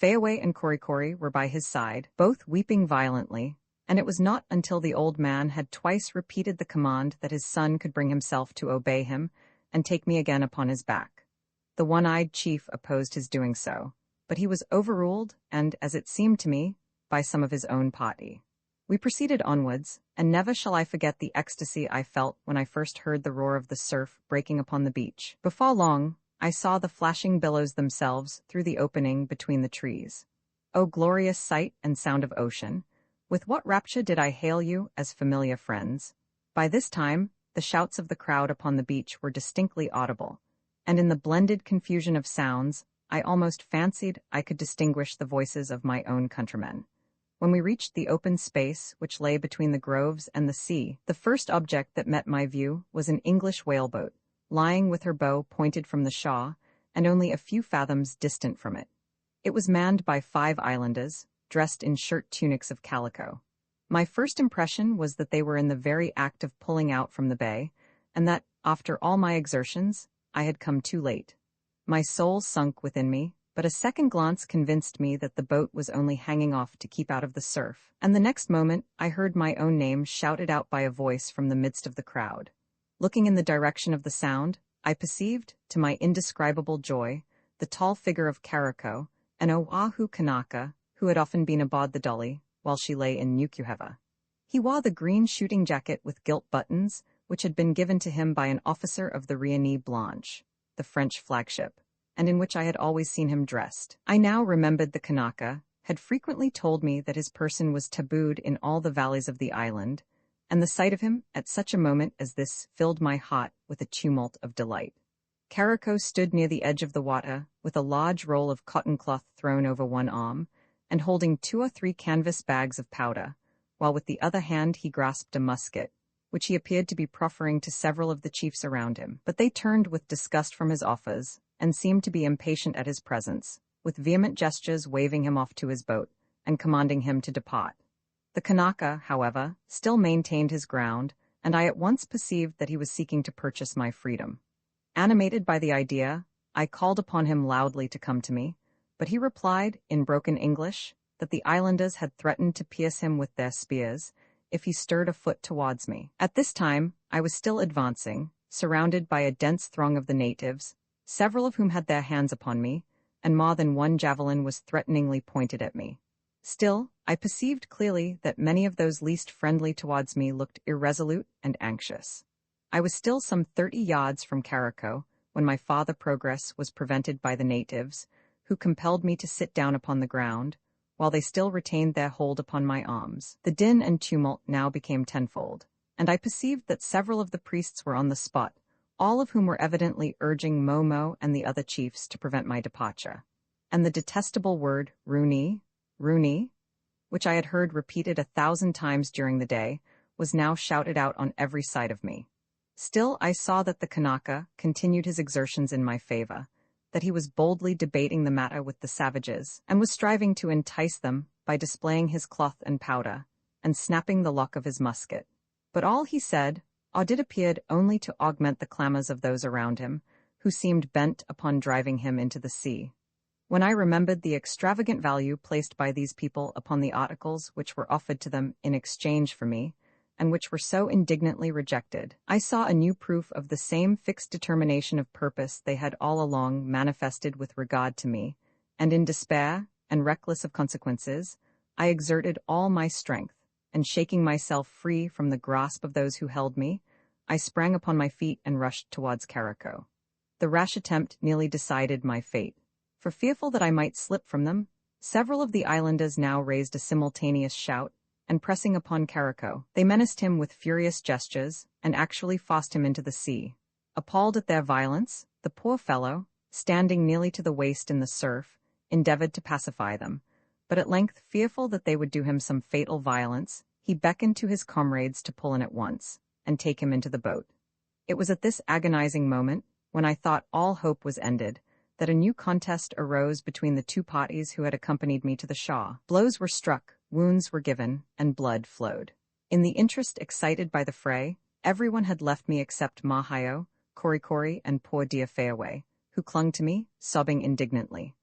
Fayaway and Korikori were by his side, both weeping violently, and it was not until the old man had twice repeated the command that his son could bring himself to obey him and take me again upon his back. The one-eyed chief opposed his doing so, but he was overruled, and, as it seemed to me, by some of his own party. We proceeded onwards, and never shall I forget the ecstasy I felt when I first heard the roar of the surf breaking upon the beach. Before long, I saw the flashing billows themselves through the opening between the trees. O glorious sight and sound of ocean! With what rapture did I hail you as familiar friends! By this time, the shouts of the crowd upon the beach were distinctly audible, and in the blended confusion of sounds, I almost fancied I could distinguish the voices of my own countrymen. When we reached the open space which lay between the groves and the sea, the first object that met my view was an English whaleboat, lying with her bow pointed from the shaw, and only a few fathoms distant from it. It was manned by 5 islanders, dressed in shirt tunics of calico. My first impression was that they were in the very act of pulling out from the bay, and that, after all my exertions, I had come too late. My soul sunk within me, but a second glance convinced me that the boat was only hanging off to keep out of the surf, and the next moment I heard my own name shouted out by a voice from the midst of the crowd. Looking in the direction of the sound, I perceived, to my indescribable joy, the tall figure of Kariko, an Oahu Kanaka, who had often been aboard the Dolly, while she lay in Nukuheva. He wore the green shooting jacket with gilt buttons, which had been given to him by an officer of the Réunie Blanche, the French flagship, and in which I had always seen him dressed. I now remembered the Kanaka had frequently told me that his person was tabooed in all the valleys of the island, and the sight of him at such a moment as this filled my heart with a tumult of delight. Kariko stood near the edge of the water, with a large roll of cotton cloth thrown over one arm, and holding 2 or 3 canvas bags of powder, while with the other hand he grasped a musket, which he appeared to be proffering to several of the chiefs around him. But they turned with disgust from his offers, and seemed to be impatient at his presence, with vehement gestures waving him off to his boat, and commanding him to depart. The Kanaka, however, still maintained his ground, and I at once perceived that he was seeking to purchase my freedom. Animated by the idea, I called upon him loudly to come to me, but he replied, in broken English, that the islanders had threatened to pierce him with their spears if he stirred a foot towards me. At this time, I was still advancing, surrounded by a dense throng of the natives, several of whom had their hands upon me, and more than one javelin was threateningly pointed at me. Still, I perceived clearly that many of those least friendly towards me looked irresolute and anxious. I was still some 30 yards from Kariko when my farther progress was prevented by the natives, who compelled me to sit down upon the ground, while they still retained their hold upon my arms. The din and tumult now became tenfold, and I perceived that several of the priests were on the spot, all of whom were evidently urging Momo and the other chiefs to prevent my departure. And the detestable word, Rooney, which I had heard repeated 1,000 times during the day, was now shouted out on every side of me. Still, I saw that the Kanaka continued his exertions in my favor, that he was boldly debating the matter with the savages, and was striving to entice them by displaying his cloth and powder, and snapping the lock of his musket. But all he said or did appeared only to augment the clamors of those around him, who seemed bent upon driving him into the sea. When I remembered the extravagant value placed by these people upon the articles which were offered to them in exchange for me, and which were so indignantly rejected, I saw a new proof of the same fixed determination of purpose they had all along manifested with regard to me, and in despair, and reckless of consequences, I exerted all my strength, and shaking myself free from the grasp of those who held me, I sprang upon my feet and rushed towards Caraco. The rash attempt nearly decided my fate, for fearful that I might slip from them, several of the islanders now raised a simultaneous shout, and pressing upon Caraco, they menaced him with furious gestures, and actually forced him into the sea. Appalled at their violence, the poor fellow, standing nearly to the waist in the surf, endeavored to pacify them, but at length, fearful that they would do him some fatal violence, he beckoned to his comrades to pull in at once, and take him into the boat. It was at this agonizing moment, when I thought all hope was ended, that a new contest arose between the two parties who had accompanied me to the Shaw. Blows were struck, wounds were given, and blood flowed. In the interest excited by the fray, everyone had left me except Mahayo, Korikori, and poor dear Fayaway, who clung to me, sobbing indignantly.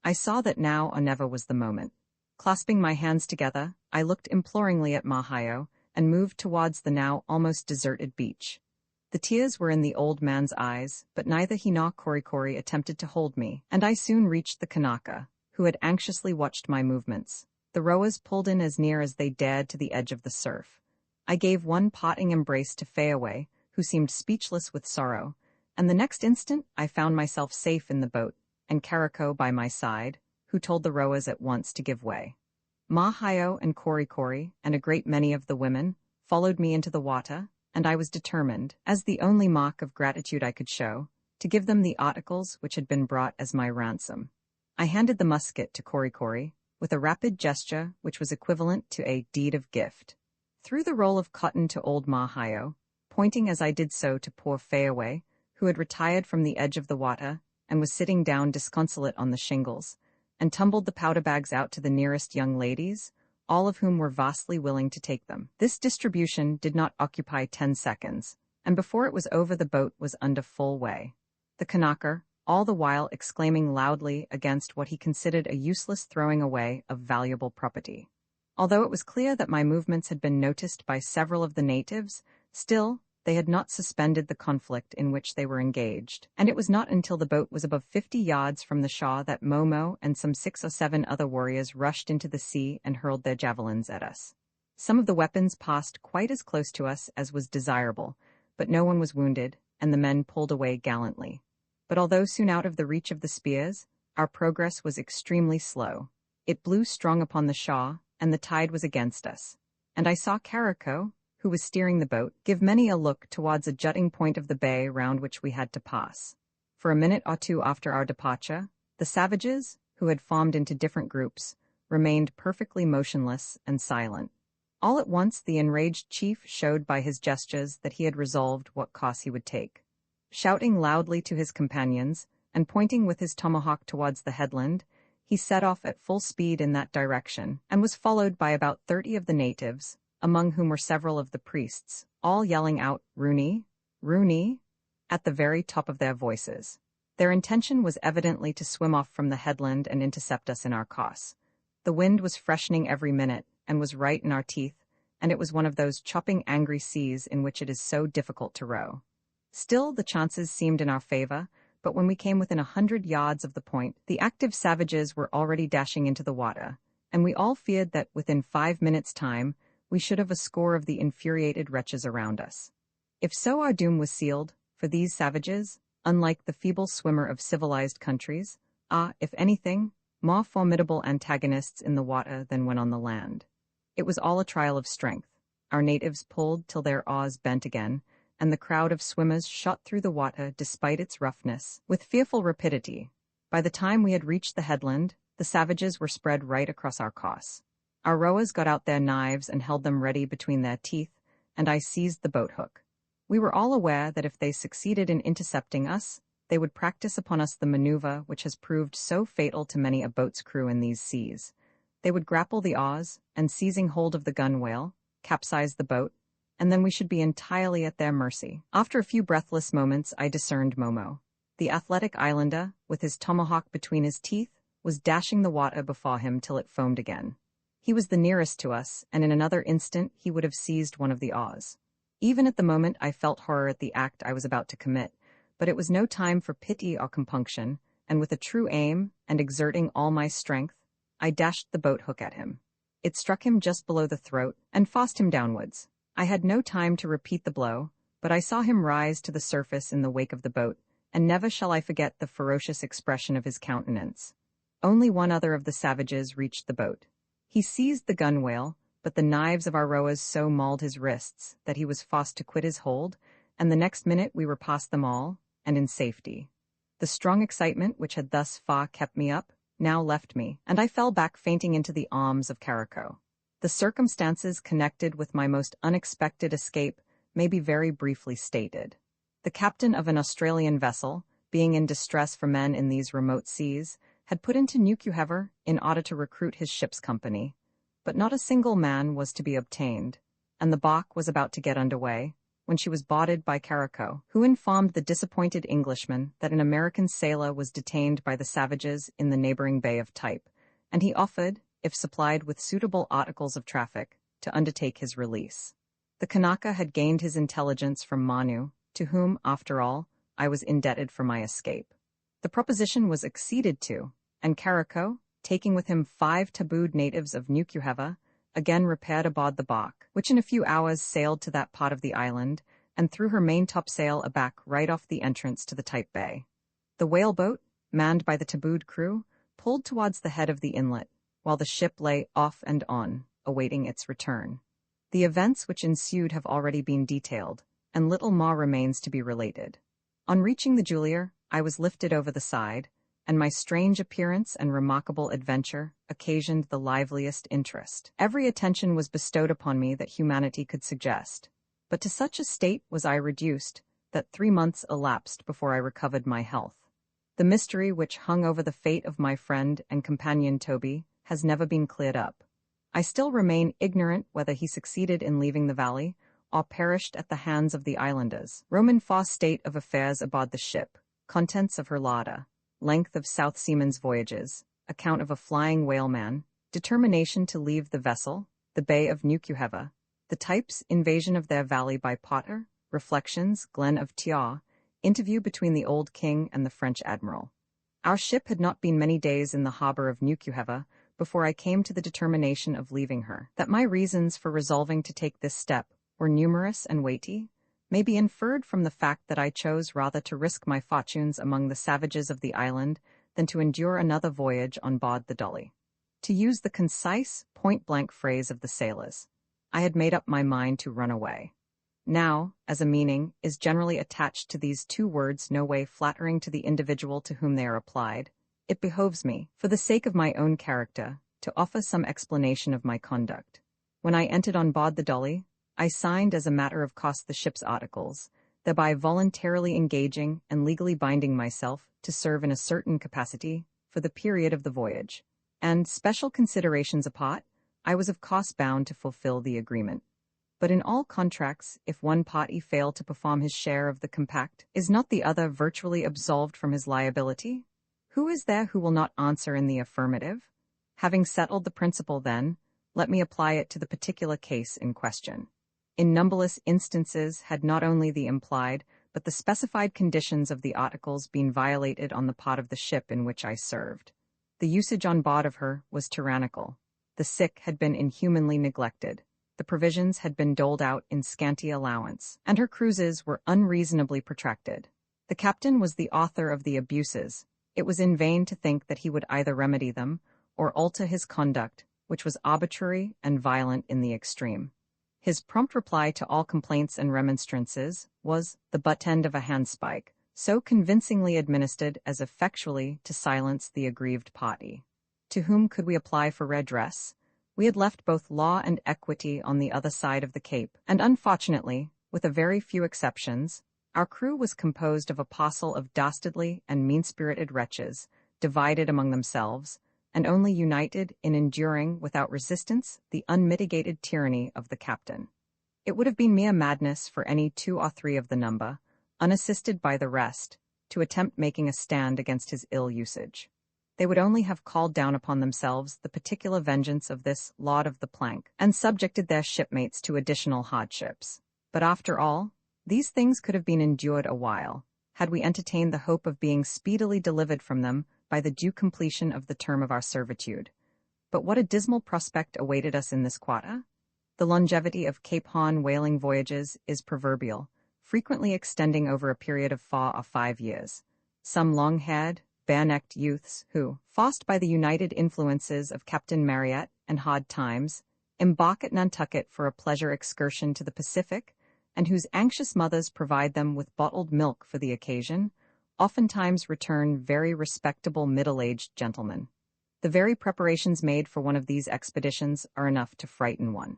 I saw that now or never was the moment. Clasping my hands together, I looked imploringly at Mahayo, and moved towards the now almost deserted beach. The tears were in the old man's eyes, but neither he nor Korikori attempted to hold me, and I soon reached the Kanaka, who had anxiously watched my movements. The rowers pulled in as near as they dared to the edge of the surf. I gave one parting embrace to Fayaway, who seemed speechless with sorrow, and the next instant I found myself safe in the boat, and Caraco by my side, who told the rowers at once to give way. Mahayo and Korikori, and a great many of the women, followed me into the water, and I was determined, as the only mark of gratitude I could show, to give them the articles which had been brought as my ransom. I handed the musket to Korikori, with a rapid gesture which was equivalent to a deed of gift. Threw the roll of cotton to old Mahayo, pointing as I did so to poor Fayaway, who had retired from the edge of the water, and was sitting down disconsolate on the shingles, and tumbled the powder bags out to the nearest young ladies, all of whom were vastly willing to take them. This distribution did not occupy 10 seconds, and before it was over the boat was under full way. The Kanaka, all the while exclaiming loudly against what he considered a useless throwing away of valuable property. Although it was clear that my movements had been noticed by several of the natives, still, they had not suspended the conflict in which they were engaged, and it was not until the boat was above 50 yards from the Shaw that Momo and some 6 or 7 other warriors rushed into the sea and hurled their javelins at us. Some of the weapons passed quite as close to us as was desirable, but no one was wounded, and the men pulled away gallantly. But although soon out of the reach of the spears, our progress was extremely slow. It blew strong upon the Shaw, and the tide was against us. And I saw Caraco, who was steering the boat, give many a look towards a jutting point of the bay round which we had to pass. For a minute or two after our departure, the savages, who had formed into different groups, remained perfectly motionless and silent. All at once the enraged chief showed by his gestures that he had resolved what course he would take. Shouting loudly to his companions, and pointing with his tomahawk towards the headland, he set off at full speed in that direction, and was followed by about 30 of the natives, among whom were several of the priests, all yelling out, "Rooney, Rooney," at the very top of their voices. Their intention was evidently to swim off from the headland and intercept us in our course. The wind was freshening every minute, and was right in our teeth, and it was one of those chopping angry seas in which it is so difficult to row. Still, the chances seemed in our favor, but when we came within 100 yards of the point, the active savages were already dashing into the water, and we all feared that within 5 minutes' time, we should have a score of the infuriated wretches around us. If so, our doom was sealed, for these savages, unlike the feeble swimmer of civilized countries, are, if anything, more formidable antagonists in the water than when on the land. It was all a trial of strength. Our natives pulled till their oars bent again, and the crowd of swimmers shot through the water despite its roughness, with fearful rapidity. By the time we had reached the headland, the savages were spread right across our course. Our rowers got out their knives and held them ready between their teeth, and I seized the boat hook. We were all aware that if they succeeded in intercepting us, they would practice upon us the maneuver which has proved so fatal to many a boat's crew in these seas. They would grapple the oars, and seizing hold of the gunwale, capsize the boat, and then we should be entirely at their mercy. After a few breathless moments, I discerned Momo. The athletic islander, with his tomahawk between his teeth, was dashing the water before him till it foamed again. He was the nearest to us, and in another instant he would have seized one of the oars. Even at the moment I felt horror at the act I was about to commit, but it was no time for pity or compunction, and with a true aim, and exerting all my strength, I dashed the boat hook at him. It struck him just below the throat, and forced him downwards. I had no time to repeat the blow, but I saw him rise to the surface in the wake of the boat, and never shall I forget the ferocious expression of his countenance. Only one other of the savages reached the boat. He seized the gunwale, but the knives of our rowers so mauled his wrists that he was forced to quit his hold, and the next minute we were past them all, and in safety. The strong excitement which had thus far kept me up now left me, and I fell back fainting into the arms of Caraco. The circumstances connected with my most unexpected escape may be very briefly stated. The captain of an Australian vessel, being in distress for men in these remote seas, had put into Nukuheva in order to recruit his ship's company, but not a single man was to be obtained, and the barque was about to get under way, when she was boarded by Caraco, who informed the disappointed Englishman that an American sailor was detained by the savages in the neighboring bay of Typee, and he offered, if supplied with suitable articles of traffic, to undertake his release. The Kanaka had gained his intelligence from Manu, to whom, after all, I was indebted for my escape. The proposition was acceded to, and Caraco, taking with him 5 tabooed natives of Nukuheva, again repaired aboard the barque, which in a few hours sailed to that part of the island, and threw her main topsail aback right off the entrance to the Typee Bay. The whaleboat, manned by the tabooed crew, pulled towards the head of the inlet, while the ship lay off and on, awaiting its return. The events which ensued have already been detailed, and little more remains to be related. On reaching the Julier, I was lifted over the side, and my strange appearance and remarkable adventure occasioned the liveliest interest. Every attention was bestowed upon me that humanity could suggest, but to such a state was I reduced that 3 months elapsed before I recovered my health. The mystery which hung over the fate of my friend and companion Toby has never been cleared up. I still remain ignorant whether he succeeded in leaving the valley, or perished at the hands of the islanders. Roman Foss state of affairs aboard the ship, contents of her larder, length of South Seaman's voyages, account of a flying whaleman, determination to leave the vessel, the Bay of Nukuheva, the Types invasion of their valley by Potter, reflections, Glen of Tiaw, interview between the old king and the French admiral. Our ship had not been many days in the harbor of Nukuheva before I came to the determination of leaving her. That my reasons for resolving to take this step were numerous and weighty may be inferred from the fact that I chose rather to risk my fortunes among the savages of the island than to endure another voyage on board the Dolly. To use the concise, point-blank phrase of the sailors, I had made up my mind to run away. Now, as a meaning is generally attached to these 2 words no way flattering to the individual to whom they are applied, it behoves me, for the sake of my own character, to offer some explanation of my conduct. When I entered on board the Dolly, I signed as a matter of course the ship's articles, thereby voluntarily engaging and legally binding myself to serve in a certain capacity for the period of the voyage, and, special considerations apart, I was of course bound to fulfill the agreement. But in all contracts, if one party fail to perform his share of the compact, is not the other virtually absolved from his liability? Who is there who will not answer in the affirmative? Having settled the principle, then, let me apply it to the particular case in question. In numberless instances had not only the implied, but the specified conditions of the articles been violated on the part of the ship in which I served. The usage on board of her was tyrannical. The sick had been inhumanly neglected. The provisions had been doled out in scanty allowance, and her cruises were unreasonably protracted. The captain was the author of the abuses. It was in vain to think that he would either remedy them, or alter his conduct, which was arbitrary and violent in the extreme. His prompt reply to all complaints and remonstrances was the butt end of a handspike, so convincingly administered as effectually to silence the aggrieved party. To whom could we apply for redress? We had left both law and equity on the other side of the Cape, and unfortunately, with a very few exceptions, our crew was composed of a parcel of dastardly and mean-spirited wretches, divided among themselves, and only united in enduring without resistance the unmitigated tyranny of the captain. It would have been mere madness for any 2 or 3 of the number, unassisted by the rest, to attempt making a stand against his ill usage. They would only have called down upon themselves the particular vengeance of this Lord of the Plank, and subjected their shipmates to additional hardships. But after all, these things could have been endured a while, had we entertained the hope of being speedily delivered from them by the due completion of the term of our servitude. But what a dismal prospect awaited us in this quarter? The longevity of Cape Horn whaling voyages is proverbial, frequently extending over a period of 4 or 5 years. Some long-haired, bare-necked youths who, forced by the united influences of Captain Marryat and hard times, embark at Nantucket for a pleasure excursion to the Pacific, and whose anxious mothers provide them with bottled milk for the occasion, oftentimes return very respectable middle-aged gentlemen. The very preparations made for one of these expeditions are enough to frighten one.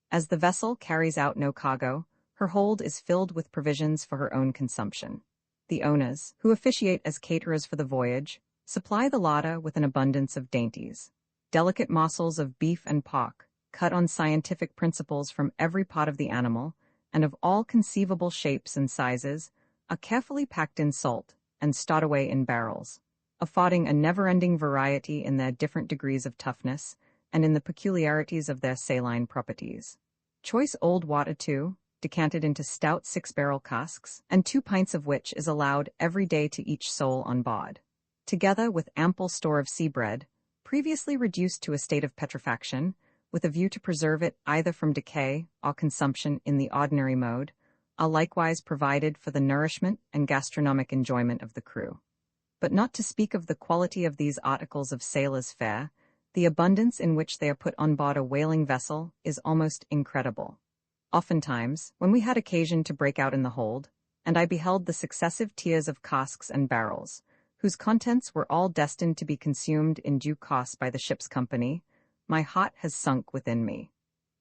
As the vessel carries out no cargo, her hold is filled with provisions for her own consumption. The owners, who officiate as caterers for the voyage, supply the larder with an abundance of dainties. Delicate morsels of beef and pork, cut on scientific principles from every part of the animal, and of all conceivable shapes and sizes, are carefully packed in salt and stowed away in barrels, affording a never-ending variety in their different degrees of toughness and in the peculiarities of their saline properties. Choice old water, too, decanted into stout 6-barrel casks, and 2 pints of which is allowed every day to each soul on board, together with ample store of sea bread, previously reduced to a state of petrifaction, with a view to preserve it either from decay or consumption in the ordinary mode, are likewise provided for the nourishment and gastronomic enjoyment of the crew. But not to speak of the quality of these articles of sailors' fare, the abundance in which they are put on board a whaling vessel is almost incredible. Oftentimes, when we had occasion to break out in the hold, and I beheld the successive tiers of casks and barrels, whose contents were all destined to be consumed in due course by the ship's company, my heart has sunk within me.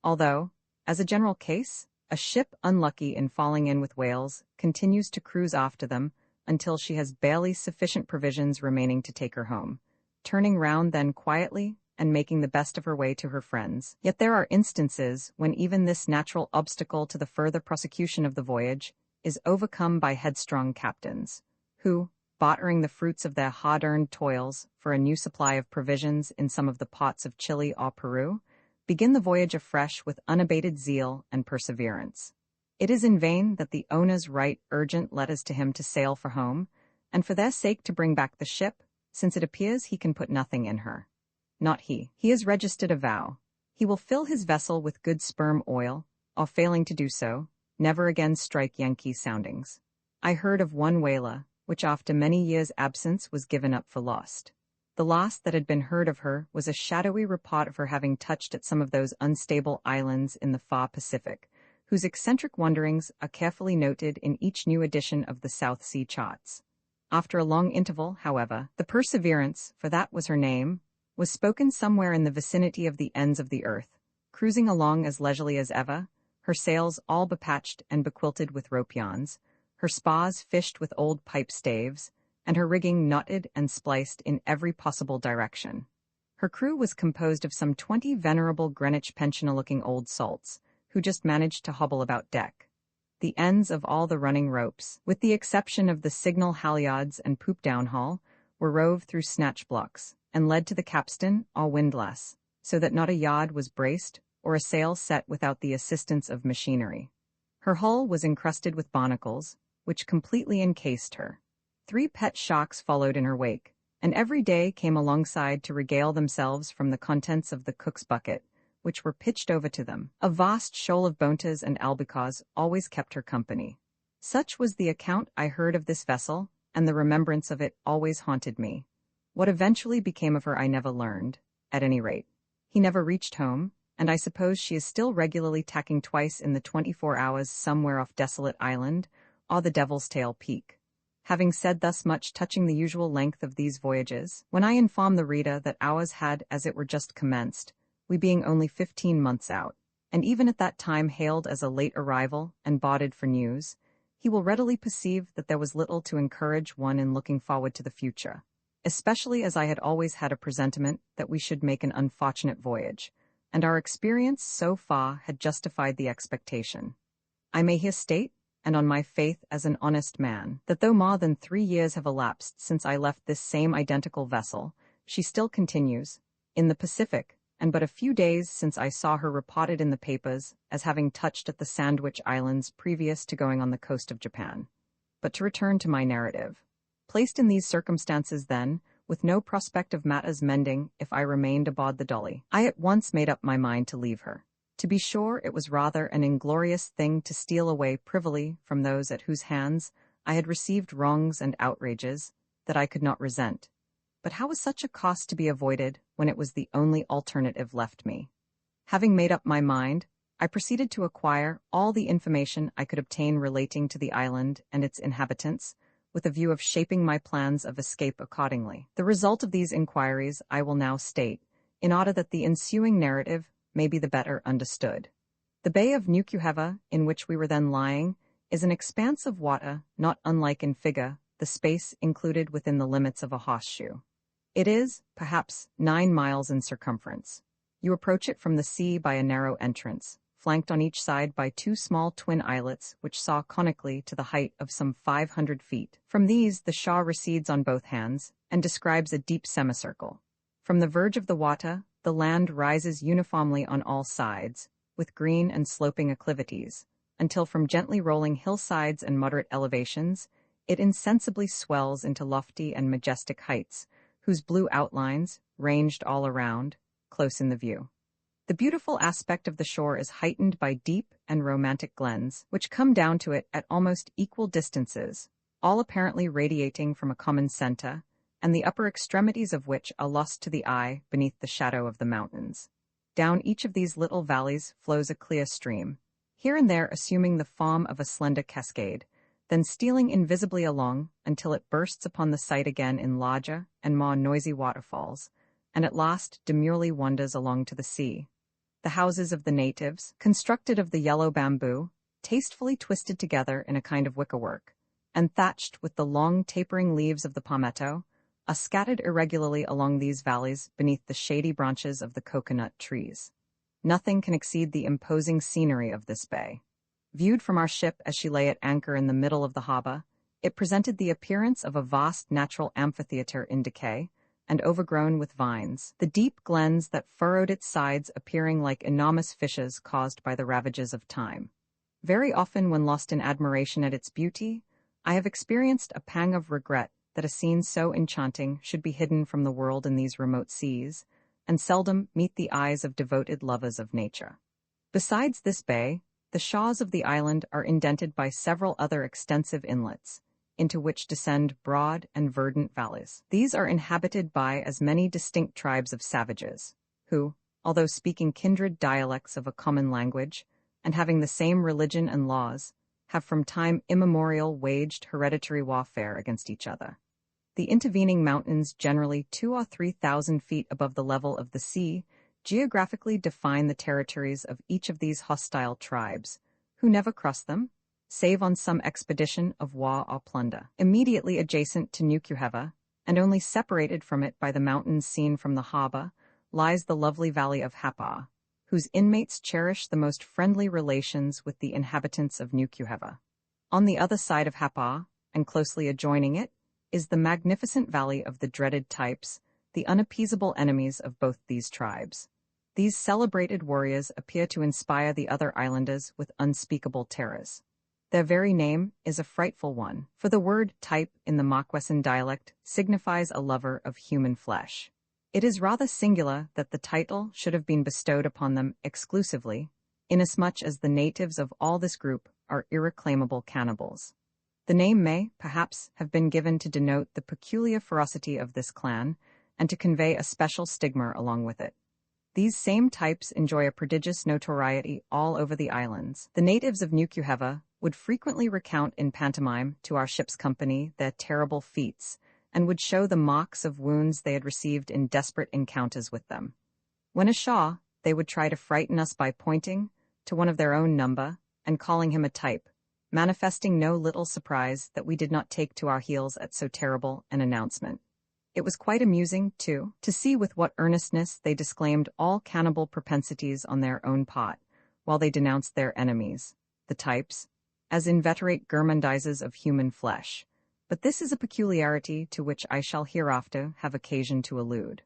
Although, as a general case, a ship unlucky in falling in with whales continues to cruise after them until she has barely sufficient provisions remaining to take her home, turning round then quietly and making the best of her way to her friends. Yet there are instances when even this natural obstacle to the further prosecution of the voyage is overcome by headstrong captains, who, bartering the fruits of their hard-earned toils for a new supply of provisions in some of the ports of Chile or Peru, begin the voyage afresh with unabated zeal and perseverance. It is in vain that the owners write urgent letters to him to sail for home, and for their sake to bring back the ship, since it appears he can put nothing in her. Not he. He has registered a vow. He will fill his vessel with good sperm oil, or failing to do so, never again strike Yankee soundings. I heard of one whaler, which after many years' absence was given up for lost. The last that had been heard of her was a shadowy report of her having touched at some of those unstable islands in the far Pacific, whose eccentric wanderings are carefully noted in each new edition of the South Sea charts. After a long interval, however, the Perseverance, for that was her name, was spoken somewhere in the vicinity of the ends of the earth, cruising along as leisurely as ever, her sails all bepatched and bequilted with rope yarns, her spars fished with old pipe staves, and her rigging knotted and spliced in every possible direction. Her crew was composed of some 20 venerable Greenwich pensioner-looking old salts, who just managed to hobble about deck. The ends of all the running ropes, with the exception of the signal halyards and poop downhaul, were rove through snatch blocks, and led to the capstan or windlass, so that not a yard was braced or a sail set without the assistance of machinery. Her hull was encrusted with barnacles, which completely encased her. 3 pet sharks followed in her wake, and every day came alongside to regale themselves from the contents of the cook's bucket, which were pitched over to them. A vast shoal of bontas and albicores always kept her company. Such was the account I heard of this vessel, and the remembrance of it always haunted me. What eventually became of her I never learned, at any rate. He never reached home, and I suppose she is still regularly tacking twice in the 24 hours somewhere off Desolate Island, or the Devil's Tail Peak. Having said thus much touching the usual length of these voyages, when I inform the reader that ours had as it were just commenced, we being only 15 months out, and even at that time hailed as a late arrival and bawded for news, he will readily perceive that there was little to encourage one in looking forward to the future, especially as I had always had a presentiment that we should make an unfortunate voyage, and our experience so far had justified the expectation. I may here state, and on my faith as an honest man, that though more than 3 years have elapsed since I left this same identical vessel, she still continues, in the Pacific, and but a few days since I saw her reported in the papers as having touched at the Sandwich Islands previous to going on the coast of Japan. But to return to my narrative. Placed in these circumstances then, with no prospect of matters mending if I remained aboard the Dolly, I at once made up my mind to leave her. To be sure, it was rather an inglorious thing to steal away privily from those at whose hands I had received wrongs and outrages that I could not resent. But how was such a cost to be avoided when it was the only alternative left me? Having made up my mind, I proceeded to acquire all the information I could obtain relating to the island and its inhabitants, with a view of shaping my plans of escape accordingly. The result of these inquiries I will now state, in order that the ensuing narrative may be the better understood. The Bay of Nukuheva, in which we were then lying, is an expanse of water not unlike in figure the space included within the limits of a horseshoe. It is, perhaps, 9 miles in circumference. You approach it from the sea by a narrow entrance, flanked on each side by 2 small twin islets which saw conically to the height of some 500 feet. From these the shore recedes on both hands, and describes a deep semicircle. From the verge of the water, the land rises uniformly on all sides, with green and sloping acclivities, until from gently rolling hillsides and moderate elevations, it insensibly swells into lofty and majestic heights, whose blue outlines, ranged all around, close in the view. The beautiful aspect of the shore is heightened by deep and romantic glens, which come down to it at almost equal distances, all apparently radiating from a common center, and the upper extremities of which are lost to the eye beneath the shadow of the mountains. Down each of these little valleys flows a clear stream, here and there assuming the form of a slender cascade, then stealing invisibly along until it bursts upon the sight again in larger and more noisy waterfalls, and at last demurely wanders along to the sea. The houses of the natives, constructed of the yellow bamboo, tastefully twisted together in a kind of wickerwork, and thatched with the long tapering leaves of the palmetto, are scattered irregularly along these valleys beneath the shady branches of the coconut trees. Nothing can exceed the imposing scenery of this bay. Viewed from our ship as she lay at anchor in the middle of the harbor, it presented the appearance of a vast natural amphitheater in decay, and overgrown with vines, the deep glens that furrowed its sides appearing like enormous fissures caused by the ravages of time. Very often when lost in admiration at its beauty, I have experienced a pang of regret that a scene so enchanting should be hidden from the world in these remote seas, and seldom meet the eyes of devoted lovers of nature. Besides this bay, the shores of the island are indented by several other extensive inlets, into which descend broad and verdant valleys. These are inhabited by as many distinct tribes of savages, who, although speaking kindred dialects of a common language, and having the same religion and laws, have from time immemorial waged hereditary warfare against each other. The intervening mountains, generally 2,000 or 3,000 feet above the level of the sea, geographically define the territories of each of these hostile tribes, who never cross them, save on some expedition of war or plunder. Immediately adjacent to Nukuheva, and only separated from it by the mountains seen from the harbor, lies the lovely valley of Hapa, whose inmates cherish the most friendly relations with the inhabitants of Nukuheva. On the other side of Hapa, and closely adjoining it, is the magnificent valley of the dreaded Types, the unappeasable enemies of both these tribes. These celebrated warriors appear to inspire the other islanders with unspeakable terrors. Their very name is a frightful one, for the word type in the Mokwesan dialect signifies a lover of human flesh. It is rather singular that the title should have been bestowed upon them exclusively, inasmuch as the natives of all this group are irreclaimable cannibals. The name may, perhaps, have been given to denote the peculiar ferocity of this clan, and to convey a special stigma along with it. These same types enjoy a prodigious notoriety all over the islands. The natives of Nukuheva would frequently recount in pantomime to our ship's company their terrible feats, and would show the marks of wounds they had received in desperate encounters with them. When ashore, they would try to frighten us by pointing to one of their own number and calling him a type, manifesting no little surprise that we did not take to our heels at so terrible an announcement. It was quite amusing, too, to see with what earnestness they disclaimed all cannibal propensities on their own part, while they denounced their enemies, the types, as inveterate gourmandizers of human flesh. But this is a peculiarity to which I shall hereafter have occasion to allude.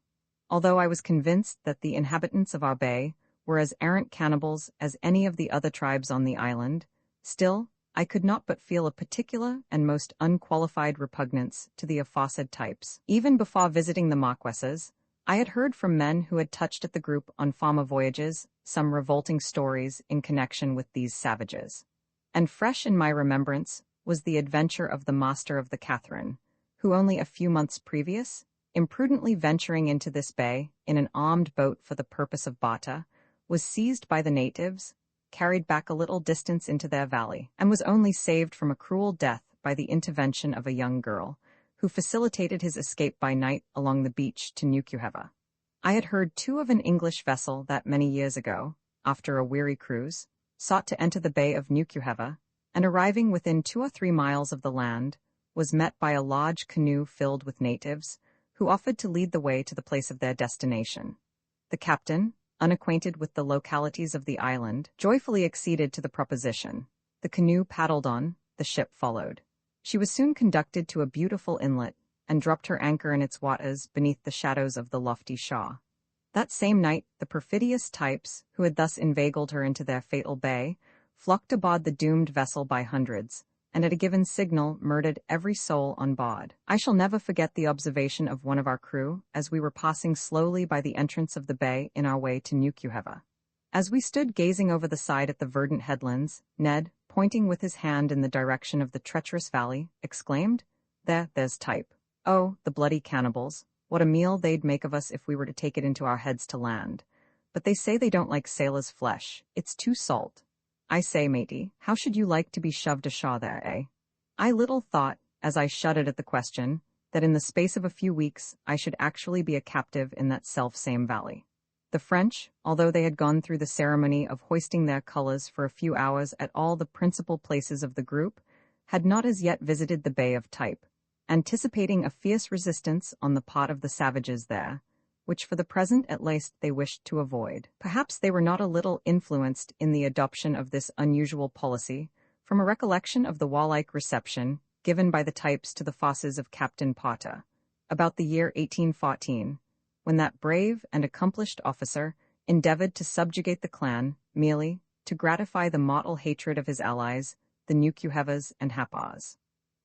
Although I was convinced that the inhabitants of our bay were as arrant cannibals as any of the other tribes on the island, still, I could not but feel a particular and most unqualified repugnance to the aforesaid types. Even before visiting the Marquesas, I had heard from men who had touched at the group on former voyages some revolting stories in connection with these savages. And fresh in my remembrance was the adventure of the master of the Catherine, who only a few months previous, imprudently venturing into this bay in an armed boat for the purpose of barter, was seized by the natives, carried back a little distance into their valley, and was only saved from a cruel death by the intervention of a young girl, who facilitated his escape by night along the beach to Nukuheva. I had heard too of an English vessel that many years ago, after a weary cruise, sought to enter the bay of Nukuheva, and arriving within 2 or 3 miles of the land, was met by a large canoe filled with natives, who offered to lead the way to the place of their destination. The captain, unacquainted with the localities of the island, joyfully acceded to the proposition. The canoe paddled on, the ship followed. She was soon conducted to a beautiful inlet, and dropped her anchor in its waters beneath the shadows of the lofty shore. That same night, the perfidious types, who had thus inveigled her into their fatal bay, flocked aboard the doomed vessel by hundreds, and at a given signal murdered every soul on board. I shall never forget the observation of one of our crew as we were passing slowly by the entrance of the bay in our way to Nukuheva. As we stood gazing over the side at the verdant headlands, Ned, pointing with his hand in the direction of the treacherous valley, exclaimed, "There's Type. Oh, the bloody cannibals! What a meal they'd make of us if we were to take it into our heads to land. But they say they don't like sailors' flesh. It's too salt. I say, matey, how should you like to be shoved ashore there, eh?" I little thought, as I shuddered at the question, that in the space of a few weeks I should actually be a captive in that self-same valley. The French, although they had gone through the ceremony of hoisting their colors for a few hours at all the principal places of the group, had not as yet visited the Bay of Type, anticipating a fierce resistance on the part of the savages there, which for the present at least they wished to avoid. Perhaps they were not a little influenced in the adoption of this unusual policy from a recollection of the warlike reception given by the types to the forces of Captain Potter, about the year 1814, when that brave and accomplished officer endeavored to subjugate the clan merely to gratify the mortal hatred of his allies, the Nukuhevas and Hapas.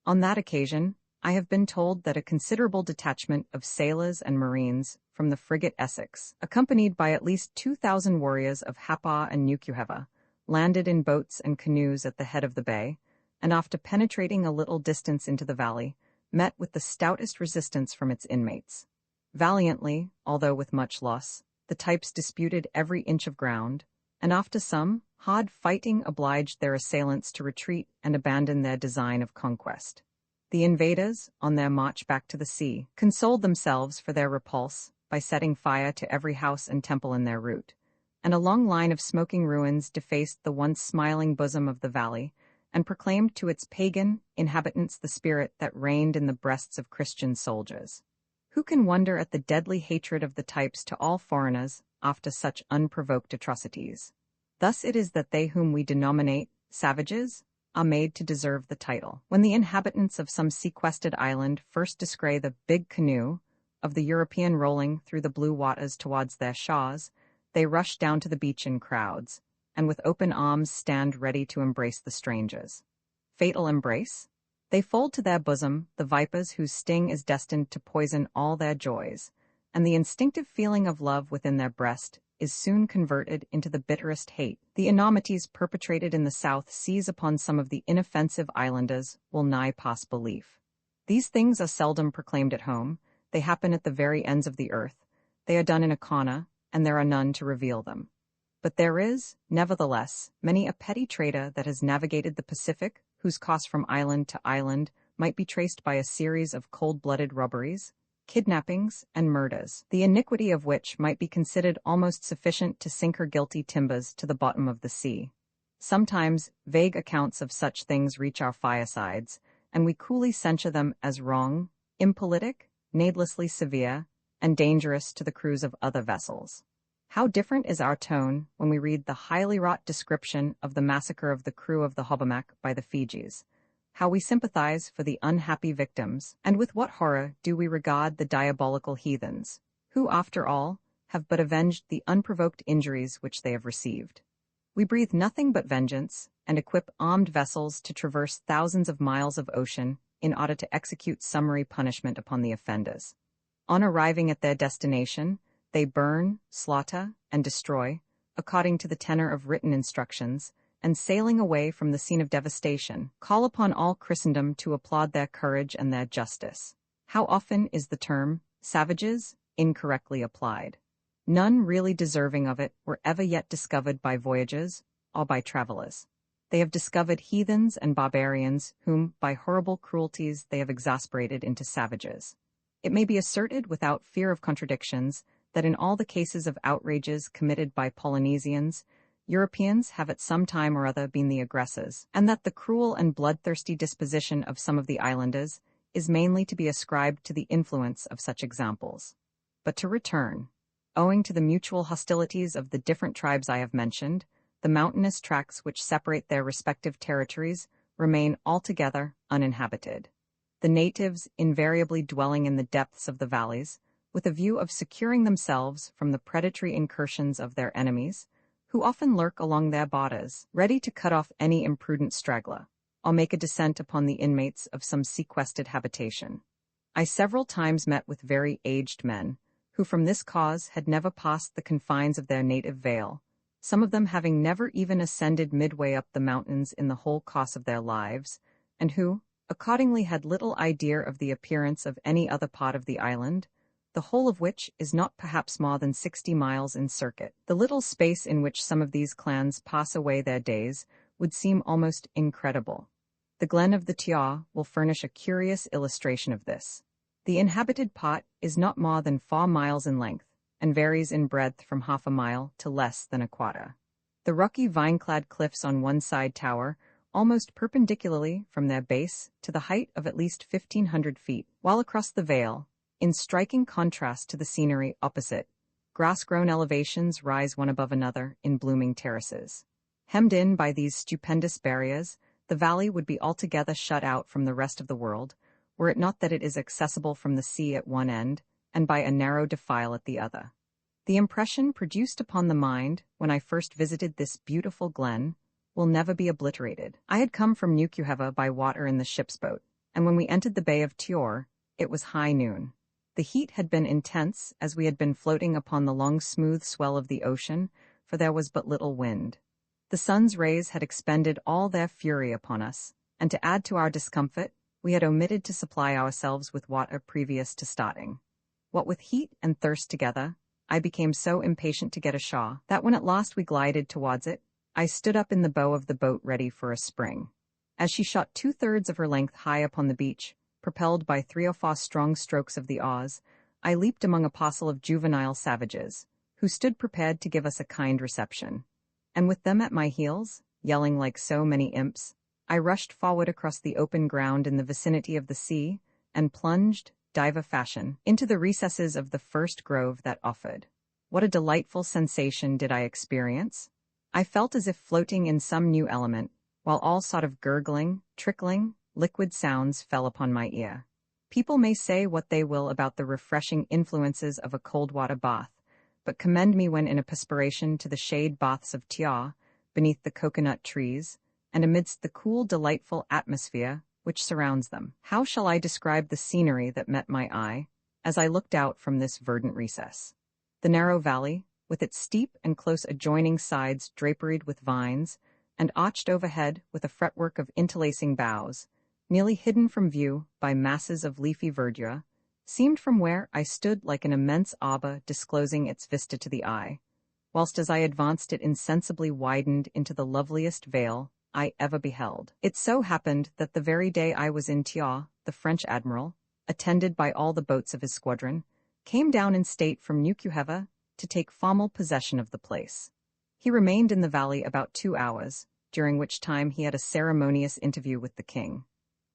On that occasion, I have been told that a considerable detachment of sailors and marines from the frigate Essex, accompanied by at least 2,000 warriors of Hapa and Nukuheva, landed in boats and canoes at the head of the bay, and after penetrating a little distance into the valley, met with the stoutest resistance from its inmates. Valiantly, although with much loss, the types disputed every inch of ground, and after some hard fighting obliged their assailants to retreat and abandon their design of conquest. The invaders, on their march back to the sea, consoled themselves for their repulse by setting fire to every house and temple in their route, and a long line of smoking ruins defaced the once smiling bosom of the valley, and proclaimed to its pagan inhabitants the spirit that reigned in the breasts of Christian soldiers. Who can wonder at the deadly hatred of the types to all foreigners after such unprovoked atrocities? Thus it is that they whom we denominate savages are made to deserve the title. When the inhabitants of some sequestered island first descry the big canoe of the European rolling through the blue waters towards their shores, they rush down to the beach in crowds, and with open arms stand ready to embrace the strangers. Fatal embrace? They fold to their bosom the vipers whose sting is destined to poison all their joys, and the instinctive feeling of love within their breast is soon converted into the bitterest hate. The enormities perpetrated in the South Seas upon some of the inoffensive islanders will nigh past belief. These things are seldom proclaimed at home. They happen at the very ends of the earth. They are done in a corner, and there are none to reveal them. But there is, nevertheless, many a petty trader that has navigated the Pacific, whose course from island to island might be traced by a series of cold-blooded robberies, kidnappings, and murders, the iniquity of which might be considered almost sufficient to sink her guilty timbers to the bottom of the sea. Sometimes vague accounts of such things reach our firesides, and we coolly censure them as wrong, impolitic, needlessly severe, and dangerous to the crews of other vessels. How different is our tone when we read the highly wrought description of the massacre of the crew of the Hobomak by the Fijis. How we sympathize for the unhappy victims, and with what horror do we regard the diabolical heathens, who, after all, have but avenged the unprovoked injuries which they have received. We breathe nothing but vengeance, and equip armed vessels to traverse thousands of miles of ocean in order to execute summary punishment upon the offenders. On arriving at their destination, they burn, slaughter, and destroy, according to the tenor of written instructions, and sailing away from the scene of devastation, call upon all Christendom to applaud their courage and their justice. How often is the term savages incorrectly applied? None really deserving of it were ever yet discovered by voyagers or by travelers. They have discovered heathens and barbarians whom, by horrible cruelties, they have exasperated into savages. It may be asserted without fear of contradictions that in all the cases of outrages committed by Polynesians, Europeans have at some time or other been the aggressors, and that the cruel and bloodthirsty disposition of some of the islanders is mainly to be ascribed to the influence of such examples. But to return, owing to the mutual hostilities of the different tribes I have mentioned, the mountainous tracts which separate their respective territories remain altogether uninhabited. The natives invariably dwelling in the depths of the valleys, with a view of securing themselves from the predatory incursions of their enemies, who often lurk along their borders, ready to cut off any imprudent straggler, or make a descent upon the inmates of some sequestered habitation. I several times met with very aged men, who from this cause had never passed the confines of their native vale, some of them having never even ascended midway up the mountains in the whole course of their lives, and who, accordingly, had little idea of the appearance of any other part of the island, the whole of which is not perhaps more than 60 miles in circuit. The little space in which some of these clans pass away their days would seem almost incredible. The glen of the Tiaw will furnish a curious illustration of this. The inhabited part is not more than 4 miles in length, and varies in breadth from half a mile to less than a quarter. The rocky vine-clad cliffs on one side tower almost perpendicularly from their base to the height of at least 1,500 feet, while across the vale, in striking contrast to the scenery opposite, grass-grown elevations rise one above another in blooming terraces. Hemmed in by these stupendous barriers, the valley would be altogether shut out from the rest of the world, were it not that it is accessible from the sea at one end, and by a narrow defile at the other. The impression produced upon the mind when I first visited this beautiful glen will never be obliterated. I had come from Nukuheva by water in the ship's boat, and when we entered the bay of Tior, it was high noon. The heat had been intense as we had been floating upon the long smooth swell of the ocean, for there was but little wind. The sun's rays had expended all their fury upon us, and to add to our discomfort, we had omitted to supply ourselves with water previous to starting. What with heat and thirst together, I became so impatient to get ashore that when at last we glided towards it, I stood up in the bow of the boat ready for a spring. As she shot 2/3 of her length high upon the beach, propelled by 3 or 4 strong strokes of the oars, I leaped among a parcel of juvenile savages, who stood prepared to give us a kind reception. And with them at my heels, yelling like so many imps, I rushed forward across the open ground in the vicinity of the sea, and plunged, diver fashion, into the recesses of the first grove that offered. What a delightful sensation did I experience! I felt as if floating in some new element, while all sort of gurgling, trickling, liquid sounds fell upon my ear. People may say what they will about the refreshing influences of a cold water bath, but commend me when in a perspiration to the shade baths of Tiaw, beneath the coconut trees, and amidst the cool, delightful atmosphere which surrounds them. How shall I describe the scenery that met my eye as I looked out from this verdant recess? The narrow valley, with its steep and close adjoining sides draperied with vines, and arched overhead with a fretwork of interlacing boughs, nearly hidden from view by masses of leafy verdure, seemed from where I stood like an immense arbor disclosing its vista to the eye, whilst as I advanced it insensibly widened into the loveliest vale I ever beheld. It so happened that the very day I was in Typee, the French admiral, attended by all the boats of his squadron, came down in state from Nukuheva to take formal possession of the place. He remained in the valley about 2 hours, during which time he had a ceremonious interview with the king.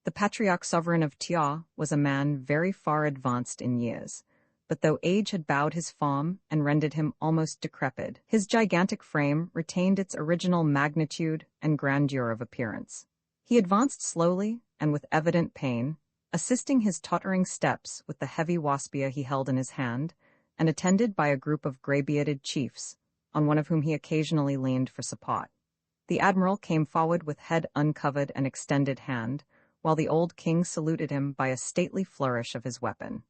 The patriarch sovereign of Typee was a man very far advanced in years, but though age had bowed his form and rendered him almost decrepit, his gigantic frame retained its original magnitude and grandeur of appearance. He advanced slowly and with evident pain, assisting his tottering steps with the heavy waspia he held in his hand, and attended by a group of grey-bearded chiefs, on one of whom he occasionally leaned for support. The admiral came forward with head uncovered and extended hand, while the old king saluted him by a stately flourish of his weapon.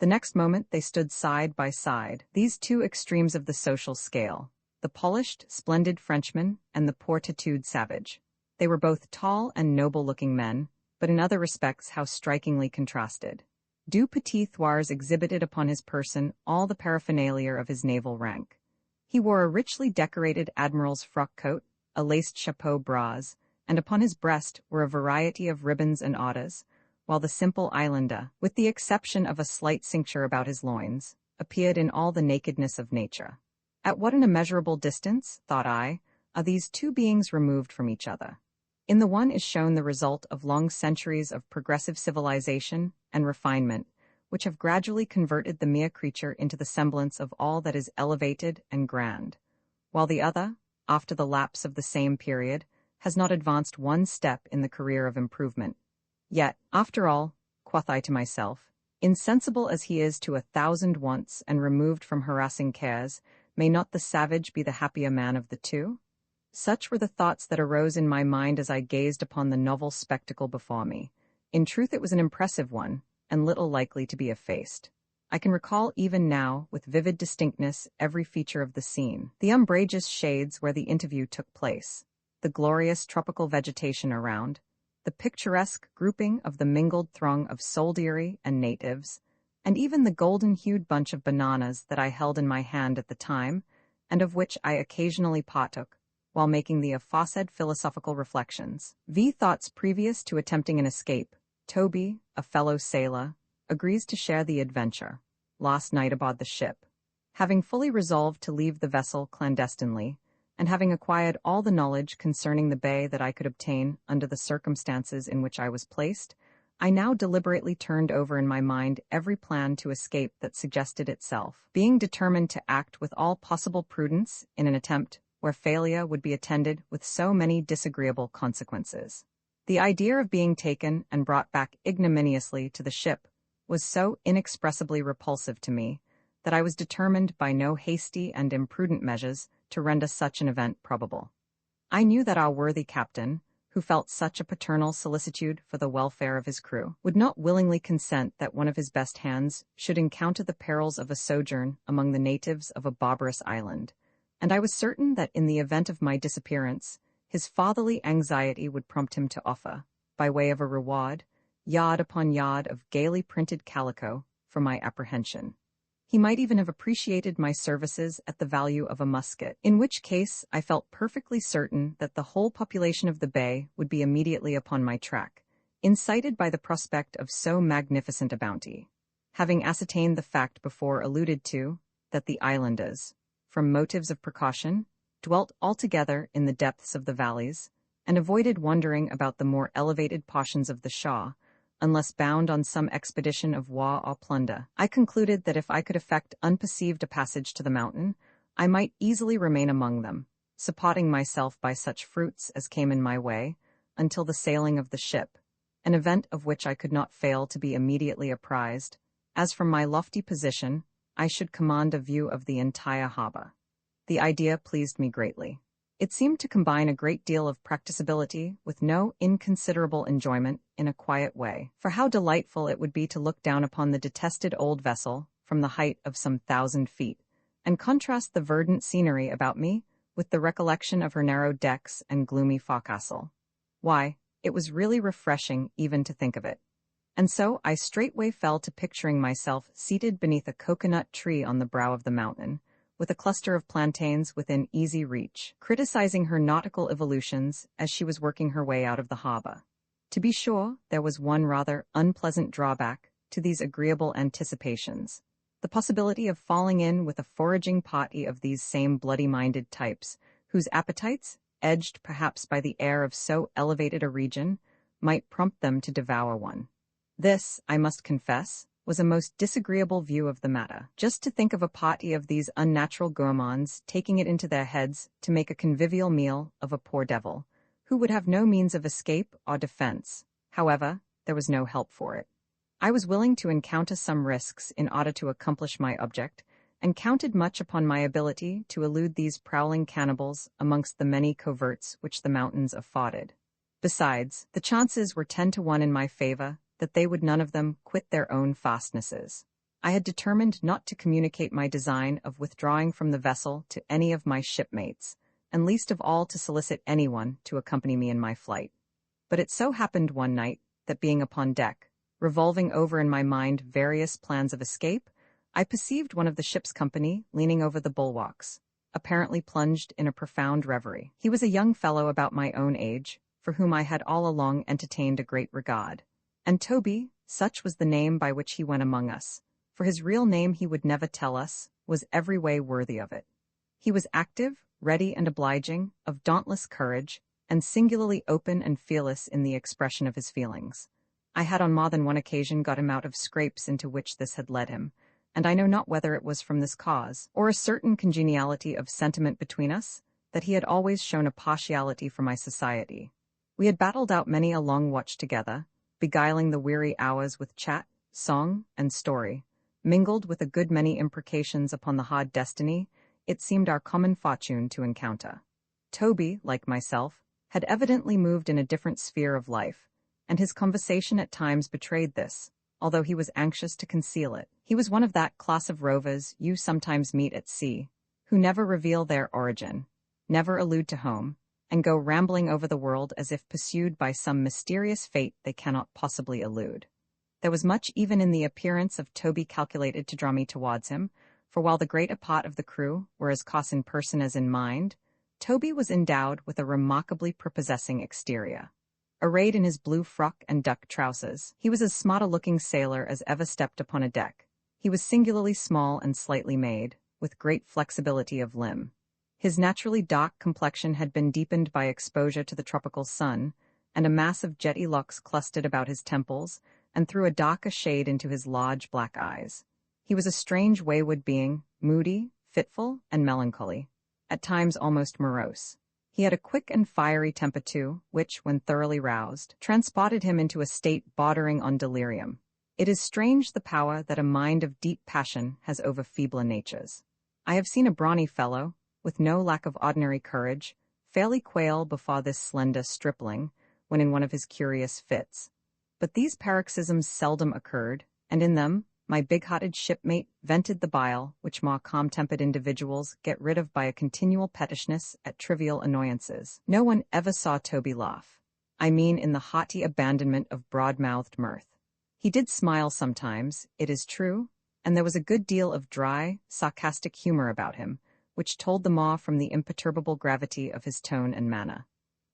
The next moment they stood side by side, these two extremes of the social scale, the polished, splendid Frenchman and the poor tattooed savage. They were both tall and noble-looking men, but in other respects how strikingly contrasted. Du Petit-Thouars exhibited upon his person all the paraphernalia of his naval rank. He wore a richly decorated admiral's frock coat, a laced chapeau bras, and upon his breast were a variety of ribbons and orders, while the simple islander, with the exception of a slight cincture about his loins, appeared in all the nakedness of nature. At what an immeasurable distance, thought I, are these two beings removed from each other. In the one is shown the result of long centuries of progressive civilization and refinement, which have gradually converted the mere creature into the semblance of all that is elevated and grand, while the other, after the lapse of the same period, has not advanced one step in the career of improvement. Yet, after all, quoth I to myself, insensible as he is to 1,000 wants and removed from harassing cares, may not the savage be the happier man of the two? Such were the thoughts that arose in my mind as I gazed upon the novel spectacle before me. In truth, it was an impressive one, and little likely to be effaced. I can recall even now, with vivid distinctness, every feature of the scene. The umbrageous shades where the interview took place, the glorious tropical vegetation around, the picturesque grouping of the mingled throng of soldiery and natives, and even the golden-hued bunch of bananas that I held in my hand at the time, and of which I occasionally partook, while making the aforesaid philosophical reflections. Thoughts previous to attempting an escape. Toby, a fellow sailor, agrees to share the adventure, last night aboard the ship. Having fully resolved to leave the vessel clandestinely, and having acquired all the knowledge concerning the bay that I could obtain under the circumstances in which I was placed, I now deliberately turned over in my mind every plan to escape that suggested itself, being determined to act with all possible prudence in an attempt where failure would be attended with so many disagreeable consequences. The idea of being taken and brought back ignominiously to the ship was so inexpressibly repulsive to me that I was determined by no hasty and imprudent measures to render such an event probable. I knew that our worthy captain, who felt such a paternal solicitude for the welfare of his crew, would not willingly consent that one of his best hands should encounter the perils of a sojourn among the natives of a barbarous island, and I was certain that in the event of my disappearance, his fatherly anxiety would prompt him to offer, by way of a reward, yard upon yard of gaily printed calico for my apprehension. He might even have appreciated my services at the value of a musket, in which case I felt perfectly certain that the whole population of the bay would be immediately upon my track, incited by the prospect of so magnificent a bounty. Having ascertained the fact before alluded to, that the islanders, from motives of precaution, dwelt altogether in the depths of the valleys, and avoided wandering about the more elevated portions of the Shaw, unless bound on some expedition of war or plunder, I concluded that if I could effect unperceived a passage to the mountain, I might easily remain among them, supporting myself by such fruits as came in my way, until the sailing of the ship, an event of which I could not fail to be immediately apprised, as from my lofty position I should command a view of the entire harbor. The idea pleased me greatly. It seemed to combine a great deal of practicability with no inconsiderable enjoyment in a quiet way. For how delightful it would be to look down upon the detested old vessel from the height of some 1,000 feet, and contrast the verdant scenery about me with the recollection of her narrow decks and gloomy forecastle. Why, it was really refreshing even to think of it. And so I straightway fell to picturing myself seated beneath a coconut tree on the brow of the mountain, with a cluster of plantains within easy reach, criticizing her nautical evolutions as she was working her way out of the harbor. To be sure, there was one rather unpleasant drawback to these agreeable anticipations: the possibility of falling in with a foraging party of these same bloody-minded types, whose appetites, edged perhaps by the air of so elevated a region, might prompt them to devour one. This, I must confess, was a most disagreeable view of the matter. Just to think of a party of these unnatural gourmands taking it into their heads to make a convivial meal of a poor devil, who would have no means of escape or defense. However, there was no help for it. I was willing to encounter some risks in order to accomplish my object, and counted much upon my ability to elude these prowling cannibals amongst the many coverts which the mountains afforded. Besides, the chances were 10 to 1 in my favor that they would none of them quit their own fastnesses. I had determined not to communicate my design of withdrawing from the vessel to any of my shipmates, and least of all to solicit anyone to accompany me in my flight. But it so happened one night that, being upon deck, revolving over in my mind various plans of escape, I perceived one of the ship's company leaning over the bulwarks, apparently plunged in a profound reverie. He was a young fellow about my own age, for whom I had all along entertained a great regard. And Toby, such was the name by which he went among us, for his real name he would never tell us, was every way worthy of it. He was active, ready and obliging, of dauntless courage, and singularly open and fearless in the expression of his feelings. I had on more than one occasion got him out of scrapes into which this had led him, and I know not whether it was from this cause, or a certain congeniality of sentiment between us, that he had always shown a partiality for my society. We had battled out many a long watch together, beguiling the weary hours with chat, song, and story, mingled with a good many imprecations upon the hard destiny it seemed our common fortune to encounter. Toby, like myself, had evidently moved in a different sphere of life, and his conversation at times betrayed this, although he was anxious to conceal it. He was one of that class of rovers you sometimes meet at sea, who never reveal their origin, never allude to home, and go rambling over the world as if pursued by some mysterious fate they cannot possibly elude. There was much even in the appearance of Toby calculated to draw me towards him, for while the greater part of the crew were as coarse in person as in mind, Toby was endowed with a remarkably prepossessing exterior. Arrayed in his blue frock and duck trousers, he was as smart a looking sailor as ever stepped upon a deck. He was singularly small and slightly made, with great flexibility of limb. His naturally dark complexion had been deepened by exposure to the tropical sun, and a mass of jetty locks clustered about his temples and threw a darker shade into his large black eyes. He was a strange wayward being, moody, fitful, and melancholy, at times almost morose. He had a quick and fiery temper too, which, when thoroughly roused, transported him into a state bordering on delirium. It is strange the power that a mind of deep passion has over feebler natures. I have seen a brawny fellow, with no lack of ordinary courage, fairly quail before this slender stripling, when in one of his curious fits. But these paroxysms seldom occurred, and in them my big-hearted shipmate vented the bile which more calm-tempered individuals get rid of by a continual pettishness at trivial annoyances. No one ever saw Toby laugh. I mean in the haughty abandonment of broad-mouthed mirth. He did smile sometimes, it is true, and there was a good deal of dry, sarcastic humor about him, which told the more from the imperturbable gravity of his tone and manner.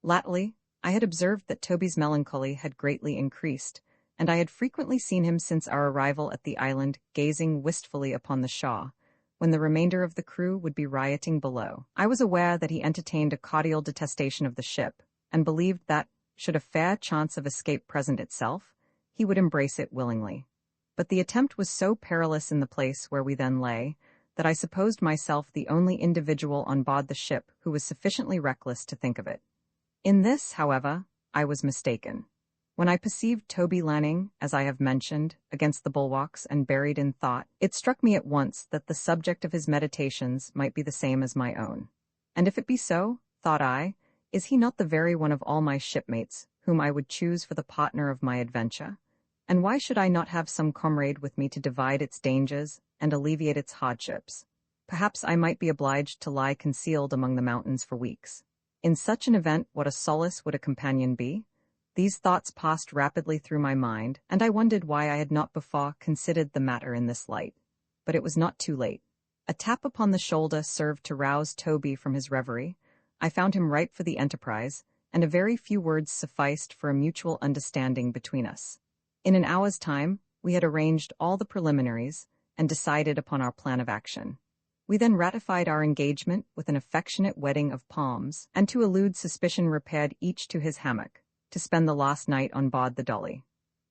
Latterly, I had observed that Toby's melancholy had greatly increased, and I had frequently seen him since our arrival at the island gazing wistfully upon the shore, when the remainder of the crew would be rioting below. I was aware that he entertained a cordial detestation of the ship, and believed that, should a fair chance of escape present itself, he would embrace it willingly. But the attempt was so perilous in the place where we then lay, that I supposed myself the only individual on board the ship who was sufficiently reckless to think of it. In this, however, I was mistaken. When I perceived Toby leaning, as I have mentioned, against the bulwarks and buried in thought, it struck me at once that the subject of his meditations might be the same as my own. And if it be so, thought I, is he not the very one of all my shipmates whom I would choose for the partner of my adventure? And why should I not have some comrade with me to divide its dangers and alleviate its hardships? Perhaps I might be obliged to lie concealed among the mountains for weeks. In such an event, what a solace would a companion be? These thoughts passed rapidly through my mind, and I wondered why I had not before considered the matter in this light. But it was not too late. A tap upon the shoulder served to rouse Toby from his reverie. I found him ripe for the enterprise, and a very few words sufficed for a mutual understanding between us. In an hour's time, we had arranged all the preliminaries and decided upon our plan of action. We then ratified our engagement with an affectionate wedding of palms, and to elude suspicion repaired each to his hammock, to spend the last night on board the Dolly.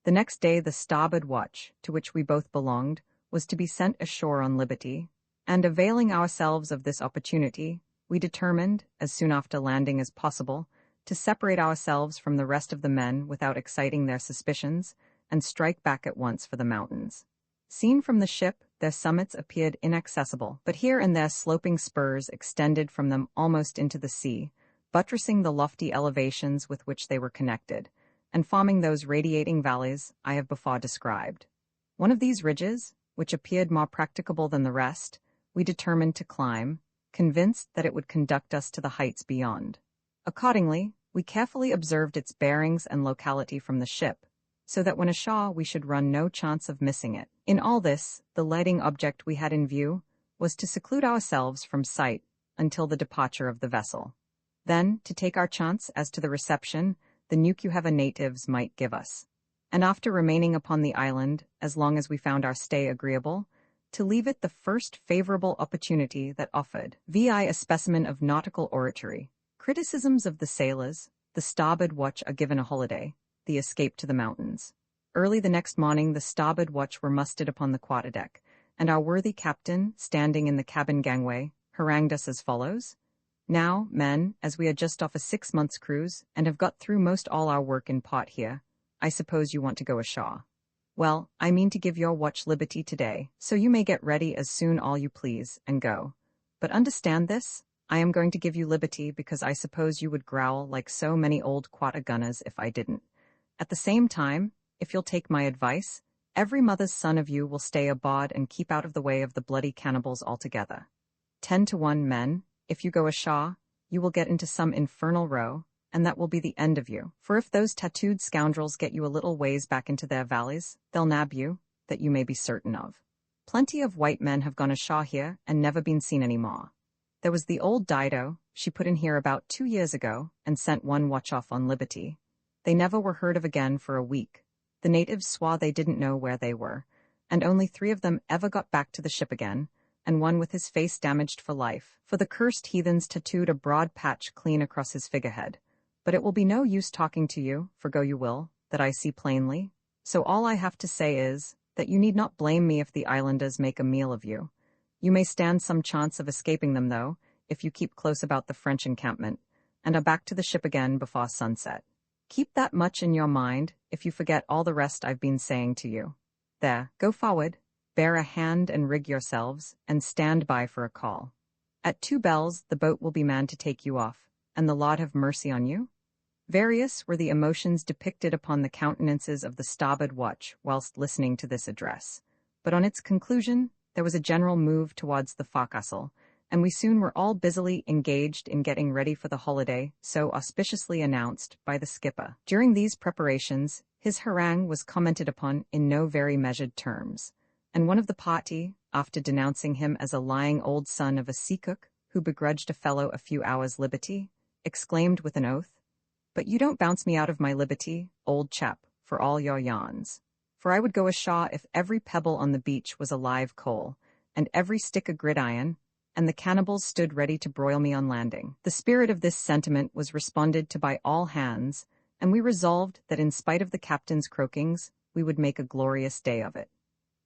The next day the starboard watch, to which we both belonged, was to be sent ashore on liberty, and availing ourselves of this opportunity, we determined, as soon after landing as possible, to separate ourselves from the rest of the men without exciting their suspicions, and strike back at once for the mountains. Seen from the ship, their summits appeared inaccessible, but here and there sloping spurs extended from them almost into the sea, buttressing the lofty elevations with which they were connected, and forming those radiating valleys I have before described. One of these ridges, which appeared more practicable than the rest, we determined to climb, convinced that it would conduct us to the heights beyond. Accordingly, we carefully observed its bearings and locality from the ship, so that when ashore we should run no chance of missing it. In all this, the leading object we had in view was to seclude ourselves from sight until the departure of the vessel. Then, to take our chance as to the reception the Nukuheva natives might give us, and after remaining upon the island as long as we found our stay agreeable, to leave it the first favorable opportunity that offered, vi a specimen of nautical oratory, criticisms of the sailors, the starboard watch are given a holiday, the escape to the mountains. Early the next morning the starboard watch were mustered upon the quarterdeck, and our worthy captain, standing in the cabin gangway, harangued us as follows: "Now, men, as we are just off a 6 months' cruise, and have got through most all our work in port here, I suppose you want to go ashore. Well, I mean to give your watch liberty today, so you may get ready as soon all you please, and go. But understand this, I am going to give you liberty because I suppose you would growl like so many old quater gunners if I didn't. At the same time, if you'll take my advice, every mother's son of you will stay aboard and keep out of the way of the bloody cannibals altogether. 10 to 1, men, if you go ashore, you will get into some infernal row, and that will be the end of you. For if those tattooed scoundrels get you a little ways back into their valleys, they'll nab you, that you may be certain of. Plenty of white men have gone ashore here and never been seen any more. There was the old Dido, she put in here about 2 years ago, and sent one watch off on liberty. They never were heard of again for a week. The natives swore they didn't know where they were, and only 3 of them ever got back to the ship again, and one with his face damaged for life, for the cursed heathens tattooed a broad patch clean across his figurehead. But it will be no use talking to you, for go you will, that I see plainly. So all I have to say is, that you need not blame me if the islanders make a meal of you. You may stand some chance of escaping them, though, if you keep close about the French encampment, and are back to the ship again before sunset. Keep that much in your mind, if you forget all the rest I've been saying to you. There, go forward, bear a hand and rig yourselves, and stand by for a call. At 2 bells the boat will be manned to take you off, and the Lord have mercy on you." Various were the emotions depicted upon the countenances of the starboard watch whilst listening to this address, but on its conclusion there was a general move towards the forecastle, and we soon were all busily engaged in getting ready for the holiday so auspiciously announced by the skipper. During these preparations, his harangue was commented upon in no very measured terms, and one of the party, after denouncing him as a lying old son of a sea cook who begrudged a fellow a few hours' liberty, exclaimed with an oath, "But you don't bounce me out of my liberty, old chap, for all your yarns. For I would go ashore if every pebble on the beach was a live coal, and every stick a gridiron, and the cannibals stood ready to broil me on landing." The spirit of this sentiment was responded to by all hands, and we resolved that in spite of the captain's croakings, we would make a glorious day of it.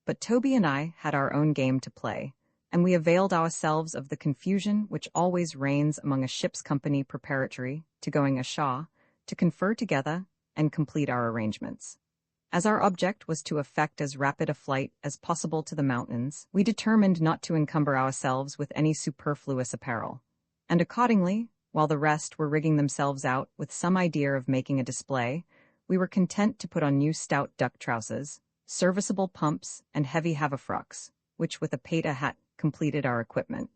But Toby and I had our own game to play, and we availed ourselves of the confusion which always reigns among a ship's company preparatory to going ashore, to confer together and complete our arrangements. As our object was to effect as rapid a flight as possible to the mountains, we determined not to encumber ourselves with any superfluous apparel, and accordingly, while the rest were rigging themselves out with some idea of making a display, we were content to put on new stout duck trousers, serviceable pumps, and heavy havafrocks, which with a peta hat completed our equipment.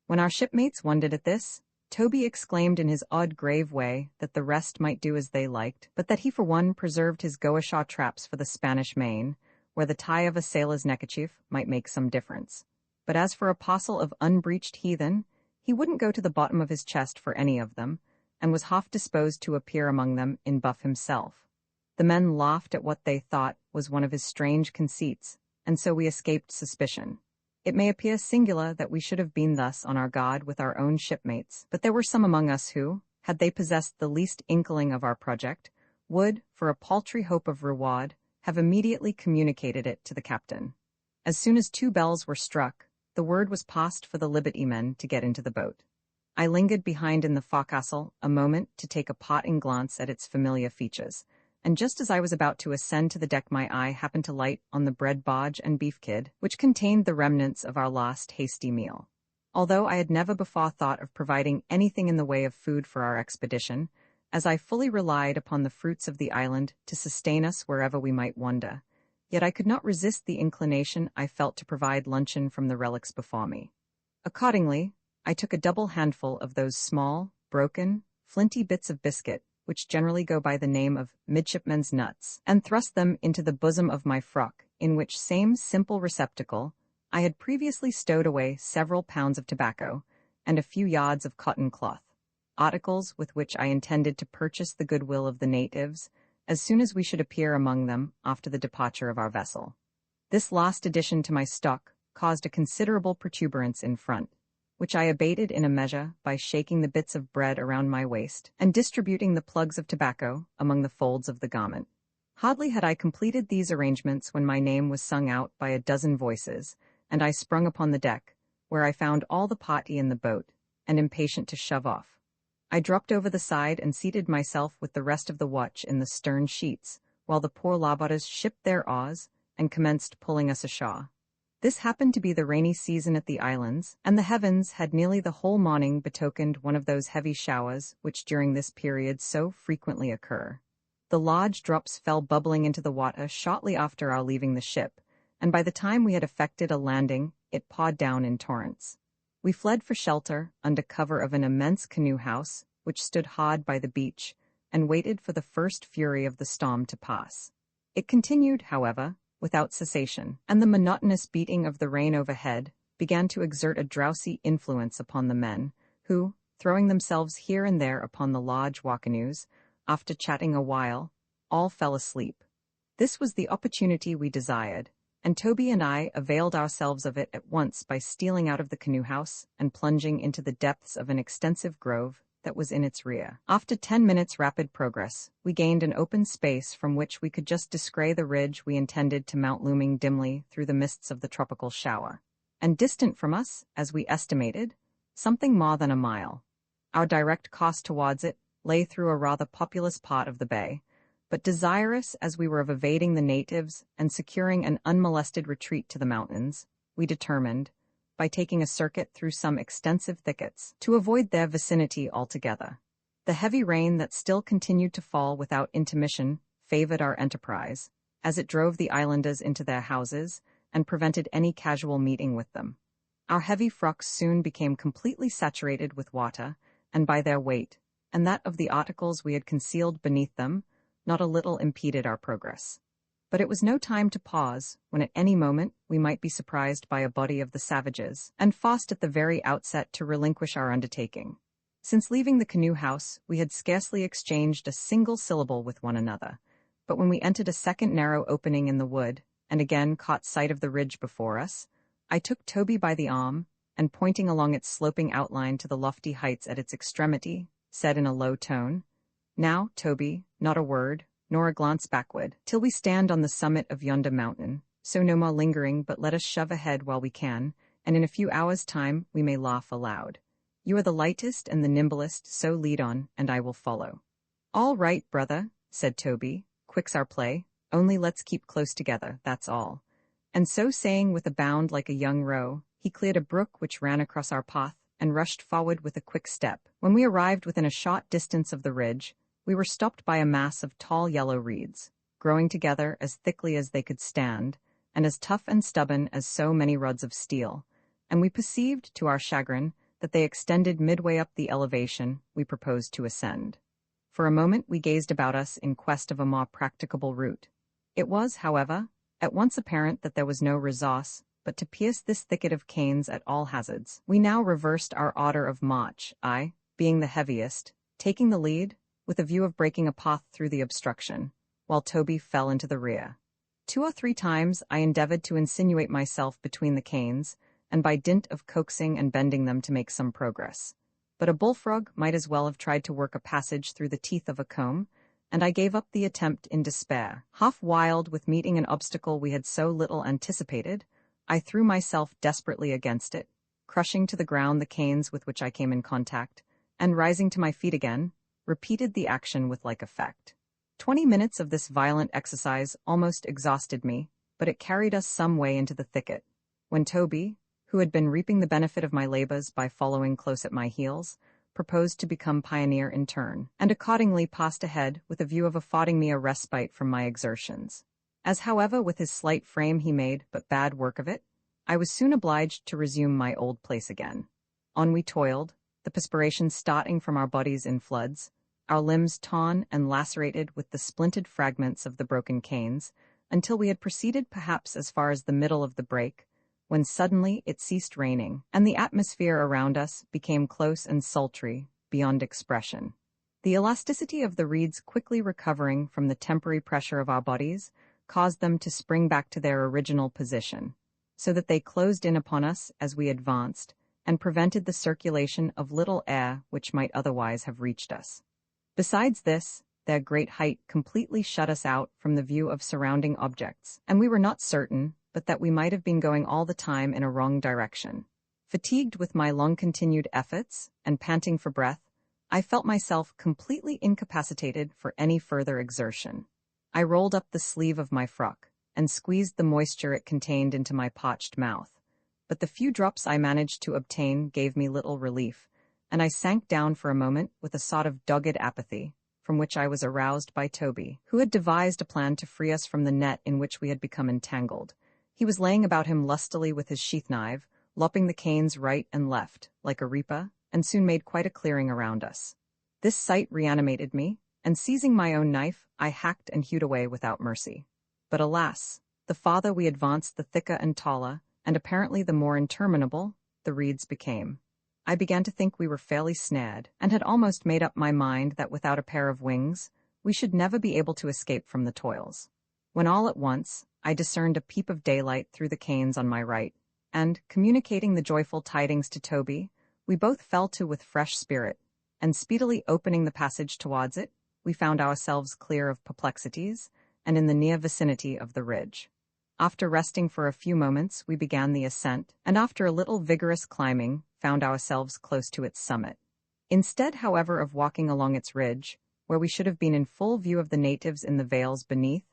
When our shipmates wondered at this, Toby exclaimed in his odd grave way that the rest might do as they liked, but that he for one preserved his gua-sha traps for the Spanish Main, where the tie of a sailor's neckerchief might make some difference. But as for a parcel of unbreeched heathen, he wouldn't go to the bottom of his chest for any of them, and was half disposed to appear among them in buff himself. The men laughed at what they thought was one of his strange conceits, and so we escaped suspicion. It may appear singular that we should have been thus on our guard with our own shipmates, but there were some among us who, had they possessed the least inkling of our project, would, for a paltry hope of reward, have immediately communicated it to the captain. As soon as 2 bells were struck, the word was passed for the liberty men to get into the boat. I lingered behind in the forecastle a moment to take a parting glance at its familiar features, and just as I was about to ascend to the deck my eye happened to light on the bread barge and beef kid, which contained the remnants of our last hasty meal. Although I had never before thought of providing anything in the way of food for our expedition, as I fully relied upon the fruits of the island to sustain us wherever we might wander, yet I could not resist the inclination I felt to provide luncheon from the relics before me. Accordingly, I took a double handful of those small, broken, flinty bits of biscuit, which generally go by the name of midshipmen's nuts, and thrust them into the bosom of my frock, in which same simple receptacle I had previously stowed away several pounds of tobacco and a few yards of cotton cloth, articles with which I intended to purchase the goodwill of the natives as soon as we should appear among them after the departure of our vessel. This last addition to my stock caused a considerable protuberance in front, which I abated in a measure by shaking the bits of bread around my waist and distributing the plugs of tobacco among the folds of the garment. Hardly had I completed these arrangements when my name was sung out by a dozen voices, and I sprung upon the deck, where I found all the party in the boat, and impatient to shove off. I dropped over the side and seated myself with the rest of the watch in the stern sheets, while the poor larboarders shipped their oars and commenced pulling us ashore. This happened to be the rainy season at the islands, and the heavens had nearly the whole morning betokened one of those heavy showers which during this period so frequently occur. The large drops fell bubbling into the water shortly after our leaving the ship, and by the time we had effected a landing, it poured down in torrents. We fled for shelter under cover of an immense canoe house, which stood hard by the beach, and waited for the first fury of the storm to pass. It continued, however, without cessation, and the monotonous beating of the rain overhead began to exert a drowsy influence upon the men, who, throwing themselves here and there upon the large war-canoes, after chatting a while, all fell asleep. This was the opportunity we desired, and Toby and I availed ourselves of it at once by stealing out of the canoe-house and plunging into the depths of an extensive grove that was in its rear. After 10 minutes' rapid progress, we gained an open space from which we could just descry the ridge we intended to mount looming dimly through the mists of the tropical shower, and distant from us, as we estimated, something more than a mile. Our direct course towards it lay through a rather populous part of the bay, but desirous as we were of evading the natives and securing an unmolested retreat to the mountains, we determined, by taking a circuit through some extensive thickets, to avoid their vicinity altogether. The heavy rain that still continued to fall without intermission favored our enterprise, as it drove the islanders into their houses and prevented any casual meeting with them. Our heavy frocks soon became completely saturated with water, and by their weight, and that of the articles we had concealed beneath them, not a little impeded our progress. But it was no time to pause, when at any moment we might be surprised by a body of the savages, and forced at the very outset to relinquish our undertaking. Since leaving the canoe-house, we had scarcely exchanged a single syllable with one another, but when we entered a second narrow opening in the wood, and again caught sight of the ridge before us, I took Toby by the arm, and pointing along its sloping outline to the lofty heights at its extremity, said in a low tone, "Now, Toby, not a word, nor a glance backward, till we stand on the summit of yonder mountain, so no more lingering, but let us shove ahead while we can, and in a few hours' time we may laugh aloud. You are the lightest and the nimblest, so lead on, and I will follow." "All right, brother," said Toby, "quick's our play, only let's keep close together, that's all." And so saying with a bound like a young roe, he cleared a brook which ran across our path, and rushed forward with a quick step. When we arrived within a short distance of the ridge, we were stopped by a mass of tall yellow reeds, growing together as thickly as they could stand, and as tough and stubborn as so many rods of steel, and we perceived, to our chagrin, that they extended midway up the elevation we proposed to ascend. For a moment we gazed about us in quest of a more practicable route. It was, however, at once apparent that there was no resource but to pierce this thicket of canes at all hazards. We now reversed our order of march, I, being the heaviest, taking the lead, with a view of breaking a path through the obstruction, while Toby fell into the rear. 2 or 3 times I endeavored to insinuate myself between the canes, and by dint of coaxing and bending them to make some progress. But a bullfrog might as well have tried to work a passage through the teeth of a comb, and I gave up the attempt in despair. Half wild with meeting an obstacle we had so little anticipated, I threw myself desperately against it, crushing to the ground the canes with which I came in contact, and rising to my feet again, repeated the action with like effect. 20 minutes of this violent exercise almost exhausted me, but it carried us some way into the thicket, when Toby, who had been reaping the benefit of my labors by following close at my heels, proposed to become pioneer in turn, and accordingly passed ahead with a view of affording me a respite from my exertions. As however with his slight frame he made but bad work of it, I was soon obliged to resume my old place again. On we toiled, the perspiration starting from our bodies in floods, our limbs torn and lacerated with the splintered fragments of the broken canes, until we had proceeded perhaps as far as the middle of the break, when suddenly it ceased raining, and the atmosphere around us became close and sultry, beyond expression. The elasticity of the reeds quickly recovering from the temporary pressure of our bodies caused them to spring back to their original position, so that they closed in upon us as we advanced, and prevented the circulation of little air which might otherwise have reached us. Besides this, their great height completely shut us out from the view of surrounding objects, and we were not certain but that we might have been going all the time in a wrong direction. Fatigued with my long-continued efforts, and panting for breath, I felt myself completely incapacitated for any further exertion. I rolled up the sleeve of my frock, and squeezed the moisture it contained into my parched mouth, but the few drops I managed to obtain gave me little relief, and I sank down for a moment with a sort of dogged apathy, from which I was aroused by Toby, who had devised a plan to free us from the net in which we had become entangled. He was laying about him lustily with his sheath knife, lopping the canes right and left, like a reaper, and soon made quite a clearing around us. This sight reanimated me, and seizing my own knife, I hacked and hewed away without mercy. But alas, the farther we advanced the thicker and taller, and apparently the more interminable, the reeds became. I began to think we were fairly snared, and had almost made up my mind that without a pair of wings, we should never be able to escape from the toils, when all at once I discerned a peep of daylight through the canes on my right, and, communicating the joyful tidings to Toby, we both fell to with fresh spirit, and speedily opening the passage towards it, we found ourselves clear of perplexities, and in the near vicinity of the ridge. After resting for a few moments, we began the ascent, and after a little vigorous climbing, found ourselves close to its summit. Instead, however, of walking along its ridge, where we should have been in full view of the natives in the vales beneath,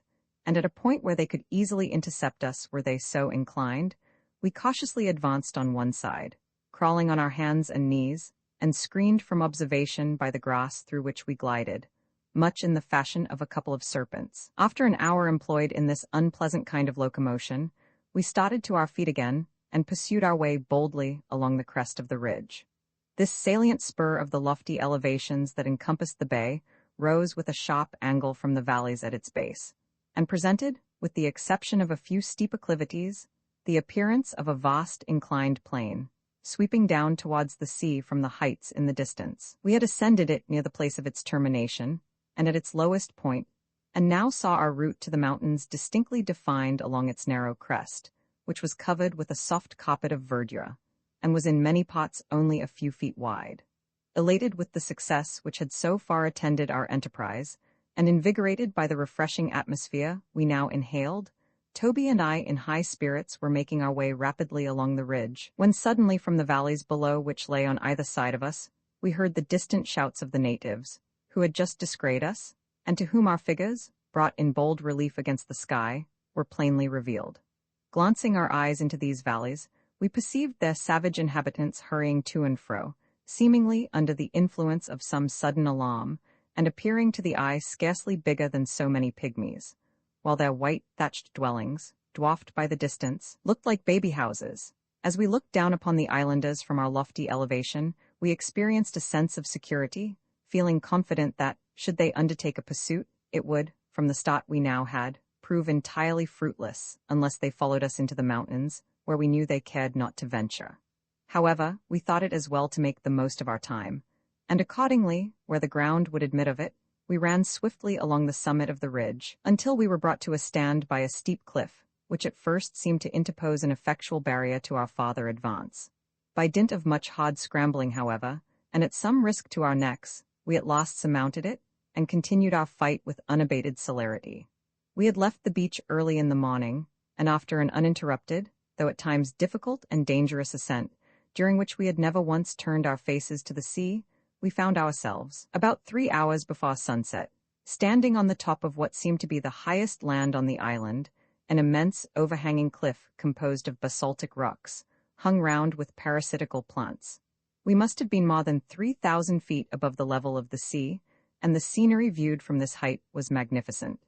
and at a point where they could easily intercept us were they so inclined, we cautiously advanced on one side, crawling on our hands and knees, and screened from observation by the grass through which we glided, much in the fashion of a couple of serpents. After an hour employed in this unpleasant kind of locomotion, we started to our feet again, and pursued our way boldly along the crest of the ridge. This salient spur of the lofty elevations that encompassed the bay rose with a sharp angle from the valleys at its base, and presented, with the exception of a few steep acclivities, the appearance of a vast inclined plain, sweeping down towards the sea from the heights in the distance. We had ascended it near the place of its termination, and at its lowest point, and now saw our route to the mountains distinctly defined along its narrow crest, which was covered with a soft carpet of verdure, and was in many parts only a few feet wide. Elated with the success which had so far attended our enterprise, and invigorated by the refreshing atmosphere we now inhaled, Toby and I in high spirits were making our way rapidly along the ridge, when suddenly from the valleys below which lay on either side of us, we heard the distant shouts of the natives, who had just descried us, and to whom our figures, brought in bold relief against the sky, were plainly revealed. Glancing our eyes into these valleys, we perceived their savage inhabitants hurrying to and fro, seemingly under the influence of some sudden alarm, and appearing to the eye scarcely bigger than so many pygmies, while their white thatched dwellings, dwarfed by the distance, looked like baby houses, As we looked down upon the islanders from our lofty elevation, we experienced a sense of security, feeling confident that, should they undertake a pursuit, it would, from the start we now had, prove entirely fruitless unless they followed us into the mountains, where we knew they cared not to venture. However, we thought it as well to make the most of our time, and accordingly, where the ground would admit of it, we ran swiftly along the summit of the ridge, until we were brought to a stand by a steep cliff, which at first seemed to interpose an effectual barrier to our farther advance. By dint of much hard scrambling, however, and at some risk to our necks, we at last surmounted it, and continued our fight with unabated celerity. We had left the beach early in the morning, and after an uninterrupted, though at times difficult and dangerous ascent, during which we had never once turned our faces to the sea, we found ourselves, about 3 hours before sunset, standing on the top of what seemed to be the highest land on the island, an immense overhanging cliff composed of basaltic rocks, hung round with parasitical plants. We must have been more than 3,000 feet above the level of the sea, and the scenery viewed from this height was magnificent.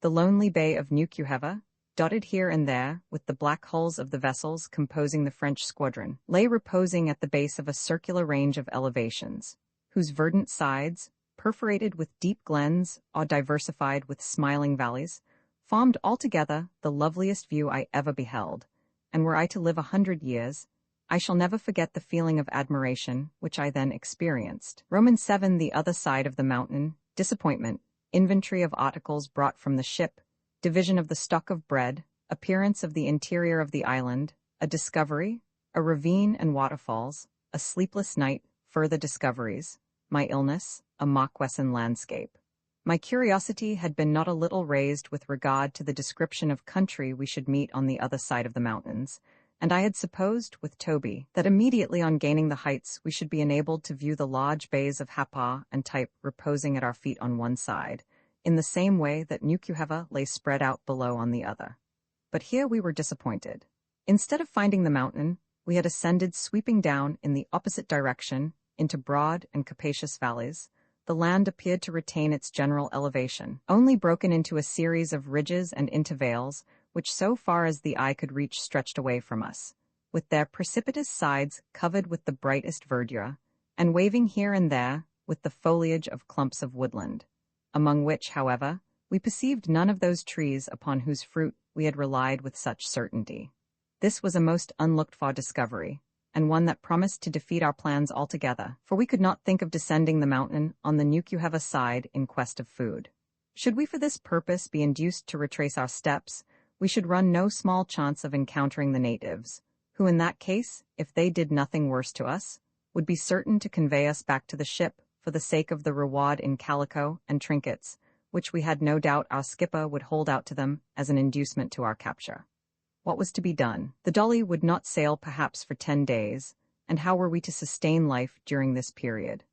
The lonely bay of Nukuheva, dotted here and there with the black hulls of the vessels composing the French squadron, lay reposing at the base of a circular range of elevations, whose verdant sides, perforated with deep glens or diversified with smiling valleys, formed altogether the loveliest view I ever beheld, and were I to live 100 years, I shall never forget the feeling of admiration which I then experienced. Roman 7. The other side of the mountain, disappointment, inventory of articles brought from the ship, division of the stock of bread, appearance of the interior of the island, a discovery, a ravine and waterfalls, a sleepless night, further discoveries, my illness, a Marquesan landscape. My curiosity had been not a little raised with regard to the description of country we should meet on the other side of the mountains, and I had supposed, with Toby, that immediately on gaining the heights we should be enabled to view the large bays of Hapa and Type reposing at our feet on one side, in the same way that Nukuheva lay spread out below on the other. But here we were disappointed. Instead of finding the mountain, we had ascended sweeping down in the opposite direction into broad and capacious valleys. The land appeared to retain its general elevation, only broken into a series of ridges and intervales, which so far as the eye could reach stretched away from us, with their precipitous sides covered with the brightest verdure, and waving here and there with the foliage of clumps of woodland, among which, however, we perceived none of those trees upon whose fruit we had relied with such certainty. This was a most unlooked-for discovery, and one that promised to defeat our plans altogether, for we could not think of descending the mountain on the Nukuheva side in quest of food. Should we for this purpose be induced to retrace our steps, we should run no small chance of encountering the natives, who in that case, if they did nothing worse to us, would be certain to convey us back to the ship for the sake of the reward in calico and trinkets, which we had no doubt our skipper would hold out to them as an inducement to our capture. What was to be done? The Dolly would not sail perhaps for 10 days, and how were we to sustain life during this period?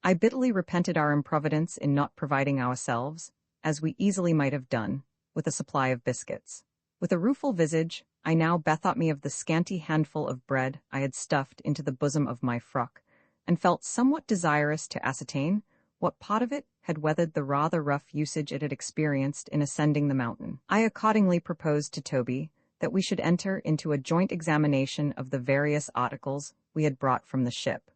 I bitterly repented our improvidence in not providing ourselves, as we easily might have done, with a supply of biscuits. With a rueful visage, I now bethought me of the scanty handful of bread I had stuffed into the bosom of my frock, and felt somewhat desirous to ascertain what part of it had weathered the rather rough usage it had experienced in ascending the mountain. I accordingly proposed to Toby that we should enter into a joint examination of the various articles we had brought from the ship.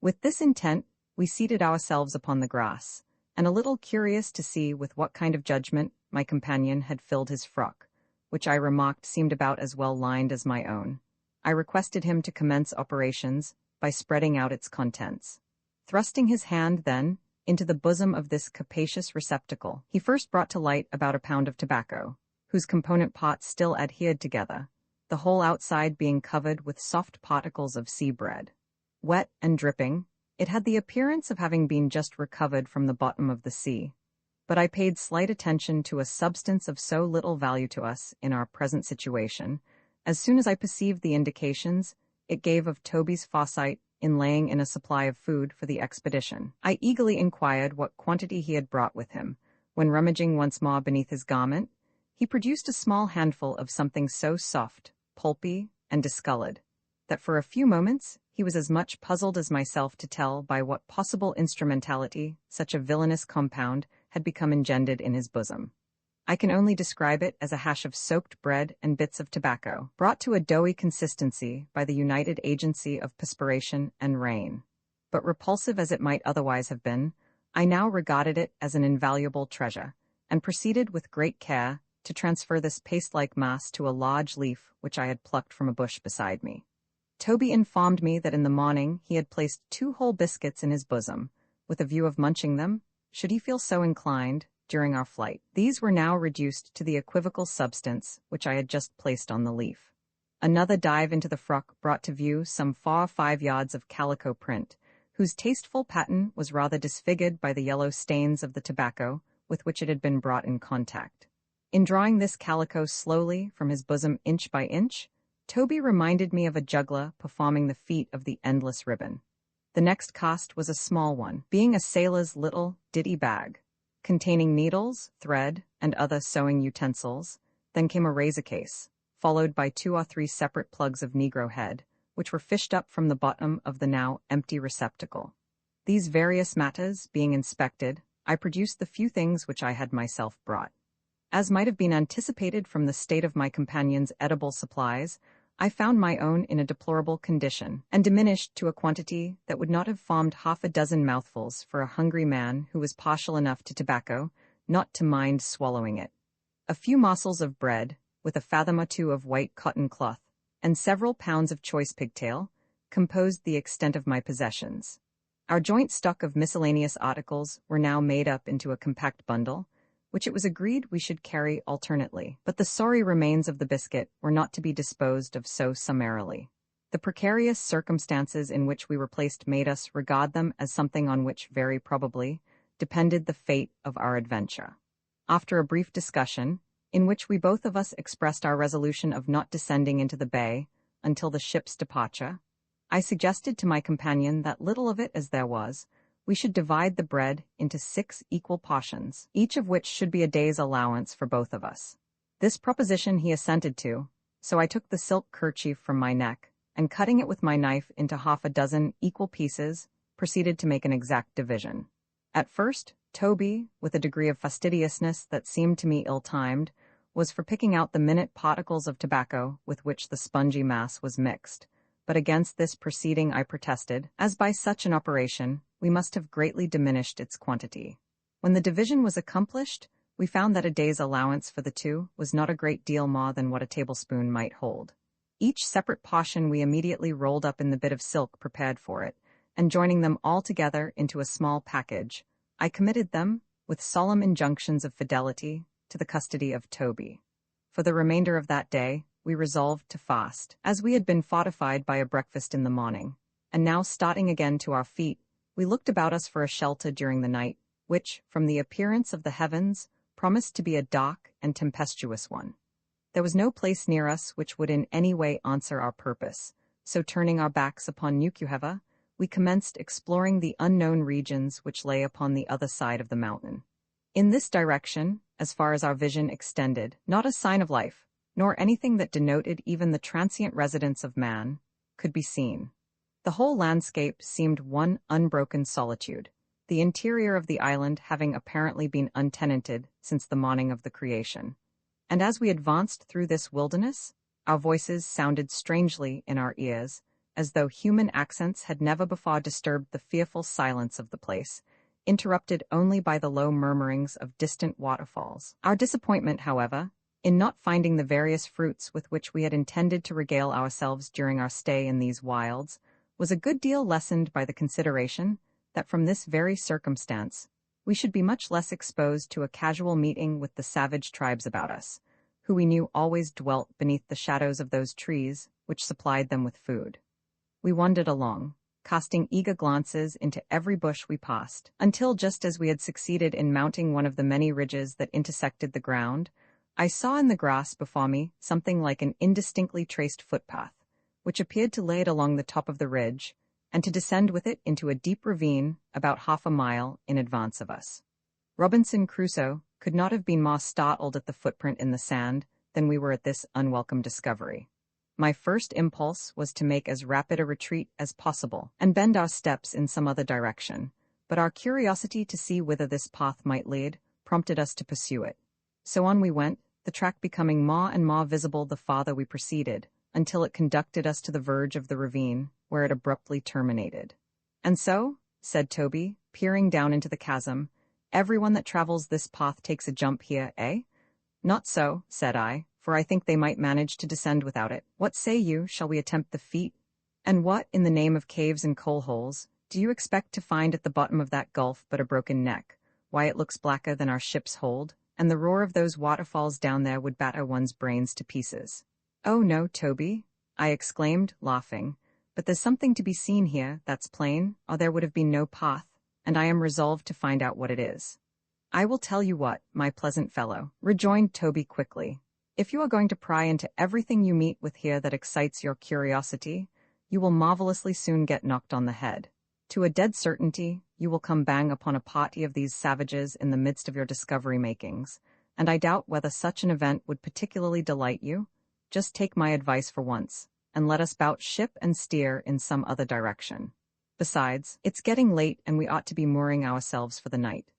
With this intent, we seated ourselves upon the grass, and a little curious to see with what kind of judgment my companion had filled his frock, which I remarked seemed about as well lined as my own, I requested him to commence operations by spreading out its contents. Thrusting his hand, then, into the bosom of this capacious receptacle, he first brought to light about a pound of tobacco, whose component parts still adhered together, the whole outside being covered with soft particles of sea bread. Wet and dripping, it had the appearance of having been just recovered from the bottom of the sea, but I paid slight attention to a substance of so little value to us in our present situation. As soon as I perceived the indications it gave of Toby's foresight in laying in a supply of food for the expedition, I eagerly inquired what quantity he had brought with him, when rummaging once more beneath his garment, he produced a small handful of something so soft, pulpy, and discolored, that for a few moments he was as much puzzled as myself to tell by what possible instrumentality such a villainous compound had become engendered in his bosom. I can only describe it as a hash of soaked bread and bits of tobacco, brought to a doughy consistency by the united agency of perspiration and rain. But repulsive as it might otherwise have been, I now regarded it as an invaluable treasure, and proceeded with great care to transfer this paste-like mass to a large leaf which I had plucked from a bush beside me. Toby informed me that in the morning he had placed 2 whole biscuits in his bosom, with a view of munching them, should he feel so inclined, during our flight. These were now reduced to the equivocal substance which I had just placed on the leaf. Another dive into the frock brought to view some 5 yards of calico print, whose tasteful pattern was rather disfigured by the yellow stains of the tobacco with which it had been brought in contact. In drawing this calico slowly from his bosom inch by inch, Toby reminded me of a juggler performing the feat of the endless ribbon. The next cast was a small one, being a sailor's little ditty bag, containing needles, thread, and other sewing utensils. Then came a razor case, followed by 2 or 3 separate plugs of negro head, which were fished up from the bottom of the now empty receptacle. These various matters being inspected, I produced the few things which I had myself brought. As might have been anticipated from the state of my companion's edible supplies, I found my own in a deplorable condition, and diminished to a quantity that would not have formed 6 mouthfuls for a hungry man who was partial enough to tobacco not to mind swallowing it. A few morsels of bread, with a fathom or 2 of white cotton cloth, and several pounds of choice pigtail, composed the extent of my possessions. Our joint stock of miscellaneous articles were now made up into a compact bundle, which it was agreed we should carry alternately, but the sorry remains of the biscuit were not to be disposed of so summarily. The precarious circumstances in which we were placed made us regard them as something on which very probably depended the fate of our adventure. After a brief discussion, in which we both of us expressed our resolution of not descending into the bay until the ship's departure, I suggested to my companion that, little of it as there was, we should divide the bread into 6 equal portions, each of which should be a day's allowance for both of us. This proposition he assented to, so I took the silk kerchief from my neck, and cutting it with my knife into 6 equal pieces, proceeded to make an exact division. At first, Toby, with a degree of fastidiousness that seemed to me ill-timed, was for picking out the minute particles of tobacco with which the spongy mass was mixed, but against this proceeding I protested, as by such an operation we must have greatly diminished its quantity. When the division was accomplished, we found that a day's allowance for the 2 was not a great deal more than what a tablespoon might hold. Each separate portion we immediately rolled up in the bit of silk prepared for it, and joining them all together into a small package, I committed them, with solemn injunctions of fidelity, to the custody of Toby. For the remainder of that day, we resolved to fast, as we had been fortified by a breakfast in the morning, and now starting again to our feet, we looked about us for a shelter during the night, which, from the appearance of the heavens, promised to be a dark and tempestuous one. There was no place near us which would in any way answer our purpose, so turning our backs upon Nukuheva, we commenced exploring the unknown regions which lay upon the other side of the mountain. In this direction, as far as our vision extended, not a sign of life, nor anything that denoted even the transient residence of man, could be seen. The whole landscape seemed one unbroken solitude, the interior of the island having apparently been untenanted since the morning of the creation. And as we advanced through this wilderness, our voices sounded strangely in our ears, as though human accents had never before disturbed the fearful silence of the place, interrupted only by the low murmurings of distant waterfalls. Our disappointment, however, in not finding the various fruits with which we had intended to regale ourselves during our stay in these wilds, was a good deal lessened by the consideration that from this very circumstance we should be much less exposed to a casual meeting with the savage tribes about us, who we knew always dwelt beneath the shadows of those trees which supplied them with food. We wandered along, casting eager glances into every bush we passed, until just as we had succeeded in mounting one of the many ridges that intersected the ground, I saw in the grass before me something like an indistinctly traced footpath, which appeared to lay it along the top of the ridge, and to descend with it into a deep ravine about 1/2 mile in advance of us. Robinson Crusoe could not have been more startled at the footprint in the sand than we were at this unwelcome discovery. My first impulse was to make as rapid a retreat as possible and bend our steps in some other direction, but our curiosity to see whither this path might lead prompted us to pursue it. So on we went, the track becoming more and more visible the farther we proceeded, until it conducted us to the verge of the ravine, where it abruptly terminated. "And so," said Toby, peering down into the chasm, "everyone that travels this path takes a jump here, eh?" "Not so," said I, "for I think they might manage to descend without it. What say you, shall we attempt the feat? And what, in the name of caves and coal holes, do you expect to find at the bottom of that gulf but a broken neck? Why, it looks blacker than our ship's hold, and the roar of those waterfalls down there would batter one's brains to pieces." "Oh no, Toby," I exclaimed, laughing, "but there's something to be seen here, that's plain, or there would have been no path, and I am resolved to find out what it is." "I will tell you what, my pleasant fellow," rejoined Toby quickly. "If you are going to pry into everything you meet with here that excites your curiosity, you will marvelously soon get knocked on the head. To a dead certainty, you will come bang upon a party of these savages in the midst of your discovery-makings, and I doubt whether such an event would particularly delight you. Just take my advice for once, and let us bout ship and steer in some other direction. Besides, it's getting late and we ought to be mooring ourselves for the night."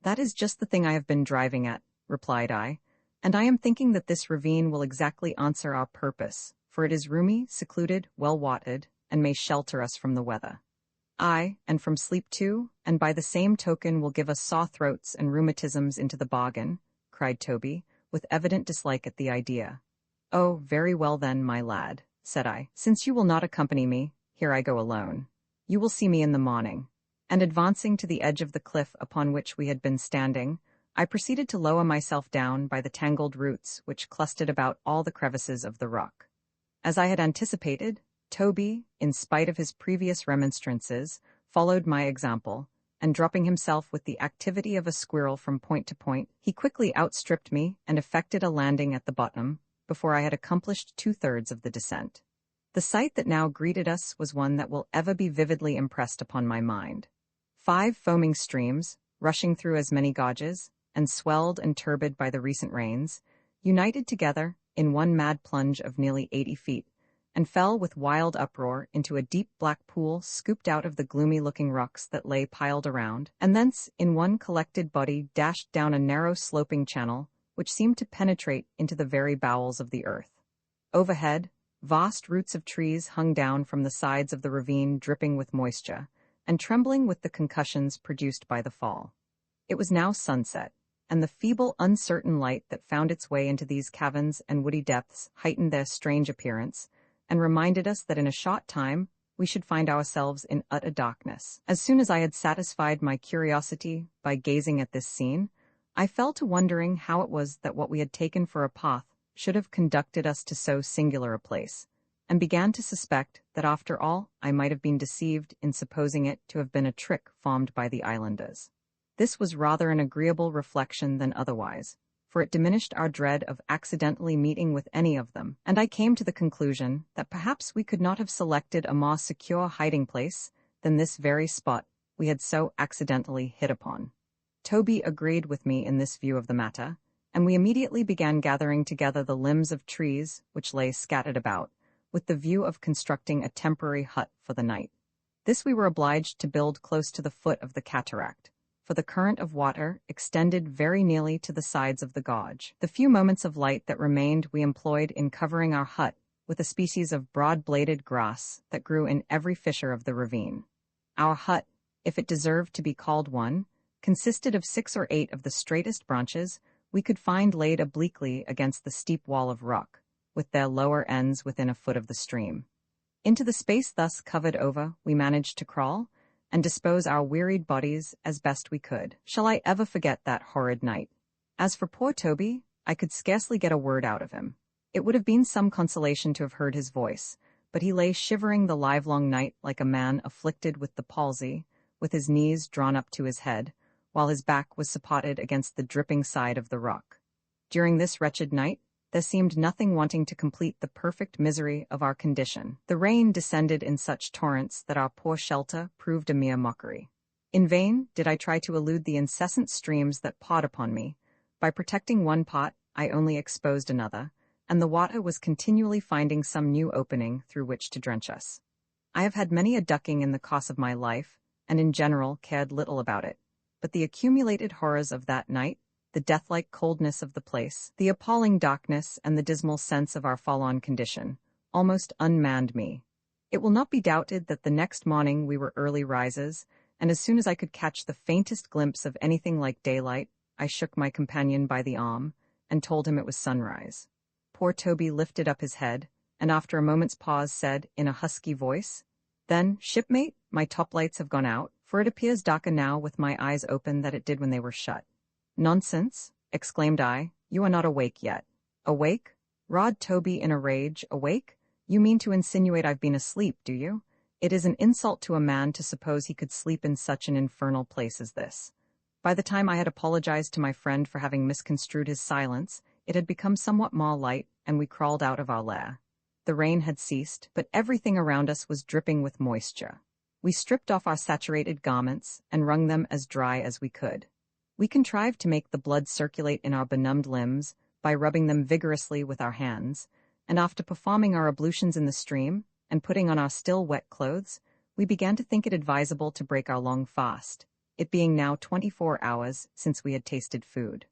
"That is just the thing I have been driving at," replied I, "and I am thinking that this ravine will exactly answer our purpose, for it is roomy, secluded, well-watered, and may shelter us from the weather." "Aye, and from sleep too, and by the same token will give us sore throats and rheumatisms into the bargain," cried Toby, with evident dislike at the idea. "Oh, very well then, my lad," said I, "since you will not accompany me, here I go alone. You will see me in the morning." And advancing to the edge of the cliff upon which we had been standing, I proceeded to lower myself down by the tangled roots which clustered about all the crevices of the rock. As I had anticipated, Toby, in spite of his previous remonstrances, followed my example, and dropping himself with the activity of a squirrel from point to point, he quickly outstripped me and effected a landing at the bottom before I had accomplished 2/3 of the descent. The sight that now greeted us was one that will ever be vividly impressed upon my mind. 5 foaming streams, rushing through as many gorges, and swelled and turbid by the recent rains, united together in one mad plunge of nearly 80 feet, and fell with wild uproar into a deep black pool scooped out of the gloomy-looking rocks that lay piled around, and thence in one collected body dashed down a narrow sloping channel which seemed to penetrate into the very bowels of the earth. Overhead, vast roots of trees hung down from the sides of the ravine dripping with moisture, and trembling with the concussions produced by the fall. It was now sunset, and the feeble, uncertain light that found its way into these caverns and woody depths heightened their strange appearance, and reminded us that in a short time we should find ourselves in utter darkness. As soon as I had satisfied my curiosity by gazing at this scene, I fell to wondering how it was that what we had taken for a path should have conducted us to so singular a place, and began to suspect that after all I might have been deceived in supposing it to have been a trick formed by the islanders. This was rather an agreeable reflection than otherwise, for it diminished our dread of accidentally meeting with any of them, and I came to the conclusion that perhaps we could not have selected a more secure hiding place than this very spot we had so accidentally hit upon. Toby agreed with me in this view of the matter, and we immediately began gathering together the limbs of trees which lay scattered about, with the view of constructing a temporary hut for the night. This we were obliged to build close to the foot of the cataract, for the current of water extended very nearly to the sides of the gorge. The few moments of light that remained we employed in covering our hut with a species of broad-bladed grass that grew in every fissure of the ravine. Our hut, if it deserved to be called one, consisted of 6 or 8 of the straightest branches we could find laid obliquely against the steep wall of rock, with their lower ends within a foot of the stream. Into the space thus covered over we managed to crawl, and dispose our wearied bodies as best we could. Shall I ever forget that horrid night? As for poor Toby, I could scarcely get a word out of him. It would have been some consolation to have heard his voice, but he lay shivering the livelong night like a man afflicted with the palsy, with his knees drawn up to his head, while his back was supported against the dripping side of the rock. During this wretched night, there seemed nothing wanting to complete the perfect misery of our condition. The rain descended in such torrents that our poor shelter proved a mere mockery. In vain did I try to elude the incessant streams that pawed upon me. By protecting one pot, I only exposed another, and the water was continually finding some new opening through which to drench us. I have had many a ducking in the course of my life, and in general cared little about it, but the accumulated horrors of that night the death-like coldness of the place, the appalling darkness, and the dismal sense of our forlorn condition almost unmanned me. It will not be doubted that the next morning we were early risers, and as soon as I could catch the faintest glimpse of anything like daylight, I shook my companion by the arm and told him it was sunrise. Poor Toby lifted up his head, and after a moment's pause said, in a husky voice, "Then, shipmate, my toplights have gone out, for it appears darker now with my eyes open than it did when they were shut." "Nonsense," exclaimed I, "you are not awake yet." "Awake?" roared Toby in a rage. "Awake? You mean to insinuate I've been asleep, do you? It is an insult to a man to suppose he could sleep in such an infernal place as this." By the time I had apologized to my friend for having misconstrued his silence, it had become somewhat more light, and we crawled out of our lair. The rain had ceased, but everything around us was dripping with moisture. We stripped off our saturated garments and wrung them as dry as we could. We contrived to make the blood circulate in our benumbed limbs by rubbing them vigorously with our hands, and after performing our ablutions in the stream and putting on our still wet clothes, we began to think it advisable to break our long fast, it being now 24 hours since we had tasted food.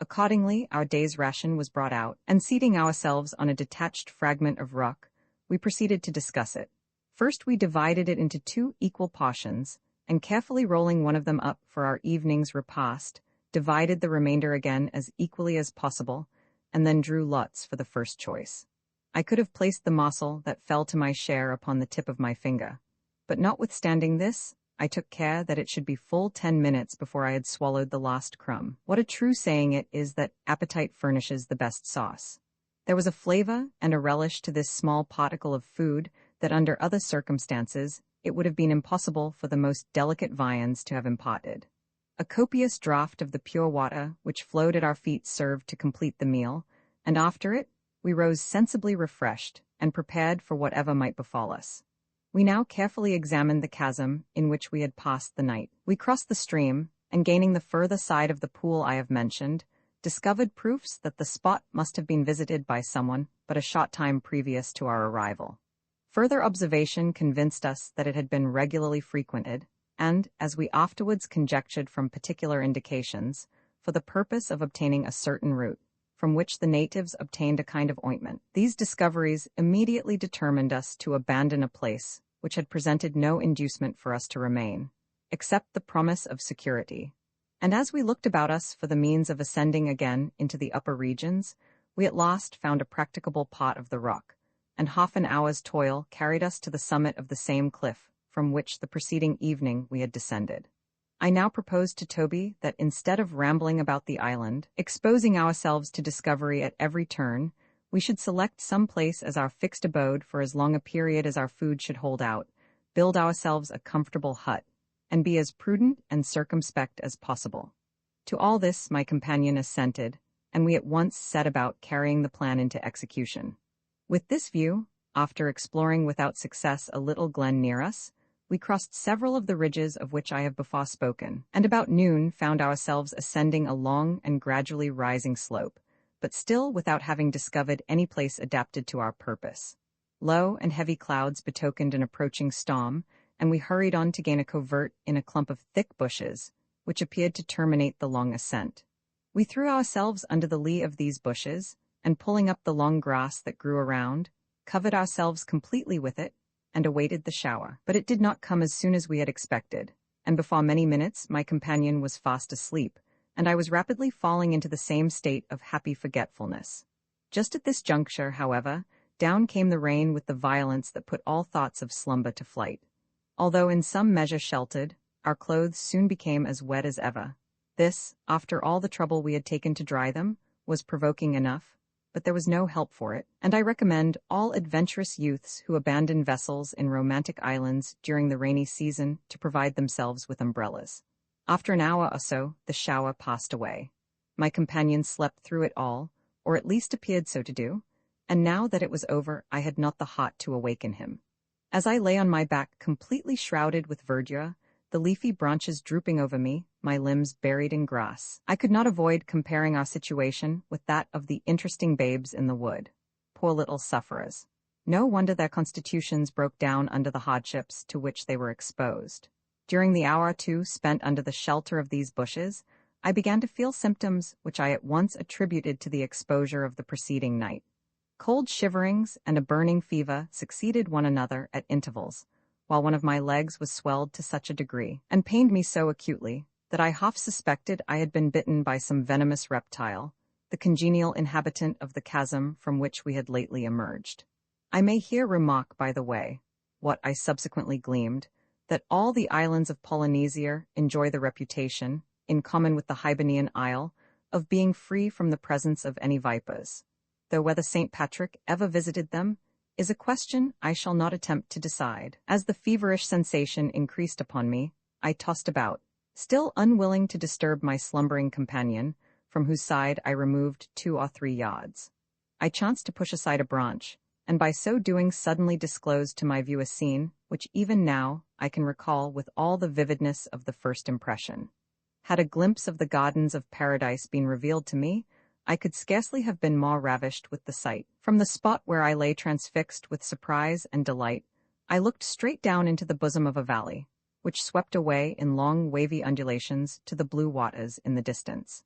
Accordingly, our day's ration was brought out, and seating ourselves on a detached fragment of rock, we proceeded to discuss it. First, we divided it into 2 equal portions, and carefully rolling one of them up for our evening's repast, divided the remainder again as equally as possible, and then drew lots for the first choice. I could have placed the morsel that fell to my share upon the tip of my finger, but notwithstanding this, I took care that it should be full 10 minutes before I had swallowed the last crumb. What a true saying it is that appetite furnishes the best sauce. There was a flavor and a relish to this small particle of food that under other circumstances it would have been impossible for the most delicate viands to have imparted. A copious draught of the pure water which flowed at our feet served to complete the meal, and after it, we rose sensibly refreshed and prepared for whatever might befall us. We now carefully examined the chasm in which we had passed the night. We crossed the stream, and gaining the further side of the pool I have mentioned, discovered proofs that the spot must have been visited by someone but a short time previous to our arrival. Further observation convinced us that it had been regularly frequented, and, as we afterwards conjectured from particular indications, for the purpose of obtaining a certain root, from which the natives obtained a kind of ointment. These discoveries immediately determined us to abandon a place which had presented no inducement for us to remain, except the promise of security. And as we looked about us for the means of ascending again into the upper regions, we at last found a practicable part of the rock, and half an hour's toil carried us to the summit of the same cliff from which the preceding evening we had descended. I now proposed to Toby that instead of rambling about the island, exposing ourselves to discovery at every turn, we should select some place as our fixed abode for as long a period as our food should hold out, build ourselves a comfortable hut, and be as prudent and circumspect as possible. To all this my companion assented, and we at once set about carrying the plan into execution. With this view, after exploring without success a little glen near us, we crossed several of the ridges of which I have before spoken, and about noon found ourselves ascending a long and gradually rising slope, but still without having discovered any place adapted to our purpose. Low and heavy clouds betokened an approaching storm, and we hurried on to gain a covert in a clump of thick bushes, which appeared to terminate the long ascent. We threw ourselves under the lee of these bushes, and pulling up the long grass that grew around, covered ourselves completely with it, and awaited the shower. But it did not come as soon as we had expected, and before many minutes my companion was fast asleep, and I was rapidly falling into the same state of happy forgetfulness. Just at this juncture, however, down came the rain with the violence that put all thoughts of slumber to flight. Although in some measure sheltered, our clothes soon became as wet as ever. This, after all the trouble we had taken to dry them, was provoking enough, but there was no help for it, and I recommend all adventurous youths who abandon vessels in romantic islands during the rainy season to provide themselves with umbrellas. After an hour or so, the shower passed away. My companion slept through it all, or at least appeared so to do, and now that it was over, I had not the heart to awaken him. As I lay on my back completely shrouded with verdure, the leafy branches drooping over me, my limbs buried in grass, I could not avoid comparing our situation with that of the interesting babes in the wood. Poor little sufferers. No wonder their constitutions broke down under the hardships to which they were exposed. During the hour or two spent under the shelter of these bushes, I began to feel symptoms which I at once attributed to the exposure of the preceding night. Cold shiverings and a burning fever succeeded one another at intervals, while one of my legs was swelled to such a degree, and pained me so acutely, that I half suspected I had been bitten by some venomous reptile, the congenial inhabitant of the chasm from which we had lately emerged. I may here remark, by the way, what I subsequently gleaned, that all the islands of Polynesia enjoy the reputation, in common with the Hibernian Isle, of being free from the presence of any vipers, though whether St. Patrick ever visited them is a question I shall not attempt to decide. As the feverish sensation increased upon me, I tossed about, still unwilling to disturb my slumbering companion, from whose side I removed 2 or 3 yards. I chanced to push aside a branch, and by so doing suddenly disclosed to my view a scene which even now I can recall with all the vividness of the first impression. Had a glimpse of the gardens of paradise been revealed to me, I could scarcely have been more ravished with the sight. From the spot where I lay transfixed with surprise and delight, I looked straight down into the bosom of a valley, which swept away in long wavy undulations to the blue waters in the distance.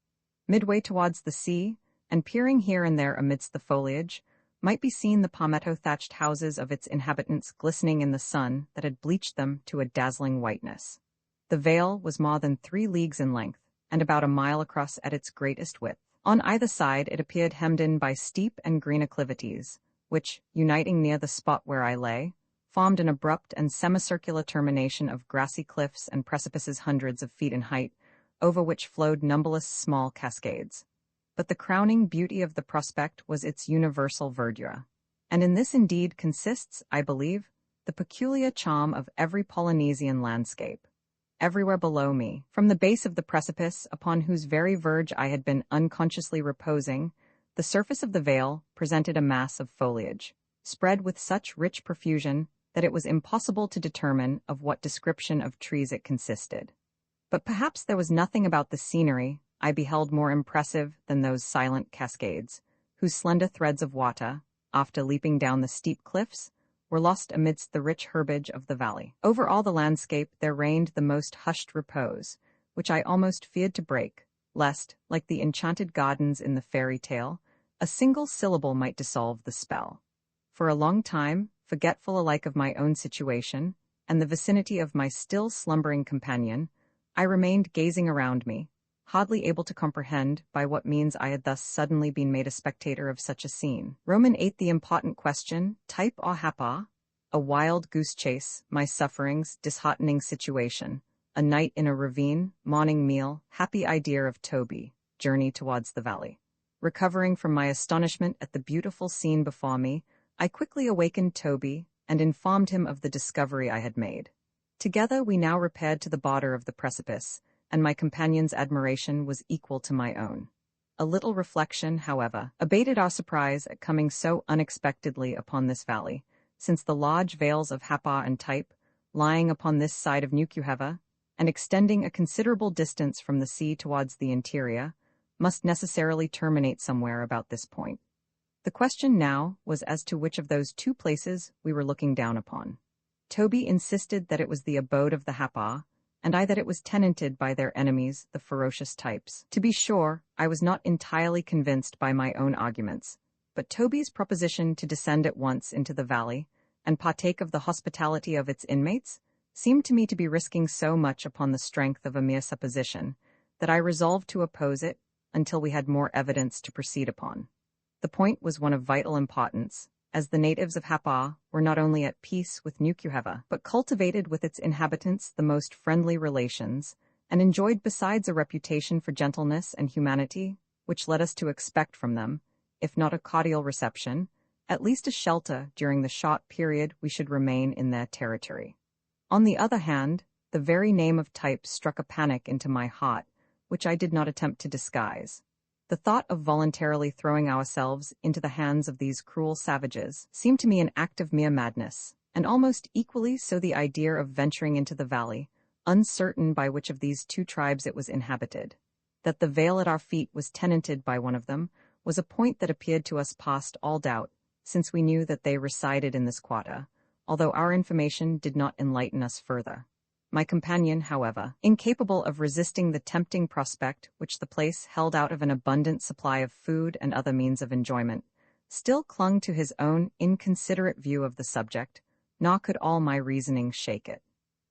Midway towards the sea, and peering here and there amidst the foliage, might be seen the palmetto-thatched houses of its inhabitants glistening in the sun that had bleached them to a dazzling whiteness. The vale was more than 3 leagues in length, and about a mile across at its greatest width. On either side it appeared hemmed in by steep and green acclivities, which, uniting near the spot where I lay, formed an abrupt and semicircular termination of grassy cliffs and precipices hundreds of feet in height, over which flowed numberless small cascades. But the crowning beauty of the prospect was its universal verdure. And in this indeed consists, I believe, the peculiar charm of every Polynesian landscape. Everywhere below me, from the base of the precipice upon whose very verge I had been unconsciously reposing, the surface of the vale presented a mass of foliage, spread with such rich profusion that it was impossible to determine of what description of trees it consisted. But perhaps there was nothing about the scenery I beheld more impressive than those silent cascades, whose slender threads of water, after leaping down the steep cliffs, were lost amidst the rich herbage of the valley. Over all the landscape there reigned the most hushed repose, which I almost feared to break, lest, like the enchanted gardens in the fairy tale, a single syllable might dissolve the spell. For a long time, forgetful alike of my own situation and the vicinity of my still slumbering companion, I remained gazing around me, hardly able to comprehend by what means I had thus suddenly been made a spectator of such a scene. Roman 8 the important question, type or hapa, a wild goose chase, my sufferings, disheartening situation, a night in a ravine, morning meal, happy idea of Typee, journey towards the valley. Recovering from my astonishment at the beautiful scene before me, I quickly awakened Typee and informed him of the discovery I had made. Together we now repaired to the border of the precipice, and my companion's admiration was equal to my own. A little reflection, however, abated our surprise at coming so unexpectedly upon this valley, since the large vales of Hapa and Type, lying upon this side of Nukuheva, and extending a considerable distance from the sea towards the interior, must necessarily terminate somewhere about this point. The question now was as to which of those 2 places we were looking down upon. Typee insisted that it was the abode of the Hapa, and I that it was tenanted by their enemies, the ferocious Types. To be sure, I was not entirely convinced by my own arguments, but Typee's proposition to descend at once into the valley and partake of the hospitality of its inmates seemed to me to be risking so much upon the strength of a mere supposition that I resolved to oppose it until we had more evidence to proceed upon. The point was one of vital importance, as the natives of Hapa were not only at peace with Nukuheva, but cultivated with its inhabitants the most friendly relations, and enjoyed besides a reputation for gentleness and humanity, which led us to expect from them, if not a cordial reception, at least a shelter during the short period we should remain in their territory. On the other hand, the very name of Type struck a panic into my heart, which I did not attempt to disguise. The thought of voluntarily throwing ourselves into the hands of these cruel savages seemed to me an act of mere madness, and almost equally so the idea of venturing into the valley, uncertain by which of these 2 tribes it was inhabited. That the vale at our feet was tenanted by one of them was a point that appeared to us past all doubt, since we knew that they resided in this quarter, although our information did not enlighten us further. My companion, however, incapable of resisting the tempting prospect which the place held out of an abundant supply of food and other means of enjoyment, still clung to his own inconsiderate view of the subject, nor could all my reasoning shake it.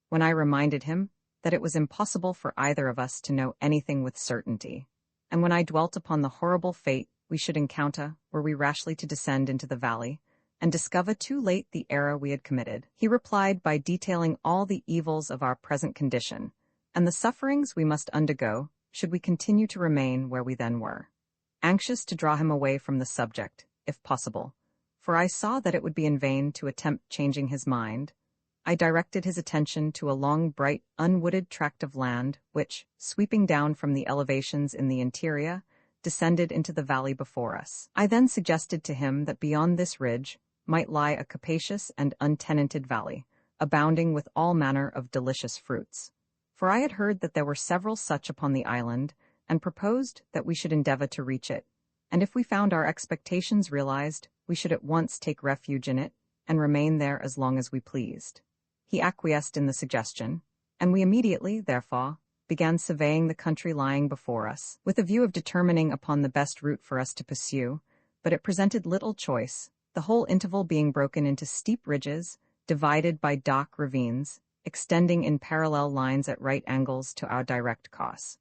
When I reminded him that it was impossible for either of us to know anything with certainty, and when I dwelt upon the horrible fate we should encounter were we rashly to descend into the valley, and discover too late the error we had committed, he replied by detailing all the evils of our present condition, and the sufferings we must undergo should we continue to remain where we then were. Anxious to draw him away from the subject, if possible, for I saw that it would be in vain to attempt changing his mind, I directed his attention to a long, bright, unwooded tract of land which, sweeping down from the elevations in the interior, descended into the valley before us. I then suggested to him that beyond this ridge might lie a capacious and untenanted valley, abounding with all manner of delicious fruits. For I had heard that there were several such upon the island, and proposed that we should endeavor to reach it, and if we found our expectations realized, we should at once take refuge in it, and remain there as long as we pleased. He acquiesced in the suggestion, and we immediately, therefore, began surveying the country lying before us, with a view of determining upon the best route for us to pursue, but it presented little choice, the whole interval being broken into steep ridges, divided by dark ravines, extending in parallel lines at right angles to our direct course.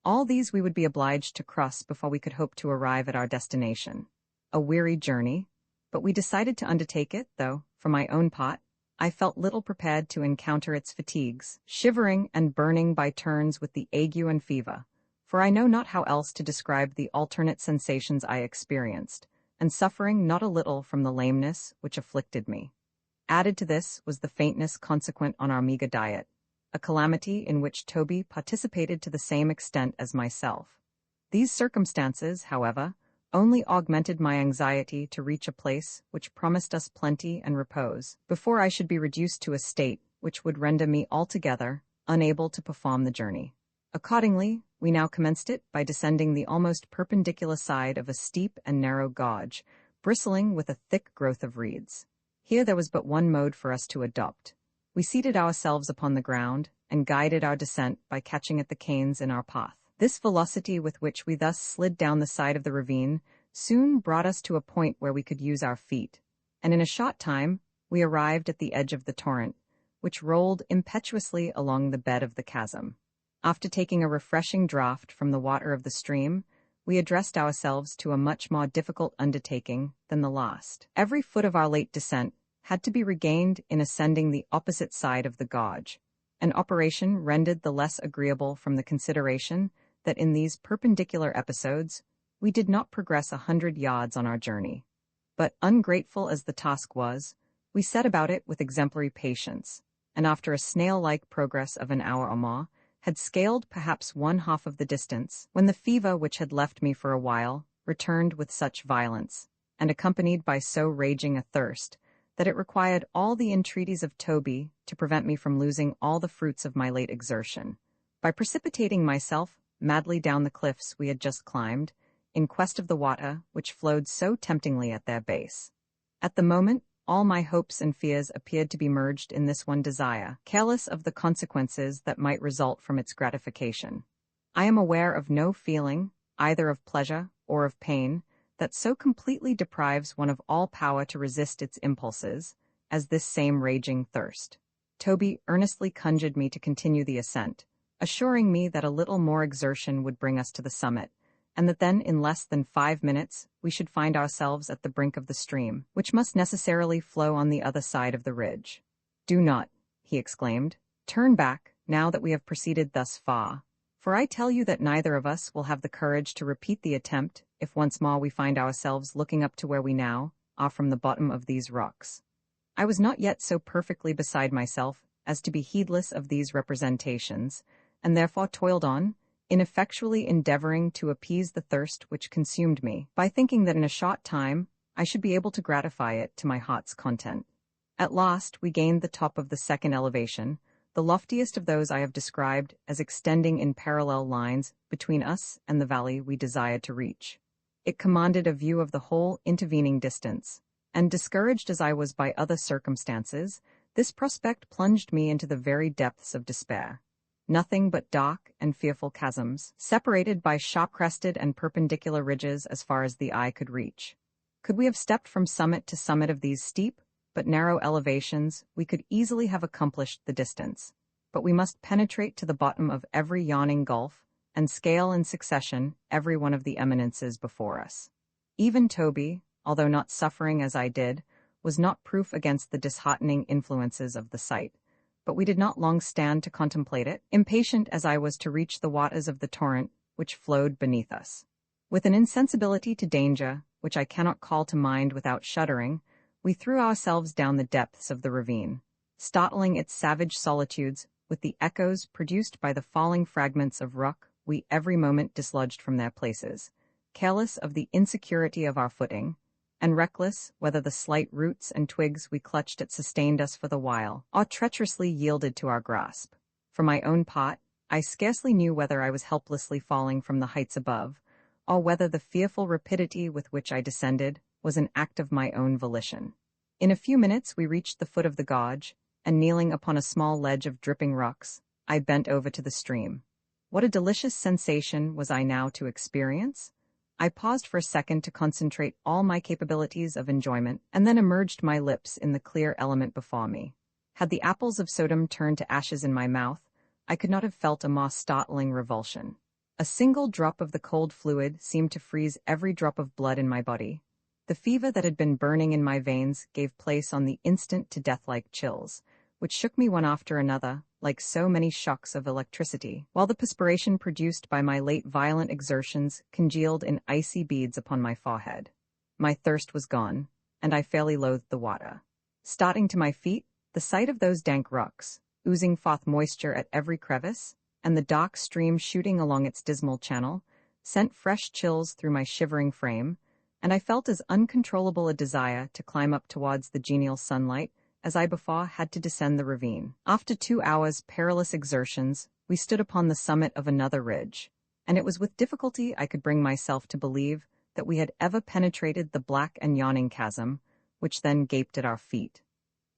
All these we would be obliged to cross before we could hope to arrive at our destination. A weary journey, but we decided to undertake it, though, for my own part, I felt little prepared to encounter its fatigues, shivering and burning by turns with the ague and fever, for I know not how else to describe the alternate sensations I experienced, and suffering not a little from the lameness which afflicted me. Added to this was the faintness consequent on our meagre diet, a calamity in which Toby participated to the same extent as myself. These circumstances, however, only augmented my anxiety to reach a place which promised us plenty and repose, before I should be reduced to a state which would render me altogether unable to perform the journey. Accordingly, we now commenced it by descending the almost perpendicular side of a steep and narrow gorge, bristling with a thick growth of reeds. Here there was but one mode for us to adopt. We seated ourselves upon the ground, and guided our descent by catching at the canes in our path. This velocity with which we thus slid down the side of the ravine soon brought us to a point where we could use our feet, and in a short time we arrived at the edge of the torrent, which rolled impetuously along the bed of the chasm. After taking a refreshing draught from the water of the stream, we addressed ourselves to a much more difficult undertaking than the last. Every foot of our late descent had to be regained in ascending the opposite side of the gorge, an operation rendered the less agreeable from the consideration that in these perpendicular episodes we did not progress 100 yards on our journey. But ungrateful as the task was, we set about it with exemplary patience, and after a snail-like progress of an hour or more, had scaled perhaps 1/2 of the distance, when the fever which had left me for a while returned with such violence, and accompanied by so raging a thirst, that it required all the entreaties of Toby to prevent me from losing all the fruits of my late exertion, by precipitating myself madly down the cliffs we had just climbed, in quest of the water which flowed so temptingly at their base. At the moment, all my hopes and fears appeared to be merged in this one desire, careless of the consequences that might result from its gratification. I am aware of no feeling, either of pleasure or of pain, that so completely deprives one of all power to resist its impulses, as this same raging thirst. Toby earnestly conjured me to continue the ascent, assuring me that a little more exertion would bring us to the summit, and that then in less than 5 minutes we should find ourselves at the brink of the stream, which must necessarily flow on the other side of the ridge. "Do not," he exclaimed, "turn back, now that we have proceeded thus far, for I tell you that neither of us will have the courage to repeat the attempt if once more we find ourselves looking up to where we now are from the bottom of these rocks." I was not yet so perfectly beside myself as to be heedless of these representations, and therefore toiled on, ineffectually endeavoring to appease the thirst which consumed me, by thinking that in a short time I should be able to gratify it to my heart's content. At last we gained the top of the second elevation, the loftiest of those I have described as extending in parallel lines between us and the valley we desired to reach. It commanded a view of the whole intervening distance, and discouraged as I was by other circumstances, This prospect plunged me into the very depths of despair. Nothing but dark and fearful chasms, separated by sharp-crested and perpendicular ridges as far as the eye could reach. Could we have stepped from summit to summit of these steep but narrow elevations, we could easily have accomplished the distance. But we must penetrate to the bottom of every yawning gulf, and scale in succession every one of the eminences before us. Even Toby, although not suffering as I did, was not proof against the disheartening influences of the sight. But we did not long stand to contemplate it, impatient as I was to reach the waters of the torrent which flowed beneath us. With an insensibility to danger, which I cannot call to mind without shuddering, we threw ourselves down the depths of the ravine, startling its savage solitudes with the echoes produced by the falling fragments of rock we every moment dislodged from their places, careless of the insecurity of our footing, and reckless whether the slight roots and twigs we clutched at sustained us for the while, or treacherously yielded to our grasp. For my own part, I scarcely knew whether I was helplessly falling from the heights above, or whether the fearful rapidity with which I descended was an act of my own volition. In a few minutes we reached the foot of the gorge, and kneeling upon a small ledge of dripping rocks, I bent over to the stream. What a delicious sensation was I now to experience? I paused for a second to concentrate all my capabilities of enjoyment, and then immerged my lips in the clear element before me. Had the apples of Sodom turned to ashes in my mouth, I could not have felt a more startling revulsion. A single drop of the cold fluid seemed to freeze every drop of blood in my body. The fever that had been burning in my veins gave place on the instant to death-like chills, which shook me one after another, like so many shocks of electricity, while the perspiration produced by my late violent exertions congealed in icy beads upon my forehead. My thirst was gone, and I fairly loathed the water. Starting to my feet, the sight of those dank rocks, oozing forth moisture at every crevice, and the dark stream shooting along its dismal channel, sent fresh chills through my shivering frame, and I felt as uncontrollable a desire to climb up towards the genial sunlight as I before had to descend the ravine. After 2 hours' perilous exertions, we stood upon the summit of another ridge, and it was with difficulty I could bring myself to believe that we had ever penetrated the black and yawning chasm, which then gaped at our feet.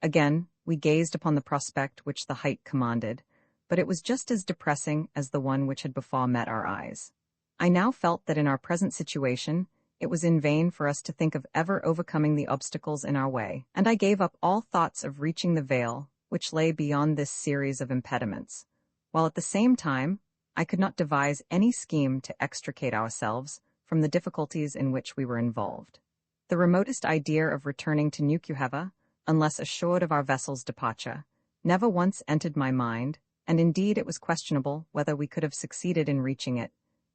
Again, we gazed upon the prospect which the height commanded, but it was just as depressing as the one which had before met our eyes. I now felt that in our present situation, it was in vain for us to think of ever overcoming the obstacles in our way, and I gave up all thoughts of reaching the vale which lay beyond this series of impediments, while at the same time I could not devise any scheme to extricate ourselves from the difficulties in which we were involved. The remotest idea of returning to Nukuheva, unless assured of our vessel's departure, never once entered my mind, and indeed it was questionable whether we could have succeeded in reaching it,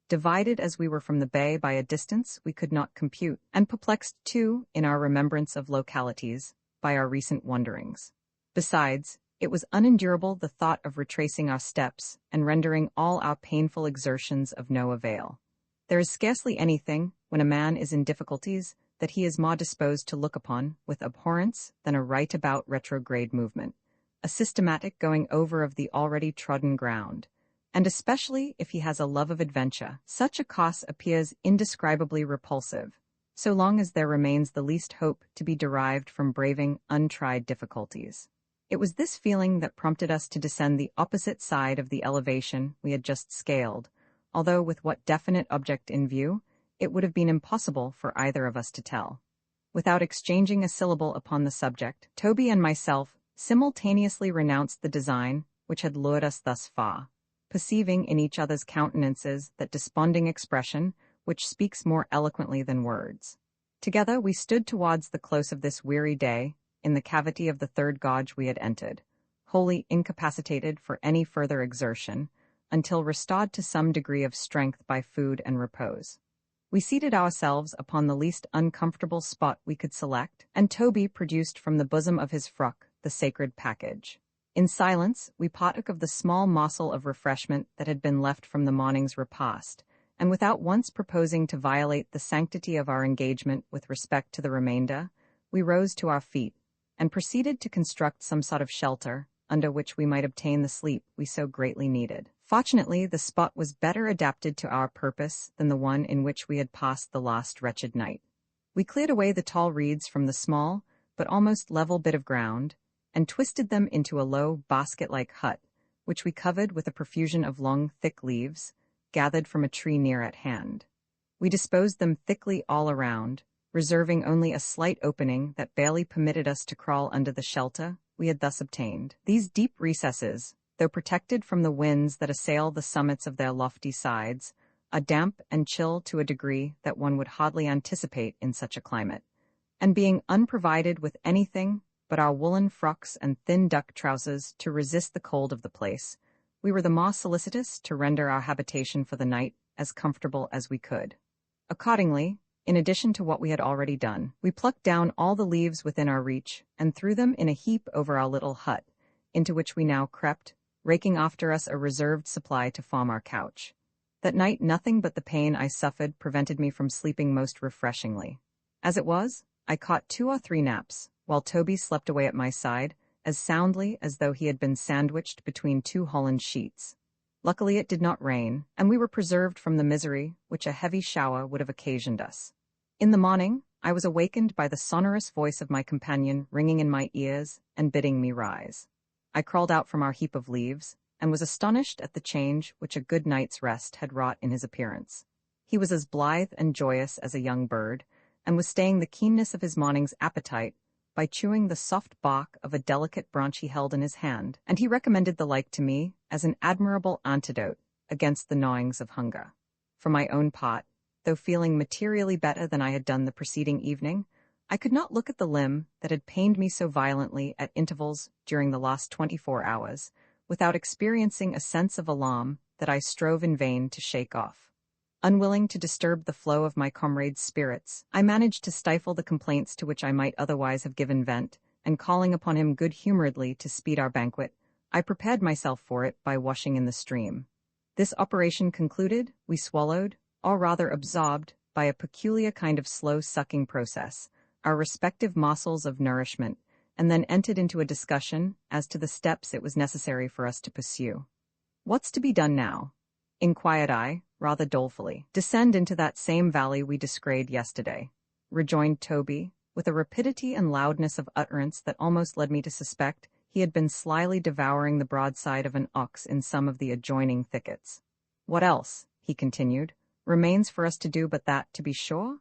divided as we were from the bay by a distance we could not compute, and perplexed too in our remembrance of localities by our recent wanderings. Besides, it was unendurable the thought of retracing our steps and rendering all our painful exertions of no avail. There is scarcely anything, when a man is in difficulties, that he is more disposed to look upon with abhorrence than a right-about retrograde movement, a systematic going over of the already trodden ground, and especially if he has a love of adventure. Such a course appears indescribably repulsive, so long as there remains the least hope to be derived from braving untried difficulties. It was this feeling that prompted us to descend the opposite side of the elevation we had just scaled, although with what definite object in view, it would have been impossible for either of us to tell. Without exchanging a syllable upon the subject, Toby and myself simultaneously renounced the design which had lured us thus far, perceiving in each other's countenances that desponding expression which speaks more eloquently than words. Together we stood towards the close of this weary day, in the cavity of the third gorge we had entered, wholly incapacitated for any further exertion, until restored to some degree of strength by food and repose. We seated ourselves upon the least uncomfortable spot we could select, and Toby produced from the bosom of his frock the sacred package. In silence, we partook of the small morsel of refreshment that had been left from the morning's repast, and without once proposing to violate the sanctity of our engagement with respect to the remainder, we rose to our feet, and proceeded to construct some sort of shelter, under which we might obtain the sleep we so greatly needed. Fortunately, the spot was better adapted to our purpose than the one in which we had passed the last wretched night. We cleared away the tall reeds from the small, but almost level bit of ground, and twisted them into a low, basket-like hut, which we covered with a profusion of long, thick leaves, gathered from a tree near at hand. We disposed them thickly all around, reserving only a slight opening that barely permitted us to crawl under the shelter we had thus obtained. These deep recesses, though protected from the winds that assail the summits of their lofty sides, are damp and chill to a degree that one would hardly anticipate in such a climate. And being unprovided with anything but our woolen frocks and thin duck trousers to resist the cold of the place, we were the more solicitous to render our habitation for the night as comfortable as we could. Accordingly, in addition to what we had already done, we plucked down all the leaves within our reach and threw them in a heap over our little hut, into which we now crept, raking after us a reserved supply to form our couch. That night nothing but the pain I suffered prevented me from sleeping most refreshingly. As it was, I caught 2 or 3 naps, while Toby slept away at my side, as soundly as though he had been sandwiched between 2 Holland sheets. Luckily it did not rain, and we were preserved from the misery which a heavy shower would have occasioned us. In the morning, I was awakened by the sonorous voice of my companion ringing in my ears and bidding me rise. I crawled out from our heap of leaves, and was astonished at the change which a good night's rest had wrought in his appearance. He was as blithe and joyous as a young bird, and was staying the keenness of his morning's appetite by chewing the soft bark of a delicate branch he held in his hand, and he recommended the like to me as an admirable antidote against the gnawings of hunger. For my own part, though feeling materially better than I had done the preceding evening, I could not look at the limb that had pained me so violently at intervals during the last 24 hours, without experiencing a sense of alarm that I strove in vain to shake off. Unwilling to disturb the flow of my comrade's spirits, I managed to stifle the complaints to which I might otherwise have given vent, and calling upon him good-humoredly to speed our banquet, I prepared myself for it by washing in the stream. This operation concluded, we swallowed, or rather absorbed, by a peculiar kind of slow-sucking process, our respective morsels of nourishment, and then entered into a discussion as to the steps it was necessary for us to pursue. "What's to be done now?" inquired I, rather dolefully. "Descend into that same valley we descried yesterday," rejoined Toby, with a rapidity and loudness of utterance that almost led me to suspect he had been slyly devouring the broadside of an ox in some of the adjoining thickets. "What else," he continued, "remains for us to do but that, to be sure?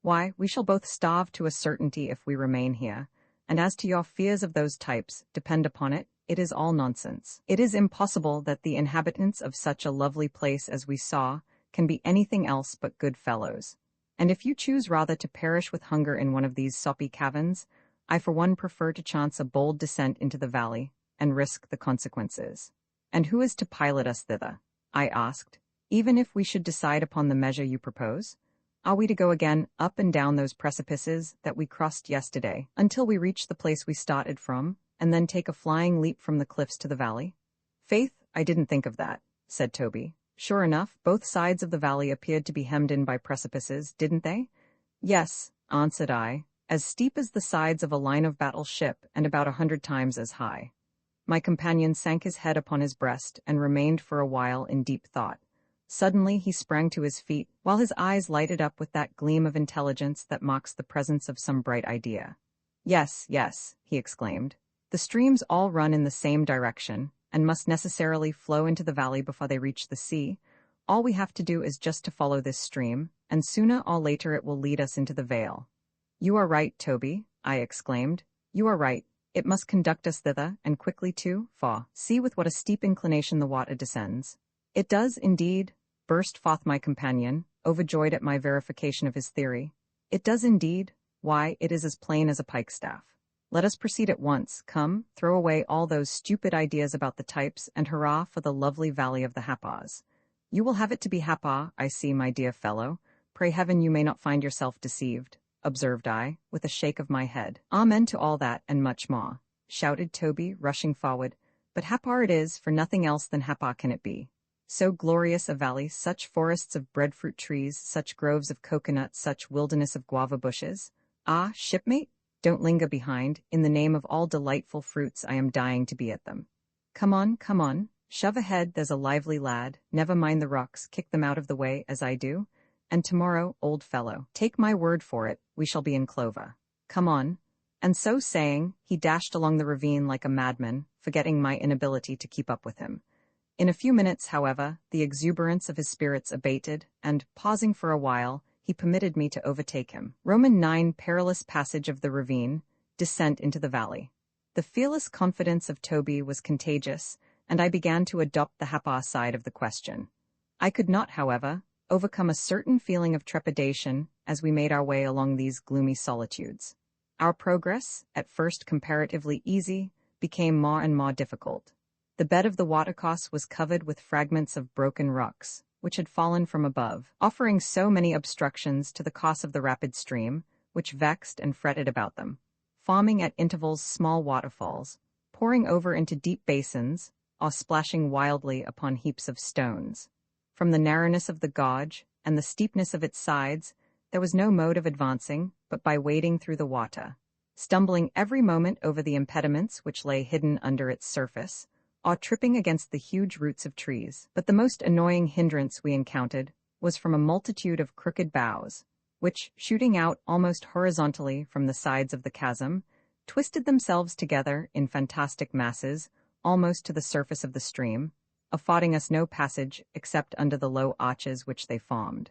Why, we shall both starve to a certainty if we remain here, and as to your fears of those types, depend upon it, it is all nonsense. It is impossible that the inhabitants of such a lovely place as we saw can be anything else but good fellows. And if you choose rather to perish with hunger in one of these soppy caverns, I for one prefer to chance a bold descent into the valley, and risk the consequences." "And who is to pilot us thither?" I asked, "even if we should decide upon the measure you propose? Are we to go again up and down those precipices that we crossed yesterday, until we reach the place we started from, and then take a flying leap from the cliffs to the valley?" "Faith, I didn't think of that," said Toby. "Sure enough, both sides of the valley appeared to be hemmed in by precipices, didn't they?" "Yes," answered I, "as steep as the sides of a line-of-battle ship, and about 100 times as high." My companion sank his head upon his breast and remained for a while in deep thought. Suddenly he sprang to his feet, while his eyes lighted up with that gleam of intelligence that marks the presence of some bright idea. "Yes, yes," he exclaimed. "The streams all run in the same direction, and must necessarily flow into the valley before they reach the sea. All we have to do is just to follow this stream, and sooner or later it will lead us into the vale." "You are right, Toby," I exclaimed. "You are right. It must conduct us thither, and quickly too, for see with what a steep inclination the water descends." "It does, indeed," burst forth my companion, overjoyed at my verification of his theory. "It does indeed. Why, it is as plain as a pikestaff. Let us proceed at once. Come, throw away all those stupid ideas about the types, and hurrah for the lovely valley of the Happahs. You will have it to be Happah, I see, my dear fellow. Pray heaven you may not find yourself deceived," observed I, with a shake of my head. "Amen to all that, and much more," shouted Toby, rushing forward. "But Happah it is, for nothing else than Happah can it be. So glorious a valley, such forests of breadfruit trees, such groves of cocoanuts, such wilderness of guava bushes. Ah, shipmate, don't linger behind. In the name of all delightful fruits, I am dying to be at them. Come on, shove ahead, there's a lively lad. Never mind the rocks, kick them out of the way, as I do. And tomorrow, old fellow, take my word for it, we shall be in clover. Come on, And so saying, he dashed along the ravine like a madman, forgetting my inability to keep up with him. In a few minutes, however, the exuberance of his spirits abated, and, pausing for a while, he permitted me to overtake him. Roman 9 Perilous passage of the ravine, descent into the valley. The fearless confidence of Toby was contagious, and I began to adopt the hapa side of the question. I could not, however, overcome a certain feeling of trepidation as we made our way along these gloomy solitudes. Our progress, at first comparatively easy, became more and more difficult. The bed of the watercourse was covered with fragments of broken rocks, which had fallen from above, offering so many obstructions to the course of the rapid stream, which vexed and fretted about them, forming at intervals small waterfalls, pouring over into deep basins, or splashing wildly upon heaps of stones. From the narrowness of the gorge and the steepness of its sides, there was no mode of advancing but by wading through the water, stumbling every moment over the impediments which lay hidden under its surface, or tripping against the huge roots of trees. But the most annoying hindrance we encountered was from a multitude of crooked boughs, which, shooting out almost horizontally from the sides of the chasm, twisted themselves together in fantastic masses, almost to the surface of the stream, affording us no passage except under the low arches which they formed.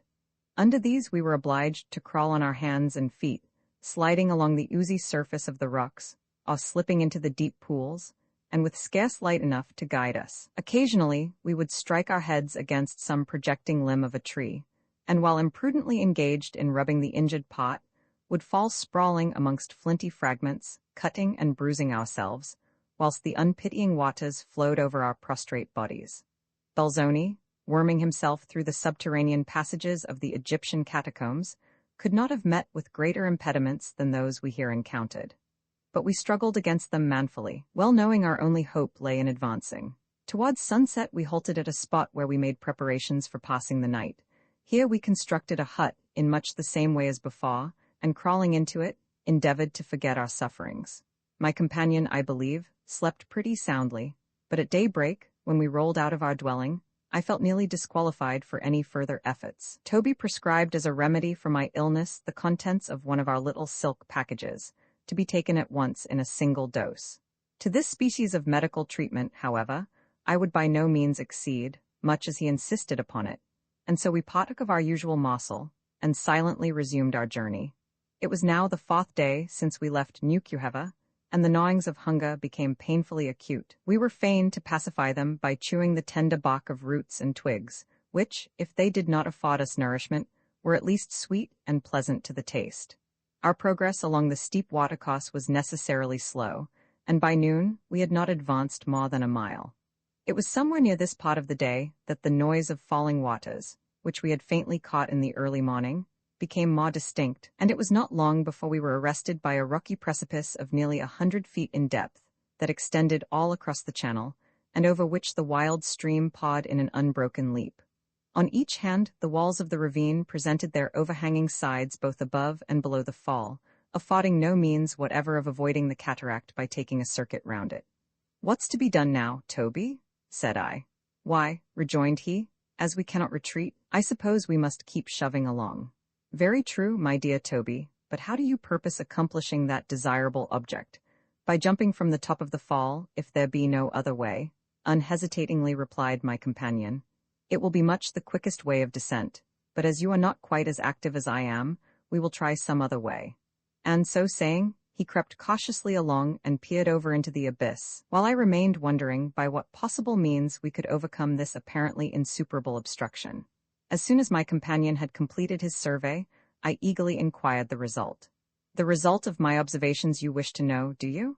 Under these we were obliged to crawl on our hands and feet, sliding along the oozy surface of the rocks, or slipping into the deep pools, and with scarce light enough to guide us. Occasionally, we would strike our heads against some projecting limb of a tree, and while imprudently engaged in rubbing the injured part, would fall sprawling amongst flinty fragments, cutting and bruising ourselves, whilst the unpitying waters flowed over our prostrate bodies. Belzoni, worming himself through the subterranean passages of the Egyptian catacombs, could not have met with greater impediments than those we here encountered. But we struggled against them manfully, well knowing our only hope lay in advancing. Towards sunset we halted at a spot where we made preparations for passing the night. Here we constructed a hut in much the same way as before, and crawling into it, endeavored to forget our sufferings. My companion, I believe, slept pretty soundly, but at daybreak, when we rolled out of our dwelling, I felt nearly disqualified for any further efforts. Toby prescribed as a remedy for my illness the contents of one of our little silk packages, to be taken at once in a single dose. To this species of medical treatment, however, I would by no means accede, much as he insisted upon it, and so we partook of our usual morsel, and silently resumed our journey. It was now the 4th day since we left Nukuheva, and the gnawings of hunger became painfully acute. We were fain to pacify them by chewing the tender bark of roots and twigs, which, if they did not afford us nourishment, were at least sweet and pleasant to the taste. Our progress along the steep watercourse was necessarily slow, and by noon we had not advanced more than a mile. It was somewhere near this part of the day that the noise of falling waters, which we had faintly caught in the early morning, became more distinct, and it was not long before we were arrested by a rocky precipice of nearly 100 feet in depth that extended all across the channel, and over which the wild stream pawed in an unbroken leap. On each hand, the walls of the ravine presented their overhanging sides both above and below the fall, affording no means whatever of avoiding the cataract by taking a circuit round it. "What's to be done now, Toby?" said I. "Why," rejoined he, "as we cannot retreat, I suppose we must keep shoving along." "Very true, my dear Toby, but how do you purpose accomplishing that desirable object? By jumping from the top of the fall, if there be no other way," unhesitatingly replied my companion. "It will be much the quickest way of descent, but as you are not quite as active as I am, we will try some other way." And so saying, he crept cautiously along and peered over into the abyss, while I remained wondering by what possible means we could overcome this apparently insuperable obstruction. As soon as my companion had completed his survey, I eagerly inquired the result. "The result of my observations you wish to know, do you?"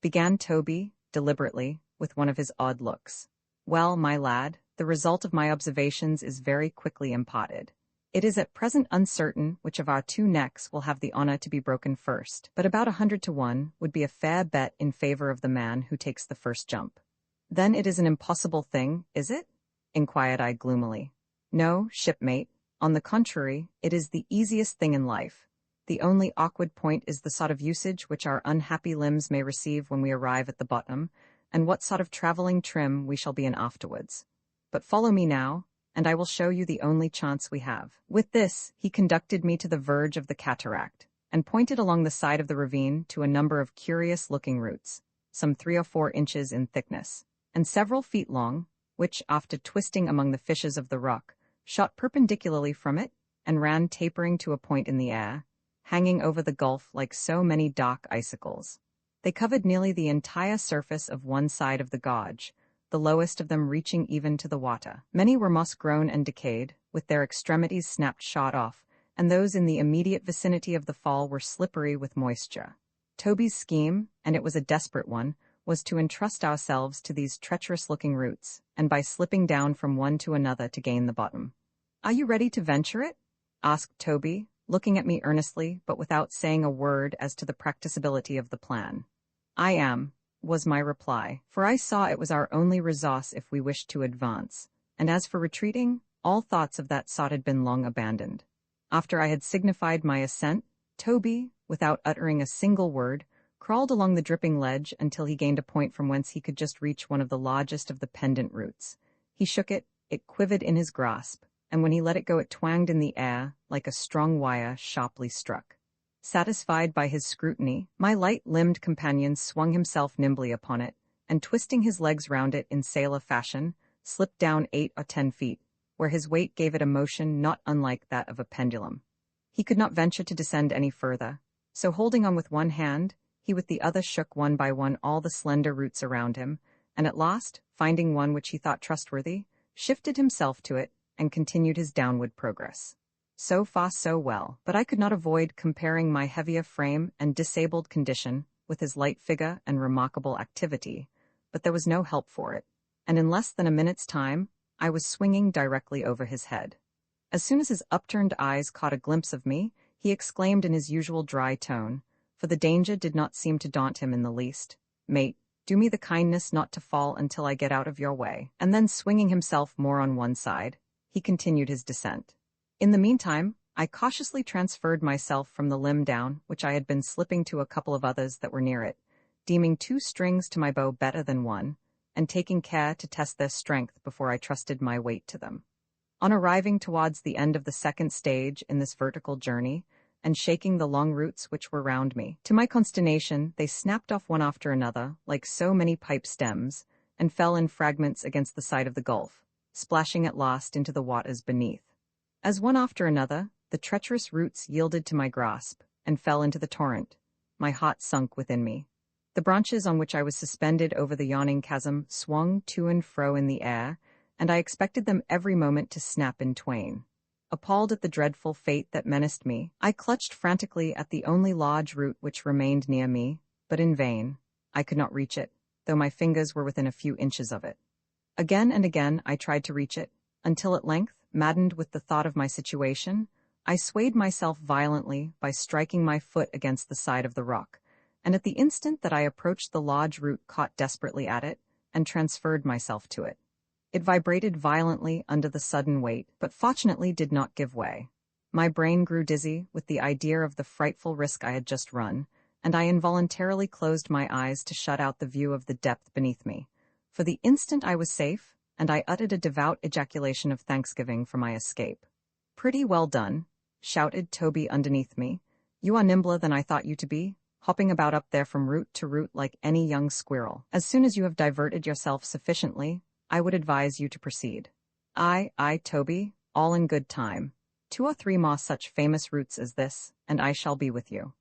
began Toby, deliberately, with one of his odd looks. "Well, my lad, the result of my observations is very quickly imparted. It is at present uncertain which of our 2 necks will have the honor to be broken first, but about 100 to 1 would be a fair bet in favor of the man who takes the first jump." "Then it is an impossible thing, is it?" inquired I gloomily. "No, shipmate. On the contrary, it is the easiest thing in life. The only awkward point is the sort of usage which our unhappy limbs may receive when we arrive at the bottom, and what sort of traveling trim we shall be in afterwards. But follow me now, and I will show you the only chance we have." With this, he conducted me to the verge of the cataract, and pointed along the side of the ravine to a number of curious-looking roots, some 3 or 4 inches in thickness, and several feet long, which, after twisting among the fissures of the rock, shot perpendicularly from it and ran tapering to a point in the air, hanging over the gulf like so many dark icicles. They covered nearly the entire surface of one side of the gorge, the lowest of them reaching even to the water. Many were moss-grown and decayed, with their extremities snapped short off, and those in the immediate vicinity of the fall were slippery with moisture. Toby's scheme, and it was a desperate one, was to entrust ourselves to these treacherous-looking roots, and by slipping down from one to another to gain the bottom. "Are you ready to venture it?" asked Toby, looking at me earnestly but without saying a word as to the practicability of the plan. "I am," was my reply, for I saw it was our only resource if we wished to advance, and as for retreating, all thoughts of that sort had been long abandoned. After I had signified my assent, Toby, without uttering a single word, crawled along the dripping ledge until he gained a point from whence he could just reach one of the largest of the pendant roots. He shook it, it quivered in his grasp, and when he let it go it twanged in the air like a strong wire sharply struck. Satisfied by his scrutiny, my light-limbed companion swung himself nimbly upon it, and twisting his legs round it in sailor fashion, slipped down 8 or 10 feet, where his weight gave it a motion not unlike that of a pendulum. He could not venture to descend any further, so holding on with one hand, he with the other shook one by one all the slender roots around him, and at last, finding one which he thought trustworthy, shifted himself to it, and continued his downward progress. So far so well, but I could not avoid comparing my heavier frame and disabled condition with his light figure and remarkable activity, but there was no help for it, and in less than a minute's time, I was swinging directly over his head. As soon as his upturned eyes caught a glimpse of me, he exclaimed in his usual dry tone, for the danger did not seem to daunt him in the least, "Mate, do me the kindness not to fall until I get out of your way," and then swinging himself more on one side, he continued his descent. In the meantime, I cautiously transferred myself from the limb down, which I had been slipping to a couple of others that were near it, deeming 2 strings to my bow better than one, and taking care to test their strength before I trusted my weight to them. On arriving towards the end of the second stage in this vertical journey, and shaking the long roots which were round me, to my consternation they snapped off one after another, like so many pipe stems, and fell in fragments against the side of the gulf, splashing at last into the waters beneath. As one after another, the treacherous roots yielded to my grasp, and fell into the torrent. My heart sunk within me. The branches on which I was suspended over the yawning chasm swung to and fro in the air, and I expected them every moment to snap in twain. Appalled at the dreadful fate that menaced me, I clutched frantically at the only large root which remained near me, but in vain. I could not reach it, though my fingers were within a few inches of it. Again and again I tried to reach it, until at length, maddened with the thought of my situation, I swayed myself violently by striking my foot against the side of the rock, and at the instant that I approached the large root caught desperately at it, and transferred myself to it. It vibrated violently under the sudden weight, but fortunately did not give way. My brain grew dizzy with the idea of the frightful risk I had just run, and I involuntarily closed my eyes to shut out the view of the depth beneath me. For the instant I was safe, and I uttered a devout ejaculation of thanksgiving for my escape. "Pretty well done," shouted Toby underneath me. "You are nimbler than I thought you to be, hopping about up there from root to root like any young squirrel. As soon as you have diverted yourself sufficiently, I would advise you to proceed." "Aye, Toby, all in good time. 2 or 3 more such famous roots as this, and I shall be with you."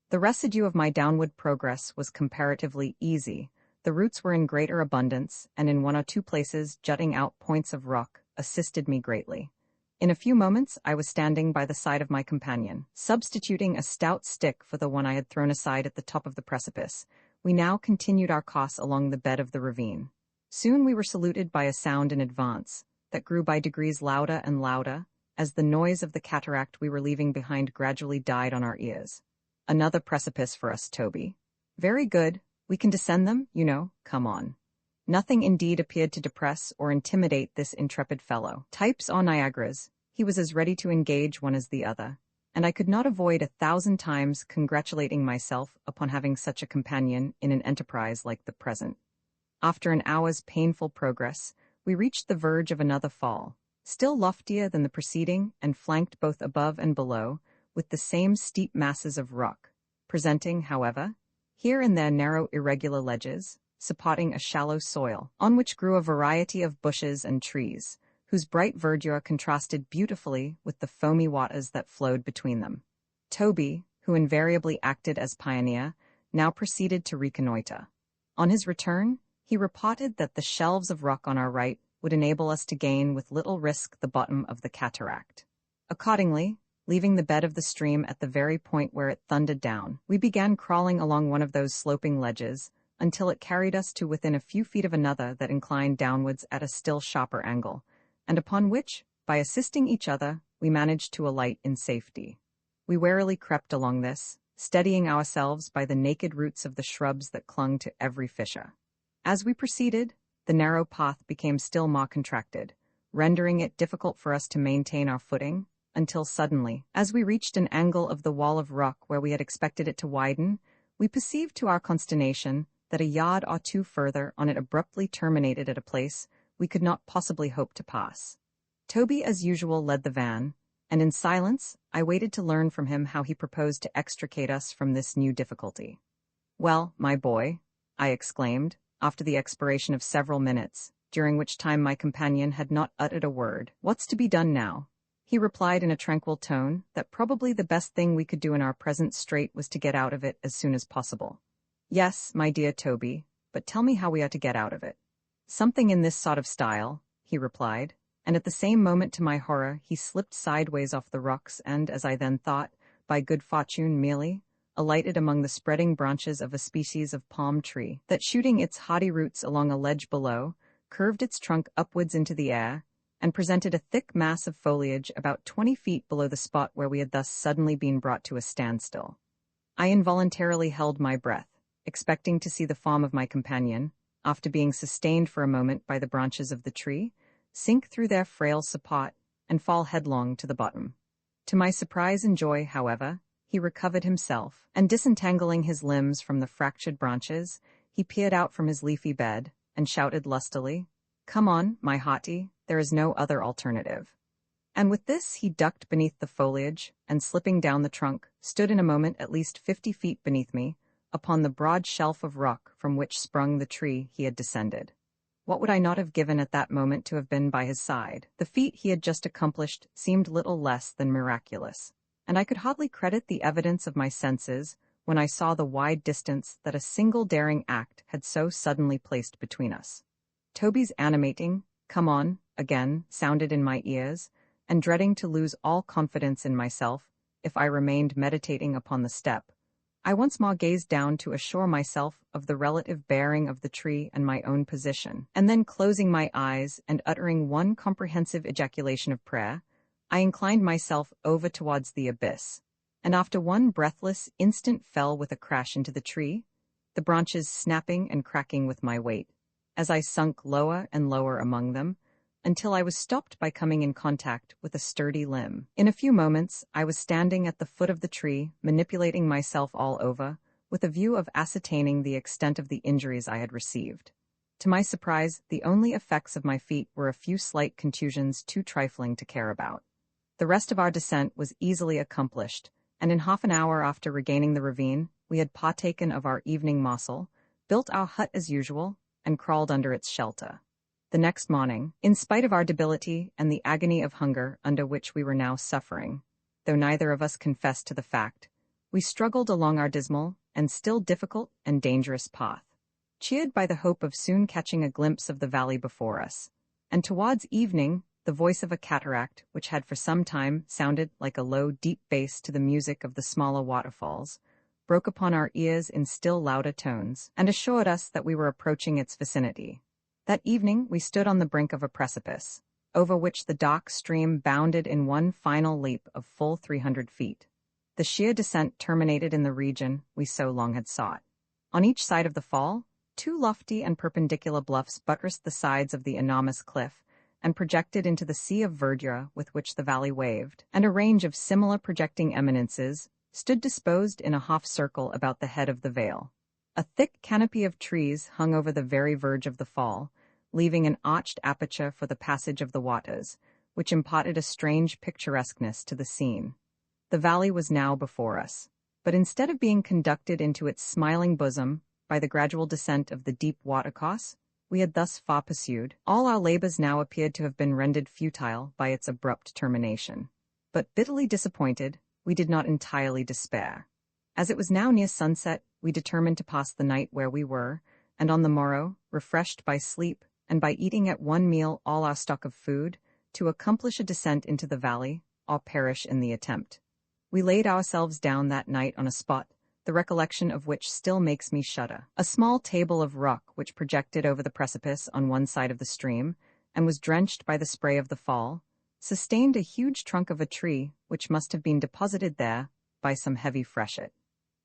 The residue of my downward progress was comparatively easy. The roots were in greater abundance, and in 1 or 2 places jutting out points of rock assisted me greatly. In a few moments I was standing by the side of my companion. Substituting a stout stick for the one I had thrown aside at the top of the precipice, we now continued our course along the bed of the ravine. Soon we were saluted by a sound in advance, that grew by degrees louder and louder, as the noise of the cataract we were leaving behind gradually died on our ears. "Another precipice for us, Toby." "Very good. We can descend them, you know, come on." Nothing indeed appeared to depress or intimidate this intrepid fellow. Types or Niagaras, he was as ready to engage one as the other, and I could not avoid 1,000 times congratulating myself upon having such a companion in an enterprise like the present. After an hour's painful progress, we reached the verge of another fall, still loftier than the preceding and flanked both above and below with the same steep masses of rock, presenting, however, here and there narrow irregular ledges, supporting a shallow soil, on which grew a variety of bushes and trees, whose bright verdure contrasted beautifully with the foamy waters that flowed between them. Toby, who invariably acted as pioneer, now proceeded to reconnoiter. On his return, he reported that the shelves of rock on our right would enable us to gain with little risk the bottom of the cataract. Accordingly, leaving the bed of the stream at the very point where it thundered down, we began crawling along one of those sloping ledges until it carried us to within a few feet of another that inclined downwards at a still sharper angle, and upon which, by assisting each other, we managed to alight in safety. We warily crept along this, steadying ourselves by the naked roots of the shrubs that clung to every fissure. As we proceeded, the narrow path became still more contracted, rendering it difficult for us to maintain our footing, until suddenly, as we reached an angle of the wall of rock where we had expected it to widen, we perceived to our consternation that a yard or two further on it abruptly terminated at a place we could not possibly hope to pass. Toby, as usual, led the van, and in silence I waited to learn from him how he proposed to extricate us from this new difficulty. "Well, my boy," I exclaimed, after the expiration of several minutes, during which time my companion had not uttered a word, "what's to be done now?" He replied in a tranquil tone that probably the best thing we could do in our present strait was to get out of it as soon as possible. "Yes, my dear Toby, but tell me how we are to get out of it." "Something in this sort of style," he replied, and at the same moment, to my horror, he slipped sideways off the rocks and, as I then thought, by good fortune merely, alighted among the spreading branches of a species of palm tree that, shooting its hardy roots along a ledge below, curved its trunk upwards into the air, and presented a thick mass of foliage about 20 feet below the spot where we had thus suddenly been brought to a standstill. I involuntarily held my breath, expecting to see the form of my companion, after being sustained for a moment by the branches of the tree, sink through their frail support and fall headlong to the bottom. To my surprise and joy, however, he recovered himself, and disentangling his limbs from the fractured branches, he peered out from his leafy bed and shouted lustily, "Come on, my hearty, there is no other alternative." And with this he ducked beneath the foliage, and slipping down the trunk, stood in a moment at least 50 feet beneath me, upon the broad shelf of rock from which sprung the tree he had descended. What would I not have given at that moment to have been by his side? The feat he had just accomplished seemed little less than miraculous, and I could hardly credit the evidence of my senses when I saw the wide distance that a single daring act had so suddenly placed between us. Toby's animating "Come on" again sounded in my ears, and dreading to lose all confidence in myself if I remained meditating upon the step, I once more gazed down to assure myself of the relative bearing of the tree and my own position, and then closing my eyes and uttering one comprehensive ejaculation of prayer, I inclined myself over towards the abyss, and after one breathless instant fell with a crash into the tree, the branches snapping and cracking with my weight, as I sunk lower and lower among them, until I was stopped by coming in contact with a sturdy limb. In a few moments, I was standing at the foot of the tree, manipulating myself all over, with a view of ascertaining the extent of the injuries I had received. To my surprise, the only effects of my feat were a few slight contusions too trifling to care about. The rest of our descent was easily accomplished, and in half an hour after regaining the ravine, we had partaken of our evening morsel, built our hut as usual, and crawled under its shelter. The next morning, in spite of our debility and the agony of hunger under which we were now suffering, though neither of us confessed to the fact, we struggled along our dismal and still difficult and dangerous path, cheered by the hope of soon catching a glimpse of the valley before us, and towards evening the voice of a cataract, which had for some time sounded like a low, deep bass to the music of the smaller waterfalls, broke upon our ears in still louder tones, and assured us that we were approaching its vicinity. That evening we stood on the brink of a precipice, over which the dark stream bounded in one final leap of full 300 feet. The sheer descent terminated in the region we so long had sought. On each side of the fall, two lofty and perpendicular bluffs buttressed the sides of the enormous cliff, and projected into the sea of verdure with which the valley waved, and a range of similar projecting eminences stood disposed in a half-circle about the head of the vale. A thick canopy of trees hung over the very verge of the fall, leaving an arched aperture for the passage of the waters, which imparted a strange picturesqueness to the scene. The valley was now before us, but instead of being conducted into its smiling bosom by the gradual descent of the deep watercourse we had thus far pursued, all our labors now appeared to have been rendered futile by its abrupt termination. But bitterly disappointed, we did not entirely despair. As it was now near sunset, we determined to pass the night where we were, and on the morrow, refreshed by sleep, and by eating at one meal all our stock of food, to accomplish a descent into the valley, or perish in the attempt. We laid ourselves down that night on a spot, the recollection of which still makes me shudder. A small table of rock which projected over the precipice on one side of the stream, and was drenched by the spray of the fall, sustained a huge trunk of a tree which must have been deposited there by some heavy freshet.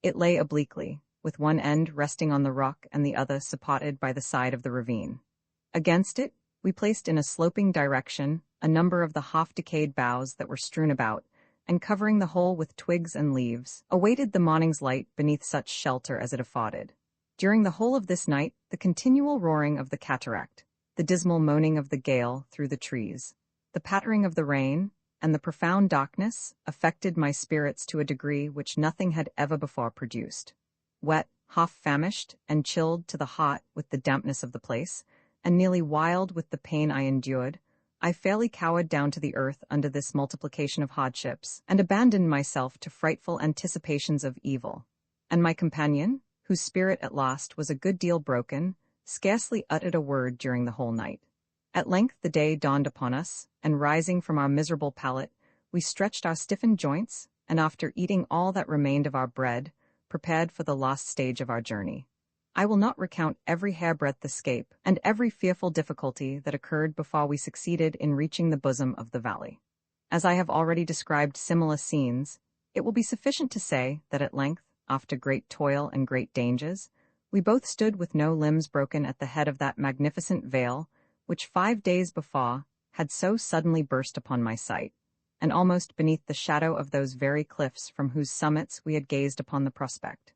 It lay obliquely, with one end resting on the rock and the other supported by the side of the ravine. Against it, we placed in a sloping direction a number of the half-decayed boughs that were strewn about, and covering the whole with twigs and leaves, awaited the morning's light beneath such shelter as it afforded. During the whole of this night, the continual roaring of the cataract, the dismal moaning of the gale through the trees, the pattering of the rain, and the profound darkness affected my spirits to a degree which nothing had ever before produced. Wet, half-famished, and chilled to the heart with the dampness of the place, and nearly wild with the pain I endured, I fairly cowered down to the earth under this multiplication of hardships, and abandoned myself to frightful anticipations of evil. And my companion, whose spirit at last was a good deal broken, scarcely uttered a word during the whole night. At length the day dawned upon us, and rising from our miserable pallet, we stretched our stiffened joints, and after eating all that remained of our bread, prepared for the last stage of our journey. I will not recount every hairbreadth escape and every fearful difficulty that occurred before we succeeded in reaching the bosom of the valley. As I have already described similar scenes, it will be sufficient to say that at length, after great toil and great dangers, we both stood with no limbs broken at the head of that magnificent vale which 5 days before had so suddenly burst upon my sight, and almost beneath the shadow of those very cliffs from whose summits we had gazed upon the prospect.